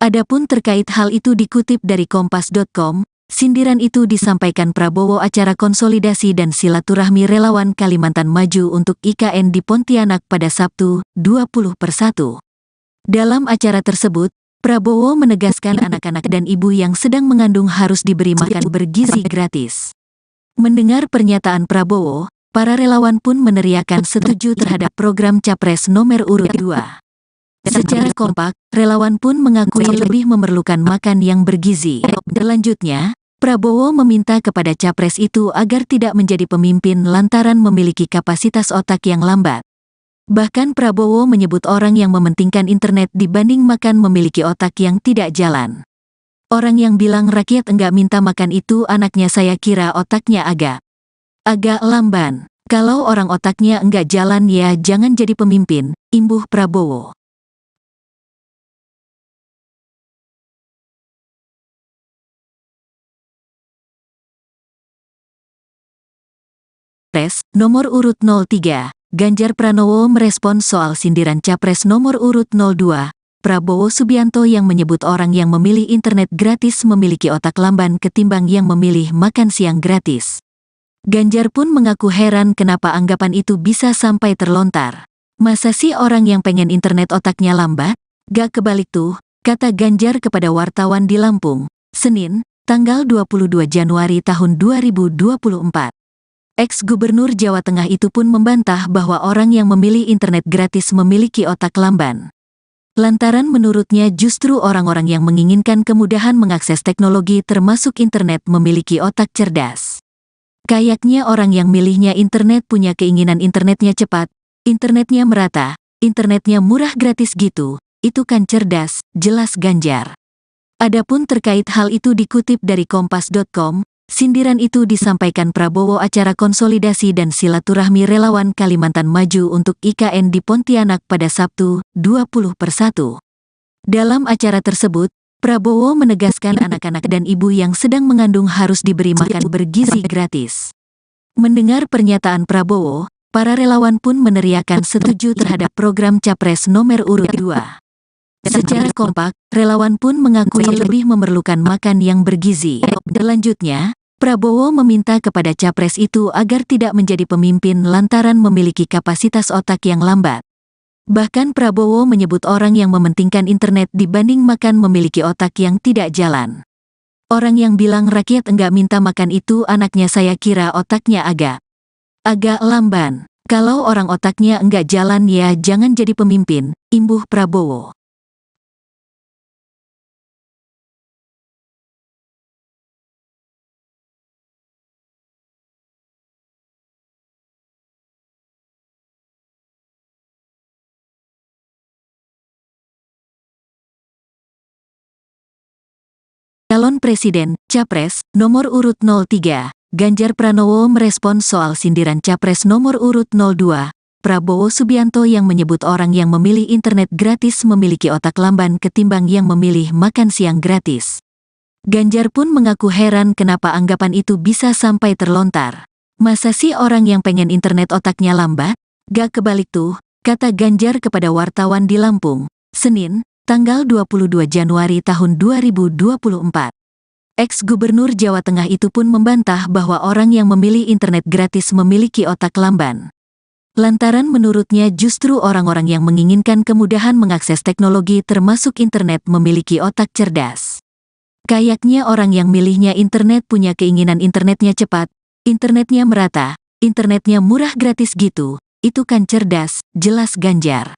Adapun terkait hal itu dikutip dari Kompas.com, sindiran itu disampaikan Prabowo acara konsolidasi dan silaturahmi relawan Kalimantan Maju untuk IKN di Pontianak pada Sabtu, 20/1. Dalam acara tersebut, Prabowo menegaskan anak-anak dan ibu yang sedang mengandung harus diberi makan bergizi gratis. Mendengar pernyataan Prabowo, para relawan pun meneriakan setuju terhadap program Capres nomor urut 2. Secara kompak, relawan pun mengakui lebih memerlukan makan yang bergizi. Selanjutnya, Prabowo meminta kepada Capres itu agar tidak menjadi pemimpin lantaran memiliki kapasitas otak yang lambat. Bahkan Prabowo menyebut orang yang mementingkan internet dibanding makan memiliki otak yang tidak jalan. Orang yang bilang rakyat enggak minta makan itu anaknya, saya kira otaknya agak lamban. Kalau orang otaknya enggak jalan ya jangan jadi pemimpin, imbuh Prabowo. Capres nomor urut 03, Ganjar Pranowo merespons soal sindiran Capres nomor urut 02. Prabowo Subianto yang menyebut orang yang memilih internet gratis memiliki otak lamban ketimbang yang memilih makan siang gratis. Ganjar pun mengaku heran kenapa anggapan itu bisa sampai terlontar. Masa sih orang yang pengen internet otaknya lambat? Gak kebalik tuh, kata Ganjar kepada wartawan di Lampung, Senin, tanggal 22 Januari tahun 2024. Ex-Gubernur Jawa Tengah itu pun membantah bahwa orang yang memilih internet gratis memiliki otak lamban. Lantaran menurutnya justru orang-orang yang menginginkan kemudahan mengakses teknologi termasuk internet memiliki otak cerdas. Kayaknya orang yang milihnya internet punya keinginan internetnya cepat, internetnya merata, internetnya murah gratis gitu, itu kan cerdas, jelas Ganjar. Adapun terkait hal itu dikutip dari kompas.com, sindiran itu disampaikan Prabowo acara konsolidasi dan silaturahmi relawan Kalimantan Maju untuk IKN di Pontianak pada Sabtu, 20/1. Dalam acara tersebut, Prabowo menegaskan anak-anak dan ibu yang sedang mengandung harus diberi makan bergizi gratis. Mendengar pernyataan Prabowo, para relawan pun meneriakan setuju terhadap program Capres nomor urut 2. Secara kompak, relawan pun mengakui lebih memerlukan makan yang bergizi. Selanjutnya, Prabowo meminta kepada Capres itu agar tidak menjadi pemimpin lantaran memiliki kapasitas otak yang lambat. Bahkan Prabowo menyebut orang yang mementingkan internet dibanding makan memiliki otak yang tidak jalan. Orang yang bilang rakyat enggak minta makan itu anaknya, saya kira otaknya agak lamban. Kalau orang otaknya enggak jalan ya jangan jadi pemimpin, imbuh Prabowo. Calon Presiden, Capres, nomor urut 03, Ganjar Pranowo merespons soal sindiran Capres nomor urut 02, Prabowo Subianto yang menyebut orang yang memilih internet gratis memiliki otak lamban ketimbang yang memilih makan siang gratis. Ganjar pun mengaku heran kenapa anggapan itu bisa sampai terlontar. Masa sih orang yang pengen internet otaknya lambat? Gak kebalik tuh, kata Ganjar kepada wartawan di Lampung, Senin, tanggal 22 Januari tahun 2024. Ex-Gubernur Jawa Tengah itu pun membantah bahwa orang yang memilih internet gratis memiliki otak lamban. Lantaran menurutnya justru orang-orang yang menginginkan kemudahan mengakses teknologi termasuk internet memiliki otak cerdas. Kayaknya orang yang milihnya internet punya keinginan internetnya cepat, internetnya merata, internetnya murah gratis gitu, itu kan cerdas, jelas Ganjar.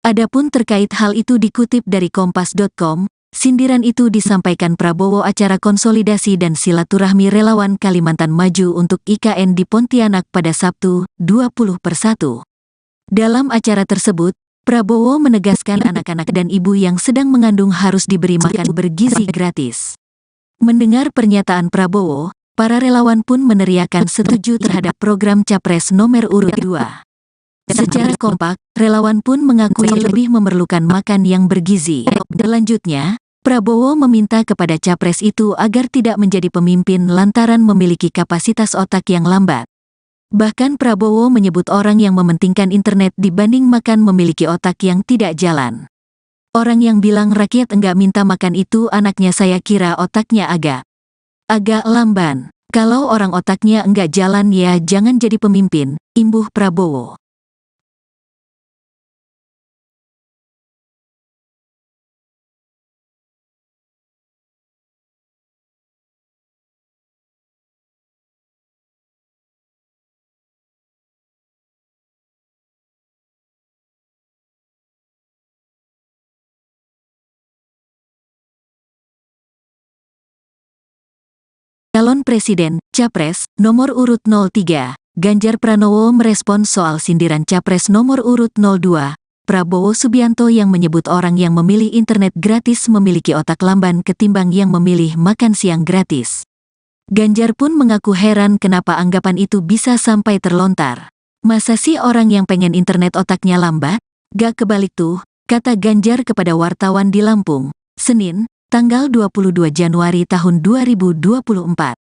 Adapun terkait hal itu dikutip dari kompas.com, sindiran itu disampaikan Prabowo acara konsolidasi dan silaturahmi relawan Kalimantan Maju untuk IKN di Pontianak pada Sabtu, 20/1. Dalam acara tersebut, Prabowo menegaskan anak-anak dan ibu yang sedang mengandung harus diberi makan bergizi gratis. Mendengar pernyataan Prabowo, para relawan pun meneriakan setuju terhadap program Capres nomor urut 2. Secara kompak, relawan pun mengakui lebih memerlukan makan yang bergizi. Selanjutnya, Prabowo meminta kepada Capres itu agar tidak menjadi pemimpin lantaran memiliki kapasitas otak yang lambat. Bahkan Prabowo menyebut orang yang mementingkan internet dibanding makan memiliki otak yang tidak jalan. Orang yang bilang rakyat enggak minta makan itu anaknya, saya kira otaknya agak lamban. Kalau orang otaknya enggak jalan ya jangan jadi pemimpin, imbuh Prabowo. Calon Presiden, Capres, nomor urut 03, Ganjar Pranowo merespons soal sindiran Capres nomor urut 02, Prabowo Subianto yang menyebut orang yang memilih internet gratis memiliki otak lamban ketimbang yang memilih makan siang gratis. Ganjar pun mengaku heran kenapa anggapan itu bisa sampai terlontar. Masa sih orang yang pengen internet otaknya lambat? Gak kebalik tuh, kata Ganjar kepada wartawan di Lampung, Senin, tanggal 22 Januari tahun 2024.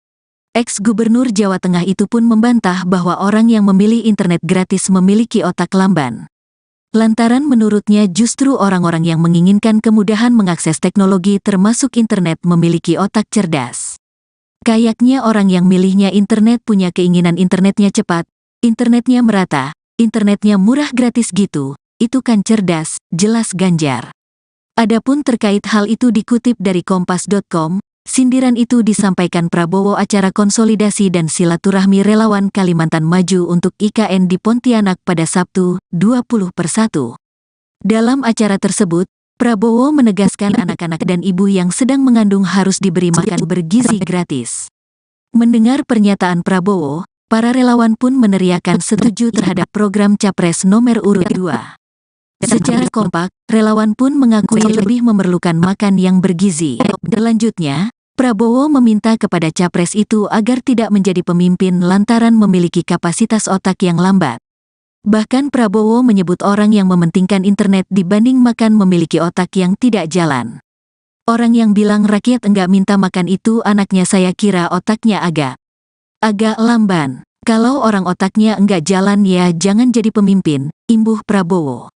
Ex-Gubernur Jawa Tengah itu pun membantah bahwa orang yang memilih internet gratis memiliki otak lamban. Lantaran menurutnya justru orang-orang yang menginginkan kemudahan mengakses teknologi termasuk internet memiliki otak cerdas. Kayaknya orang yang milihnya internet punya keinginan internetnya cepat, internetnya merata, internetnya murah gratis gitu, itu kan cerdas, jelas Ganjar. Adapun terkait hal itu dikutip dari Kompas.com, sindiran itu disampaikan Prabowo acara konsolidasi dan silaturahmi relawan Kalimantan Maju untuk IKN di Pontianak pada Sabtu, 20/1. Dalam acara tersebut, Prabowo menegaskan anak-anak dan ibu yang sedang mengandung harus diberi makan bergizi gratis. Mendengar pernyataan Prabowo, para relawan pun meneriakan setuju terhadap program Capres nomor urut 2. Secara kompak, relawan pun mengakui lebih memerlukan makan yang bergizi. Selanjutnya, Prabowo meminta kepada Capres itu agar tidak menjadi pemimpin lantaran memiliki kapasitas otak yang lambat. Bahkan Prabowo menyebut orang yang mementingkan internet dibanding makan memiliki otak yang tidak jalan. Orang yang bilang rakyat enggak minta makan itu anaknya saya kira otaknya agak lamban. Kalau orang otaknya enggak jalan ya jangan jadi pemimpin, imbuh Prabowo.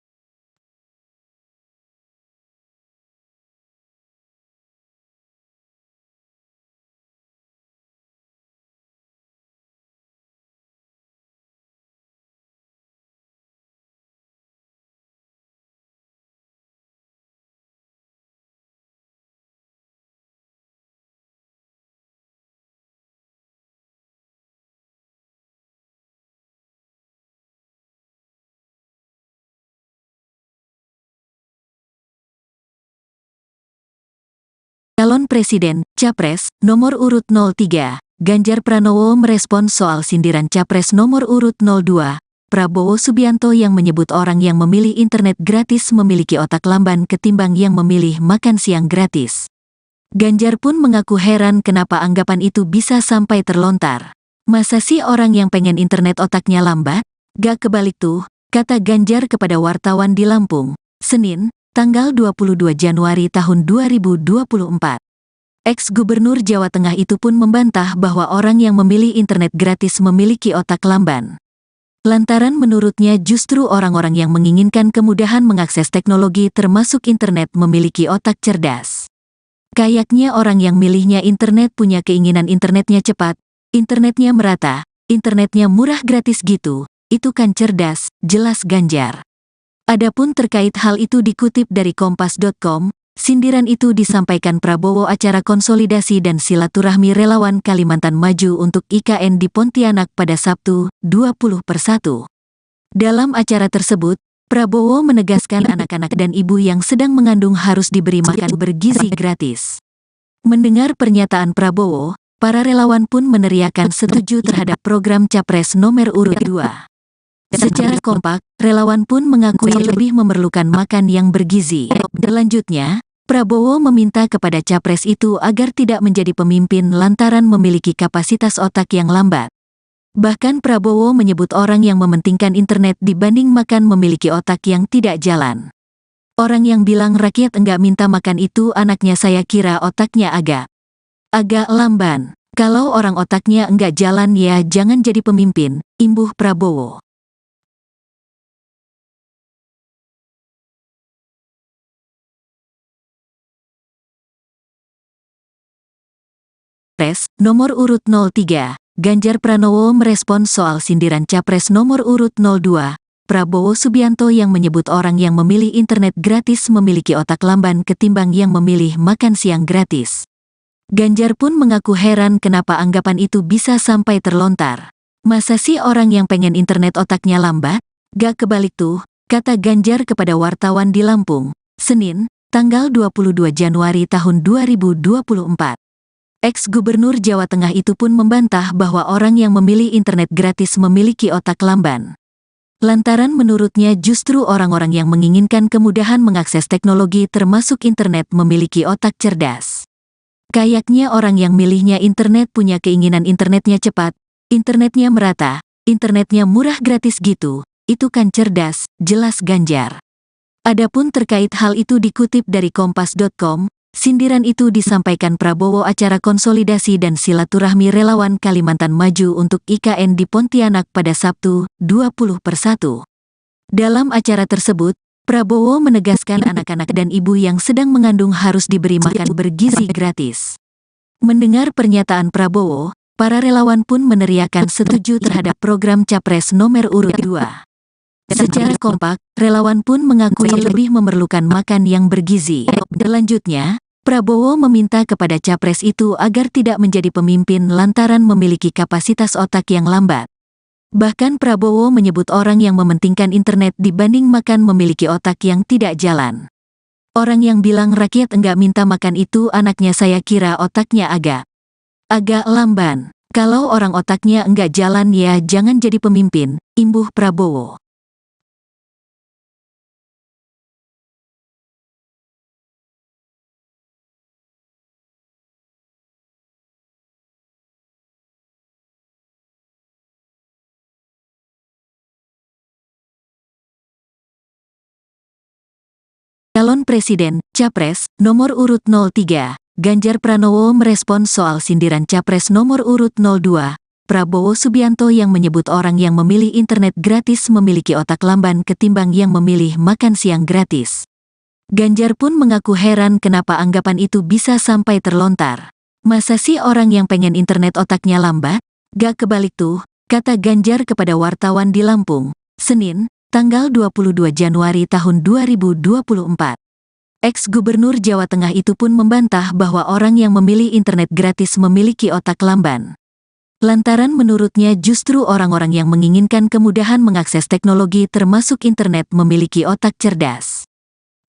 Calon Presiden, Capres, nomor urut 03, Ganjar Pranowo merespons soal sindiran Capres nomor urut 02, Prabowo Subianto yang menyebut orang yang memilih internet gratis memiliki otak lamban ketimbang yang memilih makan siang gratis. Ganjar pun mengaku heran kenapa anggapan itu bisa sampai terlontar. Masa sih orang yang pengen internet otaknya lambat? Gak kebalik tuh, kata Ganjar kepada wartawan di Lampung, Senin, tanggal 22 Januari tahun 2024. Ex-Gubernur Jawa Tengah itu pun membantah bahwa orang yang memilih internet gratis memiliki otak lamban. Lantaran menurutnya justru orang-orang yang menginginkan kemudahan mengakses teknologi termasuk internet memiliki otak cerdas. Kayaknya orang yang milihnya internet punya keinginan internetnya cepat, internetnya merata, internetnya murah gratis gitu, itu kan cerdas, jelas Ganjar. Adapun terkait hal itu dikutip dari Kompas.com, sindiran itu disampaikan Prabowo acara konsolidasi dan silaturahmi relawan Kalimantan Maju untuk IKN di Pontianak pada Sabtu, 20/1. Dalam acara tersebut, Prabowo menegaskan anak-anak dan ibu yang sedang mengandung harus diberi makan bergizi gratis. Mendengar pernyataan Prabowo, para relawan pun meneriakan setuju terhadap program Capres nomor urut 2. Secara kompak, relawan pun mengakui lebih memerlukan makan yang bergizi. Selanjutnya, Prabowo meminta kepada Capres itu agar tidak menjadi pemimpin lantaran memiliki kapasitas otak yang lambat. Bahkan Prabowo menyebut orang yang mementingkan internet dibanding makan memiliki otak yang tidak jalan. Orang yang bilang rakyat enggak minta makan itu anaknya saya kira otaknya agak lamban. Kalau orang otaknya enggak jalan ya jangan jadi pemimpin, imbuh Prabowo. Capres, nomor urut 03, Ganjar Pranowo merespons soal sindiran Capres nomor urut 02, Prabowo Subianto yang menyebut orang yang memilih internet gratis memiliki otak lamban ketimbang yang memilih makan siang gratis. Ganjar pun mengaku heran kenapa anggapan itu bisa sampai terlontar. Masa sih orang yang pengen internet otaknya lambat? Gak kebalik tuh, kata Ganjar kepada wartawan di Lampung, Senin, tanggal 22 Januari tahun 2024. Ex-Gubernur Jawa Tengah itu pun membantah bahwa orang yang memilih internet gratis memiliki otak lamban. Lantaran menurutnya justru orang-orang yang menginginkan kemudahan mengakses teknologi termasuk internet memiliki otak cerdas. Kayaknya orang yang milihnya internet punya keinginan internetnya cepat, internetnya merata, internetnya murah gratis gitu, itu kan cerdas, jelas Ganjar. Adapun terkait hal itu dikutip dari kompas.com, sindiran itu disampaikan Prabowo acara konsolidasi dan silaturahmi relawan Kalimantan Maju untuk IKN di Pontianak pada Sabtu, 20/1. Dalam acara tersebut, Prabowo menegaskan anak-anak dan ibu yang sedang mengandung harus diberi makan bergizi gratis. Mendengar pernyataan Prabowo, para relawan pun meneriakan setuju terhadap program Capres nomor urut 2. Secara kompak, relawan pun mengakui lebih memerlukan makan yang bergizi. Selanjutnya, Prabowo meminta kepada capres itu agar tidak menjadi pemimpin lantaran memiliki kapasitas otak yang lambat. Bahkan Prabowo menyebut orang yang mementingkan internet dibanding makan memiliki otak yang tidak jalan. Orang yang bilang rakyat enggak minta makan itu anaknya saya kira otaknya agak lamban. Kalau orang otaknya enggak jalan ya jangan jadi pemimpin, imbuh Prabowo. Calon Presiden, Capres, nomor urut 03, Ganjar Pranowo merespons soal sindiran Capres nomor urut 02, Prabowo Subianto yang menyebut orang yang memilih internet gratis memiliki otak lamban ketimbang yang memilih makan siang gratis. Ganjar pun mengaku heran kenapa anggapan itu bisa sampai terlontar. Masa sih orang yang pengen internet otaknya lambat? Gak kebalik tuh, kata Ganjar kepada wartawan di Lampung, Senin, tanggal 22 Januari tahun 2024. Ex-Gubernur Jawa Tengah itu pun membantah bahwa orang yang memilih internet gratis memiliki otak lamban. Lantaran menurutnya justru orang-orang yang menginginkan kemudahan mengakses teknologi termasuk internet memiliki otak cerdas.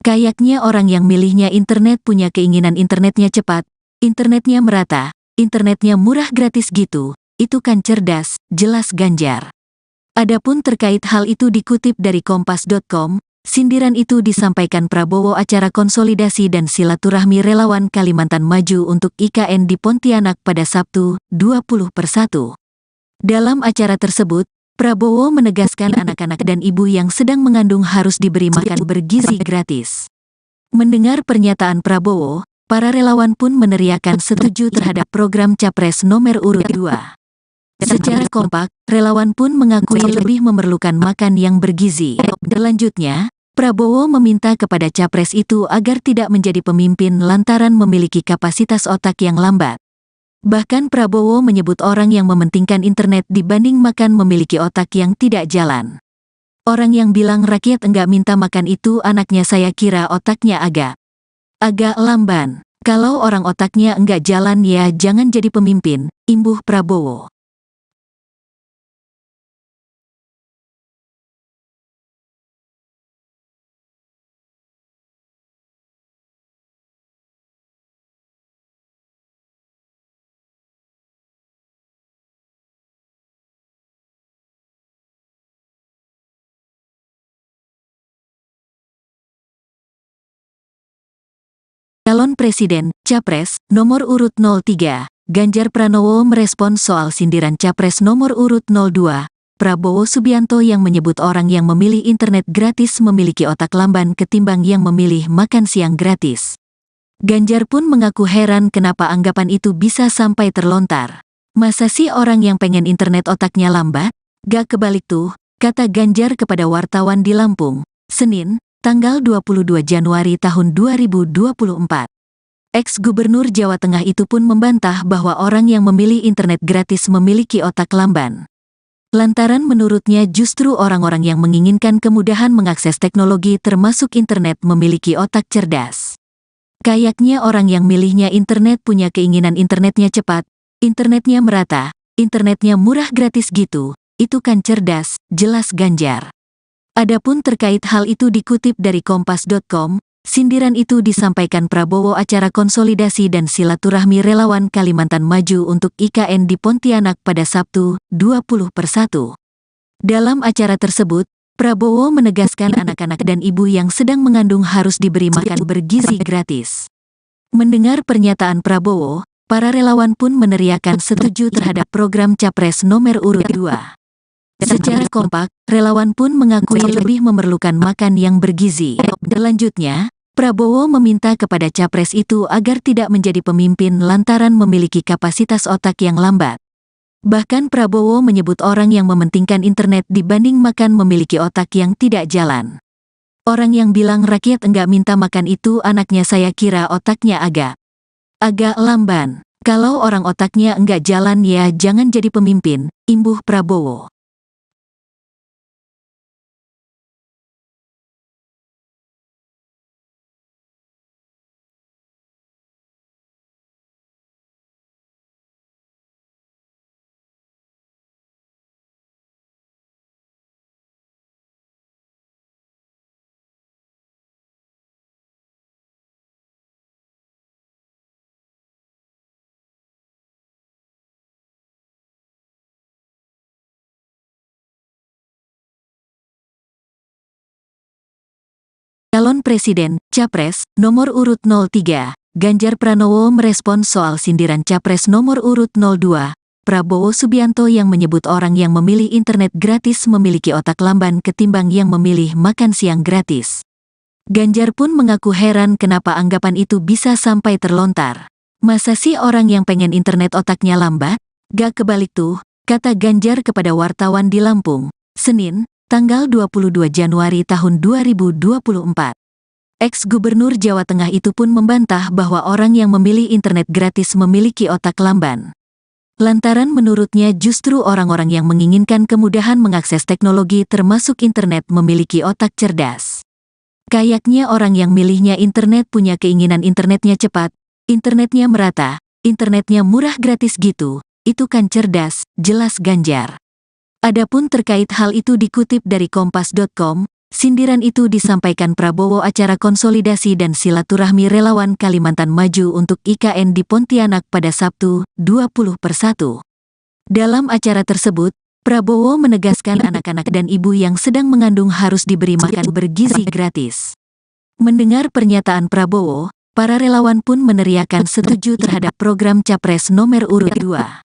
Kayaknya orang yang milihnya internet punya keinginan internetnya cepat, internetnya merata, internetnya murah gratis gitu, itu kan cerdas, jelas Ganjar. Adapun terkait hal itu dikutip dari kompas.com, sindiran itu disampaikan Prabowo acara konsolidasi dan silaturahmi relawan Kalimantan Maju untuk IKN di Pontianak pada Sabtu, 20/1. Dalam acara tersebut, Prabowo menegaskan anak-anak dan ibu yang sedang mengandung harus diberi makan bergizi gratis. Mendengar pernyataan Prabowo, para relawan pun meneriakan setuju terhadap program Capres nomor urut 2. Secara kompak, relawan pun mengakui lebih memerlukan makan yang bergizi. Selanjutnya, Prabowo meminta kepada capres itu agar tidak menjadi pemimpin lantaran memiliki kapasitas otak yang lambat. Bahkan Prabowo menyebut orang yang mementingkan internet dibanding makan memiliki otak yang tidak jalan. Orang yang bilang rakyat enggak minta makan itu anaknya saya kira otaknya agak lamban. Kalau orang otaknya enggak jalan ya jangan jadi pemimpin, imbuh Prabowo. Calon Presiden, Capres, nomor urut 03, Ganjar Pranowo merespons soal sindiran Capres nomor urut 02, Prabowo Subianto yang menyebut orang yang memilih internet gratis memiliki otak lamban ketimbang yang memilih makan siang gratis. Ganjar pun mengaku heran kenapa anggapan itu bisa sampai terlontar. Masa sih orang yang pengen internet otaknya lambat? Gak kebalik tuh, kata Ganjar kepada wartawan di Lampung, Senin, tanggal 22 Januari tahun 2024. Ex-Gubernur Jawa Tengah itu pun membantah bahwa orang yang memilih internet gratis memiliki otak lamban. Lantaran menurutnya justru orang-orang yang menginginkan kemudahan mengakses teknologi termasuk internet memiliki otak cerdas. Kayaknya orang yang milihnya internet punya keinginan internetnya cepat, internetnya merata, internetnya murah gratis gitu, itu kan cerdas, jelas Ganjar. Adapun terkait hal itu dikutip dari kompas.com, Sindiran itu disampaikan Prabowo acara konsolidasi dan silaturahmi relawan Kalimantan Maju untuk IKN di Pontianak pada Sabtu, 20/1. Dalam acara tersebut, Prabowo menegaskan anak-anak dan ibu yang sedang mengandung harus diberi makan bergizi gratis. Mendengar pernyataan Prabowo, para relawan pun meneriakan setuju terhadap program Capres nomor urut 2. Secara kompak, relawan pun mengakui lebih memerlukan makan yang bergizi. Selanjutnya, Prabowo meminta kepada capres itu agar tidak menjadi pemimpin lantaran memiliki kapasitas otak yang lambat. Bahkan Prabowo menyebut orang yang mementingkan internet dibanding makan memiliki otak yang tidak jalan. Orang yang bilang rakyat enggak minta makan itu anaknya, saya kira otaknya agak lamban. Kalau orang otaknya enggak jalan ya jangan jadi pemimpin, imbuh Prabowo. Calon Presiden, Capres, nomor urut 03, Ganjar Pranowo merespons soal sindiran Capres nomor urut 02, Prabowo Subianto yang menyebut orang yang memilih internet gratis memiliki otak lamban ketimbang yang memilih makan siang gratis. Ganjar pun mengaku heran kenapa anggapan itu bisa sampai terlontar. Masa sih orang yang pengen internet otaknya lambat? Gak kebalik tuh, kata Ganjar kepada wartawan di Lampung, Senin, tanggal 22 Januari tahun 2024. Ex-Gubernur Jawa Tengah itu pun membantah bahwa orang yang memilih internet gratis memiliki otak lamban. Lantaran menurutnya justru orang-orang yang menginginkan kemudahan mengakses teknologi termasuk internet memiliki otak cerdas. Kayaknya orang yang milihnya internet punya keinginan internetnya cepat, internetnya merata, internetnya murah gratis gitu, itu kan cerdas, jelas Ganjar. Adapun terkait hal itu dikutip dari Kompas.com, sindiran itu disampaikan Prabowo acara konsolidasi dan silaturahmi relawan Kalimantan Maju untuk IKN di Pontianak pada Sabtu, 20/1. Dalam acara tersebut, Prabowo menegaskan anak-anak dan ibu yang sedang mengandung harus diberi makan bergizi gratis. Mendengar pernyataan Prabowo, para relawan pun meneriakan setuju terhadap program Capres nomor urut 2.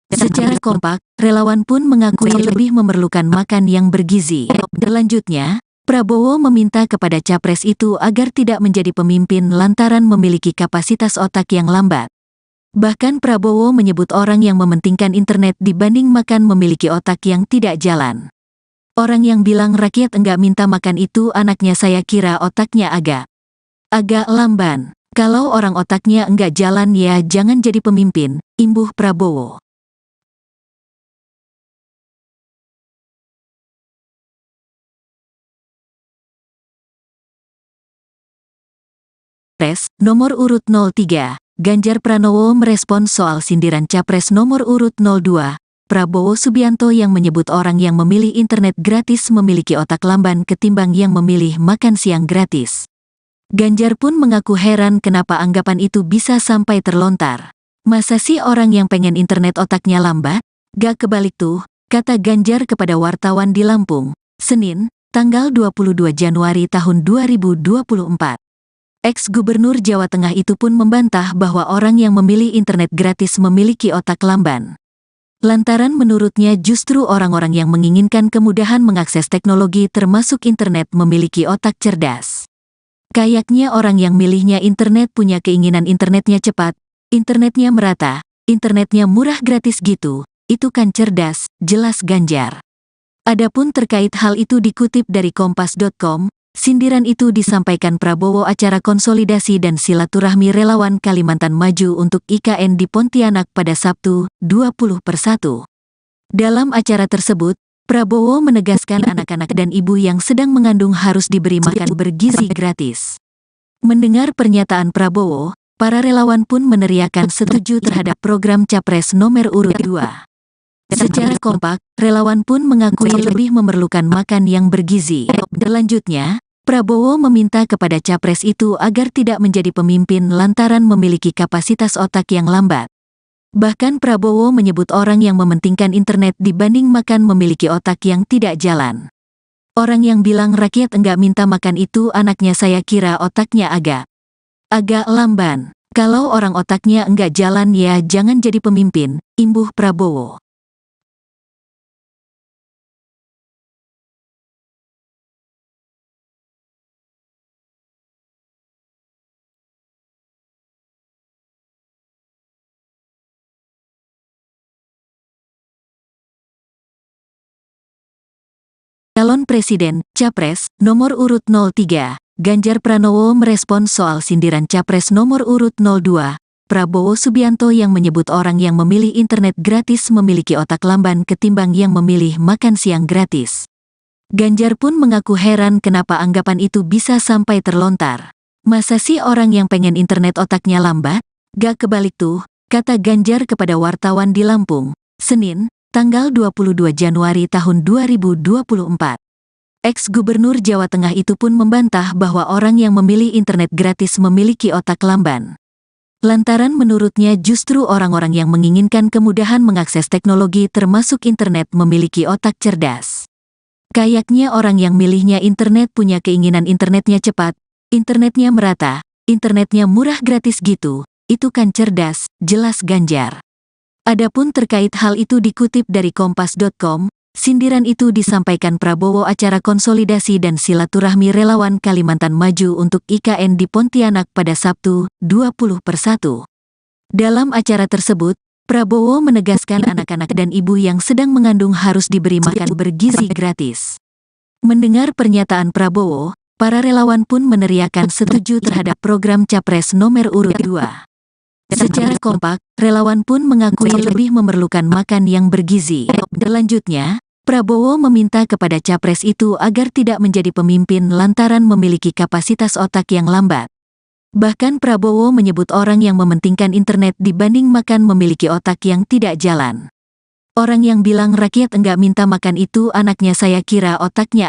Secara kompak, relawan pun mengakui lebih memerlukan makan yang bergizi. Selanjutnya, Prabowo meminta kepada capres itu agar tidak menjadi pemimpin lantaran memiliki kapasitas otak yang lambat. Bahkan Prabowo menyebut orang yang mementingkan internet dibanding makan memiliki otak yang tidak jalan. Orang yang bilang rakyat enggak minta makan itu anaknya, saya kira otaknya agak lamban. Kalau orang otaknya enggak jalan ya jangan jadi pemimpin, imbuh Prabowo. Capres nomor urut 03, Ganjar Pranowo merespons soal sindiran Capres nomor urut 02, Prabowo Subianto yang menyebut orang yang memilih internet gratis memiliki otak lamban ketimbang yang memilih makan siang gratis. Ganjar pun mengaku heran kenapa anggapan itu bisa sampai terlontar. Masa sih orang yang pengen internet otaknya lambat? Gak kebalik tuh, kata Ganjar kepada wartawan di Lampung, Senin, tanggal 22 Januari tahun 2024. Ex-Gubernur Jawa Tengah itu pun membantah bahwa orang yang memilih internet gratis memiliki otak lamban. Lantaran menurutnya justru orang-orang yang menginginkan kemudahan mengakses teknologi termasuk internet memiliki otak cerdas. Kayaknya orang yang milihnya internet punya keinginan internetnya cepat, internetnya merata, internetnya murah gratis gitu, itu kan cerdas, jelas Ganjar. Adapun terkait hal itu dikutip dari Kompas.com, sindiran itu disampaikan Prabowo acara konsolidasi dan silaturahmi relawan Kalimantan Maju untuk IKN di Pontianak pada Sabtu, 20/1. Dalam acara tersebut, Prabowo menegaskan anak-anak dan ibu yang sedang mengandung harus diberi makan bergizi gratis. Mendengar pernyataan Prabowo, para relawan pun meneriakan setuju terhadap program Capres nomor urut 2. Secara kompak, relawan pun mengakui lebih memerlukan makan yang bergizi. Selanjutnya, Prabowo meminta kepada capres itu agar tidak menjadi pemimpin lantaran memiliki kapasitas otak yang lambat. Bahkan Prabowo menyebut orang yang mementingkan internet dibanding makan memiliki otak yang tidak jalan. Orang yang bilang rakyat enggak minta makan itu anaknya saya kira otaknya agak lamban. Kalau orang otaknya enggak jalan ya jangan jadi pemimpin, imbuh Prabowo. Calon Presiden, Capres, nomor urut 03, Ganjar Pranowo merespons soal sindiran Capres nomor urut 02, Prabowo Subianto yang menyebut orang yang memilih internet gratis memiliki otak lamban ketimbang yang memilih makan siang gratis. Ganjar pun mengaku heran kenapa anggapan itu bisa sampai terlontar. Masa sih orang yang pengen internet otaknya lambat? Gak kebalik tuh, kata Ganjar kepada wartawan di Lampung, Senin, tanggal 22 Januari tahun 2024. Ex-Gubernur Jawa Tengah itu pun membantah bahwa orang yang memilih internet gratis memiliki otak lamban. Lantaran menurutnya justru orang-orang yang menginginkan kemudahan mengakses teknologi termasuk internet memiliki otak cerdas. Kayaknya orang yang milihnya internet punya keinginan internetnya cepat, internetnya merata, internetnya murah gratis gitu, itu kan cerdas, jelas Ganjar. Adapun terkait hal itu dikutip dari kompas.com, sindiran itu disampaikan Prabowo acara konsolidasi dan silaturahmi relawan Kalimantan Maju untuk IKN di Pontianak pada Sabtu, 20/1. Dalam acara tersebut, Prabowo menegaskan anak-anak dan ibu yang sedang mengandung harus diberi makan bergizi gratis. Mendengar pernyataan Prabowo, para relawan pun meneriakan setuju terhadap program Capres nomor urut 2. Secara kompak, relawan pun mengakui lebih memerlukan makan yang bergizi. Selanjutnya, Prabowo meminta kepada capres itu agar tidak menjadi pemimpin lantaran memiliki kapasitas otak yang lambat. Bahkan Prabowo menyebut orang yang mementingkan internet dibanding makan memiliki otak yang tidak jalan. Orang yang bilang rakyat enggak minta makan itu anaknya saya kira otaknya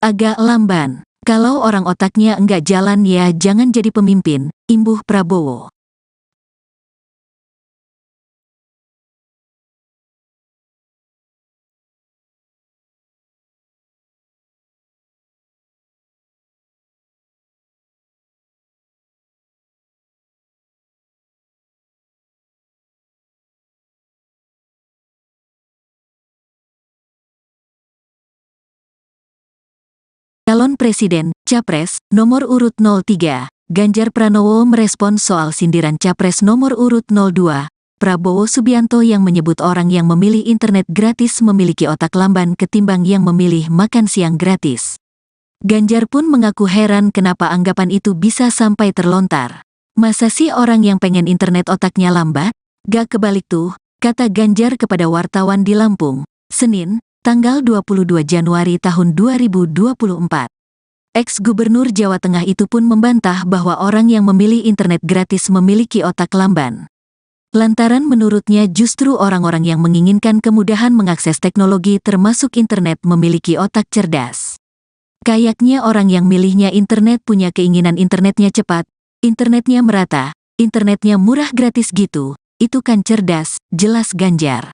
agak lamban. Kalau orang otaknya enggak jalan ya jangan jadi pemimpin, imbuh Prabowo. Calon Presiden, Capres, nomor urut 03, Ganjar Pranowo merespons soal sindiran Capres nomor urut 02, Prabowo Subianto yang menyebut orang yang memilih internet gratis memiliki otak lamban ketimbang yang memilih makan siang gratis. Ganjar pun mengaku heran kenapa anggapan itu bisa sampai terlontar. Masa sih orang yang pengen internet otaknya lambat? Gak kebalik tuh, kata Ganjar kepada wartawan di Lampung, Senin, tanggal 22 Januari tahun 2024. Ex-Gubernur Jawa Tengah itu pun membantah bahwa orang yang memilih internet gratis memiliki otak lamban. Lantaran menurutnya justru orang-orang yang menginginkan kemudahan mengakses teknologi termasuk internet memiliki otak cerdas. Kayaknya orang yang milihnya internet punya keinginan internetnya cepat, internetnya merata, internetnya murah gratis gitu, itu kan cerdas, jelas Ganjar.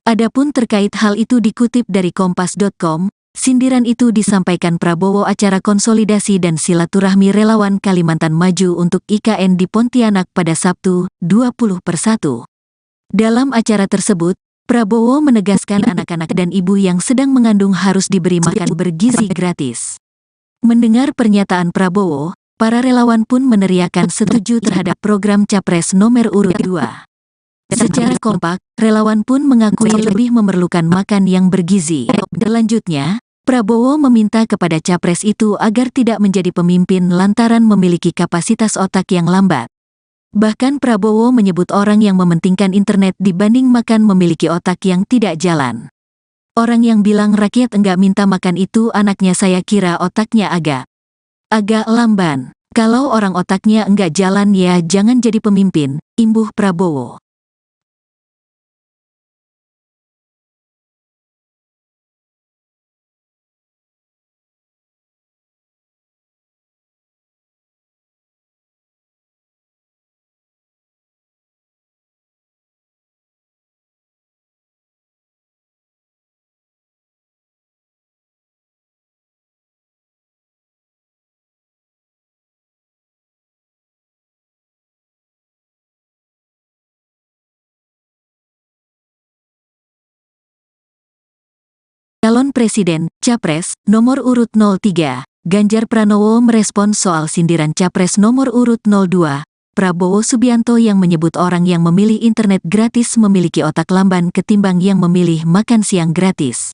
Adapun terkait hal itu dikutip dari kompas.com, sindiran itu disampaikan Prabowo acara konsolidasi dan silaturahmi relawan Kalimantan Maju untuk IKN di Pontianak pada Sabtu, 20/1. Dalam acara tersebut, Prabowo menegaskan anak-anak dan ibu yang sedang mengandung harus diberi makan bergizi gratis. Mendengar pernyataan Prabowo, para relawan pun meneriakan setuju terhadap program Capres nomor urut 2. Secara kompak, relawan pun mengakui lebih memerlukan makan yang bergizi. Selanjutnya, Prabowo meminta kepada capres itu agar tidak menjadi pemimpin lantaran memiliki kapasitas otak yang lambat. Bahkan Prabowo menyebut orang yang mementingkan internet dibanding makan memiliki otak yang tidak jalan. Orang yang bilang rakyat enggak minta makan itu anaknya saya kira otaknya agak lamban. Kalau orang otaknya enggak jalan ya jangan jadi pemimpin, imbuh Prabowo. Calon Presiden, Capres, nomor urut 03, Ganjar Pranowo merespons soal sindiran Capres nomor urut 02, Prabowo Subianto yang menyebut orang yang memilih internet gratis memiliki otak lamban ketimbang yang memilih makan siang gratis.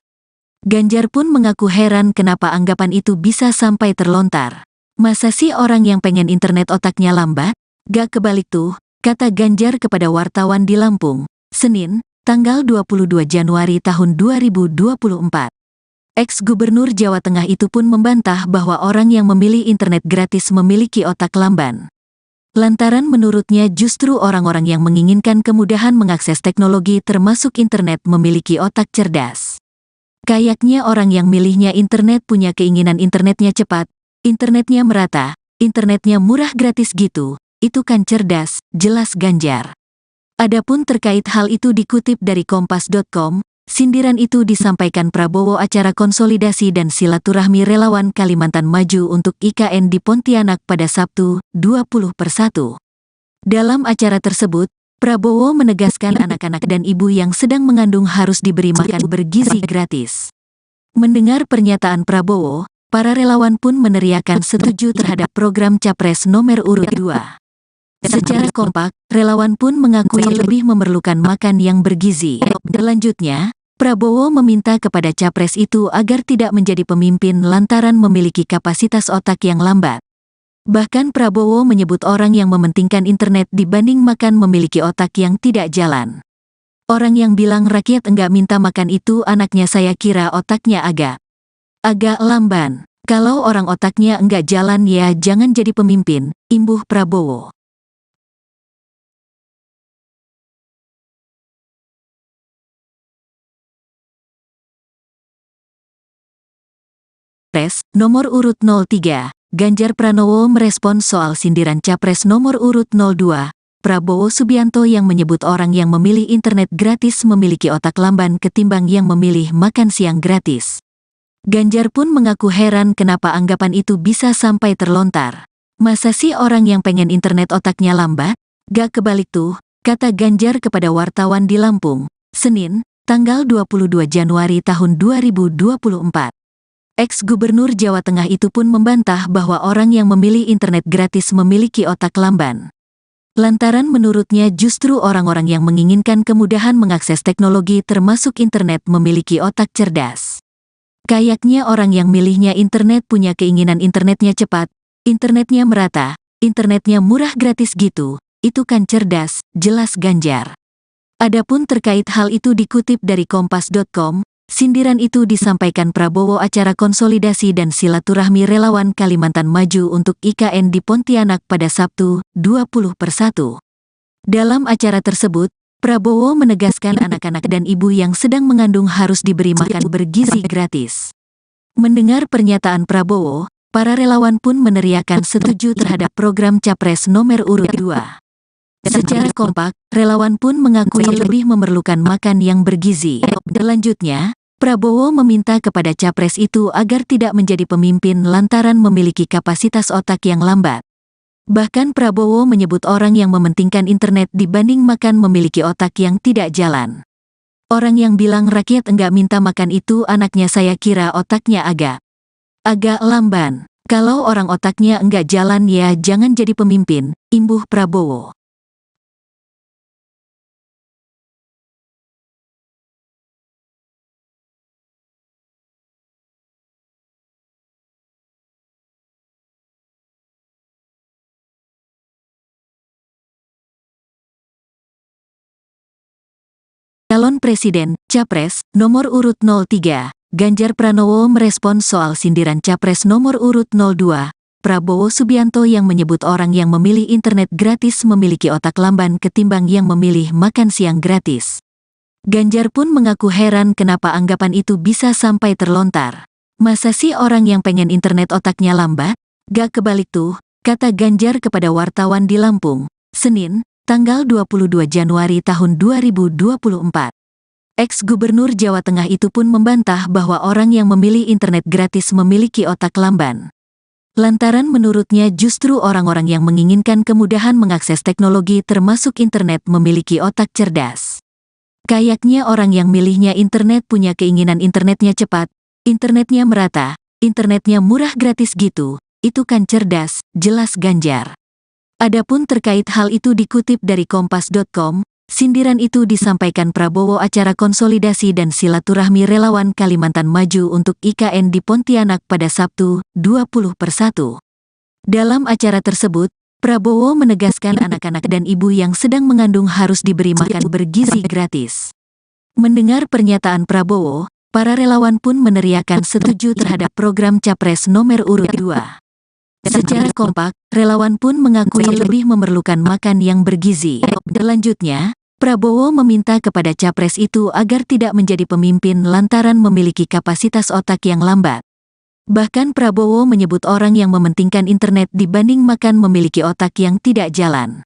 Ganjar pun mengaku heran kenapa anggapan itu bisa sampai terlontar. Masa sih orang yang pengen internet otaknya lambat? Gak kebalik tuh, kata Ganjar kepada wartawan di Lampung, Senin, tanggal 22 Januari tahun 2024. Ex-Gubernur Jawa Tengah itu pun membantah bahwa orang yang memilih internet gratis memiliki otak lamban. Lantaran menurutnya justru orang-orang yang menginginkan kemudahan mengakses teknologi termasuk internet memiliki otak cerdas. Kayaknya orang yang milihnya internet punya keinginan internetnya cepat, internetnya merata, internetnya murah gratis gitu, itu kan cerdas, jelas Ganjar. Adapun terkait hal itu dikutip dari Kompas.com, sindiran itu disampaikan Prabowo acara konsolidasi dan silaturahmi relawan Kalimantan Maju untuk IKN di Pontianak pada Sabtu, 20/1. Dalam acara tersebut, Prabowo menegaskan anak-anak dan ibu yang sedang mengandung harus diberi makan bergizi gratis. Mendengar pernyataan Prabowo, para relawan pun meneriakan setuju terhadap program Capres nomor urut 2. Secara kompak, relawan pun mengakui lebih memerlukan makan yang bergizi. Selanjutnya, Prabowo meminta kepada Capres itu agar tidak menjadi pemimpin lantaran memiliki kapasitas otak yang lambat. Bahkan Prabowo menyebut orang yang mementingkan internet dibanding makan memiliki otak yang tidak jalan. Orang yang bilang rakyat enggak minta makan itu anaknya saya kira otaknya agak lamban. Kalau orang otaknya enggak jalan ya jangan jadi pemimpin, imbuh Prabowo. Capres nomor urut 03, Ganjar Pranowo merespons soal sindiran Capres nomor urut 02, Prabowo Subianto yang menyebut orang yang memilih internet gratis memiliki otak lamban ketimbang yang memilih makan siang gratis. Ganjar pun mengaku heran kenapa anggapan itu bisa sampai terlontar. Masa sih orang yang pengen internet otaknya lambat? Gak kebalik tuh, kata Ganjar kepada wartawan di Lampung, Senin, tanggal 22 Januari tahun 2024. Ex-Gubernur Jawa Tengah itu pun membantah bahwa orang yang memilih internet gratis memiliki otak lamban. Lantaran menurutnya justru orang-orang yang menginginkan kemudahan mengakses teknologi termasuk internet memiliki otak cerdas. Kayaknya orang yang milihnya internet punya keinginan internetnya cepat, internetnya merata, internetnya murah gratis gitu, itu kan cerdas, jelas Ganjar. Adapun terkait hal itu dikutip dari Kompas.com, sindiran itu disampaikan Prabowo acara konsolidasi dan silaturahmi relawan Kalimantan Maju untuk IKN di Pontianak pada Sabtu, 20/1. Dalam acara tersebut, Prabowo menegaskan anak-anak dan ibu yang sedang mengandung harus diberi makan bergizi gratis. Mendengar pernyataan Prabowo, para relawan pun meneriakan setuju terhadap program Capres nomor urut 2. Secara kompak, relawan pun mengakui lebih memerlukan makan yang bergizi. Selanjutnya, Prabowo meminta kepada Capres itu agar tidak menjadi pemimpin lantaran memiliki kapasitas otak yang lambat. Bahkan Prabowo menyebut orang yang mementingkan internet dibanding makan memiliki otak yang tidak jalan. Orang yang bilang rakyat enggak minta makan itu anaknya saya kira otaknya agak lamban. Kalau orang otaknya enggak jalan ya jangan jadi pemimpin, imbuh Prabowo. Calon Presiden, Capres, nomor urut 03, Ganjar Pranowo merespons soal sindiran Capres nomor urut 02, Prabowo Subianto yang menyebut orang yang memilih internet gratis memiliki otak lamban ketimbang yang memilih makan siang gratis. Ganjar pun mengaku heran kenapa anggapan itu bisa sampai terlontar. Masa sih orang yang pengen internet otaknya lambat? Gak kebalik tuh, kata Ganjar kepada wartawan di Lampung, Senin, tanggal 22 Januari tahun 2024. Ex-Gubernur Jawa Tengah itu pun membantah bahwa orang yang memilih internet gratis memiliki otak lamban. Lantaran menurutnya justru orang-orang yang menginginkan kemudahan mengakses teknologi termasuk internet memiliki otak cerdas. Kayaknya orang yang milihnya internet punya keinginan internetnya cepat, Internetnya merata, internetnya murah gratis gitu, itu kan cerdas, jelas Ganjar. Adapun terkait hal itu dikutip dari kompas.com, sindiran itu disampaikan Prabowo acara konsolidasi dan silaturahmi relawan Kalimantan Maju untuk IKN di Pontianak pada Sabtu, 20/1. Dalam acara tersebut, Prabowo menegaskan anak-anak dan ibu yang sedang mengandung harus diberi makan bergizi gratis. Mendengar pernyataan Prabowo, para relawan pun meneriakan setuju terhadap program Capres nomor urut 2. Secara kompak, relawan pun mengakui lebih memerlukan makan yang bergizi. Selanjutnya, Prabowo meminta kepada Capres itu agar tidak menjadi pemimpin lantaran memiliki kapasitas otak yang lambat. Bahkan Prabowo menyebut orang yang mementingkan internet dibanding makan memiliki otak yang tidak jalan.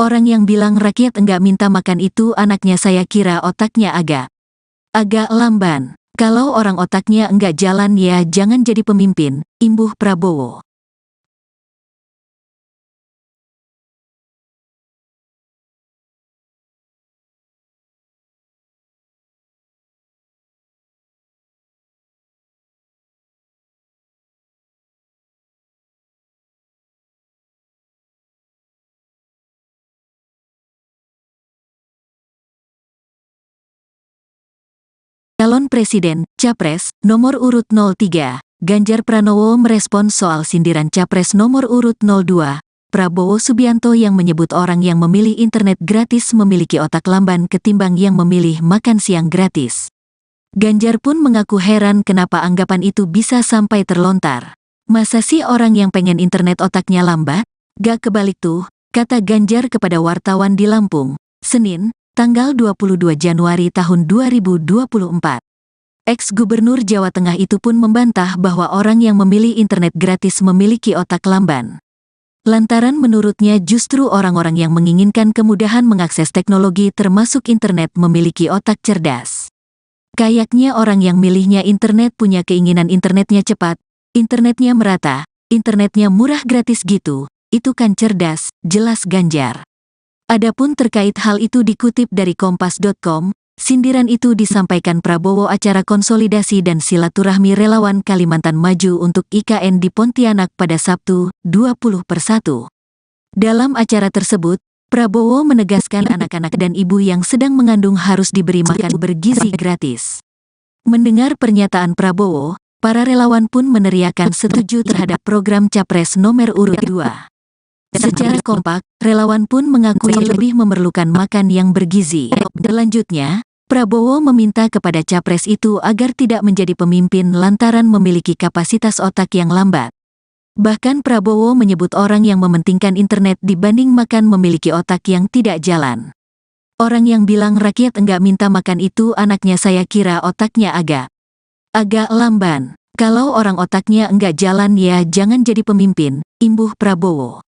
Orang yang bilang rakyat enggak minta makan itu anaknya saya kira otaknya agak lamban. Kalau orang otaknya enggak jalan ya jangan jadi pemimpin, imbuh Prabowo. Calon Presiden, Capres, nomor urut 03, Ganjar Pranowo merespon soal sindiran Capres nomor urut 02, Prabowo Subianto yang menyebut orang yang memilih internet gratis memiliki otak lamban ketimbang yang memilih makan siang gratis. Ganjar pun mengaku heran kenapa anggapan itu bisa sampai terlontar. Masa sih orang yang pengen internet otaknya lambat? Gak kebalik tuh, kata Ganjar kepada wartawan di Lampung, Senin, tanggal 22 Januari tahun 2024. Ex-Gubernur Jawa Tengah itu pun membantah bahwa orang yang memilih internet gratis memiliki otak lamban. Lantaran menurutnya justru orang-orang yang menginginkan kemudahan mengakses teknologi termasuk internet memiliki otak cerdas. Kayaknya orang yang milihnya internet punya keinginan internetnya cepat, internetnya merata, internetnya murah gratis gitu, itu kan cerdas, jelas Ganjar. Adapun terkait hal itu dikutip dari kompas.com, sindiran itu disampaikan Prabowo acara konsolidasi dan silaturahmi relawan Kalimantan Maju untuk IKN di Pontianak pada Sabtu, 20/1. Dalam acara tersebut, Prabowo menegaskan anak-anak dan ibu yang sedang mengandung harus diberi makan bergizi gratis. Mendengar pernyataan Prabowo, para relawan pun meneriakan setuju terhadap program Capres nomor urut 2. Secara kompak, relawan pun mengakui lebih memerlukan makan yang bergizi. Selanjutnya, Prabowo meminta kepada Capres itu agar tidak menjadi pemimpin lantaran memiliki kapasitas otak yang lambat. Bahkan Prabowo menyebut orang yang mementingkan internet dibanding makan memiliki otak yang tidak jalan. Orang yang bilang rakyat enggak minta makan itu anaknya saya kira otaknya agak lamban. Kalau orang otaknya enggak jalan ya jangan jadi pemimpin, imbuh Prabowo.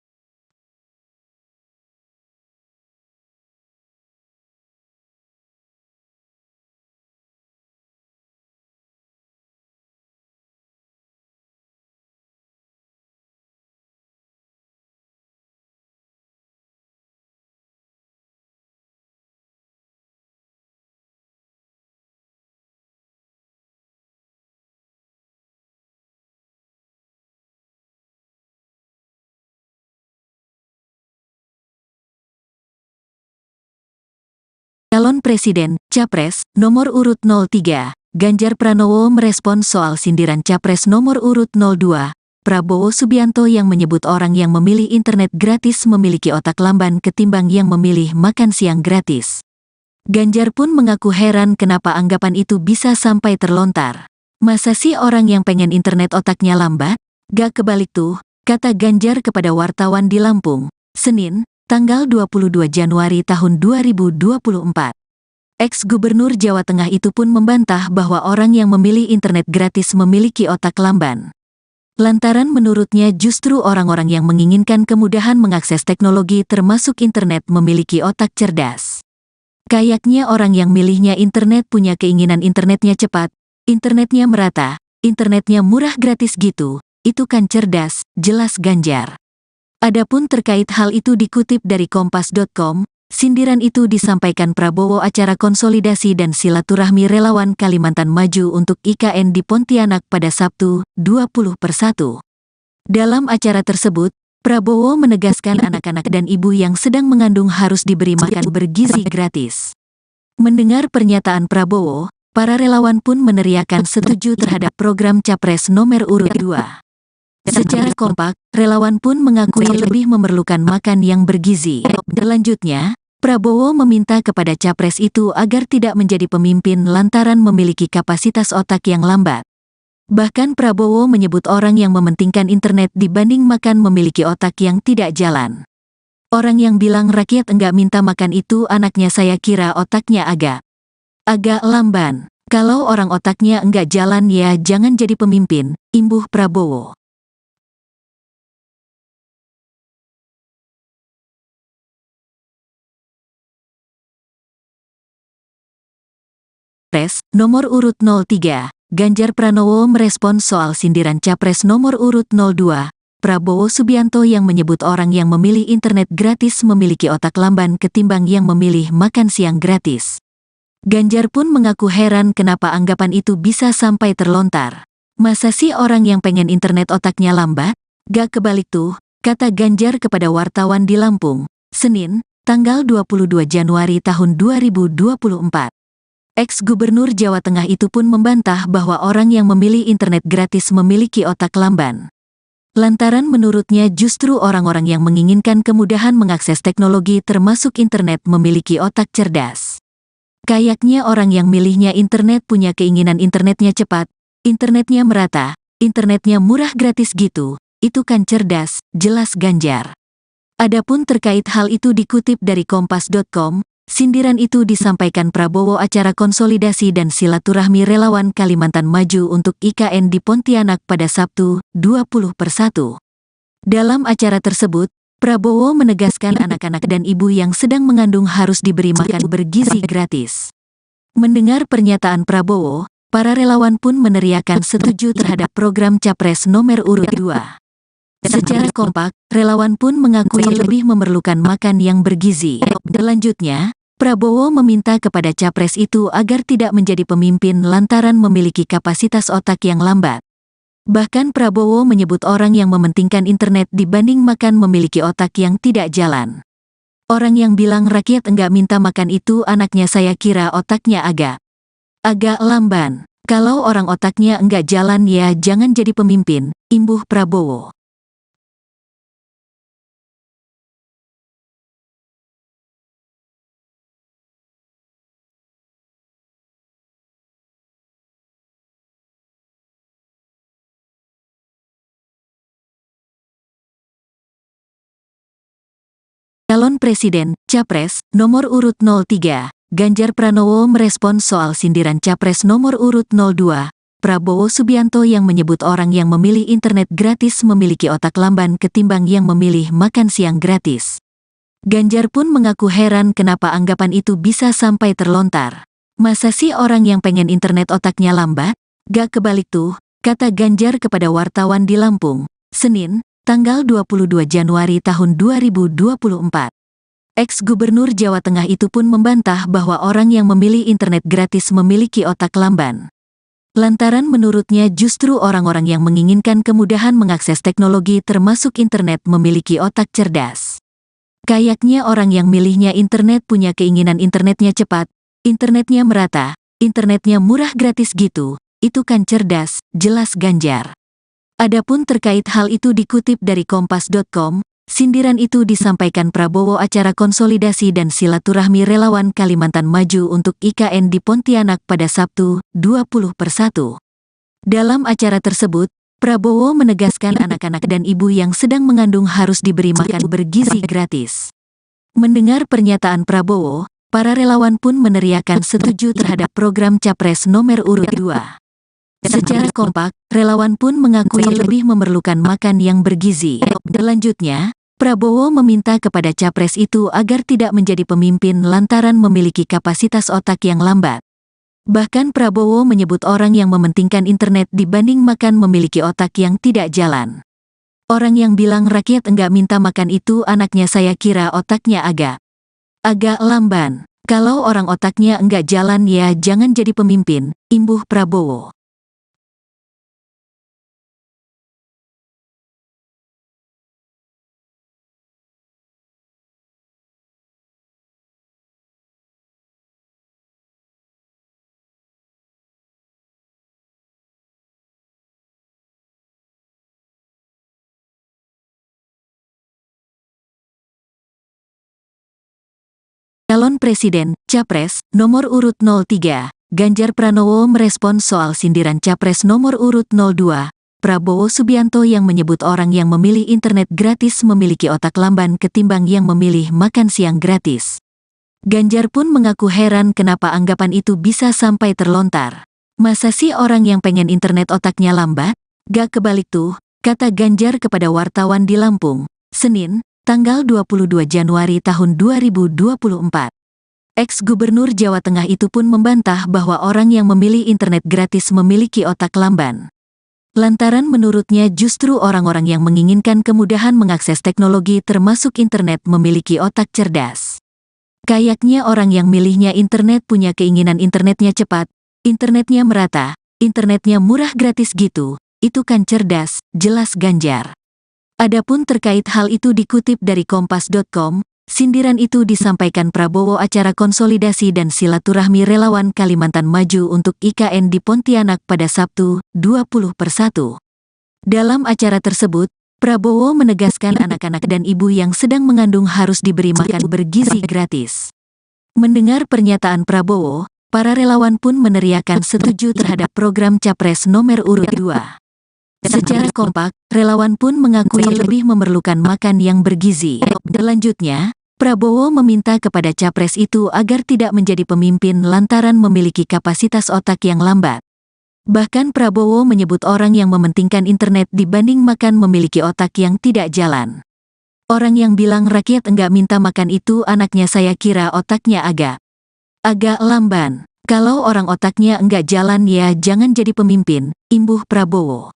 Calon Presiden, Capres, nomor urut 03, Ganjar Pranowo merespon soal sindiran Capres nomor urut 02, Prabowo Subianto yang menyebut orang yang memilih internet gratis memiliki otak lamban ketimbang yang memilih makan siang gratis. Ganjar pun mengaku heran kenapa anggapan itu bisa sampai terlontar. Masa sih orang yang pengen internet otaknya lambat? Gak kebalik tuh, kata Ganjar kepada wartawan di Lampung, Senin, tanggal 22 Januari tahun 2024. Ex-Gubernur Jawa Tengah itu pun membantah bahwa orang yang memilih internet gratis memiliki otak lamban. Lantaran menurutnya justru orang-orang yang menginginkan kemudahan mengakses teknologi termasuk internet memiliki otak cerdas. Kayaknya orang yang milihnya internet punya keinginan internetnya cepat, internetnya merata, internetnya murah gratis gitu, itu kan cerdas, jelas Ganjar. Adapun terkait hal itu dikutip dari kompas.com, Sindiran itu disampaikan Prabowo acara konsolidasi dan silaturahmi relawan Kalimantan Maju untuk IKN di Pontianak pada Sabtu, 20/1. Dalam acara tersebut, Prabowo menegaskan anak-anak dan ibu yang sedang mengandung harus diberi makan bergizi gratis. Mendengar pernyataan Prabowo, para relawan pun meneriakan setuju terhadap program Capres nomor urut 2. Secara kompak, relawan pun mengakui lebih memerlukan makan yang bergizi. Selanjutnya, Prabowo meminta kepada Capres itu agar tidak menjadi pemimpin lantaran memiliki kapasitas otak yang lambat. Bahkan Prabowo menyebut orang yang mementingkan internet dibanding makan memiliki otak yang tidak jalan. Orang yang bilang rakyat enggak minta makan itu anaknya saya kira otaknya agak lamban. Kalau orang otaknya enggak jalan ya jangan jadi pemimpin, imbuh Prabowo. Capres nomor urut 03, Ganjar Pranowo merespons soal sindiran Capres nomor urut 02, Prabowo Subianto yang menyebut orang yang memilih internet gratis memiliki otak lamban ketimbang yang memilih makan siang gratis. Ganjar pun mengaku heran kenapa anggapan itu bisa sampai terlontar. Masa sih orang yang pengen internet otaknya lambat? Gak kebalik tuh, kata Ganjar kepada wartawan di Lampung, Senin, tanggal 22 Januari tahun 2024. Ex-Gubernur Jawa Tengah itu pun membantah bahwa orang yang memilih internet gratis memiliki otak lamban. Lantaran menurutnya justru orang-orang yang menginginkan kemudahan mengakses teknologi termasuk internet memiliki otak cerdas. Kayaknya orang yang milihnya internet punya keinginan internetnya cepat, internetnya merata, internetnya murah gratis gitu, itu kan cerdas, jelas Ganjar. Adapun terkait hal itu dikutip dari Kompas.com, sindiran itu disampaikan Prabowo acara konsolidasi dan silaturahmi relawan Kalimantan Maju untuk IKN di Pontianak pada Sabtu, 20/1. Dalam acara tersebut, Prabowo menegaskan anak-anak dan ibu yang sedang mengandung harus diberi makan bergizi gratis. Mendengar pernyataan Prabowo, para relawan pun meneriakan setuju terhadap program Capres nomor urut 2. Secara kompak, relawan pun mengakui lebih memerlukan makan yang bergizi. Selanjutnya, Prabowo meminta kepada Capres itu agar tidak menjadi pemimpin lantaran memiliki kapasitas otak yang lambat. Bahkan Prabowo menyebut orang yang mementingkan internet dibanding makan memiliki otak yang tidak jalan. Orang yang bilang rakyat enggak minta makan itu anaknya saya kira otaknya agak lamban. Kalau orang otaknya enggak jalan ya jangan jadi pemimpin, imbuh Prabowo. Calon Presiden, Capres, nomor urut 03, Ganjar Pranowo merespons soal sindiran Capres nomor urut 02, Prabowo Subianto yang menyebut orang yang memilih internet gratis memiliki otak lamban ketimbang yang memilih makan siang gratis. Ganjar pun mengaku heran kenapa anggapan itu bisa sampai terlontar. Masa sih orang yang pengen internet otaknya lambat? Gak kebalik tuh, kata Ganjar kepada wartawan di Lampung, Senin, tanggal 22 Januari tahun 2024. Ex-Gubernur Jawa Tengah itu pun membantah bahwa orang yang memilih internet gratis memiliki otak lamban. Lantaran menurutnya justru orang-orang yang menginginkan kemudahan mengakses teknologi termasuk internet memiliki otak cerdas. Kayaknya orang yang milihnya internet punya keinginan internetnya cepat, internetnya merata, internetnya murah gratis gitu, itu kan cerdas, jelas Ganjar. Adapun terkait hal itu dikutip dari Kompas.com, sindiran itu disampaikan Prabowo acara konsolidasi dan silaturahmi relawan Kalimantan Maju untuk IKN di Pontianak pada Sabtu, 20/1. Dalam acara tersebut, Prabowo menegaskan anak-anak dan ibu yang sedang mengandung harus diberi makan bergizi gratis. Mendengar pernyataan Prabowo, para relawan pun meneriakan setuju terhadap program Capres nomor urut 2. Secara kompak, relawan pun mengakui lebih memerlukan makan yang bergizi. Selanjutnya, Prabowo meminta kepada Capres itu agar tidak menjadi pemimpin lantaran memiliki kapasitas otak yang lambat. Bahkan Prabowo menyebut orang yang mementingkan internet dibanding makan memiliki otak yang tidak jalan. Orang yang bilang rakyat enggak minta makan itu anaknya saya kira otaknya agak Agak lamban. Kalau orang otaknya enggak jalan ya jangan jadi pemimpin, imbuh Prabowo. Calon Presiden, Capres, nomor urut 03, Ganjar Pranowo merespons soal sindiran Capres nomor urut 02, Prabowo Subianto yang menyebut orang yang memilih internet gratis memiliki otak lamban ketimbang yang memilih makan siang gratis. Ganjar pun mengaku heran kenapa anggapan itu bisa sampai terlontar. Masa sih orang yang pengen internet otaknya lambat? Gak kebalik tuh, kata Ganjar kepada wartawan di Lampung, Senin, tanggal 22 Januari tahun 2024. Ex-Gubernur Jawa Tengah itu pun membantah bahwa orang yang memilih internet gratis memiliki otak lamban. Lantaran menurutnya justru orang-orang yang menginginkan kemudahan mengakses teknologi termasuk internet memiliki otak cerdas. Kayaknya orang yang milihnya internet punya keinginan internetnya cepat, internetnya merata, internetnya murah gratis gitu, itu kan cerdas, jelas Ganjar. Adapun terkait hal itu dikutip dari kompas.com, sindiran itu disampaikan Prabowo acara konsolidasi dan silaturahmi relawan Kalimantan Maju untuk IKN di Pontianak pada Sabtu, 20/1. Dalam acara tersebut, Prabowo menegaskan anak-anak dan ibu yang sedang mengandung harus diberi makan bergizi gratis. Mendengar pernyataan Prabowo, para relawan pun meneriakan setuju terhadap program Capres nomor urut 2. Secara kompak, relawan pun mengakui lebih memerlukan makan yang bergizi. Selanjutnya, Prabowo meminta kepada Capres itu agar tidak menjadi pemimpin lantaran memiliki kapasitas otak yang lambat. Bahkan Prabowo menyebut orang yang mementingkan internet dibanding makan memiliki otak yang tidak jalan. Orang yang bilang rakyat enggak minta makan itu anaknya saya kira otaknya agak lamban. Kalau orang otaknya enggak jalan ya jangan jadi pemimpin, imbuh Prabowo.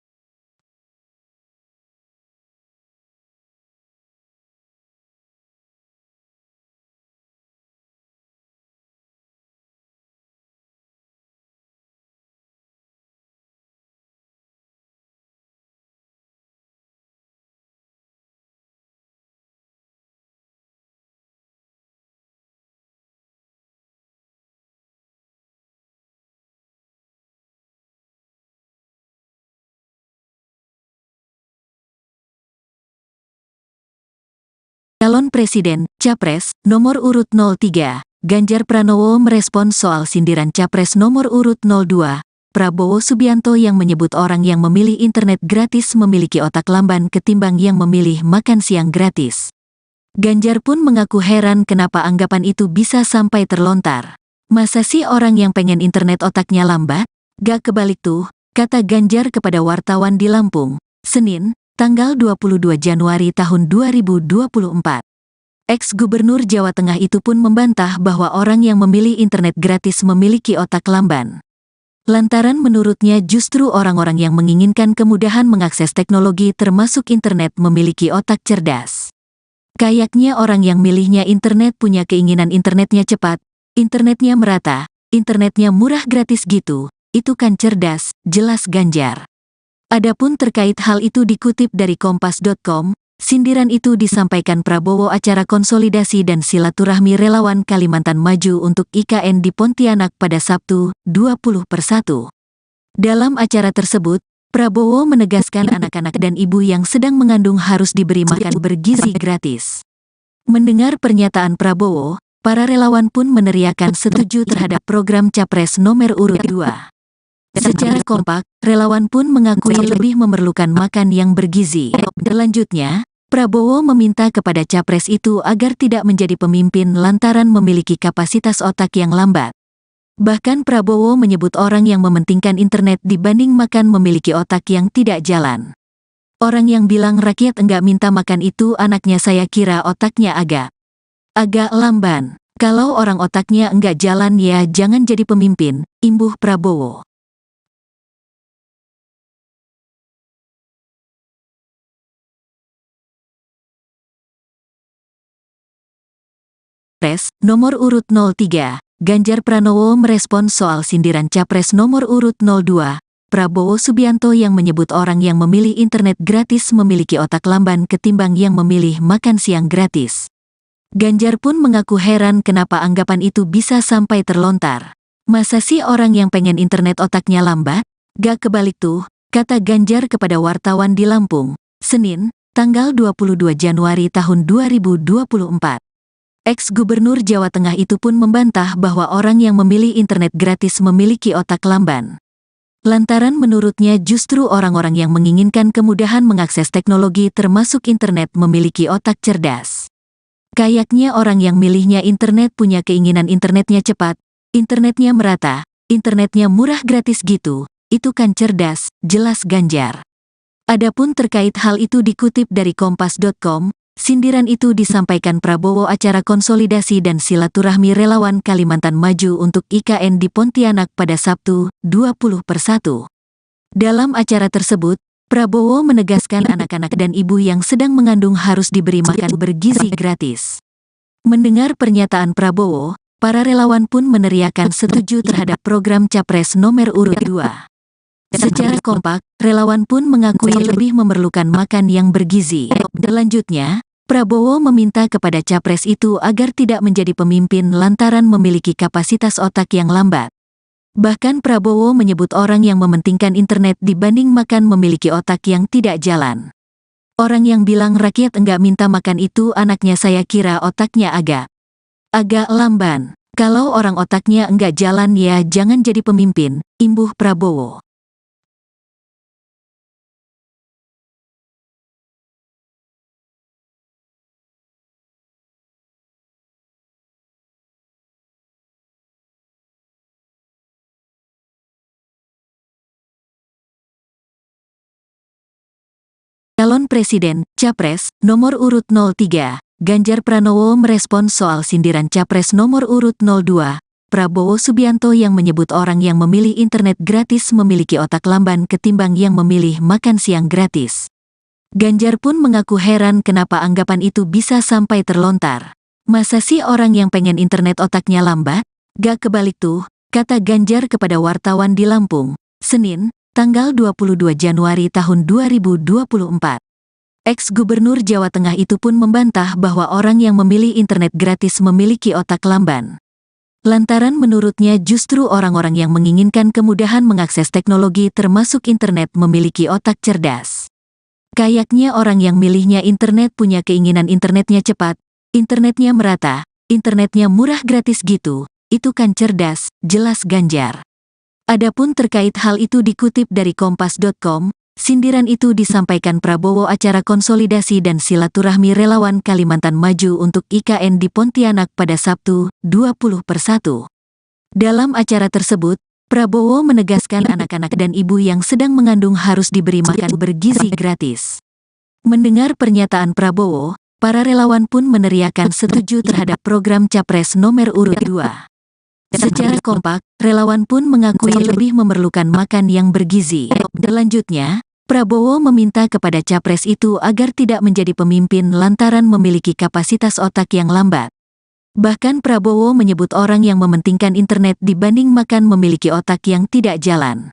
Calon Presiden, Capres, nomor urut 03, Ganjar Pranowo merespons soal sindiran Capres nomor urut 02, Prabowo Subianto yang menyebut orang yang memilih internet gratis memiliki otak lamban ketimbang yang memilih makan siang gratis. Ganjar pun mengaku heran kenapa anggapan itu bisa sampai terlontar. Masa sih orang yang pengen internet otaknya lambat? Gak kebalik tuh, kata Ganjar kepada wartawan di Lampung, Senin, tanggal 22 Januari tahun 2024. Ex-Gubernur Jawa Tengah itu pun membantah bahwa orang yang memilih internet gratis memiliki otak lamban. Lantaran menurutnya justru orang-orang yang menginginkan kemudahan mengakses teknologi termasuk internet memiliki otak cerdas. Kayaknya orang yang milihnya internet punya keinginan internetnya cepat, internetnya merata, internetnya murah gratis gitu, itu kan cerdas, jelas Ganjar. Adapun terkait hal itu dikutip dari kompas.com, sindiran itu disampaikan Prabowo acara konsolidasi dan silaturahmi relawan Kalimantan Maju untuk IKN di Pontianak pada Sabtu, 20/1. Dalam acara tersebut, Prabowo menegaskan anak-anak dan ibu yang sedang mengandung harus diberi makan bergizi gratis. Mendengar pernyataan Prabowo, para relawan pun meneriakan setuju terhadap program Capres nomor urut 2. Secara kompak, relawan pun mengakui lebih memerlukan makan yang bergizi. Selanjutnya, Prabowo meminta kepada Capres itu agar tidak menjadi pemimpin lantaran memiliki kapasitas otak yang lambat. Bahkan Prabowo menyebut orang yang mementingkan internet dibanding makan memiliki otak yang tidak jalan. Orang yang bilang rakyat enggak minta makan itu anaknya saya kira otaknya agak lamban. Kalau orang otaknya enggak jalan ya jangan jadi pemimpin, imbuh Prabowo. Capres nomor urut 03, Ganjar Pranowo merespons soal sindiran Capres nomor urut 02, Prabowo Subianto yang menyebut orang yang memilih internet gratis memiliki otak lamban ketimbang yang memilih makan siang gratis. Ganjar pun mengaku heran kenapa anggapan itu bisa sampai terlontar. Masa sih orang yang pengen internet otaknya lambat? Gak kebalik tuh, kata Ganjar kepada wartawan di Lampung, Senin, tanggal 22 Januari tahun 2024. Ex-Gubernur Jawa Tengah itu pun membantah bahwa orang yang memilih internet gratis memiliki otak lamban. Lantaran menurutnya justru orang-orang yang menginginkan kemudahan mengakses teknologi termasuk internet memiliki otak cerdas. Kayaknya orang yang milihnya internet punya keinginan internetnya cepat, internetnya merata, internetnya murah gratis gitu, itu kan cerdas, jelas Ganjar. Adapun terkait hal itu dikutip dari kompas.com, sindiran itu disampaikan Prabowo acara konsolidasi dan silaturahmi relawan Kalimantan Maju untuk IKN di Pontianak pada Sabtu, 20/1. Dalam acara tersebut, Prabowo menegaskan anak-anak dan ibu yang sedang mengandung harus diberi makan bergizi gratis. Mendengar pernyataan Prabowo, para relawan pun meneriakan setuju terhadap program Capres nomor urut 2. Secara kompak, relawan pun mengakui lebih memerlukan makan yang bergizi. Selanjutnya, Prabowo meminta kepada Capres itu agar tidak menjadi pemimpin lantaran memiliki kapasitas otak yang lambat. Bahkan Prabowo menyebut orang yang mementingkan internet dibanding makan memiliki otak yang tidak jalan. Orang yang bilang rakyat enggak minta makan itu anaknya saya kira otaknya agak lamban. Kalau orang otaknya enggak jalan ya jangan jadi pemimpin, imbuh Prabowo. Calon Presiden, Capres, nomor urut 03, Ganjar Pranowo merespons soal sindiran Capres nomor urut 02, Prabowo Subianto yang menyebut orang yang memilih internet gratis memiliki otak lamban ketimbang yang memilih makan siang gratis. Ganjar pun mengaku heran kenapa anggapan itu bisa sampai terlontar. Masa sih orang yang pengen internet otaknya lambat? Gak kebalik tuh, kata Ganjar kepada wartawan di Lampung, Senin, tanggal 22 Januari tahun 2024. Ex-Gubernur Jawa Tengah itu pun membantah bahwa orang yang memilih internet gratis memiliki otak lamban. Lantaran menurutnya justru orang-orang yang menginginkan kemudahan mengakses teknologi termasuk internet memiliki otak cerdas. Kayaknya orang yang milihnya internet punya keinginan internetnya cepat, internetnya merata, internetnya murah gratis gitu, itu kan cerdas, jelas Ganjar. Adapun terkait hal itu dikutip dari kompas.com, sindiran itu disampaikan Prabowo acara konsolidasi dan silaturahmi relawan Kalimantan Maju untuk IKN di Pontianak pada Sabtu, 20/1. Dalam acara tersebut, Prabowo menegaskan anak-anak dan ibu yang sedang mengandung harus diberi makan bergizi gratis. Mendengar pernyataan Prabowo, para relawan pun meneriakan setuju terhadap program Capres nomor urut 2. Secara kompak, relawan pun mengakui lebih memerlukan makan yang bergizi. Selanjutnya, Prabowo meminta kepada Capres itu agar tidak menjadi pemimpin lantaran memiliki kapasitas otak yang lambat. Bahkan Prabowo menyebut orang yang mementingkan internet dibanding makan memiliki otak yang tidak jalan.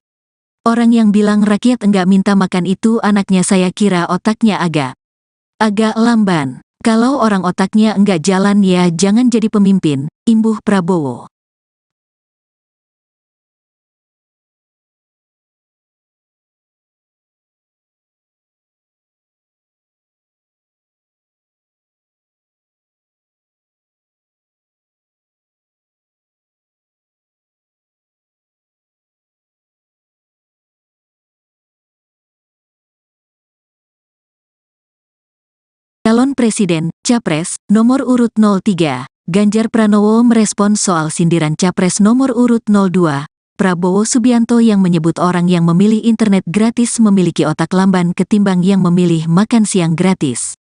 Orang yang bilang rakyat enggak minta makan itu anaknya saya kira otaknya agak lamban. Kalau orang otaknya enggak jalan ya jangan jadi pemimpin, imbuh Prabowo. Calon Presiden, Capres, nomor urut 03, Ganjar Pranowo merespons soal sindiran Capres nomor urut 02, Prabowo Subianto yang menyebut orang yang memilih internet gratis memiliki otak lamban ketimbang yang memilih makan siang gratis.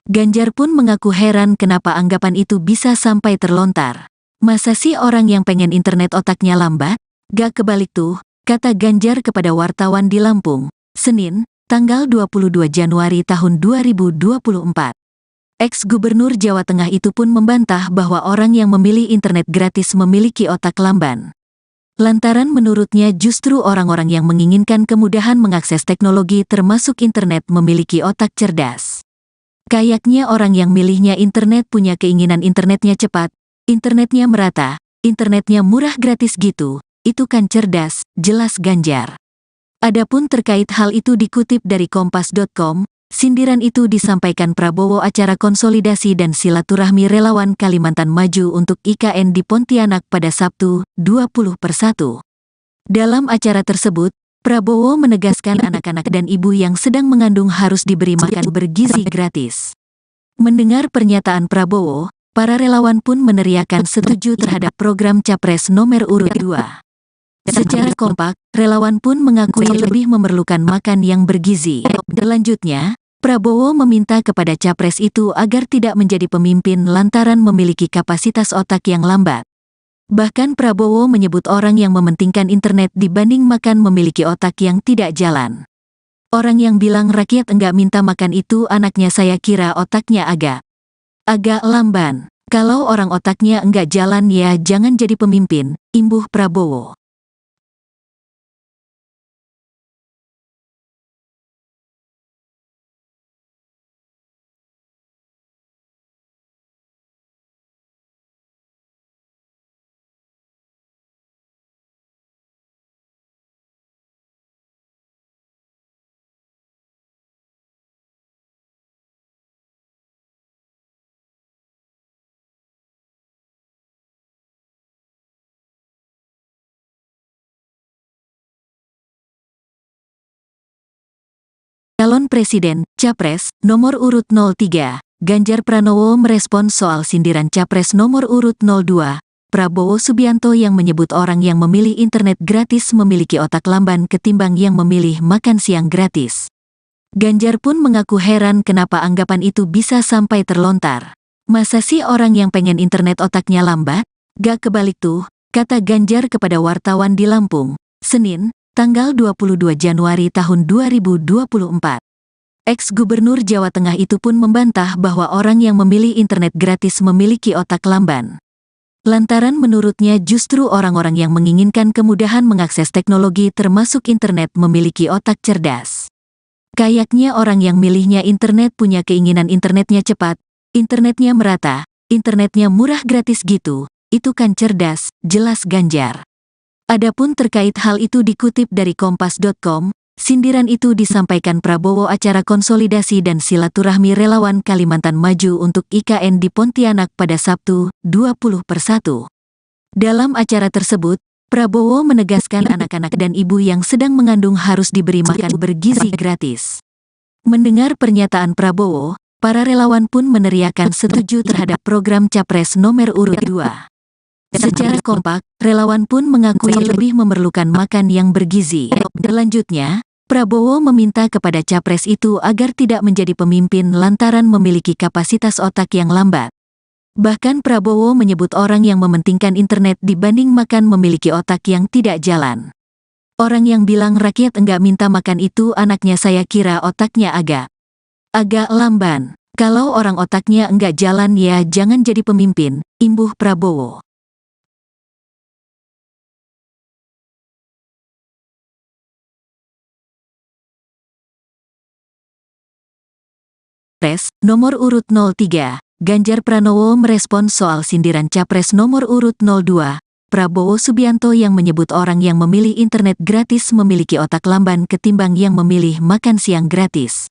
Ganjar pun mengaku heran kenapa anggapan itu bisa sampai terlontar. Masa sih orang yang pengen internet otaknya lambat? Gak kebalik tuh, kata Ganjar kepada wartawan di Lampung, Senin, tanggal 22 Januari tahun 2024. Ex-Gubernur Jawa Tengah itu pun membantah bahwa orang yang memilih internet gratis memiliki otak lamban. Lantaran menurutnya justru orang-orang yang menginginkan kemudahan mengakses teknologi termasuk internet memiliki otak cerdas. Kayaknya orang yang milihnya internet punya keinginan internetnya cepat, internetnya merata, internetnya murah gratis gitu, itu kan cerdas, jelas Ganjar. Adapun terkait hal itu dikutip dari kompas.com, sindiran itu disampaikan Prabowo acara konsolidasi dan silaturahmi relawan Kalimantan Maju untuk IKN di Pontianak pada Sabtu, 20/1. Dalam acara tersebut, Prabowo menegaskan anak-anak dan ibu yang sedang mengandung harus diberi makan bergizi gratis. Mendengar pernyataan Prabowo, para relawan pun meneriakan setuju terhadap program Capres nomor urut 2. Secara kompak, relawan pun mengakui lebih memerlukan makan yang bergizi. Selanjutnya, Prabowo meminta kepada Capres itu agar tidak menjadi pemimpin lantaran memiliki kapasitas otak yang lambat. Bahkan Prabowo menyebut orang yang mementingkan internet dibanding makan memiliki otak yang tidak jalan. Orang yang bilang rakyat enggak minta makan itu anaknya saya kira otaknya agak lamban. Kalau orang otaknya enggak jalan ya jangan jadi pemimpin, imbuh Prabowo. Calon Presiden, Capres, nomor urut 03, Ganjar Pranowo merespons soal sindiran Capres nomor urut 02, Prabowo Subianto yang menyebut orang yang memilih internet gratis memiliki otak lamban ketimbang yang memilih makan siang gratis. Ganjar pun mengaku heran kenapa anggapan itu bisa sampai terlontar. Masa sih orang yang pengen internet otaknya lambat? Gak kebalik tuh, kata Ganjar kepada wartawan di Lampung, Senin, tanggal 22 Januari tahun 2024. Ex-Gubernur Jawa Tengah itu pun membantah bahwa orang yang memilih internet gratis memiliki otak lamban. Lantaran menurutnya justru orang-orang yang menginginkan kemudahan mengakses teknologi termasuk internet memiliki otak cerdas. Kayaknya orang yang milihnya internet punya keinginan internetnya cepat, internetnya merata, internetnya murah gratis gitu, itu kan cerdas, jelas Ganjar. Adapun terkait hal itu dikutip dari kompas.com, sindiran itu disampaikan Prabowo acara konsolidasi dan silaturahmi relawan Kalimantan Maju untuk IKN di Pontianak pada Sabtu, 20/1. Dalam acara tersebut, Prabowo menegaskan anak-anak dan ibu yang sedang mengandung harus diberi makan bergizi gratis. Mendengar pernyataan Prabowo, para relawan pun meneriakan setuju terhadap program Capres nomor urut 2. Secara kompak, relawan pun mengakui lebih memerlukan makan yang bergizi. Selanjutnya, Prabowo meminta kepada Capres itu agar tidak menjadi pemimpin lantaran memiliki kapasitas otak yang lambat. Bahkan Prabowo menyebut orang yang mementingkan internet dibanding makan memiliki otak yang tidak jalan. Orang yang bilang rakyat enggak minta makan itu anaknya saya kira otaknya agak lamban. Kalau orang otaknya enggak jalan ya jangan jadi pemimpin, imbuh Prabowo. Capres, nomor urut 03, Ganjar Pranowo merespons soal sindiran Capres nomor urut 02, Prabowo Subianto yang menyebut orang yang memilih internet gratis memiliki otak lamban ketimbang yang memilih makan siang gratis.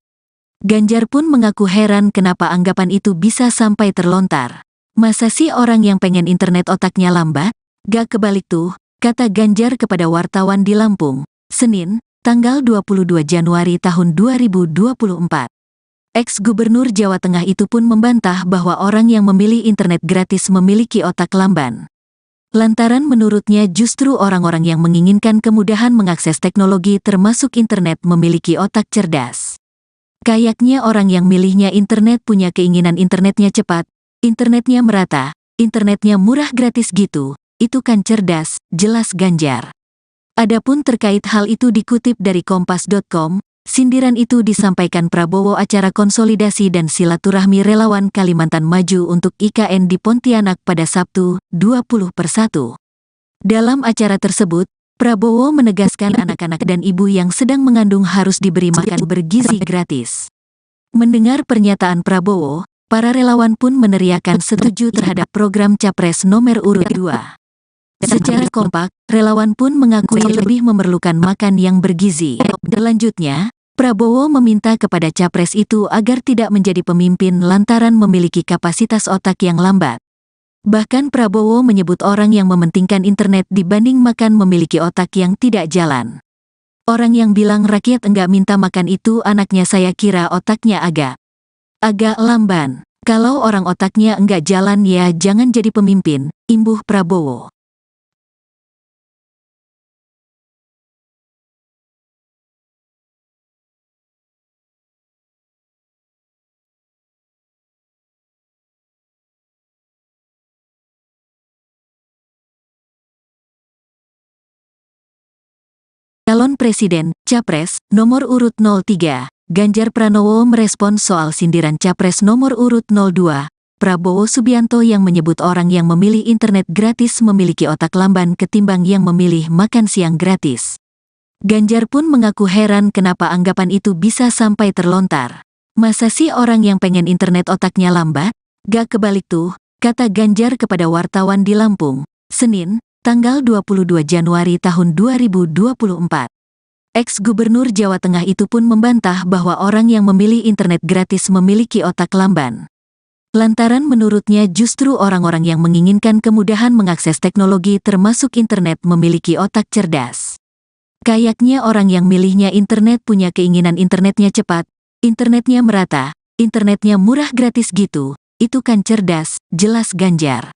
Ganjar pun mengaku heran kenapa anggapan itu bisa sampai terlontar. Masa sih orang yang pengen internet otaknya lambat? Gak kebalik tuh, kata Ganjar kepada wartawan di Lampung, Senin, tanggal 22 Januari tahun 2024. Ex-Gubernur Jawa Tengah itu pun membantah bahwa orang yang memilih internet gratis memiliki otak lamban. Lantaran menurutnya justru orang-orang yang menginginkan kemudahan mengakses teknologi termasuk internet memiliki otak cerdas. Kayaknya orang yang milihnya internet punya keinginan internetnya cepat, internetnya merata, internetnya murah gratis gitu, itu kan cerdas, jelas Ganjar. Adapun terkait hal itu dikutip dari kompas.com, sindiran itu disampaikan Prabowo acara konsolidasi dan silaturahmi relawan Kalimantan Maju untuk IKN di Pontianak pada Sabtu, 20/1. Dalam acara tersebut, Prabowo menegaskan anak-anak dan ibu yang sedang mengandung harus diberi makan bergizi gratis. Mendengar pernyataan Prabowo, para relawan pun meneriakan setuju terhadap program Capres nomor urut 2. Secara kompak, relawan pun mengakui lebih memerlukan makan yang bergizi. Selanjutnya, Prabowo meminta kepada Capres itu agar tidak menjadi pemimpin lantaran memiliki kapasitas otak yang lambat. Bahkan Prabowo menyebut orang yang mementingkan internet dibanding makan memiliki otak yang tidak jalan. Orang yang bilang rakyat enggak minta makan itu anaknya, saya kira otaknya agak lamban. Kalau orang otaknya enggak jalan ya jangan jadi pemimpin, imbuh Prabowo. Calon Presiden, Capres, nomor urut 03, Ganjar Pranowo merespons soal sindiran Capres nomor urut 02, Prabowo Subianto yang menyebut orang yang memilih internet gratis memiliki otak lamban ketimbang yang memilih makan siang gratis. Ganjar pun mengaku heran kenapa anggapan itu bisa sampai terlontar. Masa sih orang yang pengen internet otaknya lambat? Gak kebalik tuh, kata Ganjar kepada wartawan di Lampung, Senin, tanggal 22 Januari tahun 2024. Ex-Gubernur Jawa Tengah itu pun membantah bahwa orang yang memilih internet gratis memiliki otak lamban. Lantaran menurutnya justru orang-orang yang menginginkan kemudahan mengakses teknologi termasuk internet memiliki otak cerdas. Kayaknya orang yang milihnya internet punya keinginan internetnya cepat, internetnya merata, internetnya murah gratis gitu, itu kan cerdas, jelas Ganjar.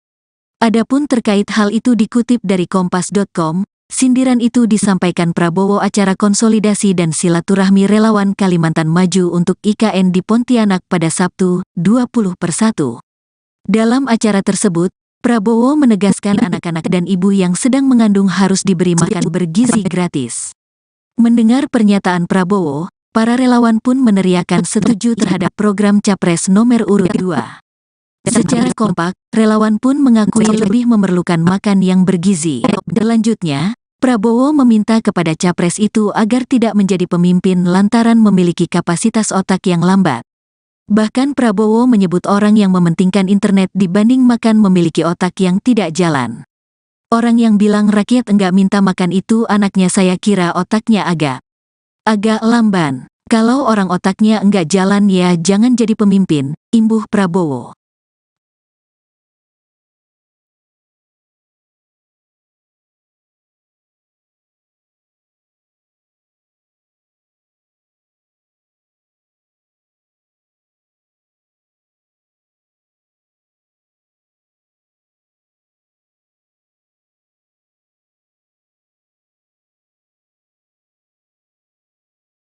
Adapun terkait hal itu dikutip dari Kompas.com, sindiran itu disampaikan Prabowo acara konsolidasi dan silaturahmi relawan Kalimantan Maju untuk IKN di Pontianak pada Sabtu, 20/1. Dalam acara tersebut, Prabowo menegaskan anak-anak dan ibu yang sedang mengandung harus diberi makan bergizi gratis. Mendengar pernyataan Prabowo, para relawan pun meneriakan setuju terhadap program Capres nomor urut 2. Secara kompak, relawan pun mengakui lebih memerlukan makan yang bergizi. Selanjutnya, Prabowo meminta kepada Capres itu agar tidak menjadi pemimpin lantaran memiliki kapasitas otak yang lambat. Bahkan Prabowo menyebut orang yang mementingkan internet dibanding makan memiliki otak yang tidak jalan. Orang yang bilang rakyat enggak minta makan itu anaknya, saya kira otaknya agak lamban. Kalau orang otaknya enggak jalan ya jangan jadi pemimpin, imbuh Prabowo.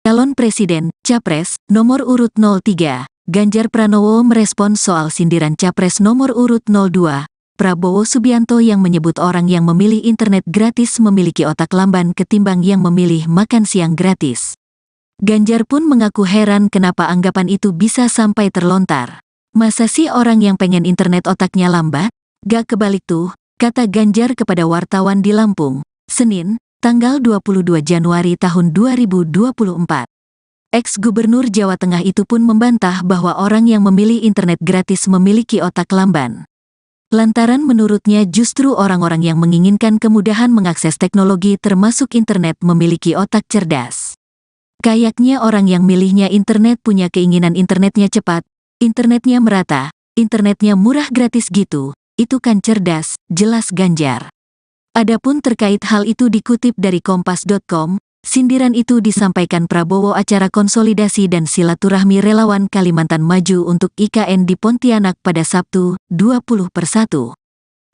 Calon Presiden, Capres, nomor urut 03, Ganjar Pranowo merespons soal sindiran Capres nomor urut 02, Prabowo Subianto yang menyebut orang yang memilih internet gratis memiliki otak lamban ketimbang yang memilih makan siang gratis. Ganjar pun mengaku heran kenapa anggapan itu bisa sampai terlontar. Masa sih orang yang pengen internet otaknya lambat? Gak kebalik tuh, kata Ganjar kepada wartawan di Lampung, Senin, tanggal 22 Januari tahun 2024. Ex-Gubernur Jawa Tengah itu pun membantah bahwa orang yang memilih internet gratis memiliki otak lamban. Lantaran menurutnya justru orang-orang yang menginginkan kemudahan mengakses teknologi termasuk internet memiliki otak cerdas. Kayaknya orang yang milihnya internet punya keinginan internetnya cepat, internetnya merata, internetnya murah gratis gitu, itu kan cerdas, jelas Ganjar. Adapun terkait hal itu dikutip dari Kompas.com, sindiran itu disampaikan Prabowo acara konsolidasi dan silaturahmi relawan Kalimantan Maju untuk IKN di Pontianak pada Sabtu, 20/1.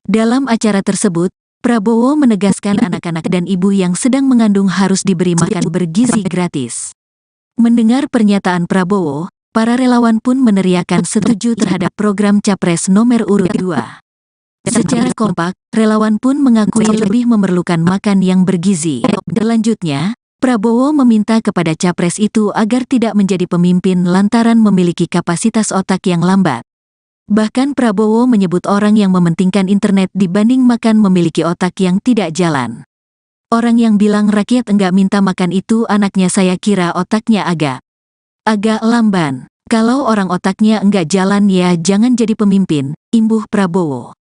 Dalam acara tersebut, Prabowo menegaskan anak-anak dan ibu yang sedang mengandung harus diberi makan bergizi gratis. Mendengar pernyataan Prabowo, para relawan pun meneriakan setuju terhadap program Capres nomor urut 2. Secara kompak, relawan pun mengakui lebih memerlukan makan yang bergizi. Selanjutnya, Prabowo meminta kepada capres itu agar tidak menjadi pemimpin lantaran memiliki kapasitas otak yang lambat. Bahkan Prabowo menyebut orang yang mementingkan internet dibanding makan memiliki otak yang tidak jalan. Orang yang bilang rakyat enggak minta makan itu anaknya saya kira otaknya agak lamban. Kalau orang otaknya enggak jalan ya jangan jadi pemimpin, imbuh Prabowo.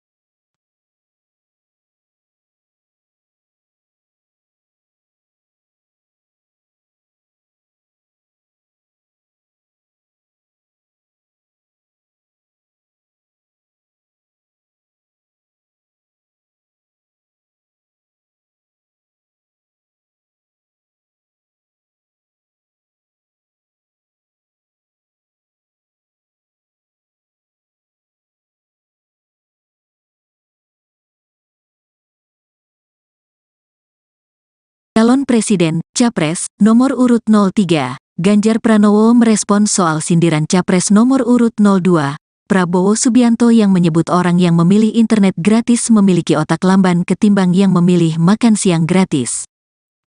Calon Presiden, Capres, nomor urut 03, Ganjar Pranowo merespon soal sindiran Capres nomor urut 02, Prabowo Subianto yang menyebut orang yang memilih internet gratis memiliki otak lamban ketimbang yang memilih makan siang gratis.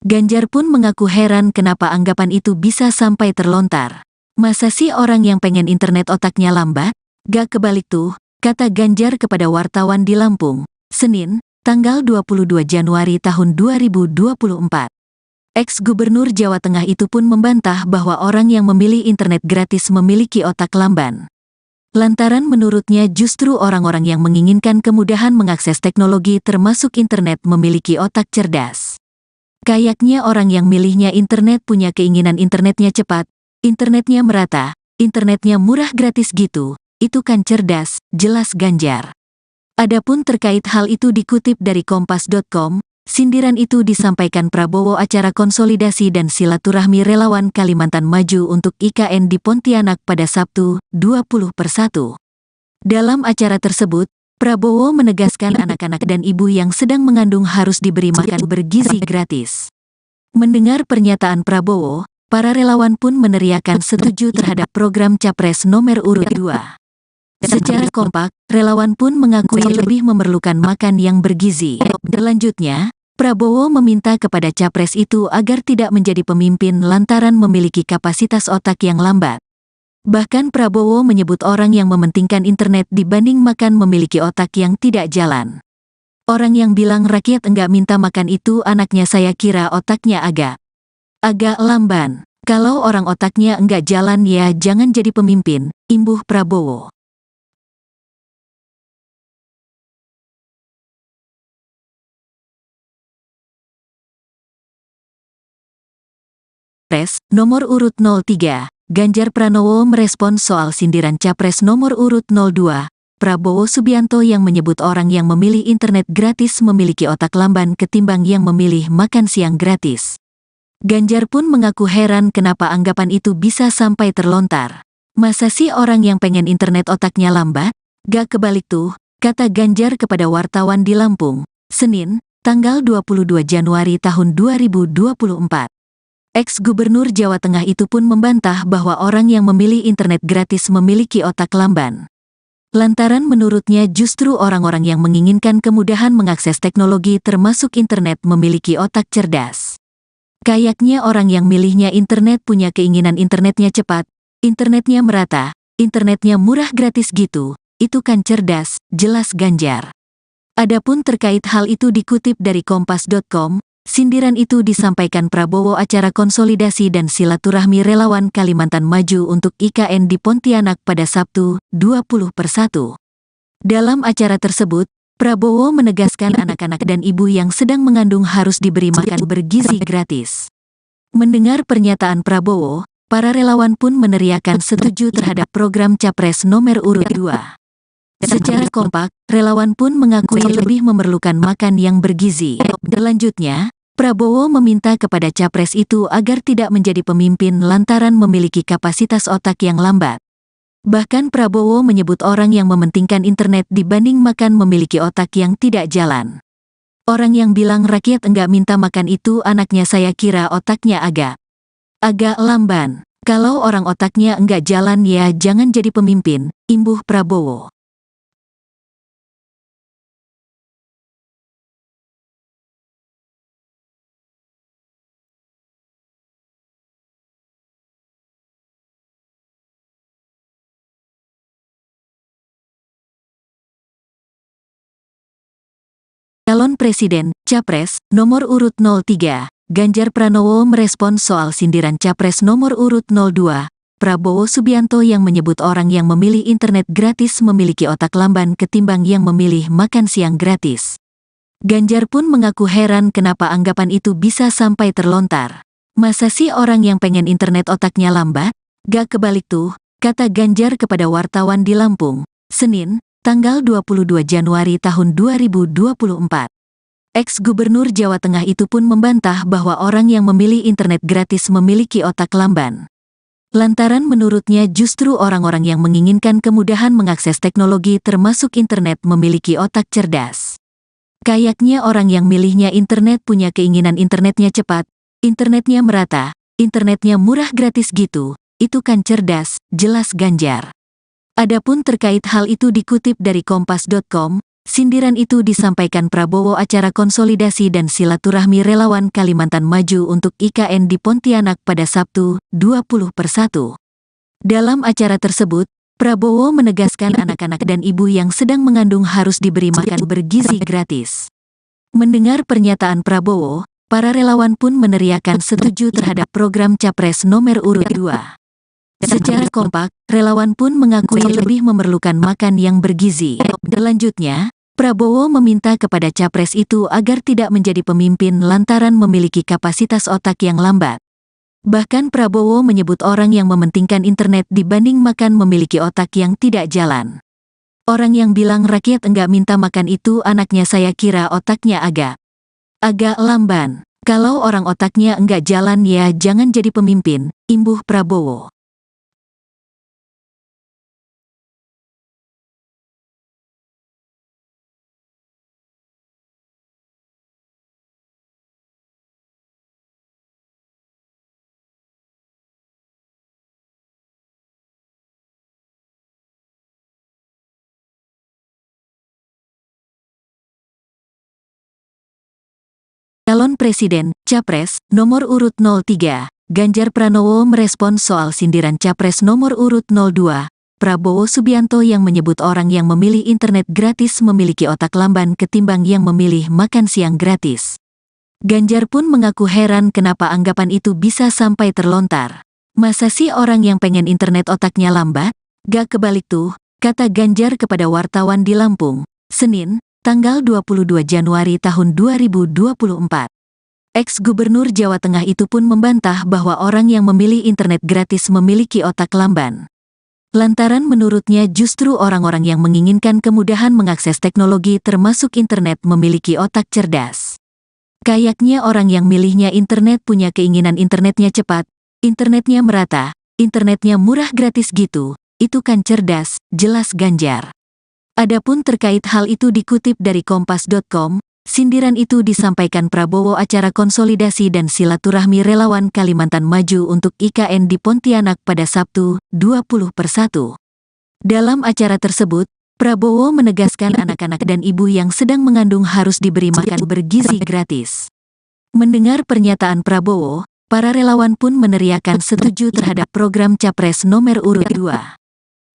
Ganjar pun mengaku heran kenapa anggapan itu bisa sampai terlontar. Masa sih orang yang pengen internet otaknya lambat? Gak kebalik tuh, kata Ganjar kepada wartawan di Lampung, Senin, tanggal 22 Januari tahun 2024. Ex-Gubernur Jawa Tengah itu pun membantah bahwa orang yang memilih internet gratis memiliki otak lamban. Lantaran menurutnya justru orang-orang yang menginginkan kemudahan mengakses teknologi termasuk internet memiliki otak cerdas. Kayaknya orang yang milihnya internet punya keinginan internetnya cepat, internetnya merata, internetnya murah gratis gitu, itu kan cerdas, jelas Ganjar. Adapun terkait hal itu dikutip dari Kompas.com, sindiran itu disampaikan Prabowo acara konsolidasi dan silaturahmi relawan Kalimantan Maju untuk IKN di Pontianak pada Sabtu, 20/1. Dalam acara tersebut, Prabowo menegaskan anak-anak dan ibu yang sedang mengandung harus diberi makan bergizi gratis. Mendengar pernyataan Prabowo, para relawan pun meneriakan setuju terhadap program Capres nomor urut 2. Secara kompak, relawan pun mengakui lebih memerlukan makan yang bergizi. Selanjutnya, Prabowo meminta kepada capres itu agar tidak menjadi pemimpin lantaran memiliki kapasitas otak yang lambat. Bahkan Prabowo menyebut orang yang mementingkan internet dibanding makan memiliki otak yang tidak jalan. Orang yang bilang rakyat enggak minta makan itu anaknya saya kira otaknya agak lamban. Kalau orang otaknya enggak jalan ya jangan jadi pemimpin, imbuh Prabowo. Capres nomor urut 03, Ganjar Pranowo merespon soal sindiran Capres nomor urut 02, Prabowo Subianto yang menyebut orang yang memilih internet gratis memiliki otak lamban ketimbang yang memilih makan siang gratis. Ganjar pun mengaku heran kenapa anggapan itu bisa sampai terlontar. Masa sih orang yang pengen internet otaknya lambat? Gak kebalik tuh, kata Ganjar kepada wartawan di Lampung, Senin, tanggal 22 Januari tahun 2024. Ex-Gubernur Jawa Tengah itu pun membantah bahwa orang yang memilih internet gratis memiliki otak lamban. Lantaran menurutnya justru orang-orang yang menginginkan kemudahan mengakses teknologi termasuk internet memiliki otak cerdas. Kayaknya orang yang milihnya internet punya keinginan internetnya cepat, internetnya merata, internetnya murah gratis gitu, itu kan cerdas, jelas Ganjar. Adapun terkait hal itu dikutip dari Kompas.com, sindiran itu disampaikan Prabowo acara konsolidasi dan silaturahmi relawan Kalimantan Maju untuk IKN di Pontianak pada Sabtu, 20/1. Dalam acara tersebut, Prabowo menegaskan anak-anak dan ibu yang sedang mengandung harus diberi makan bergizi gratis. Mendengar pernyataan Prabowo, para relawan pun meneriakan setuju terhadap program Capres nomor urut 2. Secara kompak, relawan pun mengakui lebih memerlukan makan yang bergizi. Selanjutnya, Prabowo meminta kepada capres itu agar tidak menjadi pemimpin lantaran memiliki kapasitas otak yang lambat. Bahkan Prabowo menyebut orang yang mementingkan internet dibanding makan memiliki otak yang tidak jalan. Orang yang bilang rakyat enggak minta makan itu anaknya saya kira otaknya agak lamban. Kalau orang otaknya enggak jalan ya jangan jadi pemimpin, imbuh Prabowo. Calon Presiden, Capres, nomor urut 03, Ganjar Pranowo merespons soal sindiran Capres nomor urut 02, Prabowo Subianto yang menyebut orang yang memilih internet gratis memiliki otak lamban ketimbang yang memilih makan siang gratis. Ganjar pun mengaku heran kenapa anggapan itu bisa sampai terlontar. Masa sih orang yang pengen internet otaknya lambat? Gak kebalik tuh, kata Ganjar kepada wartawan di Lampung, Senin, tanggal 22 Januari tahun 2024. Ex-Gubernur Jawa Tengah itu pun membantah bahwa orang yang memilih internet gratis memiliki otak lamban. Lantaran menurutnya justru orang-orang yang menginginkan kemudahan mengakses teknologi termasuk internet memiliki otak cerdas. Kayaknya orang yang milihnya internet punya keinginan internetnya cepat, internetnya merata, internetnya murah gratis gitu, itu kan cerdas, jelas Ganjar. Adapun terkait hal itu dikutip dari Kompas.com, sindiran itu disampaikan Prabowo acara konsolidasi dan silaturahmi relawan Kalimantan Maju untuk IKN di Pontianak pada Sabtu, 20/1. Dalam acara tersebut, Prabowo menegaskan anak-anak dan ibu yang sedang mengandung harus diberi makan bergizi gratis. Mendengar pernyataan Prabowo, para relawan pun meneriakan setuju terhadap program Capres nomor urut 2. Secara kompak, relawan pun mengakui lebih memerlukan makan yang bergizi. Selanjutnya, Prabowo meminta kepada Capres itu agar tidak menjadi pemimpin lantaran memiliki kapasitas otak yang lambat. Bahkan Prabowo menyebut orang yang mementingkan internet dibanding makan memiliki otak yang tidak jalan. Orang yang bilang rakyat enggak minta makan itu anaknya saya kira otaknya agak lamban. Kalau orang otaknya enggak jalan ya jangan jadi pemimpin, imbuh Prabowo. Calon Presiden, Capres, nomor urut 03, Ganjar Pranowo merespons soal sindiran Capres nomor urut 02, Prabowo Subianto yang menyebut orang yang memilih internet gratis memiliki otak lamban ketimbang yang memilih makan siang gratis. Ganjar pun mengaku heran kenapa anggapan itu bisa sampai terlontar. Masa sih orang yang pengen internet otaknya lambat? Gak kebalik tuh, kata Ganjar kepada wartawan di Lampung, Senin, tanggal 22 Januari tahun 2024. Ex-Gubernur Jawa Tengah itu pun membantah bahwa orang yang memilih internet gratis memiliki otak lamban. Lantaran menurutnya justru orang-orang yang menginginkan kemudahan mengakses teknologi termasuk internet memiliki otak cerdas. Kayaknya orang yang milihnya internet punya keinginan internetnya cepat, internetnya merata, internetnya murah gratis gitu, itu kan cerdas, jelas Ganjar. Adapun terkait hal itu dikutip dari Kompas.com, sindiran itu disampaikan Prabowo acara konsolidasi dan silaturahmi relawan Kalimantan Maju untuk IKN di Pontianak pada Sabtu, 20/1. Dalam acara tersebut, Prabowo menegaskan anak-anak dan ibu yang sedang mengandung harus diberi makan bergizi gratis. Mendengar pernyataan Prabowo, para relawan pun meneriakan setuju terhadap program Capres nomor urut 2.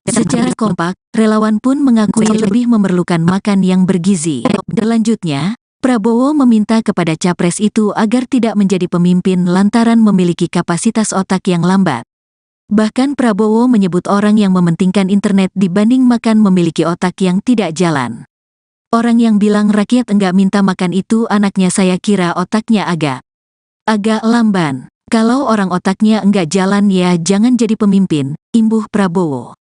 Secara kompak, relawan pun mengakui lebih memerlukan makan yang bergizi. Selanjutnya, Prabowo meminta kepada Capres itu agar tidak menjadi pemimpin lantaran memiliki kapasitas otak yang lambat. Bahkan Prabowo menyebut orang yang mementingkan internet dibanding makan memiliki otak yang tidak jalan. Orang yang bilang rakyat enggak minta makan itu anaknya saya kira otaknya agak lamban. Kalau orang otaknya enggak jalan ya jangan jadi pemimpin, imbuh Prabowo.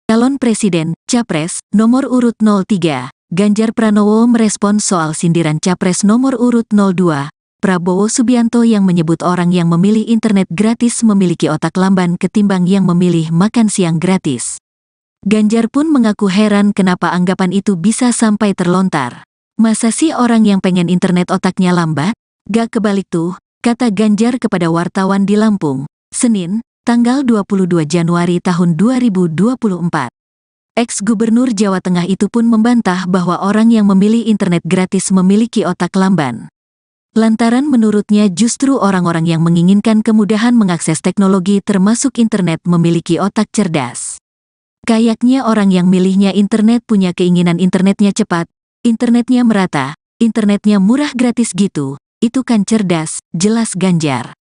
Calon Presiden, Capres, nomor urut 03, Ganjar Pranowo merespons soal sindiran Capres nomor urut 02, Prabowo Subianto yang menyebut orang yang memilih internet gratis memiliki otak lamban ketimbang yang memilih makan siang gratis. Ganjar pun mengaku heran kenapa anggapan itu bisa sampai terlontar. Masa sih orang yang pengen internet otaknya lambat? Gak kebalik tuh, kata Ganjar kepada wartawan di Lampung, Senin, tanggal 22 Januari tahun 2024. Ex-Gubernur Jawa Tengah itu pun membantah bahwa orang yang memilih internet gratis memiliki otak lamban. Lantaran menurutnya justru orang-orang yang menginginkan kemudahan mengakses teknologi termasuk internet memiliki otak cerdas. Kayaknya orang yang milihnya internet punya keinginan internetnya cepat, internetnya merata, internetnya murah gratis gitu, itu kan cerdas, jelas Ganjar.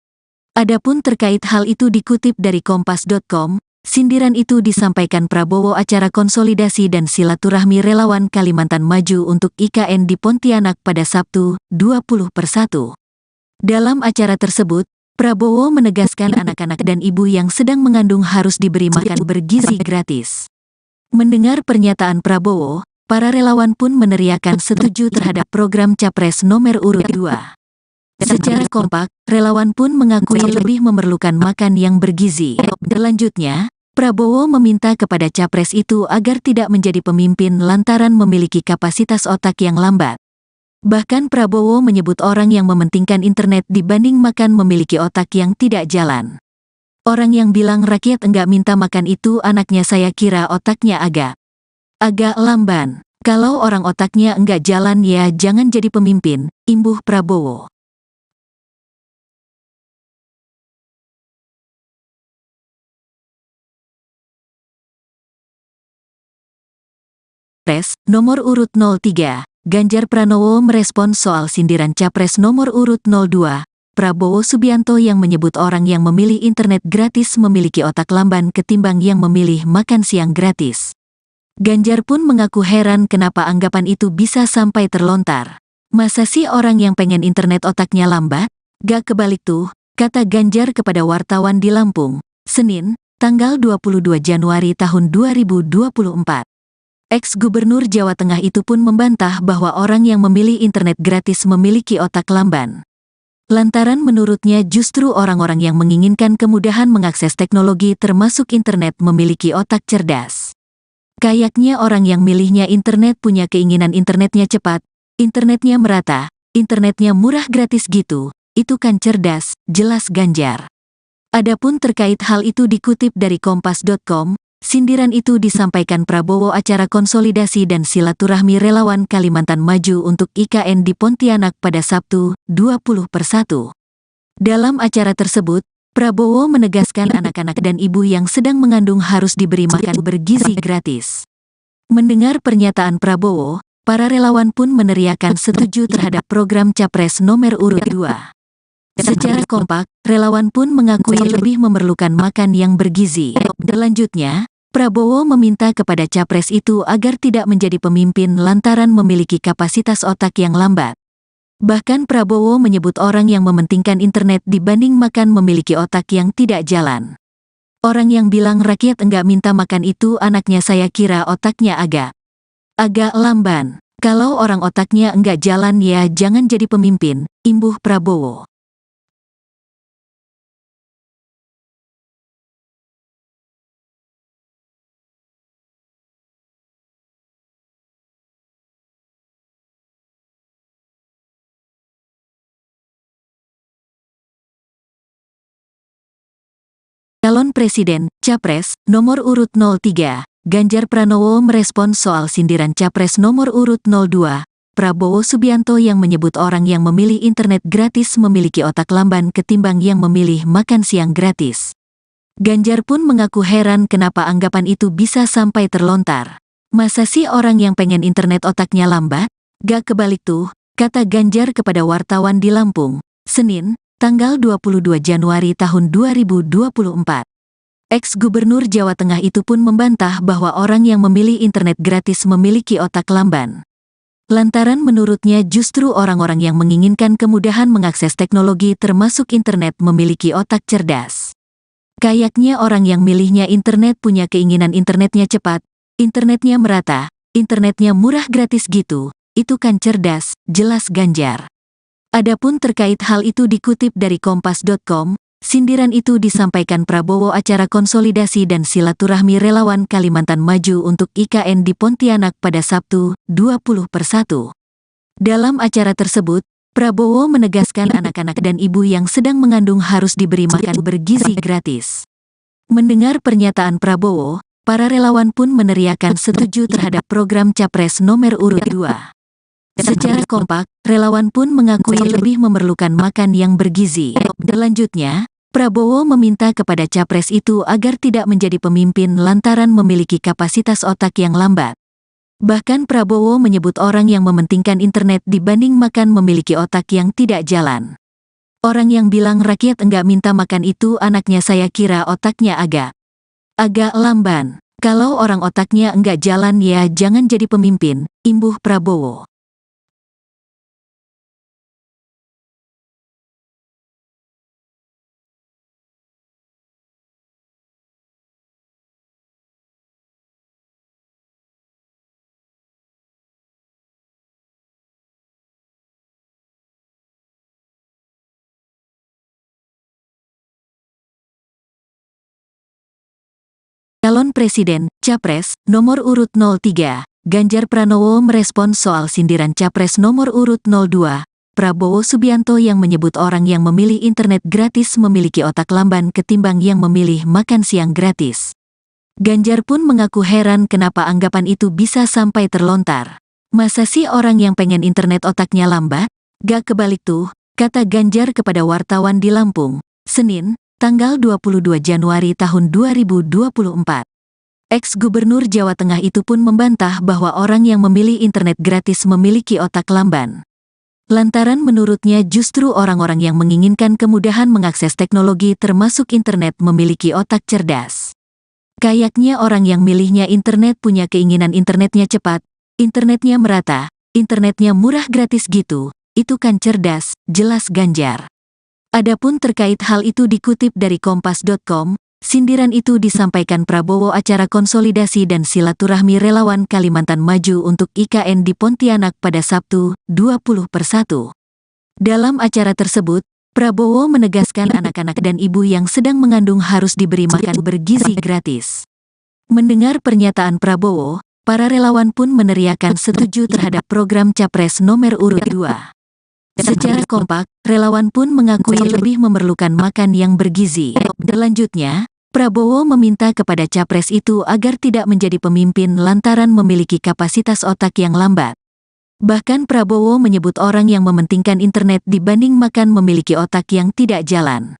Adapun terkait hal itu dikutip dari Kompas.com, sindiran itu disampaikan Prabowo acara konsolidasi dan silaturahmi relawan Kalimantan Maju untuk IKN di Pontianak pada Sabtu, 20/1. Dalam acara tersebut, Prabowo menegaskan anak-anak dan ibu yang sedang mengandung harus diberi makan bergizi gratis. Mendengar pernyataan Prabowo, para relawan pun meneriakan setuju terhadap program Capres nomor urut 2. Secara kompak, relawan pun mengakui lebih memerlukan makan yang bergizi. Selanjutnya, Prabowo meminta kepada Capres itu agar tidak menjadi pemimpin lantaran memiliki kapasitas otak yang lambat. Bahkan Prabowo menyebut orang yang mementingkan internet dibanding makan memiliki otak yang tidak jalan. Orang yang bilang rakyat enggak minta makan itu anaknya saya kira otaknya agak lamban. Kalau orang otaknya enggak jalan ya jangan jadi pemimpin, imbuh Prabowo. Capres nomor urut 03, Ganjar Pranowo merespons soal sindiran Capres nomor urut 02, Prabowo Subianto yang menyebut orang yang memilih internet gratis memiliki otak lamban ketimbang yang memilih makan siang gratis. Ganjar pun mengaku heran kenapa anggapan itu bisa sampai terlontar. Masa sih orang yang pengen internet otaknya lambat? Gak kebalik tuh, kata Ganjar kepada wartawan di Lampung, Senin, tanggal 22 Januari tahun 2024. Ex-Gubernur Jawa Tengah itu pun membantah bahwa orang yang memilih internet gratis memiliki otak lamban. Lantaran menurutnya justru orang-orang yang menginginkan kemudahan mengakses teknologi termasuk internet memiliki otak cerdas. Kayaknya orang yang milihnya internet punya keinginan internetnya cepat, internetnya merata, internetnya murah gratis gitu, itu kan cerdas, jelas Ganjar. Adapun terkait hal itu dikutip dari Kompas.com, sindiran itu disampaikan Prabowo acara konsolidasi dan silaturahmi relawan Kalimantan Maju untuk IKN di Pontianak pada Sabtu, 20/1. Dalam acara tersebut, Prabowo menegaskan anak-anak dan ibu yang sedang mengandung harus diberi makan bergizi gratis. Mendengar pernyataan Prabowo, para relawan pun meneriakan setuju terhadap program Capres nomor urut 2. Secara kompak, relawan pun mengakui lebih memerlukan makan yang bergizi. Selanjutnya, Prabowo meminta kepada Capres itu agar tidak menjadi pemimpin lantaran memiliki kapasitas otak yang lambat. Bahkan Prabowo menyebut orang yang mementingkan internet dibanding makan memiliki otak yang tidak jalan. Orang yang bilang rakyat enggak minta makan itu anaknya saya kira otaknya agak lamban. Kalau orang otaknya enggak jalan ya jangan jadi pemimpin, imbuh Prabowo. Calon Presiden, Capres, nomor urut 03, Ganjar Pranowo merespons soal sindiran Capres nomor urut 02, Prabowo Subianto yang menyebut orang yang memilih internet gratis memiliki otak lamban ketimbang yang memilih makan siang gratis. Ganjar pun mengaku heran kenapa anggapan itu bisa sampai terlontar. Masa sih orang yang pengen internet otaknya lambat? Gak kebalik tuh, kata Ganjar kepada wartawan di Lampung, Senin, tanggal 22 Januari tahun 2024. Ex-Gubernur Jawa Tengah itu pun membantah bahwa orang yang memilih internet gratis memiliki otak lamban. Lantaran menurutnya justru orang-orang yang menginginkan kemudahan mengakses teknologi termasuk internet memiliki otak cerdas. Kayaknya orang yang milihnya internet punya keinginan internetnya cepat, internetnya merata, internetnya murah gratis gitu, itu kan cerdas, jelas Ganjar. Adapun terkait hal itu dikutip dari Kompas.com, sindiran itu disampaikan Prabowo acara konsolidasi dan silaturahmi relawan Kalimantan Maju untuk IKN di Pontianak pada Sabtu, 20/1. Dalam acara tersebut, Prabowo menegaskan anak-anak dan ibu yang sedang mengandung harus diberi makan bergizi gratis. Mendengar pernyataan Prabowo, para relawan pun meneriakan setuju terhadap program Capres nomor urut 2. Secara kompak, relawan pun mengakui lebih memerlukan makan yang bergizi. Selanjutnya, Prabowo meminta kepada Capres itu agar tidak menjadi pemimpin lantaran memiliki kapasitas otak yang lambat. Bahkan Prabowo menyebut orang yang mementingkan internet dibanding makan memiliki otak yang tidak jalan. Orang yang bilang rakyat enggak minta makan itu anaknya, saya kira otaknya agak lamban. Kalau orang otaknya enggak jalan ya jangan jadi pemimpin, imbuh Prabowo. Calon Presiden, Capres, nomor urut 03, Ganjar Pranowo merespons soal sindiran Capres nomor urut 02, Prabowo Subianto yang menyebut orang yang memilih internet gratis memiliki otak lamban ketimbang yang memilih makan siang gratis. Ganjar pun mengaku heran kenapa anggapan itu bisa sampai terlontar. Masa sih orang yang pengen internet otaknya lambat? Gak kebalik tuh, kata Ganjar kepada wartawan di Lampung, Senin, tanggal 22 Januari tahun 2024. Ex-Gubernur Jawa Tengah itu pun membantah bahwa orang yang memilih internet gratis memiliki otak lamban. Lantaran menurutnya justru orang-orang yang menginginkan kemudahan mengakses teknologi termasuk internet memiliki otak cerdas. Kayaknya orang yang milihnya internet punya keinginan internetnya cepat, internetnya merata, internetnya murah gratis gitu, itu kan cerdas, jelas Ganjar. Adapun terkait hal itu dikutip dari Kompas.com, sindiran itu disampaikan Prabowo acara konsolidasi dan silaturahmi relawan Kalimantan Maju untuk IKN di Pontianak pada Sabtu, 20/1. Dalam acara tersebut, Prabowo menegaskan anak-anak dan ibu yang sedang mengandung harus diberi makan bergizi gratis. Mendengar pernyataan Prabowo, para relawan pun meneriakan setuju terhadap program Capres nomor urut 2. Secara kompak, relawan pun mengakui lebih memerlukan makan yang bergizi. Selanjutnya, Prabowo meminta kepada Capres itu agar tidak menjadi pemimpin lantaran memiliki kapasitas otak yang lambat. Bahkan Prabowo menyebut orang yang mementingkan internet dibanding makan memiliki otak yang tidak jalan.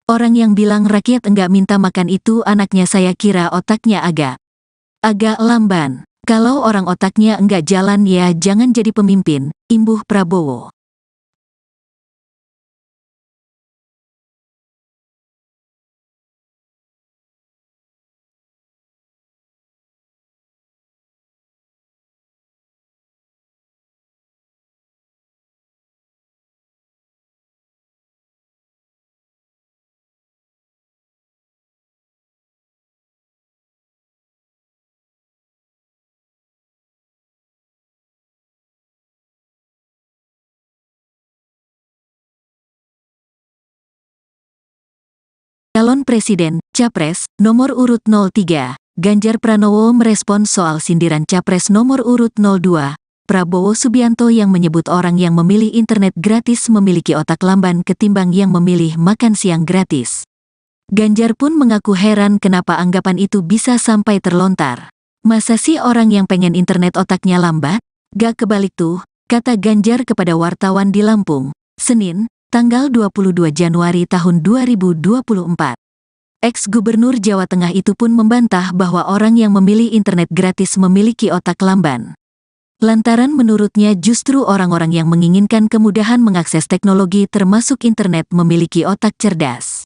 Orang yang bilang rakyat enggak minta makan itu anaknya, saya kira otaknya agak lamban. Kalau orang otaknya enggak jalan ya jangan jadi pemimpin, imbuh Prabowo. Calon Presiden, Capres, nomor urut 03, Ganjar Pranowo merespons soal sindiran Capres nomor urut 02, Prabowo Subianto yang menyebut orang yang memilih internet gratis memiliki otak lamban ketimbang yang memilih makan siang gratis. Ganjar pun mengaku heran kenapa anggapan itu bisa sampai terlontar. Masa sih orang yang pengen internet otaknya lambat? Gak kebalik tuh, kata Ganjar kepada wartawan di Lampung, Senin, tanggal 22 Januari tahun 2024. Ex-Gubernur Jawa Tengah itu pun membantah bahwa orang yang memilih internet gratis memiliki otak lamban. Lantaran menurutnya justru orang-orang yang menginginkan kemudahan mengakses teknologi termasuk internet memiliki otak cerdas.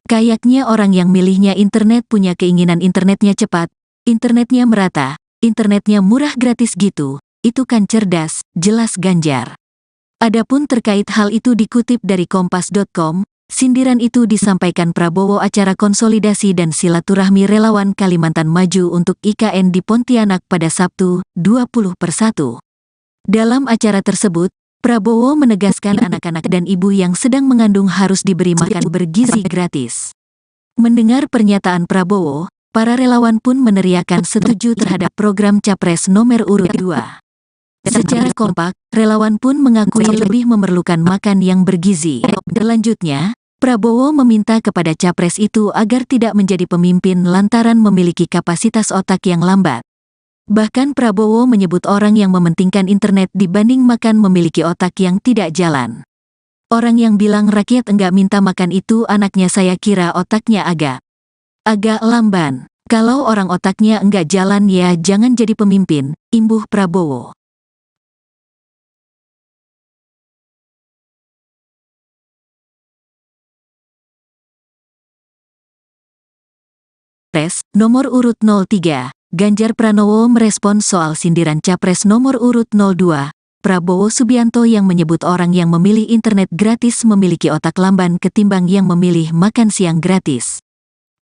Kayaknya orang yang milihnya internet punya keinginan internetnya cepat, internetnya merata, internetnya murah gratis gitu, itu kan cerdas, jelas Ganjar. Adapun terkait hal itu dikutip dari Kompas.com, sindiran itu disampaikan Prabowo acara konsolidasi dan silaturahmi relawan Kalimantan Maju untuk IKN di Pontianak pada Sabtu, 20/1. Dalam acara tersebut, Prabowo menegaskan anak-anak dan ibu yang sedang mengandung harus diberi makan bergizi gratis. Mendengar pernyataan Prabowo, para relawan pun meneriakan setuju terhadap program Capres nomor urut 2. Secara kompak, relawan pun mengakui lebih memerlukan makan yang bergizi. Selanjutnya, Prabowo meminta kepada Capres itu agar tidak menjadi pemimpin lantaran memiliki kapasitas otak yang lambat. Bahkan Prabowo menyebut orang yang mementingkan internet dibanding makan memiliki otak yang tidak jalan. Orang yang bilang rakyat enggak minta makan itu anaknya saya kira otaknya agak lamban. Kalau orang otaknya enggak jalan ya jangan jadi pemimpin, imbuh Prabowo. Capres nomor urut 03, Ganjar Pranowo merespon soal sindiran Capres nomor urut 02, Prabowo Subianto yang menyebut orang yang memilih internet gratis memiliki otak lamban ketimbang yang memilih makan siang gratis.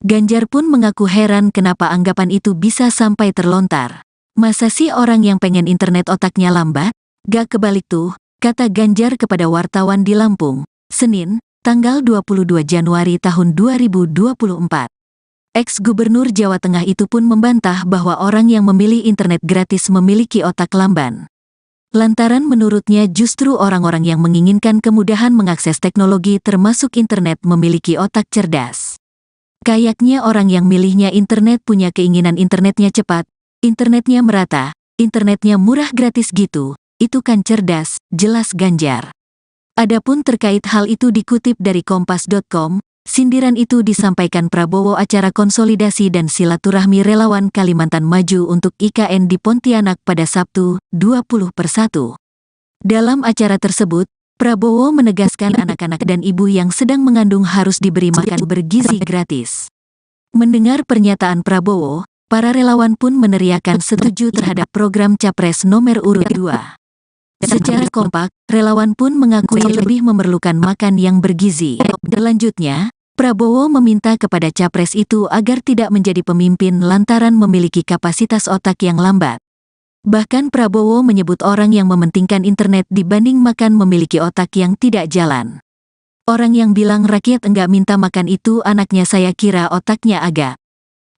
Ganjar pun mengaku heran kenapa anggapan itu bisa sampai terlontar. Masa sih orang yang pengen internet otaknya lambat? Gak kebalik tuh, kata Ganjar kepada wartawan di Lampung, Senin, tanggal 22 Januari tahun 2024. Ex-Gubernur Jawa Tengah itu pun membantah bahwa orang yang memilih internet gratis memiliki otak lamban. Lantaran menurutnya justru orang-orang yang menginginkan kemudahan mengakses teknologi termasuk internet memiliki otak cerdas. Kayaknya orang yang milihnya internet punya keinginan internetnya cepat, internetnya merata, internetnya murah gratis gitu, itu kan cerdas, jelas Ganjar. Adapun terkait hal itu dikutip dari kompas.com, sindiran itu disampaikan Prabowo acara konsolidasi dan silaturahmi relawan Kalimantan Maju untuk IKN di Pontianak pada Sabtu, 20/1. Dalam acara tersebut, Prabowo menegaskan anak-anak dan ibu yang sedang mengandung harus diberi makan bergizi gratis. Mendengar pernyataan Prabowo, para relawan pun meneriakan setuju terhadap program Capres nomor urut 2. Secara kompak, relawan pun mengakui lebih memerlukan makan yang bergizi. Selanjutnya, Prabowo meminta kepada Capres itu agar tidak menjadi pemimpin lantaran memiliki kapasitas otak yang lambat. Bahkan Prabowo menyebut orang yang mementingkan internet dibanding makan memiliki otak yang tidak jalan. Orang yang bilang rakyat enggak minta makan itu anaknya saya kira otaknya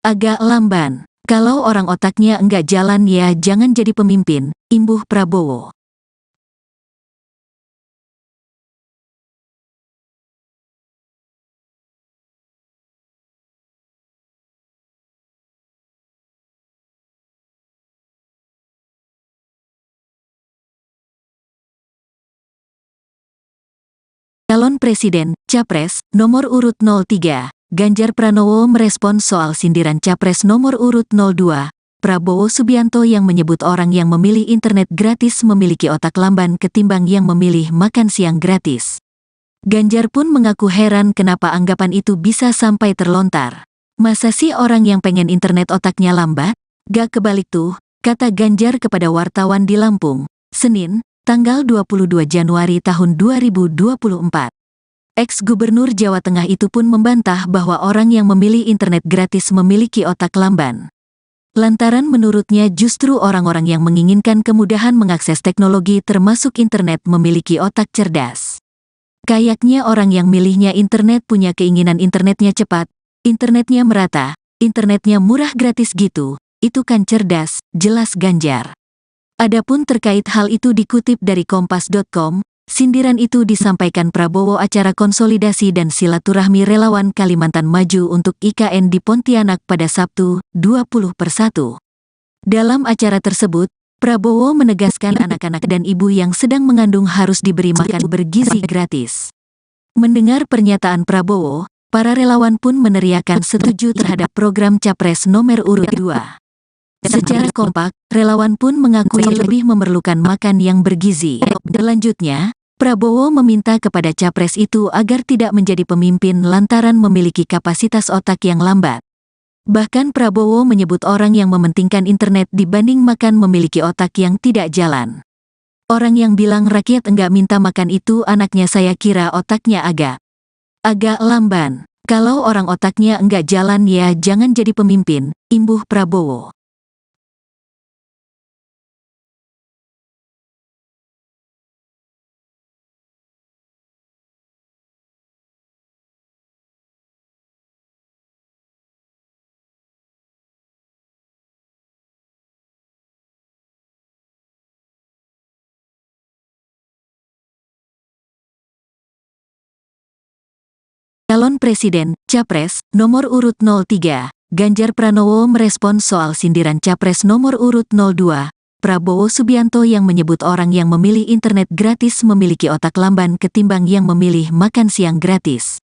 agak lamban. Kalau orang otaknya enggak jalan ya jangan jadi pemimpin, imbuh Prabowo. Calon Presiden, Capres, nomor urut 03, Ganjar Pranowo merespon soal sindiran Capres nomor urut 02, Prabowo Subianto yang menyebut orang yang memilih internet gratis memiliki otak lamban ketimbang yang memilih makan siang gratis. Ganjar pun mengaku heran kenapa anggapan itu bisa sampai terlontar. Masa sih orang yang pengen internet otaknya lambat? Gak kebalik tuh, kata Ganjar kepada wartawan di Lampung, Senin, tanggal 22 Januari tahun 2024. Ex-Gubernur Jawa Tengah itu pun membantah bahwa orang yang memilih internet gratis memiliki otak lamban. Lantaran menurutnya justru orang-orang yang menginginkan kemudahan mengakses teknologi termasuk internet memiliki otak cerdas. Kayaknya orang yang milihnya internet punya keinginan internetnya cepat, internetnya merata, internetnya murah gratis gitu, itu kan cerdas, jelas Ganjar. Adapun terkait hal itu dikutip dari kompas.com, sindiran itu disampaikan Prabowo acara konsolidasi dan silaturahmi relawan Kalimantan Maju untuk IKN di Pontianak pada Sabtu, 20/1. Dalam acara tersebut, Prabowo menegaskan anak-anak dan ibu yang sedang mengandung harus diberi makan bergizi gratis. Mendengar pernyataan Prabowo, para relawan pun meneriakan setuju terhadap program Capres nomor urut 2. Secara kompak, relawan pun mengakui lebih memerlukan makan yang bergizi. Selanjutnya, Prabowo meminta kepada Capres itu agar tidak menjadi pemimpin lantaran memiliki kapasitas otak yang lambat. Bahkan Prabowo menyebut orang yang mementingkan internet dibanding makan memiliki otak yang tidak jalan. Orang yang bilang rakyat enggak minta makan itu anaknya saya kira otaknya agak lamban. Kalau orang otaknya enggak jalan ya jangan jadi pemimpin, imbuh Prabowo. Calon Presiden, Capres, nomor urut 03, Ganjar Pranowo merespons soal sindiran Capres nomor urut 02, Prabowo Subianto yang menyebut orang yang memilih internet gratis memiliki otak lamban ketimbang yang memilih makan siang gratis.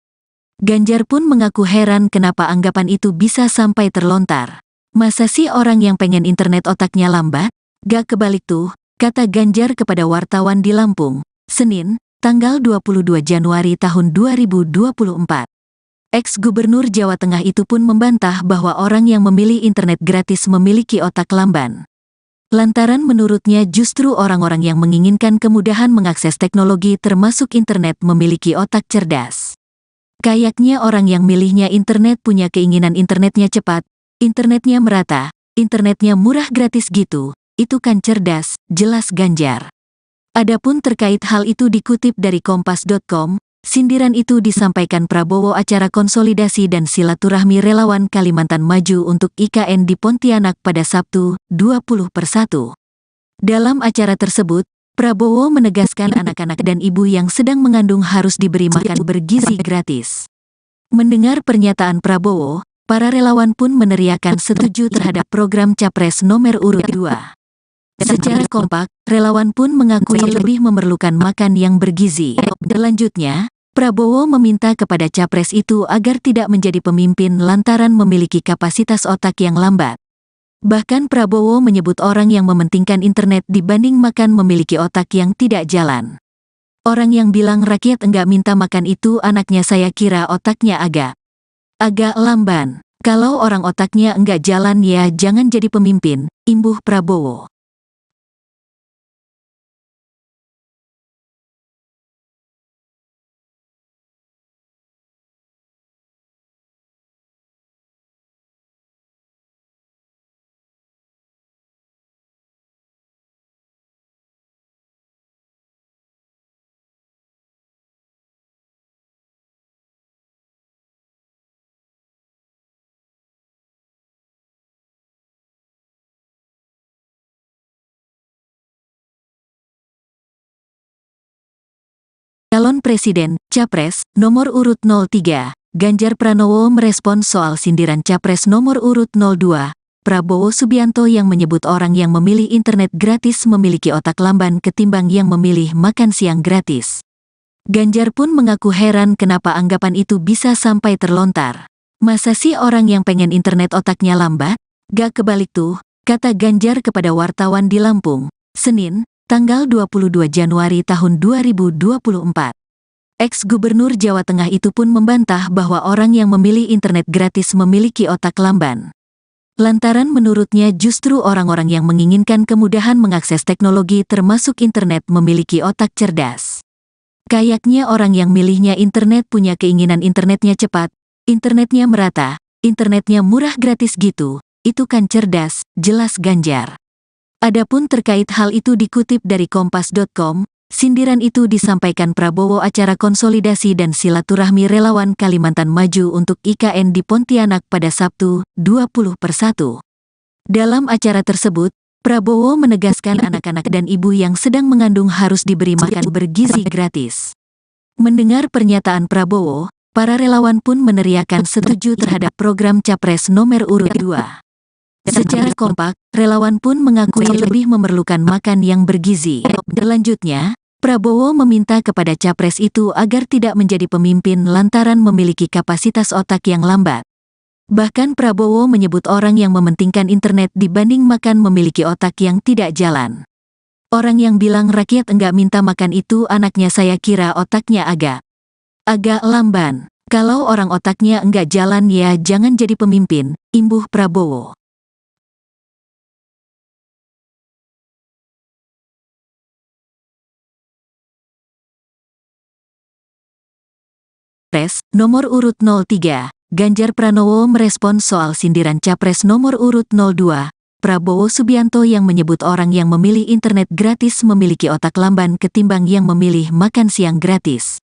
Ganjar pun mengaku heran kenapa anggapan itu bisa sampai terlontar. Masa sih orang yang pengen internet otaknya lambat? Gak kebalik tuh, kata Ganjar kepada wartawan di Lampung, Senin, tanggal 22 Januari tahun 2024. Ex-Gubernur Jawa Tengah itu pun membantah bahwa orang yang memilih internet gratis memiliki otak lamban. Lantaran menurutnya justru orang-orang yang menginginkan kemudahan mengakses teknologi termasuk internet memiliki otak cerdas. Kayaknya orang yang milihnya internet punya keinginan internetnya cepat, internetnya merata, internetnya murah gratis gitu, itu kan cerdas, jelas Ganjar. Adapun terkait hal itu dikutip dari Kompas.com, sindiran itu disampaikan Prabowo acara konsolidasi dan silaturahmi relawan Kalimantan Maju untuk IKN di Pontianak pada Sabtu, 20/1. Dalam acara tersebut, Prabowo menegaskan anak-anak dan ibu yang sedang mengandung harus diberi makan bergizi gratis. Mendengar pernyataan Prabowo, para relawan pun meneriakan setuju terhadap program Capres nomor urut 2. Secara kompak, relawan pun mengakui lebih memerlukan makan yang bergizi. Selanjutnya, Prabowo meminta kepada Capres itu agar tidak menjadi pemimpin lantaran memiliki kapasitas otak yang lambat. Bahkan Prabowo menyebut orang yang mementingkan internet dibanding makan memiliki otak yang tidak jalan. Orang yang bilang rakyat enggak minta makan itu anaknya saya kira otaknya agak lamban. Kalau orang otaknya enggak jalan ya jangan jadi pemimpin, imbuh Prabowo. Calon Presiden, Capres, nomor urut 03, Ganjar Pranowo merespons soal sindiran Capres nomor urut 02, Prabowo Subianto yang menyebut orang yang memilih internet gratis memiliki otak lamban ketimbang yang memilih makan siang gratis. Ganjar pun mengaku heran kenapa anggapan itu bisa sampai terlontar. Masa sih orang yang pengen internet otaknya lambat? Gak kebalik tuh, kata Ganjar kepada wartawan di Lampung, Senin, tanggal 22 Januari tahun 2024. Ex-Gubernur Jawa Tengah itu pun membantah bahwa orang yang memilih internet gratis memiliki otak lamban. Lantaran menurutnya justru orang-orang yang menginginkan kemudahan mengakses teknologi termasuk internet memiliki otak cerdas. Kayaknya orang yang milihnya internet punya keinginan internetnya cepat, internetnya merata, internetnya murah gratis gitu, itu kan cerdas, jelas Ganjar. Adapun terkait hal itu dikutip dari Kompas.com, sindiran itu disampaikan Prabowo acara konsolidasi dan silaturahmi relawan Kalimantan Maju untuk IKN di Pontianak pada Sabtu, 20/1. Dalam acara tersebut, Prabowo menegaskan anak-anak dan ibu yang sedang mengandung harus diberi makan bergizi gratis. Mendengar pernyataan Prabowo, para relawan pun meneriakan setuju terhadap program Capres nomor urut 2. Secara kompak, relawan pun mengakui lebih memerlukan makan yang bergizi. Selanjutnya, Prabowo meminta kepada Capres itu agar tidak menjadi pemimpin lantaran memiliki kapasitas otak yang lambat. Bahkan Prabowo menyebut orang yang mementingkan internet dibanding makan memiliki otak yang tidak jalan. Orang yang bilang rakyat enggak minta makan itu anaknya saya kira otaknya agak lamban. Kalau orang otaknya enggak jalan ya jangan jadi pemimpin, imbuh Prabowo. Capres, nomor urut 03, Ganjar Pranowo merespons soal sindiran Capres nomor urut 02, Prabowo Subianto yang menyebut orang yang memilih internet gratis memiliki otak lamban ketimbang yang memilih makan siang gratis.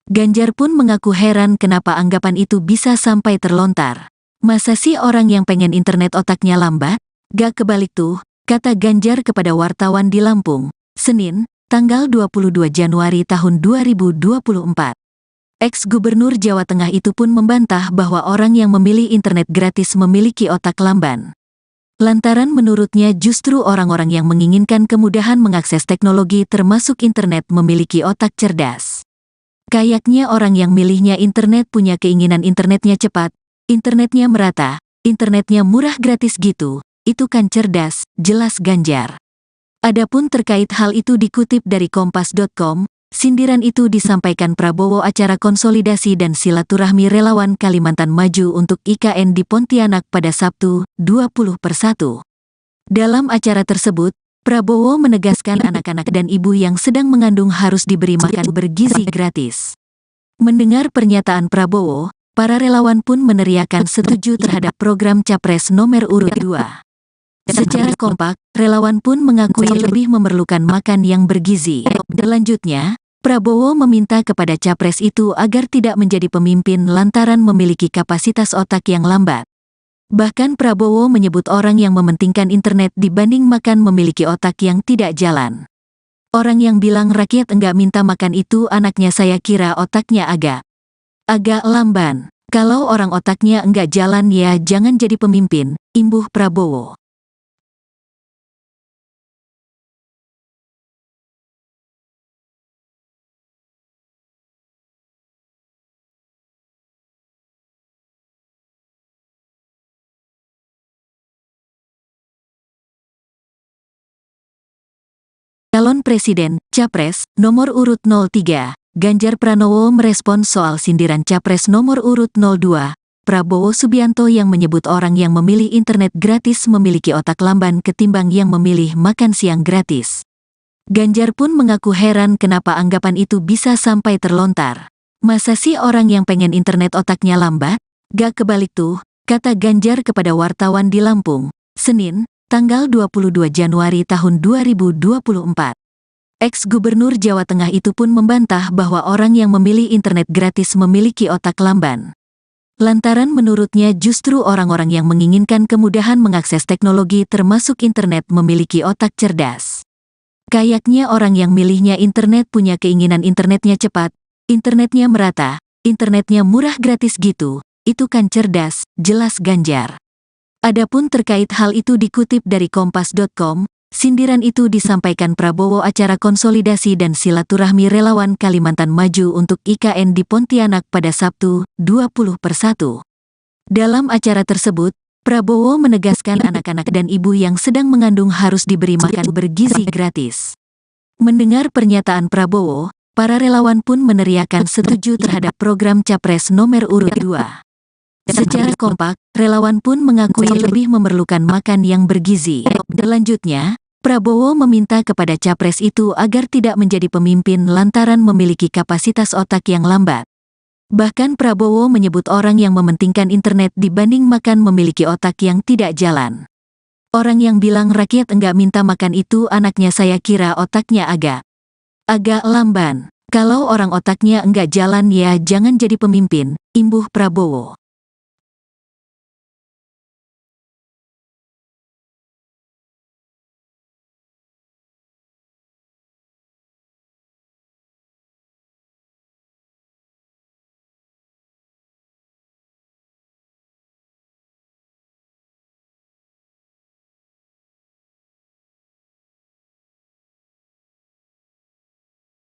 Ganjar pun mengaku heran kenapa anggapan itu bisa sampai terlontar. Masa sih orang yang pengen internet otaknya lambat? Gak kebalik tuh, kata Ganjar kepada wartawan di Lampung, Senin, tanggal 22 Januari tahun 2024. Ex-Gubernur Jawa Tengah itu pun membantah bahwa orang yang memilih internet gratis memiliki otak lamban. Lantaran menurutnya justru orang-orang yang menginginkan kemudahan mengakses teknologi termasuk internet memiliki otak cerdas. Kayaknya orang yang milihnya internet punya keinginan internetnya cepat, internetnya merata, internetnya murah gratis gitu, itu kan cerdas, jelas Ganjar. Adapun terkait hal itu dikutip dari kompas.com, sindiran itu disampaikan Prabowo acara konsolidasi dan silaturahmi relawan Kalimantan Maju untuk IKN di Pontianak pada Sabtu, 20/1. Dalam acara tersebut, Prabowo menegaskan anak-anak dan ibu yang sedang mengandung harus diberi makan bergizi gratis. Mendengar pernyataan Prabowo, para relawan pun meneriakan setuju terhadap program Capres nomor urut 2. Secara kompak, relawan pun mengakui lebih memerlukan makan yang bergizi. Selanjutnya, Prabowo meminta kepada Capres itu agar tidak menjadi pemimpin lantaran memiliki kapasitas otak yang lambat. Bahkan Prabowo menyebut orang yang mementingkan internet dibanding makan memiliki otak yang tidak jalan. Orang yang bilang rakyat enggak minta makan itu anaknya saya kira otaknya agak lamban. Kalau orang otaknya enggak jalan ya jangan jadi pemimpin, imbuh Prabowo. Calon Presiden, Capres, nomor urut 03, Ganjar Pranowo merespons soal sindiran Capres nomor urut 02, Prabowo Subianto yang menyebut orang yang memilih internet gratis memiliki otak lamban ketimbang yang memilih makan siang gratis. Ganjar pun mengaku heran kenapa anggapan itu bisa sampai terlontar. Masa sih orang yang pengen internet otaknya lambat? Gak kebalik tuh, kata Ganjar kepada wartawan di Lampung, Senin, tanggal 22 Januari tahun 2024. Ex-Gubernur Jawa Tengah itu pun membantah bahwa orang yang memilih internet gratis memiliki otak lamban. Lantaran menurutnya justru orang-orang yang menginginkan kemudahan mengakses teknologi termasuk internet memiliki otak cerdas. Kayaknya orang yang milihnya internet punya keinginan internetnya cepat, internetnya merata, internetnya murah gratis gitu, itu kan cerdas, jelas Ganjar. Adapun terkait hal itu dikutip dari kompas.com, sindiran itu disampaikan Prabowo acara konsolidasi dan silaturahmi relawan Kalimantan Maju untuk IKN di Pontianak pada Sabtu, 20/1. Dalam acara tersebut, Prabowo menegaskan anak-anak dan ibu yang sedang mengandung harus diberi makan bergizi gratis. Mendengar pernyataan Prabowo, para relawan pun meneriakan setuju terhadap program Capres nomor urut 2. Secara kompak, relawan pun mengakui lebih memerlukan makan yang bergizi. Selanjutnya, Prabowo meminta kepada Capres itu agar tidak menjadi pemimpin lantaran memiliki kapasitas otak yang lambat. Bahkan Prabowo menyebut orang yang mementingkan internet dibanding makan memiliki otak yang tidak jalan. Orang yang bilang rakyat enggak minta makan itu anaknya saya kira otaknya agak lamban. Kalau orang otaknya enggak jalan ya jangan jadi pemimpin, imbuh Prabowo.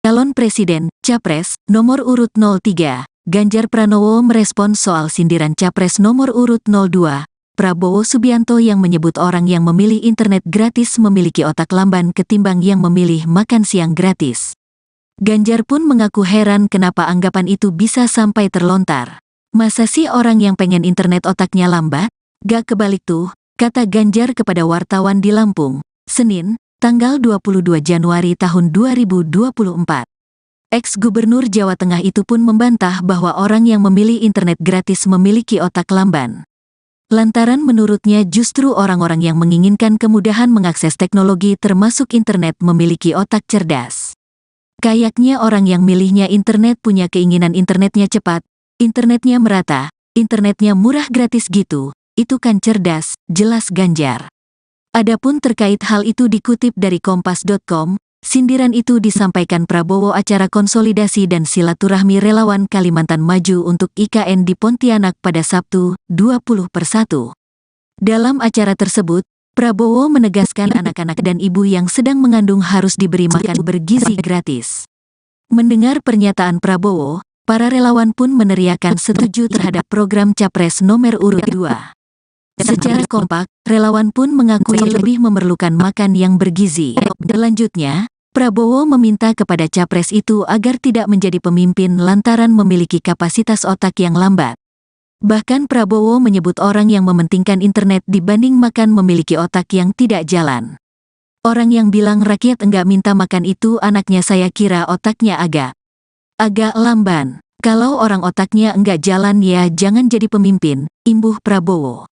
Calon Presiden, Capres, nomor urut 03, Ganjar Pranowo merespons soal sindiran Capres nomor urut 02, Prabowo Subianto yang menyebut orang yang memilih internet gratis memiliki otak lamban ketimbang yang memilih makan siang gratis. Ganjar pun mengaku heran kenapa anggapan itu bisa sampai terlontar. Masa sih orang yang pengen internet otaknya lambat? Gak kebalik tuh, kata Ganjar kepada wartawan di Lampung, Senin, tanggal 22 Januari tahun 2024. Ex-Gubernur Jawa Tengah itu pun membantah bahwa orang yang memilih internet gratis memiliki otak lamban. Lantaran menurutnya justru orang-orang yang menginginkan kemudahan mengakses teknologi termasuk internet memiliki otak cerdas. Kayaknya orang yang milihnya internet punya keinginan internetnya cepat, internetnya merata, internetnya murah gratis gitu, itu kan cerdas, jelas Ganjar. Adapun terkait hal itu dikutip dari kompas.com, sindiran itu disampaikan Prabowo acara konsolidasi dan silaturahmi relawan Kalimantan Maju untuk IKN di Pontianak pada Sabtu, 20/1. Dalam acara tersebut, Prabowo menegaskan anak-anak dan ibu yang sedang mengandung harus diberi makan bergizi gratis. Mendengar pernyataan Prabowo, para relawan pun meneriakan setuju terhadap program Capres nomor urut 2. Secara kompak, relawan pun mengakui lebih memerlukan makan yang bergizi. Selanjutnya, Prabowo meminta kepada Capres itu agar tidak menjadi pemimpin lantaran memiliki kapasitas otak yang lambat. Bahkan Prabowo menyebut orang yang mementingkan internet dibanding makan memiliki otak yang tidak jalan. Orang yang bilang rakyat enggak minta makan itu anaknya, saya kira otaknya agak lamban. Kalau orang otaknya enggak jalan ya jangan jadi pemimpin, imbuh Prabowo.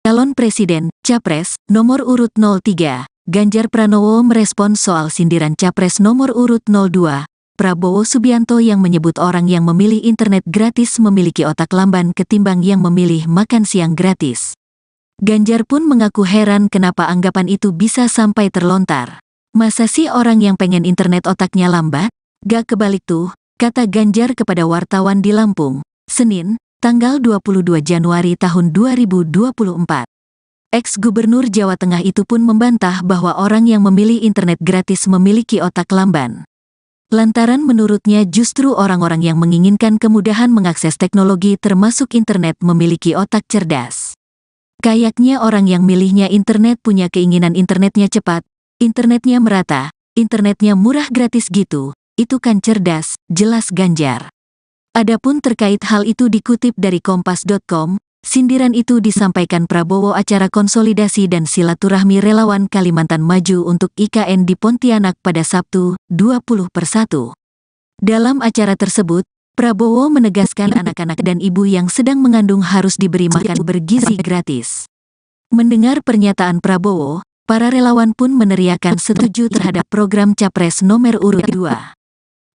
Calon Presiden, Capres, nomor urut 03, Ganjar Pranowo merespon soal sindiran Capres nomor urut 02, Prabowo Subianto yang menyebut orang yang memilih internet gratis memiliki otak lamban ketimbang yang memilih makan siang gratis. Ganjar pun mengaku heran kenapa anggapan itu bisa sampai terlontar. Masa sih orang yang pengen internet otaknya lambat? Gak kebalik tuh, kata Ganjar kepada wartawan di Lampung, Senin, tanggal 22 Januari tahun 2024. Ex-Gubernur Jawa Tengah itu pun membantah bahwa orang yang memilih internet gratis memiliki otak lamban. Lantaran menurutnya justru orang-orang yang menginginkan kemudahan mengakses teknologi termasuk internet memiliki otak cerdas. Kayaknya orang yang milihnya internet punya keinginan internetnya cepat, internetnya merata, internetnya murah gratis gitu, itu kan cerdas, jelas Ganjar. Adapun terkait hal itu dikutip dari Kompas.com, sindiran itu disampaikan Prabowo acara konsolidasi dan silaturahmi relawan Kalimantan Maju untuk IKN di Pontianak pada Sabtu, 20/1. Dalam acara tersebut, Prabowo menegaskan anak-anak dan ibu yang sedang mengandung harus diberi makan bergizi gratis. Mendengar pernyataan Prabowo, para relawan pun meneriakan setuju terhadap program Capres nomor urut 2.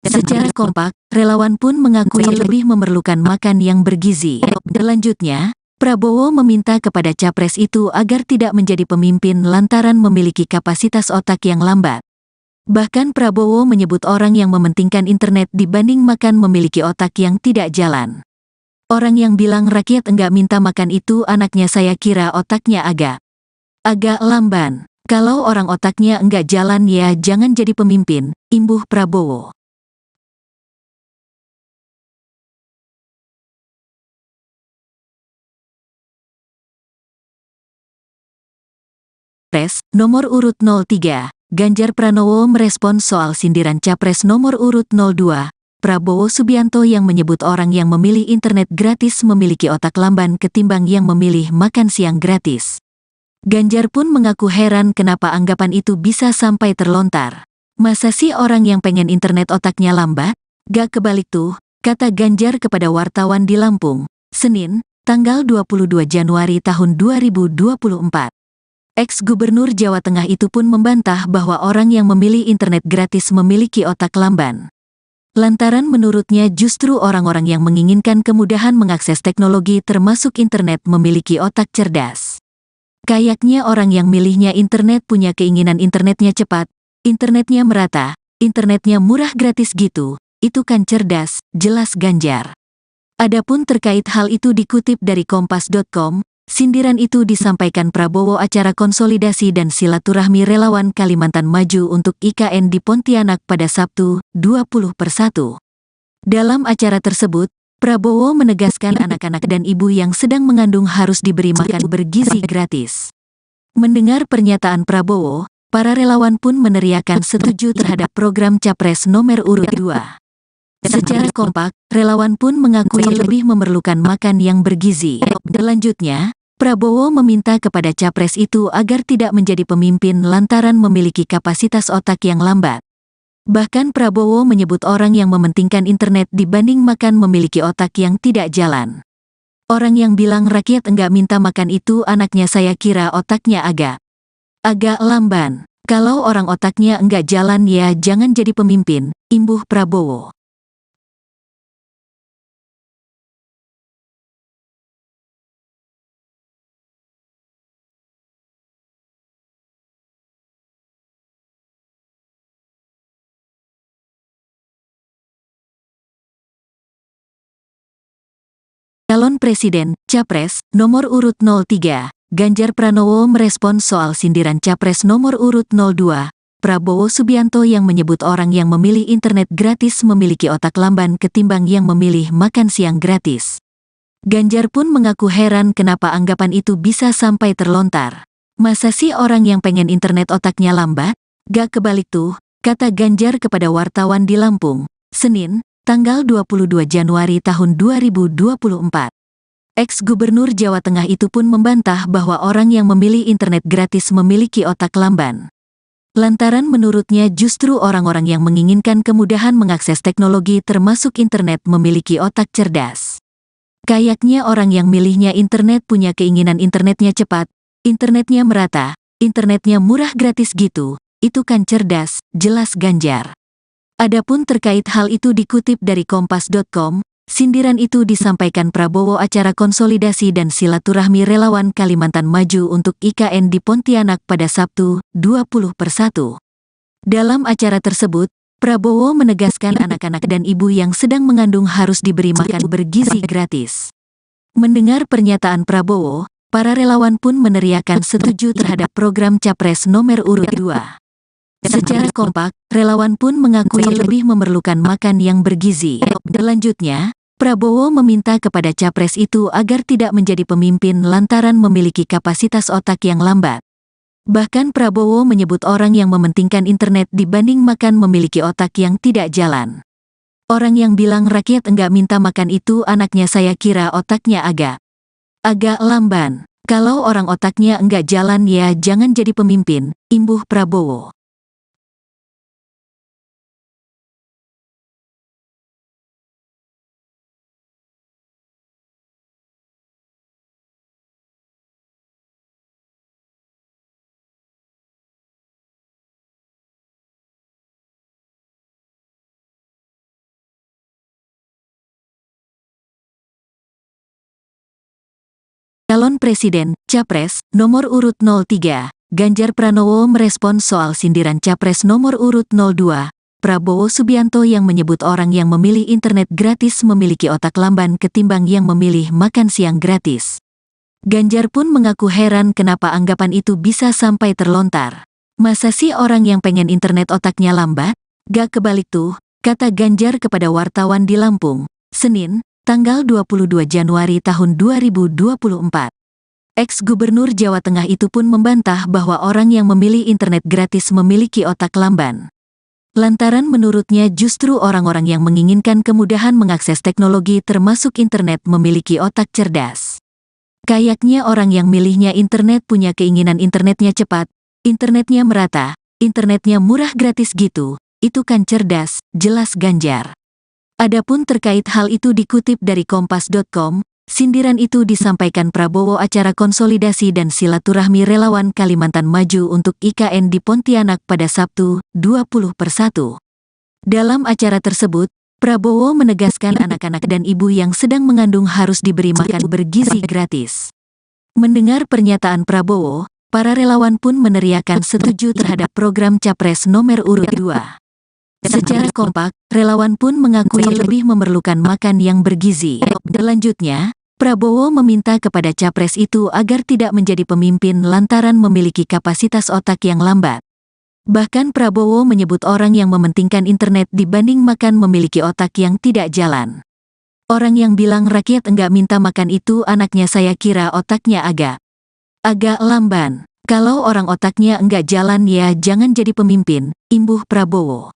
Secara kompak, relawan pun mengakui lebih memerlukan makan yang bergizi. Selanjutnya, Prabowo meminta kepada Capres itu agar tidak menjadi pemimpin lantaran memiliki kapasitas otak yang lambat. Bahkan Prabowo menyebut orang yang mementingkan internet dibanding makan memiliki otak yang tidak jalan. Orang yang bilang rakyat enggak minta makan itu anaknya, saya kira otaknya agak lamban. Kalau orang otaknya enggak jalan ya jangan jadi pemimpin, imbuh Prabowo. Capres nomor urut 03, Ganjar Pranowo merespon soal sindiran Capres nomor urut 02, Prabowo Subianto yang menyebut orang yang memilih internet gratis memiliki otak lamban ketimbang yang memilih makan siang gratis. Ganjar pun mengaku heran kenapa anggapan itu bisa sampai terlontar. Masa sih orang yang pengen internet otaknya lambat? Gak kebalik tuh, kata Ganjar kepada wartawan di Lampung, Senin, tanggal 22 Januari tahun 2024. Ex-Gubernur Jawa Tengah itu pun membantah bahwa orang yang memilih internet gratis memiliki otak lamban. Lantaran menurutnya justru orang-orang yang menginginkan kemudahan mengakses teknologi termasuk internet memiliki otak cerdas. Kayaknya orang yang milihnya internet punya keinginan internetnya cepat, internetnya merata, internetnya murah gratis gitu, itu kan cerdas, jelas Ganjar. Adapun terkait hal itu dikutip dari Kompas.com, sindiran itu disampaikan Prabowo acara konsolidasi dan silaturahmi relawan Kalimantan Maju untuk IKN di Pontianak pada Sabtu, 20/1. Dalam acara tersebut, Prabowo menegaskan anak-anak dan ibu yang sedang mengandung harus diberi makan bergizi gratis. Mendengar pernyataan Prabowo, para relawan pun meneriakan setuju terhadap program Capres nomor urut 2. Secara kompak, relawan pun mengakui lebih memerlukan makan yang bergizi. Selanjutnya, Prabowo meminta kepada capres itu agar tidak menjadi pemimpin lantaran memiliki kapasitas otak yang lambat. Bahkan Prabowo menyebut orang yang mementingkan internet dibanding makan memiliki otak yang tidak jalan. Orang yang bilang rakyat enggak minta makan itu anaknya, saya kira otaknya agak lamban. Kalau orang otaknya enggak jalan ya jangan jadi pemimpin, imbuh Prabowo. Calon Presiden, Capres, nomor urut 03, Ganjar Pranowo merespon soal sindiran Capres nomor urut 02, Prabowo Subianto yang menyebut orang yang memilih internet gratis memiliki otak lamban ketimbang yang memilih makan siang gratis. Ganjar pun mengaku heran kenapa anggapan itu bisa sampai terlontar. Masa sih orang yang pengen internet otaknya lambat? Gak kebalik tuh, kata Ganjar kepada wartawan di Lampung, Senin, tanggal 22 Januari tahun 2024. Ex-Gubernur Jawa Tengah itu pun membantah bahwa orang yang memilih internet gratis memiliki otak lamban. Lantaran menurutnya justru orang-orang yang menginginkan kemudahan mengakses teknologi termasuk internet memiliki otak cerdas. Kayaknya orang yang milihnya internet punya keinginan internetnya cepat, internetnya merata, internetnya murah gratis gitu, itu kan cerdas, jelas Ganjar. Adapun terkait hal itu dikutip dari Kompas.com, sindiran itu disampaikan Prabowo acara konsolidasi dan silaturahmi relawan Kalimantan Maju untuk IKN di Pontianak pada Sabtu, 20/1. Dalam acara tersebut, Prabowo menegaskan anak-anak dan ibu yang sedang mengandung harus diberi makan bergizi gratis. Mendengar pernyataan Prabowo, para relawan pun meneriakan setuju terhadap program Capres nomor urut 2. Secara kompak, relawan pun mengakui lebih memerlukan makan yang bergizi. Selanjutnya, Prabowo meminta kepada capres itu agar tidak menjadi pemimpin lantaran memiliki kapasitas otak yang lambat. Bahkan Prabowo menyebut orang yang mementingkan internet dibanding makan memiliki otak yang tidak jalan. Orang yang bilang rakyat enggak minta makan itu anaknya, saya kira otaknya agak lamban. Kalau orang otaknya enggak jalan ya jangan jadi pemimpin, imbuh Prabowo. Calon Presiden, Capres, nomor urut 03, Ganjar Pranowo merespon soal sindiran Capres nomor urut 02, Prabowo Subianto yang menyebut orang yang memilih internet gratis memiliki otak lamban ketimbang yang memilih makan siang gratis. Ganjar pun mengaku heran kenapa anggapan itu bisa sampai terlontar. Masa sih orang yang pengen internet otaknya lambat? Gak kebalik tuh, kata Ganjar kepada wartawan di Lampung, Senin, tanggal 22 Januari tahun 2024. Ex-Gubernur Jawa Tengah itu pun membantah bahwa orang yang memilih internet gratis memiliki otak lamban. Lantaran menurutnya justru orang-orang yang menginginkan kemudahan mengakses teknologi termasuk internet memiliki otak cerdas. Kayaknya orang yang milihnya internet punya keinginan internetnya cepat, internetnya merata, internetnya murah gratis gitu, itu kan cerdas, jelas Ganjar. Adapun terkait hal itu dikutip dari Kompas.com, sindiran itu disampaikan Prabowo acara konsolidasi dan silaturahmi relawan Kalimantan Maju untuk IKN di Pontianak pada Sabtu, 20/1. Dalam acara tersebut, Prabowo menegaskan anak-anak dan ibu yang sedang mengandung harus diberi makan bergizi gratis. Mendengar pernyataan Prabowo, para relawan pun meneriakan setuju terhadap program Capres nomor urut 2. Secara kompak, relawan pun mengakui lebih memerlukan makan yang bergizi. Selanjutnya, Prabowo meminta kepada capres itu agar tidak menjadi pemimpin lantaran memiliki kapasitas otak yang lambat. Bahkan Prabowo menyebut orang yang mementingkan internet dibanding makan memiliki otak yang tidak jalan. Orang yang bilang rakyat enggak minta makan itu anaknya, saya kira otaknya agak lamban. Kalau orang otaknya enggak jalan ya jangan jadi pemimpin, imbuh Prabowo.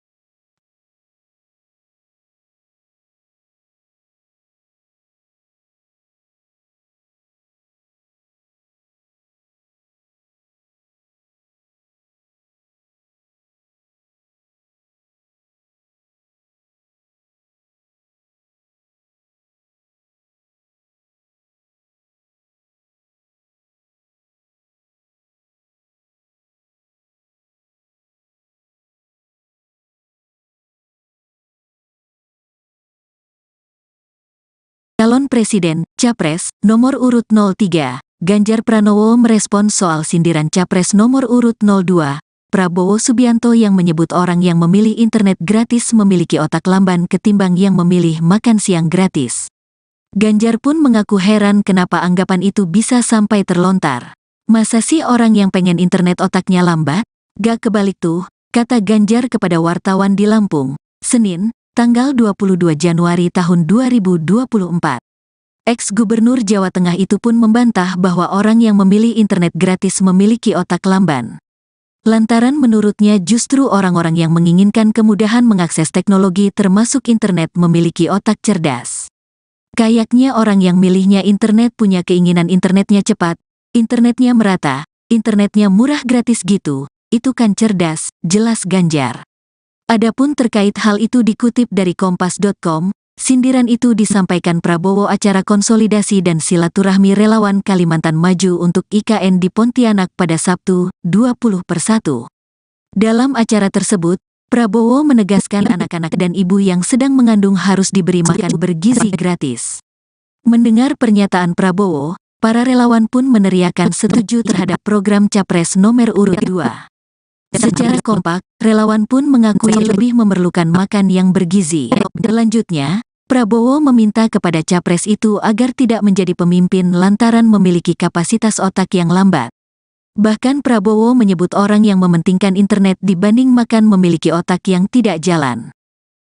Calon Presiden, Capres, nomor urut 03, Ganjar Pranowo merespons soal sindiran Capres nomor urut 02, Prabowo Subianto yang menyebut orang yang memilih internet gratis memiliki otak lamban ketimbang yang memilih makan siang gratis. Ganjar pun mengaku heran kenapa anggapan itu bisa sampai terlontar. Masa sih orang yang pengen internet otaknya lambat? Gak kebalik tuh, kata Ganjar kepada wartawan di Lampung, Senin, tanggal 22 Januari tahun 2024. Ex-Gubernur Jawa Tengah itu pun membantah bahwa orang yang memilih internet gratis memiliki otak lamban. Lantaran menurutnya justru orang-orang yang menginginkan kemudahan mengakses teknologi termasuk internet memiliki otak cerdas. Kayaknya orang yang milihnya internet punya keinginan internetnya cepat, internetnya merata, internetnya murah gratis gitu, itu kan cerdas, jelas Ganjar. Adapun terkait hal itu dikutip dari Kompas.com, sindiran itu disampaikan Prabowo acara konsolidasi dan silaturahmi relawan Kalimantan Maju untuk IKN di Pontianak pada Sabtu, 20/1. Dalam acara tersebut, Prabowo menegaskan anak-anak dan ibu yang sedang mengandung harus diberi makan bergizi gratis. Mendengar pernyataan Prabowo, para relawan pun meneriakan setuju terhadap program Capres nomor urut 2. Secara kompak, relawan pun mengakui lebih memerlukan makan yang bergizi. Selanjutnya, Prabowo meminta kepada Capres itu agar tidak menjadi pemimpin lantaran memiliki kapasitas otak yang lambat. Bahkan Prabowo menyebut orang yang mementingkan internet dibanding makan memiliki otak yang tidak jalan.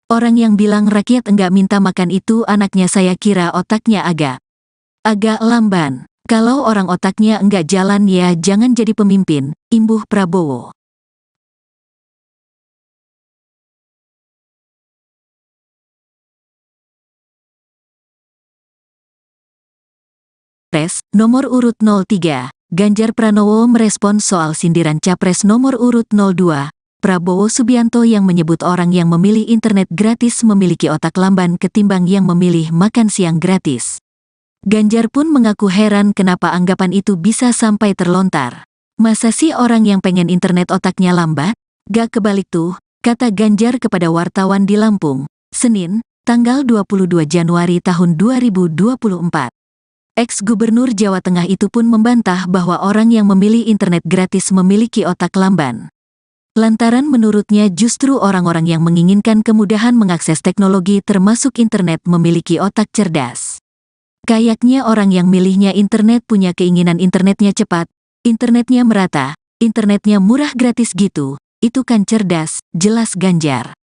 Orang yang bilang rakyat enggak minta makan itu anaknya saya kira otaknya agak lamban. Kalau orang otaknya enggak jalan ya jangan jadi pemimpin, imbuh Prabowo. Capres nomor urut 03, Ganjar Pranowo merespons soal sindiran Capres nomor urut 02, Prabowo Subianto yang menyebut orang yang memilih internet gratis memiliki otak lamban ketimbang yang memilih makan siang gratis. Ganjar pun mengaku heran kenapa anggapan itu bisa sampai terlontar. Masa sih orang yang pengen internet otaknya lambat? Gak kebalik tuh, kata Ganjar kepada wartawan di Lampung, Senin, tanggal 22 Januari tahun 2024. Ex-Gubernur Jawa Tengah itu pun membantah bahwa orang yang memilih internet gratis memiliki otak lamban. Lantaran menurutnya justru orang-orang yang menginginkan kemudahan mengakses teknologi termasuk internet memiliki otak cerdas. Kayaknya orang yang milihnya internet punya keinginan internetnya cepat, internetnya merata, internetnya murah gratis gitu, itu kan cerdas, jelas Ganjar.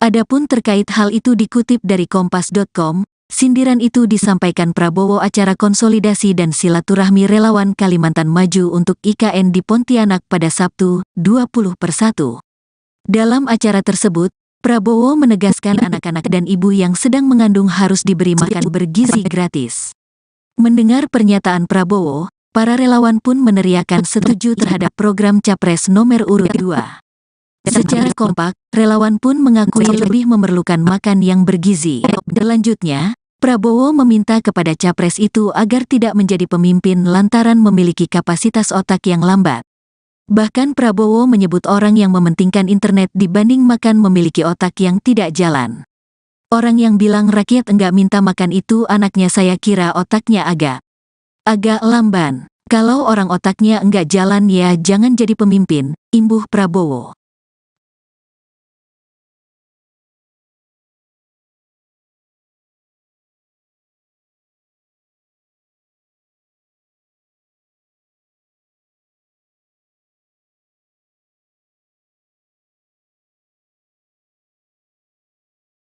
Adapun terkait hal itu dikutip dari Kompas.com, sindiran itu disampaikan Prabowo acara konsolidasi dan silaturahmi relawan Kalimantan Maju untuk IKN di Pontianak pada Sabtu, 20/1. Dalam acara tersebut, Prabowo menegaskan anak-anak dan ibu yang sedang mengandung harus diberi makan bergizi gratis. Mendengar pernyataan Prabowo, para relawan pun meneriakan setuju terhadap program Capres nomor urut 2. Secara kompak, relawan pun mengakui lebih memerlukan makan yang bergizi. Selanjutnya, Prabowo meminta kepada Capres itu agar tidak menjadi pemimpin lantaran memiliki kapasitas otak yang lambat. Bahkan Prabowo menyebut orang yang mementingkan internet dibanding makan memiliki otak yang tidak jalan. Orang yang bilang rakyat enggak minta makan itu anaknya saya kira otaknya agak lamban. Kalau orang otaknya enggak jalan ya jangan jadi pemimpin, imbuh Prabowo.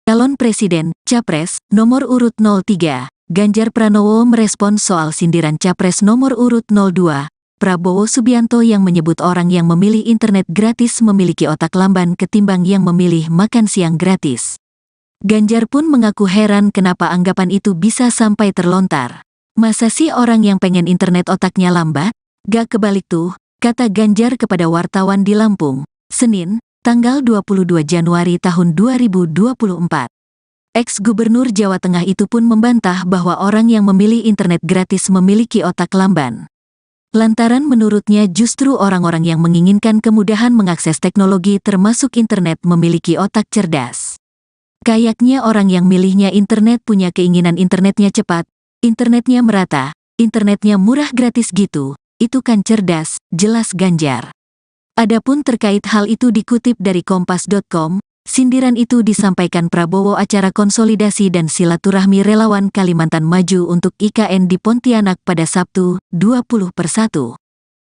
Calon Presiden, Capres, nomor urut 03, Ganjar Pranowo merespons soal sindiran Capres nomor urut 02, Prabowo Subianto yang menyebut orang yang memilih internet gratis memiliki otak lamban ketimbang yang memilih makan siang gratis. Ganjar pun mengaku heran kenapa anggapan itu bisa sampai terlontar. Masa sih orang yang pengen internet otaknya lambat? Gak kebalik tuh, kata Ganjar kepada wartawan di Lampung, Senin, tanggal 22 Januari tahun 2024. Ex-Gubernur Jawa Tengah itu pun membantah bahwa orang yang memilih internet gratis memiliki otak lamban. Lantaran menurutnya justru orang-orang yang menginginkan kemudahan mengakses teknologi termasuk internet memiliki otak cerdas. Kayaknya orang yang milihnya internet punya keinginan internetnya cepat, Internetnya merata, internetnya murah gratis gitu, itu kan cerdas, jelas Ganjar. Adapun terkait hal itu dikutip dari kompas.com, sindiran itu disampaikan Prabowo acara konsolidasi dan silaturahmi relawan Kalimantan Maju untuk IKN di Pontianak pada Sabtu, 20/1.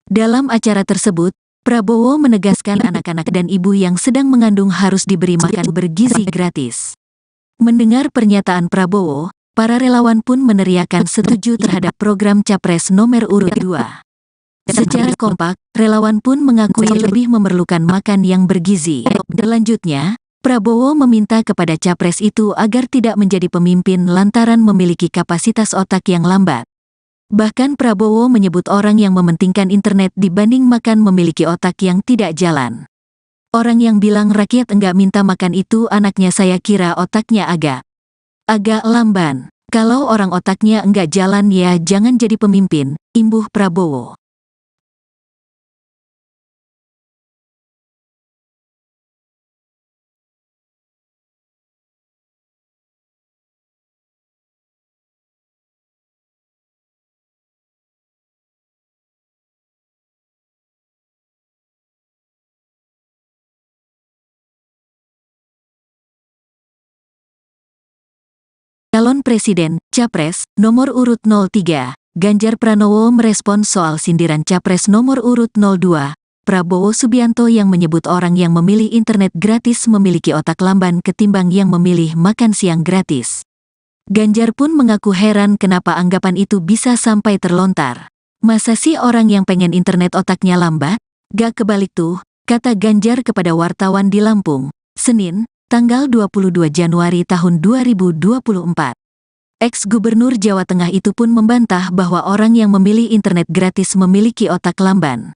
Dalam acara tersebut, Prabowo menegaskan anak-anak dan ibu yang sedang mengandung harus diberi makan bergizi gratis. Mendengar pernyataan Prabowo, para relawan pun meneriakan setuju terhadap program Capres nomor urut 2. Secara kompak, relawan pun mengakui lebih memerlukan makan yang bergizi. Selanjutnya, Prabowo meminta kepada Capres itu agar tidak menjadi pemimpin lantaran memiliki kapasitas otak yang lambat. Bahkan Prabowo menyebut orang yang mementingkan internet dibanding makan memiliki otak yang tidak jalan. Orang yang bilang rakyat enggak minta makan itu anaknya saya kira otaknya agak lamban. Kalau orang otaknya enggak jalan ya jangan jadi pemimpin, imbuh Prabowo. Calon Presiden, Capres, nomor urut 03, Ganjar Pranowo merespons soal sindiran Capres nomor urut 02, Prabowo Subianto yang menyebut orang yang memilih internet gratis memiliki otak lamban ketimbang yang memilih makan siang gratis. Ganjar pun mengaku heran kenapa anggapan itu bisa sampai terlontar. Masa sih orang yang pengen internet otaknya lambat? Gak kebalik tuh, kata Ganjar kepada wartawan di Lampung, Senin, tanggal 22 Januari tahun 2024. Ex-Gubernur Jawa Tengah itu pun membantah bahwa orang yang memilih internet gratis memiliki otak lamban.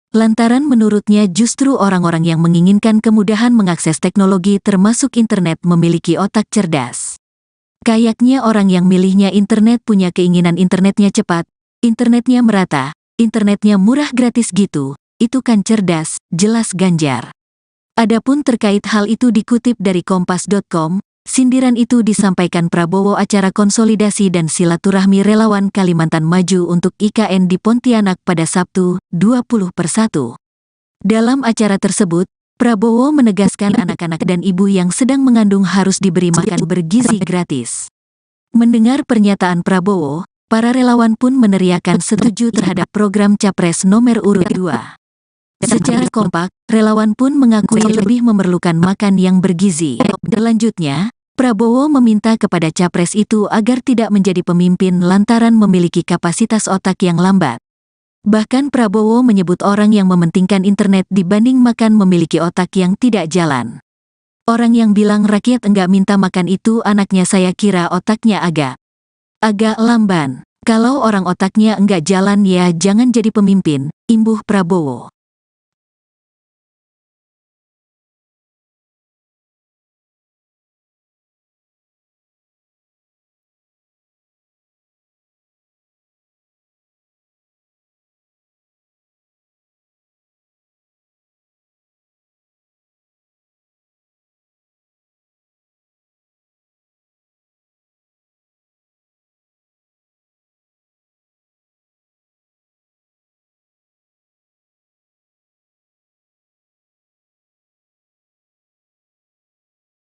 Lantaran menurutnya justru orang-orang yang menginginkan kemudahan mengakses teknologi termasuk internet memiliki otak cerdas. Kayaknya orang yang milihnya internet punya keinginan internetnya cepat, internetnya merata, internetnya murah gratis gitu, itu kan cerdas, jelas Ganjar. Adapun terkait hal itu dikutip dari kompas.com, sindiran itu disampaikan Prabowo acara konsolidasi dan silaturahmi relawan Kalimantan Maju untuk IKN di Pontianak pada Sabtu, 20/1. Dalam acara tersebut, Prabowo menegaskan anak-anak dan ibu yang sedang mengandung harus diberi makan bergizi gratis. Mendengar pernyataan Prabowo, para relawan pun meneriakan setuju terhadap program Capres nomor urut 2. Secara kompak, relawan pun mengakui lebih memerlukan makan yang bergizi. Selanjutnya, Prabowo meminta kepada Capres itu agar tidak menjadi pemimpin lantaran memiliki kapasitas otak yang lambat. Bahkan Prabowo menyebut orang yang mementingkan internet dibanding makan memiliki otak yang tidak jalan. Orang yang bilang rakyat enggak minta makan itu anaknya saya kira otaknya agak lamban. Kalau orang otaknya enggak jalan ya jangan jadi pemimpin, imbuh Prabowo.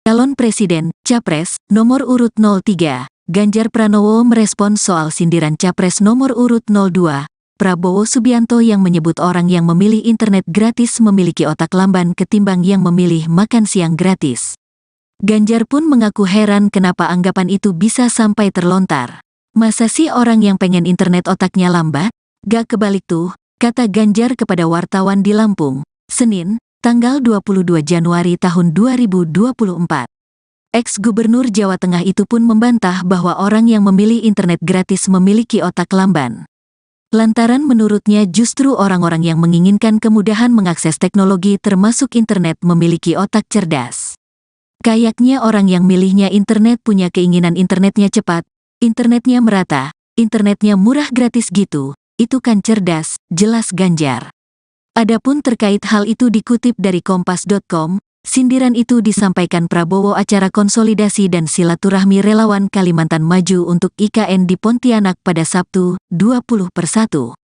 Calon Presiden, Capres, nomor urut 03, Ganjar Pranowo merespons soal sindiran Capres nomor urut 02, Prabowo Subianto yang menyebut orang yang memilih internet gratis memiliki otak lamban ketimbang yang memilih makan siang gratis. Ganjar pun mengaku heran kenapa anggapan itu bisa sampai terlontar. Masa sih orang yang pengen internet otaknya lambat? Gak kebalik tuh, kata Ganjar kepada wartawan di Lampung, Senin, tanggal 22 Januari tahun 2024. Ex-Gubernur Jawa Tengah itu pun membantah bahwa orang yang memilih internet gratis memiliki otak lamban. Lantaran menurutnya justru orang-orang yang menginginkan kemudahan mengakses teknologi termasuk internet memiliki otak cerdas. Kayaknya orang yang milihnya internet punya keinginan internetnya cepat, internetnya merata, internetnya murah gratis gitu, itu kan cerdas, jelas Ganjar. Adapun terkait hal itu dikutip dari kompas.com, Sindiran itu disampaikan Prabowo acara konsolidasi dan silaturahmi relawan Kalimantan Maju untuk IKN di Pontianak pada Sabtu, 20/1.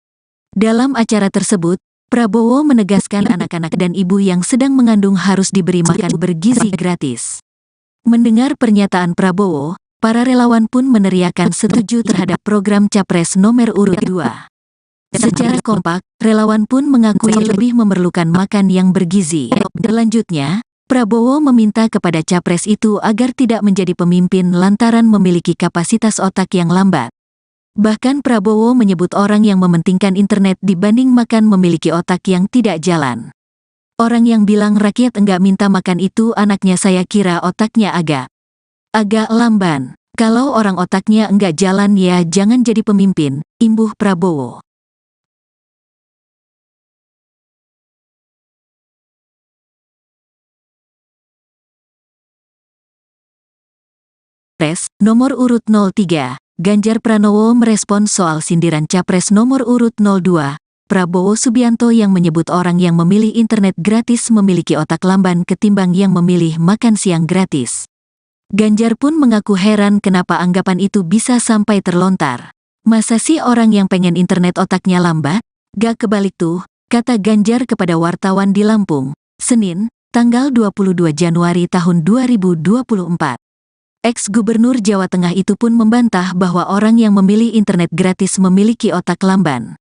Dalam acara tersebut, Prabowo menegaskan anak-anak dan ibu yang sedang mengandung harus diberi makan bergizi gratis. Mendengar pernyataan Prabowo, para relawan pun meneriakan setuju terhadap program Capres nomor urut 2. Secara kompak, relawan pun mengakui lebih memerlukan makan yang bergizi. Selanjutnya, Prabowo meminta kepada capres itu agar tidak menjadi pemimpin lantaran memiliki kapasitas otak yang lambat. Bahkan Prabowo menyebut orang yang mementingkan internet dibanding makan memiliki otak yang tidak jalan. Orang yang bilang rakyat enggak minta makan itu anaknya saya kira otaknya agak lamban. Kalau orang otaknya enggak jalan ya jangan jadi pemimpin, imbuh Prabowo. Capres nomor urut 03, Ganjar Pranowo merespon soal sindiran Capres nomor urut 02, Prabowo Subianto yang menyebut orang yang memilih internet gratis memiliki otak lamban ketimbang yang memilih makan siang gratis. Ganjar pun mengaku heran kenapa anggapan itu bisa sampai terlontar. Masa sih orang yang pengen internet otaknya lambat? Gak kebalik tuh, kata Ganjar kepada wartawan di Lampung, Senin, tanggal 22 Januari tahun 2024. Ex-Gubernur Jawa Tengah itu pun membantah bahwa orang yang memilih internet gratis memiliki otak lamban.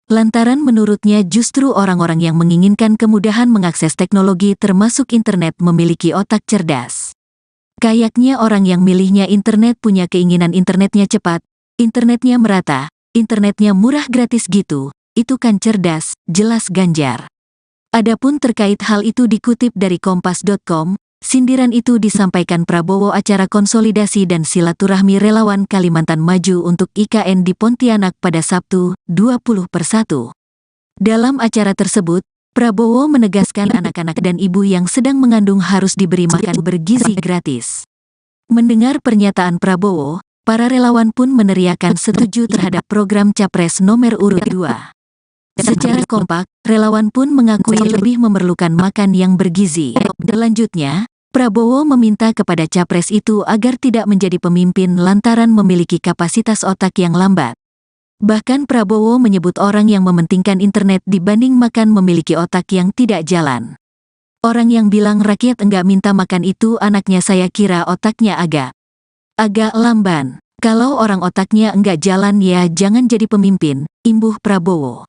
Lantaran menurutnya justru orang-orang yang menginginkan kemudahan mengakses teknologi termasuk internet memiliki otak cerdas. Kayaknya orang yang milihnya internet punya keinginan internetnya cepat, internetnya merata, internetnya murah gratis gitu, itu kan cerdas, jelas Ganjar. Adapun terkait hal itu dikutip dari Kompas.com, sindiran itu disampaikan Prabowo acara konsolidasi dan silaturahmi relawan Kalimantan Maju untuk IKN di Pontianak pada Sabtu, 20/1. Dalam acara tersebut, Prabowo menegaskan anak-anak dan ibu yang sedang mengandung harus diberi makan bergizi gratis. Mendengar pernyataan Prabowo, para relawan pun meneriakan setuju terhadap program Capres nomor urut 2. Secara kompak, relawan pun mengakui lebih memerlukan makan yang bergizi. Selanjutnya, Prabowo meminta kepada capres itu agar tidak menjadi pemimpin lantaran memiliki kapasitas otak yang lambat. Bahkan Prabowo menyebut orang yang mementingkan internet dibanding makan memiliki otak yang tidak jalan. Orang yang bilang rakyat enggak minta makan itu anaknya saya kira otaknya agak lamban. Kalau orang otaknya enggak jalan ya jangan jadi pemimpin, imbuh Prabowo.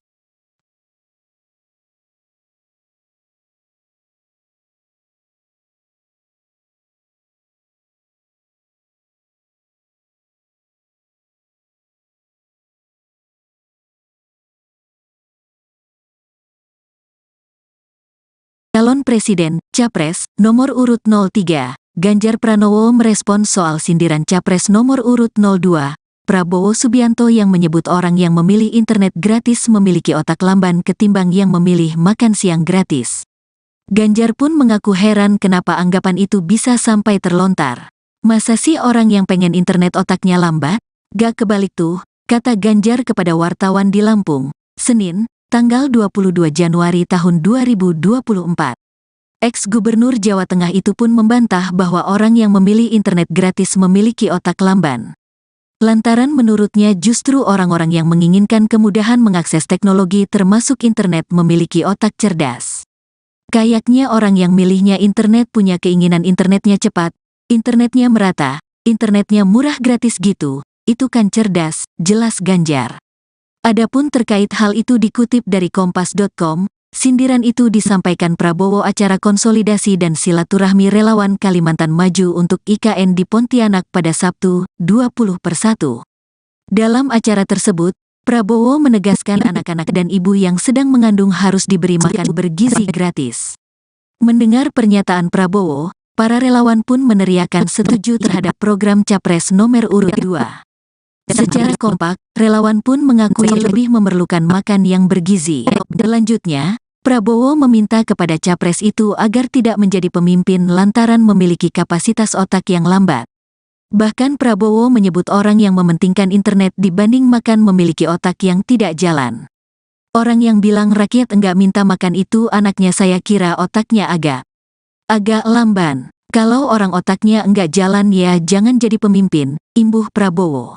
Calon Presiden, Capres, nomor urut 03, Ganjar Pranowo merespon soal sindiran Capres nomor urut 02, Prabowo Subianto yang menyebut orang yang memilih internet gratis memiliki otak lamban ketimbang yang memilih makan siang gratis. Ganjar pun mengaku heran kenapa anggapan itu bisa sampai terlontar. Masa sih orang yang pengen internet otaknya lambat? Gak kebalik tuh, kata Ganjar kepada wartawan di Lampung, Senin, tanggal 22 Januari tahun 2024. Ex-Gubernur Jawa Tengah itu pun membantah bahwa orang yang memilih internet gratis memiliki otak lamban. Lantaran menurutnya justru orang-orang yang menginginkan kemudahan mengakses teknologi termasuk internet memiliki otak cerdas. Kayaknya orang yang milihnya internet punya keinginan internetnya cepat, internetnya merata, internetnya murah gratis gitu, itu kan cerdas, jelas Ganjar. Adapun terkait hal itu dikutip dari Kompas.com, sindiran itu disampaikan Prabowo acara konsolidasi dan silaturahmi relawan Kalimantan Maju untuk IKN di Pontianak pada Sabtu, 20/1. Dalam acara tersebut, Prabowo menegaskan anak-anak dan ibu yang sedang mengandung harus diberi makan bergizi gratis. Mendengar pernyataan Prabowo, para relawan pun meneriakan setuju terhadap program Capres nomor urut 2. Secara kompak, relawan pun mengakui lebih memerlukan makan yang bergizi. Selanjutnya, Prabowo meminta kepada capres itu agar tidak menjadi pemimpin lantaran memiliki kapasitas otak yang lambat. Bahkan Prabowo menyebut orang yang mementingkan internet dibanding makan memiliki otak yang tidak jalan. Orang yang bilang rakyat enggak minta makan itu anaknya saya kira otaknya agak Agak lamban. Kalau orang otaknya enggak jalan ya jangan jadi pemimpin, imbuh Prabowo.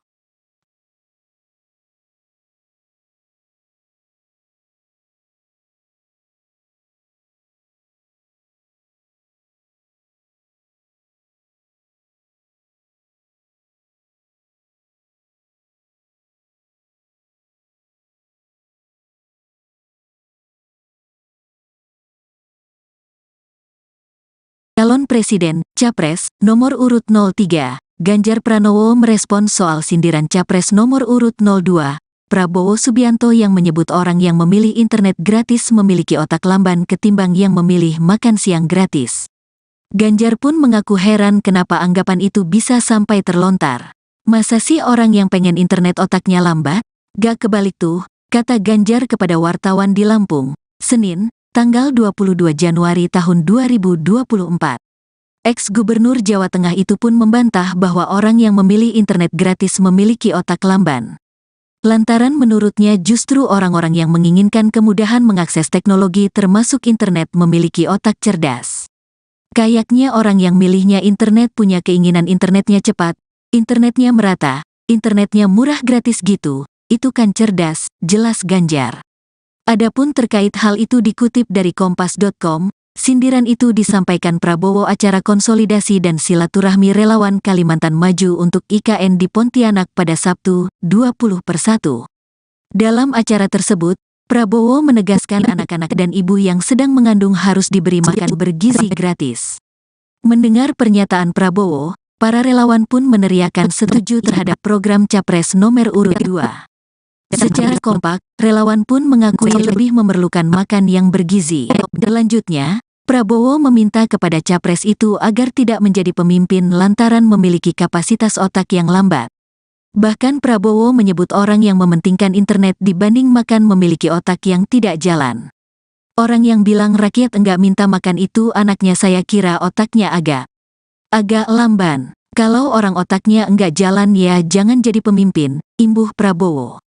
Calon Presiden, Capres, nomor urut 03, Ganjar Pranowo merespon soal sindiran Capres nomor urut 02, Prabowo Subianto yang menyebut orang yang memilih internet gratis memiliki otak lamban ketimbang yang memilih makan siang gratis. Ganjar pun mengaku heran kenapa anggapan itu bisa sampai terlontar. Masa sih orang yang pengen internet otaknya lambat? Gak kebalik tuh, kata Ganjar kepada wartawan di Lampung, Senin, tanggal 22 Januari tahun 2024. Ex-Gubernur Jawa Tengah itu pun membantah bahwa orang yang memilih internet gratis memiliki otak lamban. Lantaran menurutnya justru orang-orang yang menginginkan kemudahan mengakses teknologi termasuk internet memiliki otak cerdas. Kayaknya orang yang milihnya internet punya keinginan internetnya cepat, internetnya merata, internetnya murah gratis gitu, itu kan cerdas, jelas Ganjar. Adapun terkait hal itu dikutip dari kompas.com, sindiran itu disampaikan Prabowo acara konsolidasi dan silaturahmi relawan Kalimantan Maju untuk IKN di Pontianak pada Sabtu, 20/1. Dalam acara tersebut, Prabowo menegaskan anak-anak dan ibu yang sedang mengandung harus diberi makan bergizi gratis. Mendengar pernyataan Prabowo, para relawan pun meneriakan setuju terhadap program Capres nomor urut 2. Secara kompak, relawan pun mengakui lebih memerlukan makan yang bergizi. Selanjutnya, Prabowo meminta kepada Capres itu agar tidak menjadi pemimpin lantaran memiliki kapasitas otak yang lambat. Bahkan Prabowo menyebut orang yang mementingkan internet dibanding makan memiliki otak yang tidak jalan. Orang yang bilang rakyat enggak minta makan itu anaknya saya kira otaknya agak lamban. Kalau orang otaknya enggak jalan ya jangan jadi pemimpin, imbuh Prabowo.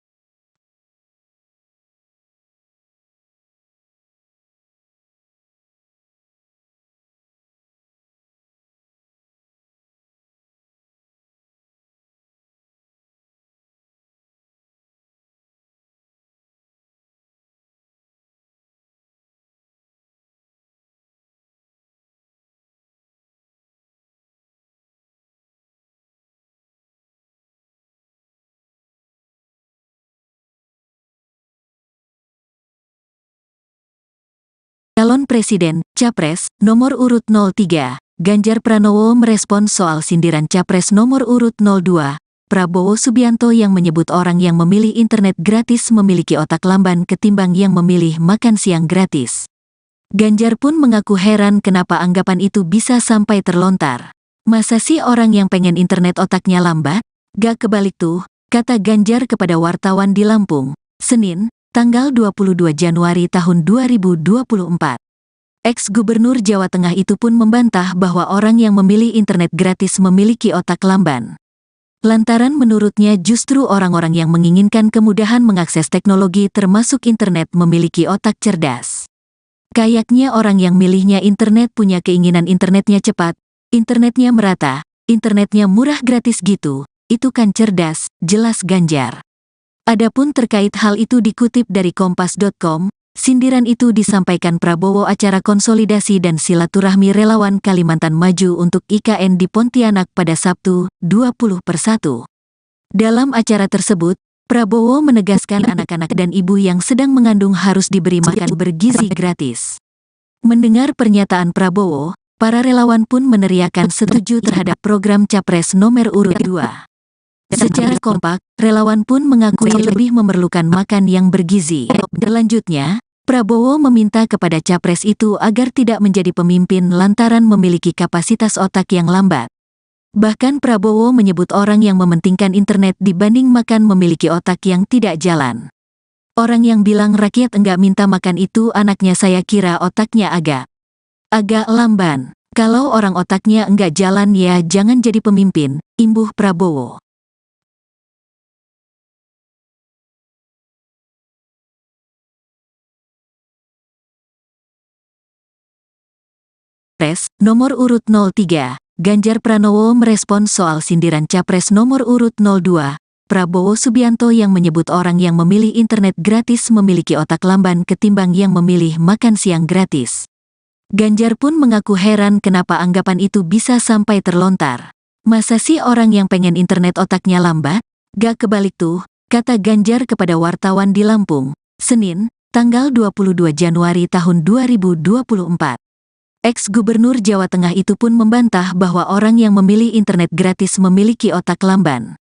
Calon Presiden, Capres, nomor urut 03, Ganjar Pranowo merespon soal sindiran Capres nomor urut 02, Prabowo Subianto yang menyebut orang yang memilih internet gratis memiliki otak lamban ketimbang yang memilih makan siang gratis. Ganjar pun mengaku heran kenapa anggapan itu bisa sampai terlontar. Masa sih orang yang pengen internet otaknya lambat? Gak kebalik tuh, kata Ganjar kepada wartawan di Lampung, Senin, tanggal 22 Januari tahun 2024. Ex-Gubernur Jawa Tengah itu pun membantah bahwa orang yang memilih internet gratis memiliki otak lamban. Lantaran menurutnya justru orang-orang yang menginginkan kemudahan mengakses teknologi termasuk internet memiliki otak cerdas. Kayaknya orang yang milihnya internet punya keinginan internetnya cepat, internetnya merata, internetnya murah gratis gitu, itu kan cerdas, jelas Ganjar. Adapun terkait hal itu dikutip dari kompas.com, sindiran itu disampaikan Prabowo acara konsolidasi dan silaturahmi relawan Kalimantan Maju untuk IKN di Pontianak pada Sabtu, 20/1. Dalam acara tersebut, Prabowo menegaskan anak-anak dan ibu yang sedang mengandung harus diberi makan bergizi gratis. Mendengar pernyataan Prabowo, para relawan pun meneriakan setuju terhadap program Capres nomor urut 2. Secara kompak, relawan pun mengakui lebih memerlukan makan yang bergizi. Selanjutnya, Prabowo meminta kepada Capres itu agar tidak menjadi pemimpin lantaran memiliki kapasitas otak yang lambat. Bahkan Prabowo menyebut orang yang mementingkan internet dibanding makan memiliki otak yang tidak jalan. Orang yang bilang rakyat enggak minta makan itu anaknya saya kira otaknya agak lamban. Kalau orang otaknya enggak jalan ya jangan jadi pemimpin, imbuh Prabowo. Capres nomor urut 03, Ganjar Pranowo merespons soal sindiran Capres nomor urut 02, Prabowo Subianto yang menyebut orang yang memilih internet gratis memiliki otak lamban ketimbang yang memilih makan siang gratis. Ganjar pun mengaku heran kenapa anggapan itu bisa sampai terlontar. Masa sih orang yang pengen internet otaknya lambat? Gak kebalik tuh, kata Ganjar kepada wartawan di Lampung, Senin, tanggal 22 Januari tahun 2024. Ex-Gubernur Jawa Tengah itu pun membantah bahwa orang yang memilih internet gratis memiliki otak lamban.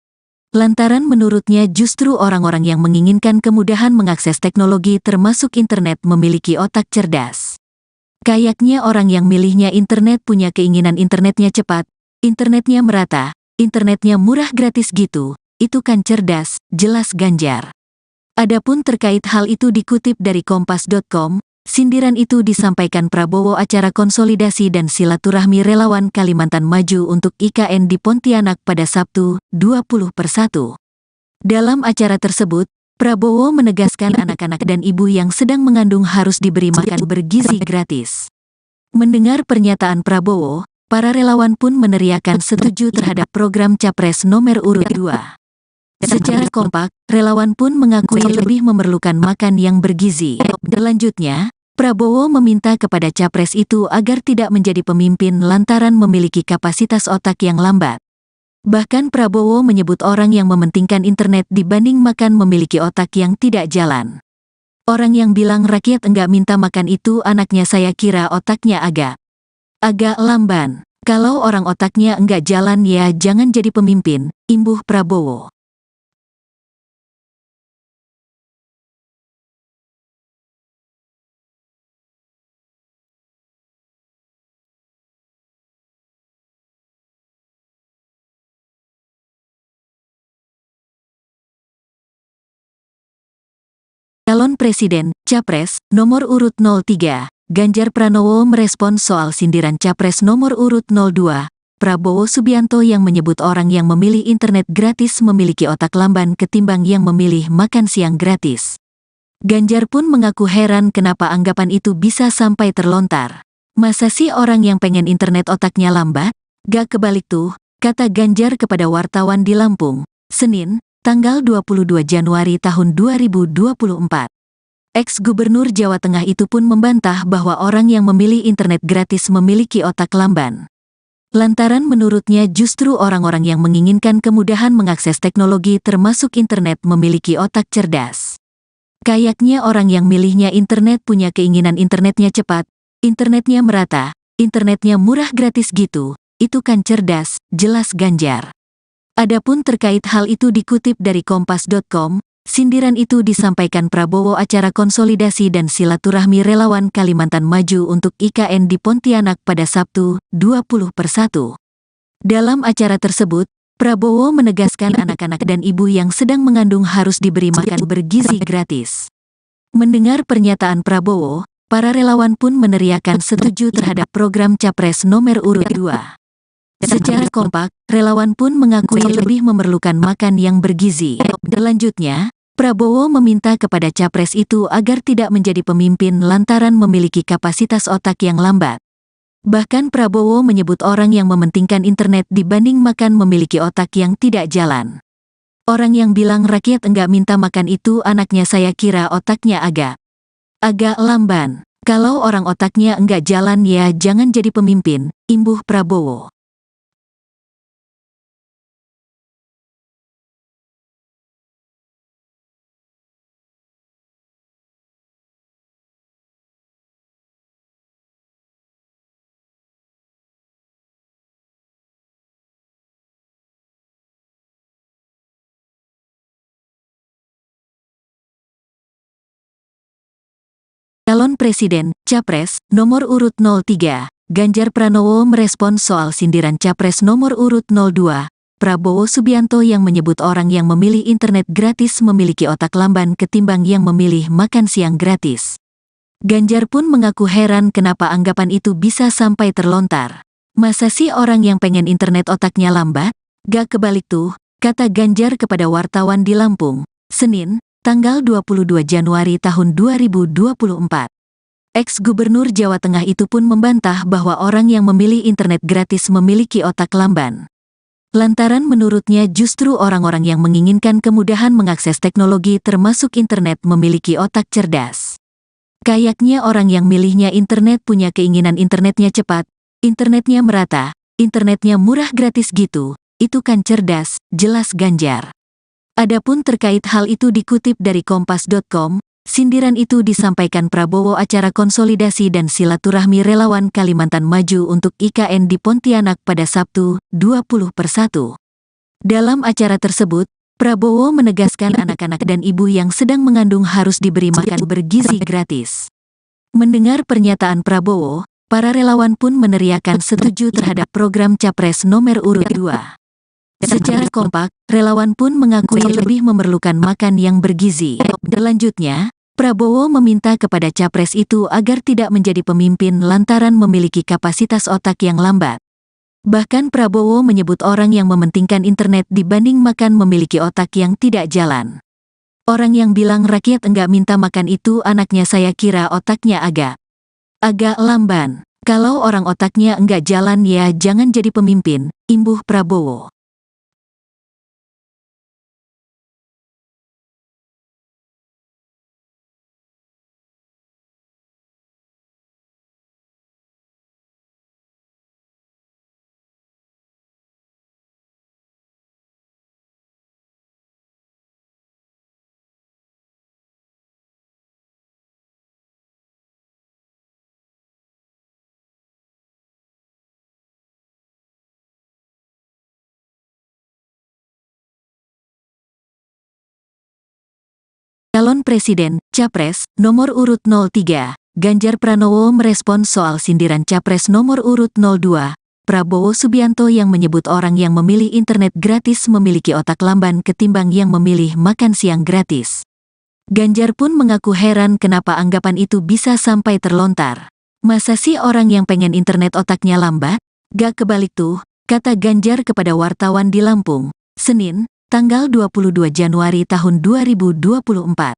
Lantaran menurutnya justru orang-orang yang menginginkan kemudahan mengakses teknologi termasuk internet memiliki otak cerdas. Kayaknya orang yang milihnya internet punya keinginan internetnya cepat, internetnya merata, internetnya murah gratis gitu, itu kan cerdas, jelas Ganjar. Adapun terkait hal itu dikutip dari kompas.com, sindiran itu disampaikan Prabowo acara konsolidasi dan silaturahmi relawan Kalimantan Maju untuk IKN di Pontianak pada Sabtu, 20/1. Dalam acara tersebut, Prabowo menegaskan anak-anak dan ibu yang sedang mengandung harus diberi makan bergizi gratis. Mendengar pernyataan Prabowo, para relawan pun meneriakan setuju terhadap program Capres nomor urut 2. Secara kompak, relawan pun mengakui lebih memerlukan makan yang bergizi. Selanjutnya, Prabowo meminta kepada Capres itu agar tidak menjadi pemimpin lantaran memiliki kapasitas otak yang lambat. Bahkan Prabowo menyebut orang yang mementingkan internet dibanding makan memiliki otak yang tidak jalan. Orang yang bilang rakyat enggak minta makan itu anaknya saya kira otaknya agak lamban. Kalau orang otaknya enggak jalan ya jangan jadi pemimpin, imbuh Prabowo. Calon Presiden, Capres, nomor urut 03, Ganjar Pranowo merespons soal sindiran Capres nomor urut 02, Prabowo Subianto yang menyebut orang yang memilih internet gratis memiliki otak lamban ketimbang yang memilih makan siang gratis. Ganjar pun mengaku heran kenapa anggapan itu bisa sampai terlontar. Masa sih orang yang pengen internet otaknya lambat? Gak kebalik tuh, kata Ganjar kepada wartawan di Lampung, Senin, tanggal 22 Januari tahun 2024. Ex-Gubernur Jawa Tengah itu pun membantah bahwa orang yang memilih internet gratis memiliki otak lamban. Lantaran menurutnya justru orang-orang yang menginginkan kemudahan mengakses teknologi termasuk internet memiliki otak cerdas. Kayaknya orang yang milihnya internet punya keinginan internetnya cepat, internetnya merata, internetnya murah gratis gitu, itu kan cerdas, jelas Ganjar. Adapun terkait hal itu dikutip dari kompas.com, sindiran itu disampaikan Prabowo acara konsolidasi dan silaturahmi relawan Kalimantan Maju untuk IKN di Pontianak pada Sabtu, 20/1. Dalam acara tersebut, Prabowo menegaskan anak-anak dan ibu yang sedang mengandung harus diberi makan bergizi gratis. Mendengar pernyataan Prabowo, para relawan pun meneriakan setuju terhadap program Capres nomor urut 2. Secara kompak, relawan pun mengakui lebih memerlukan makan yang bergizi. Selanjutnya, Prabowo meminta kepada Capres itu agar tidak menjadi pemimpin lantaran memiliki kapasitas otak yang lambat. Bahkan Prabowo menyebut orang yang mementingkan internet dibanding makan memiliki otak yang tidak jalan. Orang yang bilang rakyat enggak minta makan itu anaknya saya kira otaknya agak lamban. Kalau orang otaknya enggak jalan ya jangan jadi pemimpin, imbuh Prabowo. Calon Presiden, Capres, nomor urut 03, Ganjar Pranowo merespons soal sindiran Capres nomor urut 02, Prabowo Subianto yang menyebut orang yang memilih internet gratis memiliki otak lamban ketimbang yang memilih makan siang gratis. Ganjar pun mengaku heran kenapa anggapan itu bisa sampai terlontar. Masa sih orang yang pengen internet otaknya lambat? Gak kebalik tuh, kata Ganjar kepada wartawan di Lampung, Senin, tanggal 22 Januari tahun 2024. Ex-Gubernur Jawa Tengah itu pun membantah bahwa orang yang memilih internet gratis memiliki otak lamban. Lantaran menurutnya justru orang-orang yang menginginkan kemudahan mengakses teknologi termasuk internet memiliki otak cerdas. Kayaknya orang yang milihnya internet punya keinginan internetnya cepat, internetnya merata, internetnya murah gratis gitu, itu kan cerdas, jelas Ganjar. Adapun terkait hal itu dikutip dari kompas.com, sindiran itu disampaikan Prabowo acara konsolidasi dan silaturahmi relawan Kalimantan Maju untuk IKN di Pontianak pada Sabtu, 20/1. Dalam acara tersebut, Prabowo menegaskan anak-anak dan ibu yang sedang mengandung harus diberi makan bergizi gratis. Mendengar pernyataan Prabowo, para relawan pun meneriakan setuju terhadap program Capres nomor urut 2. Secara kompak, relawan pun mengakui lebih memerlukan makan yang bergizi. Selanjutnya, Prabowo meminta kepada capres itu agar tidak menjadi pemimpin lantaran memiliki kapasitas otak yang lambat. Bahkan Prabowo menyebut orang yang mementingkan internet dibanding makan memiliki otak yang tidak jalan. Orang yang bilang rakyat enggak minta makan itu anaknya saya kira otaknya agak lamban. Kalau orang otaknya enggak jalan ya jangan jadi pemimpin, imbuh Prabowo. Calon Presiden, Capres, nomor urut 03, Ganjar Pranowo merespons soal sindiran Capres nomor urut 02, Prabowo Subianto yang menyebut orang yang memilih internet gratis memiliki otak lamban ketimbang yang memilih makan siang gratis. Ganjar pun mengaku heran kenapa anggapan itu bisa sampai terlontar. Masa sih orang yang pengen internet otaknya lambat? Gak kebalik tuh, kata Ganjar kepada wartawan di Lampung, Senin, tanggal 22 Januari tahun 2024.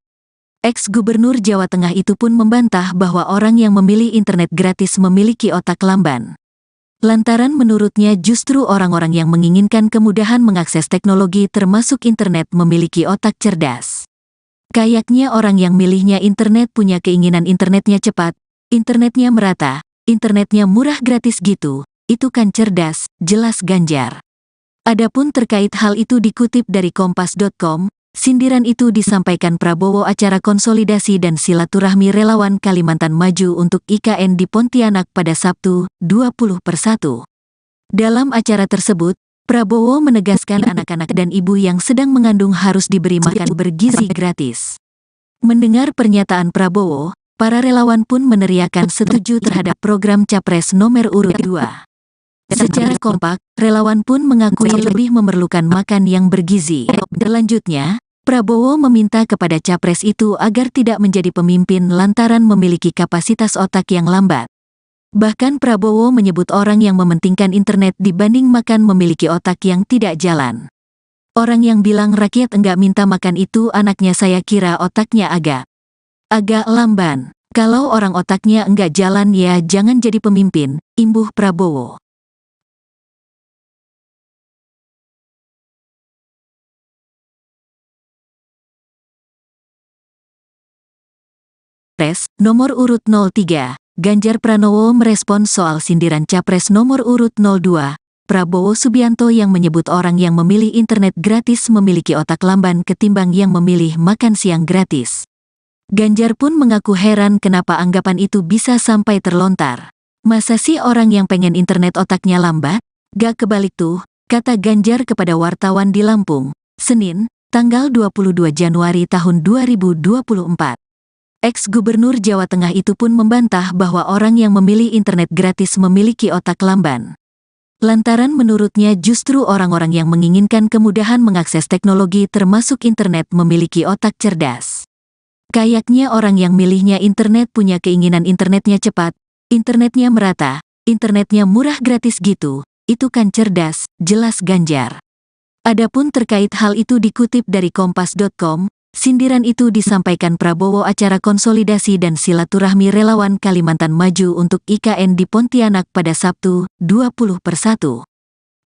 Ex-Gubernur Jawa Tengah itu pun membantah bahwa orang yang memilih internet gratis memiliki otak lamban. Lantaran menurutnya justru orang-orang yang menginginkan kemudahan mengakses teknologi termasuk internet memiliki otak cerdas. Kayaknya orang yang milihnya internet punya keinginan internetnya cepat, internetnya merata, internetnya murah gratis gitu, itu kan cerdas, jelas Ganjar. Adapun terkait hal itu dikutip dari kompas.com, sindiran itu disampaikan Prabowo acara konsolidasi dan silaturahmi relawan Kalimantan Maju untuk IKN di Pontianak pada Sabtu, 20/1. Dalam acara tersebut, Prabowo menegaskan anak-anak dan ibu yang sedang mengandung harus diberi makan bergizi gratis. Mendengar pernyataan Prabowo, para relawan pun meneriakan setuju terhadap program Capres nomor urut 2. Secara kompak, relawan pun mengakui lebih memerlukan makan yang bergizi. Selanjutnya, Prabowo meminta kepada capres itu agar tidak menjadi pemimpin lantaran memiliki kapasitas otak yang lambat. Bahkan Prabowo menyebut orang yang mementingkan internet dibanding makan memiliki otak yang tidak jalan. Orang yang bilang rakyat enggak minta makan itu anaknya saya kira otaknya agak lamban. Kalau orang otaknya enggak jalan ya jangan jadi pemimpin, imbuh Prabowo. Capres nomor urut 03, Ganjar Pranowo merespons soal sindiran Capres nomor urut 02, Prabowo Subianto yang menyebut orang yang memilih internet gratis memiliki otak lamban ketimbang yang memilih makan siang gratis. Ganjar pun mengaku heran kenapa anggapan itu bisa sampai terlontar. Masa sih orang yang pengen internet otaknya lambat? Gak kebalik tuh, kata Ganjar kepada wartawan di Lampung, Senin, tanggal 22 Januari tahun 2024. Ex-Gubernur Jawa Tengah itu pun membantah bahwa orang yang memilih internet gratis memiliki otak lamban. Lantaran menurutnya justru orang-orang yang menginginkan kemudahan mengakses teknologi termasuk internet memiliki otak cerdas. Kayaknya orang yang milihnya internet punya keinginan internetnya cepat, internetnya merata, internetnya murah gratis gitu, itu kan cerdas, jelas Ganjar. Adapun terkait hal itu dikutip dari kompas.com, Sindiran itu disampaikan Prabowo acara konsolidasi dan silaturahmi relawan Kalimantan Maju untuk IKN di Pontianak pada Sabtu, 20/1.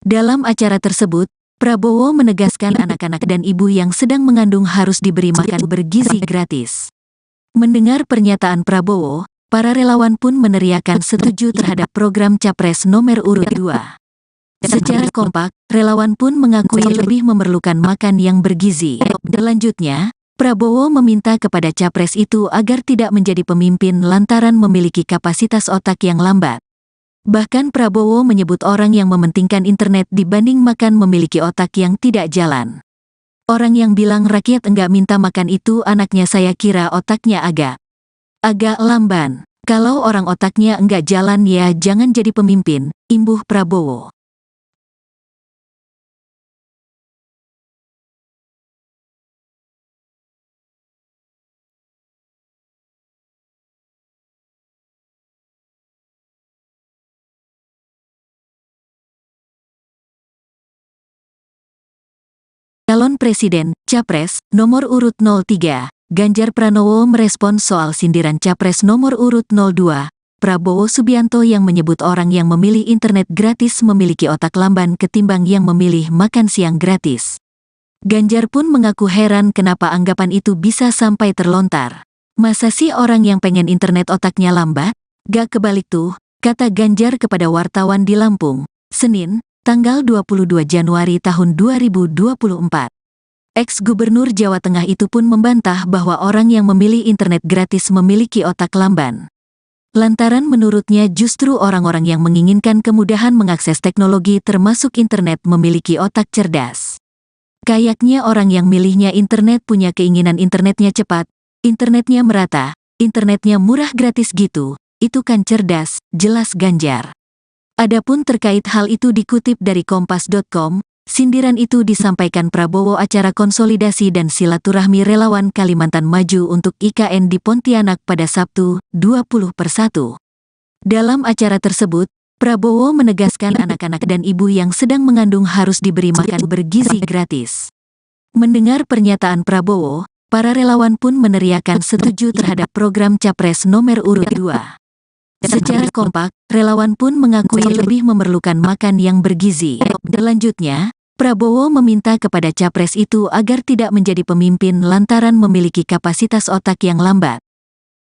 Dalam acara tersebut, Prabowo menegaskan anak-anak dan ibu yang sedang mengandung harus diberi makan bergizi gratis. Mendengar pernyataan Prabowo, para relawan pun meneriakan setuju terhadap program Capres nomor urut 2. Secara kompak, relawan pun mengakui lebih memerlukan makan yang bergizi. Selanjutnya, Prabowo meminta kepada Capres itu agar tidak menjadi pemimpin lantaran memiliki kapasitas otak yang lambat. Bahkan Prabowo menyebut orang yang mementingkan internet dibanding makan memiliki otak yang tidak jalan. Orang yang bilang rakyat enggak minta makan itu anaknya saya kira otaknya agak lamban. Kalau orang otaknya enggak jalan ya jangan jadi pemimpin, imbuh Prabowo. Calon Presiden, Capres, nomor urut 03, Ganjar Pranowo merespons soal sindiran Capres nomor urut 02, Prabowo Subianto yang menyebut orang yang memilih internet gratis memiliki otak lamban ketimbang yang memilih makan siang gratis. Ganjar pun mengaku heran kenapa anggapan itu bisa sampai terlontar. Masa sih orang yang pengen internet otaknya lambat? Gak kebalik tuh, kata Ganjar kepada wartawan di Lampung, Senin, tanggal 22 Januari tahun 2024. Ex-Gubernur Jawa Tengah itu pun membantah bahwa orang yang memilih internet gratis memiliki otak lamban. Lantaran menurutnya justru orang-orang yang menginginkan kemudahan mengakses teknologi termasuk internet memiliki otak cerdas. Kayaknya orang yang milihnya internet punya keinginan internetnya cepat, internetnya merata, internetnya murah gratis gitu, itu kan cerdas, jelas Ganjar. Adapun terkait hal itu dikutip dari Kompas.com, sindiran itu disampaikan Prabowo acara konsolidasi dan silaturahmi relawan Kalimantan Maju untuk IKN di Pontianak pada Sabtu, 20/1. Dalam acara tersebut, Prabowo menegaskan anak-anak dan ibu yang sedang mengandung harus diberi makan bergizi gratis. Mendengar pernyataan Prabowo, para relawan pun meneriakan setuju terhadap program Capres nomor urut 2. Secara kompak, relawan pun mengakui lebih memerlukan makan yang bergizi. Selanjutnya, Prabowo meminta kepada Capres itu agar tidak menjadi pemimpin lantaran memiliki kapasitas otak yang lambat.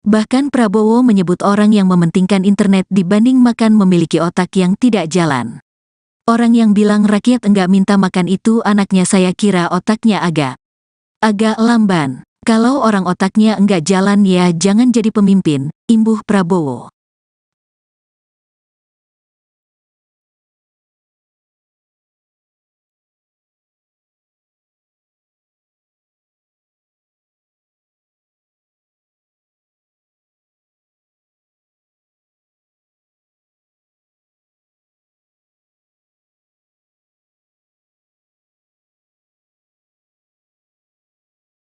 Bahkan Prabowo menyebut orang yang mementingkan internet dibanding makan memiliki otak yang tidak jalan. Orang yang bilang rakyat enggak minta makan itu anaknya saya kira otaknya agak lamban. Kalau orang otaknya enggak jalan ya jangan jadi pemimpin, imbuh Prabowo.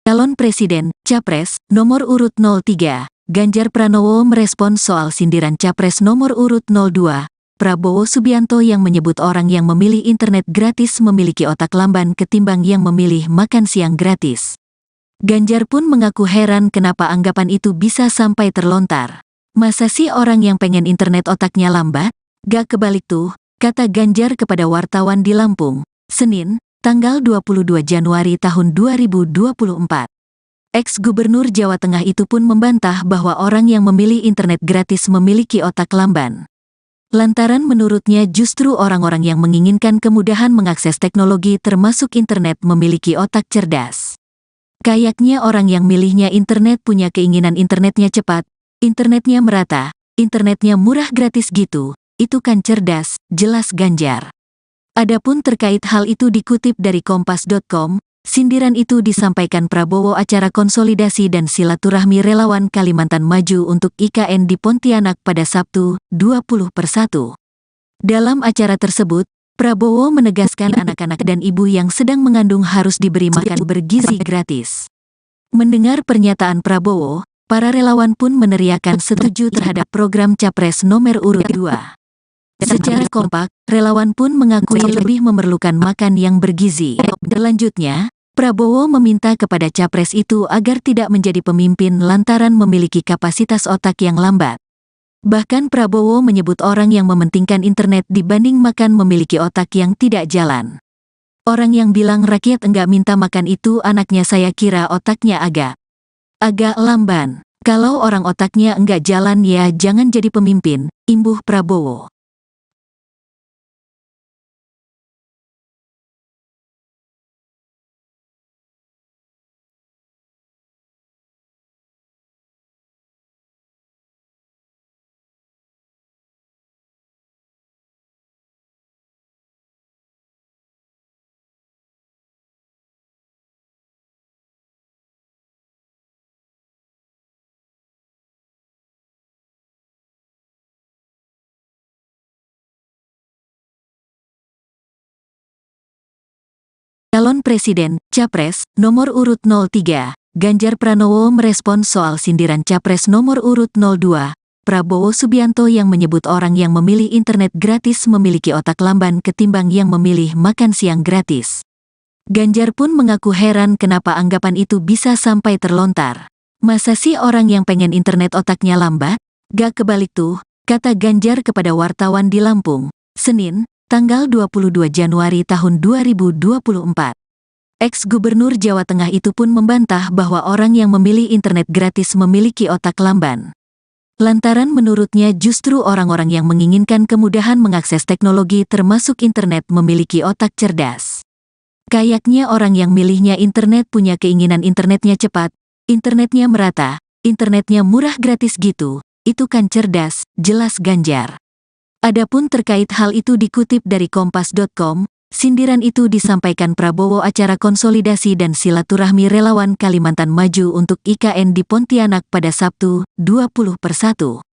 Calon Presiden, Capres, nomor urut 03, Ganjar Pranowo merespons soal sindiran Capres nomor urut 02, Prabowo Subianto yang menyebut orang yang memilih internet gratis memiliki otak lamban ketimbang yang memilih makan siang gratis. Ganjar pun mengaku heran kenapa anggapan itu bisa sampai terlontar. Masa sih orang yang pengen internet otaknya lambat? Gak kebalik tuh, kata Ganjar kepada wartawan di Lampung, Senin, tanggal 22 Januari tahun 2024. Ex-Gubernur Jawa Tengah itu pun membantah bahwa orang yang memilih internet gratis memiliki otak lamban. Lantaran menurutnya justru orang-orang yang menginginkan kemudahan mengakses teknologi termasuk internet memiliki otak cerdas. Kayaknya orang yang milihnya internet punya keinginan internetnya cepat, internetnya merata, internetnya murah gratis gitu, itu kan cerdas, jelas Ganjar. Adapun terkait hal itu dikutip dari Kompas.com, sindiran itu disampaikan Prabowo acara konsolidasi dan silaturahmi relawan Kalimantan Maju untuk IKN di Pontianak pada Sabtu, 20/1. Dalam acara tersebut, Prabowo menegaskan anak-anak dan ibu yang sedang mengandung harus diberi makan bergizi gratis. Mendengar pernyataan Prabowo, para relawan pun meneriakan setuju terhadap program Capres nomor urut 2. Secara kompak, relawan pun mengakui lebih memerlukan makan yang bergizi. Selanjutnya, Prabowo meminta kepada capres itu agar tidak menjadi pemimpin lantaran memiliki kapasitas otak yang lambat. Bahkan Prabowo menyebut orang yang mementingkan internet dibanding makan memiliki otak yang tidak jalan. Orang yang bilang rakyat enggak minta makan itu anaknya saya kira otaknya agak lamban. Kalau orang otaknya enggak jalan ya jangan jadi pemimpin, imbuh Prabowo. Calon Presiden, Capres, nomor urut 03, Ganjar Pranowo merespon soal sindiran Capres nomor urut 02, Prabowo Subianto yang menyebut orang yang memilih internet gratis memiliki otak lamban ketimbang yang memilih makan siang gratis. Ganjar pun mengaku heran kenapa anggapan itu bisa sampai terlontar. Masa sih orang yang pengen internet otaknya lambat? Gak kebalik tuh, kata Ganjar kepada wartawan di Lampung, Senin, tanggal 22 Januari tahun 2024. Ex-Gubernur Jawa Tengah itu pun membantah bahwa orang yang memilih internet gratis memiliki otak lamban. Lantaran menurutnya justru orang-orang yang menginginkan kemudahan mengakses teknologi termasuk internet memiliki otak cerdas. Kayaknya orang yang milihnya internet punya keinginan internetnya cepat, internetnya merata, internetnya murah gratis gitu, itu kan cerdas, jelas Ganjar. Adapun terkait hal itu dikutip dari kompas.com, sindiran itu disampaikan Prabowo acara konsolidasi dan silaturahmi relawan Kalimantan Maju untuk IKN di Pontianak pada Sabtu, 20/1.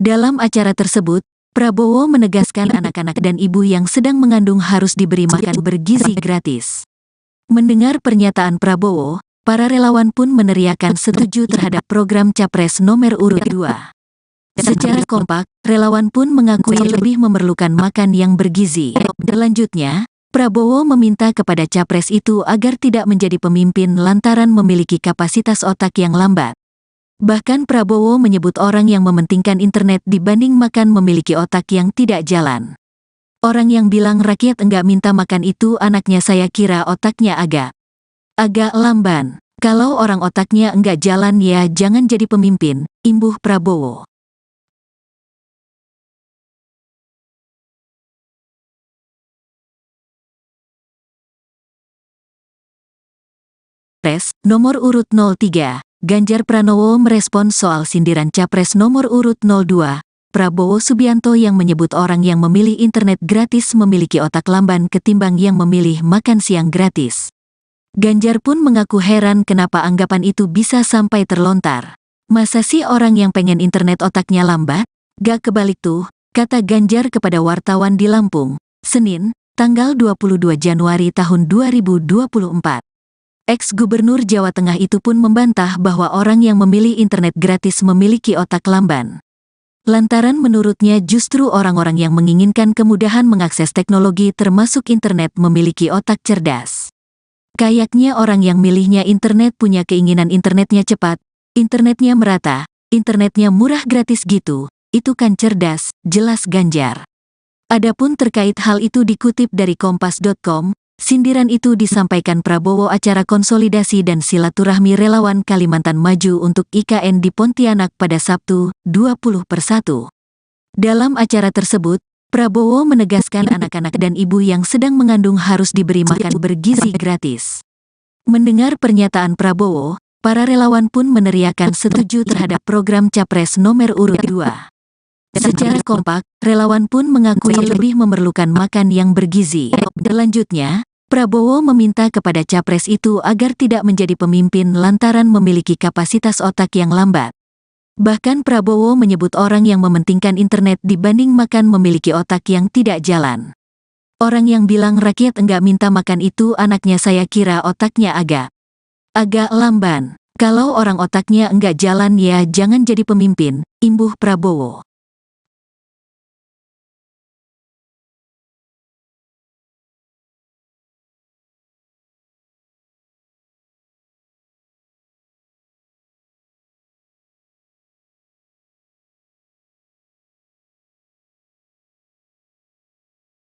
Dalam acara tersebut, Prabowo menegaskan anak-anak dan ibu yang sedang mengandung harus diberi makan bergizi gratis. Mendengar pernyataan Prabowo, para relawan pun meneriakan setuju terhadap program Capres nomor urut 2. Secara kompak, relawan pun mengakui lebih memerlukan makan yang bergizi. Selanjutnya, Prabowo meminta kepada capres itu agar tidak menjadi pemimpin lantaran memiliki kapasitas otak yang lambat. Bahkan Prabowo menyebut orang yang mementingkan internet dibanding makan memiliki otak yang tidak jalan. Orang yang bilang rakyat enggak minta makan itu anaknya saya kira otaknya agak lamban. Kalau orang otaknya enggak jalan ya jangan jadi pemimpin, imbuh Prabowo. Capres nomor urut 03, Ganjar Pranowo merespon soal sindiran Capres nomor urut 02, Prabowo Subianto yang menyebut orang yang memilih internet gratis memiliki otak lamban ketimbang yang memilih makan siang gratis. Ganjar pun mengaku heran kenapa anggapan itu bisa sampai terlontar. Masa sih orang yang pengen internet otaknya lambat? Gak kebalik tuh, kata Ganjar kepada wartawan di Lampung, Senin, tanggal 22 Januari tahun 2024. Ex-Gubernur Jawa Tengah itu pun membantah bahwa orang yang memilih internet gratis memiliki otak lamban. Lantaran menurutnya justru orang-orang yang menginginkan kemudahan mengakses teknologi termasuk internet memiliki otak cerdas. Kayaknya orang yang milihnya internet punya keinginan internetnya cepat, internetnya merata, internetnya murah gratis gitu, itu kan cerdas, jelas Ganjar. Adapun terkait hal itu dikutip dari kompas.com, sindiran itu disampaikan Prabowo acara konsolidasi dan silaturahmi relawan Kalimantan Maju untuk IKN di Pontianak pada Sabtu, 20/1. Dalam acara tersebut, Prabowo menegaskan anak-anak dan ibu yang sedang mengandung harus diberi makan bergizi gratis. Mendengar pernyataan Prabowo, para relawan pun meneriakan setuju terhadap program Capres nomor urut 2. Secara kompak, relawan pun mengakui lebih memerlukan makan yang bergizi. Selanjutnya, Prabowo meminta kepada capres itu agar tidak menjadi pemimpin lantaran memiliki kapasitas otak yang lambat. Bahkan Prabowo menyebut orang yang mementingkan internet dibanding makan memiliki otak yang tidak jalan. Orang yang bilang rakyat enggak minta makan itu anaknya saya kira otaknya agak lamban. Kalau orang otaknya enggak jalan ya jangan jadi pemimpin, imbuh Prabowo.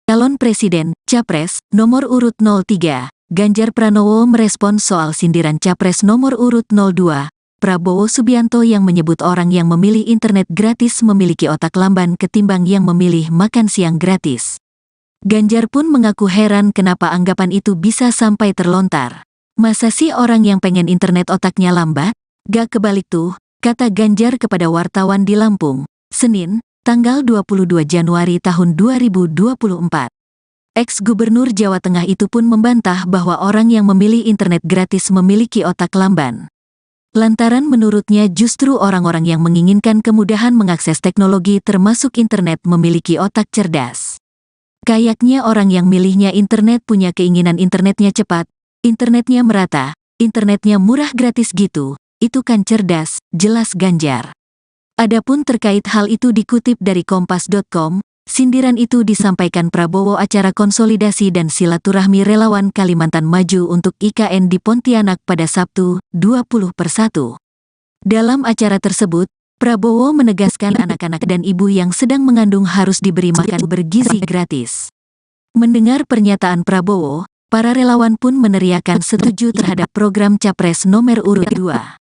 Calon Presiden, Capres, nomor urut 03, Ganjar Pranowo merespons soal sindiran Capres nomor urut 02, Prabowo Subianto yang menyebut orang yang memilih internet gratis memiliki otak lamban ketimbang yang memilih makan siang gratis. Ganjar pun mengaku heran kenapa anggapan itu bisa sampai terlontar. Masa sih orang yang pengen internet otaknya lambat? Gak kebalik tuh, kata Ganjar kepada wartawan di Lampung, Senin, tanggal 22 Januari tahun 2024. Ex-Gubernur Jawa Tengah itu pun membantah bahwa orang yang memilih internet gratis memiliki otak lamban. Lantaran menurutnya justru orang-orang yang menginginkan kemudahan mengakses teknologi termasuk internet memiliki otak cerdas. Kayaknya orang yang milihnya internet punya keinginan internetnya cepat, internetnya merata, internetnya murah gratis gitu, itu kan cerdas, jelas Ganjar. Adapun terkait hal itu dikutip dari Kompas.com, sindiran itu disampaikan Prabowo acara konsolidasi dan silaturahmi relawan Kalimantan Maju untuk IKN di Pontianak pada Sabtu, 20/1. Dalam acara tersebut, Prabowo menegaskan anak-anak dan ibu yang sedang mengandung harus diberi makan bergizi gratis. Mendengar pernyataan Prabowo, para relawan pun meneriakan setuju terhadap program Capres nomor urut 2.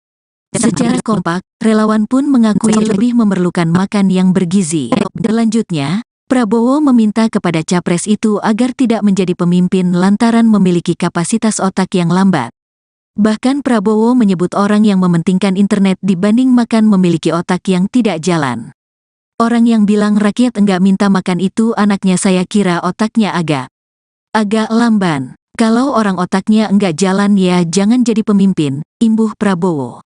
Secara kompak, relawan pun mengakui lebih memerlukan makan yang bergizi. Selanjutnya, Prabowo meminta kepada Capres itu agar tidak menjadi pemimpin lantaran memiliki kapasitas otak yang lambat. Bahkan Prabowo menyebut orang yang mementingkan internet dibanding makan memiliki otak yang tidak jalan. Orang yang bilang rakyat enggak minta makan itu anaknya saya kira otaknya agak lamban. Kalau orang otaknya enggak jalan ya jangan jadi pemimpin, imbuh Prabowo.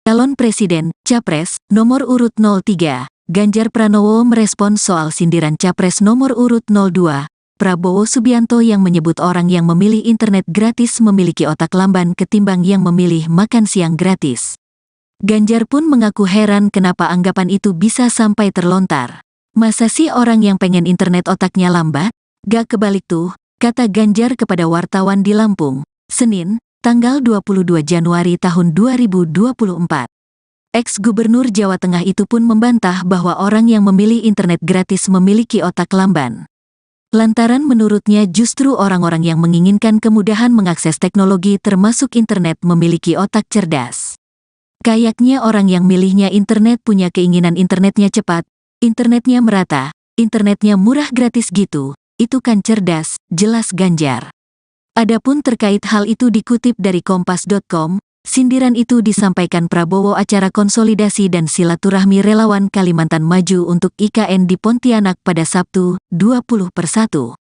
Calon Presiden, Capres, nomor urut 03, Ganjar Pranowo merespons soal sindiran Capres nomor urut 02, Prabowo Subianto yang menyebut orang yang memilih internet gratis memiliki otak lamban ketimbang yang memilih makan siang gratis. Ganjar pun mengaku heran kenapa anggapan itu bisa sampai terlontar. Masa sih orang yang pengen internet otaknya lambat? Gak kebalik tuh, kata Ganjar kepada wartawan di Lampung, Senin, tanggal 22 Januari tahun 2024. Ex-Gubernur Jawa Tengah itu pun membantah bahwa orang yang memilih internet gratis memiliki otak lamban. Lantaran menurutnya justru orang-orang yang menginginkan kemudahan mengakses teknologi termasuk internet memiliki otak cerdas. Kayaknya orang yang milihnya internet punya keinginan internetnya cepat, internetnya merata, internetnya murah gratis gitu, itu kan cerdas, jelas Ganjar. Adapun terkait hal itu dikutip dari Kompas.com, sindiran itu disampaikan Prabowo acara konsolidasi dan silaturahmi relawan Kalimantan Maju untuk IKN di Pontianak pada Sabtu, 20/1.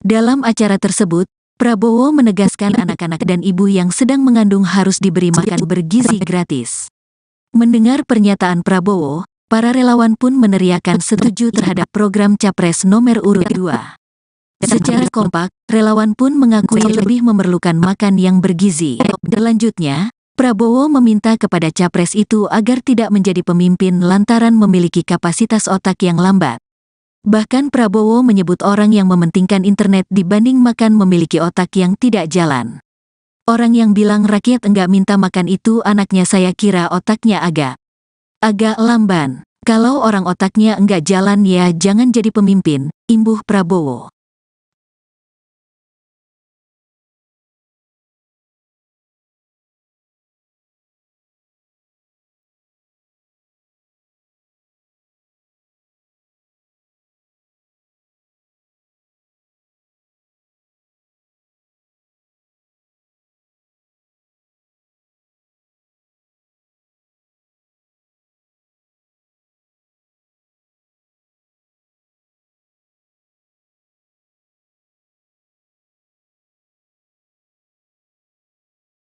Dalam acara tersebut, Prabowo menegaskan anak-anak dan ibu yang sedang mengandung harus diberi makan bergizi gratis. Mendengar pernyataan Prabowo, para relawan pun meneriakan setuju terhadap program Capres nomor urut 2. Secara kompak, relawan pun mengakui lebih memerlukan makan yang bergizi. Selanjutnya, Prabowo meminta kepada Capres itu agar tidak menjadi pemimpin lantaran memiliki kapasitas otak yang lambat. Bahkan Prabowo menyebut orang yang mementingkan internet dibanding makan memiliki otak yang tidak jalan. Orang yang bilang rakyat enggak minta makan itu anaknya saya kira otaknya agak lamban. Kalau orang otaknya enggak jalan ya jangan jadi pemimpin, imbuh Prabowo.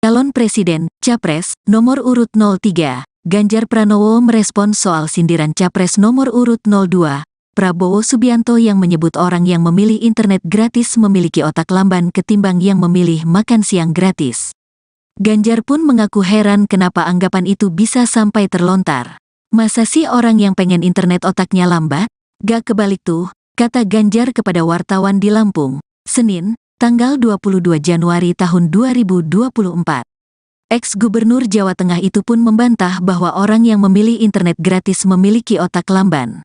Calon Presiden, Capres, nomor urut 03, Ganjar Pranowo merespons soal sindiran Capres nomor urut 02, Prabowo Subianto yang menyebut orang yang memilih internet gratis memiliki otak lamban ketimbang yang memilih makan siang gratis. Ganjar pun mengaku heran kenapa anggapan itu bisa sampai terlontar. Masa sih orang yang pengen internet otaknya lambat? Gak kebalik tuh, kata Ganjar kepada wartawan di Lampung, Senin, tanggal 22 Januari tahun 2024. Ex-Gubernur Jawa Tengah itu pun membantah bahwa orang yang memilih internet gratis memiliki otak lamban.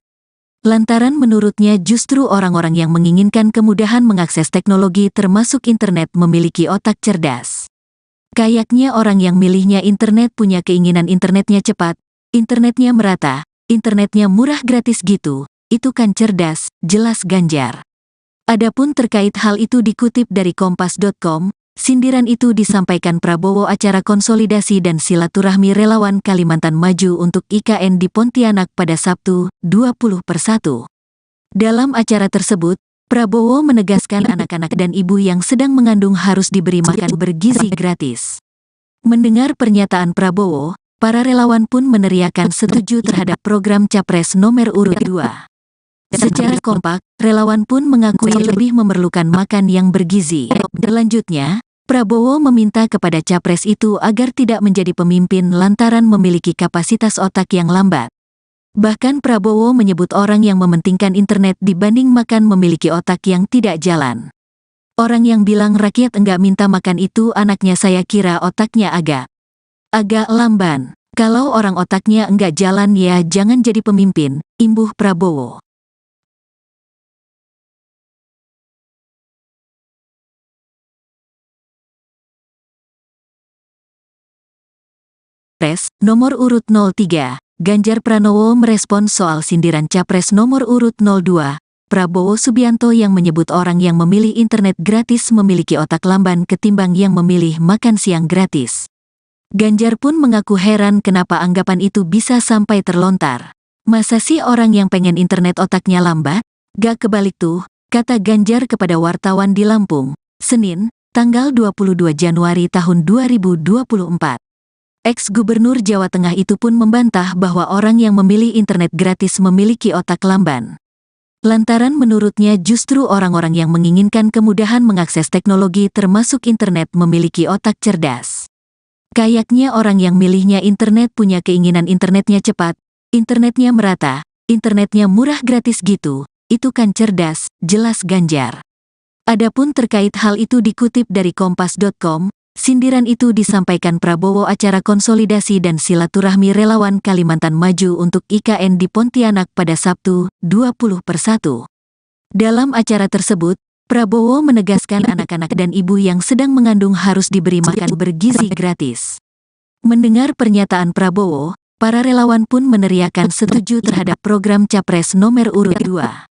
Lantaran menurutnya justru orang-orang yang menginginkan kemudahan mengakses teknologi termasuk internet memiliki otak cerdas. Kayaknya orang yang milihnya internet punya keinginan internetnya cepat, internetnya merata, internetnya murah gratis gitu, itu kan cerdas, jelas Ganjar. Adapun terkait hal itu dikutip dari kompas.com, sindiran itu disampaikan Prabowo acara konsolidasi dan silaturahmi relawan Kalimantan Maju untuk IKN di Pontianak pada Sabtu, 20/1. Dalam acara tersebut, Prabowo menegaskan anak-anak dan ibu yang sedang mengandung harus diberi makan bergizi gratis. Mendengar pernyataan Prabowo, para relawan pun meneriakan setuju terhadap program Capres nomor urut 2. Secara kompak, relawan pun mengakui lebih memerlukan makan yang bergizi. Selanjutnya, Prabowo meminta kepada capres itu agar tidak menjadi pemimpin lantaran memiliki kapasitas otak yang lambat. Bahkan Prabowo menyebut orang yang mementingkan internet dibanding makan memiliki otak yang tidak jalan. Orang yang bilang rakyat enggak minta makan itu anaknya saya kira otaknya agak lamban. Kalau orang otaknya enggak jalan ya jangan jadi pemimpin, imbuh Prabowo. Capres nomor urut 03, Ganjar Pranowo merespons soal sindiran Capres nomor urut 02, Prabowo Subianto yang menyebut orang yang memilih internet gratis memiliki otak lamban ketimbang yang memilih makan siang gratis. Ganjar pun mengaku heran kenapa anggapan itu bisa sampai terlontar. Masa sih orang yang pengen internet otaknya lambat? Gak kebalik tuh, kata Ganjar kepada wartawan di Lampung, Senin, tanggal 22 Januari tahun 2024. Ex-Gubernur Jawa Tengah itu pun membantah bahwa orang yang memilih internet gratis memiliki otak lamban. Lantaran menurutnya justru orang-orang yang menginginkan kemudahan mengakses teknologi termasuk internet memiliki otak cerdas. Kayaknya orang yang milihnya internet punya keinginan internetnya cepat, internetnya merata, internetnya murah gratis gitu, itu kan cerdas, jelas Ganjar. Adapun terkait hal itu dikutip dari kompas.com, sindiran itu disampaikan Prabowo acara konsolidasi dan silaturahmi relawan Kalimantan Maju untuk IKN di Pontianak pada Sabtu, 20/1. Dalam acara tersebut, Prabowo menegaskan anak-anak dan ibu yang sedang mengandung harus diberi makan bergizi gratis. Mendengar pernyataan Prabowo, para relawan pun meneriakan setuju terhadap program Capres nomor urut 2.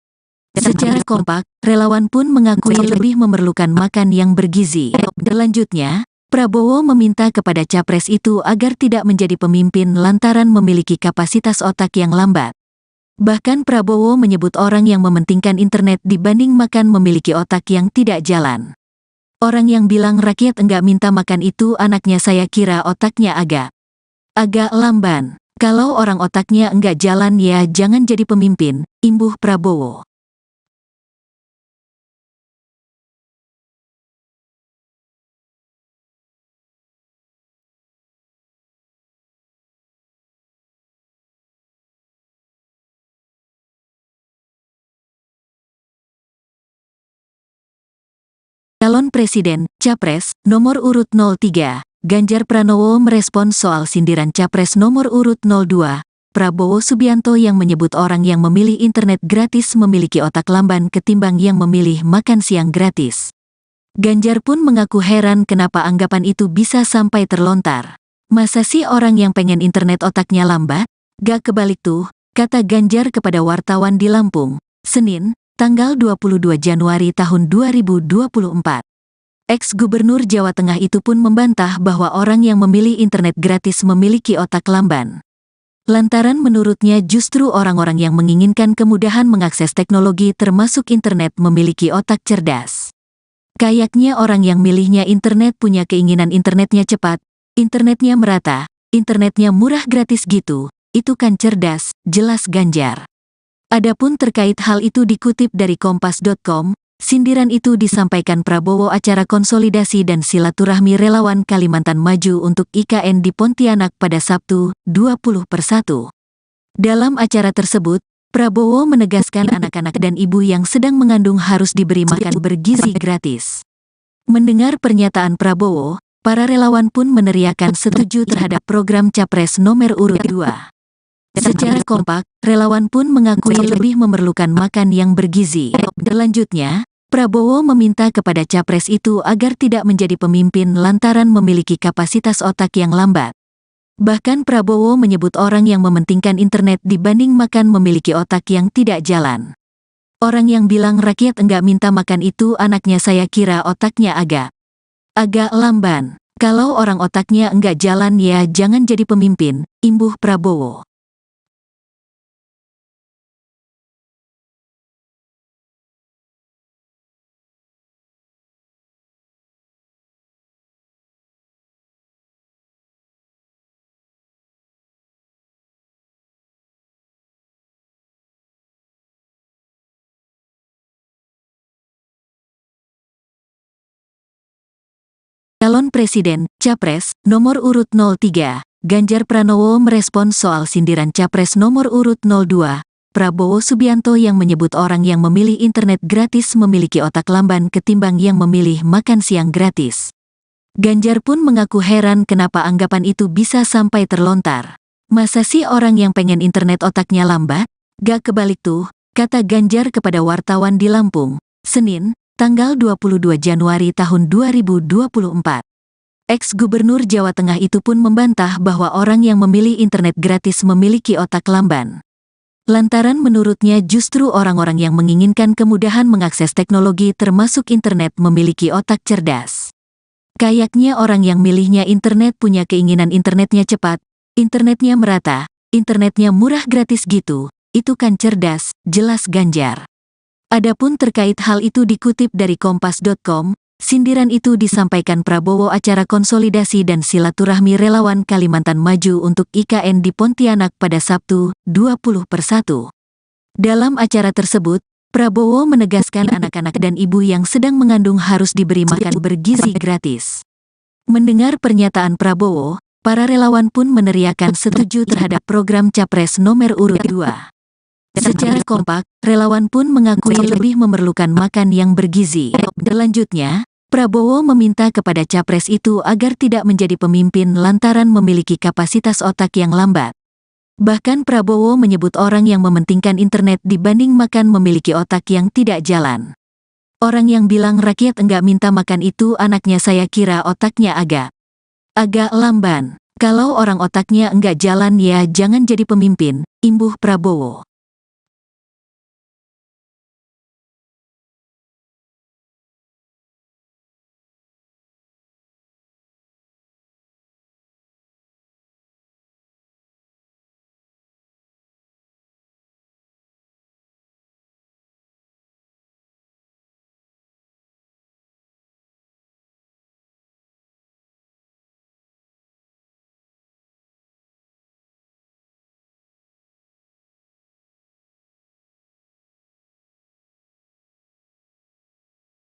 Secara kompak, relawan pun mengakui lebih memerlukan makan yang bergizi. Selanjutnya, Prabowo meminta kepada capres itu agar tidak menjadi pemimpin lantaran memiliki kapasitas otak yang lambat. Bahkan Prabowo menyebut orang yang mementingkan internet dibanding makan memiliki otak yang tidak jalan. Orang yang bilang rakyat enggak minta makan itu anaknya saya kira otaknya agak lamban. Kalau orang otaknya enggak jalan ya jangan jadi pemimpin, imbuh Prabowo. Calon Presiden, Capres, nomor urut 03, Ganjar Pranowo merespons soal sindiran Capres nomor urut 02, Prabowo Subianto yang menyebut orang yang memilih internet gratis memiliki otak lamban ketimbang yang memilih makan siang gratis. Ganjar pun mengaku heran kenapa anggapan itu bisa sampai terlontar. Masa sih orang yang pengen internet otaknya lambat? Gak kebalik tuh, kata Ganjar kepada wartawan di Lampung, Senin, tanggal 22 Januari tahun 2024. Ex-Gubernur Jawa Tengah itu pun membantah bahwa orang yang memilih internet gratis memiliki otak lamban. Lantaran menurutnya justru orang-orang yang menginginkan kemudahan mengakses teknologi termasuk internet memiliki otak cerdas. Kayaknya orang yang milihnya internet punya keinginan internetnya cepat, internetnya merata, internetnya murah gratis gitu, itu kan cerdas, jelas Ganjar. Adapun terkait hal itu dikutip dari kompas.com, sindiran itu disampaikan Prabowo acara konsolidasi dan silaturahmi relawan Kalimantan Maju untuk IKN di Pontianak pada Sabtu, 20/1. Dalam acara tersebut, Prabowo menegaskan anak-anak dan ibu yang sedang mengandung harus diberi makan bergizi gratis. Mendengar pernyataan Prabowo, para relawan pun meneriakan setuju terhadap program Capres nomor urut 2. Secara kompak, relawan pun mengakui lebih memerlukan makan yang bergizi. Selanjutnya, Prabowo meminta kepada Capres itu agar tidak menjadi pemimpin lantaran memiliki kapasitas otak yang lambat. Bahkan Prabowo menyebut orang yang mementingkan internet dibanding makan memiliki otak yang tidak jalan. Orang yang bilang rakyat enggak minta makan itu anaknya saya kira otaknya agak lamban. Kalau orang otaknya enggak jalan ya jangan jadi pemimpin, imbuh Prabowo. Calon Presiden, Capres, nomor urut 03, Ganjar Pranowo merespons soal sindiran Capres nomor urut 02, Prabowo Subianto yang menyebut orang yang memilih internet gratis memiliki otak lamban ketimbang yang memilih makan siang gratis. Ganjar pun mengaku heran kenapa anggapan itu bisa sampai terlontar. Masa sih orang yang pengen internet otaknya lambat? Gak kebalik tuh, kata Ganjar kepada wartawan di Lampung, Senin, tanggal 22 Januari tahun 2024. Ex-Gubernur Jawa Tengah itu pun membantah bahwa orang yang memilih internet gratis memiliki otak lamban. Lantaran menurutnya justru orang-orang yang menginginkan kemudahan mengakses teknologi termasuk internet memiliki otak cerdas. Kayaknya orang yang milihnya internet punya keinginan internetnya cepat, internetnya merata, internetnya murah gratis gitu, itu kan cerdas, jelas Ganjar. Adapun terkait hal itu dikutip dari Kompas.com, sindiran itu disampaikan Prabowo acara konsolidasi dan silaturahmi relawan Kalimantan Maju untuk IKN di Pontianak pada Sabtu, 20/1. Dalam acara tersebut, Prabowo menegaskan anak-anak dan ibu yang sedang mengandung harus diberi makan bergizi gratis. Mendengar pernyataan Prabowo, para relawan pun meneriakan setuju terhadap program Capres nomor urut 2. Secara kompak, relawan pun mengakui lebih memerlukan makan yang bergizi. Selanjutnya, Prabowo meminta kepada Capres itu agar tidak menjadi pemimpin lantaran memiliki kapasitas otak yang lambat. Bahkan Prabowo menyebut orang yang mementingkan internet dibanding makan memiliki otak yang tidak jalan. Orang yang bilang rakyat enggak minta makan itu anaknya saya kira otaknya agak lamban. Kalau orang otaknya enggak jalan ya jangan jadi pemimpin, imbuh Prabowo.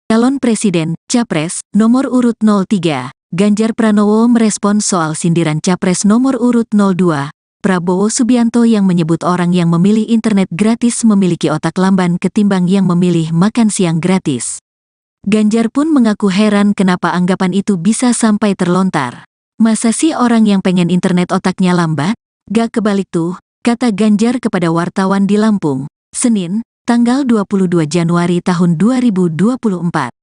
Calon Presiden, Capres, nomor urut 03, Ganjar Pranowo merespons soal sindiran Capres nomor urut 02, Prabowo Subianto yang menyebut orang yang memilih internet gratis memiliki otak lamban ketimbang yang memilih makan siang gratis. Ganjar pun mengaku heran kenapa anggapan itu bisa sampai terlontar. Masa sih orang yang pengen internet otaknya lambat? Gak kebalik tuh, kata Ganjar kepada wartawan di Lampung, Senin, tanggal 22 Januari tahun 2024.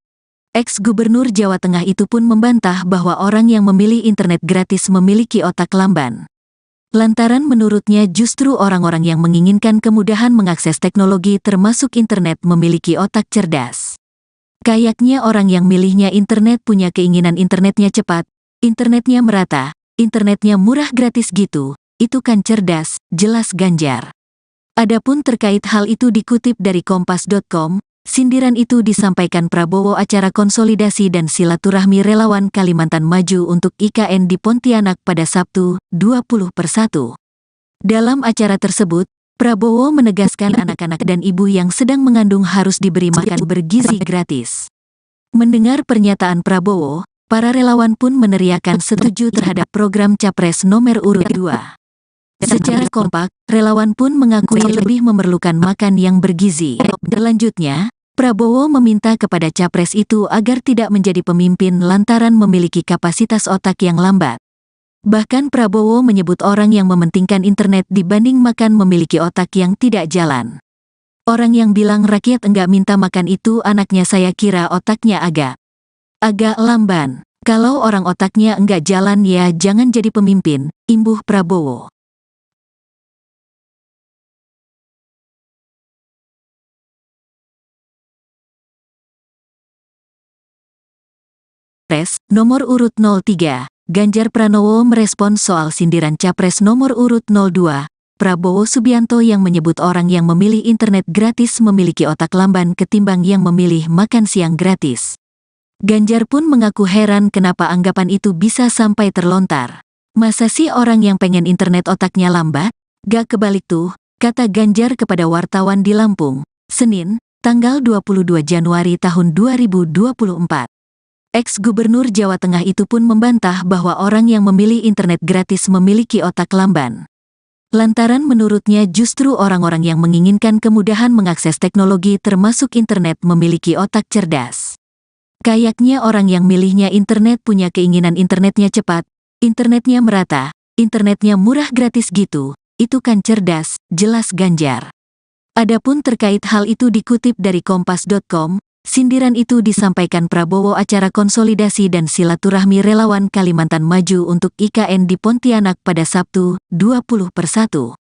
Ex-Gubernur Jawa Tengah itu pun membantah bahwa orang yang memilih internet gratis memiliki otak lamban. Lantaran menurutnya justru orang-orang yang menginginkan kemudahan mengakses teknologi termasuk internet memiliki otak cerdas. Kayaknya orang yang milihnya internet punya keinginan internetnya cepat, internetnya merata, internetnya murah gratis gitu, itu kan cerdas, jelas Ganjar. Adapun terkait hal itu dikutip dari Kompas.com, sindiran itu disampaikan Prabowo acara konsolidasi dan silaturahmi relawan Kalimantan Maju untuk IKN di Pontianak pada Sabtu, 20/1. Dalam acara tersebut, Prabowo menegaskan anak-anak dan ibu yang sedang mengandung harus diberi makan bergizi gratis. Mendengar pernyataan Prabowo, para relawan pun meneriakan setuju terhadap program Capres nomor urut 2. Secara kompak, relawan pun mengakui lebih memerlukan makan yang bergizi. Selanjutnya, Prabowo meminta kepada Capres itu agar tidak menjadi pemimpin lantaran memiliki kapasitas otak yang lambat. Bahkan Prabowo menyebut orang yang mementingkan internet dibanding makan memiliki otak yang tidak jalan. Orang yang bilang rakyat enggak minta makan itu anaknya, saya kira otaknya agak lamban. Kalau orang otaknya enggak jalan ya jangan jadi pemimpin, imbuh Prabowo. Capres nomor urut 03, Ganjar Pranowo merespon soal sindiran Capres nomor urut 02, Prabowo Subianto yang menyebut orang yang memilih internet gratis memiliki otak lamban ketimbang yang memilih makan siang gratis. Ganjar pun mengaku heran kenapa anggapan itu bisa sampai terlontar. Masa sih orang yang pengen internet otaknya lambat? Gak kebalik tuh, kata Ganjar kepada wartawan di Lampung, Senin, tanggal 22 Januari tahun 2024. Ex-Gubernur Jawa Tengah itu pun membantah bahwa orang yang memilih internet gratis memiliki otak lamban. Lantaran menurutnya justru orang-orang yang menginginkan kemudahan mengakses teknologi termasuk internet memiliki otak cerdas. Kayaknya orang yang milihnya internet punya keinginan internetnya cepat, internetnya merata, internetnya murah gratis gitu, itu kan cerdas, jelas Ganjar. Adapun terkait hal itu dikutip dari kompas.com, sindiran itu disampaikan Prabowo acara konsolidasi dan silaturahmi relawan Kalimantan Maju untuk IKN di Pontianak pada Sabtu, 20/1.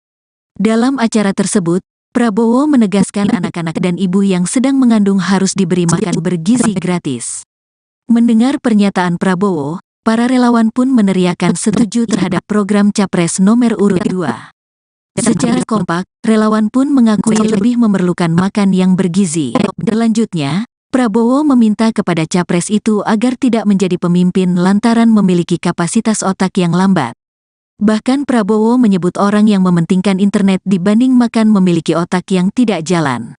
Dalam acara tersebut, Prabowo menegaskan anak-anak dan ibu yang sedang mengandung harus diberi makan bergizi gratis. Mendengar pernyataan Prabowo, para relawan pun meneriakan setuju terhadap program Capres nomor urut 2. Secara kompak, relawan pun mengakui lebih memerlukan makan yang bergizi. Selanjutnya, Prabowo meminta kepada Capres itu agar tidak menjadi pemimpin lantaran memiliki kapasitas otak yang lambat. Bahkan Prabowo menyebut orang yang mementingkan internet dibanding makan memiliki otak yang tidak jalan.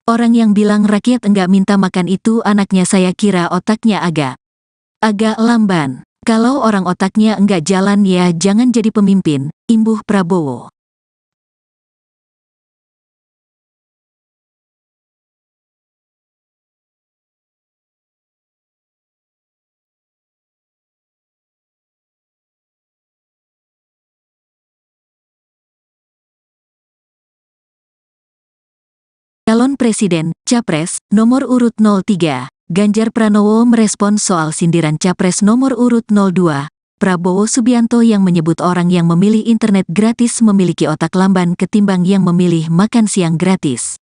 Orang yang bilang rakyat enggak minta makan itu anaknya, saya kira otaknya agak lamban. Kalau orang otaknya enggak jalan ya jangan jadi pemimpin, imbuh Prabowo. Calon Presiden, Capres, nomor urut 03, Ganjar Pranowo merespon soal sindiran Capres nomor urut 02, Prabowo Subianto yang menyebut orang yang memilih internet gratis memiliki otak lamban ketimbang yang memilih makan siang gratis.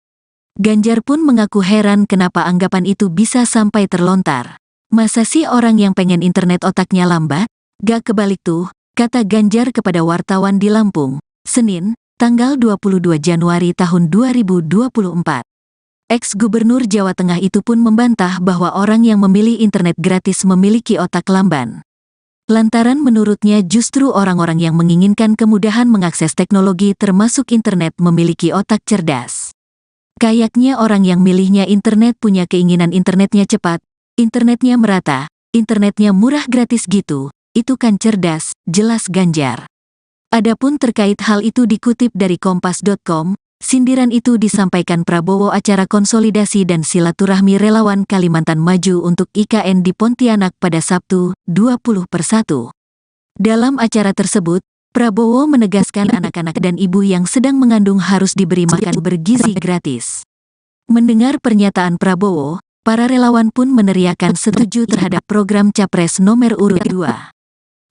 Ganjar pun mengaku heran kenapa anggapan itu bisa sampai terlontar. Masa sih orang yang pengen internet otaknya lambat? Gak kebalik tuh, kata Ganjar kepada wartawan di Lampung, Senin, tanggal 22 Januari tahun 2024. Ex-Gubernur Jawa Tengah itu pun membantah bahwa orang yang memilih internet gratis memiliki otak lamban. Lantaran menurutnya justru orang-orang yang menginginkan kemudahan mengakses teknologi termasuk internet memiliki otak cerdas. Kayaknya orang yang milihnya internet punya keinginan internetnya cepat, internetnya merata, internetnya murah gratis gitu, itu kan cerdas, jelas Ganjar. Adapun terkait hal itu dikutip dari kompas.com, sindiran itu disampaikan Prabowo acara konsolidasi dan silaturahmi relawan Kalimantan Maju untuk IKN di Pontianak pada Sabtu, 20/1. Dalam acara tersebut, Prabowo menegaskan anak-anak dan ibu yang sedang mengandung harus diberi makan bergizi gratis. Mendengar pernyataan Prabowo, para relawan pun meneriakan setuju terhadap program Capres nomor urut 2.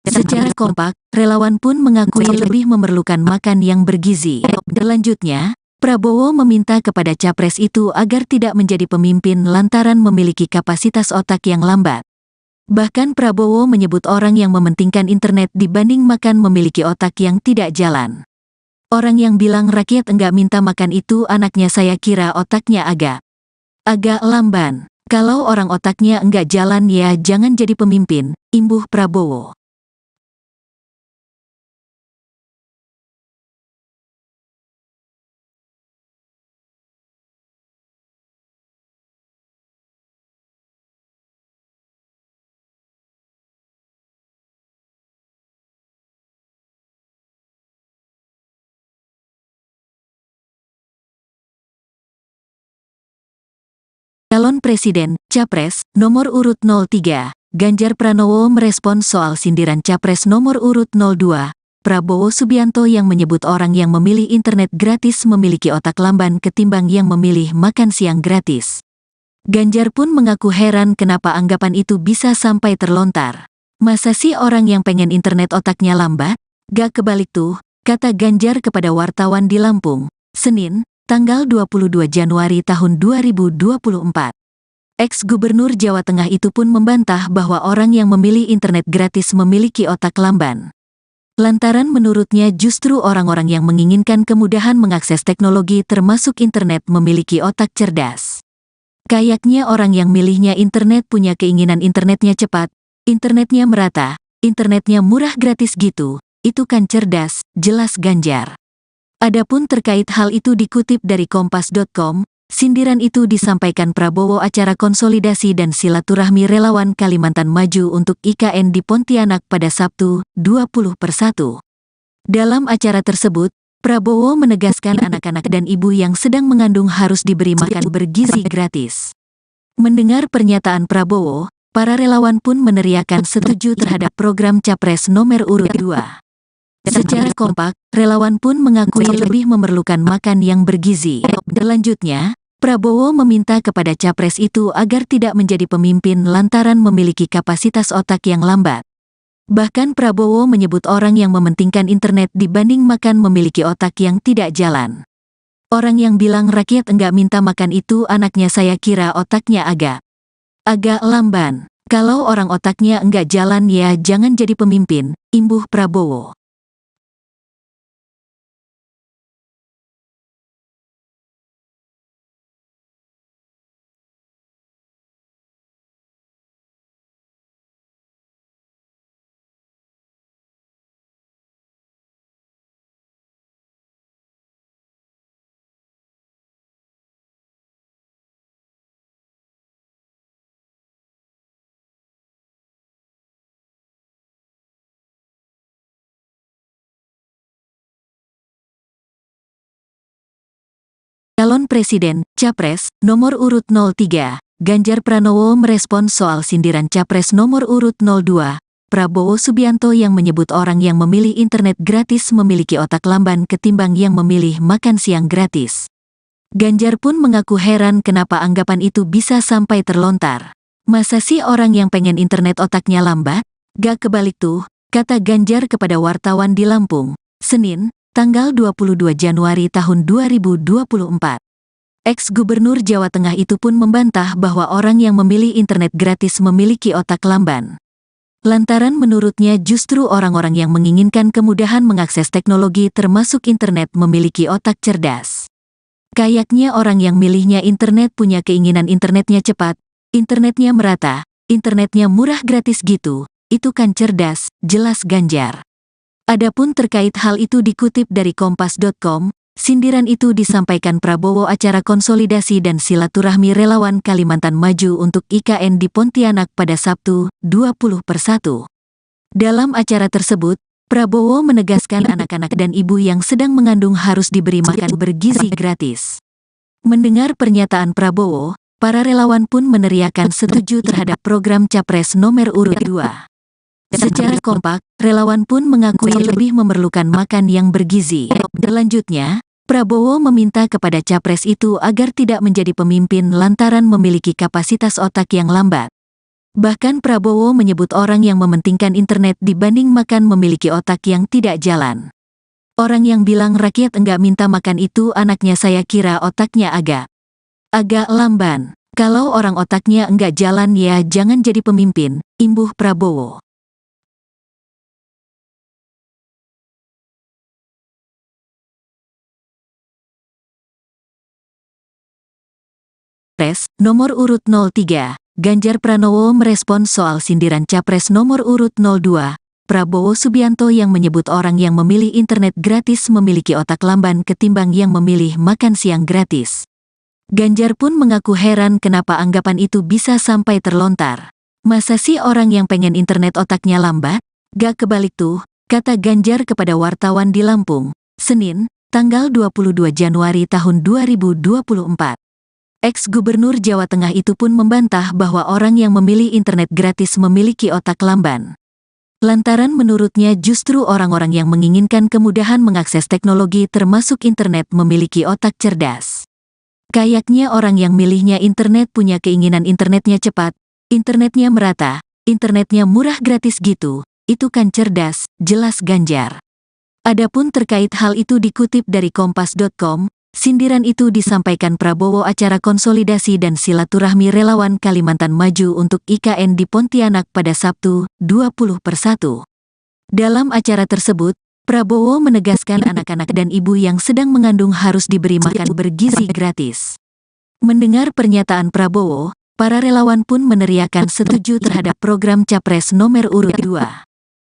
Secara kompak, relawan pun mengakui lebih memerlukan makan yang bergizi. Selanjutnya, Prabowo meminta kepada Capres itu agar tidak menjadi pemimpin lantaran memiliki kapasitas otak yang lambat. Bahkan Prabowo menyebut orang yang mementingkan internet dibanding makan memiliki otak yang tidak jalan. Orang yang bilang rakyat enggak minta makan itu anaknya, saya kira otaknya agak lamban. Kalau orang otaknya enggak jalan ya jangan jadi pemimpin, imbuh Prabowo. Presiden, Capres, nomor urut 03, Ganjar Pranowo merespons soal sindiran Capres nomor urut 02, Prabowo Subianto yang menyebut orang yang memilih internet gratis memiliki otak lamban ketimbang yang memilih makan siang gratis. Ganjar pun mengaku heran kenapa anggapan itu bisa sampai terlontar. Masa sih orang yang pengen internet otaknya lambat? Gak kebalik tuh, kata Ganjar kepada wartawan di Lampung, Senin, tanggal 22 Januari tahun 2024. Ex-Gubernur Jawa Tengah itu pun membantah bahwa orang yang memilih internet gratis memiliki otak lamban. Lantaran menurutnya justru orang-orang yang menginginkan kemudahan mengakses teknologi termasuk internet memiliki otak cerdas. Kayaknya orang yang milihnya internet punya keinginan internetnya cepat, internetnya merata, internetnya murah gratis gitu, itu kan cerdas, jelas Ganjar. Adapun terkait hal itu dikutip dari Kompas.com, sindiran itu disampaikan Prabowo acara konsolidasi dan silaturahmi relawan Kalimantan Maju untuk IKN di Pontianak pada Sabtu, 20/1. Dalam acara tersebut, Prabowo menegaskan anak-anak dan ibu yang sedang mengandung harus diberi makan bergizi gratis. Mendengar pernyataan Prabowo, para relawan pun meneriakan setuju terhadap program Capres nomor urut 2. Secara kompak, relawan pun mengakui lebih memerlukan makan yang bergizi. Selanjutnya, Prabowo meminta kepada Capres itu agar tidak menjadi pemimpin lantaran memiliki kapasitas otak yang lambat. Bahkan Prabowo menyebut orang yang mementingkan internet dibanding makan memiliki otak yang tidak jalan. Orang yang bilang rakyat enggak minta makan itu anaknya saya kira otaknya agak lamban. Kalau orang otaknya enggak jalan ya jangan jadi pemimpin, imbuh Prabowo. Calon Presiden, Capres, nomor urut 03, Ganjar Pranowo merespons soal sindiran Capres nomor urut 02, Prabowo Subianto yang menyebut orang yang memilih internet gratis memiliki otak lamban ketimbang yang memilih makan siang gratis. Ganjar pun mengaku heran kenapa anggapan itu bisa sampai terlontar. Masa sih orang yang pengen internet otaknya lambat? Gak kebalik tuh, kata Ganjar kepada wartawan di Lampung, Senin, tanggal 22 Januari tahun 2024. Ex-Gubernur Jawa Tengah itu pun membantah bahwa orang yang memilih internet gratis memiliki otak lamban. Lantaran menurutnya justru orang-orang yang menginginkan kemudahan mengakses teknologi termasuk internet memiliki otak cerdas. Kayaknya orang yang milihnya internet punya keinginan internetnya cepat, internetnya merata, internetnya murah gratis gitu, itu kan cerdas, jelas Ganjar. Adapun terkait hal itu dikutip dari Kompas.com, sindiran itu disampaikan Prabowo acara konsolidasi dan silaturahmi relawan Kalimantan Maju untuk IKN di Pontianak pada Sabtu, 20/1. Dalam acara tersebut, Prabowo menegaskan anak-anak dan ibu yang sedang mengandung harus diberi makan bergizi gratis. Mendengar pernyataan Prabowo, para relawan pun meneriakan setuju terhadap program Capres nomor urut 2. Secara kompak, relawan pun mengakui lebih memerlukan makan yang bergizi. Selanjutnya, Prabowo meminta kepada Capres itu agar tidak menjadi pemimpin lantaran memiliki kapasitas otak yang lambat. Bahkan Prabowo menyebut orang yang mementingkan internet dibanding makan memiliki otak yang tidak jalan. Orang yang bilang rakyat enggak minta makan itu anaknya saya kira otaknya agak lamban. Kalau orang otaknya enggak jalan ya jangan jadi pemimpin, imbuh Prabowo. Capres, nomor urut 03, Ganjar Pranowo merespons soal sindiran Capres nomor urut 02, Prabowo Subianto yang menyebut orang yang memilih internet gratis memiliki otak lamban ketimbang yang memilih makan siang gratis. Ganjar pun mengaku heran kenapa anggapan itu bisa sampai terlontar. Masa sih orang yang pengen internet otaknya lambat? Gak kebalik tuh, kata Ganjar kepada wartawan di Lampung, Senin, tanggal 22 Januari tahun 2024. Ex-Gubernur Jawa Tengah itu pun membantah bahwa orang yang memilih internet gratis memiliki otak lamban. Lantaran menurutnya justru orang-orang yang menginginkan kemudahan mengakses teknologi termasuk internet memiliki otak cerdas. Kayaknya orang yang milihnya internet punya keinginan internetnya cepat, internetnya merata, internetnya murah gratis gitu, itu kan cerdas, jelas Ganjar. Adapun terkait hal itu dikutip dari kompas.com, sindiran itu disampaikan Prabowo acara konsolidasi dan silaturahmi relawan Kalimantan Maju untuk IKN di Pontianak pada Sabtu, 20/1. Dalam acara tersebut, Prabowo menegaskan anak-anak dan ibu yang sedang mengandung harus diberi makan bergizi gratis. Mendengar pernyataan Prabowo, para relawan pun meneriakan setuju terhadap program Capres nomor urut 2.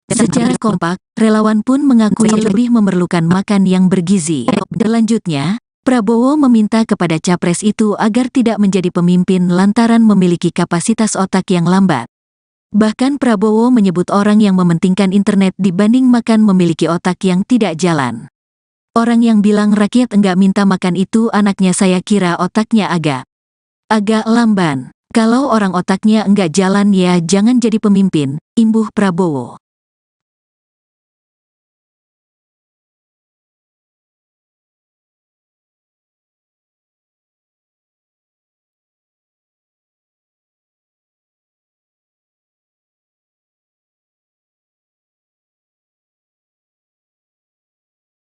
Secara kompak, relawan pun mengakui lebih memerlukan makan yang bergizi. Selanjutnya, Prabowo meminta kepada capres itu agar tidak menjadi pemimpin lantaran memiliki kapasitas otak yang lambat. Bahkan Prabowo menyebut orang yang mementingkan internet dibanding makan memiliki otak yang tidak jalan. Orang yang bilang rakyat enggak minta makan itu anaknya saya kira otaknya agak lamban. Kalau orang otaknya enggak jalan ya jangan jadi pemimpin, imbuh Prabowo.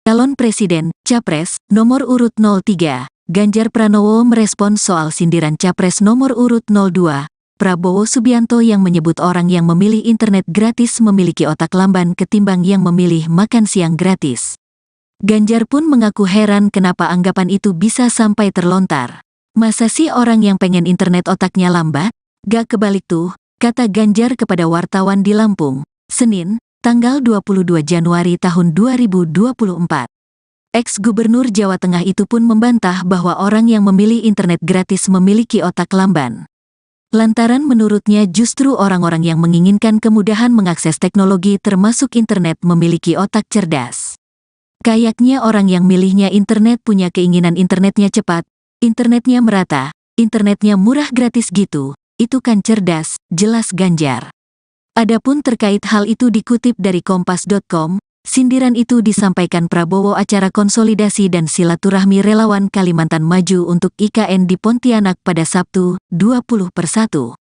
Calon Presiden, Capres, nomor urut 03, Ganjar Pranowo merespons soal sindiran Capres nomor urut 02, Prabowo Subianto yang menyebut orang yang memilih internet gratis memiliki otak lamban ketimbang yang memilih makan siang gratis. Ganjar pun mengaku heran kenapa anggapan itu bisa sampai terlontar. Masa sih orang yang pengen internet otaknya lambat? Gak kebalik tuh, kata Ganjar kepada wartawan di Lampung, Senin, tanggal 22 Januari tahun 2024. Ex-Gubernur Jawa Tengah itu pun membantah bahwa orang yang memilih internet gratis memiliki otak lamban. Lantaran menurutnya justru orang-orang yang menginginkan kemudahan mengakses teknologi termasuk internet memiliki otak cerdas. Kayaknya orang yang milihnya internet punya keinginan internetnya cepat, internetnya merata, internetnya murah gratis gitu, itu kan cerdas, jelas Ganjar. Adapun terkait hal itu dikutip dari kompas.com, sindiran itu disampaikan Prabowo acara konsolidasi dan silaturahmi relawan Kalimantan Maju untuk IKN di Pontianak pada Sabtu, 20/1.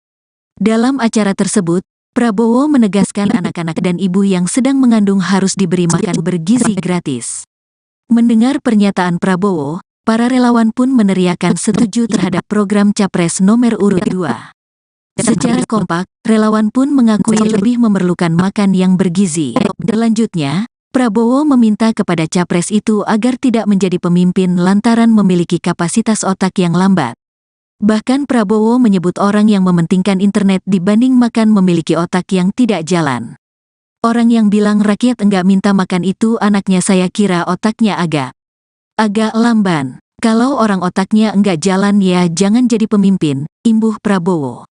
Dalam acara tersebut, Prabowo menegaskan anak-anak dan ibu yang sedang mengandung harus diberi makan bergizi gratis. Mendengar pernyataan Prabowo, para relawan pun meneriakan setuju terhadap program Capres nomor urut 2. Secara kompak, relawan pun mengakui lebih memerlukan makan yang bergizi. Selanjutnya, Prabowo meminta kepada capres itu agar tidak menjadi pemimpin lantaran memiliki kapasitas otak yang lambat. Bahkan Prabowo menyebut orang yang mementingkan internet dibanding makan memiliki otak yang tidak jalan. Orang yang bilang rakyat enggak minta makan itu anaknya saya kira otaknya agak lamban. Kalau orang otaknya enggak jalan ya jangan jadi pemimpin, imbuh Prabowo.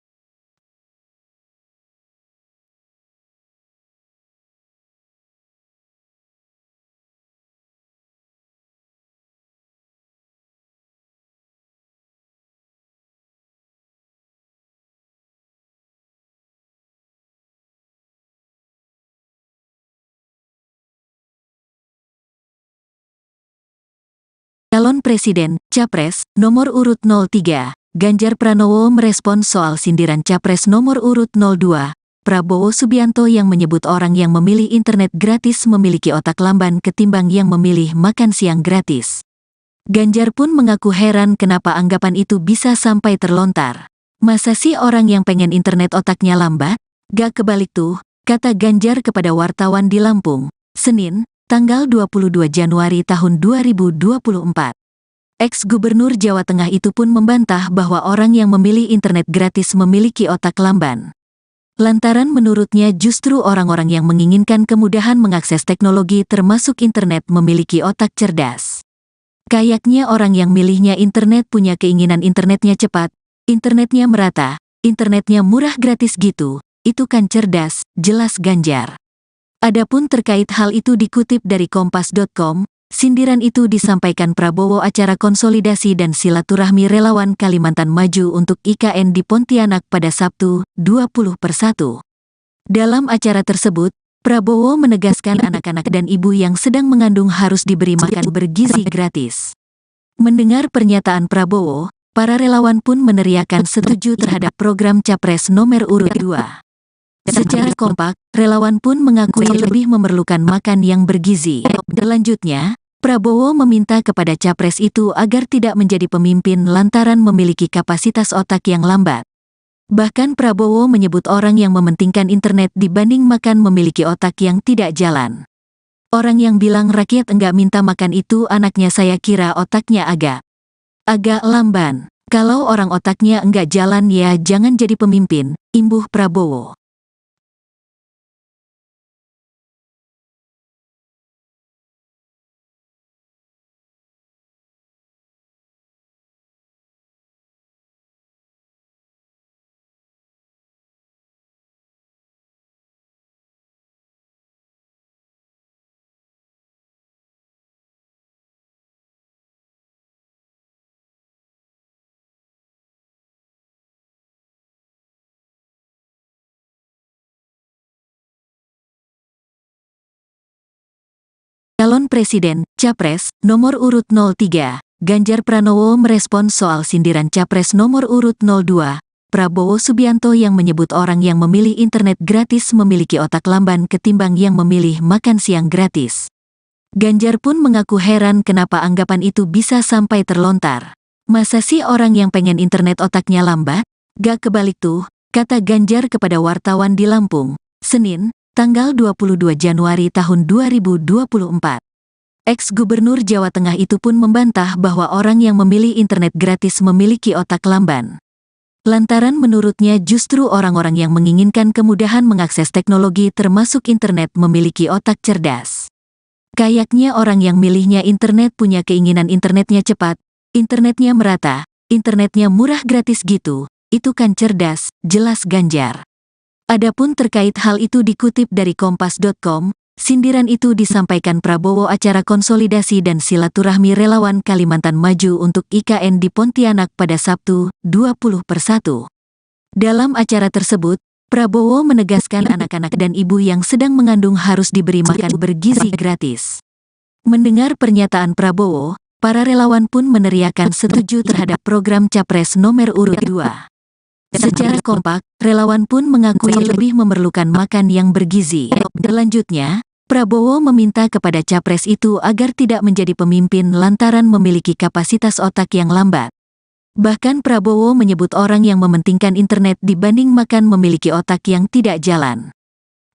Calon Presiden, Capres, nomor urut 03, Ganjar Pranowo merespons soal sindiran Capres nomor urut 02, Prabowo Subianto yang menyebut orang yang memilih internet gratis memiliki otak lamban ketimbang yang memilih makan siang gratis. Ganjar pun mengaku heran kenapa anggapan itu bisa sampai terlontar. Masa sih orang yang pengen internet otaknya lambat? Gak kebalik tuh, kata Ganjar kepada wartawan di Lampung, Senin, tanggal 22 Januari tahun 2024. Ex-Gubernur Jawa Tengah itu pun membantah bahwa orang yang memilih internet gratis memiliki otak lamban. Lantaran menurutnya justru orang-orang yang menginginkan kemudahan mengakses teknologi termasuk internet memiliki otak cerdas. Kayaknya orang yang milihnya internet punya keinginan internetnya cepat, internetnya merata, internetnya murah gratis gitu, itu kan cerdas, jelas Ganjar. Adapun terkait hal itu dikutip dari kompas.com, Sindiran itu disampaikan Prabowo acara konsolidasi dan silaturahmi relawan Kalimantan Maju untuk IKN di Pontianak pada Sabtu, 20/1. Dalam acara tersebut, Prabowo menegaskan anak-anak dan ibu yang sedang mengandung harus diberi makan bergizi gratis. Mendengar pernyataan Prabowo, para relawan pun meneriakan setuju terhadap program Capres nomor urut 2. Secara kompak, relawan pun mengakui lebih memerlukan makan yang bergizi. Selanjutnya, Prabowo meminta kepada Capres itu agar tidak menjadi pemimpin lantaran memiliki kapasitas otak yang lambat. Bahkan Prabowo menyebut orang yang mementingkan internet dibanding makan memiliki otak yang tidak jalan. Orang yang bilang rakyat enggak minta makan itu anaknya saya kira otaknya agak lamban. Kalau orang otaknya enggak jalan ya jangan jadi pemimpin, imbuh Prabowo. Calon Presiden, Capres, nomor urut 03, Ganjar Pranowo merespon soal sindiran Capres nomor urut 02, Prabowo Subianto yang menyebut orang yang memilih internet gratis memiliki otak lamban ketimbang yang memilih makan siang gratis. Ganjar pun mengaku heran kenapa anggapan itu bisa sampai terlontar. Masa sih orang yang pengen internet otaknya lambat? Gak kebalik tuh, kata Ganjar kepada wartawan di Lampung, Senin, tanggal 22 Januari tahun 2024. Ex-Gubernur Jawa Tengah itu pun membantah bahwa orang yang memilih internet gratis memiliki otak lamban. Lantaran menurutnya justru orang-orang yang menginginkan kemudahan mengakses teknologi termasuk internet memiliki otak cerdas. Kayaknya orang yang milihnya internet punya keinginan internetnya cepat, internetnya merata, internetnya murah gratis gitu, itu kan cerdas, jelas Ganjar. Adapun terkait hal itu dikutip dari Kompas.com, sindiran itu disampaikan Prabowo acara konsolidasi dan silaturahmi relawan Kalimantan Maju untuk IKN di Pontianak pada Sabtu, 20/1. Dalam acara tersebut, Prabowo menegaskan anak-anak dan ibu yang sedang mengandung harus diberi makan bergizi gratis. Mendengar pernyataan Prabowo, para relawan pun meneriakan setuju terhadap program Capres nomor urut 2. Secara kompak, relawan pun mengakui lebih memerlukan makan yang bergizi. Selanjutnya, Prabowo meminta kepada Capres itu agar tidak menjadi pemimpin lantaran memiliki kapasitas otak yang lambat. Bahkan Prabowo menyebut orang yang mementingkan internet dibanding makan memiliki otak yang tidak jalan.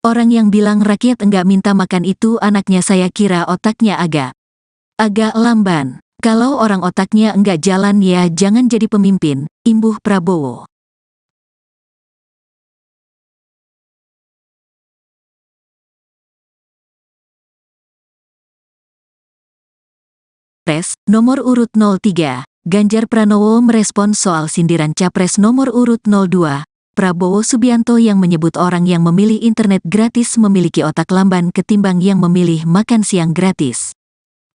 Orang yang bilang rakyat enggak minta makan itu anaknya saya kira otaknya agak lamban. Kalau orang otaknya enggak jalan ya jangan jadi pemimpin, imbuh Prabowo. Nomor urut 03, Ganjar Pranowo merespon soal sindiran Capres nomor urut 02, Prabowo Subianto yang menyebut orang yang memilih internet gratis memiliki otak lamban ketimbang yang memilih makan siang gratis.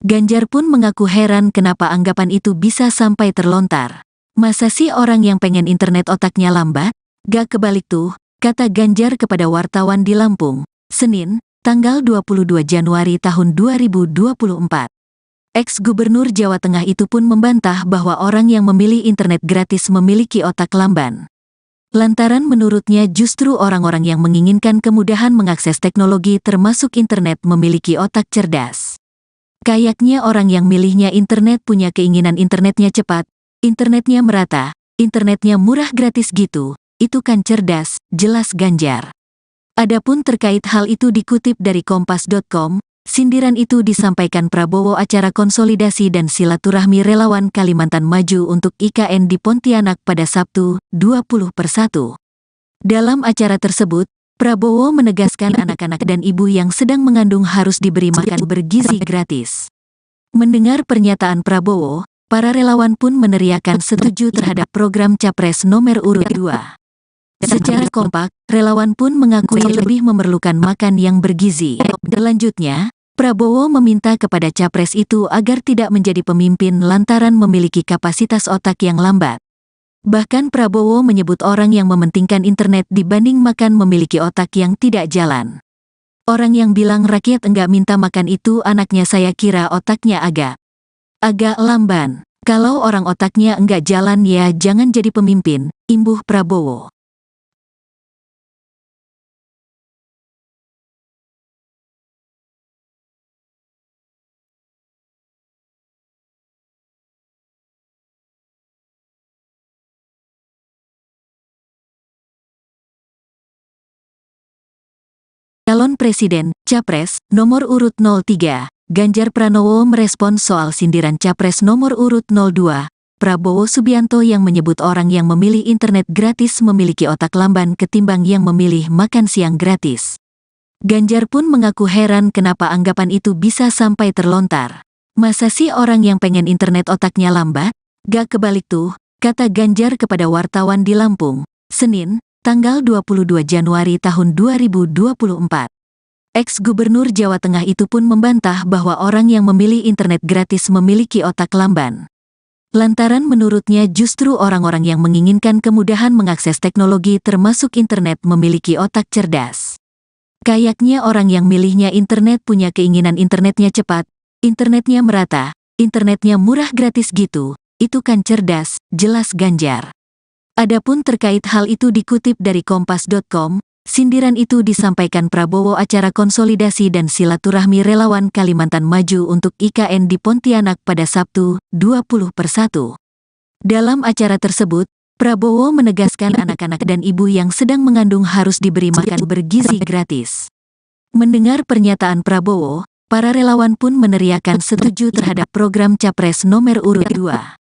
Ganjar pun mengaku heran kenapa anggapan itu bisa sampai terlontar. Masa sih orang yang pengen internet otaknya lambat? Gak kebalik tuh, kata Ganjar kepada wartawan di Lampung, Senin, tanggal 22 Januari tahun 2024. Ex-Gubernur Jawa Tengah itu pun membantah bahwa orang yang memilih internet gratis memiliki otak lamban. Lantaran menurutnya justru orang-orang yang menginginkan kemudahan mengakses teknologi termasuk internet memiliki otak cerdas. Kayaknya orang yang milihnya internet punya keinginan internetnya cepat, internetnya merata, internetnya murah gratis gitu, itu kan cerdas, jelas Ganjar. Adapun terkait hal itu dikutip dari Kompas.com, sindiran itu disampaikan Prabowo acara konsolidasi dan silaturahmi relawan Kalimantan Maju untuk IKN di Pontianak pada Sabtu, 20/1. Dalam acara tersebut, Prabowo menegaskan anak-anak dan ibu yang sedang mengandung harus diberi makan bergizi gratis. Mendengar pernyataan Prabowo, para relawan pun meneriakan setuju terhadap program Capres nomor urut 2. Secara kompak, relawan pun mengakui lebih memerlukan makan yang bergizi. Selanjutnya, Prabowo meminta kepada capres itu agar tidak menjadi pemimpin lantaran memiliki kapasitas otak yang lambat. Bahkan Prabowo menyebut orang yang mementingkan internet dibanding makan memiliki otak yang tidak jalan. Orang yang bilang rakyat enggak minta makan itu anaknya, saya kira otaknya agak lamban. Kalau orang otaknya enggak jalan ya jangan jadi pemimpin, imbuh Prabowo. Calon Presiden, Capres, nomor urut 03, Ganjar Pranowo merespons soal sindiran Capres nomor urut 02, Prabowo Subianto yang menyebut orang yang memilih internet gratis memiliki otak lamban ketimbang yang memilih makan siang gratis. Ganjar pun mengaku heran kenapa anggapan itu bisa sampai terlontar. Masa sih orang yang pengen internet otaknya lambat? Gak kebalik tuh, kata Ganjar kepada wartawan di Lampung, Senin, tanggal 22 Januari tahun 2024. Ex-Gubernur Jawa Tengah itu pun membantah bahwa orang yang memilih internet gratis memiliki otak lamban. Lantaran menurutnya justru orang-orang yang menginginkan kemudahan mengakses teknologi termasuk internet memiliki otak cerdas. Kayaknya orang yang milihnya internet punya keinginan internetnya cepat, internetnya merata, internetnya murah gratis gitu, itu kan cerdas, jelas Ganjar. Adapun terkait hal itu dikutip dari kompas.com, sindiran itu disampaikan Prabowo acara konsolidasi dan silaturahmi relawan Kalimantan Maju untuk IKN di Pontianak pada Sabtu, 20/1. Dalam acara tersebut, Prabowo menegaskan anak-anak dan ibu yang sedang mengandung harus diberi makan bergizi gratis. Mendengar pernyataan Prabowo, para relawan pun meneriakan setuju terhadap program Capres nomor urut 2.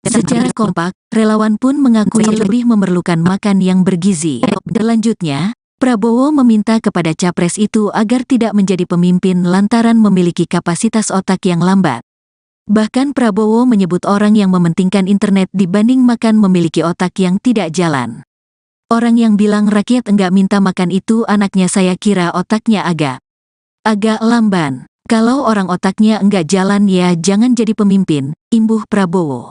Secara kompak, relawan pun mengakui lebih memerlukan makan yang bergizi. Selanjutnya, Prabowo meminta kepada capres itu agar tidak menjadi pemimpin lantaran memiliki kapasitas otak yang lambat. Bahkan Prabowo menyebut orang yang mementingkan internet dibanding makan memiliki otak yang tidak jalan. Orang yang bilang rakyat enggak minta makan itu anaknya, saya kira otaknya agak lamban. Kalau orang otaknya enggak jalan ya jangan jadi pemimpin, imbuh Prabowo.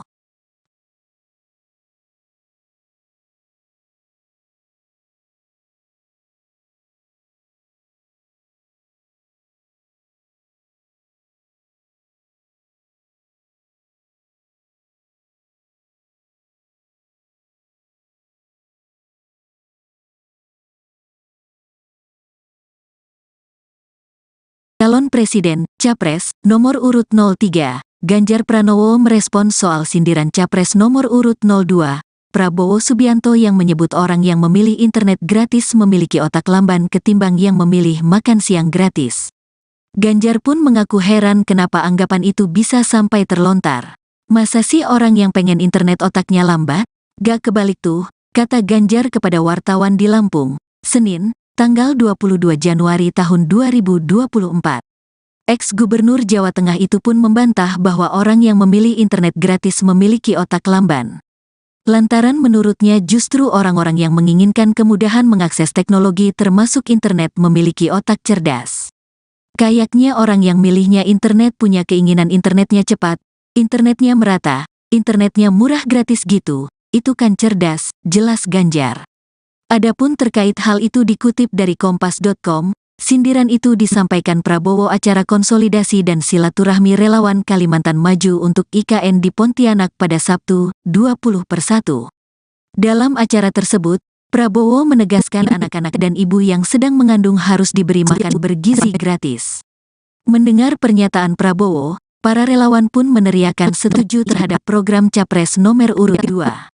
Calon Presiden, Capres, nomor urut 03, Ganjar Pranowo merespons soal sindiran Capres nomor urut 02, Prabowo Subianto yang menyebut orang yang memilih internet gratis memiliki otak lamban ketimbang yang memilih makan siang gratis. Ganjar pun mengaku heran kenapa anggapan itu bisa sampai terlontar. Masa sih orang yang pengen internet otaknya lambat? Gak kebalik tuh, kata Ganjar kepada wartawan di Lampung, Senin, tanggal 22 Januari tahun 2024. Ex-Gubernur Jawa Tengah itu pun membantah bahwa orang yang memilih internet gratis memiliki otak lamban. Lantaran menurutnya justru orang-orang yang menginginkan kemudahan mengakses teknologi termasuk internet memiliki otak cerdas. Kayaknya orang yang milihnya internet punya keinginan internetnya cepat, internetnya merata, internetnya murah gratis gitu, itu kan cerdas, jelas Ganjar. Adapun terkait hal itu dikutip dari kompas.com, sindiran itu disampaikan Prabowo acara konsolidasi dan silaturahmi relawan Kalimantan Maju untuk IKN di Pontianak pada Sabtu, 20/1. Dalam acara tersebut, Prabowo menegaskan anak-anak dan ibu yang sedang mengandung harus diberi makan bergizi gratis. Mendengar pernyataan Prabowo, para relawan pun meneriakan setuju terhadap program Capres nomor urut 2.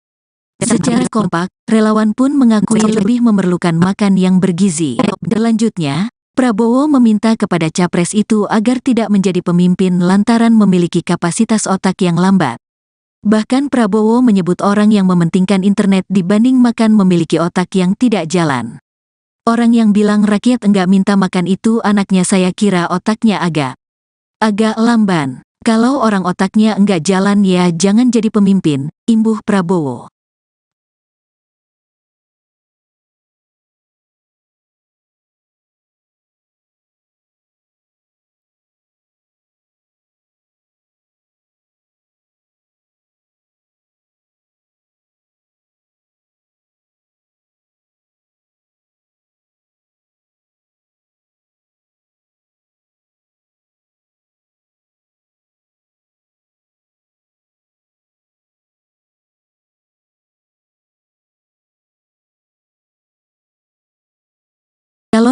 Secara kompak, relawan pun mengakui lebih memerlukan makan yang bergizi. Selanjutnya, Prabowo meminta kepada capres itu agar tidak menjadi pemimpin lantaran memiliki kapasitas otak yang lambat. Bahkan Prabowo menyebut orang yang mementingkan internet dibanding makan memiliki otak yang tidak jalan. Orang yang bilang rakyat enggak minta makan itu anaknya, saya kira otaknya agak lamban. Kalau orang otaknya enggak jalan ya jangan jadi pemimpin, imbuh Prabowo.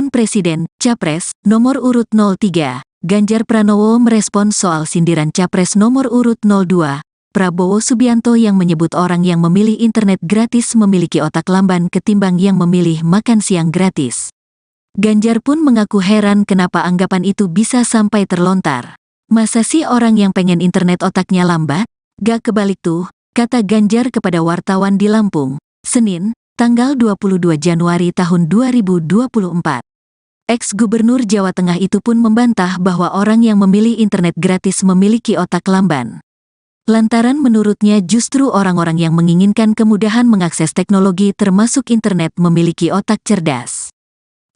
Calon Presiden, Capres, nomor urut 03, Ganjar Pranowo merespons soal sindiran Capres nomor urut 02, Prabowo Subianto yang menyebut orang yang memilih internet gratis memiliki otak lamban ketimbang yang memilih makan siang gratis. Ganjar pun mengaku heran kenapa anggapan itu bisa sampai terlontar. Masa sih orang yang pengen internet otaknya lambat? Gak kebalik tuh, kata Ganjar kepada wartawan di Lampung, Senin, tanggal 22 Januari tahun 2024. Ex-Gubernur Jawa Tengah itu pun membantah bahwa orang yang memilih internet gratis memiliki otak lamban. Lantaran menurutnya justru orang-orang yang menginginkan kemudahan mengakses teknologi termasuk internet memiliki otak cerdas.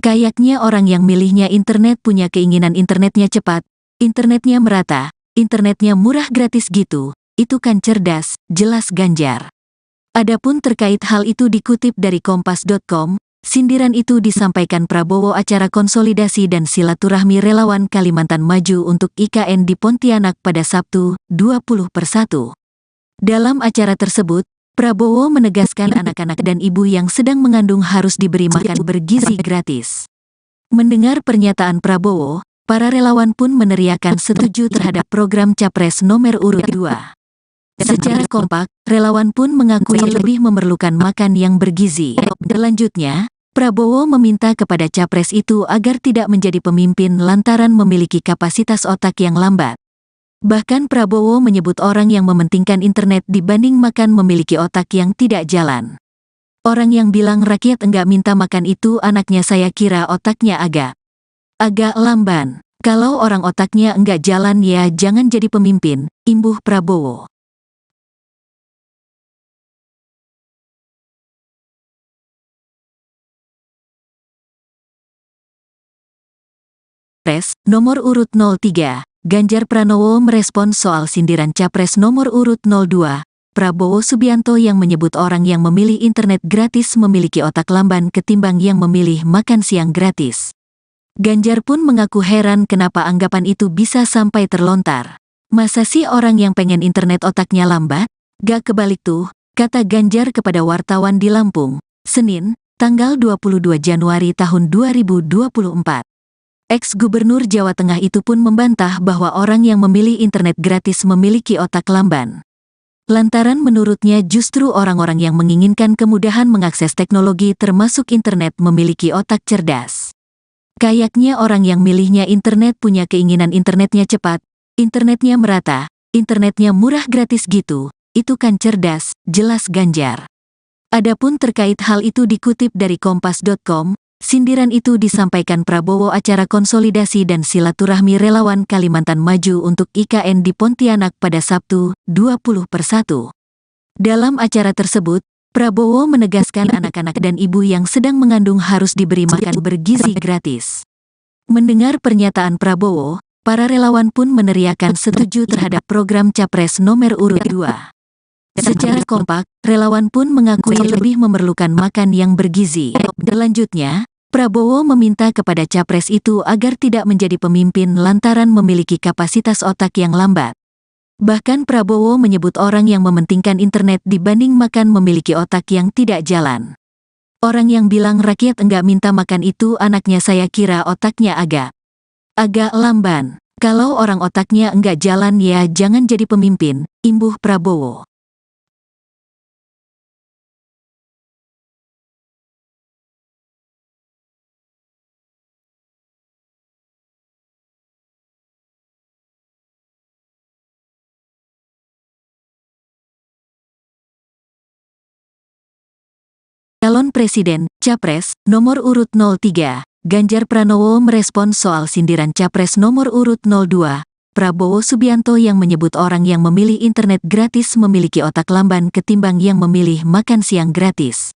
Kayaknya orang yang milihnya internet punya keinginan internetnya cepat, internetnya merata, internetnya murah gratis gitu, itu kan cerdas, jelas Ganjar. Adapun terkait hal itu dikutip dari kompas.com, sindiran itu disampaikan Prabowo acara konsolidasi dan silaturahmi relawan Kalimantan Maju untuk IKN di Pontianak pada Sabtu, 20/1. Dalam acara tersebut, Prabowo menegaskan anak-anak dan ibu yang sedang mengandung harus diberi makan bergizi gratis. Mendengar pernyataan Prabowo, para relawan pun meneriakan setuju terhadap program Capres nomor urut 2. Secara kompak, relawan pun mengakui lebih memerlukan makan yang bergizi. Selanjutnya, Prabowo meminta kepada Capres itu agar tidak menjadi pemimpin lantaran memiliki kapasitas otak yang lambat. Bahkan Prabowo menyebut orang yang mementingkan internet dibanding makan memiliki otak yang tidak jalan. Orang yang bilang rakyat enggak minta makan itu anaknya saya kira otaknya agak lamban. Kalau orang otaknya enggak jalan ya jangan jadi pemimpin, imbuh Prabowo. Capres nomor urut 03, Ganjar Pranowo merespons soal sindiran Capres nomor urut 02, Prabowo Subianto yang menyebut orang yang memilih internet gratis memiliki otak lamban ketimbang yang memilih makan siang gratis. Ganjar pun mengaku heran kenapa anggapan itu bisa sampai terlontar. Masa sih orang yang pengen internet otaknya lambat? Gak kebalik tuh, kata Ganjar kepada wartawan di Lampung, Senin, tanggal 22 Januari tahun 2024. Ex-Gubernur Jawa Tengah itu pun membantah bahwa orang yang memilih internet gratis memiliki otak lamban. Lantaran menurutnya justru orang-orang yang menginginkan kemudahan mengakses teknologi termasuk internet memiliki otak cerdas. Kayaknya orang yang milihnya internet punya keinginan internetnya cepat, internetnya merata, internetnya murah gratis gitu, itu kan cerdas, jelas Ganjar. Adapun terkait hal itu dikutip dari kompas.com, sindiran itu disampaikan Prabowo acara konsolidasi dan silaturahmi relawan Kalimantan Maju untuk IKN di Pontianak pada Sabtu, 20/1. Dalam acara tersebut, Prabowo menegaskan anak-anak dan ibu yang sedang mengandung harus diberi makan bergizi gratis. Mendengar pernyataan Prabowo, para relawan pun meneriakan setuju terhadap program Capres nomor urut 2. Secara kompak, relawan pun mengakui lebih memerlukan makan yang bergizi. Selanjutnya, Prabowo meminta kepada Capres itu agar tidak menjadi pemimpin lantaran memiliki kapasitas otak yang lambat. Bahkan Prabowo menyebut orang yang mementingkan internet dibanding makan memiliki otak yang tidak jalan. Orang yang bilang rakyat enggak minta makan itu anaknya saya kira otaknya agak lamban. Kalau orang otaknya enggak jalan ya jangan jadi pemimpin, imbuh Prabowo. Calon Presiden, Capres, nomor urut 03, Ganjar Pranowo merespons soal sindiran Capres nomor urut 02, Prabowo Subianto yang menyebut orang yang memilih internet gratis memiliki otak lamban ketimbang yang memilih makan siang gratis.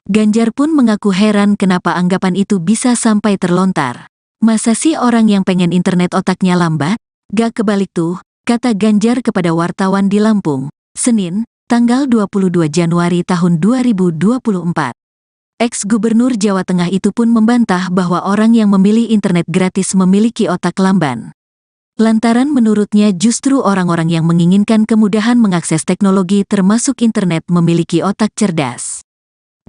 Ganjar pun mengaku heran kenapa anggapan itu bisa sampai terlontar. Masa sih orang yang pengen internet otaknya lambat? Gak kebalik tuh, kata Ganjar kepada wartawan di Lampung, Senin, tanggal 22 Januari tahun 2024. Ex-Gubernur Jawa Tengah itu pun membantah bahwa orang yang memilih internet gratis memiliki otak lamban. Lantaran menurutnya justru orang-orang yang menginginkan kemudahan mengakses teknologi termasuk internet memiliki otak cerdas.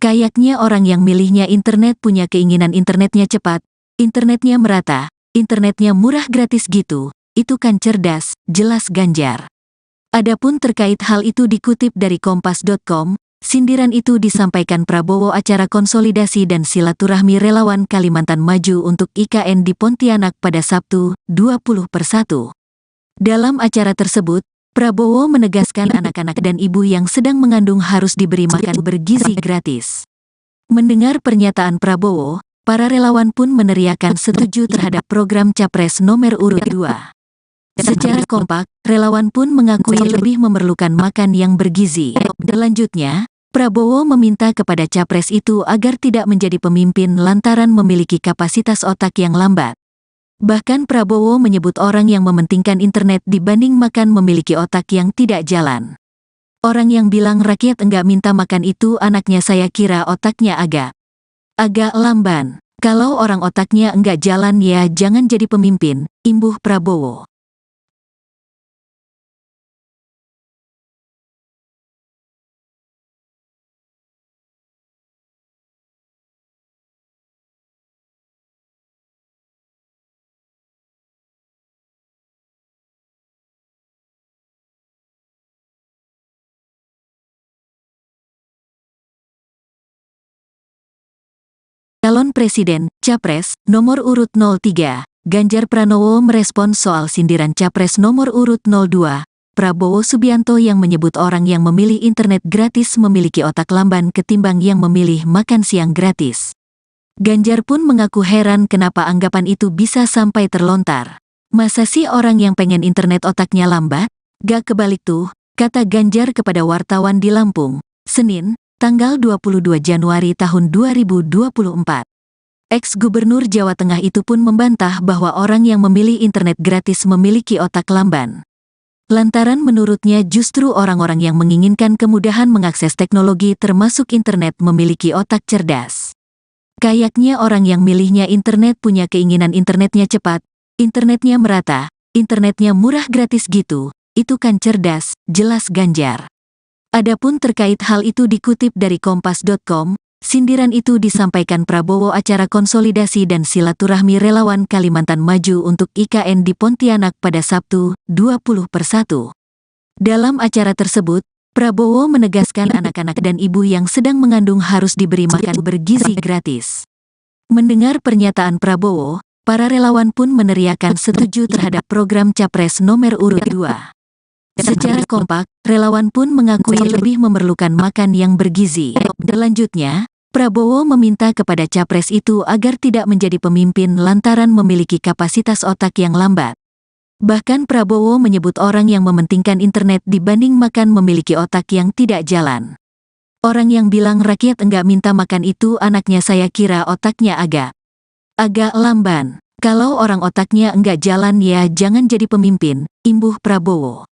Kayaknya orang yang milihnya internet punya keinginan internetnya cepat, Internetnya merata, internetnya murah gratis gitu, itu kan cerdas, jelas Ganjar. Adapun terkait hal itu dikutip dari kompas.com, sindiran itu disampaikan Prabowo acara konsolidasi dan silaturahmi relawan Kalimantan Maju untuk IKN di Pontianak pada Sabtu, 20/1. Dalam acara tersebut, Prabowo menegaskan anak-anak dan ibu yang sedang mengandung harus diberi makan bergizi gratis. Mendengar pernyataan Prabowo, para relawan pun meneriakan setuju terhadap program Capres nomor urut 2. Secara kompak, relawan pun mengakui lebih memerlukan makan yang bergizi. Selanjutnya, Prabowo meminta kepada Capres itu agar tidak menjadi pemimpin lantaran memiliki kapasitas otak yang lambat. Bahkan Prabowo menyebut orang yang mementingkan internet dibanding makan memiliki otak yang tidak jalan. Orang yang bilang rakyat enggak minta makan itu anaknya saya kira otaknya agak lamban. Kalau orang otaknya enggak jalan ya jangan jadi pemimpin, imbuh Prabowo. Calon Presiden, Capres, nomor urut 03, Ganjar Pranowo merespons soal sindiran Capres nomor urut 02, Prabowo Subianto yang menyebut orang yang memilih internet gratis memiliki otak lamban ketimbang yang memilih makan siang gratis. Ganjar pun mengaku heran kenapa anggapan itu bisa sampai terlontar. Masa sih orang yang pengen internet otaknya lambat? Gak kebalik tuh, kata Ganjar kepada wartawan di Lampung, Senin, tanggal 22 Januari tahun 2024. Ex-Gubernur Jawa Tengah itu pun membantah bahwa orang yang memilih internet gratis memiliki otak lamban. Lantaran menurutnya justru orang-orang yang menginginkan kemudahan mengakses teknologi termasuk internet memiliki otak cerdas. Kayaknya orang yang milihnya internet punya keinginan internetnya cepat, internetnya merata, internetnya murah gratis gitu, itu kan cerdas, jelas Ganjar. Adapun terkait hal itu dikutip dari kompas.com, sindiran itu disampaikan Prabowo acara konsolidasi dan silaturahmi relawan Kalimantan Maju untuk IKN di Pontianak pada Sabtu, 20/1. Dalam acara tersebut, Prabowo menegaskan anak-anak dan ibu yang sedang mengandung harus diberi makan bergizi gratis. Mendengar pernyataan Prabowo, para relawan pun meneriakan setuju terhadap program Capres nomor urut 2. Secara kompak, relawan pun mengakui lebih memerlukan makan yang bergizi. Selanjutnya, Prabowo meminta kepada Capres itu agar tidak menjadi pemimpin lantaran memiliki kapasitas otak yang lambat. Bahkan Prabowo menyebut orang yang mementingkan internet dibanding makan memiliki otak yang tidak jalan. Orang yang bilang rakyat enggak minta makan itu anaknya saya kira otaknya agak lamban. Kalau orang otaknya enggak jalan ya jangan jadi pemimpin, imbuh Prabowo.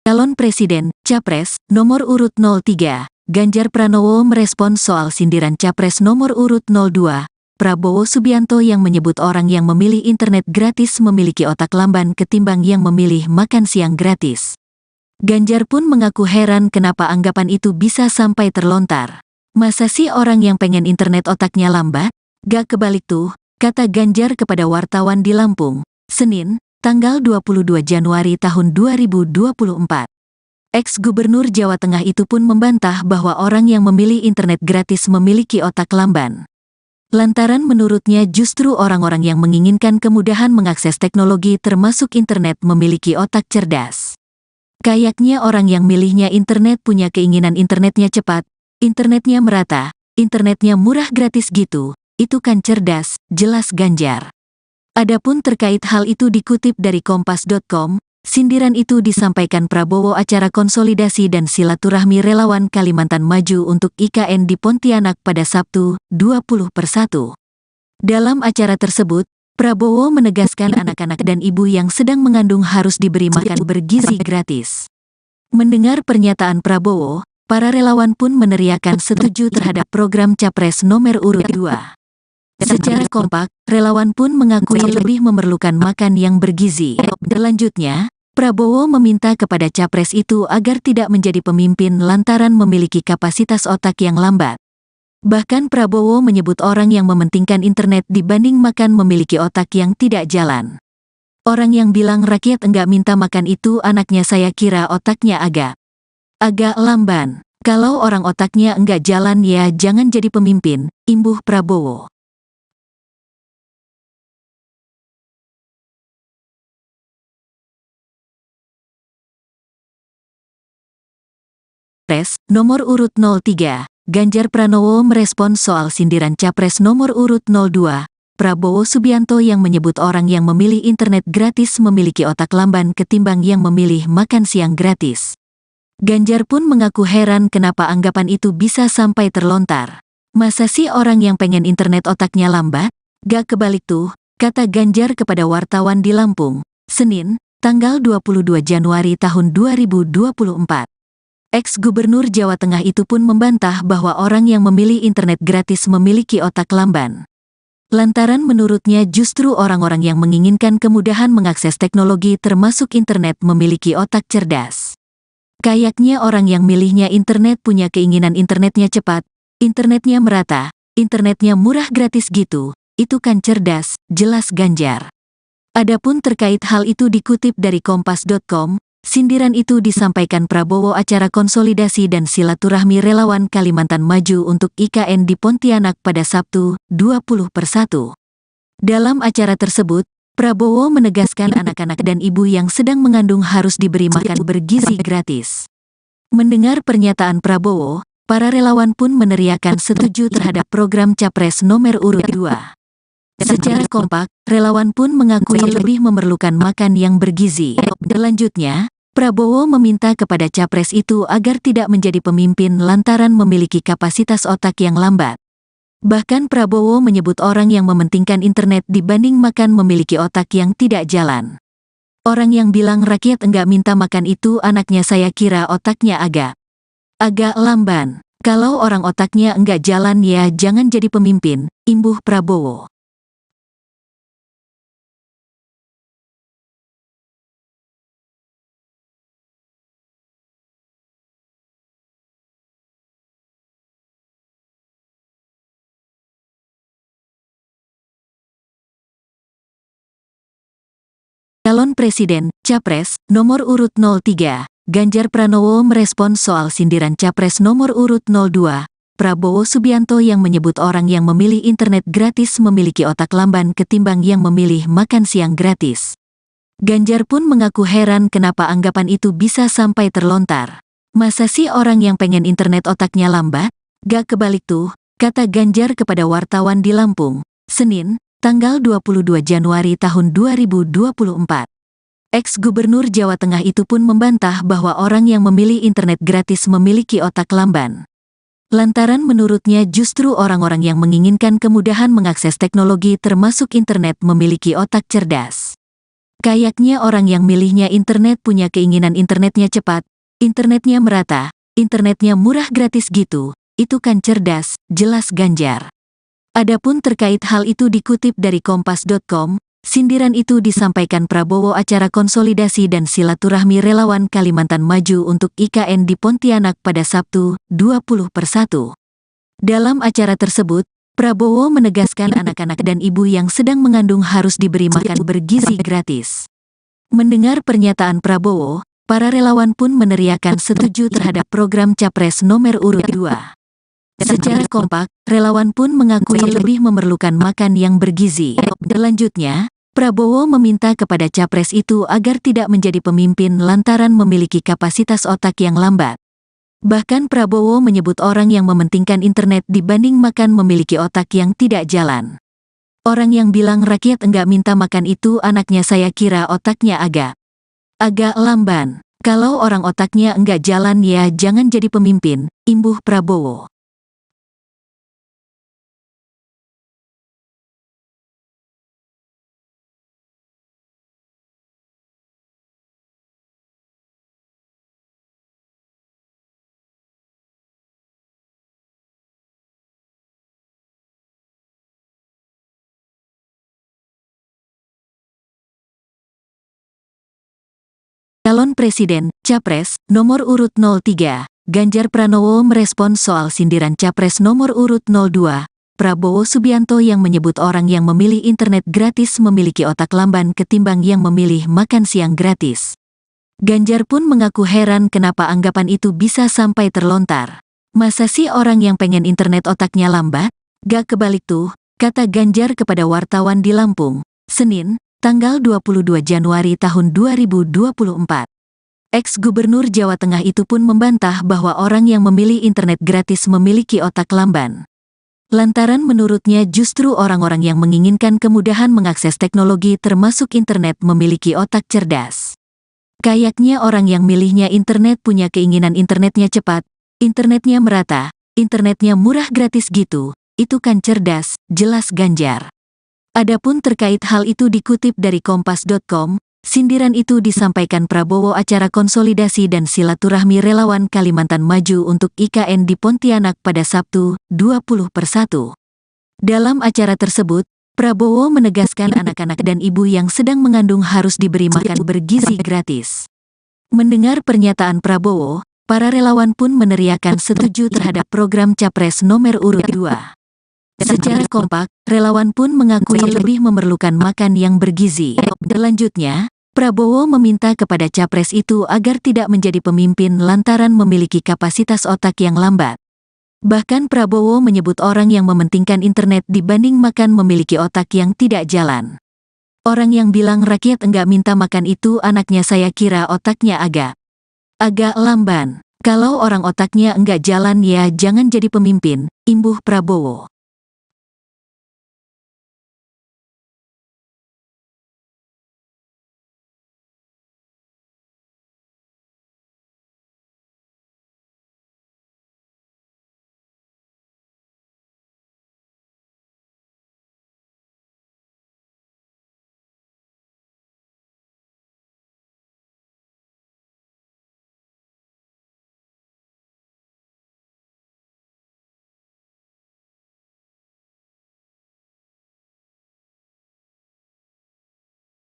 Calon Presiden, Capres, nomor urut 03, Ganjar Pranowo merespons soal sindiran Capres nomor urut 02, Prabowo Subianto yang menyebut orang yang memilih internet gratis memiliki otak lamban ketimbang yang memilih makan siang gratis. Ganjar pun mengaku heran kenapa anggapan itu bisa sampai terlontar. Masa sih orang yang pengen internet otaknya lambat? Gak kebalik tuh, kata Ganjar kepada wartawan di Lampung, Senin, tanggal 22 Januari tahun 2024. Ex-Gubernur Jawa Tengah itu pun membantah bahwa orang yang memilih internet gratis memiliki otak lamban. Lantaran menurutnya justru orang-orang yang menginginkan kemudahan mengakses teknologi termasuk internet memiliki otak cerdas. Kayaknya orang yang milihnya internet punya keinginan internetnya cepat, internetnya merata, internetnya murah gratis gitu, itu kan cerdas, jelas Ganjar. Adapun terkait hal itu dikutip dari kompas.com, Sindiran itu disampaikan Prabowo acara konsolidasi dan silaturahmi relawan Kalimantan Maju untuk IKN di Pontianak pada Sabtu, 20/1. Dalam acara tersebut, Prabowo menegaskan anak-anak dan ibu yang sedang mengandung harus diberi makan bergizi gratis. Mendengar pernyataan Prabowo, para relawan pun meneriakan setuju terhadap program Capres nomor urut 2. Secara kompak, relawan pun mengakui lebih memerlukan makan yang bergizi. Selanjutnya, Prabowo meminta kepada capres itu agar tidak menjadi pemimpin lantaran memiliki kapasitas otak yang lambat. Bahkan Prabowo menyebut orang yang mementingkan internet dibanding makan memiliki otak yang tidak jalan. Orang yang bilang rakyat enggak minta makan itu anaknya saya kira otaknya agak lamban. Kalau orang otaknya enggak jalan ya jangan jadi pemimpin, imbuh Prabowo. Capres nomor urut 03, Ganjar Pranowo merespon soal sindiran Capres nomor urut 02, Prabowo Subianto yang menyebut orang yang memilih internet gratis memiliki otak lamban ketimbang yang memilih makan siang gratis. Ganjar pun mengaku heran kenapa anggapan itu bisa sampai terlontar. Masa sih orang yang pengen internet otaknya lambat? Gak kebalik tuh, kata Ganjar kepada wartawan di Lampung, Senin, tanggal 22 Januari tahun 2024. Ex-Gubernur Jawa Tengah itu pun membantah bahwa orang yang memilih internet gratis memiliki otak lamban. Lantaran menurutnya justru orang-orang yang menginginkan kemudahan mengakses teknologi termasuk internet memiliki otak cerdas. Kayaknya orang yang milihnya internet punya keinginan internetnya cepat, internetnya merata, internetnya murah gratis gitu, itu kan cerdas, jelas Ganjar. Adapun terkait hal itu dikutip dari Kompas.com, sindiran itu disampaikan Prabowo acara konsolidasi dan silaturahmi relawan Kalimantan Maju untuk IKN di Pontianak pada Sabtu, 20/1. Dalam acara tersebut, Prabowo menegaskan anak-anak dan ibu yang sedang mengandung harus diberi makan bergizi gratis. Mendengar pernyataan Prabowo, para relawan pun meneriakan setuju terhadap program Capres nomor urut 2. Secara kompak, relawan pun mengakui lebih memerlukan makan yang bergizi. Selanjutnya, Prabowo meminta kepada capres itu agar tidak menjadi pemimpin lantaran memiliki kapasitas otak yang lambat. Bahkan Prabowo menyebut orang yang mementingkan internet dibanding makan memiliki otak yang tidak jalan. Orang yang bilang rakyat enggak minta makan itu anaknya saya kira otaknya agak lamban. Kalau orang otaknya enggak jalan ya jangan jadi pemimpin, imbuh Prabowo. Calon Presiden, Capres, nomor urut 03, Ganjar Pranowo merespon soal sindiran Capres nomor urut 02, Prabowo Subianto yang menyebut orang yang memilih internet gratis memiliki otak lamban ketimbang yang memilih makan siang gratis. Ganjar pun mengaku heran kenapa anggapan itu bisa sampai terlontar. Masa sih orang yang pengen internet otaknya lambat? Gak kebalik tuh, kata Ganjar kepada wartawan di Lampung, Senin, tanggal 22 Januari tahun 2024. Ex-Gubernur Jawa Tengah itu pun membantah bahwa orang yang memilih internet gratis memiliki otak lamban. Lantaran menurutnya justru orang-orang yang menginginkan kemudahan mengakses teknologi termasuk internet memiliki otak cerdas. Kayaknya orang yang milihnya internet punya keinginan internetnya cepat, internetnya merata, internetnya murah gratis gitu, itu kan cerdas, jelas Ganjar. Adapun terkait hal itu dikutip dari Kompas.com, sindiran itu disampaikan Prabowo acara konsolidasi dan silaturahmi relawan Kalimantan Maju untuk IKN di Pontianak pada Sabtu, 20/1. Dalam acara tersebut, Prabowo menegaskan anak-anak dan ibu yang sedang mengandung harus diberi makan bergizi gratis. Mendengar pernyataan Prabowo, para relawan pun meneriakan setuju terhadap program Capres nomor urut 2. Secara kompak, relawan pun mengakui lebih memerlukan makan yang bergizi. Selanjutnya, Prabowo meminta kepada capres itu agar tidak menjadi pemimpin lantaran memiliki kapasitas otak yang lambat. Bahkan Prabowo menyebut orang yang mementingkan internet dibanding makan memiliki otak yang tidak jalan. Orang yang bilang rakyat enggak minta makan itu anaknya saya kira otaknya agak Agak lamban. Kalau orang otaknya enggak jalan ya jangan jadi pemimpin, imbuh Prabowo. Calon Presiden, Capres, nomor urut 03, Ganjar Pranowo merespons soal sindiran Capres nomor urut 02, Prabowo Subianto yang menyebut orang yang memilih internet gratis memiliki otak lamban ketimbang yang memilih makan siang gratis. Ganjar pun mengaku heran kenapa anggapan itu bisa sampai terlontar. Masa sih orang yang pengen internet otaknya lambat? Gak kebalik tuh, kata Ganjar kepada wartawan di Lampung, Senin, tanggal 22 Januari tahun 2024. Ex-Gubernur Jawa Tengah itu pun membantah bahwa orang yang memilih internet gratis memiliki otak lamban. Lantaran menurutnya justru orang-orang yang menginginkan kemudahan mengakses teknologi termasuk internet memiliki otak cerdas. Kayaknya orang yang milihnya internet punya keinginan internetnya cepat, internetnya merata, internetnya murah gratis gitu, itu kan cerdas, jelas Ganjar. Adapun terkait hal itu dikutip dari kompas.com, sindiran itu disampaikan Prabowo acara konsolidasi dan silaturahmi relawan Kalimantan Maju untuk IKN di Pontianak pada Sabtu, 20/1. Dalam acara tersebut, Prabowo menegaskan anak-anak dan ibu yang sedang mengandung harus diberi makan bergizi gratis. Mendengar pernyataan Prabowo, para relawan pun meneriakan setuju terhadap program Capres nomor urut 2. Secara kompak, relawan pun mengakui lebih memerlukan makan yang bergizi. Selanjutnya, Prabowo meminta kepada Capres itu agar tidak menjadi pemimpin lantaran memiliki kapasitas otak yang lambat. Bahkan Prabowo menyebut orang yang mementingkan internet dibanding makan memiliki otak yang tidak jalan. Orang yang bilang rakyat enggak minta makan itu anaknya saya kira otaknya agak lamban. Kalau orang otaknya enggak jalan ya jangan jadi pemimpin, imbuh Prabowo.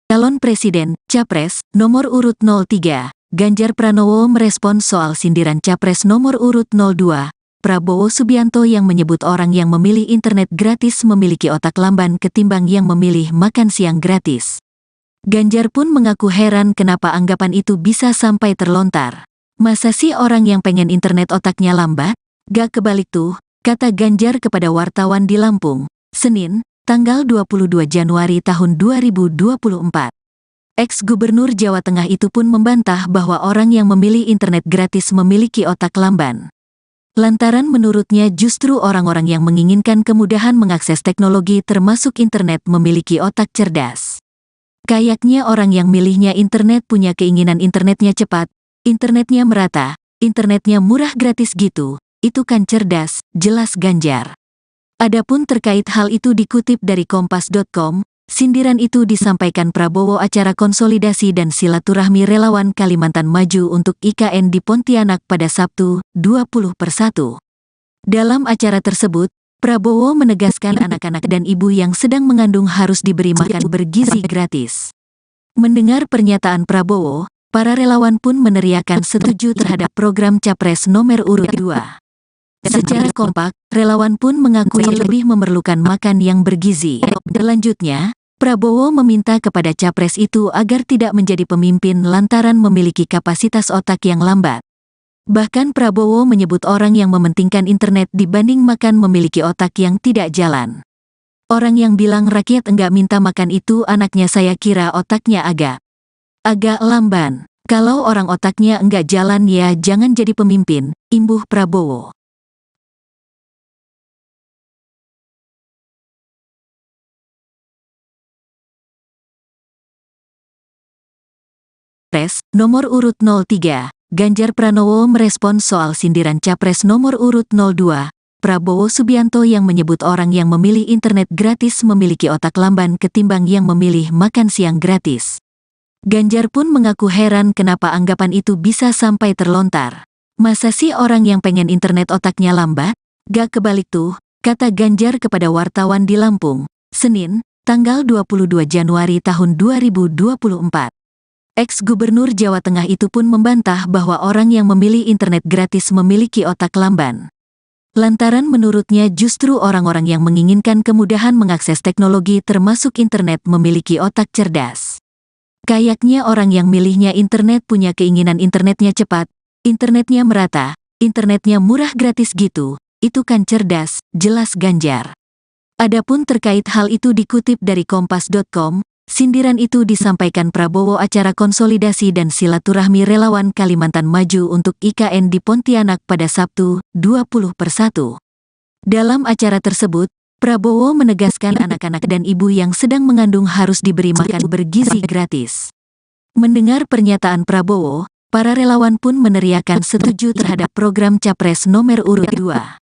Calon Presiden, Capres, nomor urut 03, Ganjar Pranowo merespons soal sindiran Capres nomor urut 02, Prabowo Subianto yang menyebut orang yang memilih internet gratis memiliki otak lamban ketimbang yang memilih makan siang gratis. Ganjar pun mengaku heran kenapa anggapan itu bisa sampai terlontar. Masa sih orang yang pengen internet otaknya lambat? Gak kebalik tuh, kata Ganjar kepada wartawan di Lampung, Senin, tanggal 22 Januari tahun 2024. Ex-Gubernur Jawa Tengah itu pun membantah bahwa orang yang memilih internet gratis memiliki otak lamban. Lantaran menurutnya justru orang-orang yang menginginkan kemudahan mengakses teknologi termasuk internet memiliki otak cerdas. Kayaknya orang yang milihnya internet punya keinginan internetnya cepat, internetnya merata, internetnya murah gratis gitu, itu kan cerdas, jelas Ganjar. Adapun terkait hal itu dikutip dari kompas.com, sindiran itu disampaikan Prabowo acara konsolidasi dan silaturahmi relawan Kalimantan Maju untuk IKN di Pontianak pada Sabtu, 20/1. Dalam acara tersebut, Prabowo menegaskan anak-anak dan ibu yang sedang mengandung harus diberi makan bergizi gratis. Mendengar pernyataan Prabowo, para relawan pun meneriakan setuju terhadap program Capres nomor urut 2. Secara kompak, relawan pun mengakui lebih memerlukan makan yang bergizi. Selanjutnya, Prabowo meminta kepada Capres itu agar tidak menjadi pemimpin lantaran memiliki kapasitas otak yang lambat. Bahkan Prabowo menyebut orang yang mementingkan internet dibanding makan memiliki otak yang tidak jalan. Orang yang bilang rakyat enggak minta makan itu anaknya saya kira otaknya agak lamban. Kalau orang otaknya enggak jalan ya jangan jadi pemimpin, imbuh Prabowo. Capres nomor urut 03, Ganjar Pranowo merespons soal sindiran Capres nomor urut 02, Prabowo Subianto yang menyebut orang yang memilih internet gratis memiliki otak lamban ketimbang yang memilih makan siang gratis. Ganjar pun mengaku heran kenapa anggapan itu bisa sampai terlontar. Masa sih orang yang pengen internet otaknya lambat? Gak kebalik tuh, kata Ganjar kepada wartawan di Lampung, Senin, tanggal 22 Januari tahun 2024. Ex-Gubernur Jawa Tengah itu pun membantah bahwa orang yang memilih internet gratis memiliki otak lamban. Lantaran menurutnya justru orang-orang yang menginginkan kemudahan mengakses teknologi termasuk internet memiliki otak cerdas. Kayaknya orang yang milihnya internet punya keinginan internetnya cepat, internetnya merata, internetnya murah gratis gitu, itu kan cerdas, jelas Ganjar. Adapun terkait hal itu dikutip dari kompas.com, sindiran itu disampaikan Prabowo acara konsolidasi dan silaturahmi relawan Kalimantan Maju untuk IKN di Pontianak pada Sabtu, 20/1. Dalam acara tersebut, Prabowo menegaskan anak-anak dan ibu yang sedang mengandung harus diberi makan bergizi gratis. Mendengar pernyataan Prabowo, para relawan pun meneriakan setuju terhadap program Capres nomor urut 2.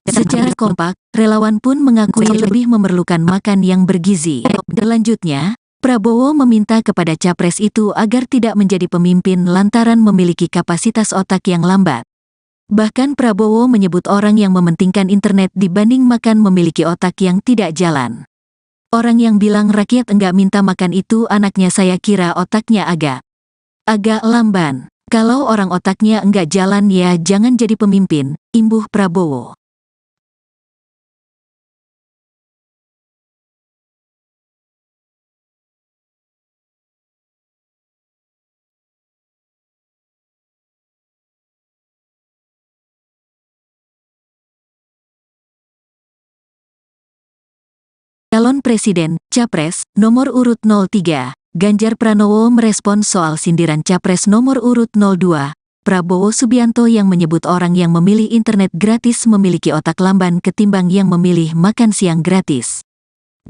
Secara kompak, relawan pun mengakui lebih memerlukan makan yang bergizi. Selanjutnya, Prabowo meminta kepada Capres itu agar tidak menjadi pemimpin lantaran memiliki kapasitas otak yang lambat. Bahkan Prabowo menyebut orang yang mementingkan internet dibanding makan memiliki otak yang tidak jalan. Orang yang bilang rakyat enggak minta makan itu anaknya saya kira otaknya agak lamban. Kalau orang otaknya enggak jalan ya jangan jadi pemimpin, imbuh Prabowo. Calon Presiden, Capres, nomor urut 03, Ganjar Pranowo merespons soal sindiran Capres nomor urut 02, Prabowo Subianto yang menyebut orang yang memilih internet gratis memiliki otak lamban ketimbang yang memilih makan siang gratis.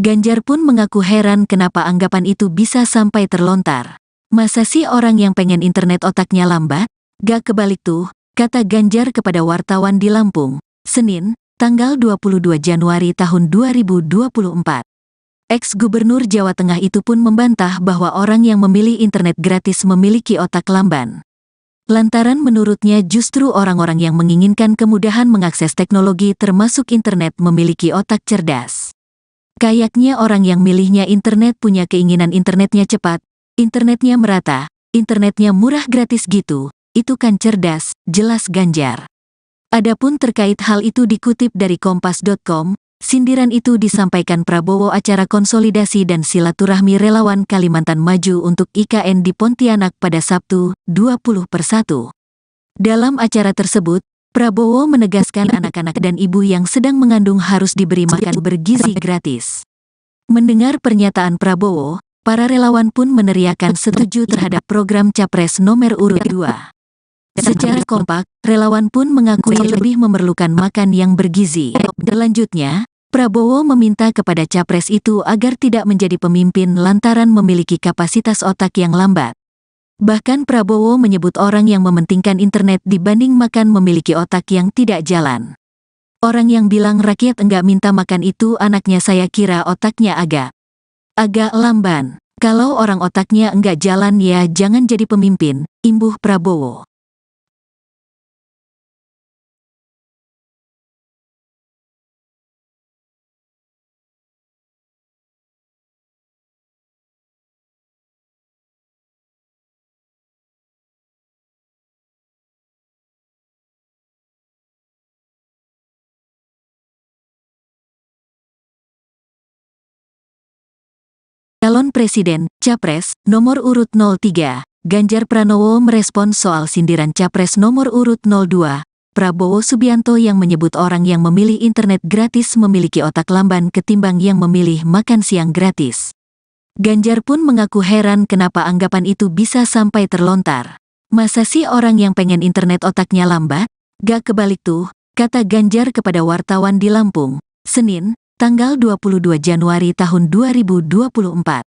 Ganjar pun mengaku heran kenapa anggapan itu bisa sampai terlontar. Masa sih orang yang pengen internet otaknya lambat? Gak kebalik tuh, kata Ganjar kepada wartawan di Lampung, Senin, tanggal 22 Januari tahun 2024. Ex-Gubernur Jawa Tengah itu pun membantah bahwa orang yang memilih internet gratis memiliki otak lamban. Lantaran menurutnya justru orang-orang yang menginginkan kemudahan mengakses teknologi termasuk internet memiliki otak cerdas. Kayaknya orang yang milihnya internet punya keinginan internetnya cepat, internetnya merata, internetnya murah gratis gitu, itu kan cerdas, jelas Ganjar. Adapun terkait hal itu dikutip dari kompas.com, sindiran itu disampaikan Prabowo acara konsolidasi dan silaturahmi relawan Kalimantan Maju untuk IKN di Pontianak pada Sabtu, 20/1. Dalam acara tersebut, Prabowo menegaskan anak-anak dan ibu yang sedang mengandung harus diberi makan bergizi gratis. Mendengar pernyataan Prabowo, para relawan pun meneriakan setuju terhadap program Capres nomor urut 2. Secara kompak, relawan pun mengakui lebih memerlukan makan yang bergizi. Selanjutnya, Prabowo meminta kepada Capres itu agar tidak menjadi pemimpin lantaran memiliki kapasitas otak yang lambat. Bahkan Prabowo menyebut orang yang mementingkan internet dibanding makan memiliki otak yang tidak jalan. Orang yang bilang rakyat enggak minta makan itu anaknya saya kira otaknya agak lamban. Kalau orang otaknya enggak jalan ya jangan jadi pemimpin, imbuh Prabowo. Calon Presiden, Capres, nomor urut 03, Ganjar Pranowo merespons soal sindiran Capres nomor urut 02, Prabowo Subianto yang menyebut orang yang memilih internet gratis memiliki otak lamban ketimbang yang memilih makan siang gratis. Ganjar pun mengaku heran kenapa anggapan itu bisa sampai terlontar. Masa sih orang yang pengen internet otaknya lambat? Gak kebalik tuh, kata Ganjar kepada wartawan di Lampung, Senin, tanggal 22 Januari tahun 2024.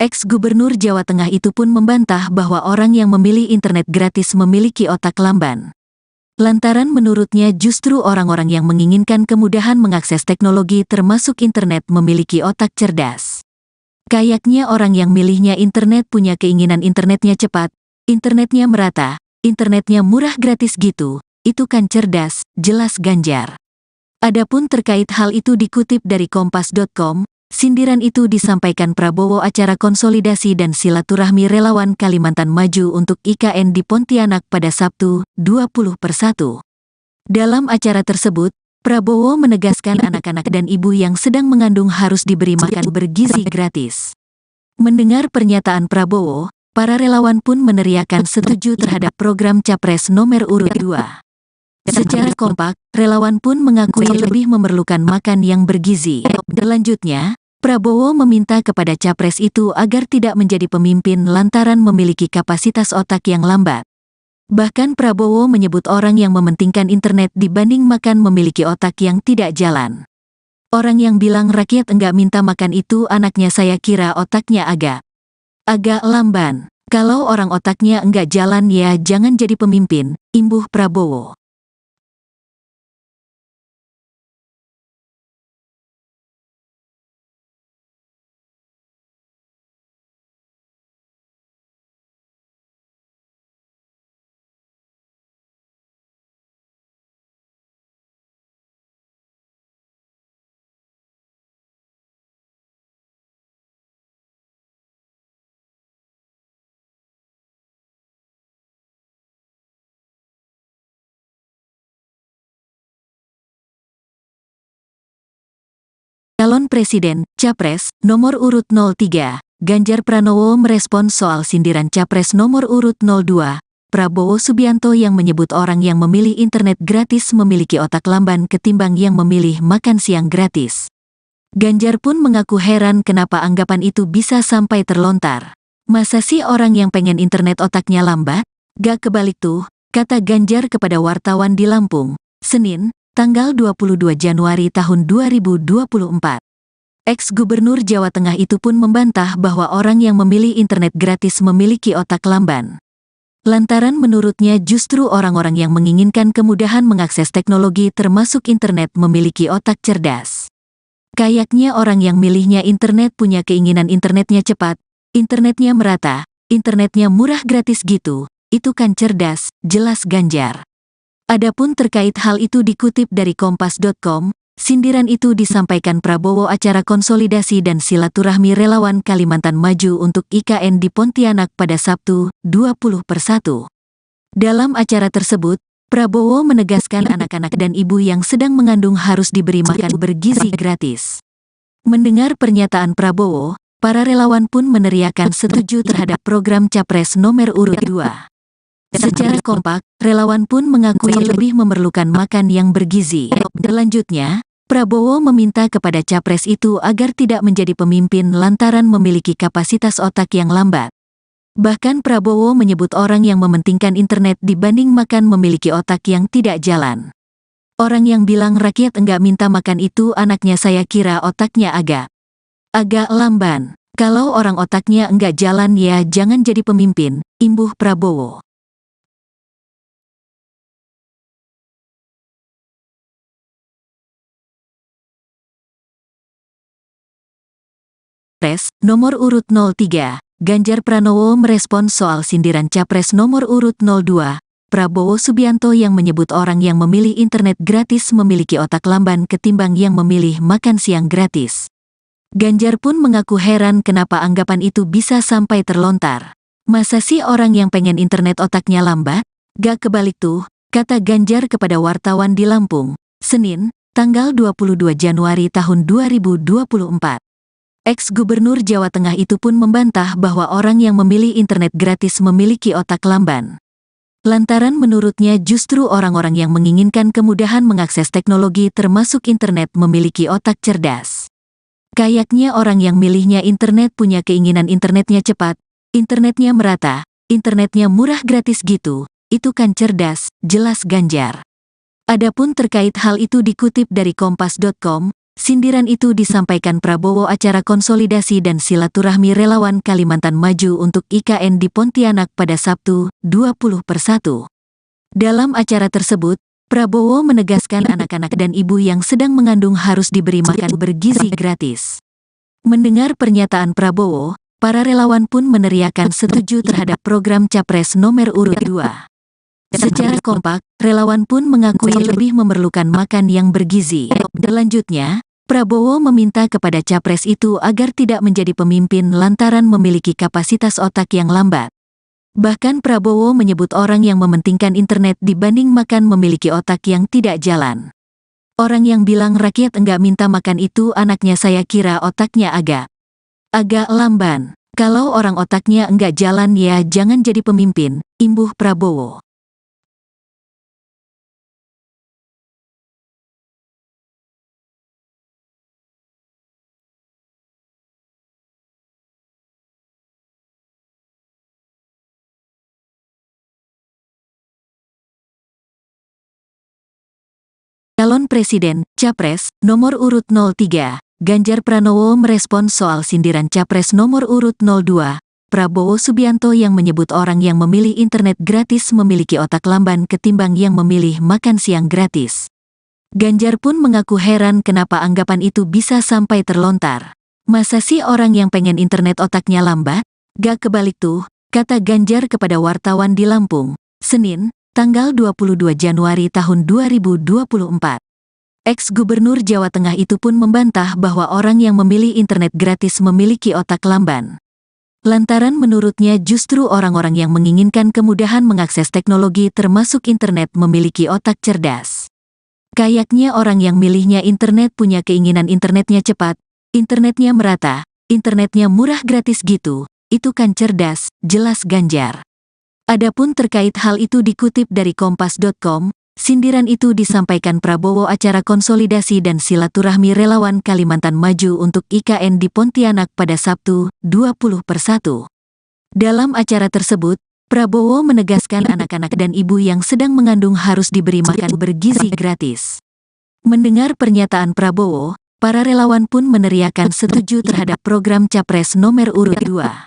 Ex-Gubernur Jawa Tengah itu pun membantah bahwa orang yang memilih internet gratis memiliki otak lamban. Lantaran menurutnya justru orang-orang yang menginginkan kemudahan mengakses teknologi termasuk internet memiliki otak cerdas. Kayaknya orang yang milihnya internet punya keinginan internetnya cepat, internetnya merata, internetnya murah gratis gitu, itu kan cerdas, jelas Ganjar. Adapun terkait hal itu dikutip dari kompas.com, sindiran itu disampaikan Prabowo acara konsolidasi dan silaturahmi relawan Kalimantan Maju untuk IKN di Pontianak pada Sabtu, 20/1. Dalam acara tersebut, Prabowo menegaskan anak-anak dan ibu yang sedang mengandung harus diberi makan bergizi gratis. Mendengar pernyataan Prabowo, para relawan pun meneriakan setuju terhadap program Capres nomor urut 2. Secara kompak, relawan pun mengakui lebih memerlukan makan yang bergizi. Selanjutnya, Prabowo meminta kepada Capres itu agar tidak menjadi pemimpin lantaran memiliki kapasitas otak yang lambat. Bahkan Prabowo menyebut orang yang mementingkan internet dibanding makan memiliki otak yang tidak jalan. Orang yang bilang rakyat enggak minta makan itu anaknya saya kira otaknya agak lamban. Kalau orang otaknya enggak jalan ya jangan jadi pemimpin, imbuh Prabowo. Calon Presiden, Capres, nomor urut 03, Ganjar Pranowo merespon soal sindiran Capres nomor urut 02, Prabowo Subianto yang menyebut orang yang memilih internet gratis memiliki otak lamban ketimbang yang memilih makan siang gratis. Ganjar pun mengaku heran kenapa anggapan itu bisa sampai terlontar. Masa sih orang yang pengen internet otaknya lambat? Gak kebalik tuh, kata Ganjar kepada wartawan di Lampung, Senin, tanggal 22 Januari tahun 2024. Ex-Gubernur Jawa Tengah itu pun membantah bahwa orang yang memilih internet gratis memiliki otak lamban. Lantaran menurutnya justru orang-orang yang menginginkan kemudahan mengakses teknologi termasuk internet memiliki otak cerdas. Kayaknya orang yang milihnya internet punya keinginan internetnya cepat, internetnya merata, internetnya murah gratis gitu, itu kan cerdas, jelas Ganjar. Adapun terkait hal itu dikutip dari kompas.com, sindiran itu disampaikan Prabowo acara konsolidasi dan silaturahmi relawan Kalimantan Maju untuk IKN di Pontianak pada Sabtu, 20/1. Dalam acara tersebut, Prabowo menegaskan anak-anak dan ibu yang sedang mengandung harus diberi makan bergizi gratis. Mendengar pernyataan Prabowo, para relawan pun meneriakan setuju terhadap program Capres nomor urut 2. Secara kompak, relawan pun mengakui lebih memerlukan makan yang bergizi. Selanjutnya, Prabowo meminta kepada Capres itu agar tidak menjadi pemimpin lantaran memiliki kapasitas otak yang lambat. Bahkan Prabowo menyebut orang yang mementingkan internet dibanding makan memiliki otak yang tidak jalan. Orang yang bilang rakyat enggak minta makan itu anaknya saya kira otaknya agak lamban. Kalau orang otaknya enggak jalan ya jangan jadi pemimpin, imbuh Prabowo. Capres nomor urut 03, Ganjar Pranowo merespon soal sindiran Capres nomor urut 02, Prabowo Subianto yang menyebut orang yang memilih internet gratis memiliki otak lamban ketimbang yang memilih makan siang gratis. Ganjar pun mengaku heran kenapa anggapan itu bisa sampai terlontar. Masa sih orang yang pengen internet otaknya lambat? Gak kebalik tuh, kata Ganjar kepada wartawan di Lampung, Senin, tanggal 22 Januari tahun 2024. Ex-Gubernur Jawa Tengah itu pun membantah bahwa orang yang memilih internet gratis memiliki otak lamban. Lantaran menurutnya justru orang-orang yang menginginkan kemudahan mengakses teknologi termasuk internet memiliki otak cerdas. Kayaknya orang yang milihnya internet punya keinginan internetnya cepat, internetnya merata, internetnya murah gratis gitu, itu kan cerdas, jelas Ganjar. Adapun terkait hal itu dikutip dari kompas.com, Sindiran itu disampaikan Prabowo acara konsolidasi dan silaturahmi relawan Kalimantan Maju untuk IKN di Pontianak pada Sabtu, 20/1. Dalam acara tersebut, Prabowo menegaskan anak-anak dan ibu yang sedang mengandung harus diberi makan bergizi gratis. Mendengar pernyataan Prabowo, para relawan pun meneriakan setuju terhadap program Capres nomor urut 2. Secara kompak, relawan pun mengakui lebih memerlukan makan yang bergizi. Selanjutnya, Prabowo meminta kepada capres itu agar tidak menjadi pemimpin lantaran memiliki kapasitas otak yang lambat. Bahkan Prabowo menyebut orang yang mementingkan internet dibanding makan memiliki otak yang tidak jalan. Orang yang bilang rakyat enggak minta makan itu anaknya, saya kira otaknya agak lamban. Kalau orang otaknya enggak jalan ya jangan jadi pemimpin, imbuh Prabowo. Calon Presiden, Capres, nomor urut 03, Ganjar Pranowo merespon soal sindiran Capres nomor urut 02, Prabowo Subianto yang menyebut orang yang memilih internet gratis memiliki otak lamban ketimbang yang memilih makan siang gratis. Ganjar pun mengaku heran kenapa anggapan itu bisa sampai terlontar. Masa sih orang yang pengen internet otaknya lambat? Gak kebalik tuh, kata Ganjar kepada wartawan di Lampung, Senin, tanggal 22 Januari tahun 2024. Ex-Gubernur Jawa Tengah itu pun membantah bahwa orang yang memilih internet gratis memiliki otak lamban. Lantaran menurutnya justru orang-orang yang menginginkan kemudahan mengakses teknologi termasuk internet memiliki otak cerdas. Kayaknya orang yang milihnya internet punya keinginan internetnya cepat, internetnya merata, internetnya murah gratis gitu, itu kan cerdas, jelas Ganjar. Adapun terkait hal itu dikutip dari Kompas.com, sindiran itu disampaikan Prabowo acara konsolidasi dan silaturahmi relawan Kalimantan Maju untuk IKN di Pontianak pada Sabtu, 20/1. Dalam acara tersebut, Prabowo menegaskan anak-anak dan ibu yang sedang mengandung harus diberi makan bergizi gratis. Mendengar pernyataan Prabowo, para relawan pun meneriakan setuju terhadap program Capres nomor urut 2.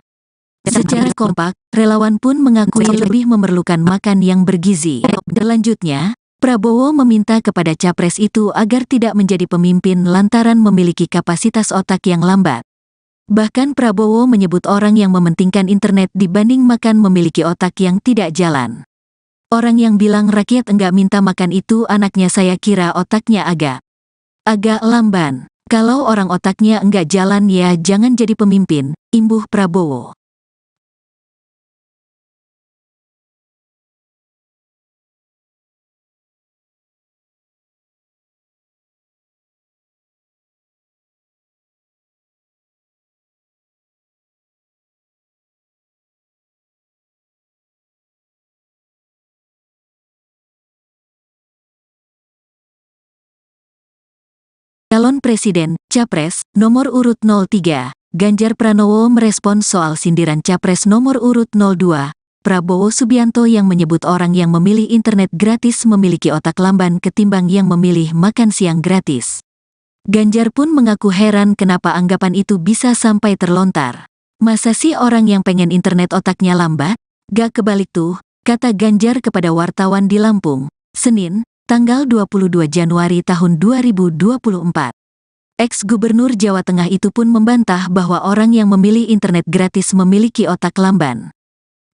Secara kompak, relawan pun mengakui lebih memerlukan makan yang bergizi. Selanjutnya, Prabowo meminta kepada capres itu agar tidak menjadi pemimpin lantaran memiliki kapasitas otak yang lambat. Bahkan Prabowo menyebut orang yang mementingkan internet dibanding makan memiliki otak yang tidak jalan. Orang yang bilang rakyat enggak minta makan itu anaknya, saya kira otaknya agak lamban. Kalau orang otaknya enggak jalan ya jangan jadi pemimpin, imbuh Prabowo. Calon Presiden, Capres, nomor urut 03, Ganjar Pranowo merespon soal sindiran Capres nomor urut 02, Prabowo Subianto yang menyebut orang yang memilih internet gratis memiliki otak lamban ketimbang yang memilih makan siang gratis. Ganjar pun mengaku heran kenapa anggapan itu bisa sampai terlontar. Masa sih orang yang pengen internet otaknya lambat? Gak kebalik tuh, kata Ganjar kepada wartawan di Lampung, Senin, tanggal 22 Januari tahun 2024. Ex-Gubernur Jawa Tengah itu pun membantah bahwa orang yang memilih internet gratis memiliki otak lamban.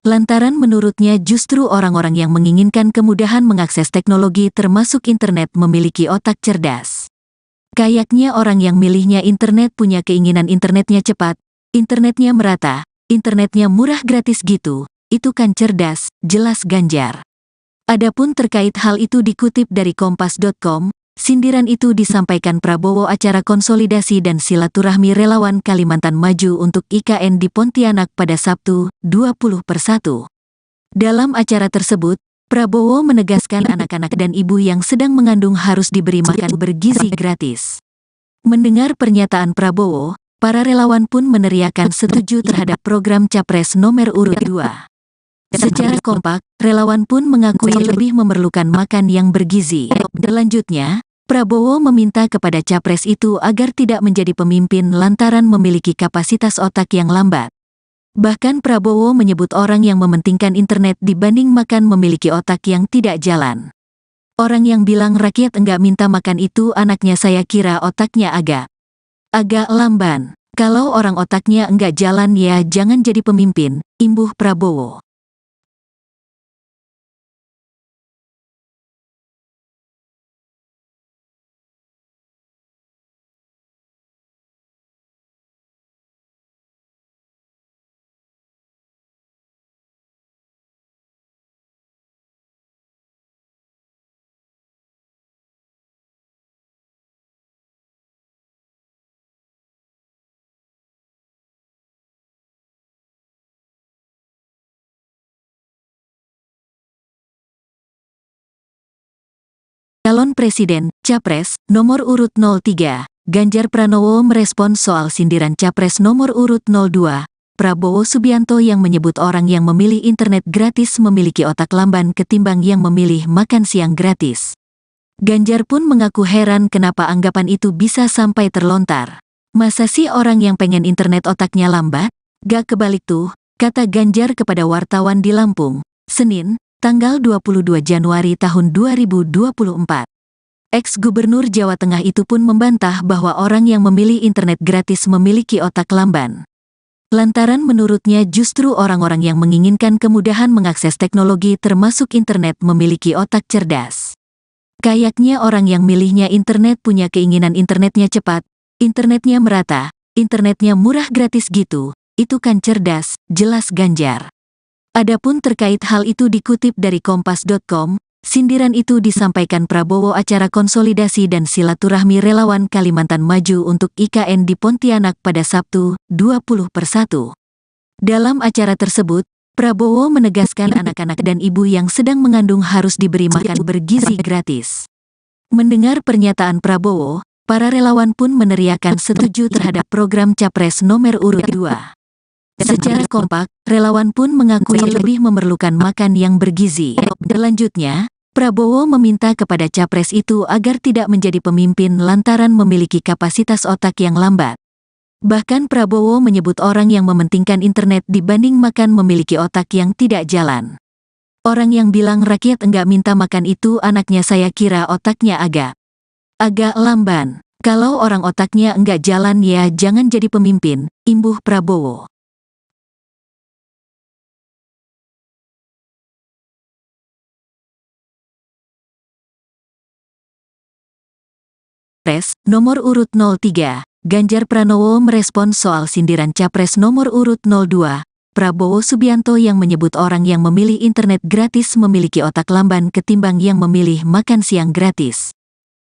Lantaran menurutnya justru orang-orang yang menginginkan kemudahan mengakses teknologi termasuk internet memiliki otak cerdas. Kayaknya orang yang milihnya internet punya keinginan internetnya cepat, internetnya merata, internetnya murah gratis gitu, itu kan cerdas, jelas Ganjar. Adapun terkait hal itu dikutip dari Kompas.com, sindiran itu disampaikan Prabowo acara konsolidasi dan silaturahmi relawan Kalimantan Maju untuk IKN di Pontianak pada Sabtu, 20/1. Dalam acara tersebut, Prabowo menegaskan anak-anak dan ibu yang sedang mengandung harus diberi makan bergizi gratis. Mendengar pernyataan Prabowo, para relawan pun meneriakan setuju terhadap program Capres nomor urut 2. Secara kompak, relawan pun mengakui lebih memerlukan makan yang bergizi. Selanjutnya, Prabowo meminta kepada capres itu agar tidak menjadi pemimpin lantaran memiliki kapasitas otak yang lambat. Bahkan Prabowo menyebut orang yang mementingkan internet dibanding makan memiliki otak yang tidak jalan. Orang yang bilang rakyat enggak minta makan itu anaknya, saya kira otaknya agak lamban. Kalau orang otaknya enggak jalan ya jangan jadi pemimpin, imbuh Prabowo. Calon Presiden, Capres, nomor urut 03, Ganjar Pranowo merespons soal sindiran Capres nomor urut 02, Prabowo Subianto yang menyebut orang yang memilih internet gratis memiliki otak lamban ketimbang yang memilih makan siang gratis. Ganjar pun mengaku heran kenapa anggapan itu bisa sampai terlontar. Masa sih orang yang pengen internet otaknya lambat? Gak kebalik tuh, kata Ganjar kepada wartawan di Lampung, Senin, tanggal 22 Januari tahun 2024. Ex-Gubernur Jawa Tengah itu pun membantah bahwa orang yang memilih internet gratis memiliki otak lamban. Lantaran menurutnya justru orang-orang yang menginginkan kemudahan mengakses teknologi termasuk internet memiliki otak cerdas. Kayaknya orang yang milihnya internet punya keinginan internetnya cepat, internetnya merata, internetnya murah gratis gitu, itu kan cerdas, jelas Ganjar. Adapun terkait hal itu dikutip dari Kompas.com, sindiran itu disampaikan Prabowo acara konsolidasi dan silaturahmi relawan Kalimantan Maju untuk IKN di Pontianak pada Sabtu, 20/1. Dalam acara tersebut, Prabowo menegaskan anak-anak dan ibu yang sedang mengandung harus diberi makan bergizi gratis. Mendengar pernyataan Prabowo, para relawan pun meneriakan setuju terhadap program Capres nomor urut 2. Secara kompak, relawan pun mengakui lebih memerlukan makan yang bergizi. Selanjutnya, Prabowo meminta kepada capres itu agar tidak menjadi pemimpin lantaran memiliki kapasitas otak yang lambat. Bahkan Prabowo menyebut orang yang mementingkan internet dibanding makan memiliki otak yang tidak jalan. Orang yang bilang rakyat enggak minta makan itu anaknya, saya kira otaknya agak lamban. Kalau orang otaknya enggak jalan ya jangan jadi pemimpin, imbuh Prabowo. Capres nomor urut 03, Ganjar Pranowo merespons soal sindiran Capres nomor urut 02, Prabowo Subianto yang menyebut orang yang memilih internet gratis memiliki otak lamban ketimbang yang memilih makan siang gratis.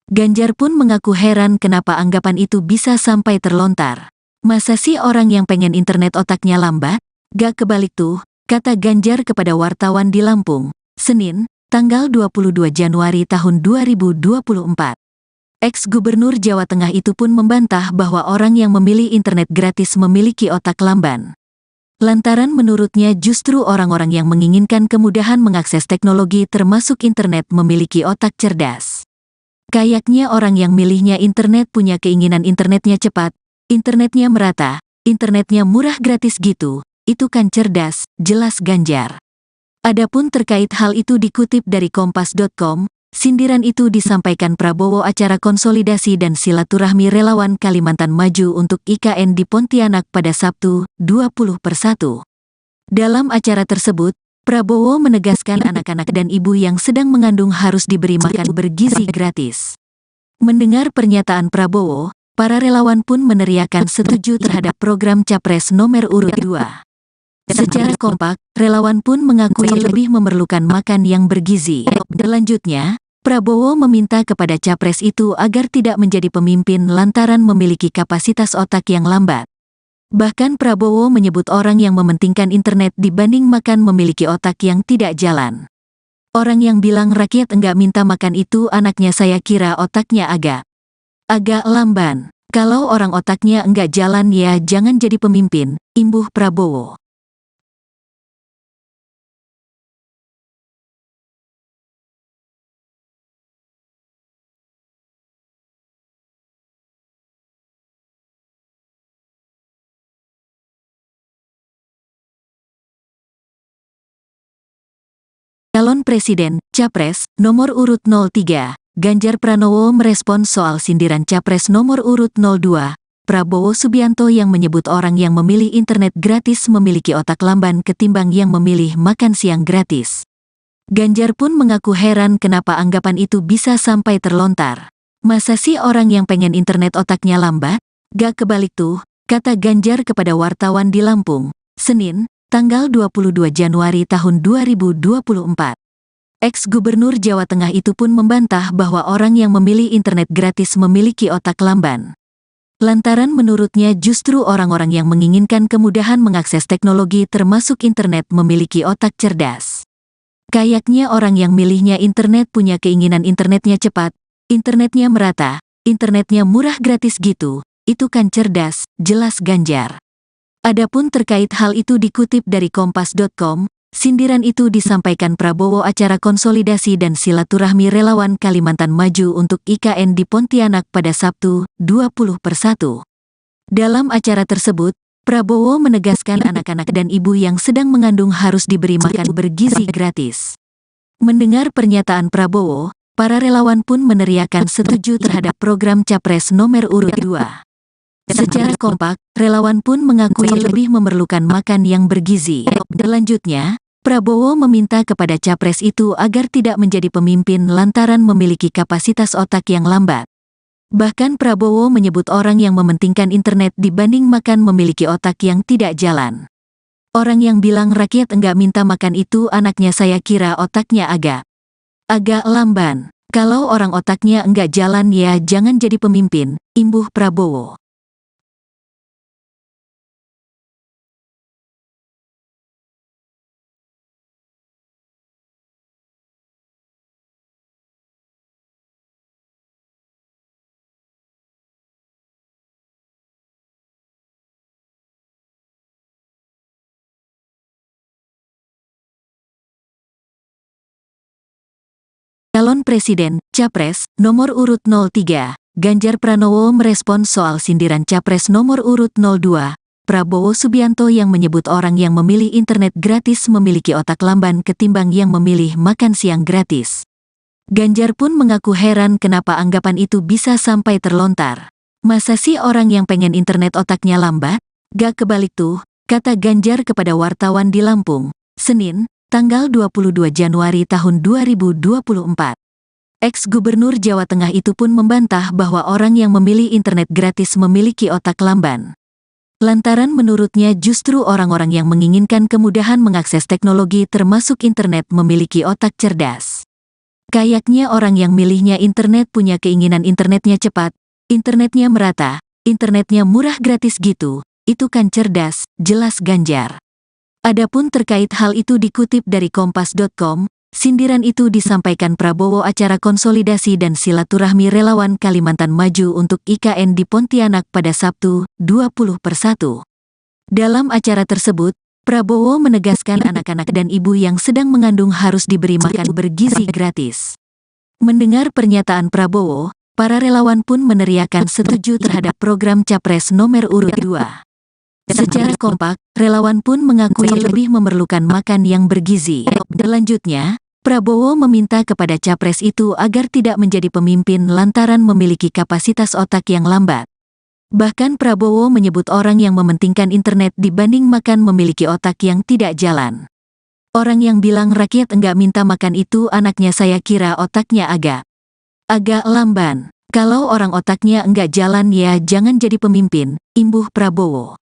Ganjar pun mengaku heran kenapa anggapan itu bisa sampai terlontar. Masa sih orang yang pengen internet otaknya lambat? Gak kebalik tuh, kata Ganjar kepada wartawan di Lampung, Senin, tanggal 22 Januari tahun 2024. Ex-Gubernur Jawa Tengah itu pun membantah bahwa orang yang memilih internet gratis memiliki otak lamban. Lantaran menurutnya justru orang-orang yang menginginkan kemudahan mengakses teknologi termasuk internet memiliki otak cerdas. Kayaknya orang yang milihnya internet punya keinginan internetnya cepat, internetnya merata, internetnya murah gratis gitu, itu kan cerdas, jelas Ganjar. Adapun terkait hal itu dikutip dari Kompas.com, sindiran itu disampaikan Prabowo acara konsolidasi dan silaturahmi relawan Kalimantan Maju untuk IKN di Pontianak pada Sabtu, 20/1. Dalam acara tersebut, Prabowo menegaskan anak-anak dan ibu yang sedang mengandung harus diberi makan bergizi gratis. Mendengar pernyataan Prabowo, para relawan pun meneriakan setuju terhadap program Capres nomor urut 2. Secara kompak, relawan pun mengakui lebih memerlukan makan yang bergizi. Selanjutnya, Prabowo meminta kepada capres itu agar tidak menjadi pemimpin lantaran memiliki kapasitas otak yang lambat. Bahkan Prabowo menyebut orang yang mementingkan internet dibanding makan memiliki otak yang tidak jalan. Orang yang bilang rakyat enggak minta makan itu anaknya, saya kira otaknya agak lamban. Kalau orang otaknya enggak jalan ya jangan jadi pemimpin, imbuh Prabowo. Presiden, Capres, nomor urut 03, Ganjar Pranowo merespons soal sindiran Capres nomor urut 02, Prabowo Subianto yang menyebut orang yang memilih internet gratis memiliki otak lamban ketimbang yang memilih makan siang gratis. Ganjar pun mengaku heran kenapa anggapan itu bisa sampai terlontar. Masa sih orang yang pengen internet otaknya lambat? Gak kebalik tuh, kata Ganjar kepada wartawan di Lampung, Senin, tanggal 22 Januari tahun 2024. Ex-Gubernur Jawa Tengah itu pun membantah bahwa orang yang memilih internet gratis memiliki otak lamban. Lantaran menurutnya justru orang-orang yang menginginkan kemudahan mengakses teknologi termasuk internet memiliki otak cerdas. Kayaknya orang yang milihnya internet punya keinginan internetnya cepat, internetnya merata, internetnya murah gratis gitu, itu kan cerdas, jelas Ganjar. Adapun terkait hal itu dikutip dari Kompas.com, sindiran itu disampaikan Prabowo acara konsolidasi dan silaturahmi relawan Kalimantan Maju untuk IKN di Pontianak pada Sabtu, 20/1. Dalam acara tersebut, Prabowo menegaskan anak-anak dan ibu yang sedang mengandung harus diberi makan bergizi gratis. Mendengar pernyataan Prabowo, para relawan pun meneriakan setuju terhadap program Capres nomor urut 2. Secara kompak, relawan pun mengakui lebih memerlukan makan yang bergizi. Selanjutnya, Prabowo meminta kepada Capres itu agar tidak menjadi pemimpin lantaran memiliki kapasitas otak yang lambat. Bahkan Prabowo menyebut orang yang mementingkan internet dibanding makan memiliki otak yang tidak jalan. Orang yang bilang rakyat enggak minta makan itu anaknya saya kira otaknya agak lamban. Kalau orang otaknya enggak jalan ya jangan jadi pemimpin, imbuh Prabowo. Calon Presiden, Capres, nomor urut 03, Ganjar Pranowo merespons soal sindiran Capres nomor urut 02, Prabowo Subianto yang menyebut orang yang memilih internet gratis memiliki otak lamban ketimbang yang memilih makan siang gratis. Ganjar pun mengaku heran kenapa anggapan itu bisa sampai terlontar. Masa sih orang yang pengen internet otaknya lambat? Gak kebalik tuh, kata Ganjar kepada wartawan di Lampung, Senin, tanggal 22 Januari tahun 2024. Ex-Gubernur Jawa Tengah itu pun membantah bahwa orang yang memilih internet gratis memiliki otak lamban. Lantaran menurutnya justru orang-orang yang menginginkan kemudahan mengakses teknologi termasuk internet memiliki otak cerdas. Kayaknya orang yang milihnya internet punya keinginan internetnya cepat, internetnya merata, internetnya murah gratis gitu, itu kan cerdas, jelas Ganjar. Adapun terkait hal itu dikutip dari Kompas.com, sindiran itu disampaikan Prabowo acara konsolidasi dan silaturahmi relawan Kalimantan Maju untuk IKN di Pontianak pada Sabtu, 20/1. Dalam acara tersebut, Prabowo menegaskan anak-anak dan ibu yang sedang mengandung harus diberi makan bergizi gratis. Mendengar pernyataan Prabowo, para relawan pun meneriakan setuju terhadap program Capres nomor urut 2. Secara kompak, relawan pun mengakui lebih memerlukan makan yang bergizi. Selanjutnya, Prabowo meminta kepada Capres itu agar tidak menjadi pemimpin lantaran memiliki kapasitas otak yang lambat. Bahkan Prabowo menyebut orang yang mementingkan internet dibanding makan memiliki otak yang tidak jalan. Orang yang bilang rakyat enggak minta makan itu anaknya saya kira otaknya agak lamban. Kalau orang otaknya enggak jalan ya jangan jadi pemimpin, imbuh Prabowo.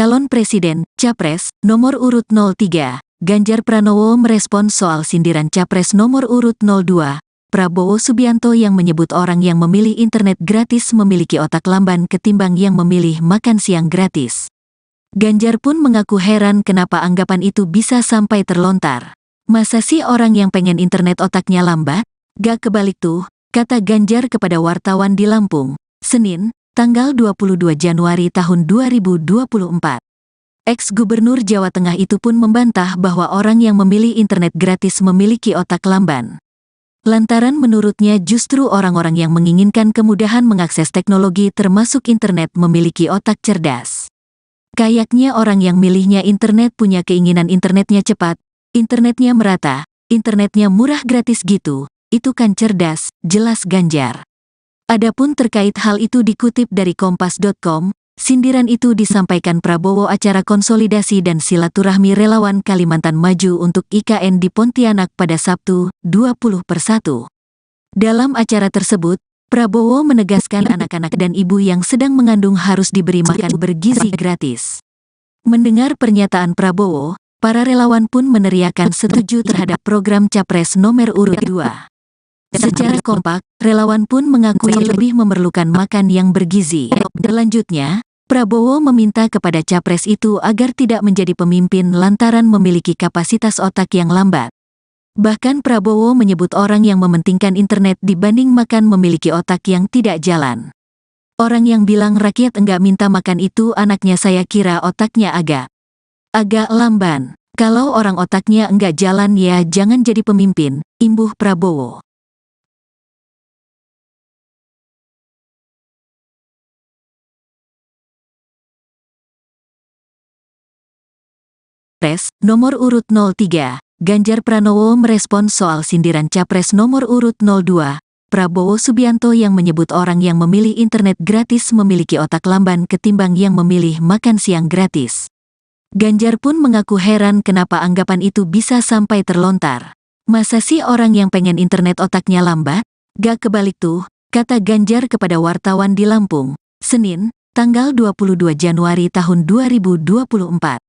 Calon Presiden, Capres, nomor urut 03, Ganjar Pranowo merespons soal sindiran Capres nomor urut 02, Prabowo Subianto yang menyebut orang yang memilih internet gratis memiliki otak lamban ketimbang yang memilih makan siang gratis. Ganjar pun mengaku heran kenapa anggapan itu bisa sampai terlontar. Masa sih orang yang pengen internet otaknya lambat? Gak kebalik tuh, kata Ganjar kepada wartawan di Lampung, Senin, tanggal 22 Januari tahun 2024. Ex-Gubernur Jawa Tengah itu pun membantah bahwa orang yang memilih internet gratis memiliki otak lamban. Lantaran menurutnya justru orang-orang yang menginginkan kemudahan mengakses teknologi termasuk internet memiliki otak cerdas. Kayaknya orang yang milihnya internet punya keinginan internetnya cepat, internetnya merata, internetnya murah gratis gitu, itu kan cerdas, jelas Ganjar. Adapun terkait hal itu dikutip dari kompas.com, sindiran itu disampaikan Prabowo acara konsolidasi dan silaturahmi relawan Kalimantan Maju untuk IKN di Pontianak pada Sabtu, 20/1. Dalam acara tersebut, Prabowo menegaskan anak-anak dan ibu yang sedang mengandung harus diberi makan bergizi gratis. Mendengar pernyataan Prabowo, para relawan pun meneriakan setuju terhadap program Capres nomor urut 2. Secara kompak, relawan pun mengakui lebih memerlukan makan yang bergizi. Selanjutnya, Prabowo meminta kepada Capres itu agar tidak menjadi pemimpin lantaran memiliki kapasitas otak yang lambat. Bahkan Prabowo menyebut orang yang mementingkan internet dibanding makan memiliki otak yang tidak jalan. Orang yang bilang rakyat enggak minta makan itu anaknya saya kira otaknya agak lamban. Kalau orang otaknya enggak jalan ya jangan jadi pemimpin, imbuh Prabowo. Nomor urut 03. Ganjar Pranowo merespon soal sindiran Capres nomor urut 02, Prabowo Subianto yang menyebut orang yang memilih internet gratis memiliki otak lamban ketimbang yang memilih makan siang gratis. Ganjar pun mengaku heran kenapa anggapan itu bisa sampai terlontar. Masa sih orang yang pengen internet otaknya lambat? Gak kebalik tuh, kata Ganjar kepada wartawan di Lampung, Senin, tanggal 22 Januari tahun 2024.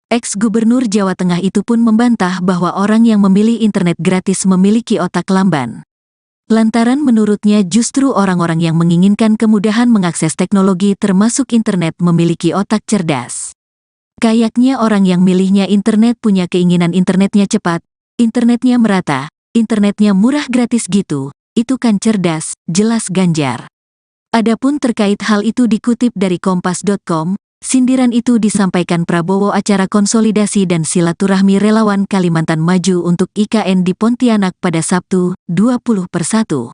Ex-Gubernur Jawa Tengah itu pun membantah bahwa orang yang memilih internet gratis memiliki otak lamban. Lantaran menurutnya justru orang-orang yang menginginkan kemudahan mengakses teknologi termasuk internet memiliki otak cerdas. Kayaknya orang yang milihnya internet punya keinginan internetnya cepat, internetnya merata, internetnya murah gratis gitu, itu kan cerdas, jelas Ganjar. Adapun terkait hal itu dikutip dari kompas.com, sindiran itu disampaikan Prabowo acara konsolidasi dan silaturahmi relawan Kalimantan Maju untuk IKN di Pontianak pada Sabtu, 20/1.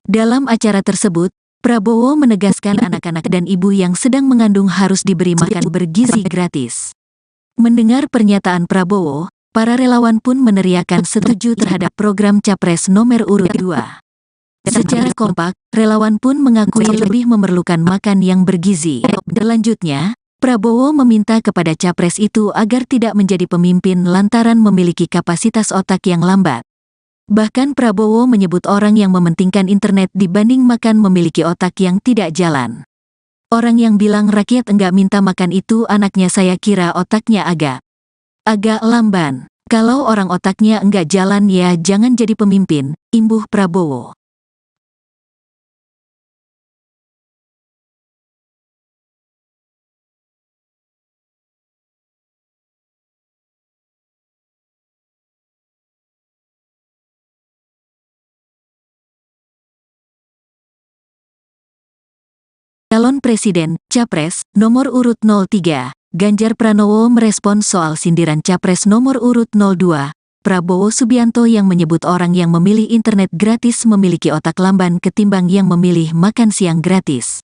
Dalam acara tersebut, Prabowo menegaskan anak-anak dan ibu yang sedang mengandung harus diberi makan bergizi gratis. Mendengar pernyataan Prabowo, para relawan pun meneriakan setuju terhadap program Capres nomor urut 2. Secara kompak, relawan pun mengakui lebih memerlukan makan yang bergizi. Selanjutnya, Prabowo meminta kepada Capres itu agar tidak menjadi pemimpin lantaran memiliki kapasitas otak yang lambat. Bahkan Prabowo menyebut orang yang mementingkan internet dibanding makan memiliki otak yang tidak jalan. Orang yang bilang rakyat enggak minta makan itu anaknya saya kira otaknya agak lamban. Kalau orang otaknya enggak jalan ya jangan jadi pemimpin, imbuh Prabowo. Calon Presiden, Capres, nomor urut 03, Ganjar Pranowo merespon soal sindiran Capres nomor urut 02, Prabowo Subianto yang menyebut orang yang memilih internet gratis memiliki otak lamban ketimbang yang memilih makan siang gratis.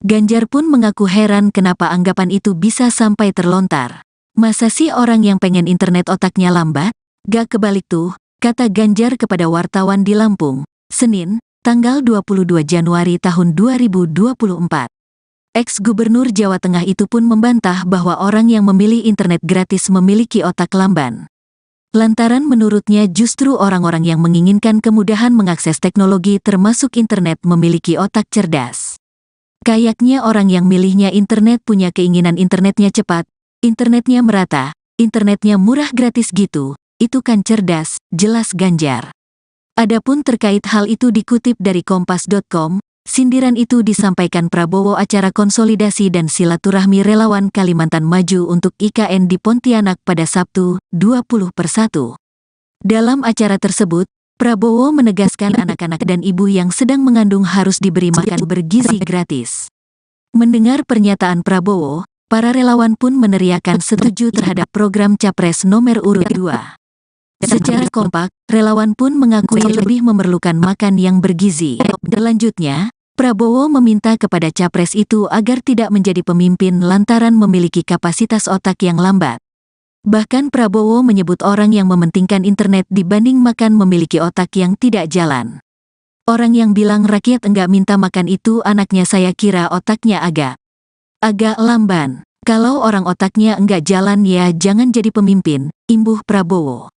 Ganjar pun mengaku heran kenapa anggapan itu bisa sampai terlontar. Masa sih orang yang pengen internet otaknya lambat? Gak kebalik tuh, kata Ganjar kepada wartawan di Lampung, Senin, tanggal 22 Januari tahun 2024. Ex-Gubernur Jawa Tengah itu pun membantah bahwa orang yang memilih internet gratis memiliki otak lamban. Lantaran menurutnya justru orang-orang yang menginginkan kemudahan mengakses teknologi termasuk internet memiliki otak cerdas. Kayaknya orang yang milihnya internet punya keinginan internetnya cepat, internetnya merata, internetnya murah gratis gitu, itu kan cerdas, jelas Ganjar. Adapun terkait hal itu dikutip dari kompas.com, Sindiran itu disampaikan Prabowo acara konsolidasi dan silaturahmi relawan Kalimantan Maju untuk IKN di Pontianak pada Sabtu, 20/1. Dalam acara tersebut, Prabowo menegaskan anak-anak dan ibu yang sedang mengandung harus diberi makan bergizi gratis. Mendengar pernyataan Prabowo, para relawan pun meneriakan setuju terhadap program Capres nomor urut 2. Secara kompak, relawan pun mengakui lebih memerlukan makan yang bergizi. Selanjutnya, Prabowo meminta kepada capres itu agar tidak menjadi pemimpin lantaran memiliki kapasitas otak yang lambat. Bahkan Prabowo menyebut orang yang mementingkan internet dibanding makan memiliki otak yang tidak jalan. Orang yang bilang rakyat enggak minta makan itu anaknya, saya kira otaknya agak lamban. Kalau orang otaknya enggak jalan ya jangan jadi pemimpin, imbuh Prabowo.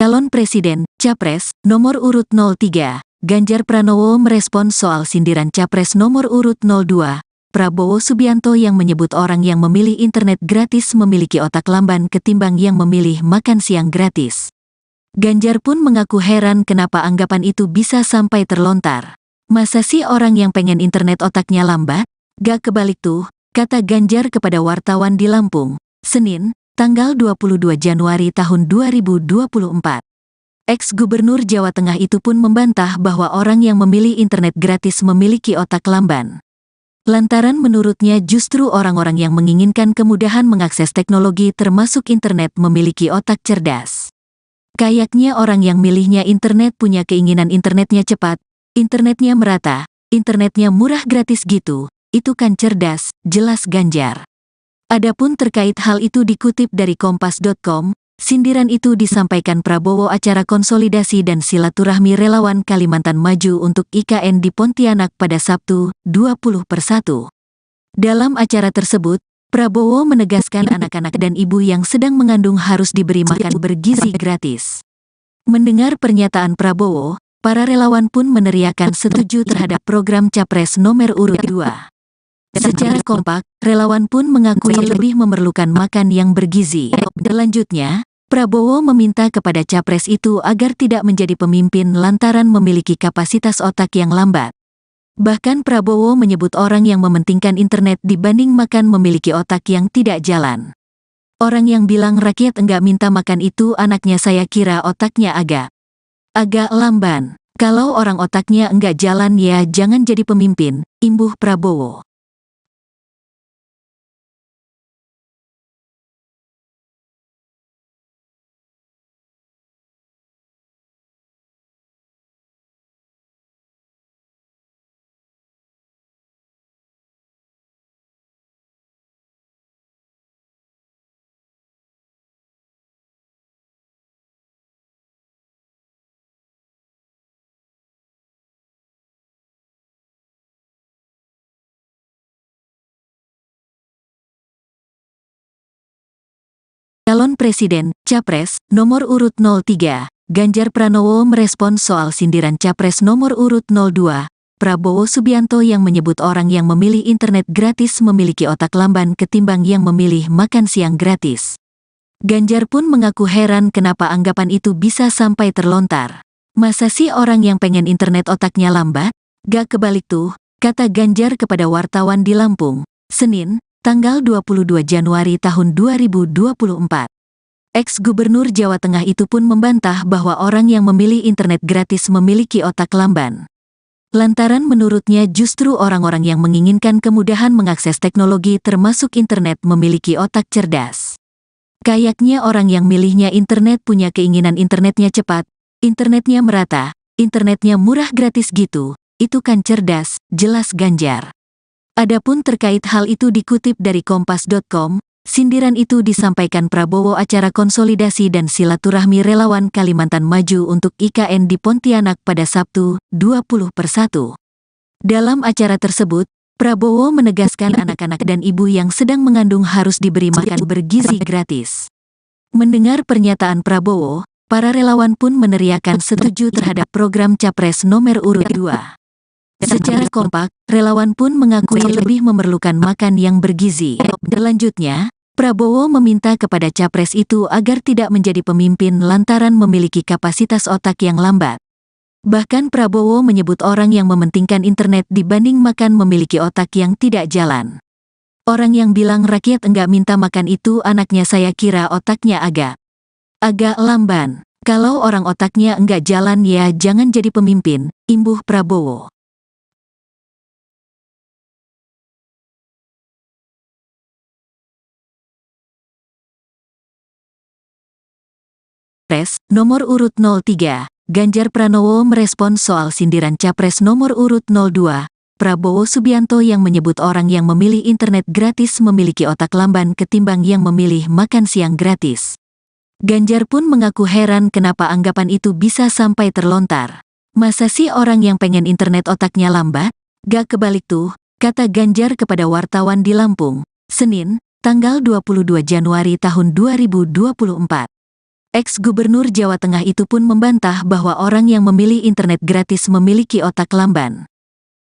Calon Presiden, Capres, nomor urut 03, Ganjar Pranowo merespon soal sindiran Capres nomor urut 02, Prabowo Subianto yang menyebut orang yang memilih internet gratis memiliki otak lamban ketimbang yang memilih makan siang gratis. Ganjar pun mengaku heran kenapa anggapan itu bisa sampai terlontar. Masa sih orang yang pengen internet otaknya lambat? Gak kebalik tuh, kata Ganjar kepada wartawan di Lampung, Senin, tanggal 22 Januari tahun 2024. Ex-Gubernur Jawa Tengah itu pun membantah bahwa orang yang memilih internet gratis memiliki otak lamban. Lantaran menurutnya justru orang-orang yang menginginkan kemudahan mengakses teknologi termasuk internet memiliki otak cerdas. Kayaknya orang yang milihnya internet punya keinginan internetnya cepat, internetnya merata, internetnya murah gratis gitu, itu kan cerdas, jelas Ganjar. Adapun terkait hal itu dikutip dari Kompas.com, sindiran itu disampaikan Prabowo acara konsolidasi dan silaturahmi relawan Kalimantan Maju untuk IKN di Pontianak pada Sabtu, 20/1. Dalam acara tersebut, Prabowo menegaskan anak-anak dan ibu yang sedang mengandung harus diberi makan bergizi gratis. Mendengar pernyataan Prabowo, para relawan pun meneriakan setuju terhadap program Capres nomor urut 2. Secara kompak, relawan pun mengakui lebih memerlukan makan yang bergizi. Selanjutnya, Prabowo meminta kepada capres itu agar tidak menjadi pemimpin lantaran memiliki kapasitas otak yang lambat. Bahkan Prabowo menyebut orang yang mementingkan internet dibanding makan memiliki otak yang tidak jalan. Orang yang bilang rakyat enggak minta makan itu anaknya, saya kira otaknya agak lamban. Kalau orang otaknya enggak jalan ya jangan jadi pemimpin, imbuh Prabowo. Calon Presiden, Capres, nomor urut 03, Ganjar Pranowo merespon soal sindiran Capres nomor urut 02, Prabowo Subianto yang menyebut orang yang memilih internet gratis memiliki otak lamban ketimbang yang memilih makan siang gratis. Ganjar pun mengaku heran kenapa anggapan itu bisa sampai terlontar. Masa sih orang yang pengen internet otaknya lambat? Gak kebalik tuh, kata Ganjar kepada wartawan di Lampung, Senin, tanggal 22 Januari tahun 2024. Ex-Gubernur Jawa Tengah itu pun membantah bahwa orang yang memilih internet gratis memiliki otak lamban. Lantaran menurutnya justru orang-orang yang menginginkan kemudahan mengakses teknologi termasuk internet memiliki otak cerdas. Kayaknya orang yang milihnya internet punya keinginan internetnya cepat, internetnya merata, internetnya murah gratis gitu, itu kan cerdas, jelas Ganjar. Adapun terkait hal itu dikutip dari Kompas.com, sindiran itu disampaikan Prabowo acara konsolidasi dan silaturahmi relawan Kalimantan Maju untuk IKN di Pontianak pada Sabtu, 20/1. Dalam acara tersebut, Prabowo menegaskan anak-anak dan ibu yang sedang mengandung harus diberi makan bergizi gratis. Mendengar pernyataan Prabowo, para relawan pun meneriakan setuju terhadap program Capres nomor urut 2. Secara kompak, relawan pun mengakui lebih memerlukan makan yang bergizi. Selanjutnya, Prabowo meminta kepada Capres itu agar tidak menjadi pemimpin lantaran memiliki kapasitas otak yang lambat. Bahkan Prabowo menyebut orang yang mementingkan internet dibanding makan memiliki otak yang tidak jalan. Orang yang bilang rakyat enggak minta makan itu anaknya, saya kira otaknya agak lamban. Kalau orang otaknya enggak jalan ya jangan jadi pemimpin, imbuh Prabowo. Capres nomor urut 03, Ganjar Pranowo merespons soal sindiran Capres nomor urut 02, Prabowo Subianto yang menyebut orang yang memilih internet gratis memiliki otak lamban ketimbang yang memilih makan siang gratis. Ganjar pun mengaku heran kenapa anggapan itu bisa sampai terlontar. Masa sih orang yang pengen internet otaknya lambat? Gak kebalik tuh, kata Ganjar kepada wartawan di Lampung, Senin, tanggal 22 Januari tahun 2024. Ex-Gubernur Jawa Tengah itu pun membantah bahwa orang yang memilih internet gratis memiliki otak lamban.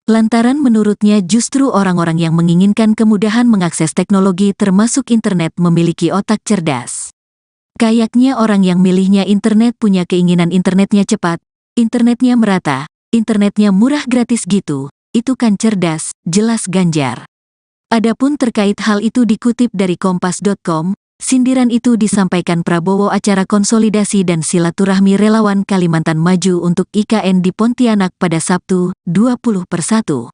Lantaran menurutnya justru orang-orang yang menginginkan kemudahan mengakses teknologi termasuk internet memiliki otak cerdas. Kayaknya orang yang milihnya internet punya keinginan internetnya cepat, internetnya merata, internetnya murah gratis gitu, itu kan cerdas, jelas Ganjar. Adapun terkait hal itu dikutip dari kompas.com, sindiran itu disampaikan Prabowo acara konsolidasi dan silaturahmi relawan Kalimantan Maju untuk IKN di Pontianak pada Sabtu, 20/1.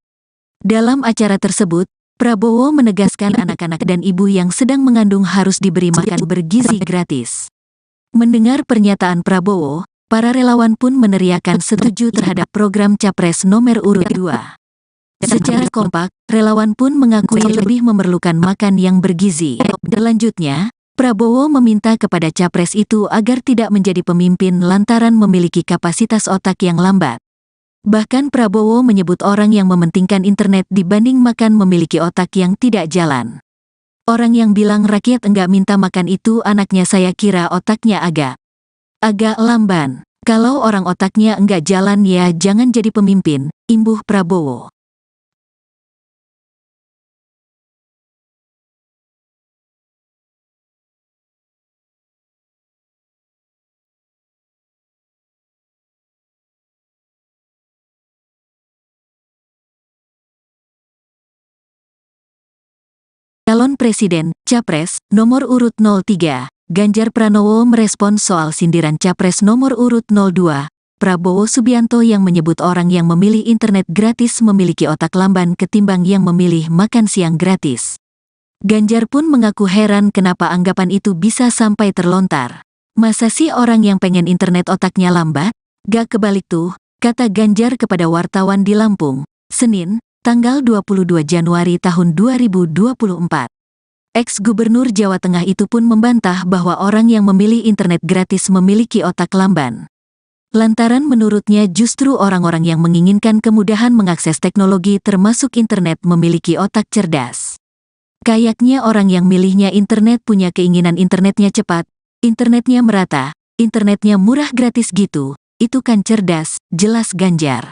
Dalam acara tersebut, Prabowo menegaskan anak-anak dan ibu yang sedang mengandung harus diberi makan bergizi gratis. Mendengar pernyataan Prabowo, para relawan pun meneriakan setuju terhadap program Capres nomor urut 2. Secara kompak, relawan pun mengakui lebih memerlukan makan yang bergizi. Selanjutnya, Prabowo meminta kepada Capres itu agar tidak menjadi pemimpin lantaran memiliki kapasitas otak yang lambat. Bahkan Prabowo menyebut orang yang mementingkan internet dibanding makan memiliki otak yang tidak jalan. Orang yang bilang rakyat enggak minta makan itu anaknya, saya kira otaknya agak lamban. Kalau orang otaknya enggak jalan ya jangan jadi pemimpin, imbuh Prabowo. Calon Presiden, Capres, nomor urut 03, Ganjar Pranowo merespons soal sindiran Capres nomor urut 02, Prabowo Subianto yang menyebut orang yang memilih internet gratis memiliki otak lamban ketimbang yang memilih makan siang gratis. Ganjar pun mengaku heran kenapa anggapan itu bisa sampai terlontar. Masa sih orang yang pengen internet otaknya lambat? Gak kebalik tuh, kata Ganjar kepada wartawan di Lampung, Senin, tanggal 22 Januari tahun 2024. Ex-Gubernur Jawa Tengah itu pun membantah bahwa orang yang memilih internet gratis memiliki otak lamban. Lantaran menurutnya justru orang-orang yang menginginkan kemudahan mengakses teknologi termasuk internet memiliki otak cerdas. Kayaknya orang yang milihnya internet punya keinginan internetnya cepat, internetnya merata, internetnya murah gratis gitu, itu kan cerdas, jelas Ganjar.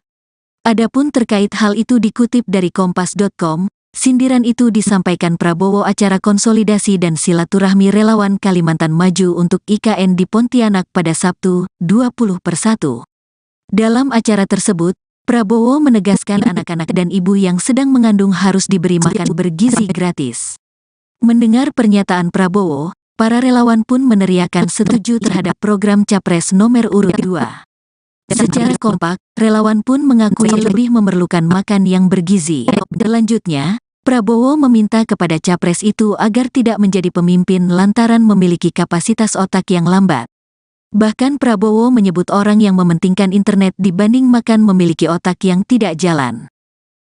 Adapun terkait hal itu dikutip dari kompas.com, sindiran itu disampaikan Prabowo acara konsolidasi dan silaturahmi relawan Kalimantan Maju untuk IKN di Pontianak pada Sabtu, 20/1. Dalam acara tersebut, Prabowo menegaskan anak-anak dan ibu yang sedang mengandung harus diberi makan bergizi gratis. Mendengar pernyataan Prabowo, para relawan pun meneriakan setuju terhadap program Capres nomor urut 2. Secara kompak, relawan pun mengakui lebih memerlukan makan yang bergizi. Selanjutnya, Prabowo meminta kepada Capres itu agar tidak menjadi pemimpin lantaran memiliki kapasitas otak yang lambat. Bahkan Prabowo menyebut orang yang mementingkan internet dibanding makan memiliki otak yang tidak jalan.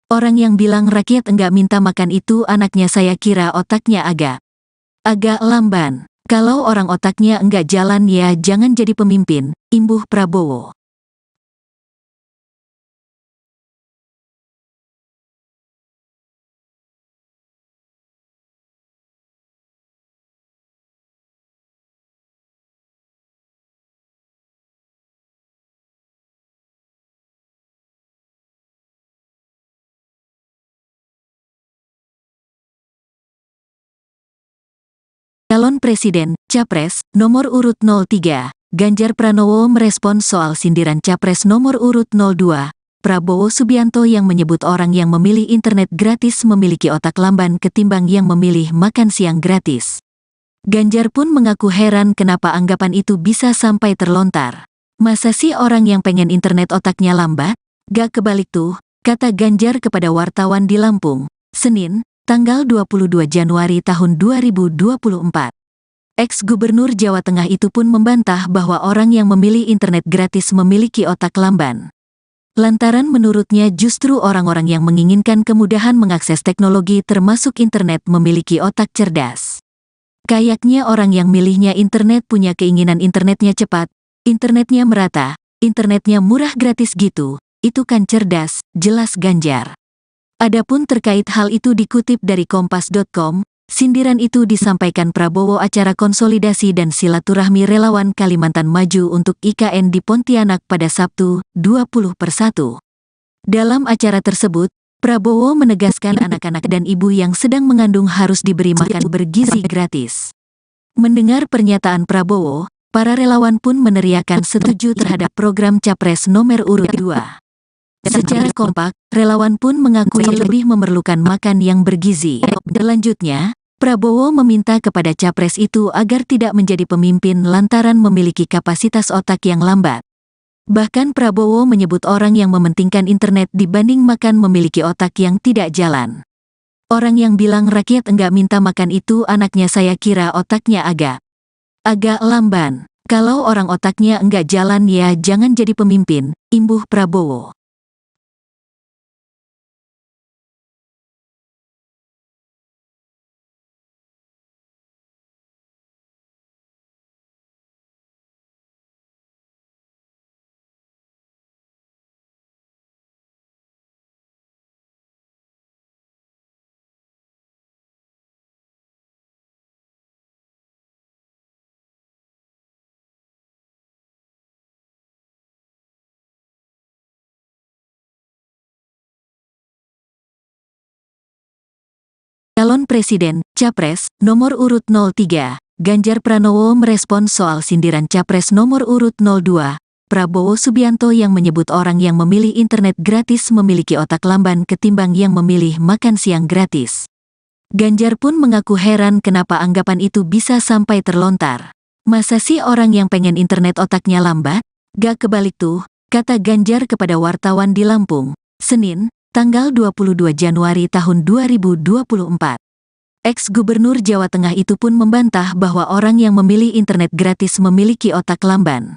Orang yang bilang rakyat enggak minta makan itu anaknya, saya kira otaknya agak lamban. Kalau orang otaknya enggak jalan ya jangan jadi pemimpin, imbuh Prabowo. Calon Presiden, Capres, nomor urut 03, Ganjar Pranowo merespons soal sindiran Capres nomor urut 02, Prabowo Subianto yang menyebut orang yang memilih internet gratis memiliki otak lamban ketimbang yang memilih makan siang gratis. Ganjar pun mengaku heran kenapa anggapan itu bisa sampai terlontar. Masa sih orang yang pengen internet otaknya lambat? Gak kebalik tuh, kata Ganjar kepada wartawan di Lampung, Senin, tanggal 22 Januari tahun 2024. Ex-Gubernur Jawa Tengah itu pun membantah bahwa orang yang memilih internet gratis memiliki otak lamban. Lantaran menurutnya justru orang-orang yang menginginkan kemudahan mengakses teknologi termasuk internet memiliki otak cerdas. Kayaknya orang yang milihnya internet punya keinginan internetnya cepat, internetnya merata, internetnya murah gratis gitu, itu kan cerdas, jelas Ganjar. Adapun terkait hal itu dikutip dari Kompas.com, sindiran itu disampaikan Prabowo acara konsolidasi dan silaturahmi relawan Kalimantan Maju untuk IKN di Pontianak pada Sabtu, 20/1. Dalam acara tersebut, Prabowo menegaskan anak-anak dan ibu yang sedang mengandung harus diberi makan bergizi gratis. Mendengar pernyataan Prabowo, para relawan pun meneriakan setuju terhadap program Capres nomor urut 2. Secara kompak, relawan pun mengakui lebih memerlukan makan yang bergizi. Selanjutnya, Prabowo meminta kepada Capres itu agar tidak menjadi pemimpin lantaran memiliki kapasitas otak yang lambat. Bahkan Prabowo menyebut orang yang mementingkan internet dibanding makan memiliki otak yang tidak jalan. Orang yang bilang rakyat enggak minta makan itu anaknya saya kira otaknya agak lamban. Kalau orang otaknya enggak jalan ya jangan jadi pemimpin, imbuh Prabowo. Calon Presiden, Capres, nomor urut 03, Ganjar Pranowo merespons soal sindiran Capres nomor urut 02, Prabowo Subianto yang menyebut orang yang memilih internet gratis memiliki otak lamban ketimbang yang memilih makan siang gratis. Ganjar pun mengaku heran kenapa anggapan itu bisa sampai terlontar. Masa sih orang yang pengen internet otaknya lambat? Gak kebalik tuh, kata Ganjar kepada wartawan di Lampung, Senin, tanggal 22 Januari tahun 2024. Ex-Gubernur Jawa Tengah itu pun membantah bahwa orang yang memilih internet gratis memiliki otak lamban.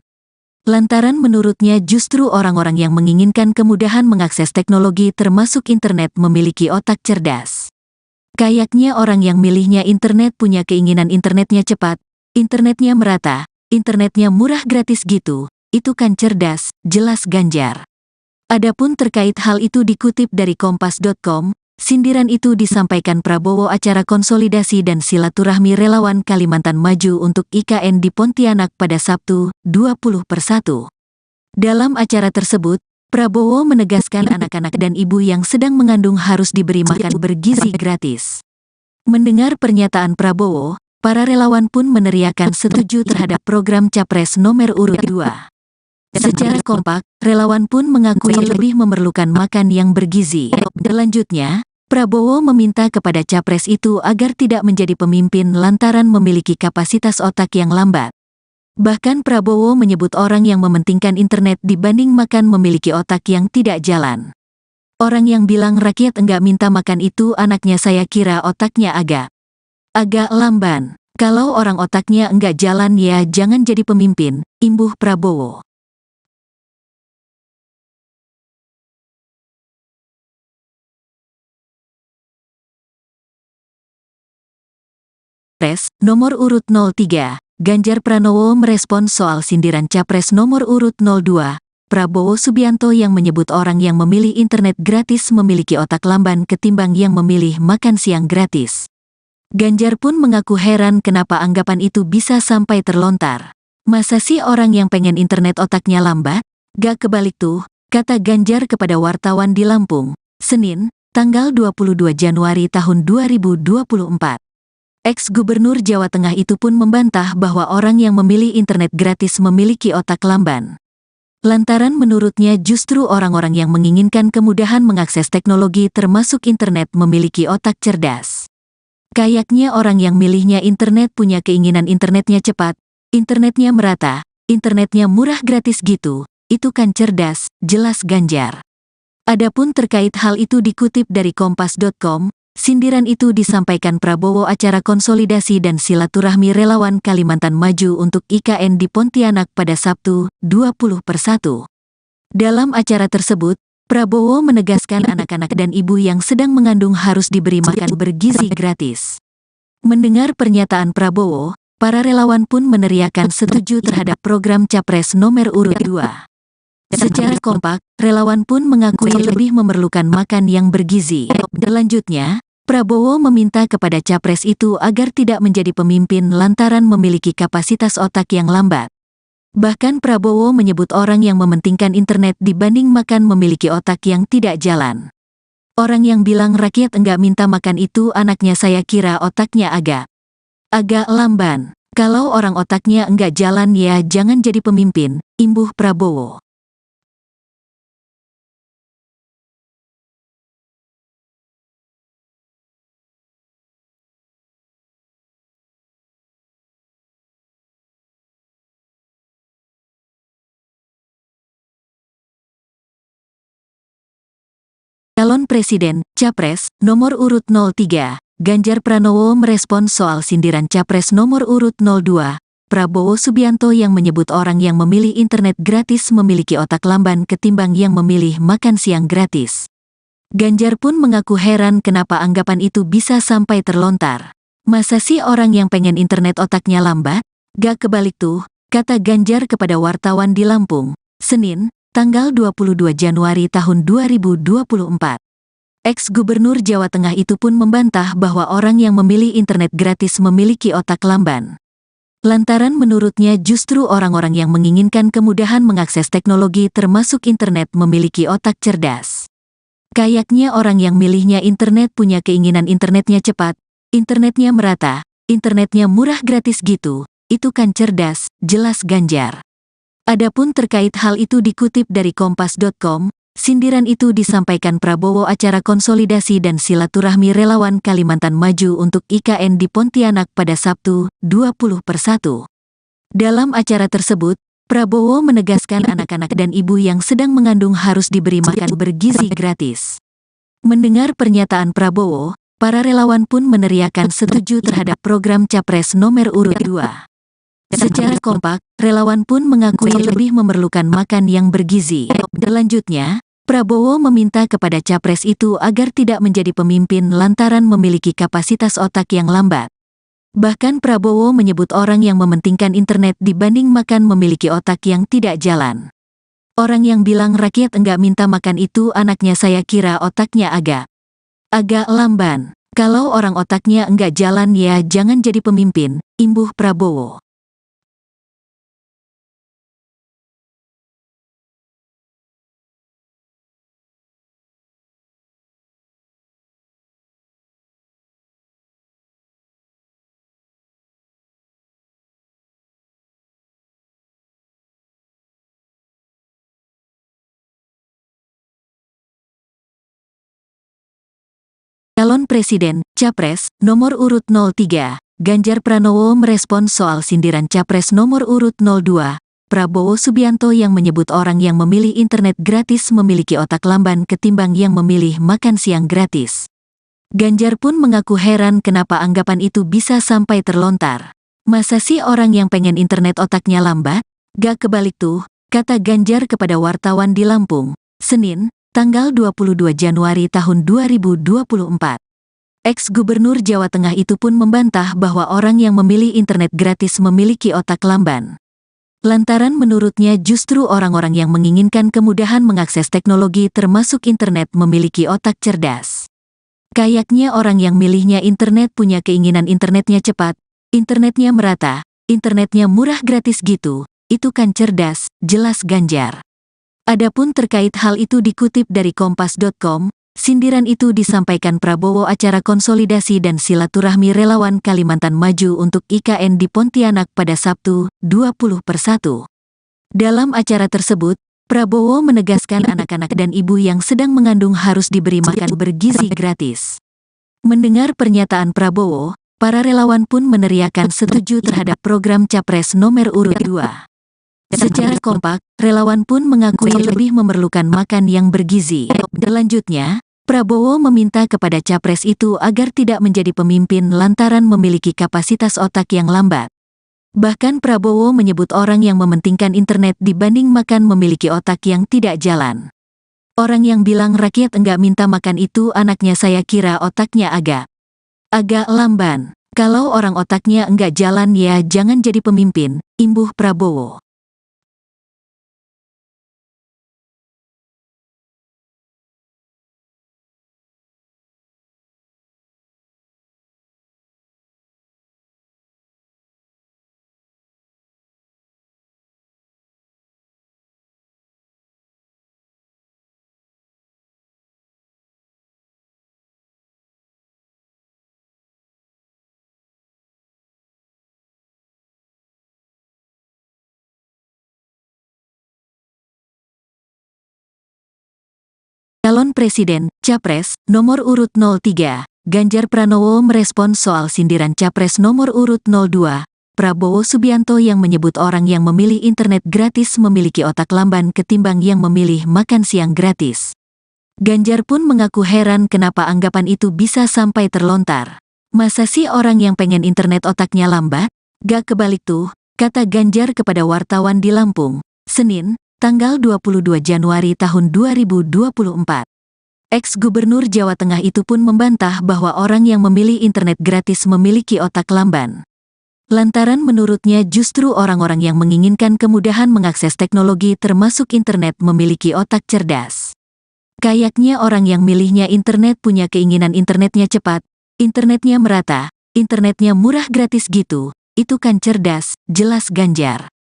Lantaran menurutnya justru orang-orang yang menginginkan kemudahan mengakses teknologi termasuk internet memiliki otak cerdas. Kayaknya orang yang milihnya internet punya keinginan internetnya cepat, internetnya merata, internetnya murah gratis gitu, itu kan cerdas, jelas Ganjar. Adapun terkait hal itu dikutip dari Kompas.com, sindiran itu disampaikan Prabowo acara konsolidasi dan silaturahmi relawan Kalimantan Maju untuk IKN di Pontianak pada Sabtu, 20/1. Dalam acara tersebut, Prabowo menegaskan anak-anak dan ibu yang sedang mengandung harus diberi makan bergizi gratis. Mendengar pernyataan Prabowo, para relawan pun meneriakan setuju terhadap program Capres nomor urut 2. Secara kompak, relawan pun mengakui lebih memerlukan makan yang bergizi. Selanjutnya, Prabowo meminta kepada Capres itu agar tidak menjadi pemimpin lantaran memiliki kapasitas otak yang lambat. Bahkan Prabowo menyebut orang yang mementingkan internet dibanding makan memiliki otak yang tidak jalan. Orang yang bilang rakyat enggak minta makan itu anaknya saya kira otaknya agak lamban. Kalau orang otaknya enggak jalan ya jangan jadi pemimpin, imbuh Prabowo. Capres, nomor urut 03, Ganjar Pranowo merespons soal sindiran Capres nomor urut 02, Prabowo Subianto yang menyebut orang yang memilih internet gratis memiliki otak lamban ketimbang yang memilih makan siang gratis. Ganjar pun mengaku heran kenapa anggapan itu bisa sampai terlontar. Masa sih orang yang pengen internet otaknya lambat? Gak kebalik tuh, kata Ganjar kepada wartawan di Lampung, Senin, tanggal 22 Januari tahun 2024. Ex-Gubernur Jawa Tengah itu pun membantah bahwa orang yang memilih internet gratis memiliki otak lamban. Lantaran menurutnya justru orang-orang yang menginginkan kemudahan mengakses teknologi termasuk internet memiliki otak cerdas. Kayaknya orang yang milihnya internet punya keinginan internetnya cepat, internetnya merata, internetnya murah gratis gitu, itu kan cerdas, jelas Ganjar. Adapun terkait hal itu dikutip dari kompas.com, sindiran itu disampaikan Prabowo acara konsolidasi dan silaturahmi relawan Kalimantan Maju untuk IKN di Pontianak pada Sabtu, 20/1. Dalam acara tersebut, Prabowo menegaskan anak-anak dan ibu yang sedang mengandung harus diberi makan bergizi gratis. Mendengar pernyataan Prabowo, para relawan pun meneriakan setuju terhadap program Capres nomor urut 2. Secara kompak, relawan pun mengakui lebih memerlukan makan yang bergizi. Selanjutnya, Prabowo meminta kepada capres itu agar tidak menjadi pemimpin lantaran memiliki kapasitas otak yang lambat. Bahkan Prabowo menyebut orang yang mementingkan internet dibanding makan memiliki otak yang tidak jalan. Orang yang bilang rakyat enggak minta makan itu anaknya saya kira otaknya agak lamban. Kalau orang otaknya enggak jalan ya jangan jadi pemimpin, imbuh Prabowo. Calon Presiden, Capres, nomor urut 03, Ganjar Pranowo merespon soal sindiran Capres nomor urut 02, Prabowo Subianto yang menyebut orang yang memilih internet gratis memiliki otak lamban ketimbang yang memilih makan siang gratis. Ganjar pun mengaku heran kenapa anggapan itu bisa sampai terlontar. Masa sih orang yang pengen internet otaknya lambat? Gak kebalik tuh, kata Ganjar kepada wartawan di Lampung, Senin, tanggal 22 Januari tahun 2024. Ex-Gubernur Jawa Tengah itu pun membantah bahwa orang yang memilih internet gratis memiliki otak lamban. Lantaran menurutnya justru orang-orang yang menginginkan kemudahan mengakses teknologi termasuk internet memiliki otak cerdas. Kayaknya orang yang milihnya internet punya keinginan internetnya cepat, internetnya merata, internetnya murah gratis gitu, itu kan cerdas, jelas Ganjar. Adapun terkait hal itu dikutip dari kompas.com, sindiran itu disampaikan Prabowo acara konsolidasi dan silaturahmi relawan Kalimantan Maju untuk IKN di Pontianak pada Sabtu, 20/1. Dalam acara tersebut, Prabowo menegaskan anak-anak dan ibu yang sedang mengandung harus diberi makan bergizi gratis. Mendengar pernyataan Prabowo, para relawan pun meneriakan setuju terhadap program Capres nomor urut 2. Secara kompak, relawan pun mengakui lebih memerlukan makan yang bergizi. Selanjutnya, Prabowo meminta kepada capres itu agar tidak menjadi pemimpin lantaran memiliki kapasitas otak yang lambat. Bahkan Prabowo menyebut orang yang mementingkan internet dibanding makan memiliki otak yang tidak jalan. Orang yang bilang rakyat enggak minta makan itu anaknya saya kira otaknya agak lamban. Kalau orang otaknya enggak jalan ya jangan jadi pemimpin, imbuh Prabowo. Calon Presiden, Capres, nomor urut 03, Ganjar Pranowo merespon soal sindiran Capres nomor urut 02, Prabowo Subianto yang menyebut orang yang memilih internet gratis memiliki otak lamban ketimbang yang memilih makan siang gratis. Ganjar pun mengaku heran kenapa anggapan itu bisa sampai terlontar. Masa sih orang yang pengen internet otaknya lambat? Gak kebalik tuh, kata Ganjar kepada wartawan di Lampung, Senin, tanggal 22 Januari tahun 2024. Ex-Gubernur Jawa Tengah itu pun membantah bahwa orang yang memilih internet gratis memiliki otak lamban. Lantaran menurutnya justru orang-orang yang menginginkan kemudahan mengakses teknologi termasuk internet memiliki otak cerdas. Kayaknya orang yang milihnya internet punya keinginan internetnya cepat, internetnya merata, internetnya murah gratis gitu, itu kan cerdas, jelas Ganjar. Adapun terkait hal itu dikutip dari kompas.com, Sindiran itu disampaikan Prabowo acara konsolidasi dan silaturahmi relawan Kalimantan Maju untuk IKN di Pontianak pada Sabtu, 20/1. Dalam acara tersebut, Prabowo menegaskan anak-anak dan ibu yang sedang mengandung harus diberi makan bergizi gratis. Mendengar pernyataan Prabowo, para relawan pun meneriakan setuju terhadap program Capres nomor urut 2. Secara kompak, relawan pun mengakui lebih memerlukan makan yang bergizi. Selanjutnya, Prabowo meminta kepada Capres itu agar tidak menjadi pemimpin lantaran memiliki kapasitas otak yang lambat. Bahkan Prabowo menyebut orang yang mementingkan internet dibanding makan memiliki otak yang tidak jalan. Orang yang bilang rakyat enggak minta makan itu anaknya saya kira otaknya agak lamban. Kalau orang otaknya enggak jalan ya jangan jadi pemimpin, imbuh Prabowo. Calon Presiden, Capres, nomor urut 03, Ganjar Pranowo merespons soal sindiran Capres nomor urut 02, Prabowo Subianto yang menyebut orang yang memilih internet gratis memiliki otak lamban ketimbang yang memilih makan siang gratis. Ganjar pun mengaku heran kenapa anggapan itu bisa sampai terlontar. Masa sih orang yang pengen internet otaknya lambat? Gak kebalik tuh, kata Ganjar kepada wartawan di Lampung, Senin, tanggal 22 Januari tahun 2024. Ex-Gubernur Jawa Tengah itu pun membantah bahwa orang yang memilih internet gratis memiliki otak lamban. Lantaran menurutnya justru orang-orang yang menginginkan kemudahan mengakses teknologi termasuk internet memiliki otak cerdas. Kayaknya orang yang milihnya internet punya keinginan internetnya cepat, internetnya merata, internetnya murah gratis gitu, itu kan cerdas, jelas Ganjar.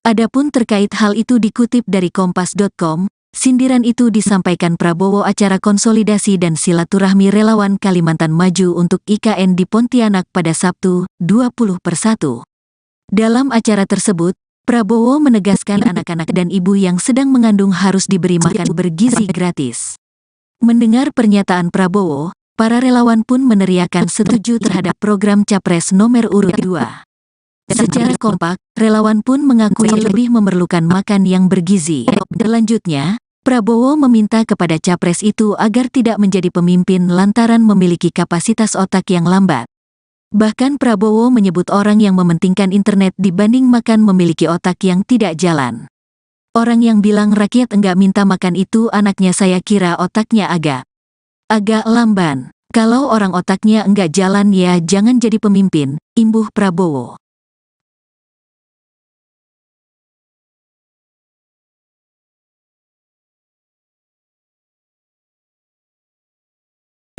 Adapun terkait hal itu dikutip dari Kompas.com, sindiran itu disampaikan Prabowo acara konsolidasi dan silaturahmi relawan Kalimantan Maju untuk IKN di Pontianak pada Sabtu, 20/1. Dalam acara tersebut, Prabowo menegaskan anak-anak dan ibu yang sedang mengandung harus diberi makan bergizi gratis. Mendengar pernyataan Prabowo, para relawan pun meneriakan setuju terhadap program Capres nomor urut 2. Secara kompak, relawan pun mengakui lebih memerlukan makan yang bergizi. Selanjutnya, Prabowo meminta kepada Capres itu agar tidak menjadi pemimpin lantaran memiliki kapasitas otak yang lambat. Bahkan Prabowo menyebut orang yang mementingkan internet dibanding makan memiliki otak yang tidak jalan. Orang yang bilang rakyat enggak minta makan itu anaknya saya kira otaknya agak lamban. Kalau orang otaknya enggak jalan ya jangan jadi pemimpin, imbuh Prabowo.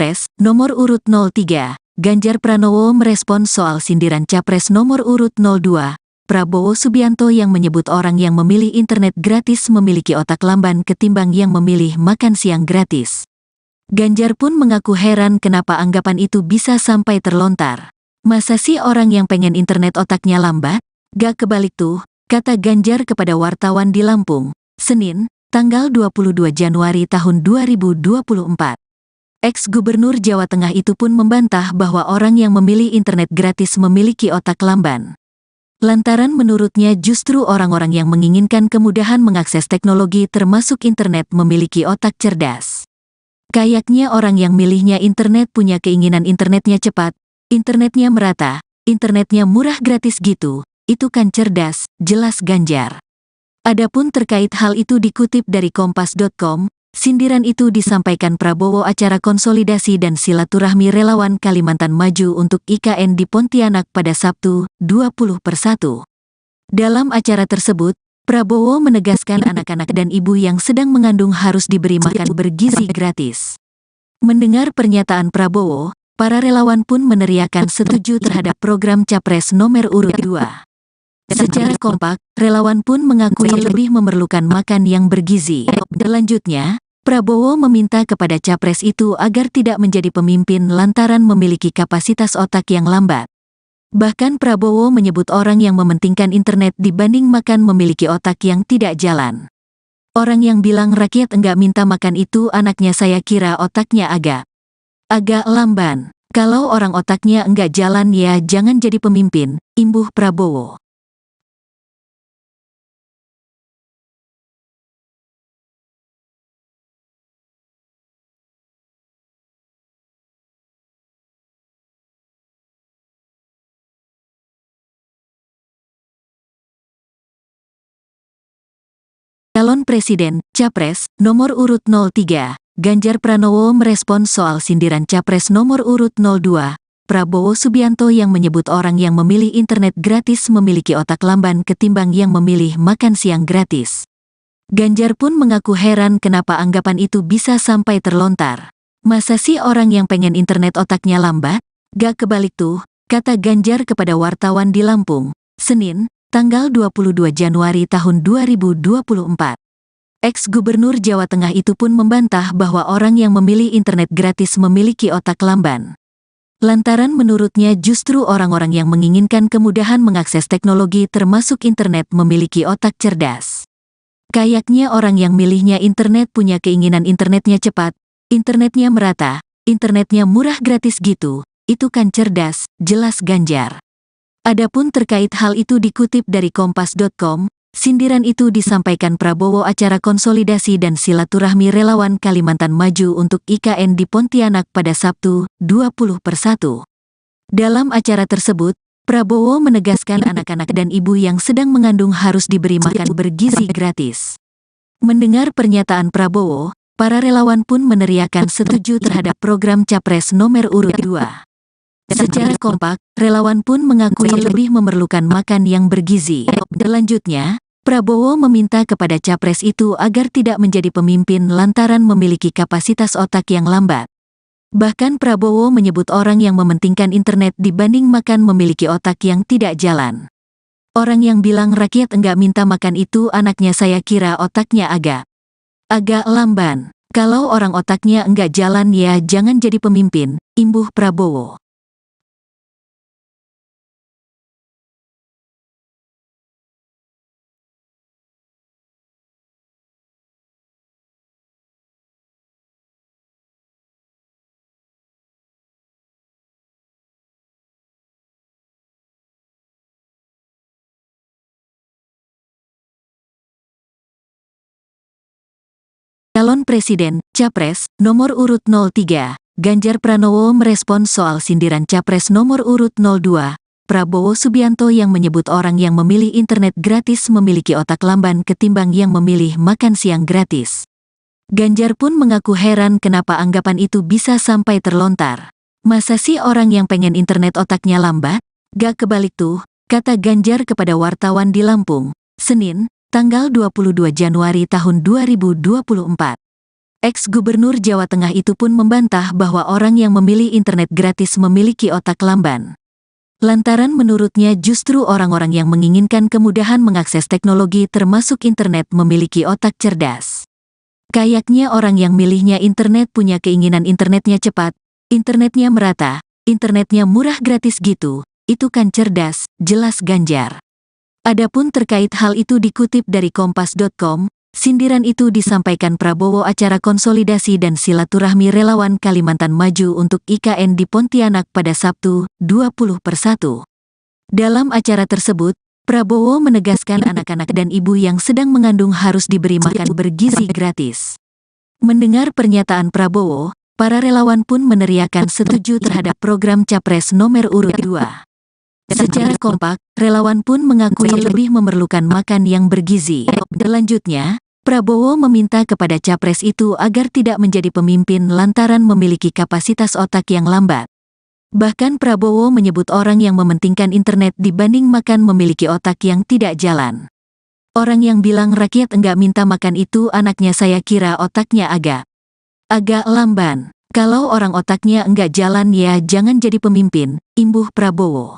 Capres, nomor urut 03, Ganjar Pranowo merespons soal sindiran Capres nomor urut 02, Prabowo Subianto yang menyebut orang yang memilih internet gratis memiliki otak lamban ketimbang yang memilih makan siang gratis. Ganjar pun mengaku heran kenapa anggapan itu bisa sampai terlontar. Masa sih orang yang pengen internet otaknya lambat? Gak kebalik tuh, kata Ganjar kepada wartawan di Lampung, Senin, tanggal 22 Januari tahun 2024. Ex-Gubernur Jawa Tengah itu pun membantah bahwa orang yang memilih internet gratis memiliki otak lamban. Lantaran menurutnya justru orang-orang yang menginginkan kemudahan mengakses teknologi termasuk internet memiliki otak cerdas. Kayaknya orang yang milihnya internet punya keinginan internetnya cepat, internetnya merata, internetnya murah gratis gitu, itu kan cerdas, jelas Ganjar. Adapun terkait hal itu dikutip dari Kompas.com, sindiran itu disampaikan Prabowo acara konsolidasi dan silaturahmi relawan Kalimantan Maju untuk IKN di Pontianak pada Sabtu, 20/1. Dalam acara tersebut, Prabowo menegaskan anak-anak dan ibu yang sedang mengandung harus diberi makan bergizi gratis. Mendengar pernyataan Prabowo, para relawan pun meneriakan setuju terhadap program Capres nomor urut 2. Secara kompak, relawan pun mengakui lebih memerlukan makan yang bergizi. Selanjutnya, Prabowo meminta kepada capres itu agar tidak menjadi pemimpin lantaran memiliki kapasitas otak yang lambat. Bahkan Prabowo menyebut orang yang mementingkan internet dibanding makan memiliki otak yang tidak jalan. Orang yang bilang rakyat enggak minta makan itu anaknya, saya kira otaknya agak lamban. Kalau orang otaknya enggak jalan ya jangan jadi pemimpin, imbuh Prabowo. Calon Presiden, Capres, nomor urut 03, Ganjar Pranowo merespons soal sindiran Capres nomor urut 02, Prabowo Subianto yang menyebut orang yang memilih internet gratis memiliki otak lamban ketimbang yang memilih makan siang gratis. Ganjar pun mengaku heran kenapa anggapan itu bisa sampai terlontar. Masa sih orang yang pengen internet otaknya lambat? Gak kebalik tuh, kata Ganjar kepada wartawan di Lampung, Senin, tanggal 22 Januari tahun 2024. Ex-Gubernur Jawa Tengah itu pun membantah bahwa orang yang memilih internet gratis memiliki otak lamban. Lantaran menurutnya justru orang-orang yang menginginkan kemudahan mengakses teknologi termasuk internet memiliki otak cerdas. Kayaknya orang yang milihnya internet punya keinginan internetnya cepat, internetnya merata, internetnya murah gratis gitu, itu kan cerdas, jelas Ganjar. Adapun terkait hal itu dikutip dari kompas.com, sindiran itu disampaikan Prabowo acara konsolidasi dan silaturahmi relawan Kalimantan Maju untuk IKN di Pontianak pada Sabtu, 20/1. Dalam acara tersebut, Prabowo menegaskan anak-anak dan ibu yang sedang mengandung harus diberi makan bergizi gratis. Mendengar pernyataan Prabowo, para relawan pun meneriakan setuju terhadap program Capres nomor urut 2. Secara kompak, relawan pun mengakui lebih memerlukan makan yang bergizi. Selanjutnya, Prabowo meminta kepada capres itu agar tidak menjadi pemimpin lantaran memiliki kapasitas otak yang lambat. Bahkan Prabowo menyebut orang yang mementingkan internet dibanding makan memiliki otak yang tidak jalan. Orang yang bilang rakyat enggak minta makan itu anaknya, saya kira otaknya agak lamban. Kalau orang otaknya enggak jalan ya jangan jadi pemimpin, imbuh Prabowo. Calon Presiden, Capres, nomor urut 03, Ganjar Pranowo merespons soal sindiran Capres nomor urut 02, Prabowo Subianto yang menyebut orang yang memilih internet gratis memiliki otak lamban ketimbang yang memilih makan siang gratis. Ganjar pun mengaku heran kenapa anggapan itu bisa sampai terlontar. Masa sih orang yang pengen internet otaknya lambat? Gak kebalik tuh, kata Ganjar kepada wartawan di Lampung, Senin, tanggal 22 Januari tahun 2024. Ex-Gubernur Jawa Tengah itu pun membantah bahwa orang yang memilih internet gratis memiliki otak lamban. Lantaran menurutnya justru orang-orang yang menginginkan kemudahan mengakses teknologi termasuk internet memiliki otak cerdas. Kayaknya orang yang milihnya internet punya keinginan internetnya cepat, internetnya merata, internetnya murah gratis gitu, itu kan cerdas, jelas Ganjar. Adapun terkait hal itu dikutip dari kompas.com, sindiran itu disampaikan Prabowo acara konsolidasi dan silaturahmi relawan Kalimantan Maju untuk IKN di Pontianak pada Sabtu, 20/1. Dalam acara tersebut, Prabowo menegaskan anak-anak dan ibu yang sedang mengandung harus diberi makan bergizi gratis. Mendengar pernyataan Prabowo, para relawan pun meneriakan setuju terhadap program Capres nomor urut 2. Secara kompak, relawan pun mengakui lebih memerlukan makan yang bergizi. Selanjutnya, Prabowo meminta kepada capres itu agar tidak menjadi pemimpin lantaran memiliki kapasitas otak yang lambat. Bahkan Prabowo menyebut orang yang mementingkan internet dibanding makan memiliki otak yang tidak jalan. Orang yang bilang rakyat enggak minta makan itu anaknya, saya kira otaknya agak lamban. Kalau orang otaknya enggak jalan ya jangan jadi pemimpin, imbuh Prabowo.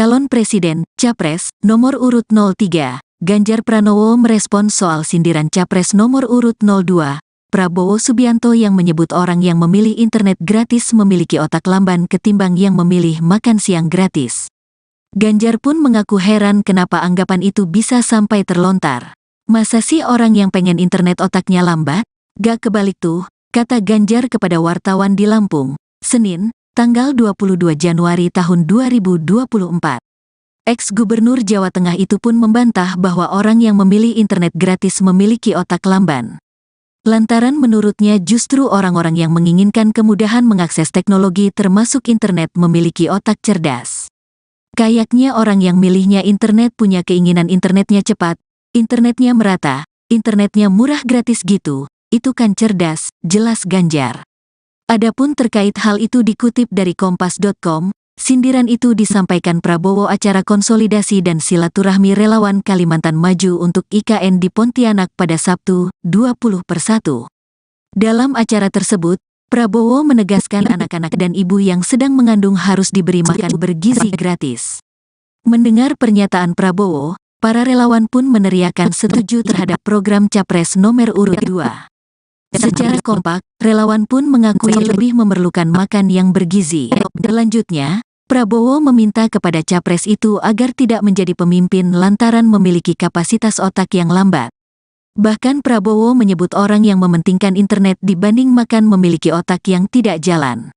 Calon Presiden, Capres, nomor urut 03, Ganjar Pranowo merespons soal sindiran Capres nomor urut 02, Prabowo Subianto yang menyebut orang yang memilih internet gratis memiliki otak lamban ketimbang yang memilih makan siang gratis. Ganjar pun mengaku heran kenapa anggapan itu bisa sampai terlontar. Masa sih orang yang pengen internet otaknya lambat? Gak kebalik tuh, kata Ganjar kepada wartawan di Lampung, Senin, tanggal 22 Januari tahun 2024. Ex-Gubernur Jawa Tengah itu pun membantah bahwa orang yang memilih internet gratis memiliki otak lamban. Lantaran menurutnya justru orang-orang yang menginginkan kemudahan mengakses teknologi termasuk internet memiliki otak cerdas. Kayaknya orang yang milihnya internet punya keinginan internetnya cepat, internetnya merata, internetnya murah gratis gitu, itu kan cerdas, jelas Ganjar. Adapun terkait hal itu dikutip dari Kompas.com, sindiran itu disampaikan Prabowo acara konsolidasi dan silaturahmi relawan Kalimantan Maju untuk IKN di Pontianak pada Sabtu, 20/1. Dalam acara tersebut, Prabowo menegaskan anak-anak dan ibu yang sedang mengandung harus diberi makan bergizi gratis. Mendengar pernyataan Prabowo, para relawan pun meneriakan setuju terhadap program Capres nomor urut 2. Secara kompak, relawan pun mengakui lebih memerlukan makan yang bergizi. Selanjutnya, Prabowo meminta kepada Capres itu agar tidak menjadi pemimpin lantaran memiliki kapasitas otak yang lambat. Bahkan Prabowo menyebut orang yang mementingkan internet dibanding makan memiliki otak yang tidak jalan.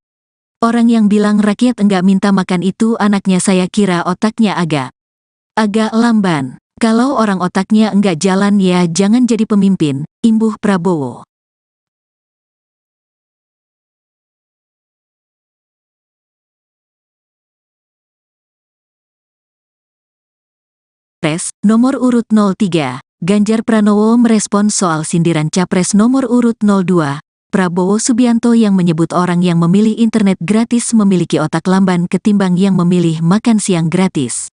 Orang yang bilang rakyat enggak minta makan itu anaknya saya kira otaknya agak lamban. Kalau orang otaknya enggak jalan ya jangan jadi pemimpin, imbuh Prabowo. Capres nomor urut 03, Ganjar Pranowo merespons soal sindiran Capres nomor urut 02, Prabowo Subianto yang menyebut orang yang memilih internet gratis memiliki otak lamban ketimbang yang memilih makan siang gratis.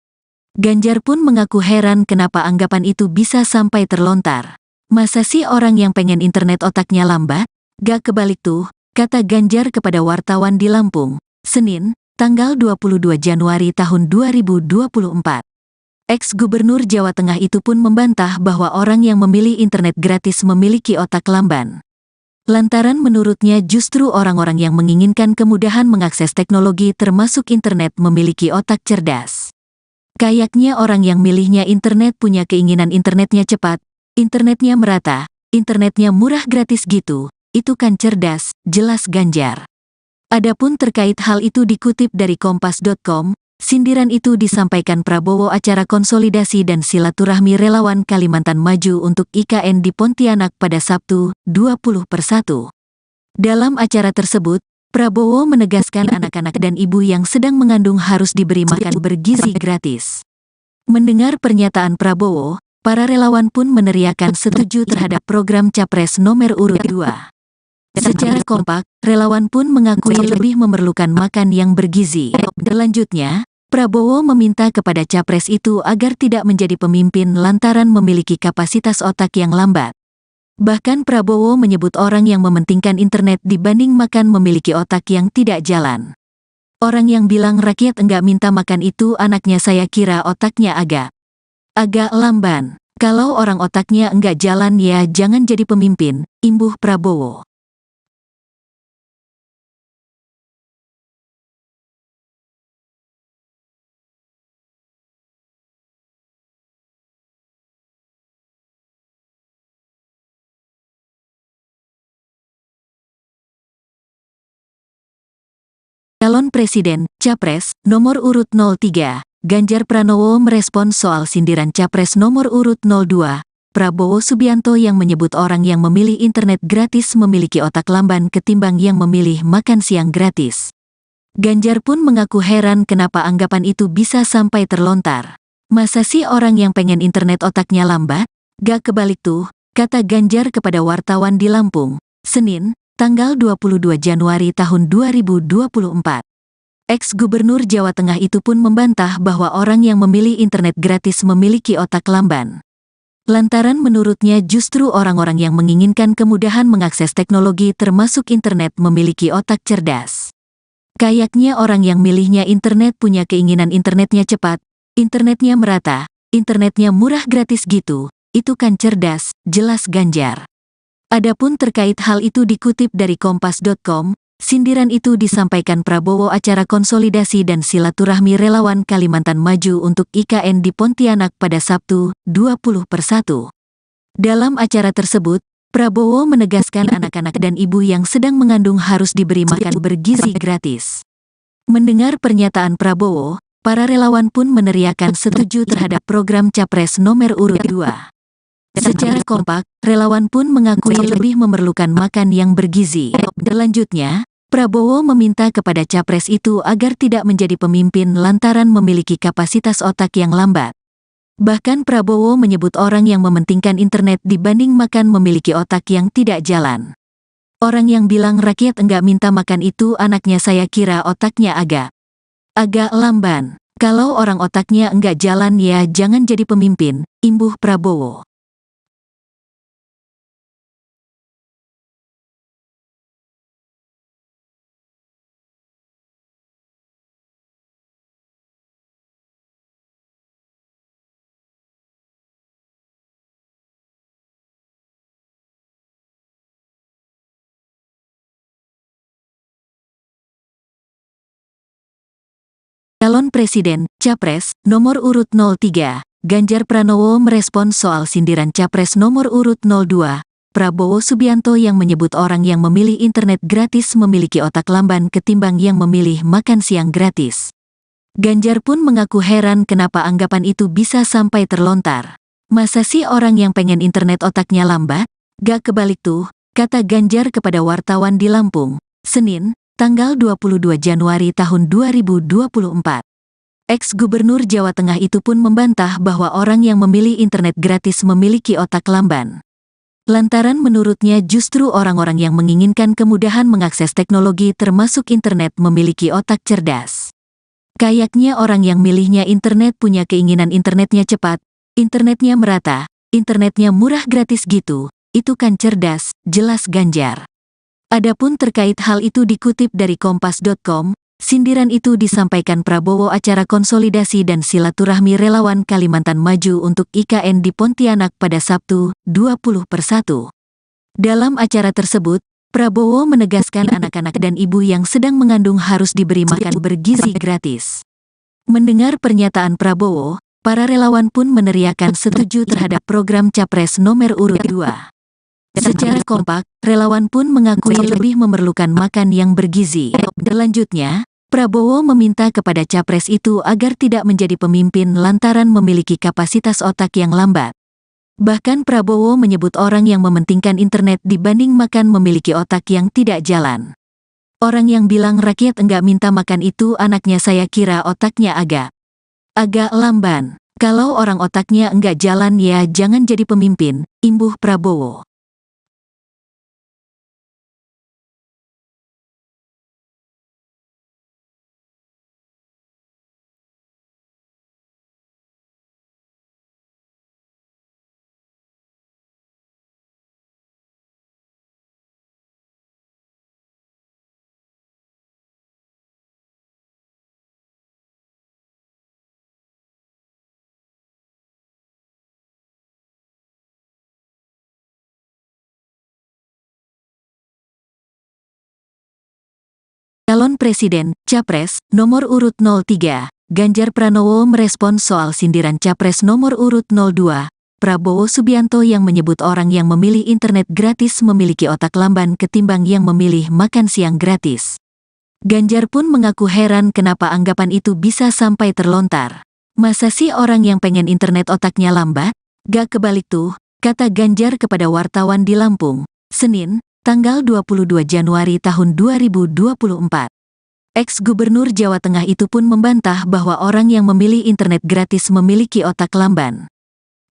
Ganjar pun mengaku heran kenapa anggapan itu bisa sampai terlontar. Masa sih orang yang pengen internet otaknya lambat? Gak kebalik tuh, kata Ganjar kepada wartawan di Lampung, Senin, tanggal 22 Januari tahun 2024. Ex-Gubernur Jawa Tengah itu pun membantah bahwa orang yang memilih internet gratis memiliki otak lamban. Lantaran menurutnya justru orang-orang yang menginginkan kemudahan mengakses teknologi termasuk internet memiliki otak cerdas. Kayaknya orang yang milihnya internet punya keinginan internetnya cepat, internetnya merata, internetnya murah gratis gitu, itu kan cerdas, jelas Ganjar. Adapun terkait hal itu dikutip dari Kompas.com, sindiran itu disampaikan Prabowo acara konsolidasi dan silaturahmi relawan Kalimantan Maju untuk IKN di Pontianak pada Sabtu, 20/1. Dalam acara tersebut, Prabowo menegaskan anak-anak dan ibu yang sedang mengandung harus diberi makan bergizi gratis. Mendengar pernyataan Prabowo, para relawan pun meneriakan setuju terhadap program Capres nomor urut 2. Secara kompak, relawan pun mengakui lebih memerlukan makan yang bergizi. Selanjutnya, Prabowo meminta kepada Capres itu agar tidak menjadi pemimpin lantaran memiliki kapasitas otak yang lambat. Bahkan Prabowo menyebut orang yang mementingkan internet dibanding makan memiliki otak yang tidak jalan. Orang yang bilang rakyat enggak minta makan itu anaknya saya kira otaknya agak lamban. Kalau orang otaknya enggak jalan ya jangan jadi pemimpin, imbuh Prabowo. Calon Presiden, Capres, nomor urut 03, Ganjar Pranowo merespons soal sindiran Capres nomor urut 02, Prabowo Subianto yang menyebut orang yang memilih internet gratis memiliki otak lamban ketimbang yang memilih makan siang gratis. Ganjar pun mengaku heran kenapa anggapan itu bisa sampai terlontar. Masa sih orang yang pengen internet otaknya lambat? Gak kebalik tuh, kata Ganjar kepada wartawan di Lampung, Senin, tanggal 22 Januari tahun 2024. Ex-Gubernur Jawa Tengah itu pun membantah bahwa orang yang memilih internet gratis memiliki otak lamban. Lantaran menurutnya justru orang-orang yang menginginkan kemudahan mengakses teknologi termasuk internet memiliki otak cerdas. Kayaknya orang yang milihnya internet punya keinginan internetnya cepat, internetnya merata, internetnya murah gratis gitu, itu kan cerdas, jelas Ganjar. Adapun terkait hal itu dikutip dari kompas.com, sindiran itu disampaikan Prabowo acara konsolidasi dan silaturahmi relawan Kalimantan Maju untuk IKN di Pontianak pada Sabtu, 20/1. Dalam acara tersebut, Prabowo menegaskan anak-anak dan ibu yang sedang mengandung harus diberi makan bergizi gratis. Mendengar pernyataan Prabowo, para relawan pun meneriakan setuju terhadap program Capres nomor urut 2. Secara kompak, relawan pun mengakui lebih memerlukan makan yang bergizi. Selanjutnya, Prabowo meminta kepada Capres itu agar tidak menjadi pemimpin lantaran memiliki kapasitas otak yang lambat. Bahkan Prabowo menyebut orang yang mementingkan internet dibanding makan memiliki otak yang tidak jalan. Orang yang bilang rakyat enggak minta makan itu anaknya saya kira otaknya agak lamban. Kalau orang otaknya enggak jalan ya jangan jadi pemimpin, imbuh Prabowo. Calon Presiden, Capres, nomor urut 03, Ganjar Pranowo merespon soal sindiran Capres nomor urut 02, Prabowo Subianto yang menyebut orang yang memilih internet gratis memiliki otak lamban ketimbang yang memilih makan siang gratis. Ganjar pun mengaku heran kenapa anggapan itu bisa sampai terlontar. Masa sih orang yang pengen internet otaknya lambat? Gak kebalik tuh, kata Ganjar kepada wartawan di Lampung, Senin, tanggal 22 Januari tahun 2024. Ex-Gubernur Jawa Tengah itu pun membantah bahwa orang yang memilih internet gratis memiliki otak lamban. Lantaran menurutnya justru orang-orang yang menginginkan kemudahan mengakses teknologi termasuk internet memiliki otak cerdas. Kayaknya orang yang milihnya internet punya keinginan internetnya cepat, internetnya merata, internetnya murah gratis gitu, itu kan cerdas, jelas Ganjar. Adapun terkait hal itu dikutip dari kompas.com, sindiran itu disampaikan Prabowo acara konsolidasi dan silaturahmi relawan Kalimantan Maju untuk IKN di Pontianak pada Sabtu, 20/1. Dalam acara tersebut, Prabowo menegaskan anak-anak dan ibu yang sedang mengandung harus diberi makan bergizi gratis. Mendengar pernyataan Prabowo, para relawan pun meneriakan setuju terhadap program Capres nomor urut 2. Secara kompak, relawan pun mengakui lebih memerlukan makan yang bergizi. Selanjutnya, Prabowo meminta kepada Capres itu agar tidak menjadi pemimpin lantaran memiliki kapasitas otak yang lambat. Bahkan Prabowo menyebut orang yang mementingkan internet dibanding makan memiliki otak yang tidak jalan. Orang yang bilang rakyat enggak minta makan itu anaknya saya kira otaknya agak lamban. Kalau orang otaknya enggak jalan ya jangan jadi pemimpin, imbuh Prabowo. Calon Presiden, Capres, nomor urut 03, Ganjar Pranowo merespon soal sindiran Capres nomor urut 02, Prabowo Subianto yang menyebut orang yang memilih internet gratis memiliki otak lamban ketimbang yang memilih makan siang gratis. Ganjar pun mengaku heran kenapa anggapan itu bisa sampai terlontar. Masa sih orang yang pengen internet otaknya lambat? Gak kebalik tuh, kata Ganjar kepada wartawan di Lampung, Senin, tanggal 22 Januari tahun 2024. Ex-Gubernur Jawa Tengah itu pun membantah bahwa orang yang memilih internet gratis memiliki otak lamban.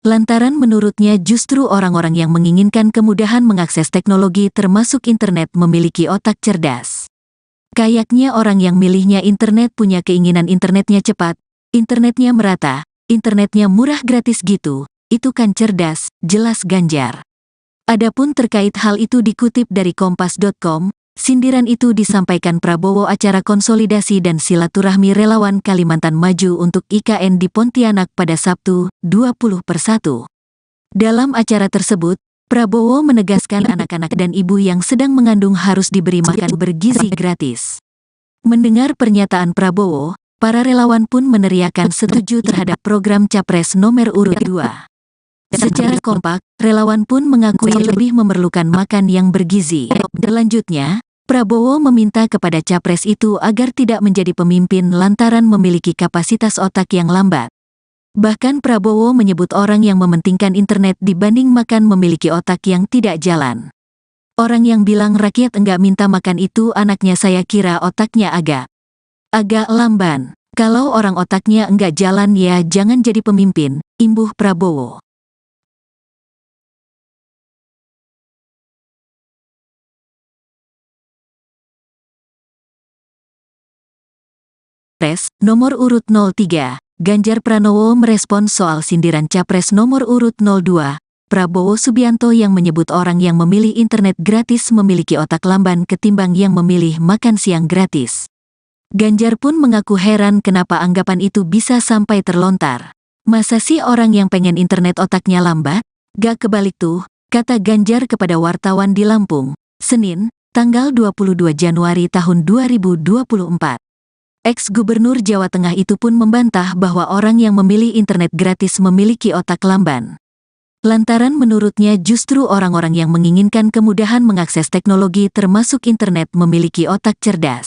Lantaran menurutnya justru orang-orang yang menginginkan kemudahan mengakses teknologi termasuk internet memiliki otak cerdas. Kayaknya orang yang milihnya internet punya keinginan internetnya cepat, internetnya merata, internetnya murah gratis gitu, itu kan cerdas, jelas Ganjar. Adapun terkait hal itu dikutip dari kompas.com, Sindiran itu disampaikan Prabowo acara konsolidasi dan silaturahmi relawan Kalimantan Maju untuk IKN di Pontianak pada Sabtu, 20/1. Dalam acara tersebut, Prabowo menegaskan anak-anak dan ibu yang sedang mengandung harus diberi makan bergizi gratis. Mendengar pernyataan Prabowo, para relawan pun meneriakan setuju terhadap program Capres nomor urut 2. Secara kompak, relawan pun mengakui lebih memerlukan makan yang bergizi. Selanjutnya, Prabowo meminta kepada capres itu agar tidak menjadi pemimpin lantaran memiliki kapasitas otak yang lambat. Bahkan Prabowo menyebut orang yang mementingkan internet dibanding makan memiliki otak yang tidak jalan. Orang yang bilang rakyat enggak minta makan itu anaknya saya kira otaknya agak lamban. Kalau orang otaknya enggak jalan ya jangan jadi pemimpin, imbuh Prabowo. Capres nomor urut 03, Ganjar Pranowo merespons soal sindiran Capres nomor urut 02, Prabowo Subianto yang menyebut orang yang memilih internet gratis memiliki otak lamban ketimbang yang memilih makan siang gratis. Ganjar pun mengaku heran kenapa anggapan itu bisa sampai terlontar. Masa sih orang yang pengen internet otaknya lambat? Gak kebalik tuh, kata Ganjar kepada wartawan di Lampung, Senin, tanggal 22 Januari tahun 2024. Ex-Gubernur Jawa Tengah itu pun membantah bahwa orang yang memilih internet gratis memiliki otak lamban. Lantaran menurutnya justru orang-orang yang menginginkan kemudahan mengakses teknologi termasuk internet memiliki otak cerdas.